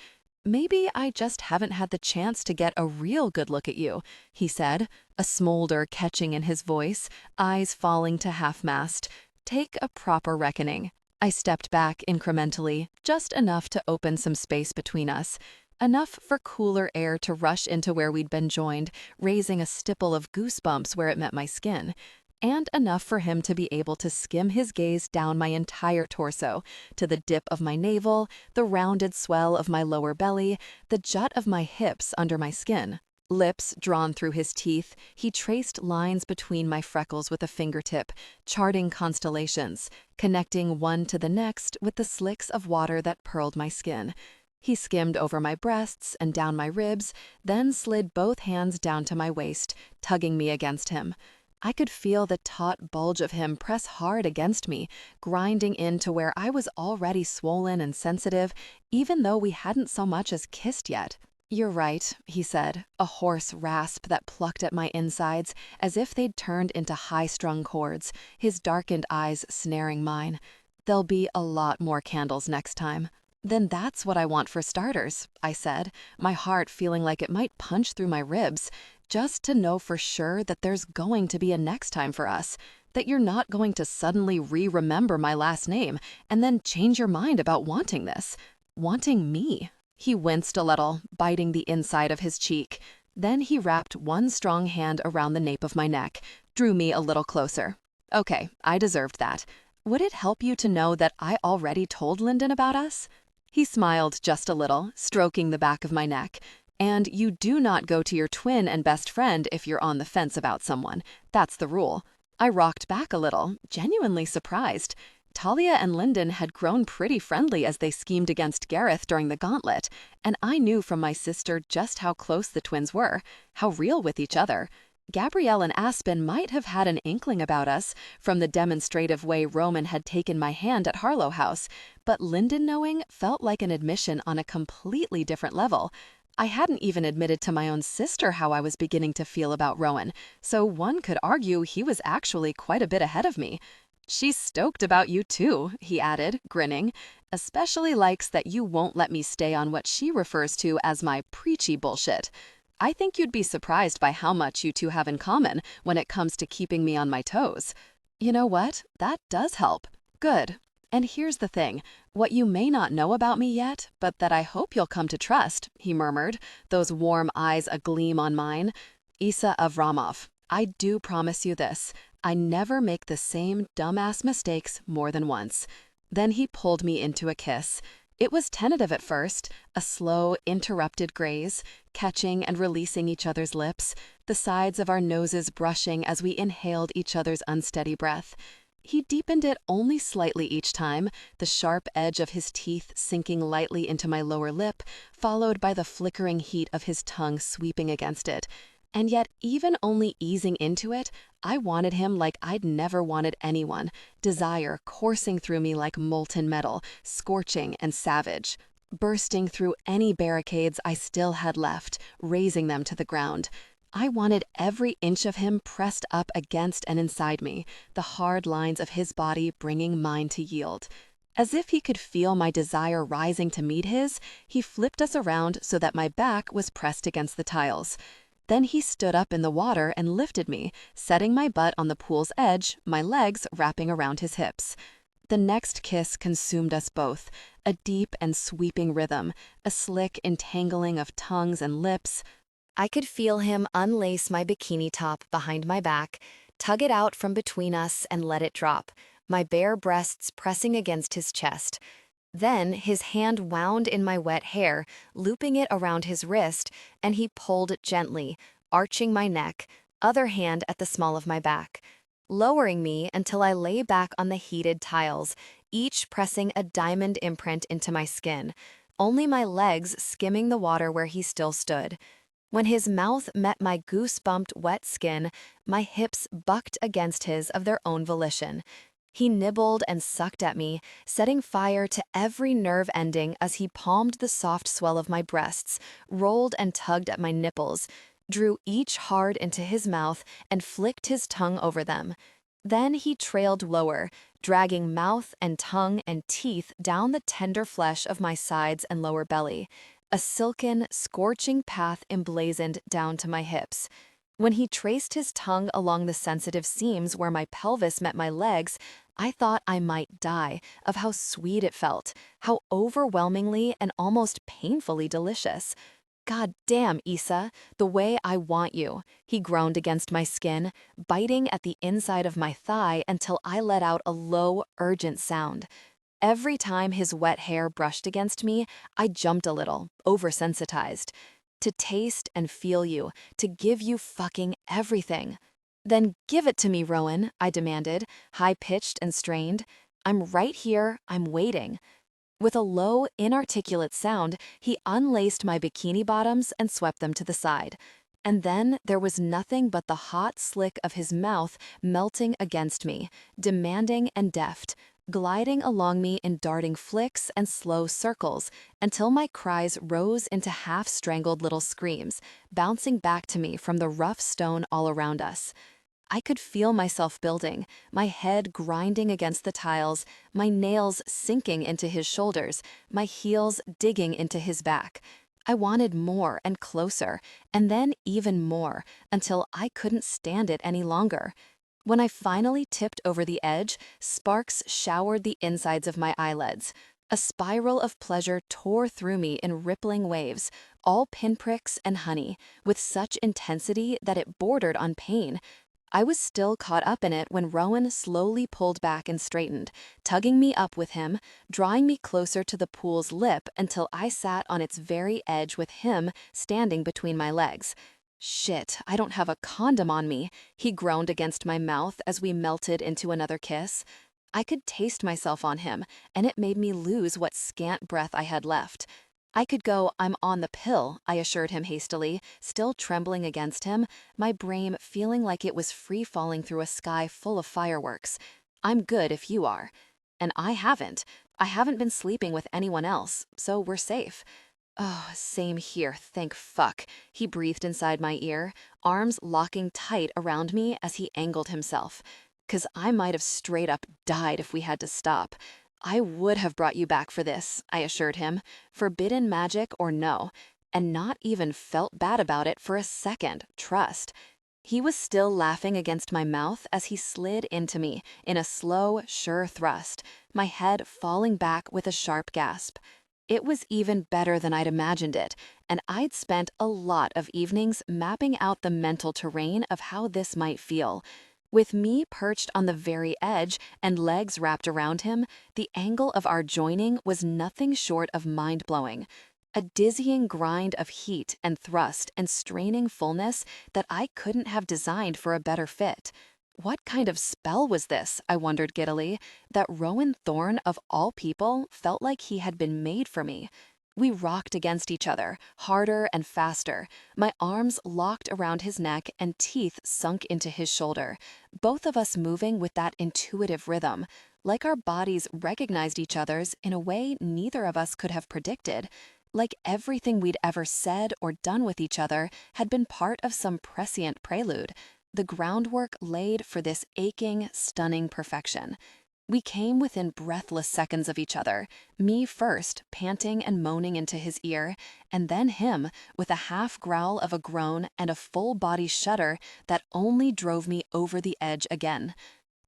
Maybe I just haven't had the chance to get a real good look at you, he said, a smolder catching in his voice, eyes falling to half-mast. Take a proper reckoning. I stepped back incrementally, just enough to open some space between us. Enough for cooler air to rush into where we'd been joined, raising a stipple of goosebumps where it met my skin. And enough for him to be able to skim his gaze down my entire torso, to the dip of my navel, the rounded swell of my lower belly, the jut of my hips under my skin. Lips drawn through his teeth, he traced lines between my freckles with a fingertip, charting constellations, connecting one to the next with the slicks of water that pearled my skin. He skimmed over my breasts and down my ribs, then slid both hands down to my waist, tugging me against him. I could feel the taut bulge of him press hard against me, grinding into where I was already swollen and sensitive, even though we hadn't so much as kissed yet. You're right, he said, a hoarse rasp that plucked at my insides as if they'd turned into high-strung chords, his darkened eyes snaring mine. There'll be a lot more candles next time. Then that's what I want for starters, I said, my heart feeling like it might punch through my ribs, just to know for sure that there's going to be a next time for us, that you're not going to suddenly re-remember my last name and then change your mind about wanting this. Wanting me. He winced a little, biting the inside of his cheek. Then he wrapped one strong hand around the nape of my neck, drew me a little closer. Okay, I deserved that. Would it help you to know that I already told Lyndon about us? He smiled just a little, stroking the back of my neck. And you do not go to your twin and best friend if you're on the fence about someone. That's the rule. I rocked back a little, genuinely surprised. Talia and Lyndon had grown pretty friendly as they schemed against Gareth during the gauntlet, and I knew from my sister just how close the twins were, how real with each other. Gabrielle and Aspen might have had an inkling about us from the demonstrative way Roman had taken my hand at Harlow House, but Lyndon knowing felt like an admission on a completely different level. I hadn't even admitted to my own sister how I was beginning to feel about Rowan, so one could argue he was actually quite a bit ahead of me. She's stoked about you too, he added, grinning. Especially likes that you won't let me stay on what she refers to as my preachy bullshit. I think you'd be surprised by how much you two have in common when it comes to keeping me on my toes. You know what? That does help. Good. And here's the thing, what you may not know about me yet, but that I hope you'll come to trust, he murmured, those warm eyes agleam on mine. Isa Avramov, I do promise you this. I never make the same dumbass mistakes more than once. Then he pulled me into a kiss. It was tentative at first, a slow, interrupted graze, catching and releasing each other's lips, the sides of our noses brushing as we inhaled each other's unsteady breath. He deepened it only slightly each time, the sharp edge of his teeth sinking lightly into my lower lip, followed by the flickering heat of his tongue sweeping against it. And yet, even only easing into it, I wanted him like I'd never wanted anyone, desire coursing through me like molten metal, scorching and savage, bursting through any barricades I still had left, razing them to the ground. I wanted every inch of him pressed up against and inside me, the hard lines of his body bringing mine to yield. As if he could feel my desire rising to meet his, he flipped us around so that my back was pressed against the tiles. Then he stood up in the water and lifted me, setting my butt on the pool's edge, my legs wrapping around his hips. The next kiss consumed us both, a deep and sweeping rhythm, a slick entangling of tongues and lips. I could feel him unlace my bikini top behind my back, tug it out from between us and let it drop, my bare breasts pressing against his chest. Then his hand wound in my wet hair, looping it around his wrist, and he pulled gently, arching my neck, other hand at the small of my back, lowering me until I lay back on the heated tiles, each pressing a diamond imprint into my skin, only my legs skimming the water where he still stood. When his mouth met my goose-bumped wet skin, my hips bucked against his of their own volition. He nibbled and sucked at me, setting fire to every nerve ending as he palmed the soft swell of my breasts, rolled and tugged at my nipples, drew each hard into his mouth, and flicked his tongue over them. Then he trailed lower, dragging mouth and tongue and teeth down the tender flesh of my sides and lower belly, a silken, scorching path emblazoned down to my hips. When he traced his tongue along the sensitive seams where my pelvis met my legs, I thought I might die of how sweet it felt, how overwhelmingly and almost painfully delicious. God damn, Issa, the way I want you, he groaned against my skin, biting at the inside of my thigh until I let out a low, urgent sound. Every time his wet hair brushed against me, I jumped a little, oversensitized. To taste and feel you, to give you fucking everything. Then give it to me, Rowan, I demanded, high-pitched and strained. I'm right here, I'm waiting. With a low, inarticulate sound, he unlaced my bikini bottoms and swept them to the side. And then there was nothing but the hot slick of his mouth melting against me, demanding and deft, gliding along me in darting flicks and slow circles, until my cries rose into half-strangled little screams, bouncing back to me from the rough stone all around us. I could feel myself building, my head grinding against the tiles, my nails sinking into his shoulders, my heels digging into his back. I wanted more and closer, and then even more, until I couldn't stand it any longer. When I finally tipped over the edge, sparks showered the insides of my eyelids. A spiral of pleasure tore through me in rippling waves, all pinpricks and honey, with such intensity that it bordered on pain. I was still caught up in it when Rowan slowly pulled back and straightened, tugging me up with him, drawing me closer to the pool's lip until I sat on its very edge with him standing between my legs. Shit, I don't have a condom on me, he groaned against my mouth as we melted into another kiss. I could taste myself on him, and it made me lose what scant breath I had left. I could go, I'm on the pill, I assured him hastily, still trembling against him, my brain feeling like it was free-falling through a sky full of fireworks. I'm good if you are. And I haven't. I haven't been sleeping with anyone else, so we're safe. Oh, same here, thank fuck, he breathed inside my ear, arms locking tight around me as he angled himself. 'Cause I might have straight up died if we had to stop. I would have brought you back for this, I assured him, forbidden magic or no, and not even felt bad about it for a second, trust. He was still laughing against my mouth as he slid into me in a slow, sure thrust, my head falling back with a sharp gasp. It was even better than I'd imagined it, and I'd spent a lot of evenings mapping out the mental terrain of how this might feel. With me perched on the very edge and legs wrapped around him, the angle of our joining was nothing short of mind-blowing. A dizzying grind of heat and thrust and straining fullness that I couldn't have designed for a better fit. What kind of spell was this, I wondered giddily, that Rowan Thorne of all people felt like he had been made for me? We rocked against each other, harder and faster, my arms locked around his neck and teeth sunk into his shoulder, both of us moving with that intuitive rhythm, like our bodies recognized each other's in a way neither of us could have predicted, like everything we'd ever said or done with each other had been part of some prescient prelude, the groundwork laid for this aching, stunning perfection. We came within breathless seconds of each other, me first, panting and moaning into his ear, and then him, with a half growl of a groan and a full-body shudder that only drove me over the edge again.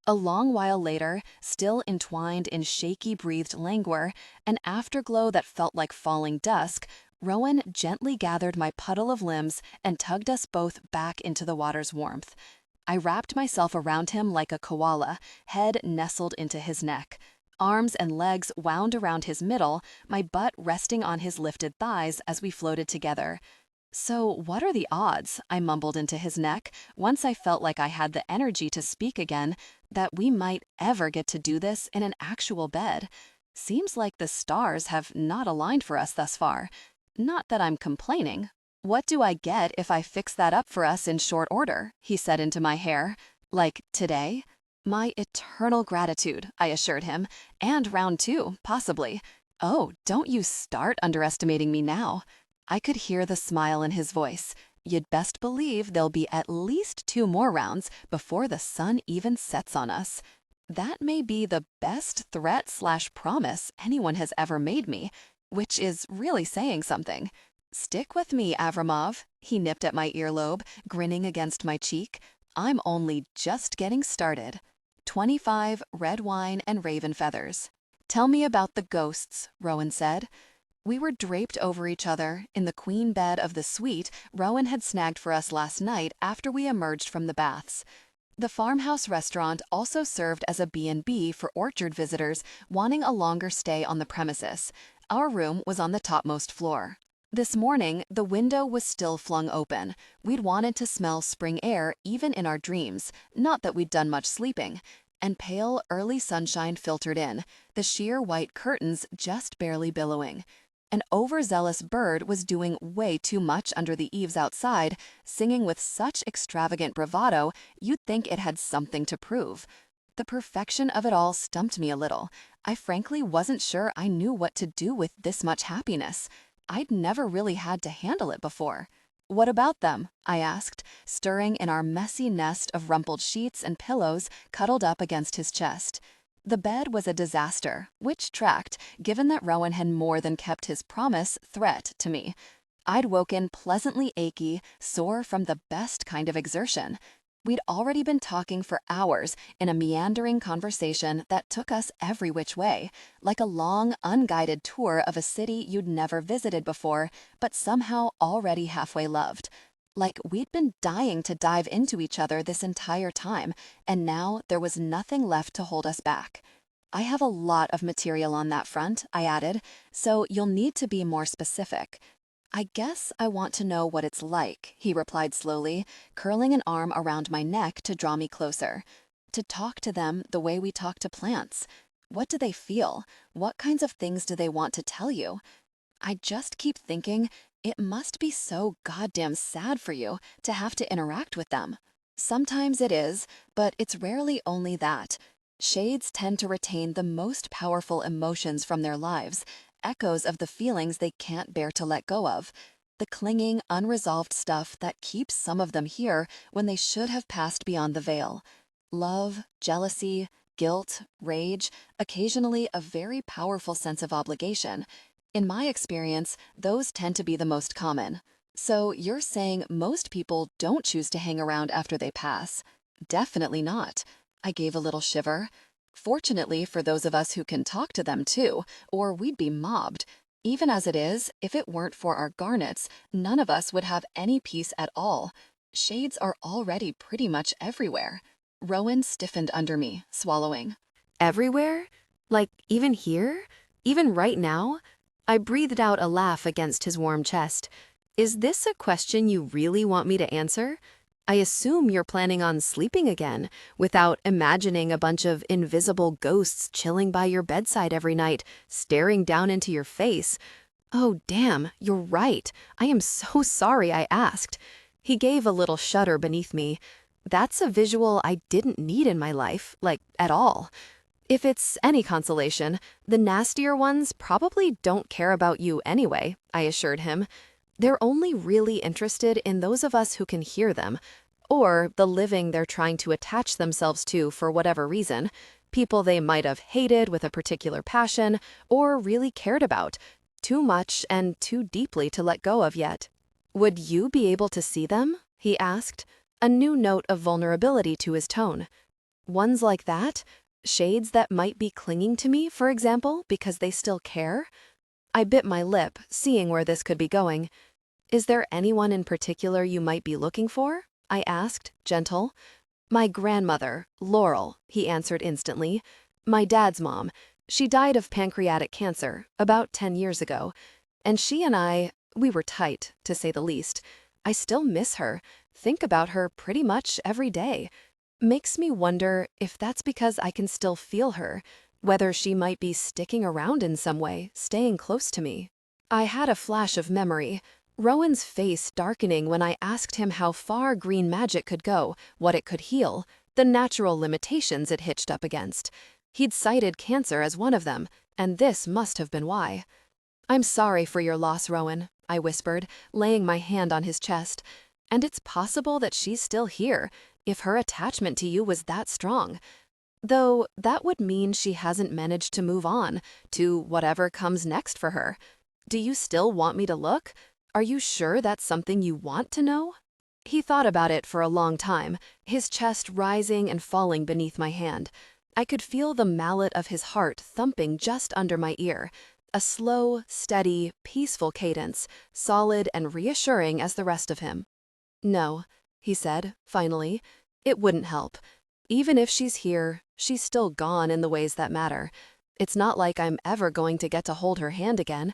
A long while later, still entwined in shaky-breathed languor, an afterglow that felt like falling dusk, Rowan gently gathered my puddle of limbs and tugged us both back into the water's warmth. I wrapped myself around him like a koala, head nestled into his neck. Arms and legs wound around his middle, my butt resting on his lifted thighs as we floated together. So, what are the odds, I mumbled into his neck, once I felt like I had the energy to speak again, that we might ever get to do this in an actual bed? Seems like the stars have not aligned for us thus far. Not that I'm complaining. What do I get if I fix that up for us in short order? He said into my hair. Like, today? My eternal gratitude, I assured him. And round two, possibly. Oh, don't you start underestimating me now. I could hear the smile in his voice. You'd best believe there'll be at least 2 more rounds before the sun even sets on us. That may be the best threat/promise anyone has ever made me, which is really saying something. Stick with me, Avramov. He nipped at my earlobe, grinning against my cheek. I'm only just getting started. 25 red wine and raven feathers. Tell me about the ghosts, Rowan said. We were draped over each other in the queen bed of the suite Rowan had snagged for us last night after we emerged from the baths. The farmhouse restaurant also served as a B&B for orchard visitors wanting a longer stay on the premises. Our room was on the topmost floor. This morning, the window was still flung open. We'd wanted to smell spring air even in our dreams, not that we'd done much sleeping. And pale, early sunshine filtered in, the sheer white curtains just barely billowing. An overzealous bird was doing way too much under the eaves outside, singing with such extravagant bravado you'd think it had something to prove. The perfection of it all stumped me a little. I frankly wasn't sure I knew what to do with this much happiness. I'd never really had to handle it before. What about them? I asked, stirring in our messy nest of rumpled sheets and pillows cuddled up against his chest. The bed was a disaster, which tracked, given that Rowan had more than kept his promise threat to me. I'd woken pleasantly achy, sore from the best kind of exertion. We'd already been talking for hours in a meandering conversation that took us every which way, like a long, unguided tour of a city you'd never visited before, but somehow already halfway loved. Like we'd been dying to dive into each other this entire time, and now there was nothing left to hold us back. I have a lot of material on that front, I added, so you'll need to be more specific. I guess I want to know what it's like, he replied slowly, curling an arm around my neck to draw me closer. To talk to them the way we talk to plants. What do they feel? What kinds of things do they want to tell you? I just keep thinking, it must be so goddamn sad for you to have to interact with them. Sometimes it is, but it's rarely only that. Shades tend to retain the most powerful emotions from their lives, echoes of the feelings they can't bear to let go of. The clinging, unresolved stuff that keeps some of them here when they should have passed beyond the veil. Love, jealousy, guilt, rage, occasionally a very powerful sense of obligation. In my experience, those tend to be the most common. So you're saying most people don't choose to hang around after they pass? Definitely not. I gave a little shiver. Fortunately for those of us who can talk to them too, or we'd be mobbed. Even as it is, if it weren't for our garnets, none of us would have any peace at all. Shades are already pretty much everywhere. Rowan stiffened under me, swallowing. Everywhere? Like even here? Even right now? I breathed out a laugh against his warm chest. Is this a question you really want me to answer? I assume you're planning on sleeping again, without imagining a bunch of invisible ghosts chilling by your bedside every night, staring down into your face. Oh, damn, you're right. I am so sorry I asked. He gave a little shudder beneath me. That's a visual I didn't need in my life, like, at all. If it's any consolation, the nastier ones probably don't care about you anyway, I assured him. They're only really interested in those of us who can hear them, or the living they're trying to attach themselves to for whatever reason, people they might have hated with a particular passion or really cared about, too much and too deeply to let go of yet. Would you be able to see them? He asked, a new note of vulnerability to his tone. Ones like that? Shades that might be clinging to me, for example, because they still care? I bit my lip, seeing where this could be going. Is there anyone in particular you might be looking for? I asked, gentle. My grandmother, Laurel, he answered instantly. My dad's mom. She died of pancreatic cancer about 10 years ago. And she and I, We were tight, to say the least. I still miss her, think about her pretty much every day. Makes me wonder if that's because I can still feel her, whether she might be sticking around in some way, staying close to me. I had a flash of memory, Rowan's face darkening when I asked him how far green magic could go, what it could heal, the natural limitations it hitched up against. He'd cited cancer as one of them, and this must have been why. "I'm sorry for your loss, Rowan," I whispered, laying my hand on his chest. "And it's possible that she's still here, if her attachment to you was that strong. Though that would mean she hasn't managed to move on to whatever comes next for her. Do you still want me to look? Are you sure that's something you want to know?" He thought about it for a long time, his chest rising and falling beneath my hand. I could feel the mallet of his heart thumping just under my ear, a slow, steady, peaceful cadence, solid and reassuring as the rest of him. "No," he said, finally, "it wouldn't help. Even if she's here, she's still gone in the ways that matter. It's not like I'm ever going to get to hold her hand again.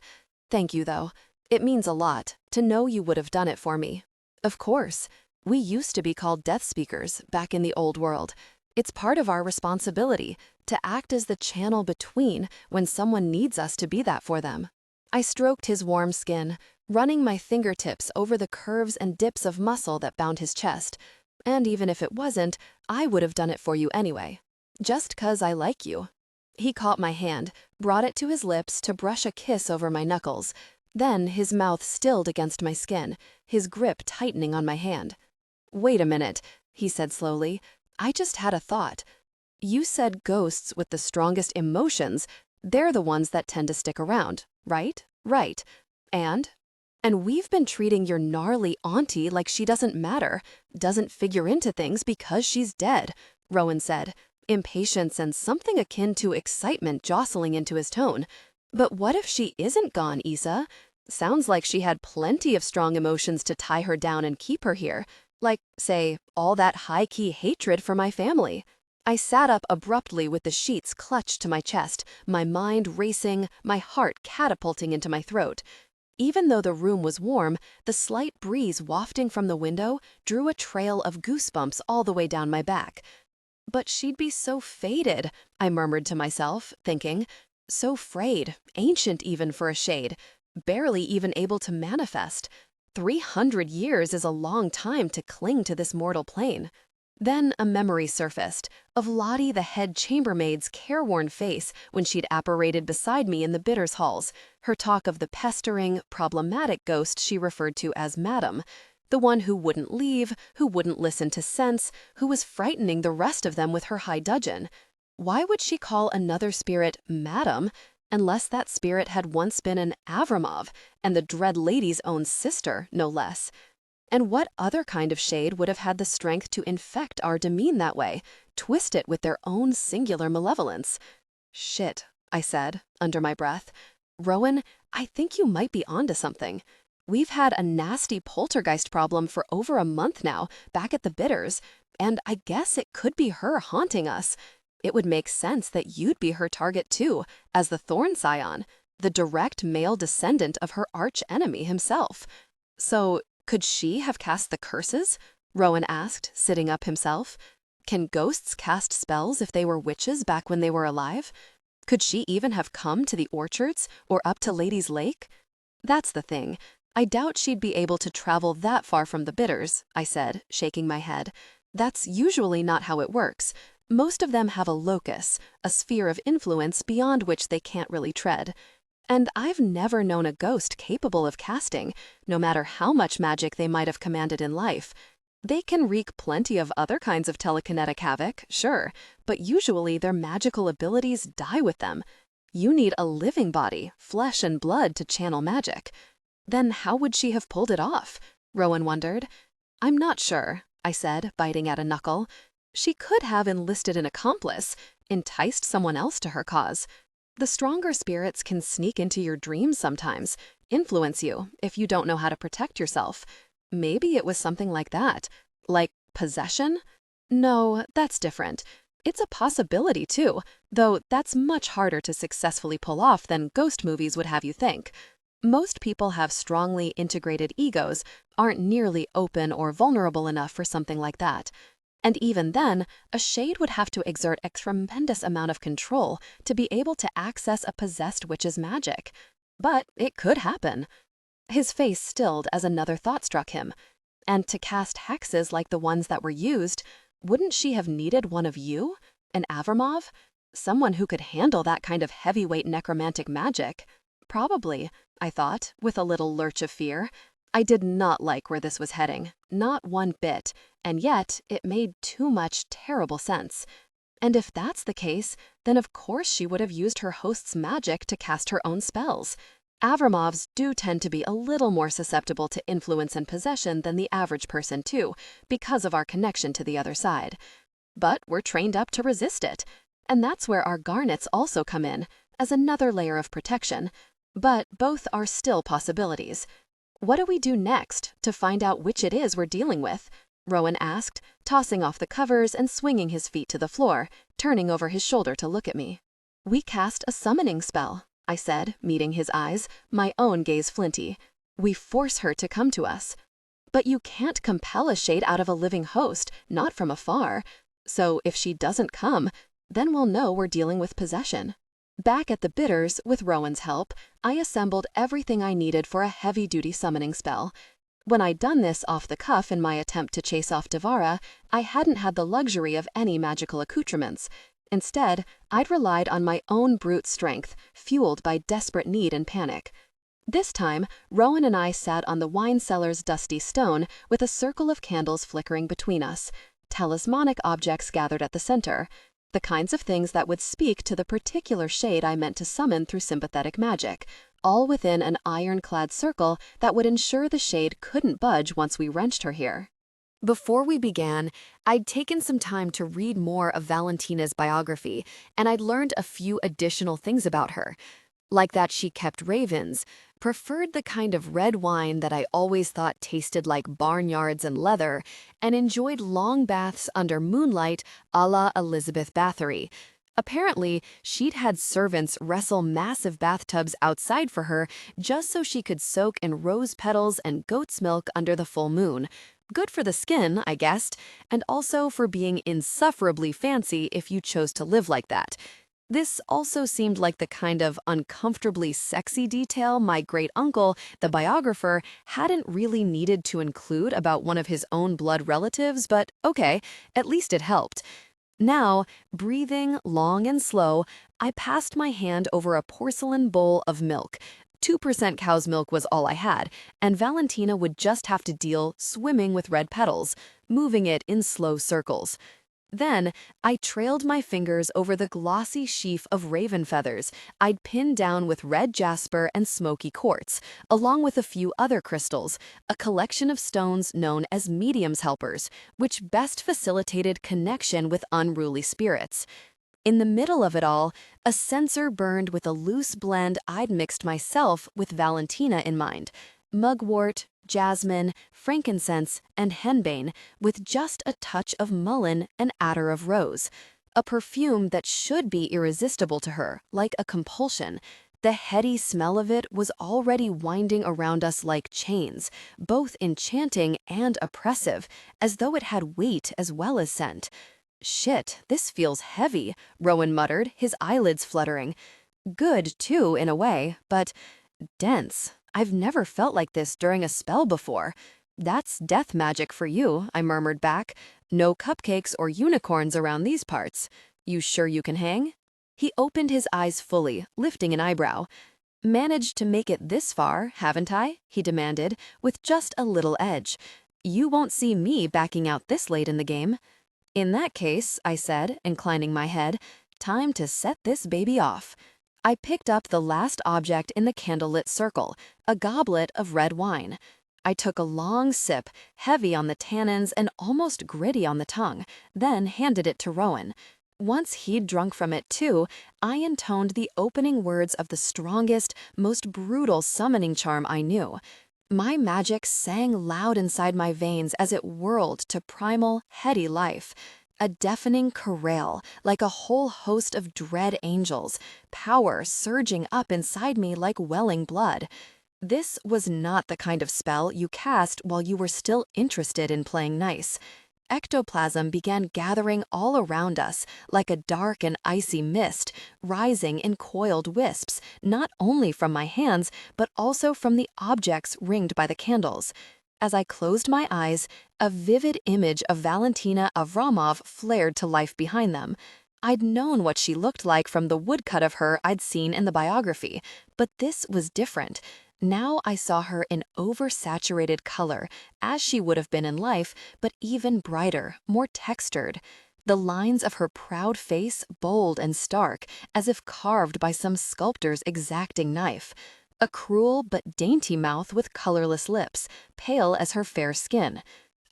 Thank you, though. It means a lot to know you would have done it for me. Of course, we used to be called death speakers back in the old world. It's part of our responsibility to act as the channel between when someone needs us to be that for them." I stroked his warm skin, running my fingertips over the curves and dips of muscle that bound his chest. And even if it wasn't, I would have done it for you anyway. Just 'cause I like you. He caught my hand, brought it to his lips to brush a kiss over my knuckles. Then his mouth stilled against my skin, his grip tightening on my hand. "Wait a minute," he said slowly. "I just had a thought. You said ghosts with the strongest emotions, they're the ones that tend to stick around, right? Right. And we've been treating your gnarly auntie like she doesn't matter, doesn't figure into things because she's dead," Rowan said, impatience and something akin to excitement jostling into his tone. "But what if she isn't gone, Isa? Sounds like she had plenty of strong emotions to tie her down and keep her here. Like, say, all that high-key hatred for my family." I sat up abruptly with the sheets clutched to my chest, my mind racing, my heart catapulting into my throat. Even though the room was warm, the slight breeze wafting from the window drew a trail of goosebumps all the way down my back. "But she'd be so faded," I murmured to myself, thinking. "So frayed, ancient even for a shade, barely even able to manifest. 300 years is a long time to cling to this mortal plane." Then a memory surfaced of Lottie the head chambermaid's careworn face when she'd apparated beside me in the bitters halls, her talk of the pestering, problematic ghost she referred to as Madam, the one who wouldn't leave, who wouldn't listen to sense, who was frightening the rest of them with her high dudgeon. Why would she call another spirit Madam, unless that spirit had once been an Avramov, and the dread lady's own sister, no less? And what other kind of shade would have had the strength to infect our demean that way, twist it with their own singular malevolence? "Shit," I said, under my breath. "Rowan, I think you might be onto something. We've had a nasty poltergeist problem for over a month now, back at the bitters, and I guess it could be her haunting us. It would make sense that you'd be her target too, as the Thorn Scion, the direct male descendant of her arch-enemy himself. So, could she have cast the curses?" Rowan asked, sitting up himself. "Can ghosts cast spells if they were witches back when they were alive? Could she even have come to the orchards or up to Lady's Lake?" "That's the thing. I doubt she'd be able to travel that far from the bitters," I said, shaking my head. "That's usually not how it works. Most of them have a locus, a sphere of influence beyond which they can't really tread. And I've never known a ghost capable of casting, no matter how much magic they might have commanded in life. They can wreak plenty of other kinds of telekinetic havoc, sure, but usually their magical abilities die with them. You need a living body, flesh and blood to channel magic." "Then how would she have pulled it off?" Rowan wondered. "I'm not sure," I said, biting at a knuckle. "She could have enlisted an accomplice, enticed someone else to her cause. The stronger spirits can sneak into your dreams sometimes, influence you if you don't know how to protect yourself. Maybe it was something like that. Like possession? No, that's different. It's a possibility too, though that's much harder to successfully pull off than ghost movies would have you think. Most people have strongly integrated egos, aren't nearly open or vulnerable enough for something like that. And even then, a shade would have to exert a tremendous amount of control to be able to access a possessed witch's magic. But it could happen. His face stilled as another thought struck him. And to cast hexes like the ones that were used, wouldn't she have needed one of you? An Avermov? Someone who could handle that kind of heavyweight necromantic magic? Probably, I thought, with a little lurch of fear. I did not like where this was heading, not one bit, and yet it made too much terrible sense. And if that's the case, then of course she would have used her host's magic to cast her own spells. Avermovs do tend to be a little more susceptible to influence and possession than the average person too, because of our connection to the other side. But we're trained up to resist it. And that's where our garnets also come in, as another layer of protection. But both are still possibilities. What do we do next to find out which it is we're dealing with? Rowan asked, tossing off the covers and swinging his feet to the floor, turning over his shoulder to look at me. We cast a summoning spell, I said, meeting his eyes, my own gaze flinty. We force her to come to us. But you can't compel a shade out of a living host, not from afar. So if she doesn't come, then we'll know we're dealing with possession. Back at the Bitters, with Rowan's help, I assembled everything I needed for a heavy-duty summoning spell. When I'd done this off the cuff in my attempt to chase off Devara, I hadn't had the luxury of any magical accoutrements. Instead, I'd relied on my own brute strength, fueled by desperate need and panic. This time, Rowan and I sat on the wine cellar's dusty stone with a circle of candles flickering between us, talismanic objects gathered at the center, the kinds of things that would speak to the particular shade I meant to summon through sympathetic magic, all within an ironclad circle that would ensure the shade couldn't budge once we wrenched her here. Before we began, I'd taken some time to read more of Valentina's biography, and I'd learned a few additional things about her. Like that she kept ravens, preferred the kind of red wine that I always thought tasted like barnyards and leather, and enjoyed long baths under moonlight a la Elizabeth Bathory. Apparently, she'd had servants wrestle massive bathtubs outside for her just so she could soak in rose petals and goat's milk under the full moon. Good for the skin, I guessed, and also for being insufferably fancy if you chose to live like that. This also seemed like the kind of uncomfortably sexy detail my great-uncle, the biographer, hadn't really needed to include about one of his own blood relatives, but okay, at least it helped. Now, breathing long and slow, I passed my hand over a porcelain bowl of milk. 2% cow's milk was all I had, and Valentina would just have to deal swimming with red petals, moving it in slow circles. Then, I trailed my fingers over the glossy sheaf of raven feathers I'd pinned down with red jasper and smoky quartz, along with a few other crystals, a collection of stones known as medium's helpers, which best facilitated connection with unruly spirits. In the middle of it all, a censer burned with a loose blend I'd mixed myself with Valentina in mind. Mugwort, jasmine, frankincense, and henbane, with just a touch of mullein and attar of rose. A perfume that should be irresistible to her, like a compulsion. The heady smell of it was already winding around us like chains, both enchanting and oppressive, as though it had weight as well as scent. Shit, this feels heavy, Rowan muttered, his eyelids fluttering. Good, too, in a way, but dense. I've never felt like this during a spell before. That's death magic for you, I murmured back. No cupcakes or unicorns around these parts. You sure you can hang? He opened his eyes fully, lifting an eyebrow. Managed to make it this far, haven't I? He demanded, with just a little edge. You won't see me backing out this late in the game. In that case, I said, inclining my head, time to set this baby off. I picked up the last object in the candlelit circle, a goblet of red wine. I took a long sip, heavy on the tannins and almost gritty on the tongue, then handed it to Rowan. Once he'd drunk from it too, I intoned the opening words of the strongest, most brutal summoning charm I knew. My magic sang loud inside my veins as it whirled to primal, heady life. A deafening chorale, like a whole host of dread angels, power surging up inside me like welling blood. This was not the kind of spell you cast while you were still interested in playing nice. Ectoplasm began gathering all around us like a dark and icy mist, rising in coiled wisps, not only from my hands, but also from the objects ringed by the candles. As I closed my eyes, a vivid image of Valentina Avramov flared to life behind them. I'd known what she looked like from the woodcut of her I'd seen in the biography, but this was different. Now I saw her in oversaturated color, as she would have been in life, but even brighter, more textured. The lines of her proud face bold and stark, as if carved by some sculptor's exacting knife. A cruel but dainty mouth with colorless lips, pale as her fair skin.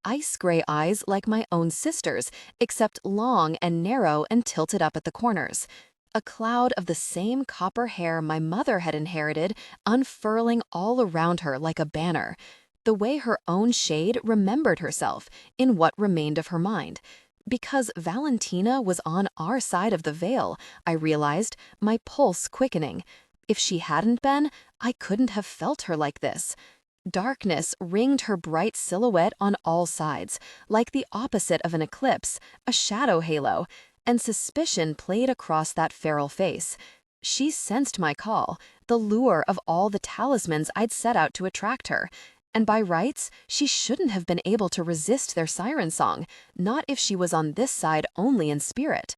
Ice gray eyes like my own sister's, except long and narrow and tilted up at the corners. A cloud of the same copper hair my mother had inherited, unfurling all around her like a banner. The way her own shade remembered herself, in what remained of her mind. Because Valentina was on our side of the veil, I realized, my pulse quickening. If she hadn't been, I couldn't have felt her like this. Darkness ringed her bright silhouette on all sides, like the opposite of an eclipse, a shadow halo, and suspicion played across that feral face. She sensed my call, the lure of all the talismans I'd set out to attract her. And by rights, she shouldn't have been able to resist their siren song, not if she was on this side only in spirit.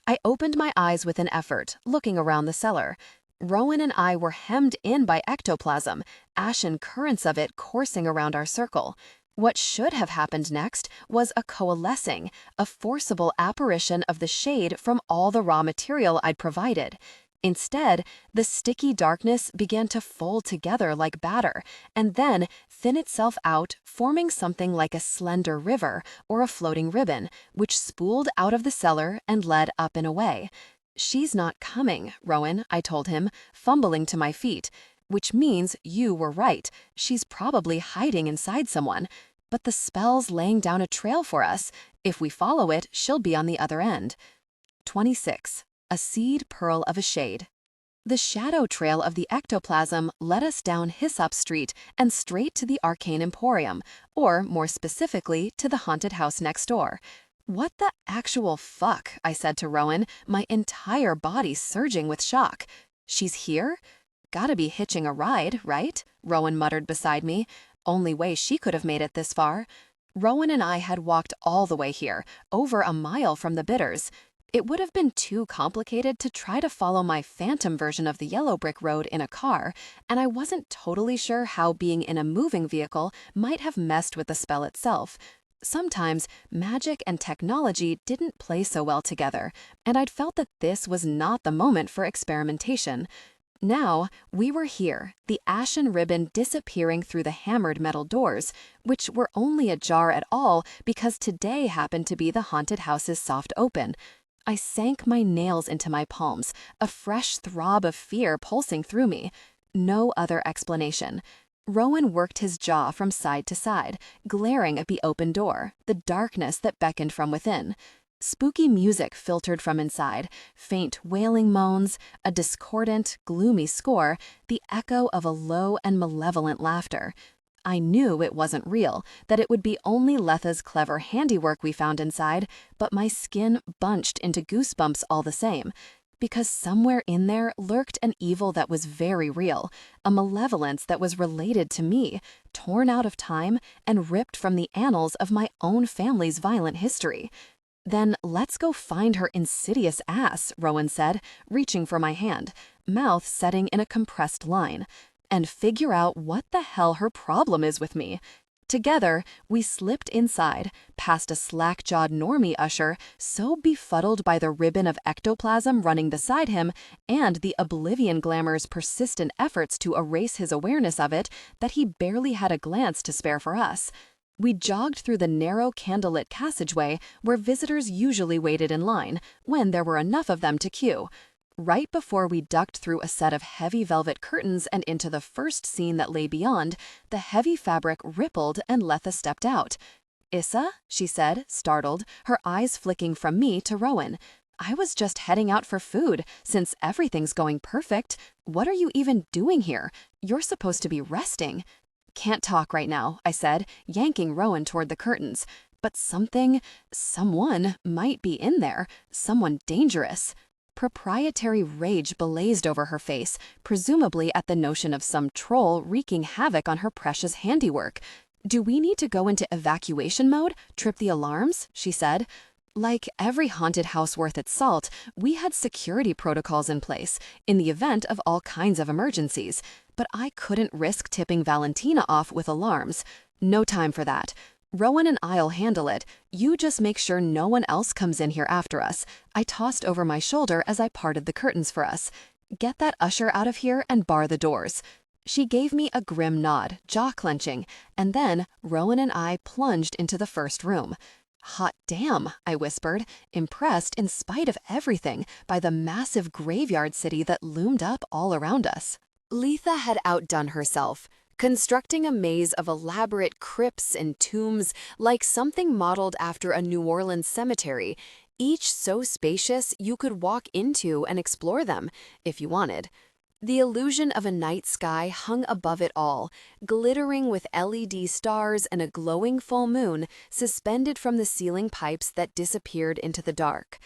I opened my eyes with an effort, looking around the cellar. Rowan and I were hemmed in by ectoplasm, ashen currents of it coursing around our circle. What should have happened next was a coalescing, a forcible apparition of the shade from all the raw material I'd provided. Instead, the sticky darkness began to fold together like batter, and then thin itself out, forming something like a slender river or a floating ribbon, which spooled out of the cellar and led up and away. "She's not coming, Rowan," I told him, fumbling to my feet. "Which means you were right. She's probably hiding inside someone. But the spell's laying down a trail for us. If we follow it, she'll be on the other end." 26. A seed pearl of a shade. The shadow trail of the ectoplasm led us down Hyssop Street and straight to the Arcane Emporium, or more specifically, to the haunted house next door. "What the actual fuck?" I said to Rowan, my entire body surging with shock. "She's here? Gotta be hitching a ride, right?" Rowan muttered beside me. Only way she could have made it this far. Rowan and I had walked all the way here, over a mile from the Bitters. It would have been too complicated to try to follow my phantom version of the yellow brick road in a car, and I wasn't totally sure how being in a moving vehicle might have messed with the spell itself. Sometimes magic and technology didn't play so well together, and I'd felt that this was not the moment for experimentation. Now, we were here, the ashen ribbon disappearing through the hammered metal doors, which were only ajar at all because today happened to be the haunted house's soft open. I sank my nails into my palms, a fresh throb of fear pulsing through me. No other explanation. Rowan worked his jaw from side to side, glaring at the open door, the darkness that beckoned from within. Spooky music filtered from inside, faint wailing moans, a discordant, gloomy score, the echo of a low and malevolent laughter. I knew it wasn't real, that it would be only Letha's clever handiwork we found inside, but my skin bunched into goosebumps all the same. Because somewhere in there lurked an evil that was very real, a malevolence that was related to me, torn out of time and ripped from the annals of my own family's violent history. "Then let's go find her insidious ass," Rowan said, reaching for my hand, mouth setting in a compressed line, "and figure out what the hell her problem is with me." Together, we slipped inside, past a slack-jawed normie usher, so befuddled by the ribbon of ectoplasm running beside him and the Oblivion Glamour's persistent efforts to erase his awareness of it that he barely had a glance to spare for us. We jogged through the narrow candlelit passageway where visitors usually waited in line, when there were enough of them to queue. Right before we ducked through a set of heavy velvet curtains and into the first scene that lay beyond, the heavy fabric rippled and Letha stepped out. "Issa?" she said, startled, her eyes flicking from me to Rowan. I was just heading out for food. Since everything's going perfect, what are you even doing here? You're supposed to be resting. Can't talk right now, I said, yanking Rowan toward the curtains. But someone might be in there. Someone dangerous. Proprietary rage blazed over her face, presumably at the notion of some troll wreaking havoc on her precious handiwork. Do we need to go into evacuation mode? Trip the alarms? She said. Like every haunted house worth its salt, we had security protocols in place in the event of all kinds of emergencies, but I couldn't risk tipping Valentina off with alarms. No time for that. Rowan and I'll handle it. You just make sure no one else comes in here after us. I tossed over my shoulder as I parted the curtains for us. Get that usher out of here and bar the doors. She gave me a grim nod, jaw clenching, and then Rowan and I plunged into the first room. Hot damn, I whispered, impressed in spite of everything by the massive graveyard city that loomed up all around us. Letha had outdone herself, constructing a maze of elaborate crypts and tombs like something modeled after a New Orleans cemetery, each so spacious you could walk into and explore them, if you wanted. The illusion of a night sky hung above it all, glittering with LED stars and a glowing full moon suspended from the ceiling pipes that disappeared into the dark.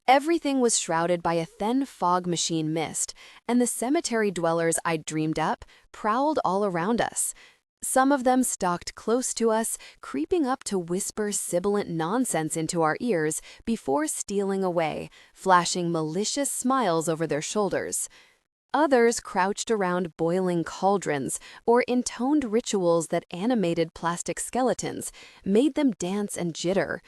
Everything was shrouded by a thin fog machine mist, and the cemetery dwellers I'd dreamed up prowled all around us. Some of them stalked close to us, creeping up to whisper sibilant nonsense into our ears before stealing away, flashing malicious smiles over their shoulders. Others crouched around boiling cauldrons or intoned rituals that animated plastic skeletons, made them dance and jitter.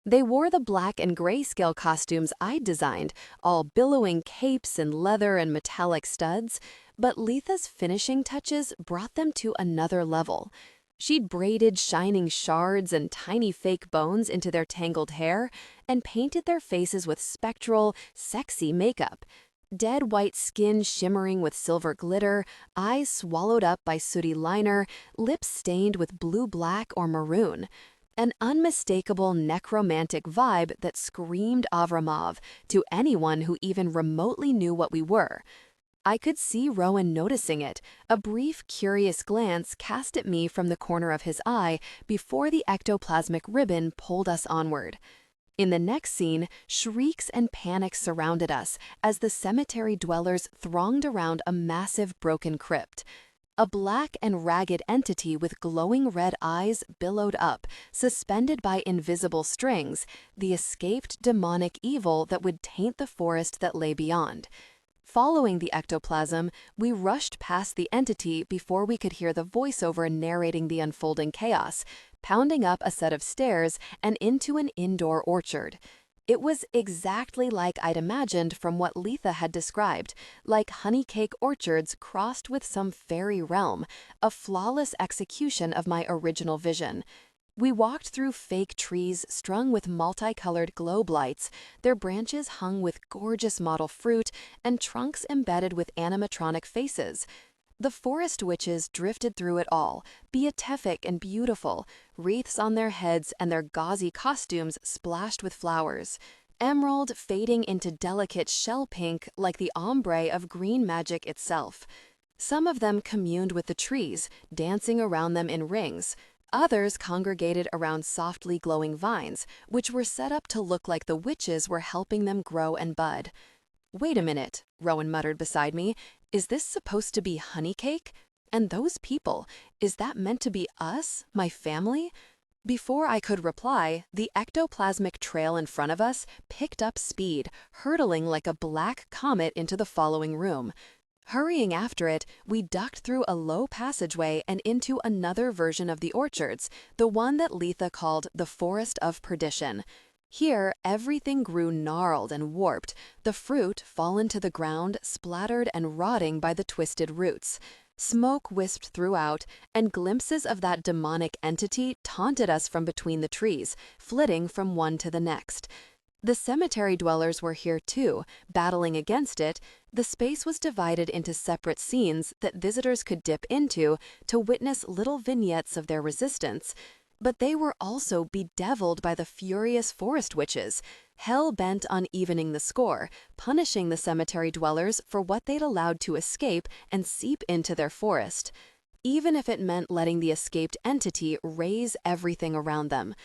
They wore the black and grayscale costumes I'd designed, all billowing capes and leather and metallic studs, but Letha's finishing touches brought them to another level. She'd braided shining shards and tiny fake bones into their tangled hair and painted their faces with spectral, sexy makeup. Dead white skin shimmering with silver glitter, eyes swallowed up by sooty liner, lips stained with blue-black or maroon. An unmistakable necromantic vibe that screamed Avramov to anyone who even remotely knew what we were. I could see Rowan noticing it, a brief, curious glance cast at me from the corner of his eye before the ectoplasmic ribbon pulled us onward. In the next scene, shrieks and panic surrounded us as the cemetery dwellers thronged around a massive broken crypt. A black and ragged entity with glowing red eyes billowed up, suspended by invisible strings, the escaped demonic evil that would taint the forest that lay beyond. Following the ectoplasm, we rushed past the entity before we could hear the voiceover narrating the unfolding chaos, pounding up a set of stairs and into an indoor orchard. It was exactly like I'd imagined from what Letha had described, like honeycake orchards crossed with some fairy realm, a flawless execution of my original vision. We walked through fake trees strung with multicolored globe lights, their branches hung with gorgeous model fruit and trunks embedded with animatronic faces. The forest witches drifted through it all, beatific and beautiful, wreaths on their heads and their gauzy costumes splashed with flowers. Emerald fading into delicate shell pink like the ombre of green magic itself. Some of them communed with the trees, dancing around them in rings. Others congregated around softly glowing vines, which were set up to look like the witches were helping them grow and bud. "Wait a minute," Rowan muttered beside me. "Is this supposed to be honeycake? And those people, is that meant to be us, my family?" Before I could reply, the ectoplasmic trail in front of us picked up speed, hurtling like a black comet into the following room. Hurrying after it, we ducked through a low passageway and into another version of the orchards, the one that Letha called the Forest of Perdition. Here, everything grew gnarled and warped, the fruit fallen to the ground, splattered and rotting by the twisted roots. Smoke wisped throughout, and glimpses of that demonic entity taunted us from between the trees, flitting from one to the next. The cemetery dwellers were here too, battling against it. The space was divided into separate scenes that visitors could dip into to witness little vignettes of their resistance. But they were also bedeviled by the furious forest witches, hell-bent on evening the score, punishing the cemetery dwellers for what they'd allowed to escape and seep into their forest, even if it meant letting the escaped entity raze everything around them.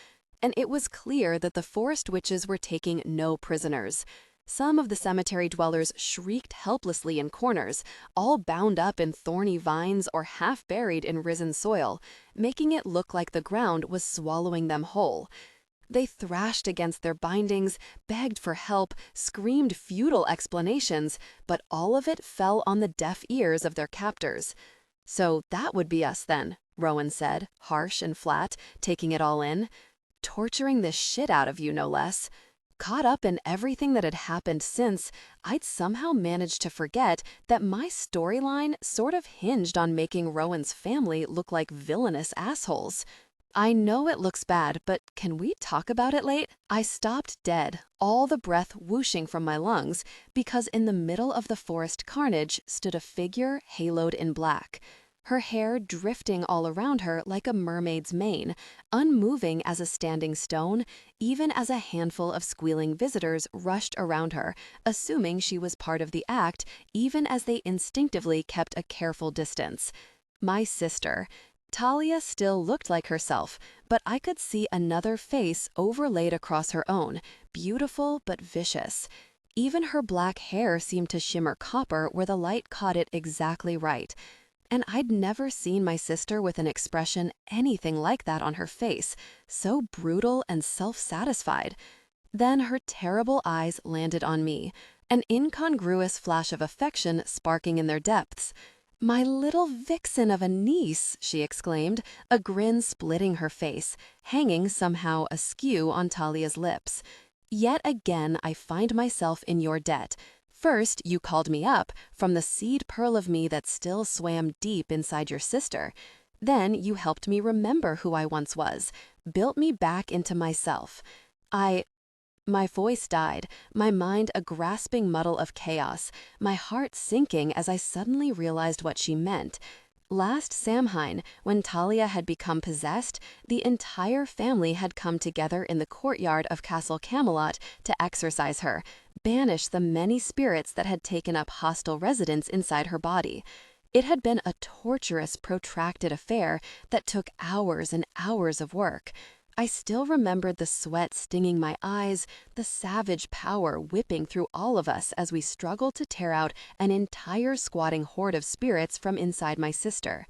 And it was clear that the forest witches were taking no prisoners. Some of the cemetery dwellers shrieked helplessly in corners, all bound up in thorny vines or half buried in risen soil, making it look like the ground was swallowing them whole. They thrashed against their bindings, begged for help, screamed futile explanations, but all of it fell on the deaf ears of their captors. "So that would be us then," Rowan said, harsh and flat, taking it all in. "Torturing the shit out of you, no less." Caught up in everything that had happened since, I'd somehow managed to forget that my storyline sort of hinged on making Rowan's family look like villainous assholes. "I know it looks bad, but can we talk about it late?" I stopped dead, all the breath whooshing from my lungs, because in the middle of the forest carnage stood a figure haloed in black. Her hair drifting all around her like a mermaid's mane, unmoving as a standing stone, even as a handful of squealing visitors rushed around her, assuming she was part of the act, even as they instinctively kept a careful distance. My sister. Talia still looked like herself, but I could see another face overlaid across her own, beautiful but vicious. Even her black hair seemed to shimmer copper where the light caught it exactly right. And I'd never seen my sister with an expression anything like that on her face, so brutal and self-satisfied. Then her terrible eyes landed on me, an incongruous flash of affection sparking in their depths. "My little vixen of a niece," she exclaimed, a grin splitting her face, hanging somehow askew on Talia's lips. "Yet again I find myself in your debt. First, you called me up from the seed pearl of me that still swam deep inside your sister. Then you helped me remember who I once was, built me back into myself. My voice died, my mind a grasping muddle of chaos, my heart sinking as I suddenly realized what she meant. Last Samhain, when Talia had become possessed, the entire family had come together in the courtyard of Castle Camelot to exorcise her, banish the many spirits that had taken up hostile residence inside her body. It had been a torturous, protracted affair that took hours and hours of work. I still remembered the sweat stinging my eyes, the savage power whipping through all of us as we struggled to tear out an entire squatting horde of spirits from inside my sister.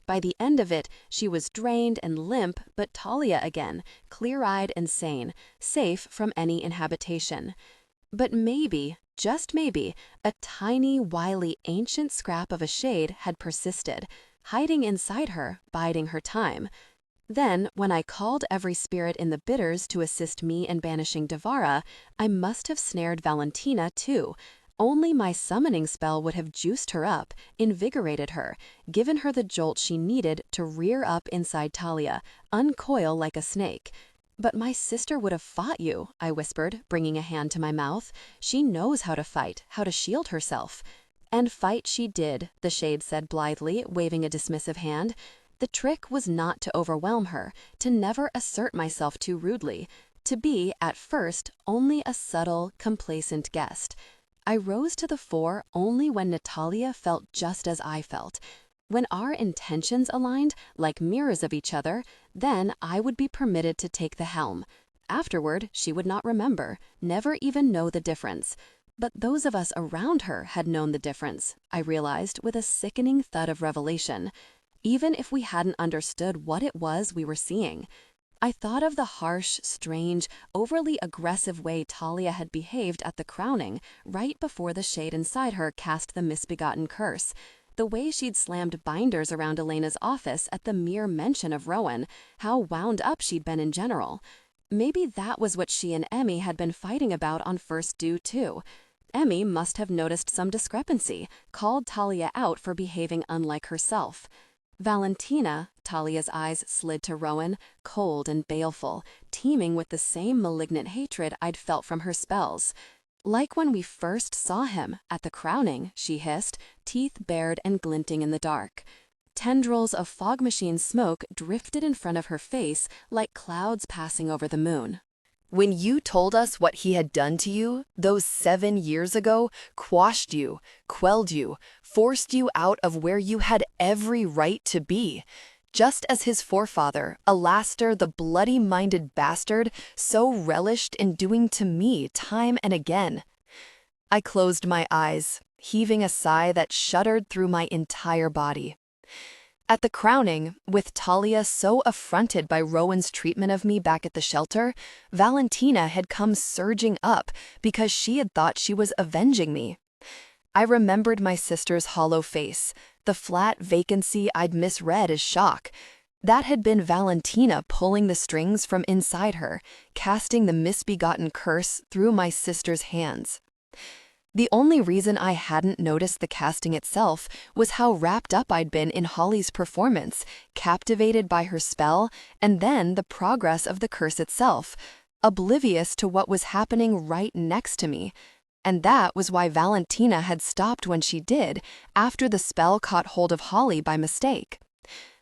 By the end of it, she was drained and limp, but Talia again, clear-eyed and sane, safe from any inhabitation. But maybe, just maybe, a tiny, wily, ancient scrap of a shade had persisted, hiding inside her, biding her time. Then, when I called every spirit in the bitters to assist me in banishing Devara, I must have snared Valentina too. Only my summoning spell would have juiced her up, invigorated her, given her the jolt she needed to rear up inside Talia, uncoil like a snake. "But my sister would have fought you," I whispered, bringing a hand to my mouth. "She knows how to fight, how to shield herself." "And fight she did," the shade said blithely, waving a dismissive hand. The trick was not to overwhelm her, to never assert myself too rudely, to be, at first, only a subtle, complacent guest. I rose to the fore only when Natalia felt just as I felt. When our intentions aligned, like mirrors of each other, then I would be permitted to take the helm. Afterward, she would not remember, never even know the difference. But those of us around her had known the difference, I realized with a sickening thud of revelation. Even if we hadn't understood what it was we were seeing. I thought of the harsh, strange, overly aggressive way Talia had behaved at the crowning, right before the shade inside her cast the misbegotten curse. The way she'd slammed binders around Elena's office at the mere mention of Rowan, how wound up she'd been in general. Maybe that was what she and Emmy had been fighting about on first due too. Emmy must have noticed some discrepancy, called Talia out for behaving unlike herself. Valentina, Talia's eyes slid to Rowan, cold and baleful, teeming with the same malignant hatred I'd felt from her spells. "Like when we first saw him, at the crowning," she hissed, teeth bared and glinting in the dark. Tendrils of fog machine smoke drifted in front of her face like clouds passing over the moon. When you told us what he had done to you, those 7 years ago, quashed you, quelled you, forced you out of where you had every right to be. Just as his forefather, Alastor the bloody-minded bastard, so relished in doing to me time and again. I closed my eyes, heaving a sigh that shuddered through my entire body. At the crowning, with Talia so affronted by Rowan's treatment of me back at the shelter, Valentina had come surging up because she had thought she was avenging me. I remembered my sister's hollow face, the flat vacancy I'd misread as shock. That had been Valentina pulling the strings from inside her, casting the misbegotten curse through my sister's hands. The only reason I hadn't noticed the casting itself was how wrapped up I'd been in Holly's performance, captivated by her spell, and then the progress of the curse itself, oblivious to what was happening right next to me. And that was why Valentina had stopped when she did, after the spell caught hold of Holly by mistake.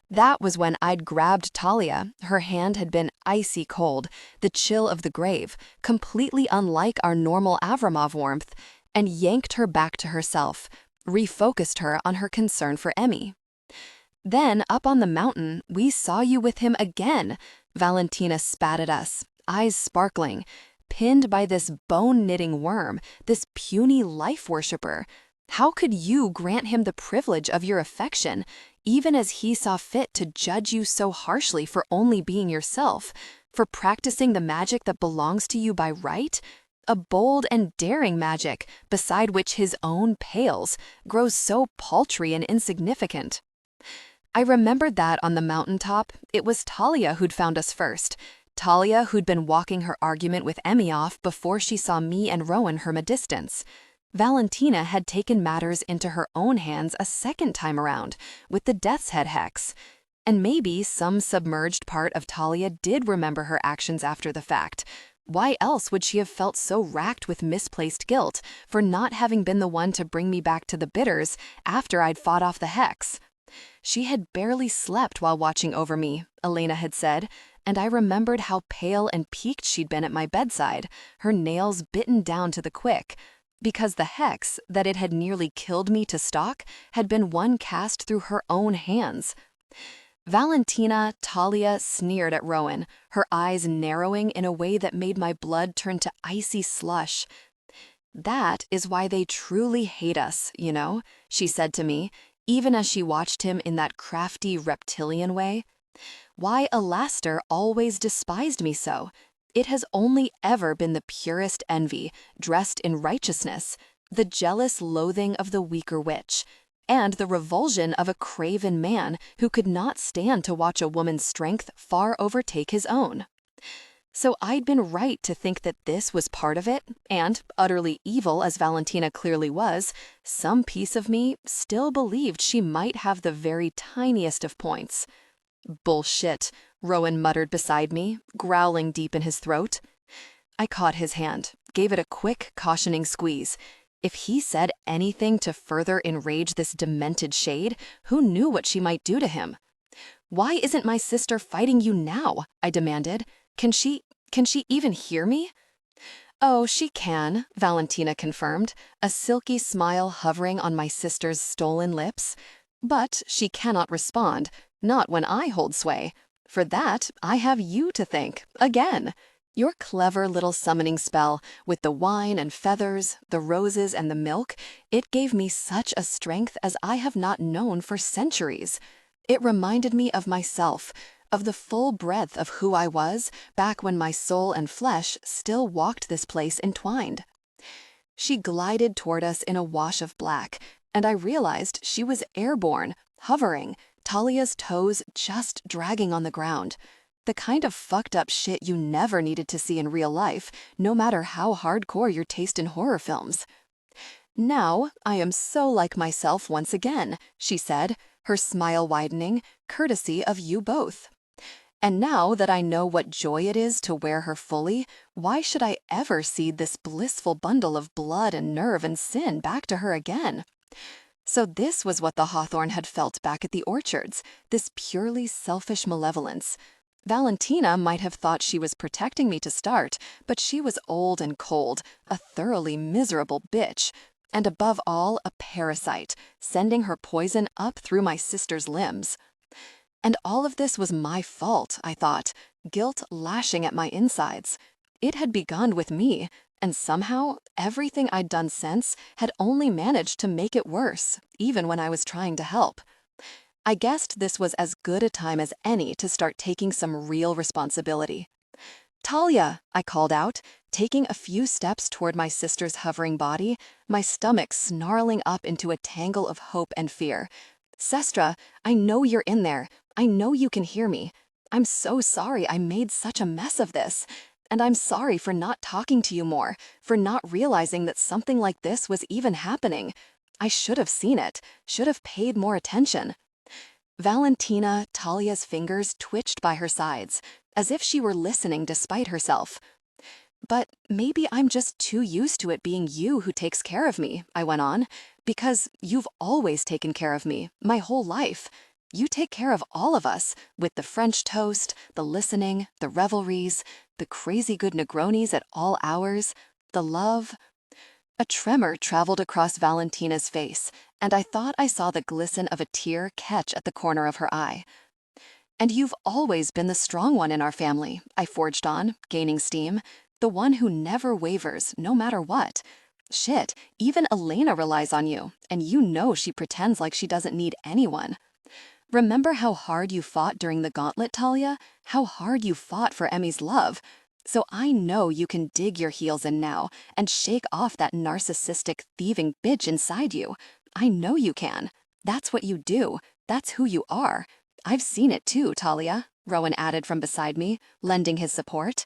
That was when I'd grabbed Talia. Her hand had been icy cold, the chill of the grave, completely unlike our normal Avramov warmth, and yanked her back to herself, refocused her on her concern for Emmy. Then, up on the mountain, we saw you with him again, Valentina spat at us, eyes sparkling, pinned by this bone-knitting worm, this puny life worshipper. How could you grant him the privilege of your affection, even as he saw fit to judge you so harshly for only being yourself, for practicing the magic that belongs to you by right? A bold and daring magic, beside which his own pales, grows so paltry and insignificant. I remembered that on the mountaintop, it was Talia who'd found us first. Talia who'd been walking her argument with Emmy off before she saw me and Rowan from a distance. Valentina had taken matters into her own hands a second time around, with the Death's Head hex. And maybe some submerged part of Talia did remember her actions after the fact. Why else would she have felt so racked with misplaced guilt for not having been the one to bring me back to the bitters after I'd fought off the hex? She had barely slept while watching over me, Elena had said, and I remembered how pale and peaked she'd been at my bedside, her nails bitten down to the quick, because the hex that it had nearly killed me to stalk had been one cast through her own hands. Valentina, Talia sneered at Rowan, her eyes narrowing in a way that made my blood turn to icy slush. "That is why they truly hate us, you know," she said to me, even as she watched him in that crafty reptilian way. "Why Alastor always despised me so. It has only ever been the purest envy, dressed in righteousness, the jealous loathing of the weaker witch, and the revulsion of a craven man who could not stand to watch a woman's strength far overtake his own." So I'd been right to think that this was part of it, and, utterly evil as Valentina clearly was, some piece of me still believed she might have the very tiniest of points. "Bullshit," Rowan muttered beside me, growling deep in his throat. I caught his hand, gave it a quick, cautioning squeeze. If he said anything to further enrage this demented shade, who knew what she might do to him? "Why isn't my sister fighting you now?" I demanded. Can she even hear me?" "Oh, she can," Valentina confirmed, a silky smile hovering on my sister's stolen lips. "But she cannot respond, not when I hold sway. For that, I have you to thank, again. Your clever little summoning spell, with the wine and feathers, the roses and the milk, it gave me such a strength as I have not known for centuries. It reminded me of myself, of the full breadth of who I was back when my soul and flesh still walked this place entwined." She glided toward us in a wash of black, and I realized she was airborne, hovering, Talia's toes just dragging on the ground. The kind of fucked up shit you never needed to see in real life, no matter how hardcore your taste in horror films. "Now I am so like myself once again," she said, her smile widening, courtesy of you both. "And now that I know what joy it is to wear her fully, why should I ever cede this blissful bundle of blood and nerve and sin back to her again? So this was what the hawthorn had felt back at the orchards, this purely selfish malevolence. Valentina might have thought she was protecting me to start, but she was old and cold, a thoroughly miserable bitch, and above all, a parasite, sending her poison up through my sister's limbs. And all of this was my fault, I thought, guilt lashing at my insides. It had begun with me, and somehow everything I'd done since had only managed to make it worse, even when I was trying to help. I guessed this was as good a time as any to start taking some real responsibility. "Talia," I called out, taking a few steps toward my sister's hovering body, my stomach snarling up into a tangle of hope and fear. "Sestra, I know you're in there. I know you can hear me. I'm so sorry I made such a mess of this. And I'm sorry for not talking to you more, for not realizing that something like this was even happening. I should have seen it, should have paid more attention." Valentina, Talia's fingers twitched by her sides, as if she were listening despite herself. "But maybe I'm just too used to it being you who takes care of me," I went on, "because you've always taken care of me, my whole life. You take care of all of us, with the French toast, the listening, the revelries, the crazy good Negronis at all hours, the love." A tremor traveled across Valentina's face, and I thought I saw the glisten of a tear catch at the corner of her eye. "And you've always been the strong one in our family," I forged on, gaining steam. "The one who never wavers, no matter what. Shit, even Elena relies on you, and you know she pretends like she doesn't need anyone. Remember how hard you fought during the gauntlet, Talia? How hard you fought for Emmy's love? So I know you can dig your heels in now and shake off that narcissistic, thieving bitch inside you. I know you can. That's what you do. That's who you are. I've seen it too, Talia," Rowan added from beside me, lending his support.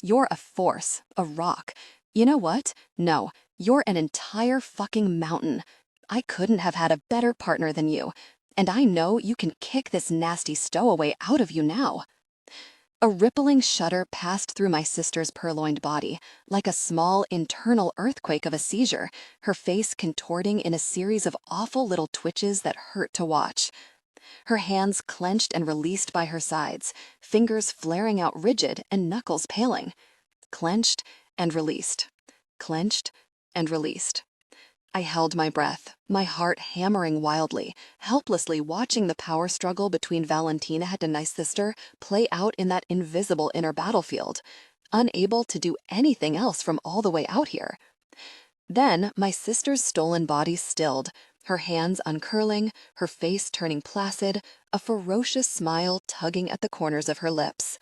"You're a force, a rock. You know what? No, you're an entire fucking mountain. I couldn't have had a better partner than you. And I know you can kick this nasty stowaway out of you now." A rippling shudder passed through my sister's purloined body, like a small internal earthquake of a seizure, her face contorting in a series of awful little twitches that hurt to watch. Her hands clenched and released by her sides, fingers flaring out rigid and knuckles paling. Clenched and released. Clenched and released. I held my breath, my heart hammering wildly, helplessly watching the power struggle between Valentina and my sister play out in that invisible inner battlefield, unable to do anything else from all the way out here. Then my sister's stolen body stilled, her hands uncurling, her face turning placid, a ferocious smile tugging at the corners of her lips.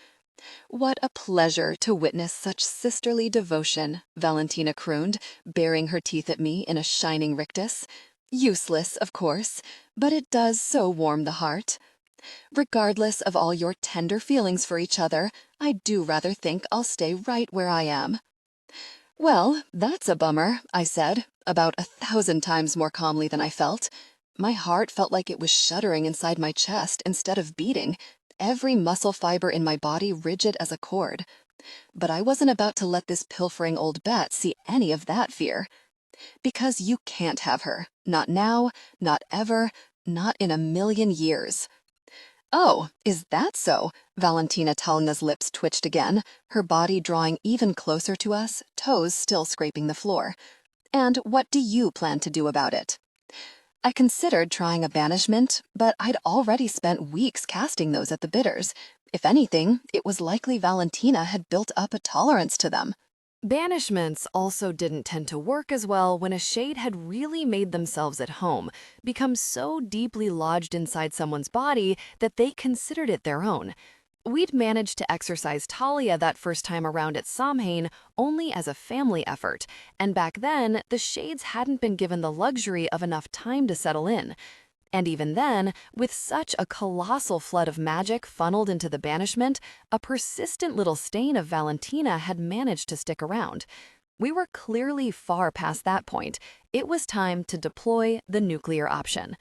"What a pleasure to witness such sisterly devotion," Valentina crooned, baring her teeth at me in a shining rictus. "Useless, of course, but it does so warm the heart. Regardless of all your tender feelings for each other, I do rather think I'll stay right where I am." "Well, that's a bummer," I said, about 1,000 times more calmly than I felt. My heart felt like it was shuddering inside my chest instead of beating, every muscle fiber in my body rigid as a cord. But I wasn't about to let this pilfering old bat see any of that fear. "Because you can't have her. Not now, not ever, not in a million years." "Oh, is that so?" Valentina Talna's lips twitched again, her body drawing even closer to us, toes still scraping the floor. "And what do you plan to do about it?" I considered trying a banishment, but I'd already spent weeks casting those at the bidders. If anything, it was likely Valentina had built up a tolerance to them. Banishments also didn't tend to work as well when a shade had really made themselves at home, become so deeply lodged inside someone's body that they considered it their own. We'd managed to exorcise Talia that first time around at Samhain only as a family effort, and back then, the shades hadn't been given the luxury of enough time to settle in. And even then, with such a colossal flood of magic funneled into the banishment, a persistent little stain of Valentina had managed to stick around. We were clearly far past that point. It was time to deploy the nuclear option.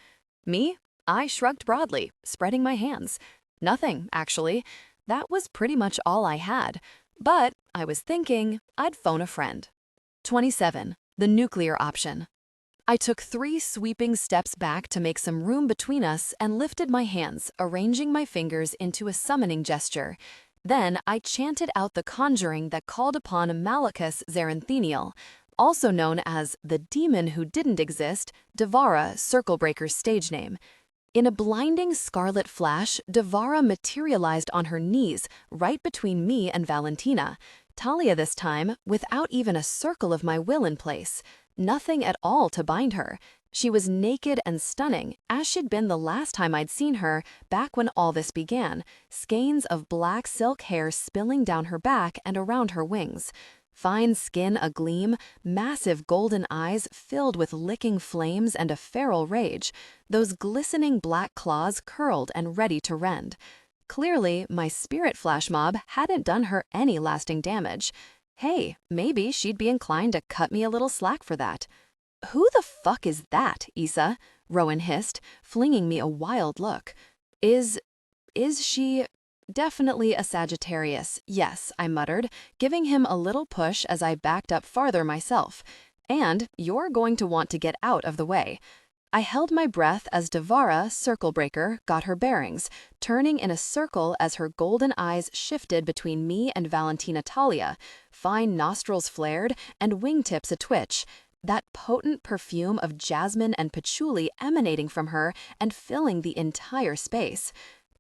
Me? I shrugged broadly, spreading my hands. Nothing, actually. That was pretty much all I had. But I was thinking I'd phone a friend. 27. The nuclear option. I took 3 sweeping steps back to make some room between us and lifted my hands, arranging my fingers into a summoning gesture. Then I chanted out the conjuring that called upon Malachus Zaranthenial, also known as the demon who didn't exist, Devara, Circlebreaker's stage name. In a blinding scarlet flash, Devara materialized on her knees, right between me and Valentina. Talia this time, without even a circle of my will in place. Nothing at all to bind her. She was naked and stunning, as she'd been the last time I'd seen her, back when all this began, skeins of black silk hair spilling down her back and around her wings. Fine skin agleam, massive golden eyes filled with licking flames and a feral rage, those glistening black claws curled and ready to rend. Clearly, my spirit flash mob hadn't done her any lasting damage. Hey, maybe she'd be inclined to cut me a little slack for that. "Who the fuck is that, Issa?" Rowan hissed, flinging me a wild look. Is she... Definitely a Sagittarius, yes, I muttered, giving him a little push as I backed up farther myself. And you're going to want to get out of the way. I held my breath as Devara, Circlebreaker, got her bearings, turning in a circle as her golden eyes shifted between me and Valentina Talia, fine nostrils flared and wingtips a-twitch, that potent perfume of jasmine and patchouli emanating from her and filling the entire space.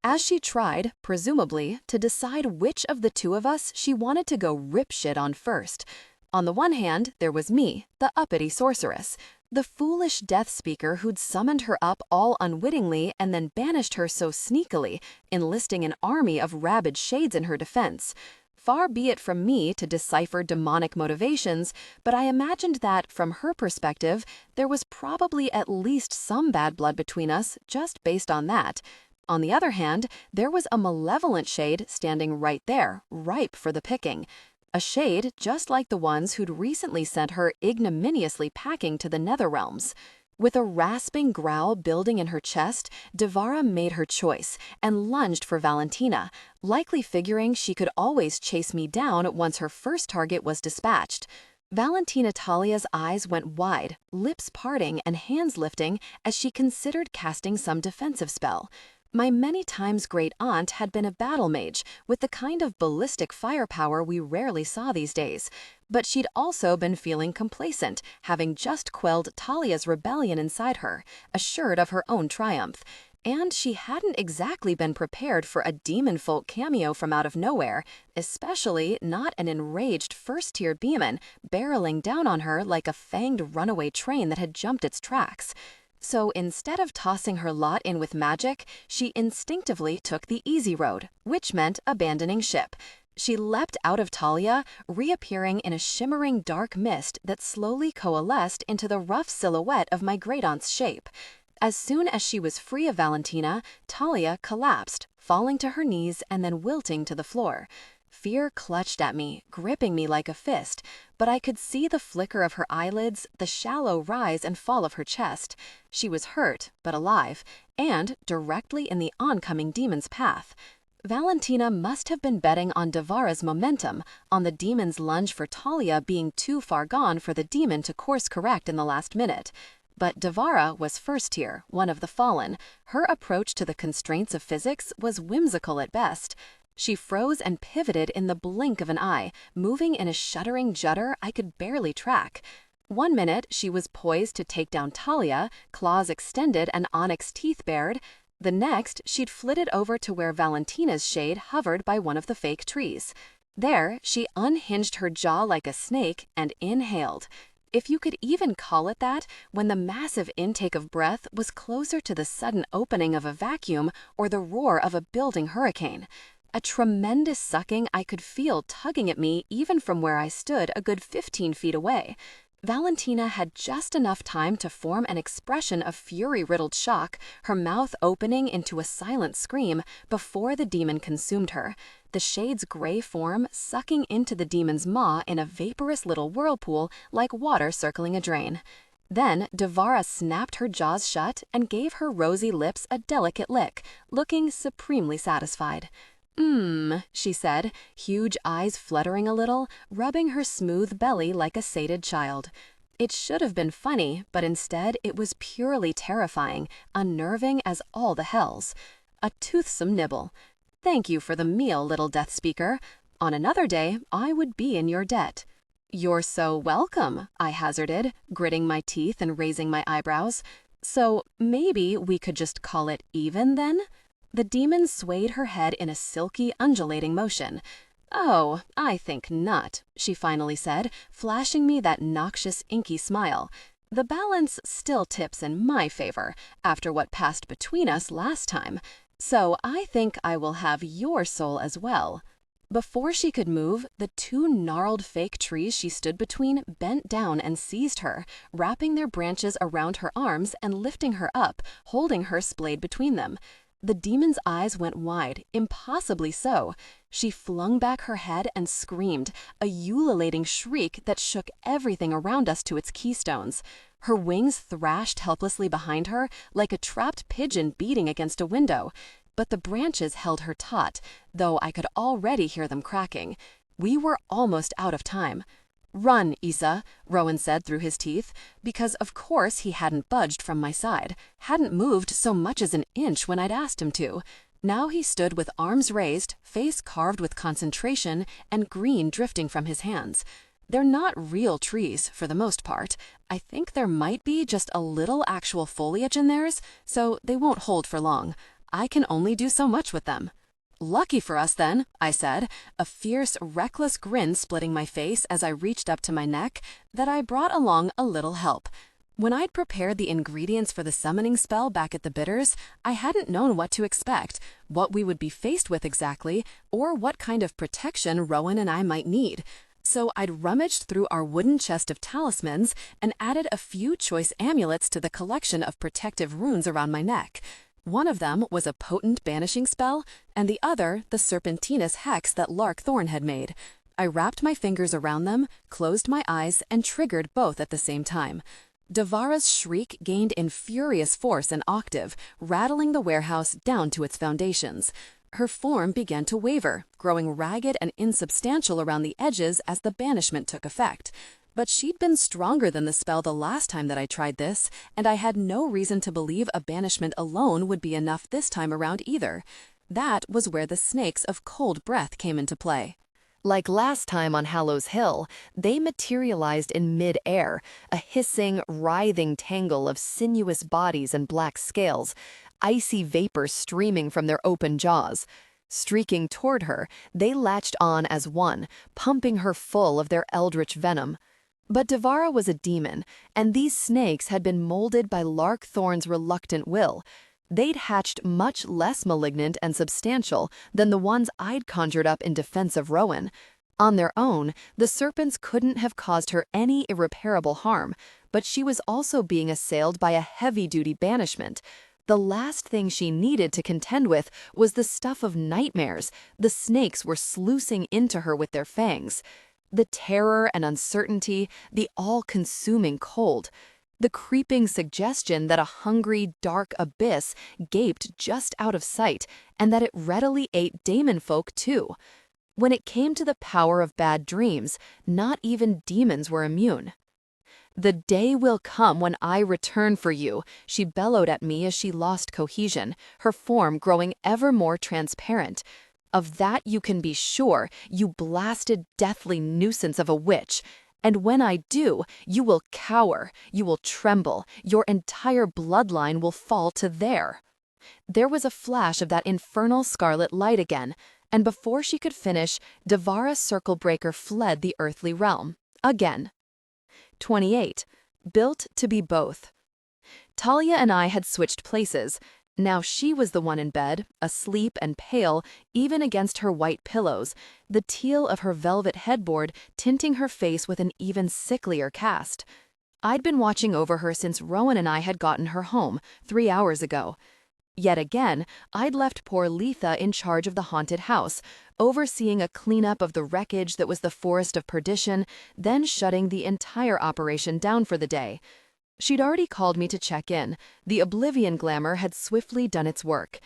As she tried, presumably, to decide which of the two of us she wanted to go rip shit on first. On the one hand, there was me, the uppity sorceress, the foolish death speaker who'd summoned her up all unwittingly and then banished her so sneakily, enlisting an army of rabid shades in her defense. Far be it from me to decipher demonic motivations, but I imagined that, from her perspective, there was probably at least some bad blood between us just based on that. On the other hand, there was a malevolent shade standing right there, ripe for the picking. A shade just like the ones who'd recently sent her ignominiously packing to the nether realms. With a rasping growl building in her chest, Devara made her choice and lunged for Valentina, likely figuring she could always chase me down once her first target was dispatched. Valentina Talia's eyes went wide, lips parting and hands lifting as she considered casting some defensive spell. My many times great aunt had been a battle mage with the kind of ballistic firepower we rarely saw these days, but she'd also been feeling complacent, having just quelled Talia's rebellion inside her, assured of her own triumph. And she hadn't exactly been prepared for a demon folk cameo from out of nowhere, especially not an enraged first-tier demon barreling down on her like a fanged runaway train that had jumped its tracks. So instead of tossing her lot in with magic, she instinctively took the easy road, which meant abandoning ship. She leapt out of Talia, reappearing in a shimmering dark mist that slowly coalesced into the rough silhouette of my great-aunt's shape. As soon as she was free of Valentina, Talia collapsed, falling to her knees and then wilting to the floor. Fear clutched at me, gripping me like a fist, but I could see the flicker of her eyelids, the shallow rise and fall of her chest. She was hurt, but alive, and directly in the oncoming demon's path. Valentina must have been betting on Devara's momentum, on the demon's lunge for Talia being too far gone for the demon to course correct in the last minute. But Devara was first tier, one of the fallen. Her approach to the constraints of physics was whimsical at best. She froze and pivoted in the blink of an eye, moving in a shuddering judder I could barely track. 1 minute, she was poised to take down Talia, claws extended and onyx teeth bared. The next, she'd flitted over to where Valentina's shade hovered by one of the fake trees. There, she unhinged her jaw like a snake and inhaled. If you could even call it that, when the massive intake of breath was closer to the sudden opening of a vacuum or the roar of a building hurricane. A tremendous sucking I could feel tugging at me even from where I stood a good 15 feet away. Valentina had just enough time to form an expression of fury-riddled shock, her mouth opening into a silent scream before the demon consumed her, the shade's gray form sucking into the demon's maw in a vaporous little whirlpool like water circling a drain. Then Devara snapped her jaws shut and gave her rosy lips a delicate lick, looking supremely satisfied. She said, huge eyes fluttering a little, rubbing her smooth belly like a sated child. It should have been funny, but instead it was purely terrifying, unnerving as all the hells. A toothsome nibble. Thank you for the meal, little death speaker. On another day, I would be in your debt. You're so welcome, I hazarded, gritting my teeth and raising my eyebrows. So maybe we could just call it even then? The demon swayed her head in a silky, undulating motion. Oh, I think not, she finally said, flashing me that noxious, inky smile. The balance still tips in my favor, after what passed between us last time. So I think I will have your soul as well. Before she could move, the two gnarled fake trees she stood between bent down and seized her, wrapping their branches around her arms and lifting her up, holding her splayed between them. The demon's eyes went wide, impossibly so. She flung back her head and screamed, a ululating shriek that shook everything around us to its keystones. Her wings thrashed helplessly behind her, like a trapped pigeon beating against a window. But the branches held her taut, though I could already hear them cracking. We were almost out of time. "Run, Isa," Rowan said through his teeth, because of course he hadn't budged from my side, hadn't moved so much as an inch when I'd asked him to. Now he stood with arms raised, face carved with concentration, and green drifting from his hands. They're not real trees, for the most part. I think there might be just a little actual foliage in theirs, so they won't hold for long. I can only do so much with them. "Lucky for us, then," I said, a fierce, reckless grin splitting my face as I reached up to my neck, that I brought along a little help. When I'd prepared the ingredients for the summoning spell back at the Bitters, I hadn't known what to expect, what we would be faced with exactly, or what kind of protection Rowan and I might need. So I'd rummaged through our wooden chest of talismans and added a few choice amulets to the collection of protective runes around my neck. One of them was a potent banishing spell, and the other the serpentinous hex that Lark Thorn had made. I wrapped my fingers around them, closed my eyes, and triggered both at the same time. Devara's shriek gained in furious force and octave, rattling the warehouse down to its foundations. Her form began to waver, growing ragged and insubstantial around the edges as the banishment took effect. But she'd been stronger than the spell the last time that I tried this, and I had no reason to believe a banishment alone would be enough this time around either. That was where the snakes of cold breath came into play. Like last time on Hallows Hill, they materialized in mid-air, a hissing, writhing tangle of sinuous bodies and black scales, icy vapor streaming from their open jaws. Streaking toward her, they latched on as one, pumping her full of their eldritch venom. But Devara was a demon, and these snakes had been molded by Lark Thorn's reluctant will. They'd hatched much less malignant and substantial than the ones I'd conjured up in defense of Rowan. On their own, the serpents couldn't have caused her any irreparable harm, but she was also being assailed by a heavy-duty banishment. The last thing she needed to contend with was the stuff of nightmares the snakes were sluicing into her with their fangs. The terror and uncertainty, the all-consuming cold. The creeping suggestion that a hungry, dark abyss gaped just out of sight, and that it readily ate demon folk too. When it came to the power of bad dreams, not even demons were immune. "The day will come when I return for you," she bellowed at me as she lost cohesion, her form growing ever more transparent. "Of that you can be sure, you blasted, deathly nuisance of a witch. And when I do, you will cower, you will tremble, your entire bloodline will fall to there." There was a flash of that infernal scarlet light again, and before she could finish, Devara Circlebreaker fled the earthly realm. Again. 28. Built to be both. Talia and I had switched places. Now she was the one in bed, asleep and pale, even against her white pillows, the teal of her velvet headboard tinting her face with an even sicklier cast. I'd been watching over her since Rowan and I had gotten her home, 3 hours ago. Yet again, I'd left poor Letha in charge of the haunted house, overseeing a cleanup of the wreckage that was the Forest of Perdition, then shutting the entire operation down for the day. She'd already called me to check in. The Oblivion glamour had swiftly done its work.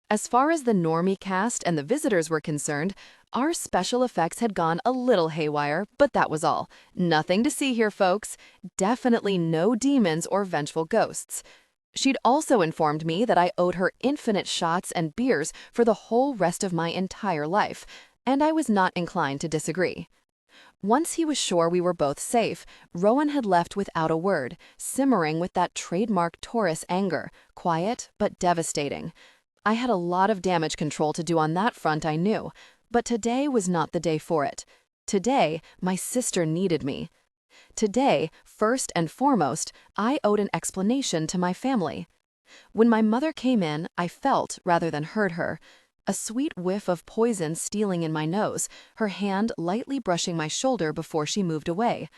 As far as the normie cast and the visitors were concerned, our special effects had gone a little haywire, but that was all. Nothing to see here, folks. Definitely no demons or vengeful ghosts. She'd also informed me that I owed her infinite shots and beers for the whole rest of my entire life, and I was not inclined to disagree. Once he was sure we were both safe, Rowan had left without a word, simmering with that trademark Taurus anger, quiet but devastating. I had a lot of damage control to do on that front, I knew, but today was not the day for it. Today, my sister needed me. Today, first and foremost, I owed an explanation to my family. When my mother came in, I felt, rather than heard her, a sweet whiff of poison stealing in my nose, her hand lightly brushing my shoulder before she moved away.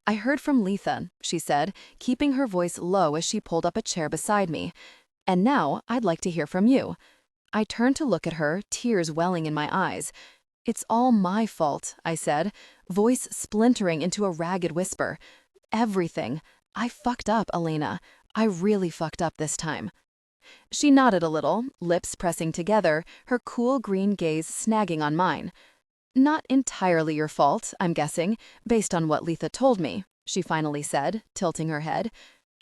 "I heard from Letha," she said, keeping her voice low as she pulled up a chair beside me. "And now I'd like to hear from you." I turned to look at her, tears welling in my eyes. "It's all my fault," I said, voice splintering into a ragged whisper. "Everything. I fucked up, Elena. I really fucked up this time." She nodded a little, lips pressing together, her cool green gaze snagging on mine. "Not entirely your fault, I'm guessing, based on what Letha told me," she finally said, tilting her head.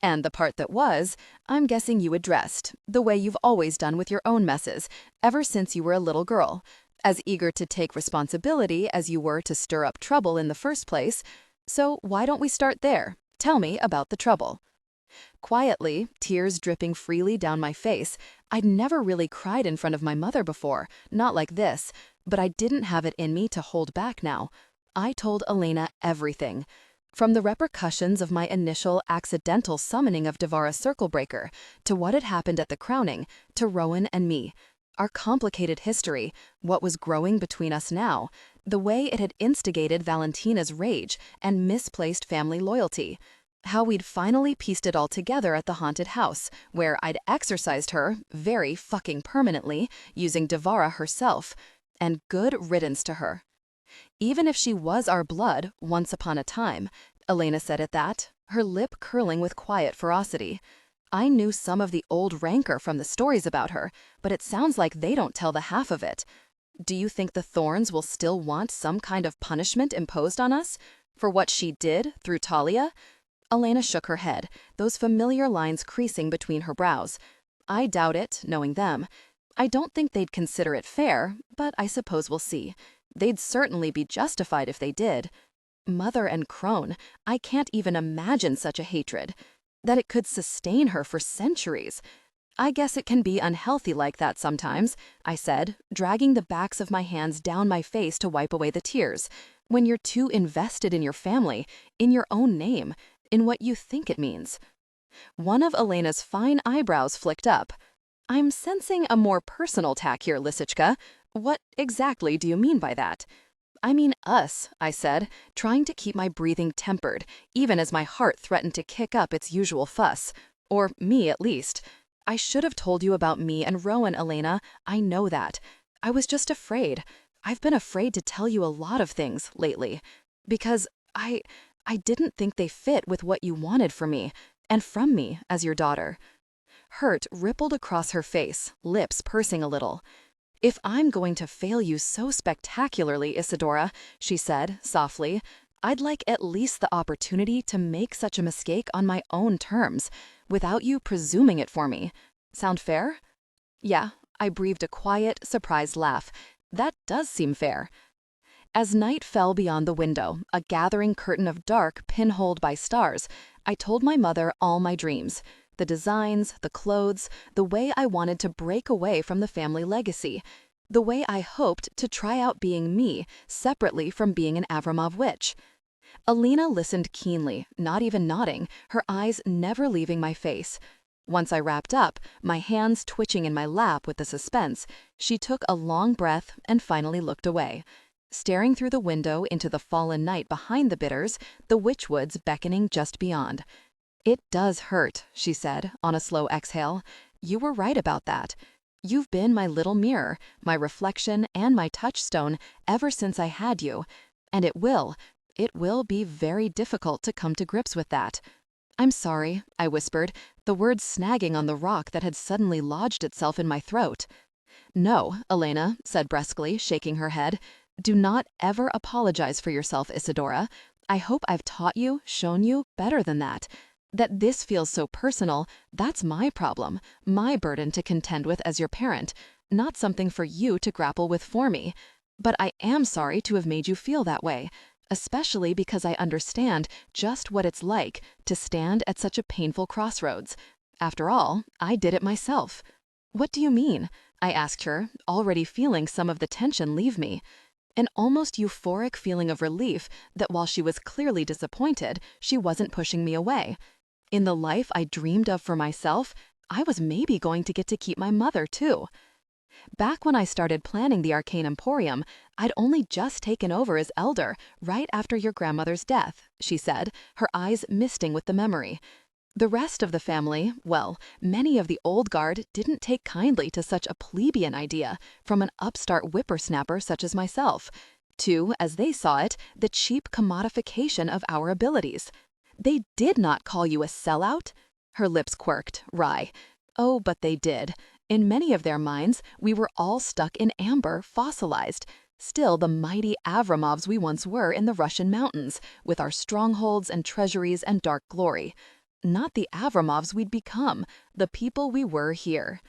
"And the part that was, I'm guessing you addressed, the way you've always done with your own messes, ever since you were a little girl. As eager to take responsibility as you were to stir up trouble in the first place. So why don't we start there? Tell me about the trouble." Quietly, tears dripping freely down my face, I'd never really cried in front of my mother before, not like this, but I didn't have it in me to hold back now. I told Elena everything. From the repercussions of my initial accidental summoning of Devara's circle breaker, to what had happened at the crowning, to Rowan and me. Our complicated history, what was growing between us now, the way it had instigated Valentina's rage and misplaced family loyalty. How we'd finally pieced it all together at the haunted house, where I'd exorcised her, very fucking permanently, using Devara herself. And good riddance to her. Even if she was our blood, once upon a time, Elena said at that, her lip curling with quiet ferocity. I knew some of the old rancor from the stories about her, but it sounds like they don't tell the half of it. Do you think the Thorns will still want some kind of punishment imposed on us? For what she did through Talia? Elena shook her head, those familiar lines creasing between her brows. I doubt it, knowing them. I don't think they'd consider it fair, but I suppose we'll see. They'd certainly be justified if they did. Mother and crone, I can't even imagine such a hatred. That it could sustain her for centuries. "I guess it can be unhealthy like that sometimes," I said, dragging the backs of my hands down my face to wipe away the tears. "When you're too invested in your family, in your own name, in what you think it means." One of Elena's fine eyebrows flicked up. "I'm sensing a more personal tack here, Lisichka. What exactly do you mean by that?" "I mean us," I said, trying to keep my breathing tempered, even as my heart threatened to kick up its usual fuss. Or me, at least. "I should have told you about me and Rowan, Elena. I know that. I was just afraid. I've been afraid to tell you a lot of things lately. Because I didn't think they fit with what you wanted for me, and from me as your daughter." Hurt rippled across her face, lips pursing a little. "If I'm going to fail you so spectacularly, Isadora," she said, softly, "I'd like at least the opportunity to make such a mistake on my own terms, without you presuming it for me. Sound fair?" "Yeah," I breathed a quiet, surprised laugh. "That does seem fair." As night fell beyond the window, a gathering curtain of dark pinholed by stars, I told my mother all my dreams. The designs, the clothes, the way I wanted to break away from the family legacy. The way I hoped to try out being me, separately from being an Avramov witch. Alina listened keenly, not even nodding, her eyes never leaving my face. Once I wrapped up, my hands twitching in my lap with the suspense, she took a long breath and finally looked away. Staring through the window into the fallen night behind the bitters, the witchwoods beckoning just beyond. "It does hurt," she said, on a slow exhale. "You were right about that. You've been my little mirror, my reflection and my touchstone ever since I had you. And it will be very difficult to come to grips with that." "I'm sorry," I whispered, the words snagging on the rock that had suddenly lodged itself in my throat. No, Elena said brusquely, shaking her head. Do not ever apologize for yourself, Isadora. I hope I've taught you, shown you better than that. That this feels so personal, that's my problem, my burden to contend with as your parent, not something for you to grapple with for me. But I am sorry to have made you feel that way, especially because I understand just what it's like to stand at such a painful crossroads. After all, I did it myself. What do you mean? I asked her, already feeling some of the tension leave me. An almost euphoric feeling of relief that while she was clearly disappointed, she wasn't pushing me away. In the life I dreamed of for myself, I was maybe going to get to keep my mother too. Back when I started planning the Arcane Emporium, I'd only just taken over as elder, right after your grandmother's death, she said, her eyes misting with the memory. The rest of the family, well, many of the old guard didn't take kindly to such a plebeian idea from an upstart whippersnapper such as myself, to, as they saw it, the cheap commodification of our abilities. They did not call you a sellout? Her lips quirked, wry. Oh, but they did. In many of their minds, we were all stuck in amber, fossilized, still the mighty Avramovs we once were in the Russian mountains, with our strongholds and treasuries and dark glory. Not the Avramovs we'd become, the people we were here.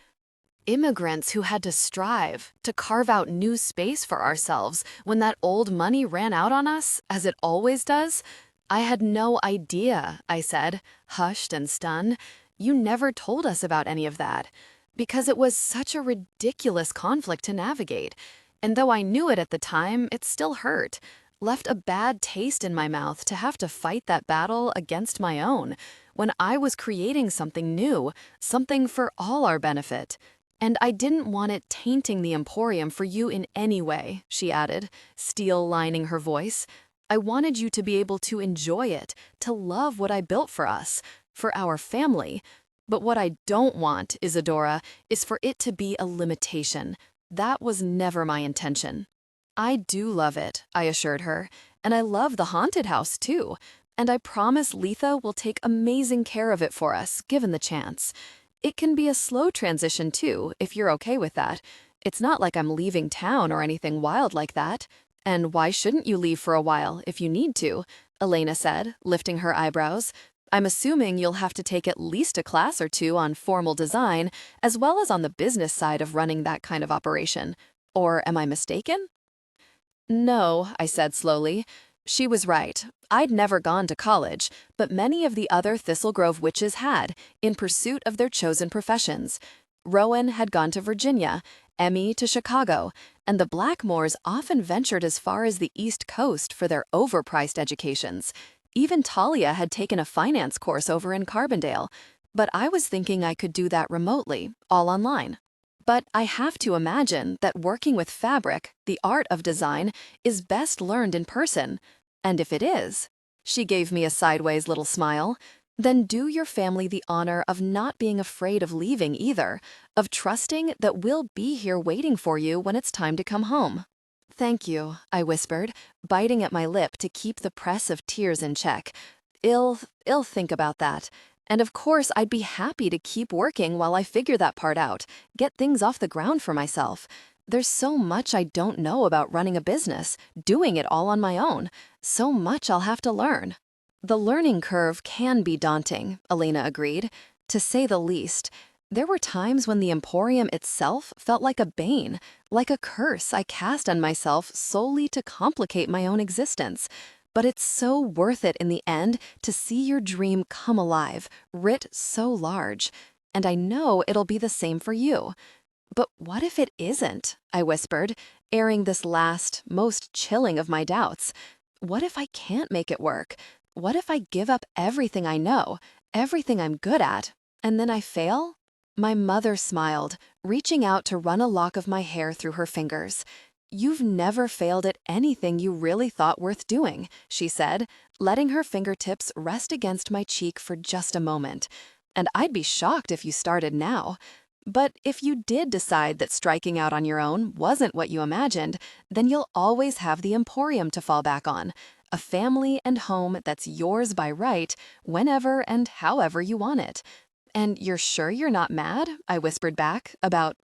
Immigrants who had to strive to carve out new space for ourselves when that old money ran out on us, as it always does? I had no idea, I said, hushed and stunned. You never told us about any of that. Because it was such a ridiculous conflict to navigate. And though I knew it at the time, it still hurt. Left a bad taste in my mouth to have to fight that battle against my own, when I was creating something new, something for all our benefit. And I didn't want it tainting the Emporium for you in any way, she added, steel lining her voice. I wanted you to be able to enjoy it, to love what I built for us, for our family. But what I don't want, Isadora, is for it to be a limitation. That was never my intention. I do love it, I assured her, and I love the haunted house too. And I promise Letha will take amazing care of it for us, given the chance. It can be a slow transition too, if you're okay with that. It's not like I'm leaving town or anything wild like that. And why shouldn't you leave for a while if you need to? Elena said, lifting her eyebrows. I'm assuming you'll have to take at least a class or two on formal design, as well as on the business side of running that kind of operation. Or am I mistaken? No, I said slowly. She was right. I'd never gone to college, but many of the other Thistle Grove witches had, in pursuit of their chosen professions. Rowan had gone to Virginia, Emmy to Chicago, and the Blackmores often ventured as far as the East Coast for their overpriced educations. Even Talia had taken a finance course over in Carbondale, but I was thinking I could do that remotely, all online. But I have to imagine that working with fabric, the art of design, is best learned in person. And if it is, she gave me a sideways little smile, then do your family the honor of not being afraid of leaving either, of trusting that we'll be here waiting for you when it's time to come home. Thank you, I whispered, biting at my lip to keep the press of tears in check. I'll think about that. And of course, I'd be happy to keep working while I figure that part out, get things off the ground for myself. There's so much I don't know about running a business, doing it all on my own. So much I'll have to learn. The learning curve can be daunting, Elena agreed, to say the least. There were times when the Emporium itself felt like a bane, like a curse I cast on myself solely to complicate my own existence. But it's so worth it in the end to see your dream come alive, writ so large. And I know it'll be the same for you. But what if it isn't? I whispered, airing this last, most chilling of my doubts. What if I can't make it work? What if I give up everything I know, everything I'm good at, and then I fail? My mother smiled, reaching out to run a lock of my hair through her fingers. You've never failed at anything you really thought worth doing, she said, letting her fingertips rest against my cheek for just a moment. And I'd be shocked if you started now. But if you did decide that striking out on your own wasn't what you imagined, then you'll always have the Emporium to fall back on, a family and home that's yours by right, whenever and however you want it. "And you're sure you're not mad?" I whispered back, about,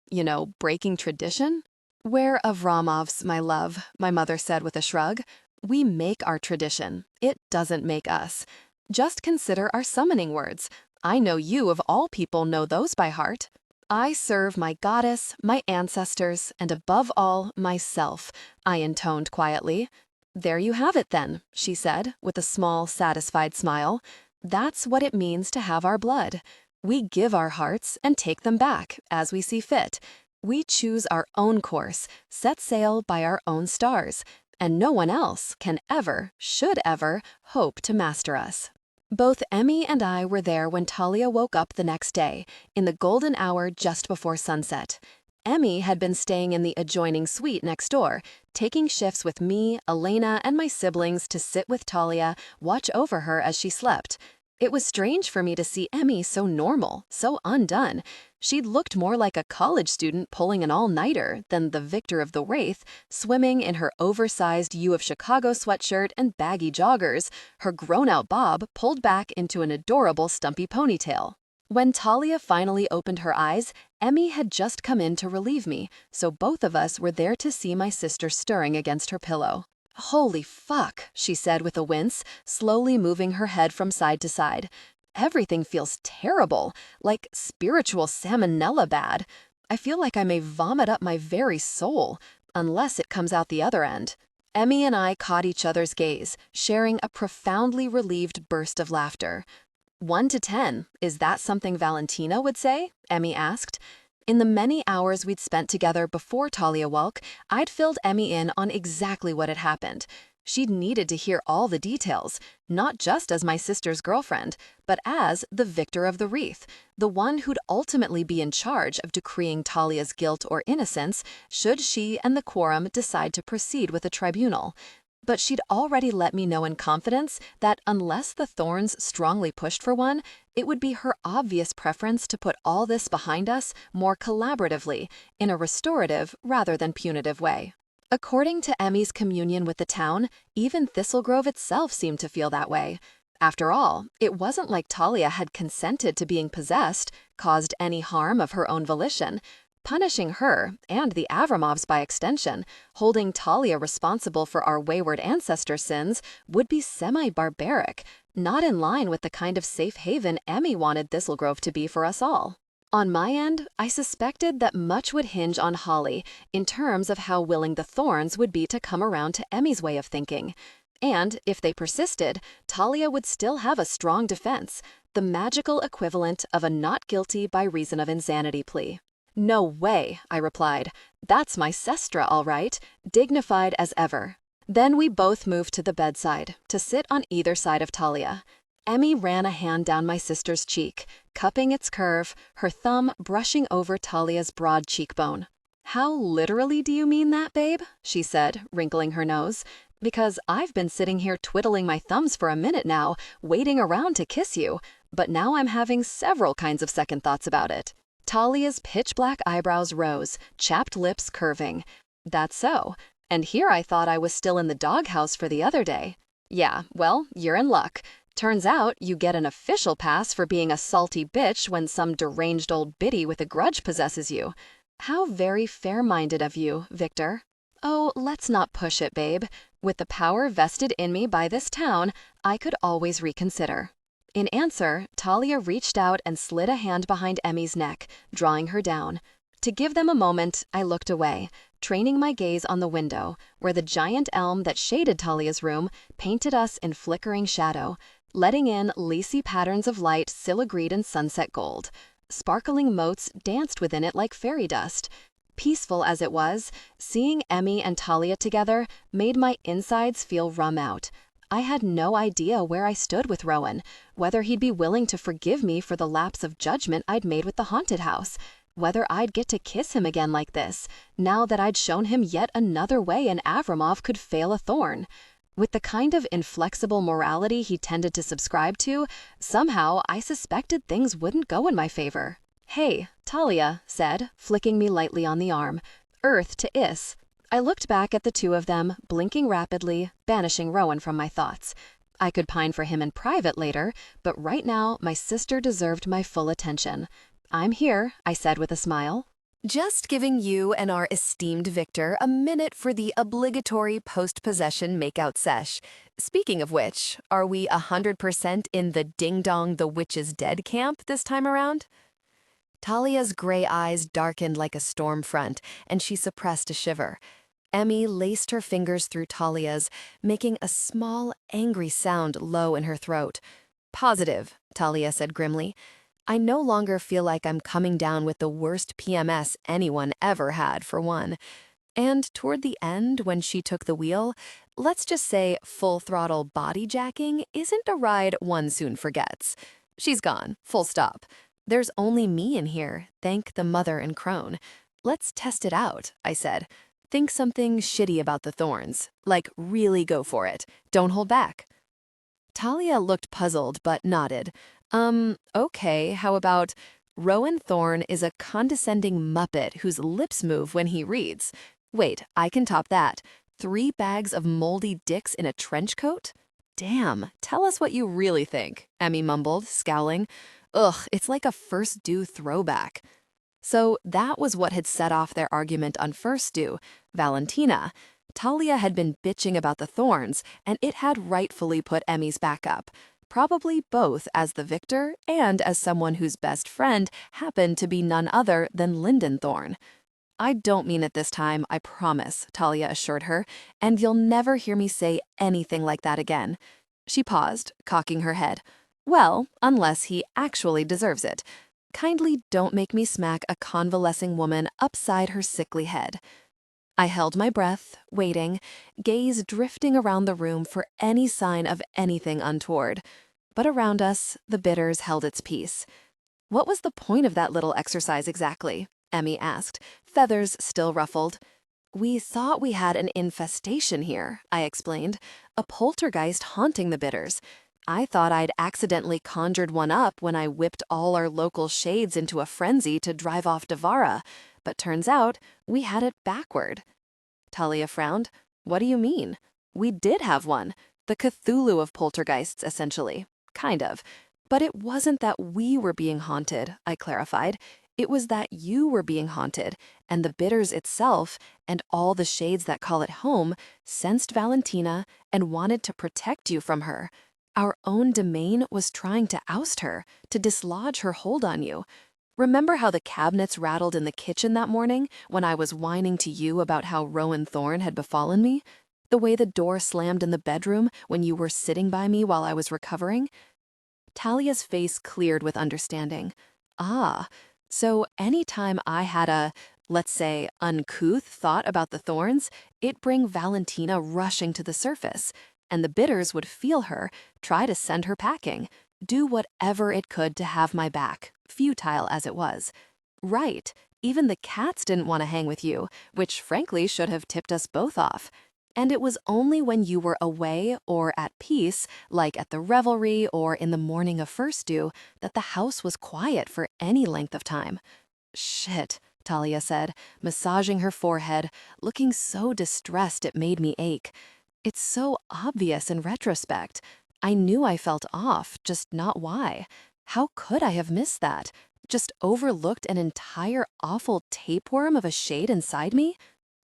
breaking tradition. "We're Avramovs, my love," my mother said with a shrug. "We make our tradition. It doesn't make us. Just consider our summoning words. I know you, of all people, know those by heart. I serve my goddess, my ancestors, and above all, myself," I intoned quietly. "There you have it then," she said, with a small, satisfied smile. "That's what it means to have our blood. We give our hearts and take them back, as we see fit. We choose our own course, set sail by our own stars, and no one else can ever, should ever, hope to master us." Both Emmy and I were there when Talia woke up the next day, in the golden hour just before sunset. Emmy had been staying in the adjoining suite next door, taking shifts with me, Elena, and my siblings to sit with Talia, watch over her as she slept. It was strange for me to see Emmy so normal, so undone. She'd looked more like a college student pulling an all-nighter than the victor of the Wraith, swimming in her oversized U of Chicago sweatshirt and baggy joggers, her grown-out bob pulled back into an adorable stumpy ponytail. When Talia finally opened her eyes, Emmy had just come in to relieve me, so both of us were there to see my sister stirring against her pillow. "Holy fuck," she said with a wince, slowly moving her head from side to side. "Everything feels terrible, like spiritual salmonella bad. I feel like I may vomit up my very soul, unless it comes out the other end." Emmy and I caught each other's gaze, sharing a profoundly relieved burst of laughter. 1 to 10, is that something Valentina would say? Emmy asked. In the many hours we'd spent together before Talia woke, I'd filled Emmy in on exactly what had happened. She'd needed to hear all the details, not just as my sister's girlfriend, but as the victor of the wreath, the one who'd ultimately be in charge of decreeing Talia's guilt or innocence should she and the quorum decide to proceed with a tribunal. But she'd already let me know in confidence that unless the Thorns strongly pushed for one, it would be her obvious preference to put all this behind us more collaboratively, in a restorative rather than punitive way. According to Emmy's communion with the town, even Thistlegrove itself seemed to feel that way. After all, it wasn't like Talia had consented to being possessed, caused any harm of her own volition. Punishing her, and the Avramovs by extension, holding Talia responsible for our wayward ancestor sins, would be semi-barbaric, not in line with the kind of safe haven Emmy wanted Thistlegrove to be for us all. On my end, I suspected that much would hinge on Holly in terms of how willing the Thorns would be to come around to Emmy's way of thinking. And if they persisted, Talia would still have a strong defense, the magical equivalent of a not guilty by reason of insanity plea. "No way," I replied. "That's my sestra, all right, dignified as ever." Then we both moved to the bedside, to sit on either side of Talia. Emmy ran a hand down my sister's cheek, cupping its curve, her thumb brushing over Talia's broad cheekbone. "How literally do you mean that, babe?" she said, wrinkling her nose. "Because I've been sitting here twiddling my thumbs for a minute now, waiting around to kiss you, but now I'm having several kinds of second thoughts about it." Talia's pitch-black eyebrows rose, chapped lips curving. "That's so. And here I thought I was still in the doghouse for the other day. Yeah, well, you're in luck. Turns out you get an official pass for being a salty bitch when some deranged old biddy with a grudge possesses you. How very fair-minded of you, Victor." "Oh, let's not push it, babe. With the power vested in me by this town, I could always reconsider." In answer, Talia reached out and slid a hand behind Emmy's neck, drawing her down. To give them a moment, I looked away, training my gaze on the window, where the giant elm that shaded Talia's room painted us in flickering shadow, letting in lacy patterns of light silagreed in sunset gold. Sparkling motes danced within it like fairy dust. Peaceful as it was, seeing Emmy and Talia together made my insides feel wrung out. I had no idea where I stood with Rowan, whether he'd be willing to forgive me for the lapse of judgment I'd made with the haunted house, whether I'd get to kiss him again like this, now that I'd shown him yet another way an Avramov could fail a Thorn. With the kind of inflexible morality he tended to subscribe to, somehow I suspected things wouldn't go in my favor. "Hey," Talia said, flicking me lightly on the arm. "Earth to Is." I looked back at the two of them, blinking rapidly, banishing Rowan from my thoughts. I could pine for him in private later, but right now my sister deserved my full attention. "I'm here," I said with a smile. Just giving you and our esteemed Victor a minute for the obligatory post-possession makeout sesh. Speaking of which, are we 100% in the ding-dong the witch is dead camp this time around? Talia's gray eyes darkened like a storm front, and she suppressed a shiver. Emmy laced her fingers through Talia's, making a small, angry sound low in her throat. "Positive," Talia said grimly. "I no longer feel like I'm coming down with the worst PMS anyone ever had, for one." And toward the end, when she took the wheel, let's just say full-throttle body jacking isn't a ride one soon forgets. She's gone, full stop. There's only me in here, thank the mother and crone. "Let's test it out," I said. "Think something shitty about the thorns. Like, really go for it. Don't hold back." Talia looked puzzled but nodded. Okay, how about Rowan Thorne is a condescending muppet whose lips move when he reads. Wait, I can top that. 3 bags of moldy dicks in a trench coat? Damn, tell us what you really think, Emmy mumbled, scowling. Ugh, it's like a First Due throwback. So that was what had set off their argument on First Due, Valentina. Talia had been bitching about the thorns, and it had rightfully put Emmy's back up. Probably both as the victor and as someone whose best friend happened to be none other than Lyndon Thorne. "I don't mean it this time, I promise," Talia assured her, "and you'll never hear me say anything like that again." She paused, cocking her head. "Well, unless he actually deserves it. Kindly don't make me smack a convalescing woman upside her sickly head." I held my breath, waiting, gaze drifting around the room for any sign of anything untoward. But around us, the bitters held its peace. "What was the point of that little exercise exactly?" Emmy asked, feathers still ruffled. "We thought we had an infestation here," I explained, "a poltergeist haunting the bitters. I thought I'd accidentally conjured one up when I whipped all our local shades into a frenzy to drive off Devara, but turns out we had it backward." Talia frowned. "What do you mean? We did have one. The Cthulhu of poltergeists, essentially. Kind of. But it wasn't that we were being haunted," I clarified. "It was that you were being haunted, and the bitters itself, and all the shades that call it home, sensed Valentina and wanted to protect you from her. Our own domain was trying to oust her, to dislodge her hold on you. Remember how the cabinets rattled in the kitchen that morning when I was whining to you about how Rowan Thorne had befallen me? The way the door slammed in the bedroom when you were sitting by me while I was recovering?" Talia's face cleared with understanding. "Ah, so any time I had a, let's say, uncouth thought about the thorns, it'd bring Valentina rushing to the surface, and the bitters would feel her, try to send her packing, do whatever it could to have my back, futile as it was. Right, even the cats didn't want to hang with you, which frankly should have tipped us both off. And it was only when you were away or at peace, like at the revelry or in the morning of First Due, that the house was quiet for any length of time." "Shit," Talia said, massaging her forehead, looking so distressed it made me ache. "It's so obvious in retrospect. I knew I felt off, just not why. How could I have missed that? Just overlooked an entire awful tapeworm of a shade inside me?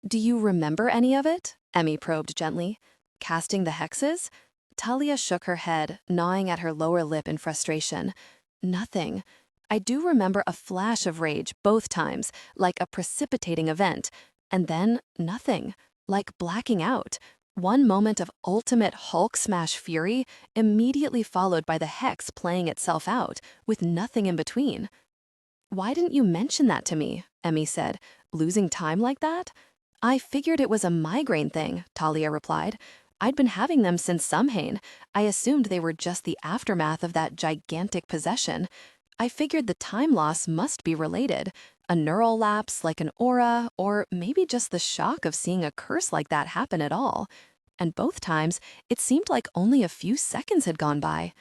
Do you remember any of it?" Emmy probed gently. "Casting the hexes?" Talia shook her head, gnawing at her lower lip in frustration. "Nothing. I do remember a flash of rage both times, like a precipitating event. And then nothing, like blacking out. One moment of ultimate Hulk smash fury, immediately followed by the hex playing itself out, with nothing in between." "Why didn't you mention that to me?" Emmy said. "Losing time like that?" "I figured it was a migraine thing," Talia replied. "I'd been having them since Samhain. I assumed they were just the aftermath of that gigantic possession. I figured the time loss must be related. A neural lapse like an aura, or maybe just the shock of seeing a curse like that happen at all. And both times, it seemed like only a few seconds had gone by."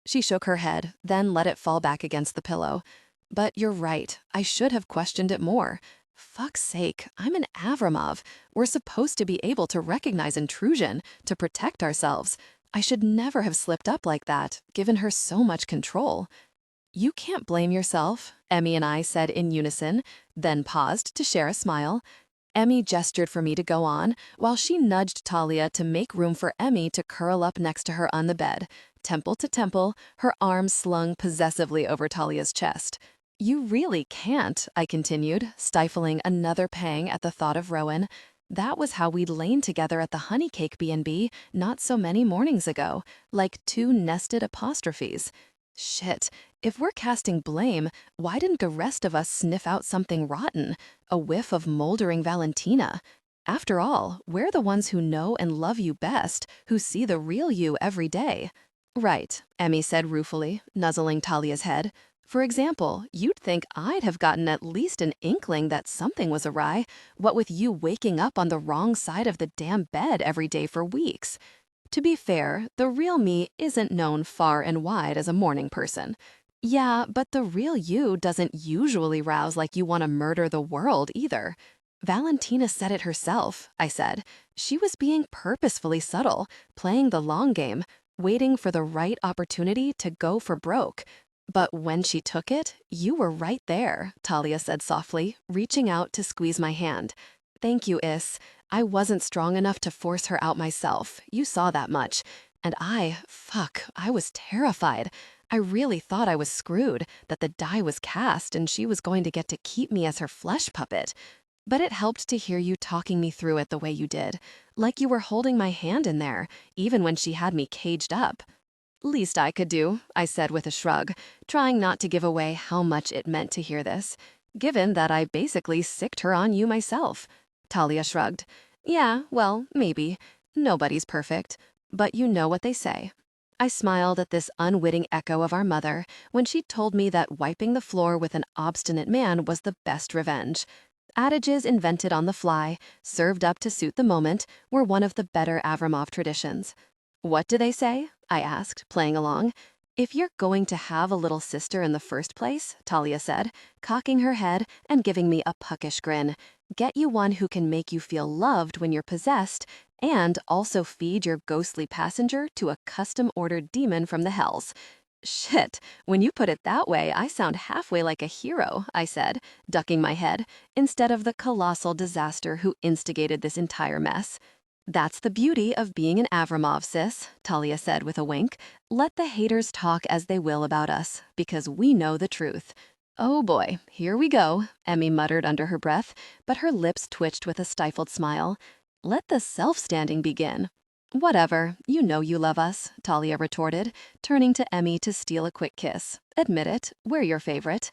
She shook her head, then let it fall back against the pillow. "But you're right, I should have questioned it more. Fuck's sake, I'm an Avramov. We're supposed to be able to recognize intrusion, to protect ourselves. I should never have slipped up like that, given her so much control. You can't blame yourself, Emmy and I said in unison, then paused to share a smile. Emmy gestured for me to go on, while she nudged Talia to make room for Emmy to curl up next to her on the bed, temple to temple, her arms slung possessively over Talia's chest. You really can't, I continued, stifling another pang at the thought of Rowan. That was how we'd lain together at the Honeycake B&B not so many mornings ago, like two nested apostrophes. Shit, if we're casting blame, why didn't the rest of us sniff out something rotten? A whiff of moldering Valentina? After all, we're the ones who know and love you best, who see the real you every day. Right, Emmy said ruefully, nuzzling Talia's head. For example, you'd think I'd have gotten at least an inkling that something was awry, what with you waking up on the wrong side of the damn bed every day for weeks. To be fair, the real me isn't known far and wide as a morning person. Yeah, but the real you doesn't usually rouse like you want to murder the world either. Valentina said it herself, I said. She was being purposefully subtle, playing the long game, waiting for the right opportunity to go for broke. But when she took it, you were right there, Talia said softly, reaching out to squeeze my hand. Thank you, Is. I wasn't strong enough to force her out myself. You saw that much. And I was terrified. I really thought I was screwed, that the die was cast and she was going to get to keep me as her flesh puppet. But it helped to hear you talking me through it the way you did, like you were holding my hand in there, even when she had me caged up. Least I could do, I said with a shrug, trying not to give away how much it meant to hear this, given that I basically sicked her on you myself. Talia shrugged. Yeah, well, maybe. Nobody's perfect. But you know what they say. I smiled at this unwitting echo of our mother when she told me that wiping the floor with an obstinate man was the best revenge. Adages invented on the fly, served up to suit the moment, were one of the better Avramov traditions. What do they say? I asked, playing along. If you're going to have a little sister in the first place, Talia said, cocking her head and giving me a puckish grin, get you one who can make you feel loved when you're possessed and also feed your ghostly passenger to a custom-ordered demon from the hells. Shit, when you put it that way, I sound halfway like a hero, I said, ducking my head, instead of the colossal disaster who instigated this entire mess. That's the beauty of being an Avramov, sis, Talia said with a wink. Let the haters talk as they will about us, because we know the truth. Oh boy, here we go, Emmy muttered under her breath, but her lips twitched with a stifled smile. Let the self-standing begin. Whatever, you know you love us, Talia retorted, turning to Emmy to steal a quick kiss. Admit it, we're your favorite.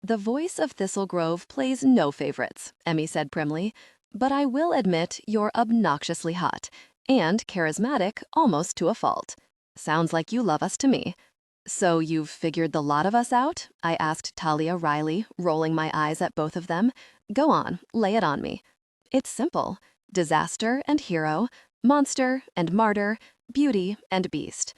The voice of Thistlegrove plays no favorites, Emmy said primly. But I will admit you're obnoxiously hot and charismatic almost to a fault. Sounds like you love us to me. So you've figured the lot of us out? I asked Talia wryly, rolling my eyes at both of them. Go on, lay it on me. It's simple. Disaster and hero, monster and martyr, beauty and beast.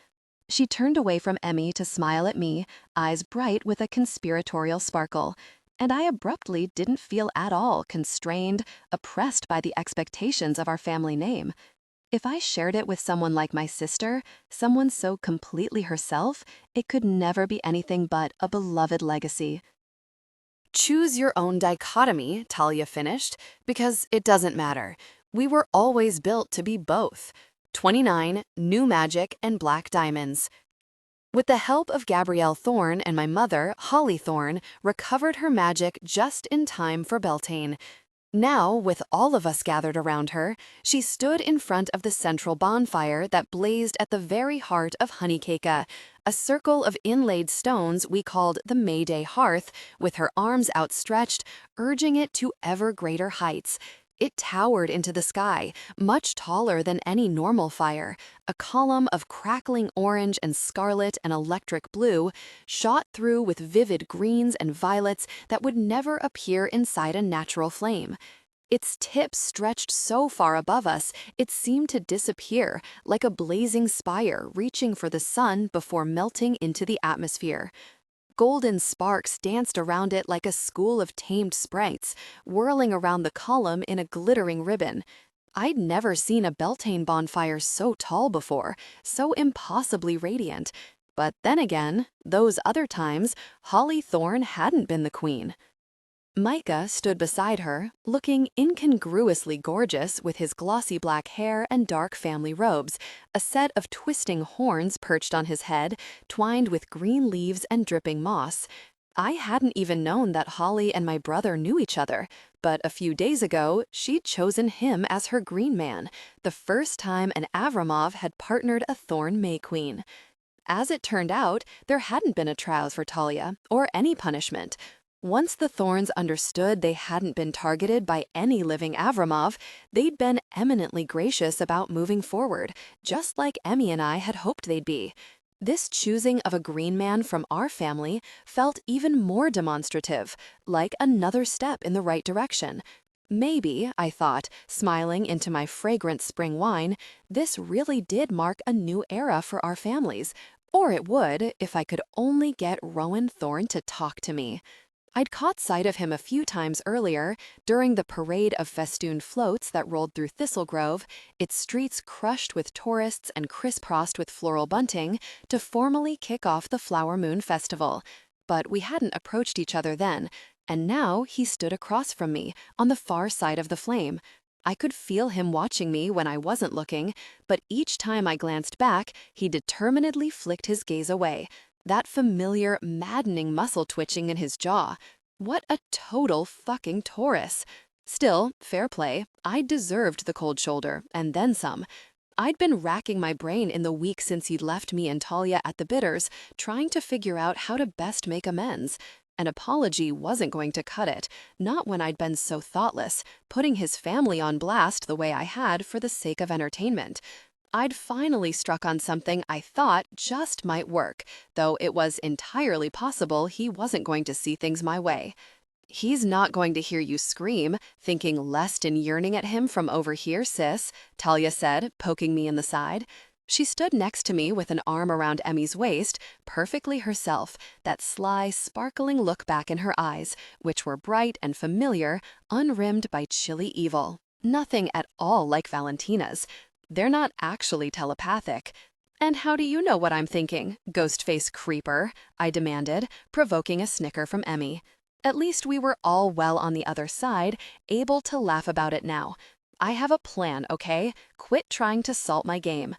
She turned away from Emmy to smile at me, eyes bright with a conspiratorial sparkle. And I abruptly didn't feel at all constrained, oppressed by the expectations of our family name. If I shared it with someone like my sister, someone so completely herself, it could never be anything but a beloved legacy. Choose your own dichotomy, Talia finished, because it doesn't matter. We were always built to be both. 29, new magic, and black diamonds. With the help of Gabrielle Thorne and my mother, Holly Thorne, recovered her magic just in time for Beltane. Now, with all of us gathered around her, she stood in front of the central bonfire that blazed at the very heart of Honeycake, a circle of inlaid stones we called the Mayday Hearth, with her arms outstretched, urging it to ever greater heights. It towered into the sky, much taller than any normal fire, a column of crackling orange and scarlet and electric blue, shot through with vivid greens and violets that would never appear inside a natural flame. Its tip stretched so far above us, it seemed to disappear, like a blazing spire reaching for the sun before melting into the atmosphere. Golden sparks danced around it like a school of tamed sprites, whirling around the column in a glittering ribbon. I'd never seen a Beltane bonfire so tall before, so impossibly radiant. But then again, those other times, Holly Thorne hadn't been the queen. Micah stood beside her, looking incongruously gorgeous with his glossy black hair and dark family robes, a set of twisting horns perched on his head, twined with green leaves and dripping moss. I hadn't even known that Holly and my brother knew each other, but a few days ago, she'd chosen him as her green man, the first time an Avramov had partnered a Thorn May Queen. As it turned out, there hadn't been a trial for Talia, or any punishment. Once the Thorns understood they hadn't been targeted by any living Avramov, they'd been eminently gracious about moving forward, just like Emmy and I had hoped they'd be. This choosing of a green man from our family felt even more demonstrative, like another step in the right direction. Maybe, I thought, smiling into my fragrant spring wine, this really did mark a new era for our families. Or it would, if I could only get Rowan Thorne to talk to me. I'd caught sight of him a few times earlier, during the parade of festooned floats that rolled through Thistlegrove, its streets crushed with tourists and crisscrossed with floral bunting, to formally kick off the Flower Moon Festival. But we hadn't approached each other then, and now he stood across from me, on the far side of the flame. I could feel him watching me when I wasn't looking, but each time I glanced back, he determinedly flicked his gaze away. That familiar, maddening muscle twitching in his jaw. What a total fucking Taurus. Still, fair play, I deserved the cold shoulder, and then some. I'd been racking my brain in the week since he'd left me and Talia at the bitters, trying to figure out how to best make amends. An apology wasn't going to cut it, not when I'd been so thoughtless, putting his family on blast the way I had for the sake of entertainment. I'd finally struck on something I thought just might work, though it was entirely possible he wasn't going to see things my way. "He's not going to hear you scream, thinking lust and yearning at him from over here, sis," Talia said, poking me in the side. She stood next to me with an arm around Emmy's waist, perfectly herself, that sly, sparkling look back in her eyes, which were bright and familiar, unrimmed by chilly evil. Nothing at all like Valentina's. They're not actually telepathic. "And how do you know what I'm thinking, ghost-face creeper?" I demanded, provoking a snicker from Emmy. At least we were all well on the other side, able to laugh about it now. "I have a plan, okay? Quit trying to salt my game."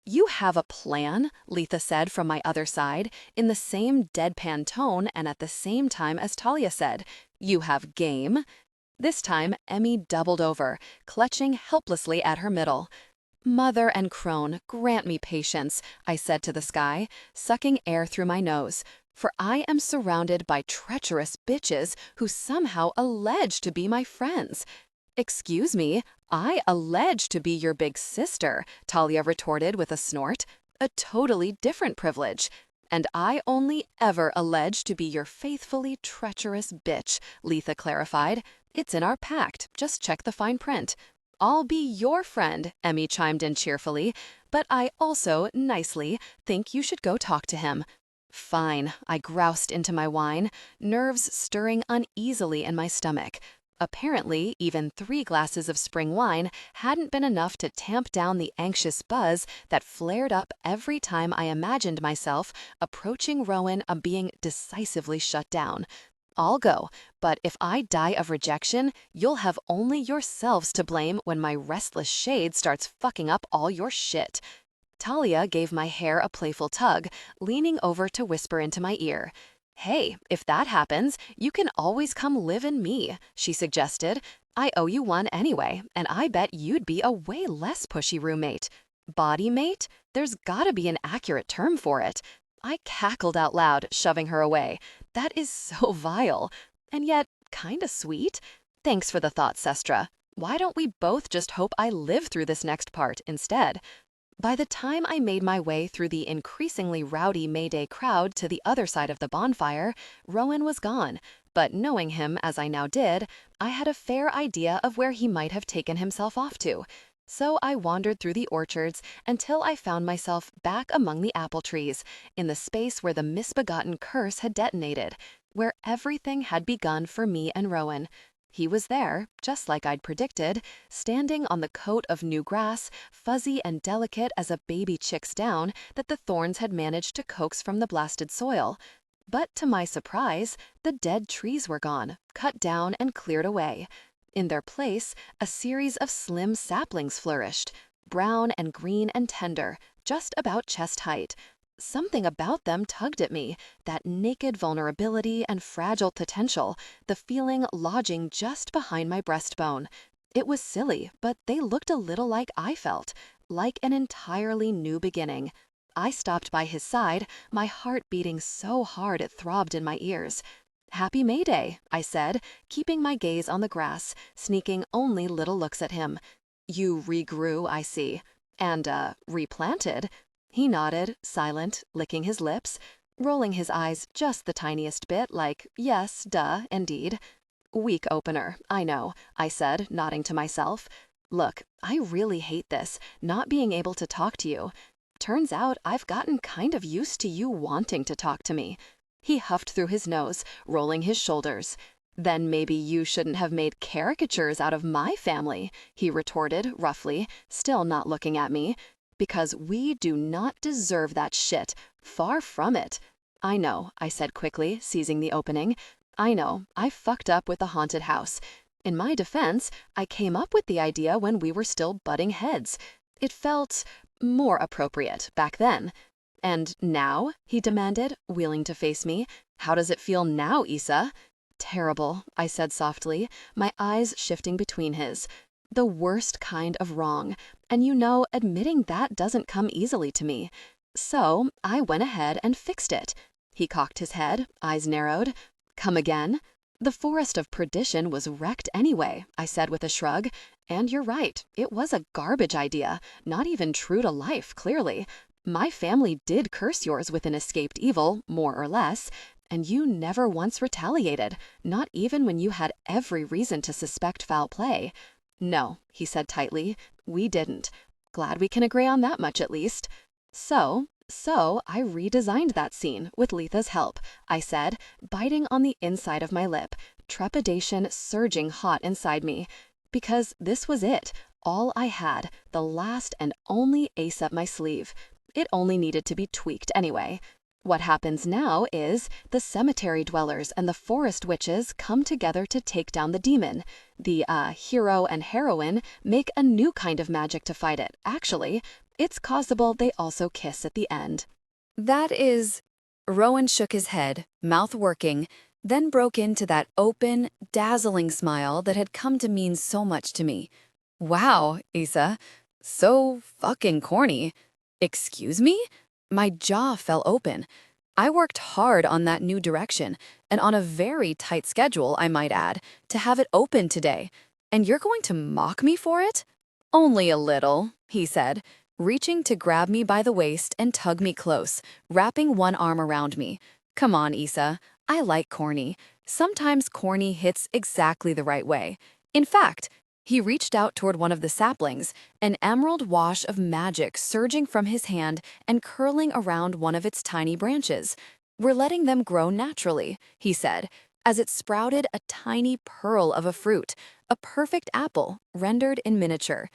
"You have a plan?" Letha said from my other side, in the same deadpan tone and at the same time as Talia said, "You have game?" This time, Emmy doubled over, clutching helplessly at her middle. "Mother and crone, grant me patience," I said to the sky, sucking air through my nose, "for I am surrounded by treacherous bitches who somehow allege to be my friends." "Excuse me, I allege to be your big sister," Talia retorted with a snort. "A totally different privilege." "And I only ever allege to be your faithfully treacherous bitch," Letha clarified. "It's in our pact, just check the fine print." "I'll be your friend," Emmy chimed in cheerfully, "but I also, nicely, think you should go talk to him." "Fine," I groused into my wine, nerves stirring uneasily in my stomach. Apparently, even 3 glasses of spring wine hadn't been enough to tamp down the anxious buzz that flared up every time I imagined myself approaching Rowan and being decisively shut down. "I'll go, but if I die of rejection, you'll have only yourselves to blame when my restless shade starts fucking up all your shit." Talia gave my hair a playful tug, leaning over to whisper into my ear. "Hey, if that happens, you can always come live in me," she suggested. "I owe you one anyway, and I bet you'd be a way less pushy roommate." "Body mate? There's gotta be an accurate term for it." I cackled out loud, shoving her away. That is so vile. And yet, kinda sweet. Thanks for the thought, Sestra. Why don't we both just hope I live through this next part instead? By the time I made my way through the increasingly rowdy May Day crowd to the other side of the bonfire, Rowan was gone. But knowing him as I now did, I had a fair idea of where he might have taken himself off to. So I wandered through the orchards until I found myself back among the apple trees, in the space where the misbegotten curse had detonated, where everything had begun for me and Rowan. He was there, just like I'd predicted, standing on the coat of new grass, fuzzy and delicate as a baby chick's down that the thorns had managed to coax from the blasted soil. But to my surprise, the dead trees were gone, cut down and cleared away. In their place, a series of slim saplings flourished, brown and green and tender, just about chest height. Something about them tugged at me, that naked vulnerability and fragile potential, the feeling lodging just behind my breastbone. It was silly, but they looked a little like I felt, like an entirely new beginning. I stopped by his side, my heart beating so hard it throbbed in my ears. "Happy May Day," I said, keeping my gaze on the grass, sneaking only little looks at him. "You regrew, I see. And, replanted?" He nodded, silent, licking his lips, rolling his eyes just the tiniest bit, like, yes, duh, indeed. "Weak opener, I know," I said, nodding to myself. "Look, I really hate this, not being able to talk to you. Turns out I've gotten kind of used to you wanting to talk to me." He huffed through his nose, rolling his shoulders. "Then maybe you shouldn't have made caricatures out of my family," he retorted, roughly, still not looking at me. "Because we do not deserve that shit. Far from it." "I know," I said quickly, seizing the opening. "I know, I fucked up with the haunted house. In my defense, I came up with the idea when we were still butting heads. It felt more appropriate back then." "And now?" he demanded, wheeling to face me. "How does it feel now, Issa?" "Terrible," I said softly, my eyes shifting between his. "The worst kind of wrong. And you know, admitting that doesn't come easily to me. So I went ahead and fixed it." He cocked his head, eyes narrowed. "Come again?" "The forest of perdition was wrecked anyway," I said with a shrug. "And you're right, it was a garbage idea, not even true to life, clearly. My family did curse yours with an escaped evil, more or less, and you never once retaliated, not even when you had every reason to suspect foul play." "No," he said tightly, "we didn't. Glad we can agree on that much at least." So I redesigned that scene with Letha's help," I said, biting on the inside of my lip, trepidation surging hot inside me. Because this was it, all I had, the last and only ace up my sleeve. It only needed to be tweaked anyway. What happens now is the cemetery dwellers and the forest witches come together to take down the demon. The hero and heroine make a new kind of magic to fight it, actually. It's possible they also kiss at the end. That is... Rowan shook his head, mouth working, then broke into that open, dazzling smile that had come to mean so much to me. "Wow, Issa. So fucking corny. Excuse me?" My jaw fell open. I worked hard on that new direction, and on a very tight schedule, I might add, to have it open today. And you're going to mock me for it? "Only a little," he said, reaching to grab me by the waist and tug me close, wrapping one arm around me. "Come on, Issa. I like corny. Sometimes corny hits exactly the right way. In fact," he reached out toward one of the saplings, an emerald wash of magic surging from his hand and curling around one of its tiny branches. "We're letting them grow naturally," he said, as it sprouted a tiny pearl of a fruit, a perfect apple, rendered in miniature.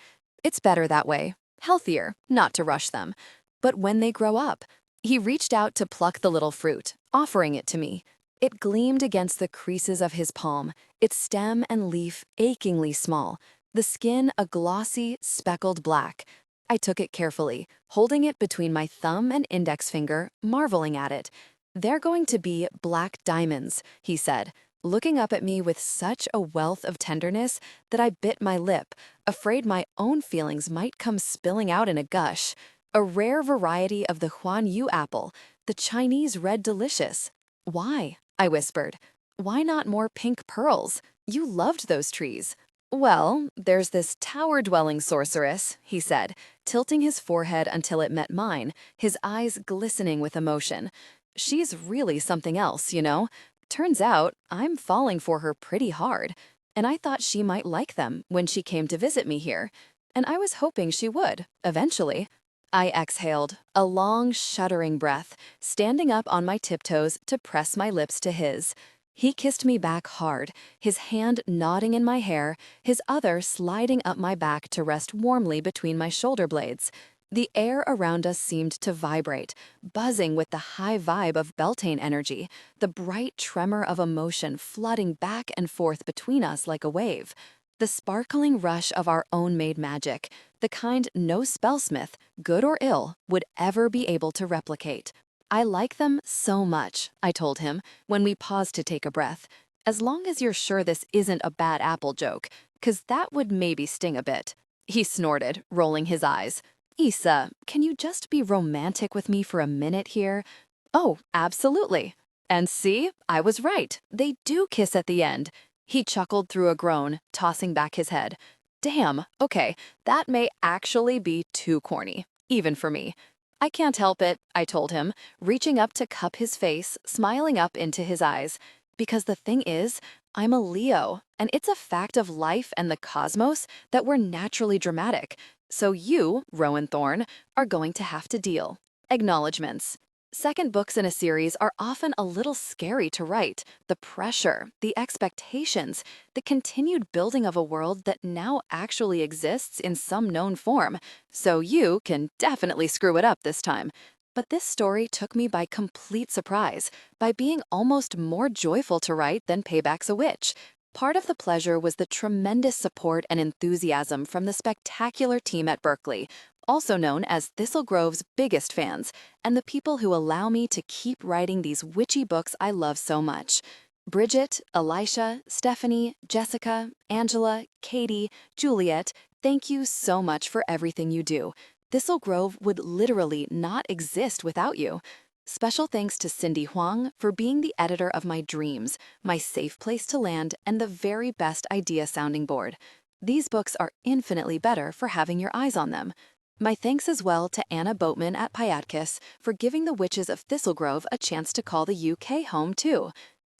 "It's better that way. Healthier, not to rush them. But when they grow up..." He reached out to pluck the little fruit, offering it to me. It gleamed against the creases of his palm, its stem and leaf achingly small, the skin a glossy, speckled black. I took it carefully, holding it between my thumb and index finger, marveling at it. "They're going to be black diamonds," he said, looking up at me with such a wealth of tenderness that I bit my lip, afraid my own feelings might come spilling out in a gush. "A rare variety of the Huan Yu apple, the Chinese red delicious." "Why?" I whispered. "Why not more pink pearls? You loved those trees." "Well, there's this tower-dwelling sorceress," he said, tilting his forehead until it met mine, his eyes glistening with emotion. "She's really something else, you know. Turns out I'm falling for her pretty hard, and I thought she might like them when she came to visit me here, and I was hoping she would, eventually." I exhaled, a long, shuddering breath, standing up on my tiptoes to press my lips to his. He kissed me back hard, his hand nodding in my hair, his other sliding up my back to rest warmly between my shoulder blades. The air around us seemed to vibrate, buzzing with the high vibe of Beltane energy, the bright tremor of emotion flooding back and forth between us like a wave. The sparkling rush of our own made magic, the kind no spellsmith, good or ill, would ever be able to replicate. I like them so much, I told him, when we paused to take a breath. As long as you're sure this isn't a bad apple joke, 'cause that would maybe sting a bit. He snorted, rolling his eyes. Issa, can you just be romantic with me for a minute here? Oh, absolutely. And see, I was right. They do kiss at the end. He chuckled through a groan, tossing back his head. Damn, okay, that may actually be too corny, even for me. I can't help it, I told him, reaching up to cup his face, smiling up into his eyes. Because the thing is, I'm a Leo, and it's a fact of life and the cosmos that we're naturally dramatic. So you, Rowan Thorne, are going to have to deal. Acknowledgements. Second books in a series are often a little scary to write. The pressure, the expectations, the continued building of a world that now actually exists in some known form. So you can definitely screw it up this time. But this story took me by complete surprise, by being almost more joyful to write than Payback's a Witch. Part of the pleasure was the tremendous support and enthusiasm from the spectacular team at Berkeley, also known as Thistle Grove's biggest fans, and the people who allow me to keep writing these witchy books I love so much. Bridget, Elisha, Stephanie, Jessica, Angela, Katie, Juliet, thank you so much for everything you do. Thistle Grove would literally not exist without you. Special thanks to Cindy Huang for being the editor of my dreams, my safe place to land, and the very best idea sounding board. These books are infinitely better for having your eyes on them. My thanks as well to Anna Boatman at Piatkis for giving the Witches of Thistlegrove a chance to call the UK home too.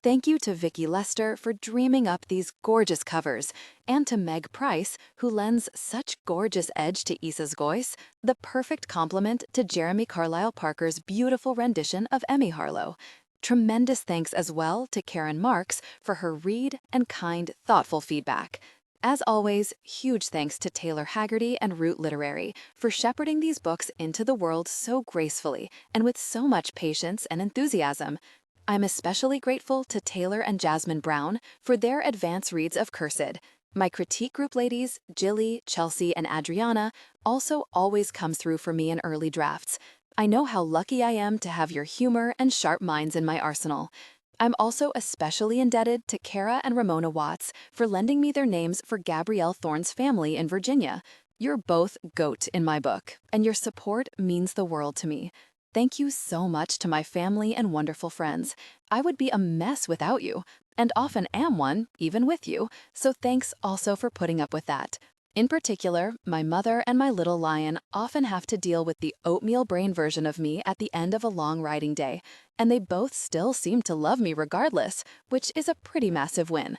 Thank you to Vicky Lester for dreaming up these gorgeous covers, and to Meg Price, who lends such gorgeous edge to Issa's voice, the perfect complement to Jeremy Carlisle Parker's beautiful rendition of Emmy Harlow. Tremendous thanks as well to Karen Marks for her read and kind, thoughtful feedback. As always, huge thanks to Taylor Haggerty and Root Literary for shepherding these books into the world so gracefully and with so much patience and enthusiasm. I'm especially grateful to Taylor and Jasmine Brown for their advance reads of Cursed. My critique group ladies, Jilly, Chelsea, and Adriana, also always come through for me in early drafts. I know how lucky I am to have your humor and sharp minds in my arsenal. I'm also especially indebted to Kara and Ramona Watts for lending me their names for Gabrielle Thorne's family in Virginia. You're both GOAT in my book, and your support means the world to me. Thank you so much to my family and wonderful friends. I would be a mess without you, and often am one, even with you, so thanks also for putting up with that. In particular, my mother and my little lion often have to deal with the oatmeal brain version of me at the end of a long writing day, and they both still seem to love me regardless, which is a pretty massive win.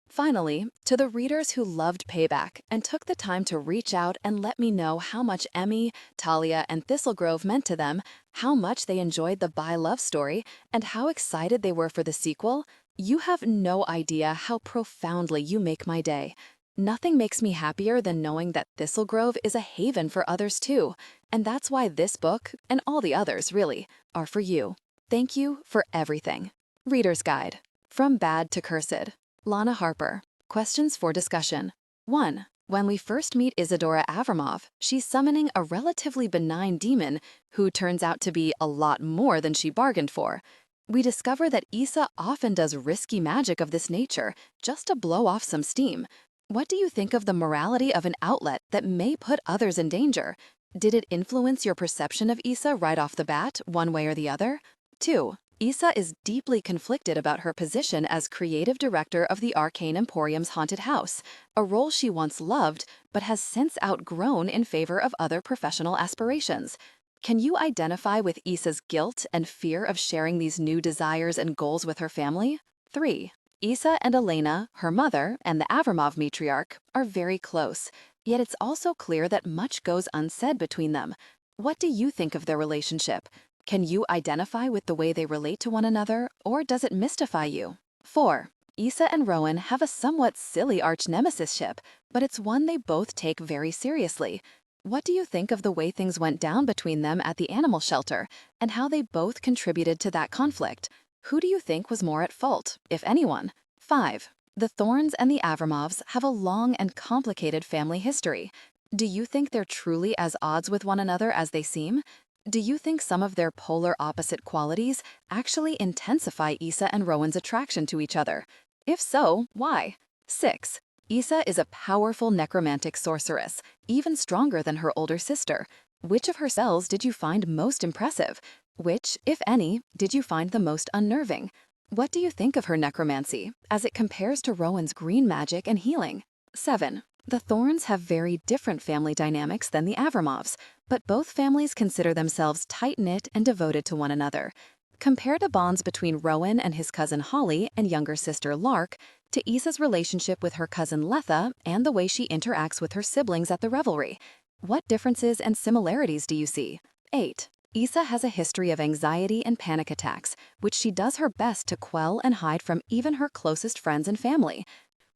Finally, to the readers who loved Payback and took the time to reach out and let me know how much Emmy, Talia, and Thistlegrove meant to them, how much they enjoyed the Bye love story, and how excited they were for the sequel, you have no idea how profoundly you make my day. Nothing makes me happier than knowing that Thistlegrove is a haven for others too, and that's why this book, and all the others really, are for you. Thank you for everything. Reader's Guide. From Bad to Cursed. Lana Harper. Questions for discussion. 1. When we first meet Isadora Avramov, she's summoning a relatively benign demon who turns out to be a lot more than she bargained for. We discover that Issa often does risky magic of this nature just to blow off some steam. What do you think of the morality of an outlet that may put others in danger? Did it influence your perception of Issa right off the bat, one way or the other? 2. Issa is deeply conflicted about her position as creative director of the Arcane Emporium's haunted house, a role she once loved but has since outgrown in favor of other professional aspirations. Can you identify with Issa's guilt and fear of sharing these new desires and goals with her family? 3. Issa and Elena, her mother, and the Avramov matriarch are very close, yet it's also clear that much goes unsaid between them. What do you think of their relationship? Can you identify with the way they relate to one another, or does it mystify you? 4. Issa and Rowan have a somewhat silly arch-nemesis-ship, but it's one they both take very seriously. What do you think of the way things went down between them at the animal shelter, and how they both contributed to that conflict? Who do you think was more at fault, if anyone? 5. The Thorns and the Avramovs have a long and complicated family history. Do you think they're truly as odds with one another as they seem? Do you think some of their polar opposite qualities actually intensify Issa and Rowan's attraction to each other? If so, why? 6. Issa is a powerful necromantic sorceress, even stronger than her older sister. Which of her spells did you find most impressive? Which, if any, did you find the most unnerving? What do you think of her necromancy, as it compares to Rowan's green magic and healing? 7. The Thorns have very different family dynamics than the Avramovs, but both families consider themselves tight-knit and devoted to one another. Compare the bonds between Rowan and his cousin Holly and younger sister Lark to Issa's relationship with her cousin Letha and the way she interacts with her siblings at the revelry. What differences and similarities do you see? 8. Issa has a history of anxiety and panic attacks, which she does her best to quell and hide from even her closest friends and family.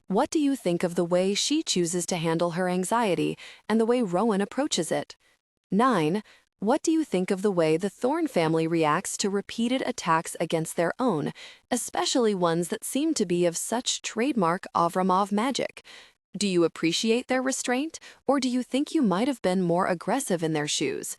What do you think of the way she chooses to handle her anxiety and the way Rowan approaches it? 9. What do you think of the way the Thorn family reacts to repeated attacks against their own, especially ones that seem to be of such trademark Avramov magic? Do you appreciate their restraint, or do you think you might have been more aggressive in their shoes?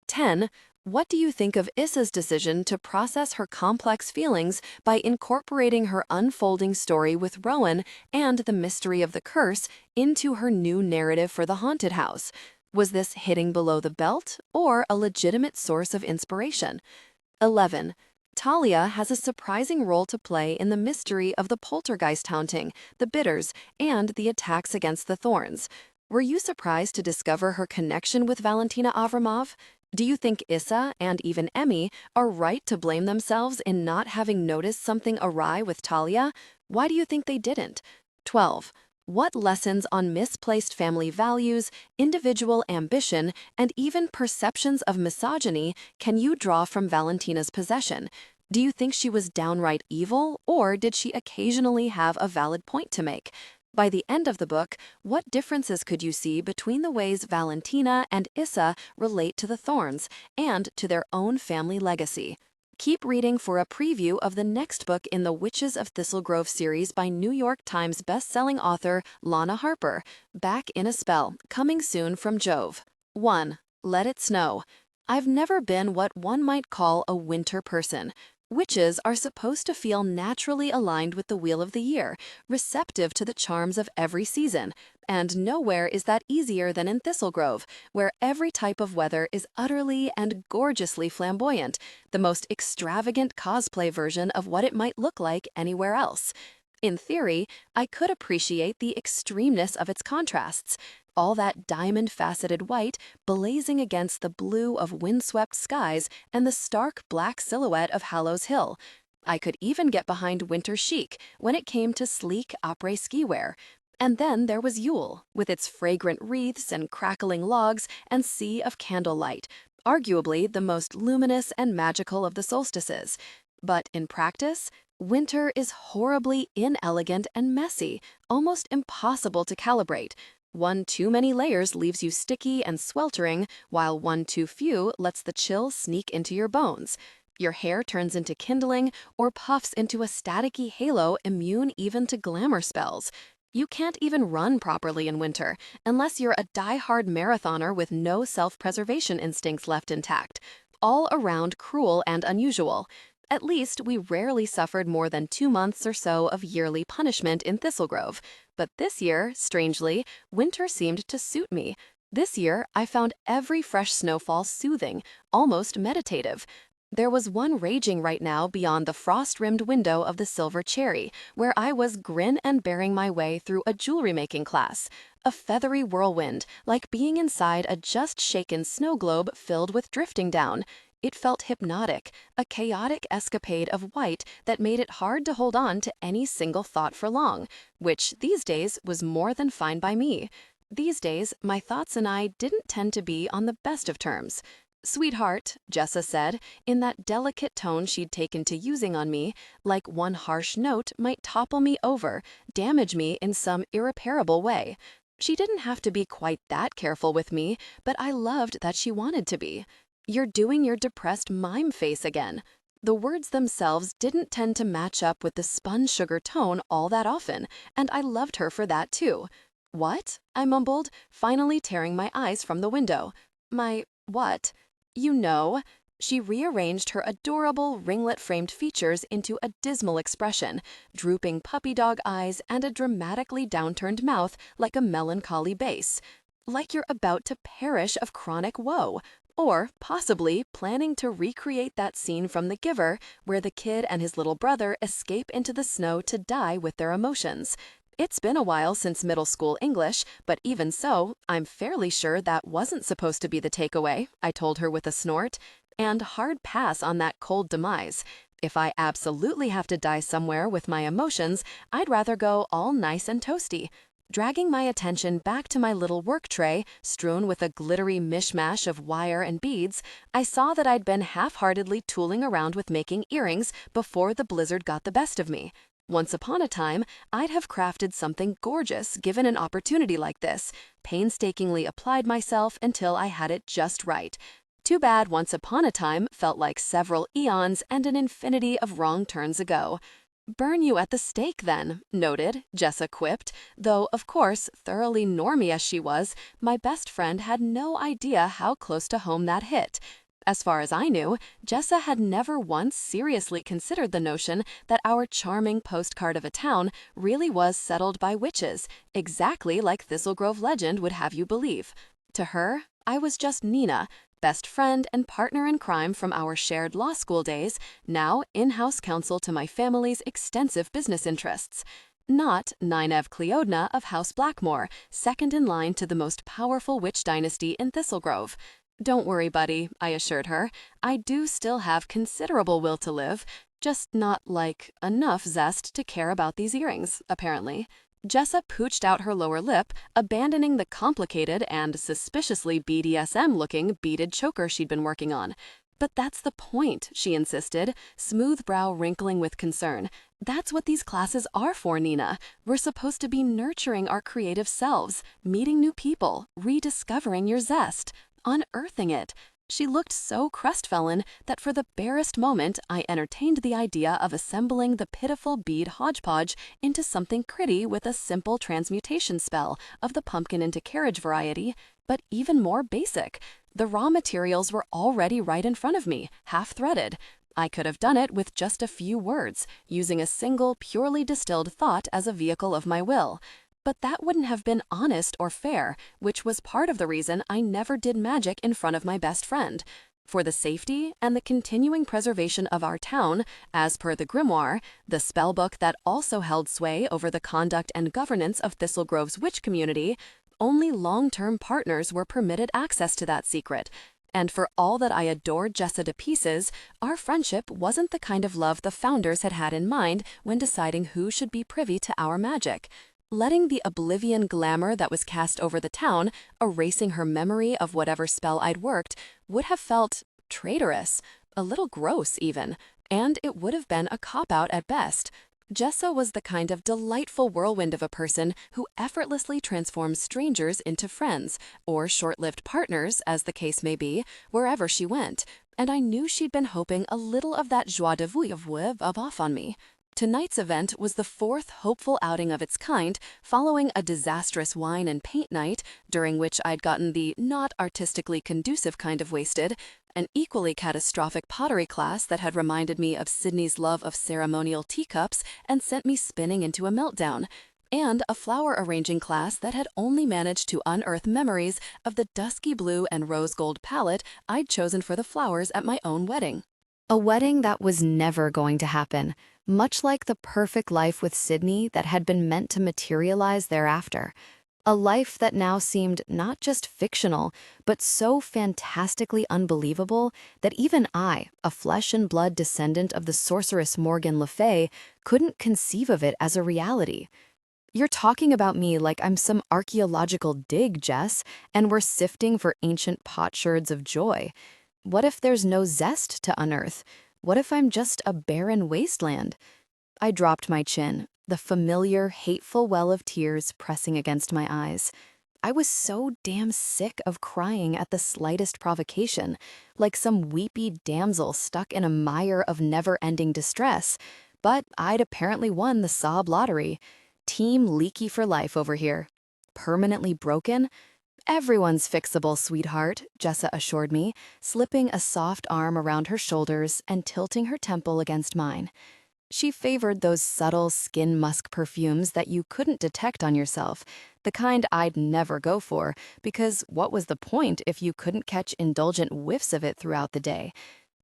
10. What do you think of Issa's decision to process her complex feelings by incorporating her unfolding story with Rowan and the mystery of the curse into her new narrative for the haunted house? Was this hitting below the belt or a legitimate source of inspiration? 11. Talia has a surprising role to play in the mystery of the poltergeist haunting, the bitters, and the attacks against the Thorns. Were you surprised to discover her connection with Valentina Avramov? Do you think Issa and even Emmy are right to blame themselves in not having noticed something awry with Talia? Why do you think they didn't? 12. What lessons on misplaced family values, individual ambition, and even perceptions of misogyny can you draw from Valentina's possession? Do you think she was downright evil, or did she occasionally have a valid point to make? By the end of the book, what differences could you see between the ways Valentina and Issa relate to the Thorns and to their own family legacy? Keep reading for a preview of the next book in the Witches of Thistlegrove series by New York Times bestselling author Lana Harper, Back in a Spell, coming soon from Jove. 1. Let It Snow. I've never been what one might call a winter person. Witches are supposed to feel naturally aligned with the wheel of the year, receptive to the charms of every season, and nowhere is that easier than in Thistlegrove, where every type of weather is utterly and gorgeously flamboyant, the most extravagant cosplay version of what it might look like anywhere else. In theory, I could appreciate the extremeness of its contrasts, all that diamond-faceted white blazing against the blue of windswept skies and the stark black silhouette of Hallows Hill. I could even get behind winter chic when it came to sleek après-ski wear. And then there was Yule, with its fragrant wreaths and crackling logs and sea of candlelight, arguably the most luminous and magical of the solstices. But in practice, winter is horribly inelegant and messy, almost impossible to calibrate. One too many layers leaves you sticky and sweltering, while one too few lets the chill sneak into your bones. Your hair turns into kindling or puffs into a staticky halo immune even to glamour spells. You can't even run properly in winter unless you're a die-hard marathoner with no self-preservation instincts left intact. All around cruel and unusual. At least we rarely suffered more than 2 months or so of yearly punishment in Thistlegrove. But this year, strangely, winter seemed to suit me. This year, I found every fresh snowfall soothing, almost meditative. There was one raging right now beyond the frost-rimmed window of the Silver Cherry, where I was grin and bearing my way through a jewelry-making class. A feathery whirlwind, like being inside a just-shaken snow globe filled with drifting down. It felt hypnotic, a chaotic escapade of white that made it hard to hold on to any single thought for long, which these days was more than fine by me. These days, my thoughts and I didn't tend to be on the best of terms. "Sweetheart," Jessa said, in that delicate tone she'd taken to using on me, like one harsh note might topple me over, damage me in some irreparable way. She didn't have to be quite that careful with me, but I loved that she wanted to be. "You're doing your depressed mime face again." The words themselves didn't tend to match up with the spun sugar tone all that often, and I loved her for that too. "What?" I mumbled, finally tearing my eyes from the window. "My what?" "You know." She rearranged her adorable ringlet-framed features into a dismal expression, drooping puppy dog eyes and a dramatically downturned mouth like a melancholy bass. "Like you're about to perish of chronic woe. Or, possibly, planning to recreate that scene from The Giver where the kid and his little brother escape into the snow to die with their emotions. It's been a while since middle school English, but even so, I'm fairly sure that wasn't supposed to be the takeaway," I told her with a snort. "And hard pass on that cold demise. If I absolutely have to die somewhere with my emotions, I'd rather go all nice and toasty." Dragging my attention back to my little work tray, strewn with a glittery mishmash of wire and beads, I saw that I'd been half-heartedly tooling around with making earrings before the blizzard got the best of me. Once upon a time, I'd have crafted something gorgeous given an opportunity like this, painstakingly applied myself until I had it just right. Too bad once upon a time felt like several eons and an infinity of wrong turns ago. "Burn you at the stake, then," noted, Jessa quipped, though, of course, thoroughly normie as she was, my best friend had no idea how close to home that hit. As far as I knew, Jessa had never once seriously considered the notion that our charming postcard of a town really was settled by witches, exactly like Thistlegrove legend would have you believe. To her, I was just Nina, best friend and partner in crime from our shared law school days, now in-house counsel to my family's extensive business interests. Not Nynaeve Cleodna of House Blackmore, second in line to the most powerful witch dynasty in Thistlegrove. "Don't worry, buddy," I assured her. "I do still have considerable will to live, just not, like, enough zest to care about these earrings, apparently." Jessa pooched out her lower lip, abandoning the complicated and suspiciously BDSM-looking beaded choker she'd been working on. "But that's the point," she insisted, smooth brow wrinkling with concern. "That's what these classes are for, Nina. We're supposed to be nurturing our creative selves, meeting new people, rediscovering your zest, unearthing it." She looked so crestfallen that for the barest moment I entertained the idea of assembling the pitiful bead hodgepodge into something pretty with a simple transmutation spell of the pumpkin into carriage variety, but even more basic. The raw materials were already right in front of me, half-threaded. I could have done it with just a few words, using a single, purely distilled thought as a vehicle of my will. But that wouldn't have been honest or fair, which was part of the reason I never did magic in front of my best friend. For the safety and the continuing preservation of our town, as per the grimoire, the spellbook that also held sway over the conduct and governance of Thistlegrove's witch community, only long-term partners were permitted access to that secret. And for all that I adored Jessa to pieces, our friendship wasn't the kind of love the founders had had in mind when deciding who should be privy to our magic. Letting the oblivion glamour that was cast over the town, erasing her memory of whatever spell I'd worked, would have felt traitorous, a little gross even, and it would have been a cop-out at best. Jessa was the kind of delightful whirlwind of a person who effortlessly transforms strangers into friends, or short-lived partners, as the case may be, wherever she went, and I knew she'd been hoping a little of that joie de vivre of off on me. Tonight's event was the fourth hopeful outing of its kind, following a disastrous wine and paint night, during which I'd gotten the not artistically conducive kind of wasted, an equally catastrophic pottery class that had reminded me of Sydney's love of ceremonial teacups and sent me spinning into a meltdown, and a flower arranging class that had only managed to unearth memories of the dusky blue and rose gold palette I'd chosen for the flowers at my own wedding. A wedding that was never going to happen, much like the perfect life with Sydney that had been meant to materialize thereafter. A life that now seemed not just fictional, but so fantastically unbelievable that even I, a flesh and blood descendant of the sorceress Morgan Le Fay, couldn't conceive of it as a reality. "You're talking about me like I'm some archaeological dig, Jess, and we're sifting for ancient potsherds of joy." What if there's no zest to unearth? What if I'm just a barren wasteland? I dropped my chin, the familiar, hateful well of tears pressing against my eyes. I was so damn sick of crying at the slightest provocation, like some weepy damsel stuck in a mire of never-ending distress. But I'd apparently won the sob lottery. Team leaky for life over here. Permanently broken? Everyone's fixable, sweetheart, Jessa assured me, slipping a soft arm around her shoulders and tilting her temple against mine. She favored those subtle skin musk perfumes that you couldn't detect on yourself, the kind I'd never go for, because what was the point if you couldn't catch indulgent whiffs of it throughout the day?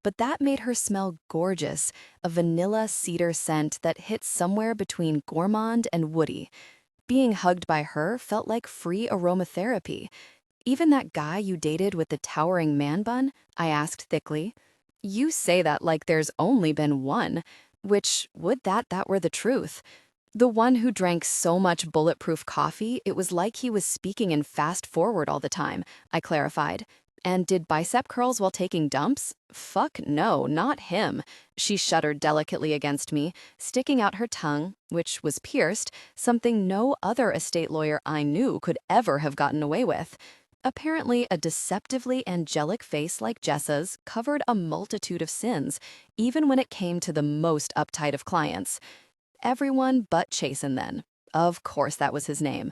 But that made her smell gorgeous, a vanilla cedar scent that hit somewhere between gourmand and woody. Being hugged by her felt like free aromatherapy. Even that guy you dated with the towering man bun? I asked thickly. You say that like there's only been one. Which, would that were the truth. The one who drank so much bulletproof coffee, it was like he was speaking in fast forward all the time, I clarified. And did bicep curls while taking dumps? Fuck no, not him. She shuddered delicately against me, sticking out her tongue, which was pierced, something no other estate lawyer I knew could ever have gotten away with. Apparently, a deceptively angelic face like Jessa's covered a multitude of sins, even when it came to the most uptight of clients. Everyone but Chasen, then. Of course that was his name.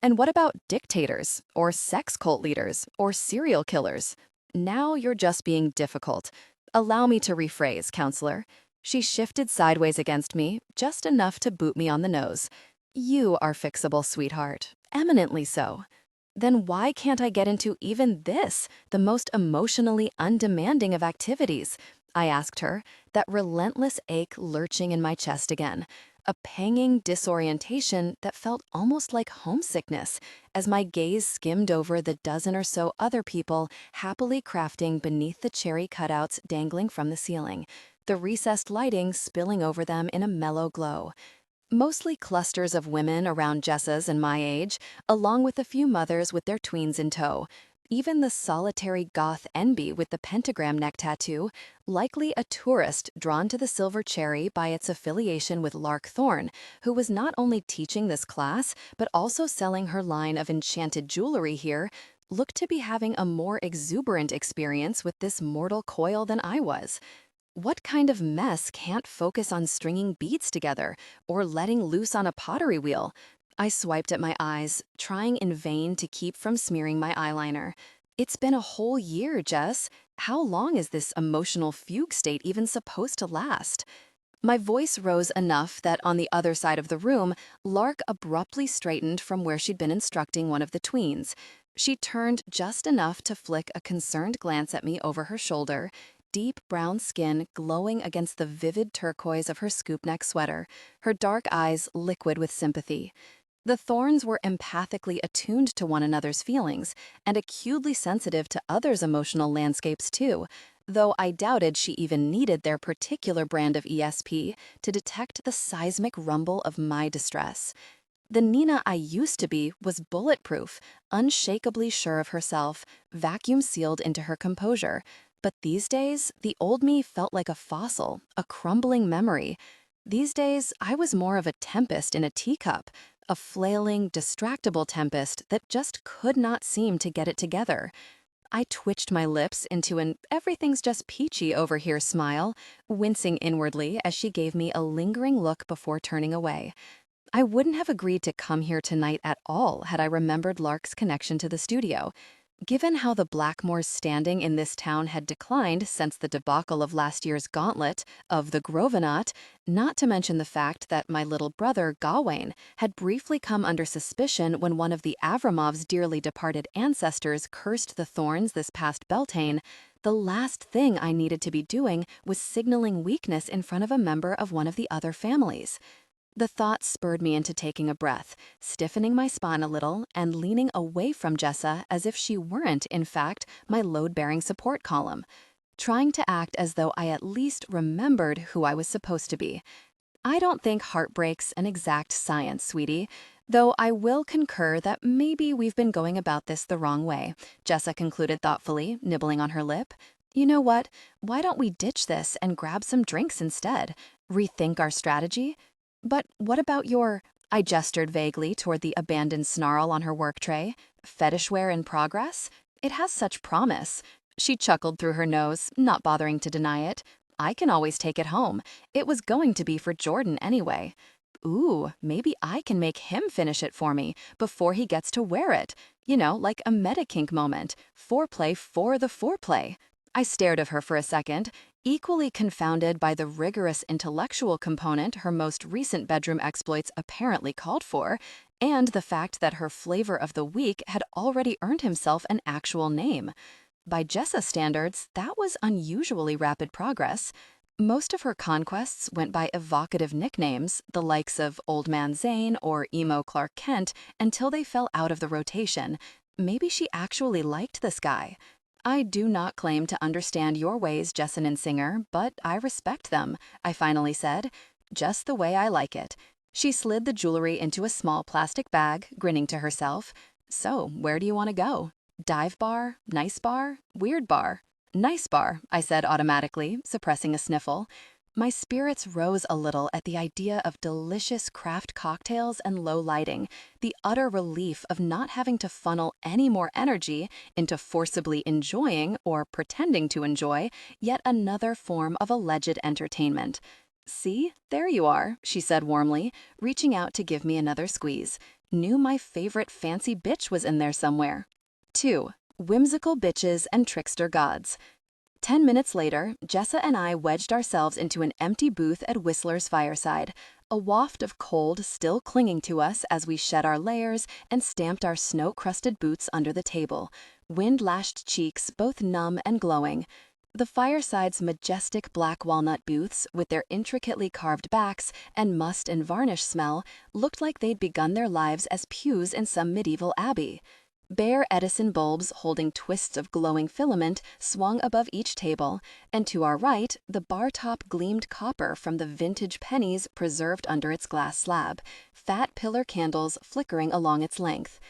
And what about dictators, or sex cult leaders, or serial killers? Now you're just being difficult. Allow me to rephrase, counselor. She shifted sideways against me, just enough to boot me on the nose. You are fixable, sweetheart. Eminently so. Then why can't I get into even this, the most emotionally undemanding of activities? I asked her, that relentless ache lurching in my chest again, a panging disorientation that felt almost like homesickness as my gaze skimmed over the dozen or so other people happily crafting beneath the cherry cutouts dangling from the ceiling, the recessed lighting spilling over them in a mellow glow. Mostly clusters of women around Jessa's and my age, along with a few mothers with their tweens in tow. Even the solitary goth Enby with the pentagram neck tattoo, likely a tourist drawn to the Silver Cherry by its affiliation with Lark Thorne, who was not only teaching this class, but also selling her line of enchanted jewelry here, looked to be having a more exuberant experience with this mortal coil than I was. What kind of mess can't focus on stringing beads together or letting loose on a pottery wheel? I swiped at my eyes, trying in vain to keep from smearing my eyeliner. It's been a whole year, Jess. How long is this emotional fugue state even supposed to last? My voice rose enough that on the other side of the room, Lark abruptly straightened from where she'd been instructing one of the tweens. She turned just enough to flick a concerned glance at me over her shoulder, deep brown skin glowing against the vivid turquoise of her scoop neck sweater, her dark eyes liquid with sympathy. The Thorns were empathically attuned to one another's feelings and acutely sensitive to others' emotional landscapes too, though I doubted she even needed their particular brand of ESP to detect the seismic rumble of my distress. The Nina I used to be was bulletproof, unshakably sure of herself, vacuum-sealed into her composure. But these days, the old me felt like a fossil, a crumbling memory. These days, I was more of a tempest in a teacup, a flailing, distractible tempest that just could not seem to get it together. I twitched my lips into an everything's just peachy over here smile, wincing inwardly as she gave me a lingering look before turning away. I wouldn't have agreed to come here tonight at all had I remembered Lark's connection to the studio. Given how the Blackmore's standing in this town had declined since the debacle of last year's gauntlet of the Grosvenor, not to mention the fact that my little brother, Gawain, had briefly come under suspicion when one of the Avramov's dearly departed ancestors cursed the Thorns this past Beltane, the last thing I needed to be doing was signaling weakness in front of a member of one of the other families. The thought spurred me into taking a breath, stiffening my spine a little and leaning away from Jessa as if she weren't, in fact, my load-bearing support column, trying to act as though I at least remembered who I was supposed to be. I don't think heartbreak's an exact science, sweetie, though I will concur that maybe we've been going about this the wrong way, Jessa concluded thoughtfully, nibbling on her lip. You know what? Why don't we ditch this and grab some drinks instead? Rethink our strategy? But what about your... I gestured vaguely toward the abandoned snarl on her work tray. Fetishware in progress? It has such promise. She chuckled through her nose, not bothering to deny it. I can always take it home. It was going to be for Jordan anyway. Ooh, maybe I can make him finish it for me before he gets to wear it. You know, like a meta-kink moment. Foreplay for the foreplay. I stared at her for a second, equally confounded by the rigorous intellectual component her most recent bedroom exploits apparently called for, and the fact that her flavor of the week had already earned himself an actual name. By Jessa standards, that was unusually rapid progress. Most of her conquests went by evocative nicknames, the likes of Old Man Zane or Emo Clark Kent, until they fell out of the rotation. Maybe she actually liked this guy. I do not claim to understand your ways, Jessamine and Singer, but I respect them, I finally said, just the way I like it. She slid the jewelry into a small plastic bag, grinning to herself. So, where do you want to go? Dive bar? Nice bar? Weird bar? Nice bar, I said automatically, suppressing a sniffle. My spirits rose a little at the idea of delicious craft cocktails and low lighting, the utter relief of not having to funnel any more energy into forcibly enjoying or pretending to enjoy yet another form of alleged entertainment. See, there you are, she said warmly, reaching out to give me another squeeze. Knew my favorite fancy bitch was in there somewhere. 2. Whimsical bitches and trickster gods. 10 minutes later, Jessa and I wedged ourselves into an empty booth at Whistler's fireside, a waft of cold still clinging to us as we shed our layers and stamped our snow-crusted boots under the table, wind-lashed cheeks both numb and glowing. The fireside's majestic black walnut booths, with their intricately carved backs and must and varnish smell, looked like they'd begun their lives as pews in some medieval abbey. Bare Edison bulbs holding twists of glowing filament swung above each table, and to our right, the bar top gleamed copper from the vintage pennies preserved under its glass slab, fat pillar candles flickering along its length.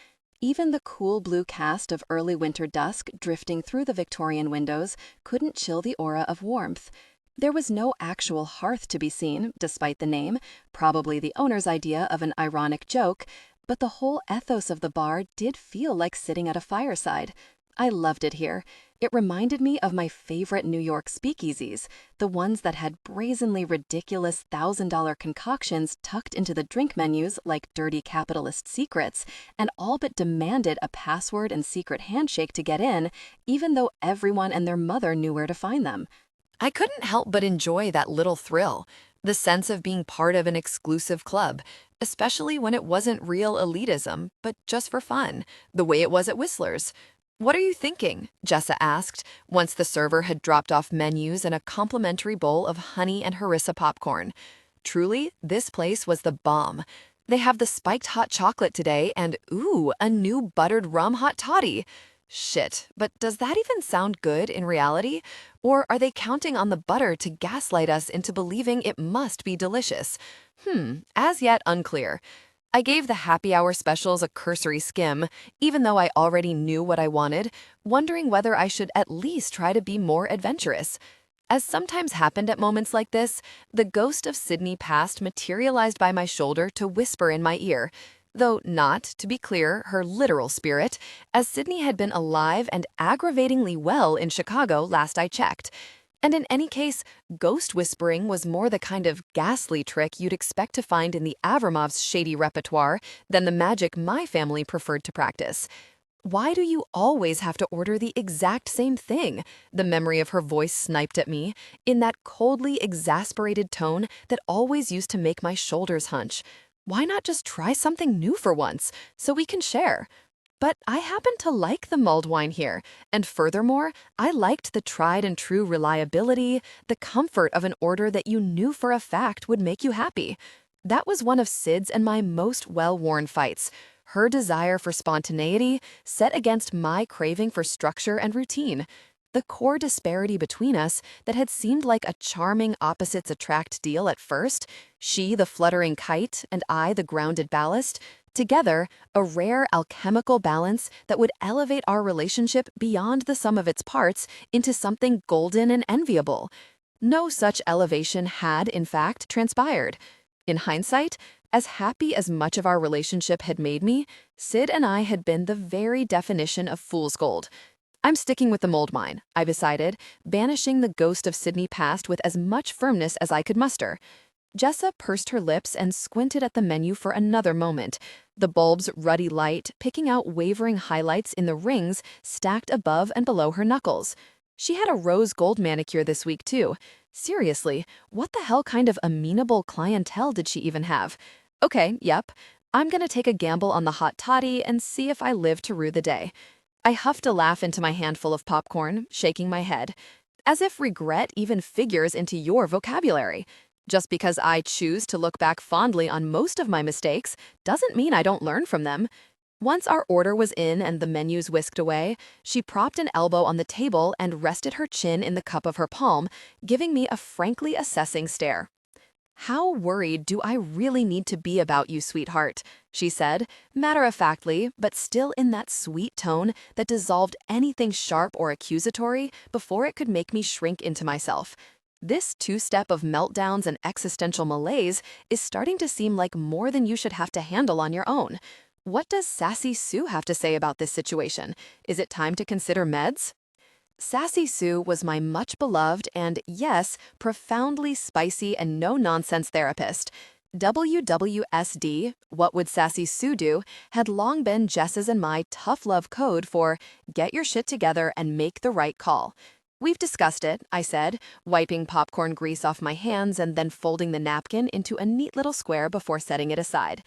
Even the cool blue cast of early winter dusk drifting through the Victorian windows couldn't chill the aura of warmth. There was no actual hearth to be seen, despite the name, probably the owner's idea of an ironic joke, but the whole ethos of the bar did feel like sitting at a fireside. I loved it here. It reminded me of my favorite New York speakeasies, the ones that had brazenly ridiculous $1,000 concoctions tucked into the drink menus like dirty capitalist secrets, and all but demanded a password and secret handshake to get in, even though everyone and their mother knew where to find them. I couldn't help but enjoy that little thrill, the sense of being part of an exclusive club, especially when it wasn't real elitism, but just for fun, the way it was at Whistler's. "What are you thinking?" Jessa asked, once the server had dropped off menus and a complimentary bowl of honey and harissa popcorn. Truly, this place was the bomb. They have the spiked hot chocolate today and, ooh, a new buttered rum hot toddy. Shit, but does that even sound good in reality? Or are they counting on the butter to gaslight us into believing it must be delicious? As yet unclear. I gave the happy hour specials a cursory skim, even though I already knew what I wanted, wondering whether I should at least try to be more adventurous. As sometimes happened at moments like this, the ghost of Sydney past materialized by my shoulder to whisper in my ear, though not, to be clear, her literal spirit, as Sydney had been alive and aggravatingly well in Chicago last I checked. And in any case, ghost whispering was more the kind of ghastly trick you'd expect to find in the Avramovs' shady repertoire than the magic my family preferred to practice. "Why do you always have to order the exact same thing?" The memory of her voice sniped at me, in that coldly exasperated tone that always used to make my shoulders hunch. Why not just try something new for once, so we can share? But I happen to like the mulled wine here, and furthermore, I liked the tried and true reliability, the comfort of an order that you knew for a fact would make you happy. That was one of Sid's and my most well-worn fights. Her desire for spontaneity set against my craving for structure and routine. The core disparity between us that had seemed like a charming opposites attract deal at first, she the fluttering kite and I the grounded ballast, together a rare alchemical balance that would elevate our relationship beyond the sum of its parts into something golden and enviable. No such elevation had, in fact, transpired. In hindsight, as happy as much of our relationship had made me, Sid and I had been the very definition of fool's gold. I'm sticking with the mold mine, I decided, banishing the ghost of Sydney past with as much firmness as I could muster. Jessa pursed her lips and squinted at the menu for another moment, the bulb's ruddy light picking out wavering highlights in the rings stacked above and below her knuckles. She had a rose gold manicure this week, too. Seriously, what the hell kind of amenable clientele did she even have? Okay, yep. I'm gonna take a gamble on the hot toddy and see if I live to rue the day. I huffed a laugh into my handful of popcorn, shaking my head. As if regret even figures into your vocabulary. Just because I choose to look back fondly on most of my mistakes doesn't mean I don't learn from them. Once our order was in and the menus whisked away, she propped an elbow on the table and rested her chin in the cup of her palm, giving me a frankly assessing stare. "How worried do I really need to be about you, sweetheart?" she said, matter-of-factly, but still in that sweet tone that dissolved anything sharp or accusatory before it could make me shrink into myself. This two-step of meltdowns and existential malaise is starting to seem like more than you should have to handle on your own. What does Sassy Sue have to say about this situation? Is it time to consider meds? Sassy Sue was my much-beloved and, yes, profoundly spicy and no-nonsense therapist. WWSD, What Would Sassy Sue Do, had long been Jess's and my tough love code for get your shit together and make the right call. "We've discussed it," I said, wiping popcorn grease off my hands and then folding the napkin into a neat little square before setting it aside.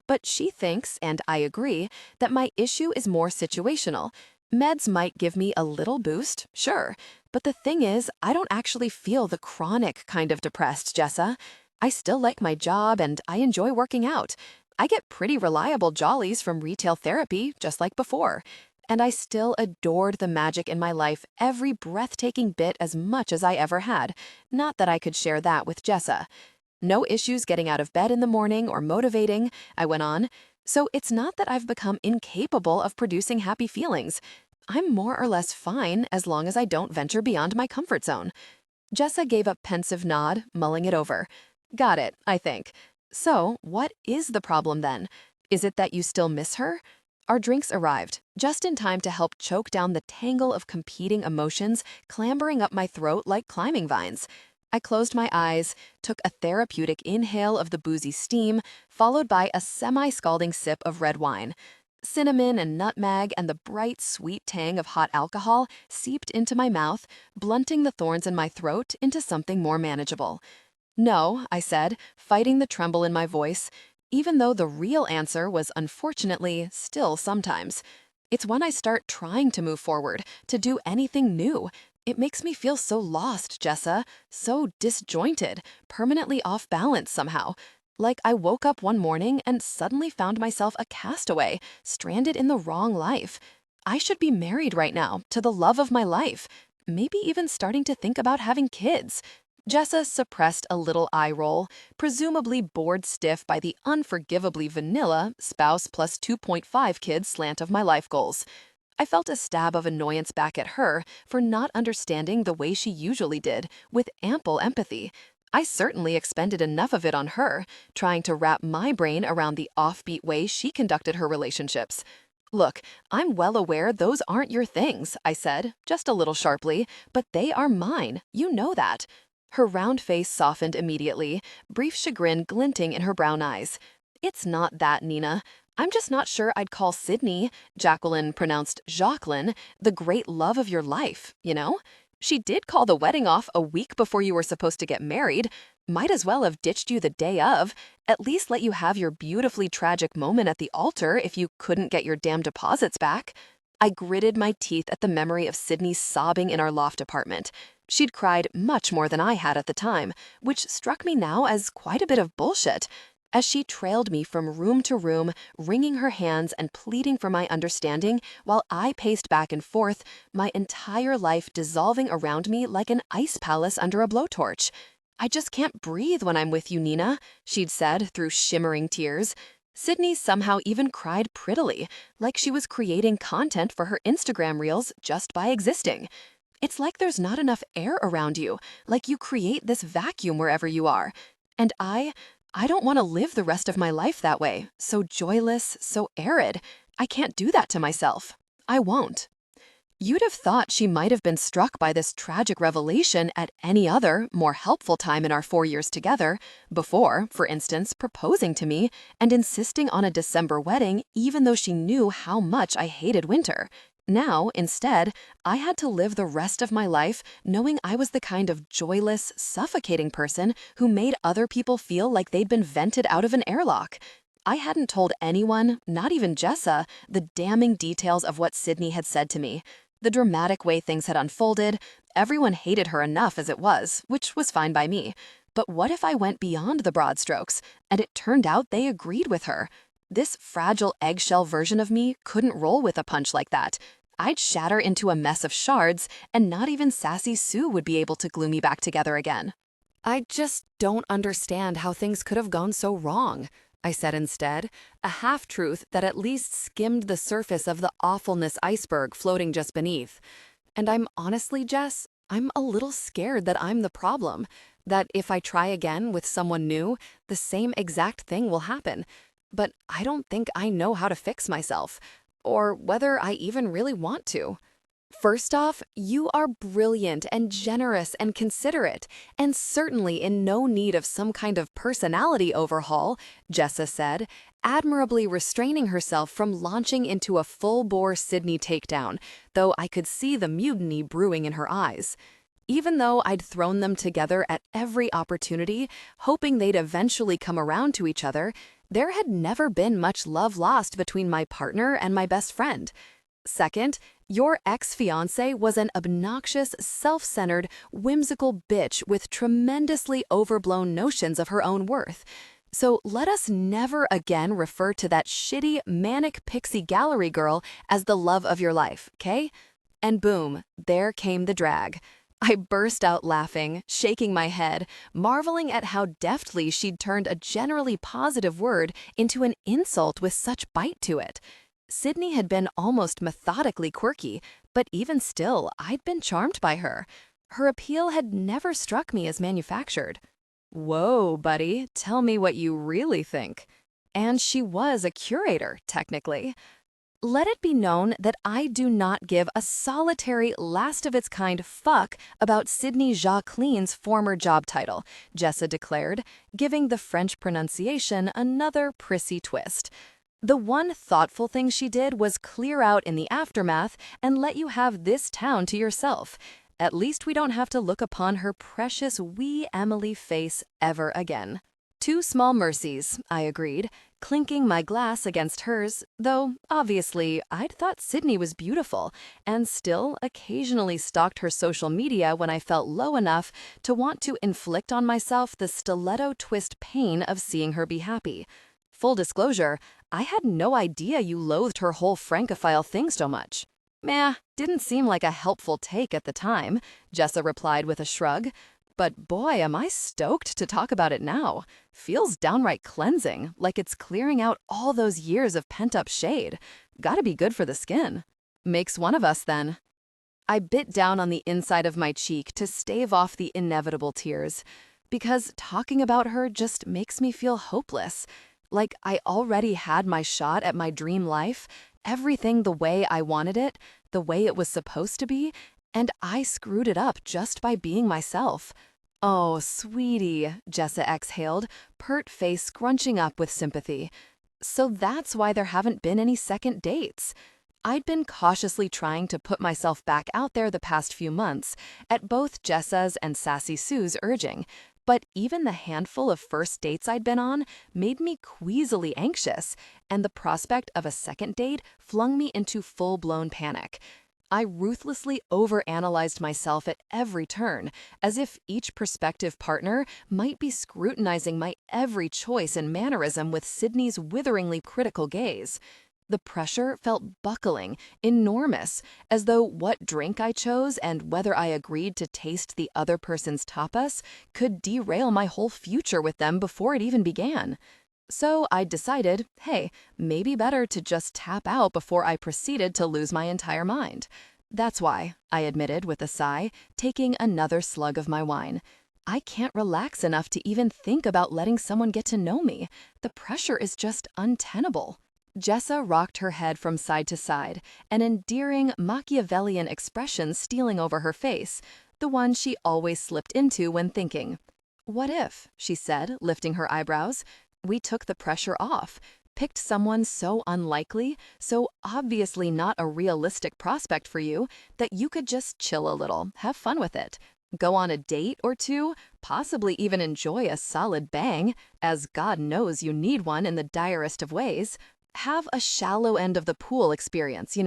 "But she thinks, and I agree, that my issue is more situational. Meds might give me a little boost, sure, but the thing is, I don't actually feel the chronic kind of depressed, Jessa. I still like my job and I enjoy working out. I get pretty reliable jollies from retail therapy, just like before. And I still adored the magic in my life every breathtaking bit as much as I ever had. Not that I could share that with Jessa. No issues getting out of bed in the morning or motivating," I went on. "So it's not that I've become incapable of producing happy feelings. I'm more or less fine as long as I don't venture beyond my comfort zone." Jessa gave a pensive nod, mulling it over. "Got it, I think. So, what is the problem then? Is it that you still miss her?" Our drinks arrived, just in time to help choke down the tangle of competing emotions clambering up my throat like climbing vines. I closed my eyes, took a therapeutic inhale of the boozy steam, followed by a semi-scalding sip of red wine. Cinnamon and nutmeg and the bright, sweet tang of hot alcohol seeped into my mouth, blunting the thorns in my throat into something more manageable. "No," I said, fighting the tremble in my voice, even though the real answer was unfortunately still sometimes. "It's when I start trying to move forward, to do anything new. It makes me feel so lost, Jessa, so disjointed, permanently off balance somehow. Like I woke up one morning and suddenly found myself a castaway, stranded in the wrong life. I should be married right now, to the love of my life, maybe even starting to think about having kids." Jessa suppressed a little eye roll, presumably bored stiff by the unforgivably vanilla spouse plus 2.5 kids slant of my life goals. I felt a stab of annoyance back at her for not understanding the way she usually did, with ample empathy. I certainly expended enough of it on her, trying to wrap my brain around the offbeat way she conducted her relationships. "Look, I'm well aware those aren't your things," I said, just a little sharply, "but they are mine. You know that." Her round face softened immediately, brief chagrin glinting in her brown eyes. "It's not that, Nina. I'm just not sure I'd call Sydney," Jacqueline pronounced Jacqueline, "the great love of your life, you know? She did call the wedding off a week before you were supposed to get married. Might as well have ditched you the day of. At least let you have your beautifully tragic moment at the altar if you couldn't get your damn deposits back." I gritted my teeth at the memory of Sydney sobbing in our loft apartment. She'd cried much more than I had at the time, which struck me now as quite a bit of bullshit. As she trailed me from room to room, wringing her hands and pleading for my understanding, while I paced back and forth, my entire life dissolving around me like an ice palace under a blowtorch. "I just can't breathe when I'm with you, Nina," she'd said through shimmering tears. Sydney somehow even cried prettily, like she was creating content for her Instagram reels just by existing. "It's like there's not enough air around you, like you create this vacuum wherever you are. And I don't want to live the rest of my life that way, so joyless, so arid. I can't do that to myself. I won't." You'd have thought she might have been struck by this tragic revelation at any other, more helpful time in our 4 years together, before, for instance, proposing to me and insisting on a December wedding even though she knew how much I hated winter. Now, instead, I had to live the rest of my life knowing I was the kind of joyless, suffocating person who made other people feel like they'd been vented out of an airlock. I hadn't told anyone, not even Jessa, the damning details of what Sydney had said to me. The dramatic way things had unfolded. Everyone hated her enough as it was, which was fine by me. But what if I went beyond the broad strokes, and it turned out they agreed with her? This fragile eggshell version of me couldn't roll with a punch like that. I'd shatter into a mess of shards, and not even Sassy Sue would be able to glue me back together again. "I just don't understand how things could have gone so wrong," I said instead, a half-truth that at least skimmed the surface of the awfulness iceberg floating just beneath. And I'm honestly, Jess, I'm a little scared that I'm the problem, that if I try again with someone new, the same exact thing will happen. But I don't think I know how to fix myself, or whether I even really want to. "First off, you are brilliant and generous and considerate, and certainly in no need of some kind of personality overhaul," Jessa said, admirably restraining herself from launching into a full-bore Sydney takedown, though I could see the mutiny brewing in her eyes. Even though I'd thrown them together at every opportunity, hoping they'd eventually come around to each other, there had never been much love lost between my partner and my best friend. Second, your ex-fiancé was an obnoxious, self-centered, whimsical bitch with tremendously overblown notions of her own worth. So let us never again refer to that shitty, manic pixie gallery girl as the love of your life, okay? And boom, there came the drag. I burst out laughing, shaking my head, marveling at how deftly she'd turned a generally positive word into an insult with such bite to it. Sydney had been almost methodically quirky, but even still, I'd been charmed by her. Her appeal had never struck me as manufactured. "Whoa, buddy, tell me what you really think." And she was a curator, technically. Let it be known that I do not give a solitary, last-of-its-kind fuck about Sydney Jacqueline's former job title, Jessa declared, giving the French pronunciation another prissy twist. The one thoughtful thing she did was clear out in the aftermath and let you have this town to yourself. At least we don't have to look upon her precious wee Emily face ever again. Two small mercies, I agreed, clinking my glass against hers, though, obviously, I'd thought Sydney was beautiful, and still occasionally stalked her social media when I felt low enough to want to inflict on myself the stiletto twist pain of seeing her be happy. Full disclosure, I had no idea you loathed her whole Francophile thing so much. "Meh, didn't seem like a helpful take at the time," Jessa replied with a shrug. "But boy, am I stoked to talk about it now. Feels downright cleansing, like it's clearing out all those years of pent-up shade. Gotta be good for the skin. Makes one of us, then." I bit down on the inside of my cheek to stave off the inevitable tears, because talking about her just makes me feel hopeless. Like I already had my shot at my dream life, everything the way I wanted it, the way it was supposed to be, and I screwed it up just by being myself. "Oh, sweetie," Jessa exhaled, pert face scrunching up with sympathy. "So that's why there haven't been any second dates." I'd been cautiously trying to put myself back out there the past few months, at both Jessa's and Sassy Sue's urging, but even the handful of first dates I'd been on made me queasily anxious, and the prospect of a second date flung me into full-blown panic. I ruthlessly overanalyzed myself at every turn, as if each prospective partner might be scrutinizing my every choice and mannerism with Sydney's witheringly critical gaze. The pressure felt buckling, enormous, as though what drink I chose and whether I agreed to taste the other person's tapas could derail my whole future with them before it even began. So I decided, hey, maybe better to just tap out before I proceeded to lose my entire mind. That's why, I admitted with a sigh, taking another slug of my wine. I can't relax enough to even think about letting someone get to know me. The pressure is just untenable. Jessa rocked her head from side to side, an endearing Machiavellian expression stealing over her face, the one she always slipped into when thinking. What if, she said, lifting her eyebrows, we took the pressure off, picked someone so unlikely, so obviously not a realistic prospect for you, that you could just chill a little, have fun with it, go on a date or two, possibly even enjoy a solid bang, as God knows you need one in the direst of ways. Have a shallow end of the pool experience,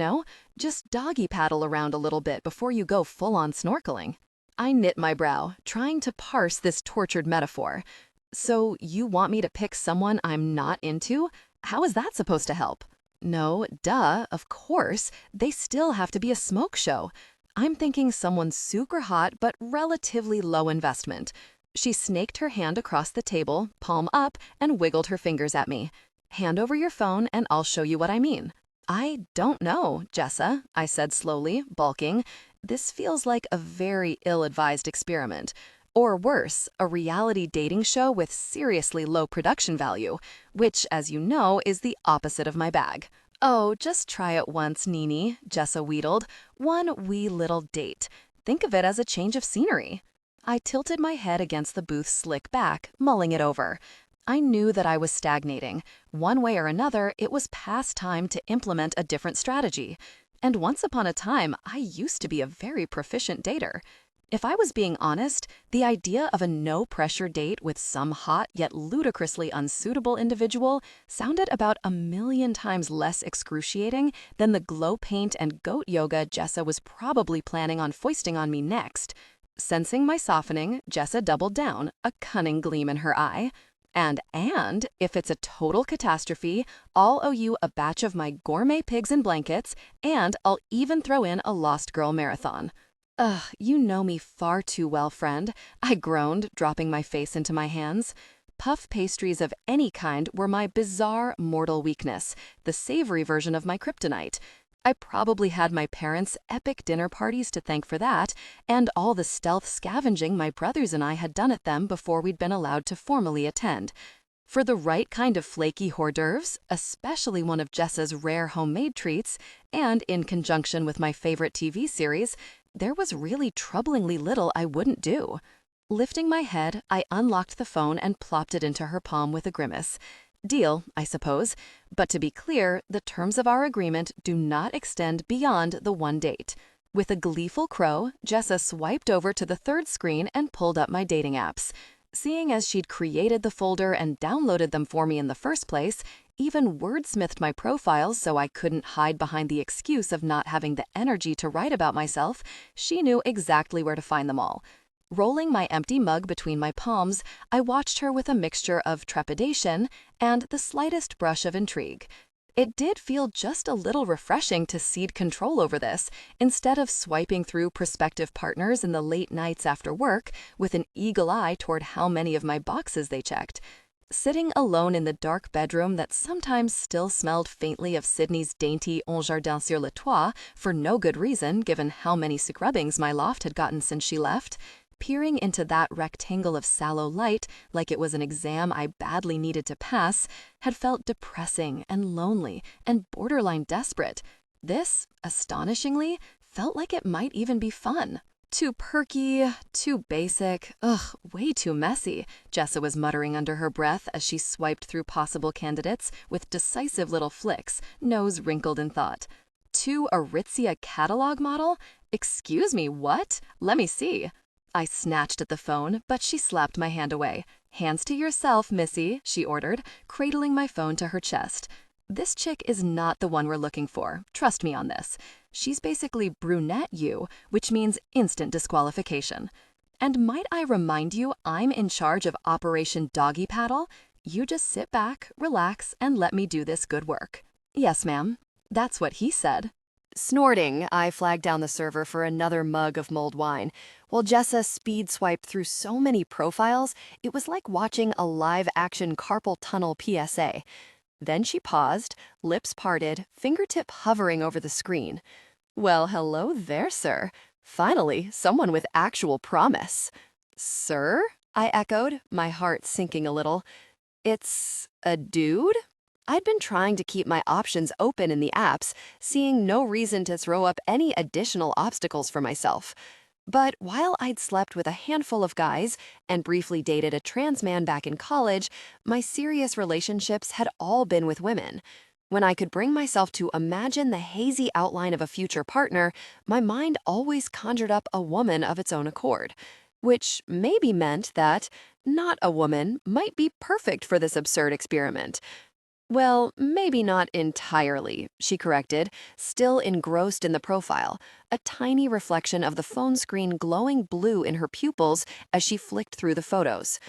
Just doggy paddle around a little bit before you go full-on snorkeling. I knit my brow, trying to parse this tortured metaphor. So you want me to pick someone I'm not into? How is that supposed to help? No, duh, of course. They still have to be a smoke show. I'm thinking someone super hot but relatively low investment. She snaked her hand across the table, palm up, and wiggled her fingers at me. Hand over your phone and I'll show you what I mean. I don't know, Jessa, I said slowly, balking. This feels like a very ill-advised experiment. Or worse, a reality dating show with seriously low production value, which, as you know, is the opposite of my bag. Oh, just try it once, Nini, Jessa wheedled. One wee little date. Think of it as a change of scenery. I tilted my head against the booth's slick back, mulling it over. I knew that I was stagnating. One way or another, it was past time to implement a different strategy. And once upon a time, I used to be a very proficient dater. If I was being honest, the idea of a no-pressure date with some hot yet ludicrously unsuitable individual sounded about 1,000,000 times less excruciating than the glow paint and goat yoga Jessa was probably planning on foisting on me next. Sensing my softening, Jessa doubled down, a cunning gleam in her eye. And if it's a total catastrophe, I'll owe you a batch of my gourmet pigs and blankets, and I'll even throw in a Lost Girl marathon. Ugh, you know me far too well, friend, I groaned, dropping my face into my hands. Puff pastries of any kind were my bizarre mortal weakness, the savory version of my kryptonite. I probably had my parents' epic dinner parties to thank for that, and all the stealth scavenging my brothers and I had done at them before we'd been allowed to formally attend. For the right kind of flaky hors d'oeuvres, especially one of Jessa's rare homemade treats, and in conjunction with my favorite TV series, there was really troublingly little I wouldn't do. Lifting my head, I unlocked the phone and plopped it into her palm with a grimace. Deal, I suppose, but to be clear, the terms of our agreement do not extend beyond the one date. With a gleeful crow, Jessa swiped over to the third screen and pulled up my dating apps. Seeing as she'd created the folder and downloaded them for me in the first place, even wordsmithed my profiles so I couldn't hide behind the excuse of not having the energy to write about myself, she knew exactly where to find them all. Rolling my empty mug between my palms, I watched her with a mixture of trepidation and the slightest brush of intrigue. It did feel just a little refreshing to cede control over this, instead of swiping through prospective partners in the late nights after work with an eagle eye toward how many of my boxes they checked. Sitting alone in the dark bedroom that sometimes still smelled faintly of Sydney's dainty En Jardin sur le Toit for no good reason given how many scrubbings my loft had gotten since she left, peering into that rectangle of sallow light like it was an exam I badly needed to pass, had felt depressing and lonely and borderline desperate. This, astonishingly, felt like it might even be fun. Too perky, too basic, way too messy, Jessa was muttering under her breath as she swiped through possible candidates with decisive little flicks, nose wrinkled in thought. Too Aritzia catalog model? Excuse me, what? Let me see. I snatched at the phone, but she slapped my hand away. Hands to yourself, missy, she ordered, cradling my phone to her chest. This chick is not the one we're looking for. Trust me on this. She's basically brunette you, which means instant disqualification. And might I remind you, I'm in charge of Operation Doggy Paddle? You just sit back, relax, and let me do this good work. Yes, ma'am. That's what he said. Snorting, I flagged down the server for another mug of mulled wine. While Jessa speed swiped through so many profiles, it was like watching a live-action carpal tunnel PSA. Then she paused, lips parted, fingertip hovering over the screen. Well, hello there, sir. Finally, someone with actual promise. Sir? I echoed, my heart sinking a little. It's a dude? I'd been trying to keep my options open in the apps, seeing no reason to throw up any additional obstacles for myself. But while I'd slept with a handful of guys and briefly dated a trans man back in college, my serious relationships had all been with women. When I could bring myself to imagine the hazy outline of a future partner, my mind always conjured up a woman of its own accord, which maybe meant that not a woman might be perfect for this absurd experiment. Well, maybe not entirely, she corrected, still engrossed in the profile, a tiny reflection of the phone screen glowing blue in her pupils as she flicked through the photos.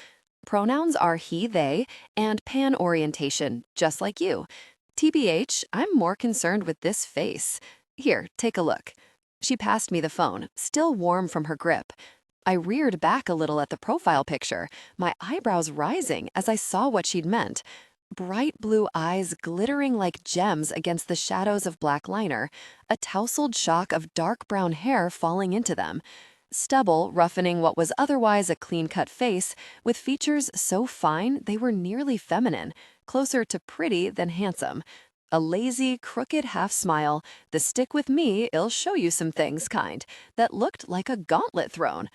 Pronouns are he, they, and pan orientation, just like you. TBH, I'm more concerned with this face. Here, take a look. She passed me the phone, still warm from her grip. I reared back a little at the profile picture, my eyebrows rising as I saw what she'd meant. Bright blue eyes glittering like gems against the shadows of black liner, a tousled shock of dark brown hair falling into them, stubble roughening what was otherwise a clean-cut face with features so fine they were nearly feminine, closer to pretty than handsome. A lazy, crooked half-smile, the stick with me, I'll show you some things kind, that looked like a gauntlet thrown.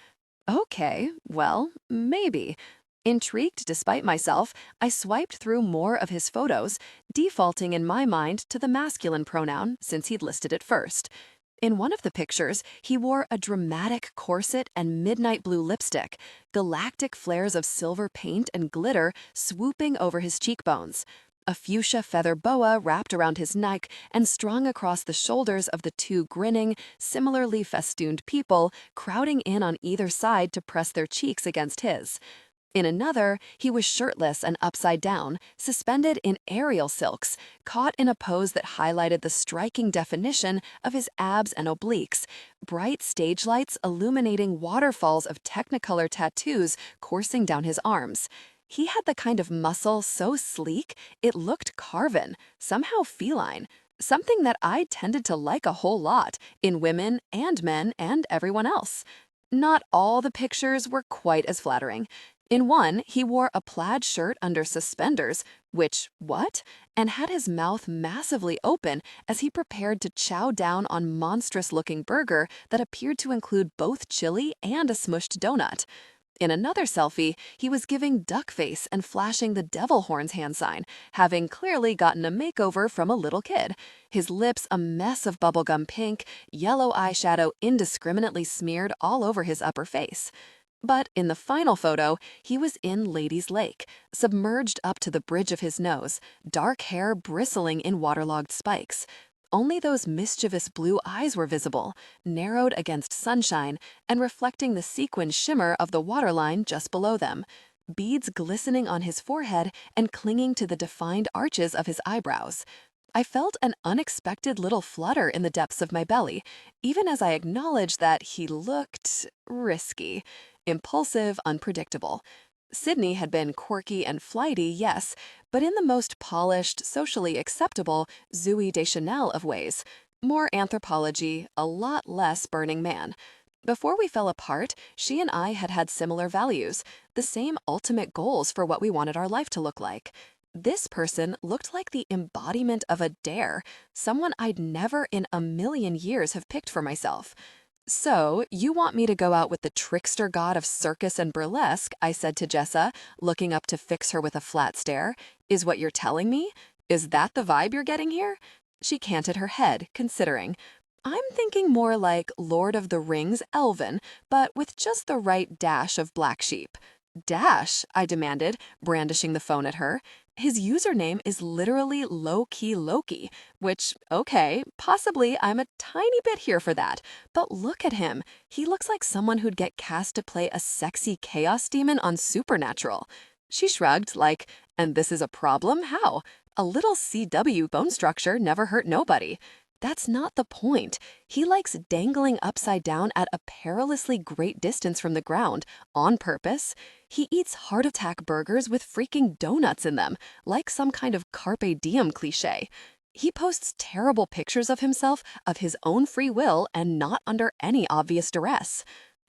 Okay, well, maybe. Intrigued despite myself, I swiped through more of his photos, defaulting in my mind to the masculine pronoun since he'd listed it first. In one of the pictures, he wore a dramatic corset and midnight blue lipstick, galactic flares of silver paint and glitter swooping over his cheekbones. A fuchsia feather boa wrapped around his neck and strung across the shoulders of the two grinning, similarly festooned people crowding in on either side to press their cheeks against his. In another, he was shirtless and upside down, suspended in aerial silks, caught in a pose that highlighted the striking definition of his abs and obliques, bright stage lights illuminating waterfalls of technicolor tattoos coursing down his arms. He had the kind of muscle so sleek, it looked carven, somehow feline, something that I tended to like a whole lot in women and men and everyone else. Not all the pictures were quite as flattering. In one, he wore a plaid shirt under suspenders, which, what? And had his mouth massively open as he prepared to chow down on monstrous-looking burger that appeared to include both chili and a smushed donut. In another selfie, he was giving duck face and flashing the devil horns hand sign, having clearly gotten a makeover from a little kid. His lips a mess of bubblegum pink, yellow eyeshadow indiscriminately smeared all over his upper face. But in the final photo, he was in Ladies' Lake, submerged up to the bridge of his nose, dark hair bristling in waterlogged spikes. Only those mischievous blue eyes were visible, narrowed against sunshine and reflecting the sequin shimmer of the waterline just below them, beads glistening on his forehead and clinging to the defined arches of his eyebrows. I felt an unexpected little flutter in the depths of my belly, even as I acknowledged that he looked risky. Impulsive, unpredictable. Sydney had been quirky and flighty, yes, but in the most polished, socially acceptable Zooey Deschanel of ways. More anthropology, a lot less Burning Man. Before we fell apart, she and I had had similar values, the same ultimate goals for what we wanted our life to look like. This person looked like the embodiment of a dare, someone I'd never in a million years have picked for myself. So, you want me to go out with the trickster god of circus and burlesque, I said to Jessa, looking up to fix her with a flat stare. Is what you're telling me? Is that the vibe you're getting here? She canted her head, considering. I'm thinking more like Lord of the Rings Elven, but with just the right dash of black sheep. Dash, I demanded, brandishing the phone at her. His username is literally low-key Loki, which, okay, possibly I'm a tiny bit here for that. But look at him. He looks like someone who'd get cast to play a sexy chaos demon on Supernatural. She shrugged, like, and this is a problem? How? A little CW bone structure never hurt nobody. That's not the point. He likes dangling upside down at a perilously great distance from the ground, on purpose. He eats heart attack burgers with freaking donuts in them, like some kind of carpe diem cliche. He posts terrible pictures of himself of his own free will and not under any obvious duress.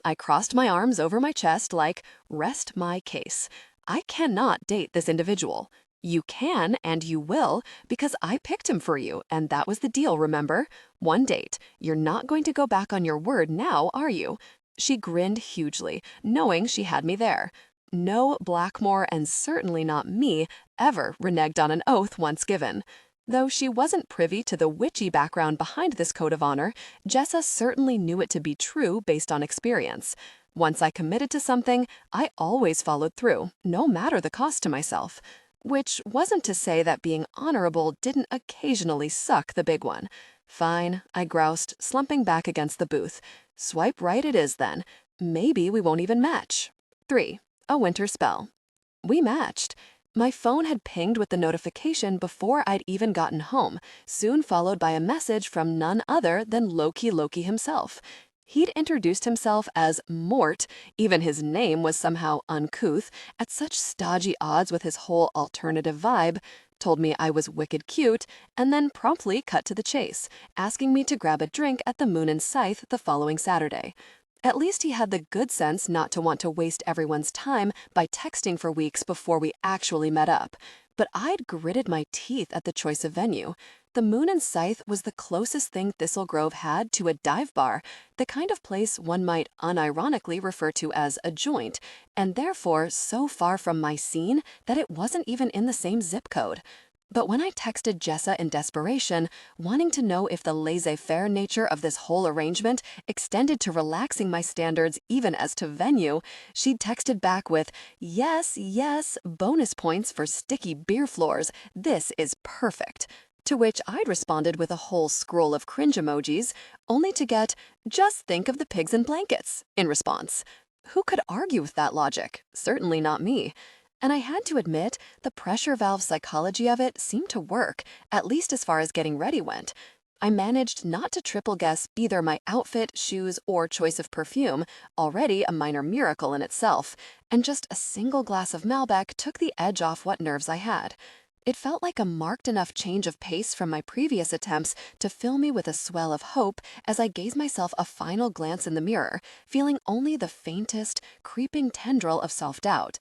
I crossed my arms over my chest like, rest my case. I cannot date this individual. You can and you will because I picked him for you, and that was the deal, remember? One date. You're not going to go back on your word now, are you? She grinned hugely, knowing she had me there. No Blackmore, and certainly not me, ever reneged on an oath once given. Though she wasn't privy to the witchy background behind this code of honor, Jessa certainly knew it to be true based on experience. Once I committed to something, I always followed through, no matter the cost to myself. Which wasn't to say that being honorable didn't occasionally suck the big one. Fine, I groused, slumping back against the booth. Swipe right it is then. Maybe we won't even match. 3. A winter spell. We matched. My phone had pinged with the notification before I'd even gotten home, soon followed by a message from none other than Loki himself. He'd introduced himself as Mort, even his name was somehow uncouth, at such stodgy odds with his whole alternative vibe, told me I was wicked cute, and then promptly cut to the chase, asking me to grab a drink at the Moon and Scythe the following Saturday. At least he had the good sense not to want to waste everyone's time by texting for weeks before we actually met up. But I'd gritted my teeth at the choice of venue. The Moon and Scythe was the closest thing Thistle Grove had to a dive bar, the kind of place one might unironically refer to as a joint, and therefore so far from my scene that it wasn't even in the same zip code. But when I texted Jessa in desperation, wanting to know if the laissez-faire nature of this whole arrangement extended to relaxing my standards even as to venue, she texted back with, yes, yes, bonus points for sticky beer floors, this is perfect. To which I'd responded with a whole scroll of cringe emojis, only to get, just think of the pigs in blankets, in response. Who could argue with that logic? Certainly not me. And I had to admit, the pressure valve psychology of it seemed to work, at least as far as getting ready went. I managed not to triple guess either my outfit, shoes, or choice of perfume, already a minor miracle in itself, and just a single glass of Malbec took the edge off what nerves I had. It felt like a marked enough change of pace from my previous attempts to fill me with a swell of hope as I gave myself a final glance in the mirror, feeling only the faintest, creeping tendril of self-doubt.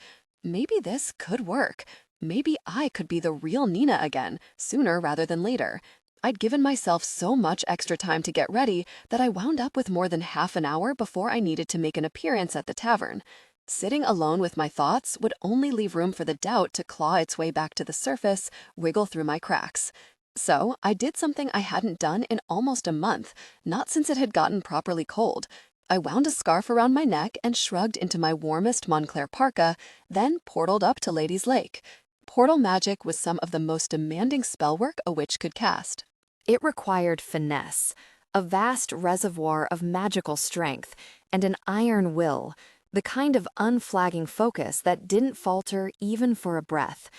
Maybe this could work. Maybe I could be the real Nina again, sooner rather than later. I'd given myself so much extra time to get ready that I wound up with more than half an hour before I needed to make an appearance at the tavern. Sitting alone with my thoughts would only leave room for the doubt to claw its way back to the surface, wiggle through my cracks. So I did something I hadn't done in almost a month, not since it had gotten properly cold. I wound a scarf around my neck and shrugged into my warmest Montclair parka, then portaled up to Lady's Lake. Portal magic was some of the most demanding spellwork a witch could cast. It required finesse, a vast reservoir of magical strength, and an iron will, the kind of unflagging focus that didn't falter even for a breath.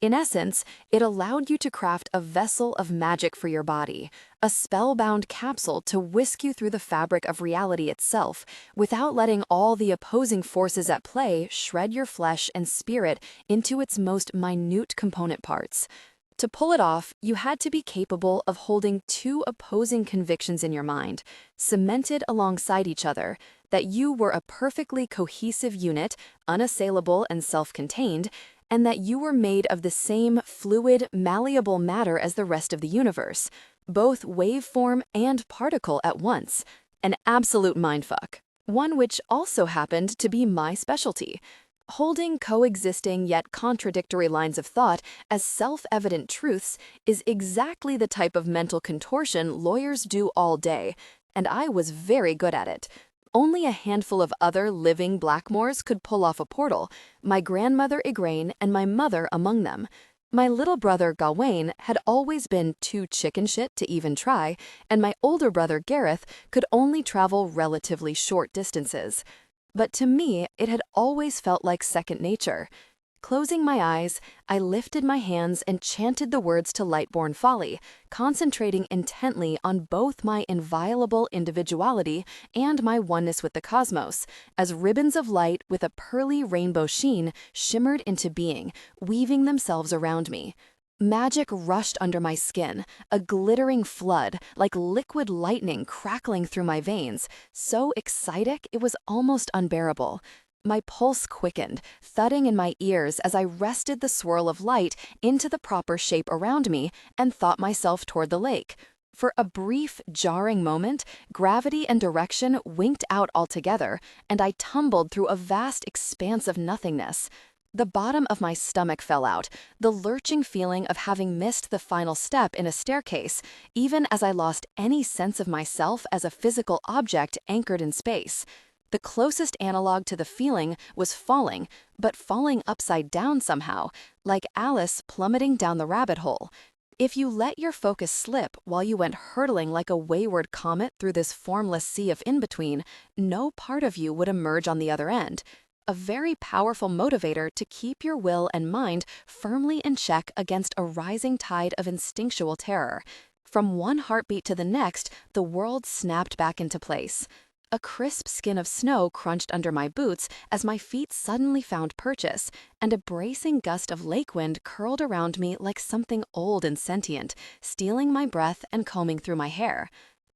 In essence, it allowed you to craft a vessel of magic for your body, a spellbound capsule to whisk you through the fabric of reality itself, without letting all the opposing forces at play shred your flesh and spirit into its most minute component parts. To pull it off, you had to be capable of holding two opposing convictions in your mind, cemented alongside each other, that you were a perfectly cohesive unit, unassailable and self-contained, and that you were made of the same fluid, malleable matter as the rest of the universe, both waveform and particle at once. An absolute mindfuck, one which also happened to be my specialty. Holding coexisting yet contradictory lines of thought as self-evident truths is exactly the type of mental contortion lawyers do all day, and I was very good at it. Only a handful of other living Blackmores could pull off a portal, my grandmother Igraine and my mother among them. My little brother Gawain had always been too chicken shit to even try, and my older brother Gareth could only travel relatively short distances. But to me, it had always felt like second nature. Closing my eyes, I lifted my hands and chanted the words to Lightborn Folly, concentrating intently on both my inviolable individuality and my oneness with the cosmos, as ribbons of light with a pearly rainbow sheen shimmered into being, weaving themselves around me. Magic rushed under my skin, a glittering flood, like liquid lightning crackling through my veins, so exciting it was almost unbearable. My pulse quickened, thudding in my ears as I wrested the swirl of light into the proper shape around me and thought myself toward the lake. For a brief, jarring moment, gravity and direction winked out altogether, and I tumbled through a vast expanse of nothingness. The bottom of my stomach fell out, the lurching feeling of having missed the final step in a staircase, even as I lost any sense of myself as a physical object anchored in space. The closest analog to the feeling was falling, but falling upside down somehow, like Alice plummeting down the rabbit hole. If you let your focus slip while you went hurtling like a wayward comet through this formless sea of in-between, no part of you would emerge on the other end. A very powerful motivator to keep your will and mind firmly in check against a rising tide of instinctual terror. From one heartbeat to the next, the world snapped back into place. A crisp skin of snow crunched under my boots as my feet suddenly found purchase, and a bracing gust of lake wind curled around me like something old and sentient, stealing my breath and combing through my hair.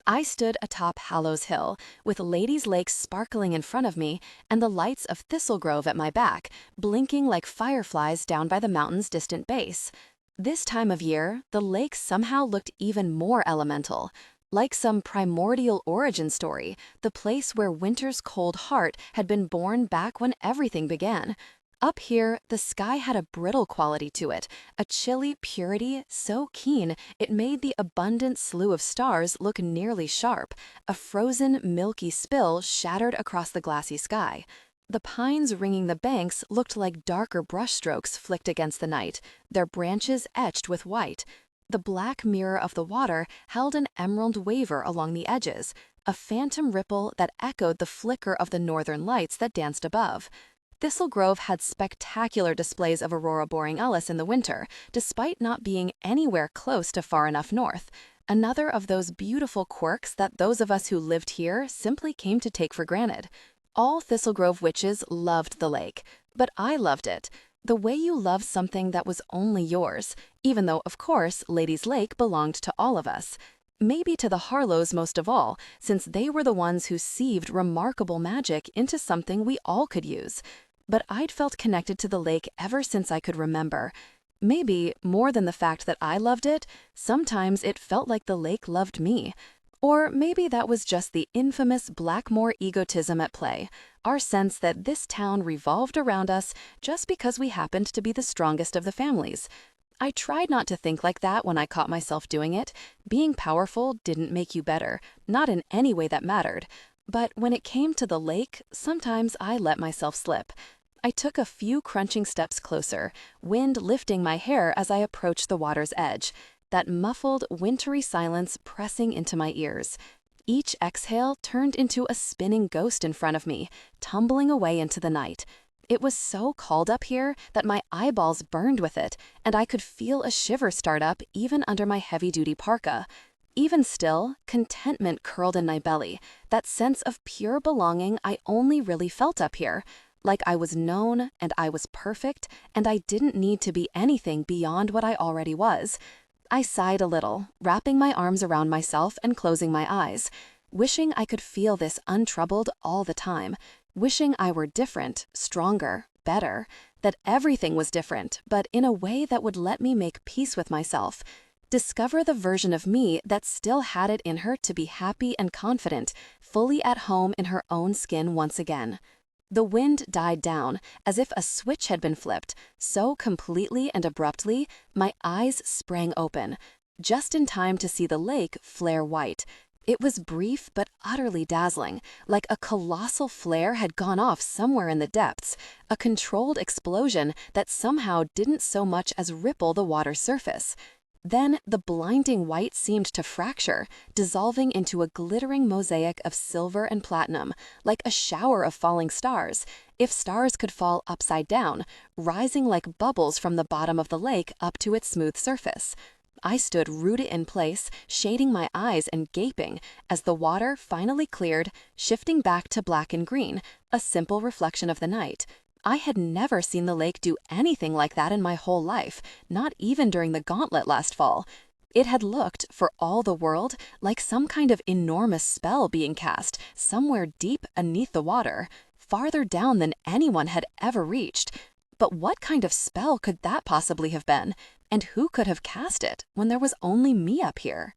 I stood atop Hallows Hill, with Ladies' Lake sparkling in front of me and the lights of Thistlegrove at my back, blinking like fireflies down by the mountain's distant base. This time of year, the lake somehow looked even more elemental. Like some primordial origin story, the place where winter's cold heart had been born back when everything began. Up here, the sky had a brittle quality to it, a chilly purity so keen it made the abundant slew of stars look nearly sharp, a frozen, milky spill shattered across the glassy sky. The pines ringing the banks looked like darker brushstrokes flicked against the night, their branches etched with white. The black mirror of the water held an emerald waver along the edges, a phantom ripple that echoed the flicker of the northern lights that danced above. Thistlegrove had spectacular displays of aurora borealis in the winter, despite not being anywhere close to far enough north. Another of those beautiful quirks that those of us who lived here simply came to take for granted. All Thistlegrove witches loved the lake, but I loved it. The way you love something that was only yours, even though, of course, Ladies' Lake belonged to all of us. Maybe to the Harlows most of all, since they were the ones who sieved remarkable magic into something we all could use. But I'd felt connected to the lake ever since I could remember. Maybe, more than the fact that I loved it, sometimes it felt like the lake loved me. Or maybe that was just the infamous Blackmore egotism at play, our sense that this town revolved around us just because we happened to be the strongest of the families. I tried not to think like that when I caught myself doing it. Being powerful didn't make you better, not in any way that mattered. But when it came to the lake, sometimes I let myself slip. I took a few crunching steps closer, wind lifting my hair as I approached the water's edge. That muffled, wintry silence pressing into my ears. Each exhale turned into a spinning ghost in front of me, tumbling away into the night. It was so cold up here that my eyeballs burned with it, and I could feel a shiver start up even under my heavy-duty parka. Even still, contentment curled in my belly, that sense of pure belonging I only really felt up here. Like I was known, and I was perfect, and I didn't need to be anything beyond what I already was. I sighed a little, wrapping my arms around myself and closing my eyes, wishing I could feel this untroubled all the time, wishing I were different, stronger, better, that everything was different, but in a way that would let me make peace with myself, discover the version of me that still had it in her to be happy and confident, fully at home in her own skin once again. The wind died down, as if a switch had been flipped, so completely and abruptly, my eyes sprang open, just in time to see the lake flare white. It was brief but utterly dazzling, like a colossal flare had gone off somewhere in the depths, a controlled explosion that somehow didn't so much as ripple the water's surface. Then the blinding white seemed to fracture, dissolving into a glittering mosaic of silver and platinum, like a shower of falling stars, if stars could fall upside down, rising like bubbles from the bottom of the lake up to its smooth surface. I stood rooted in place, shading my eyes and gaping, as the water finally cleared, shifting back to black and green, a simple reflection of the night. I had never seen the lake do anything like that in my whole life, not even during the gauntlet last fall. It had looked, for all the world, like some kind of enormous spell being cast somewhere deep beneath the water, farther down than anyone had ever reached. But what kind of spell could that possibly have been? And who could have cast it when there was only me up here?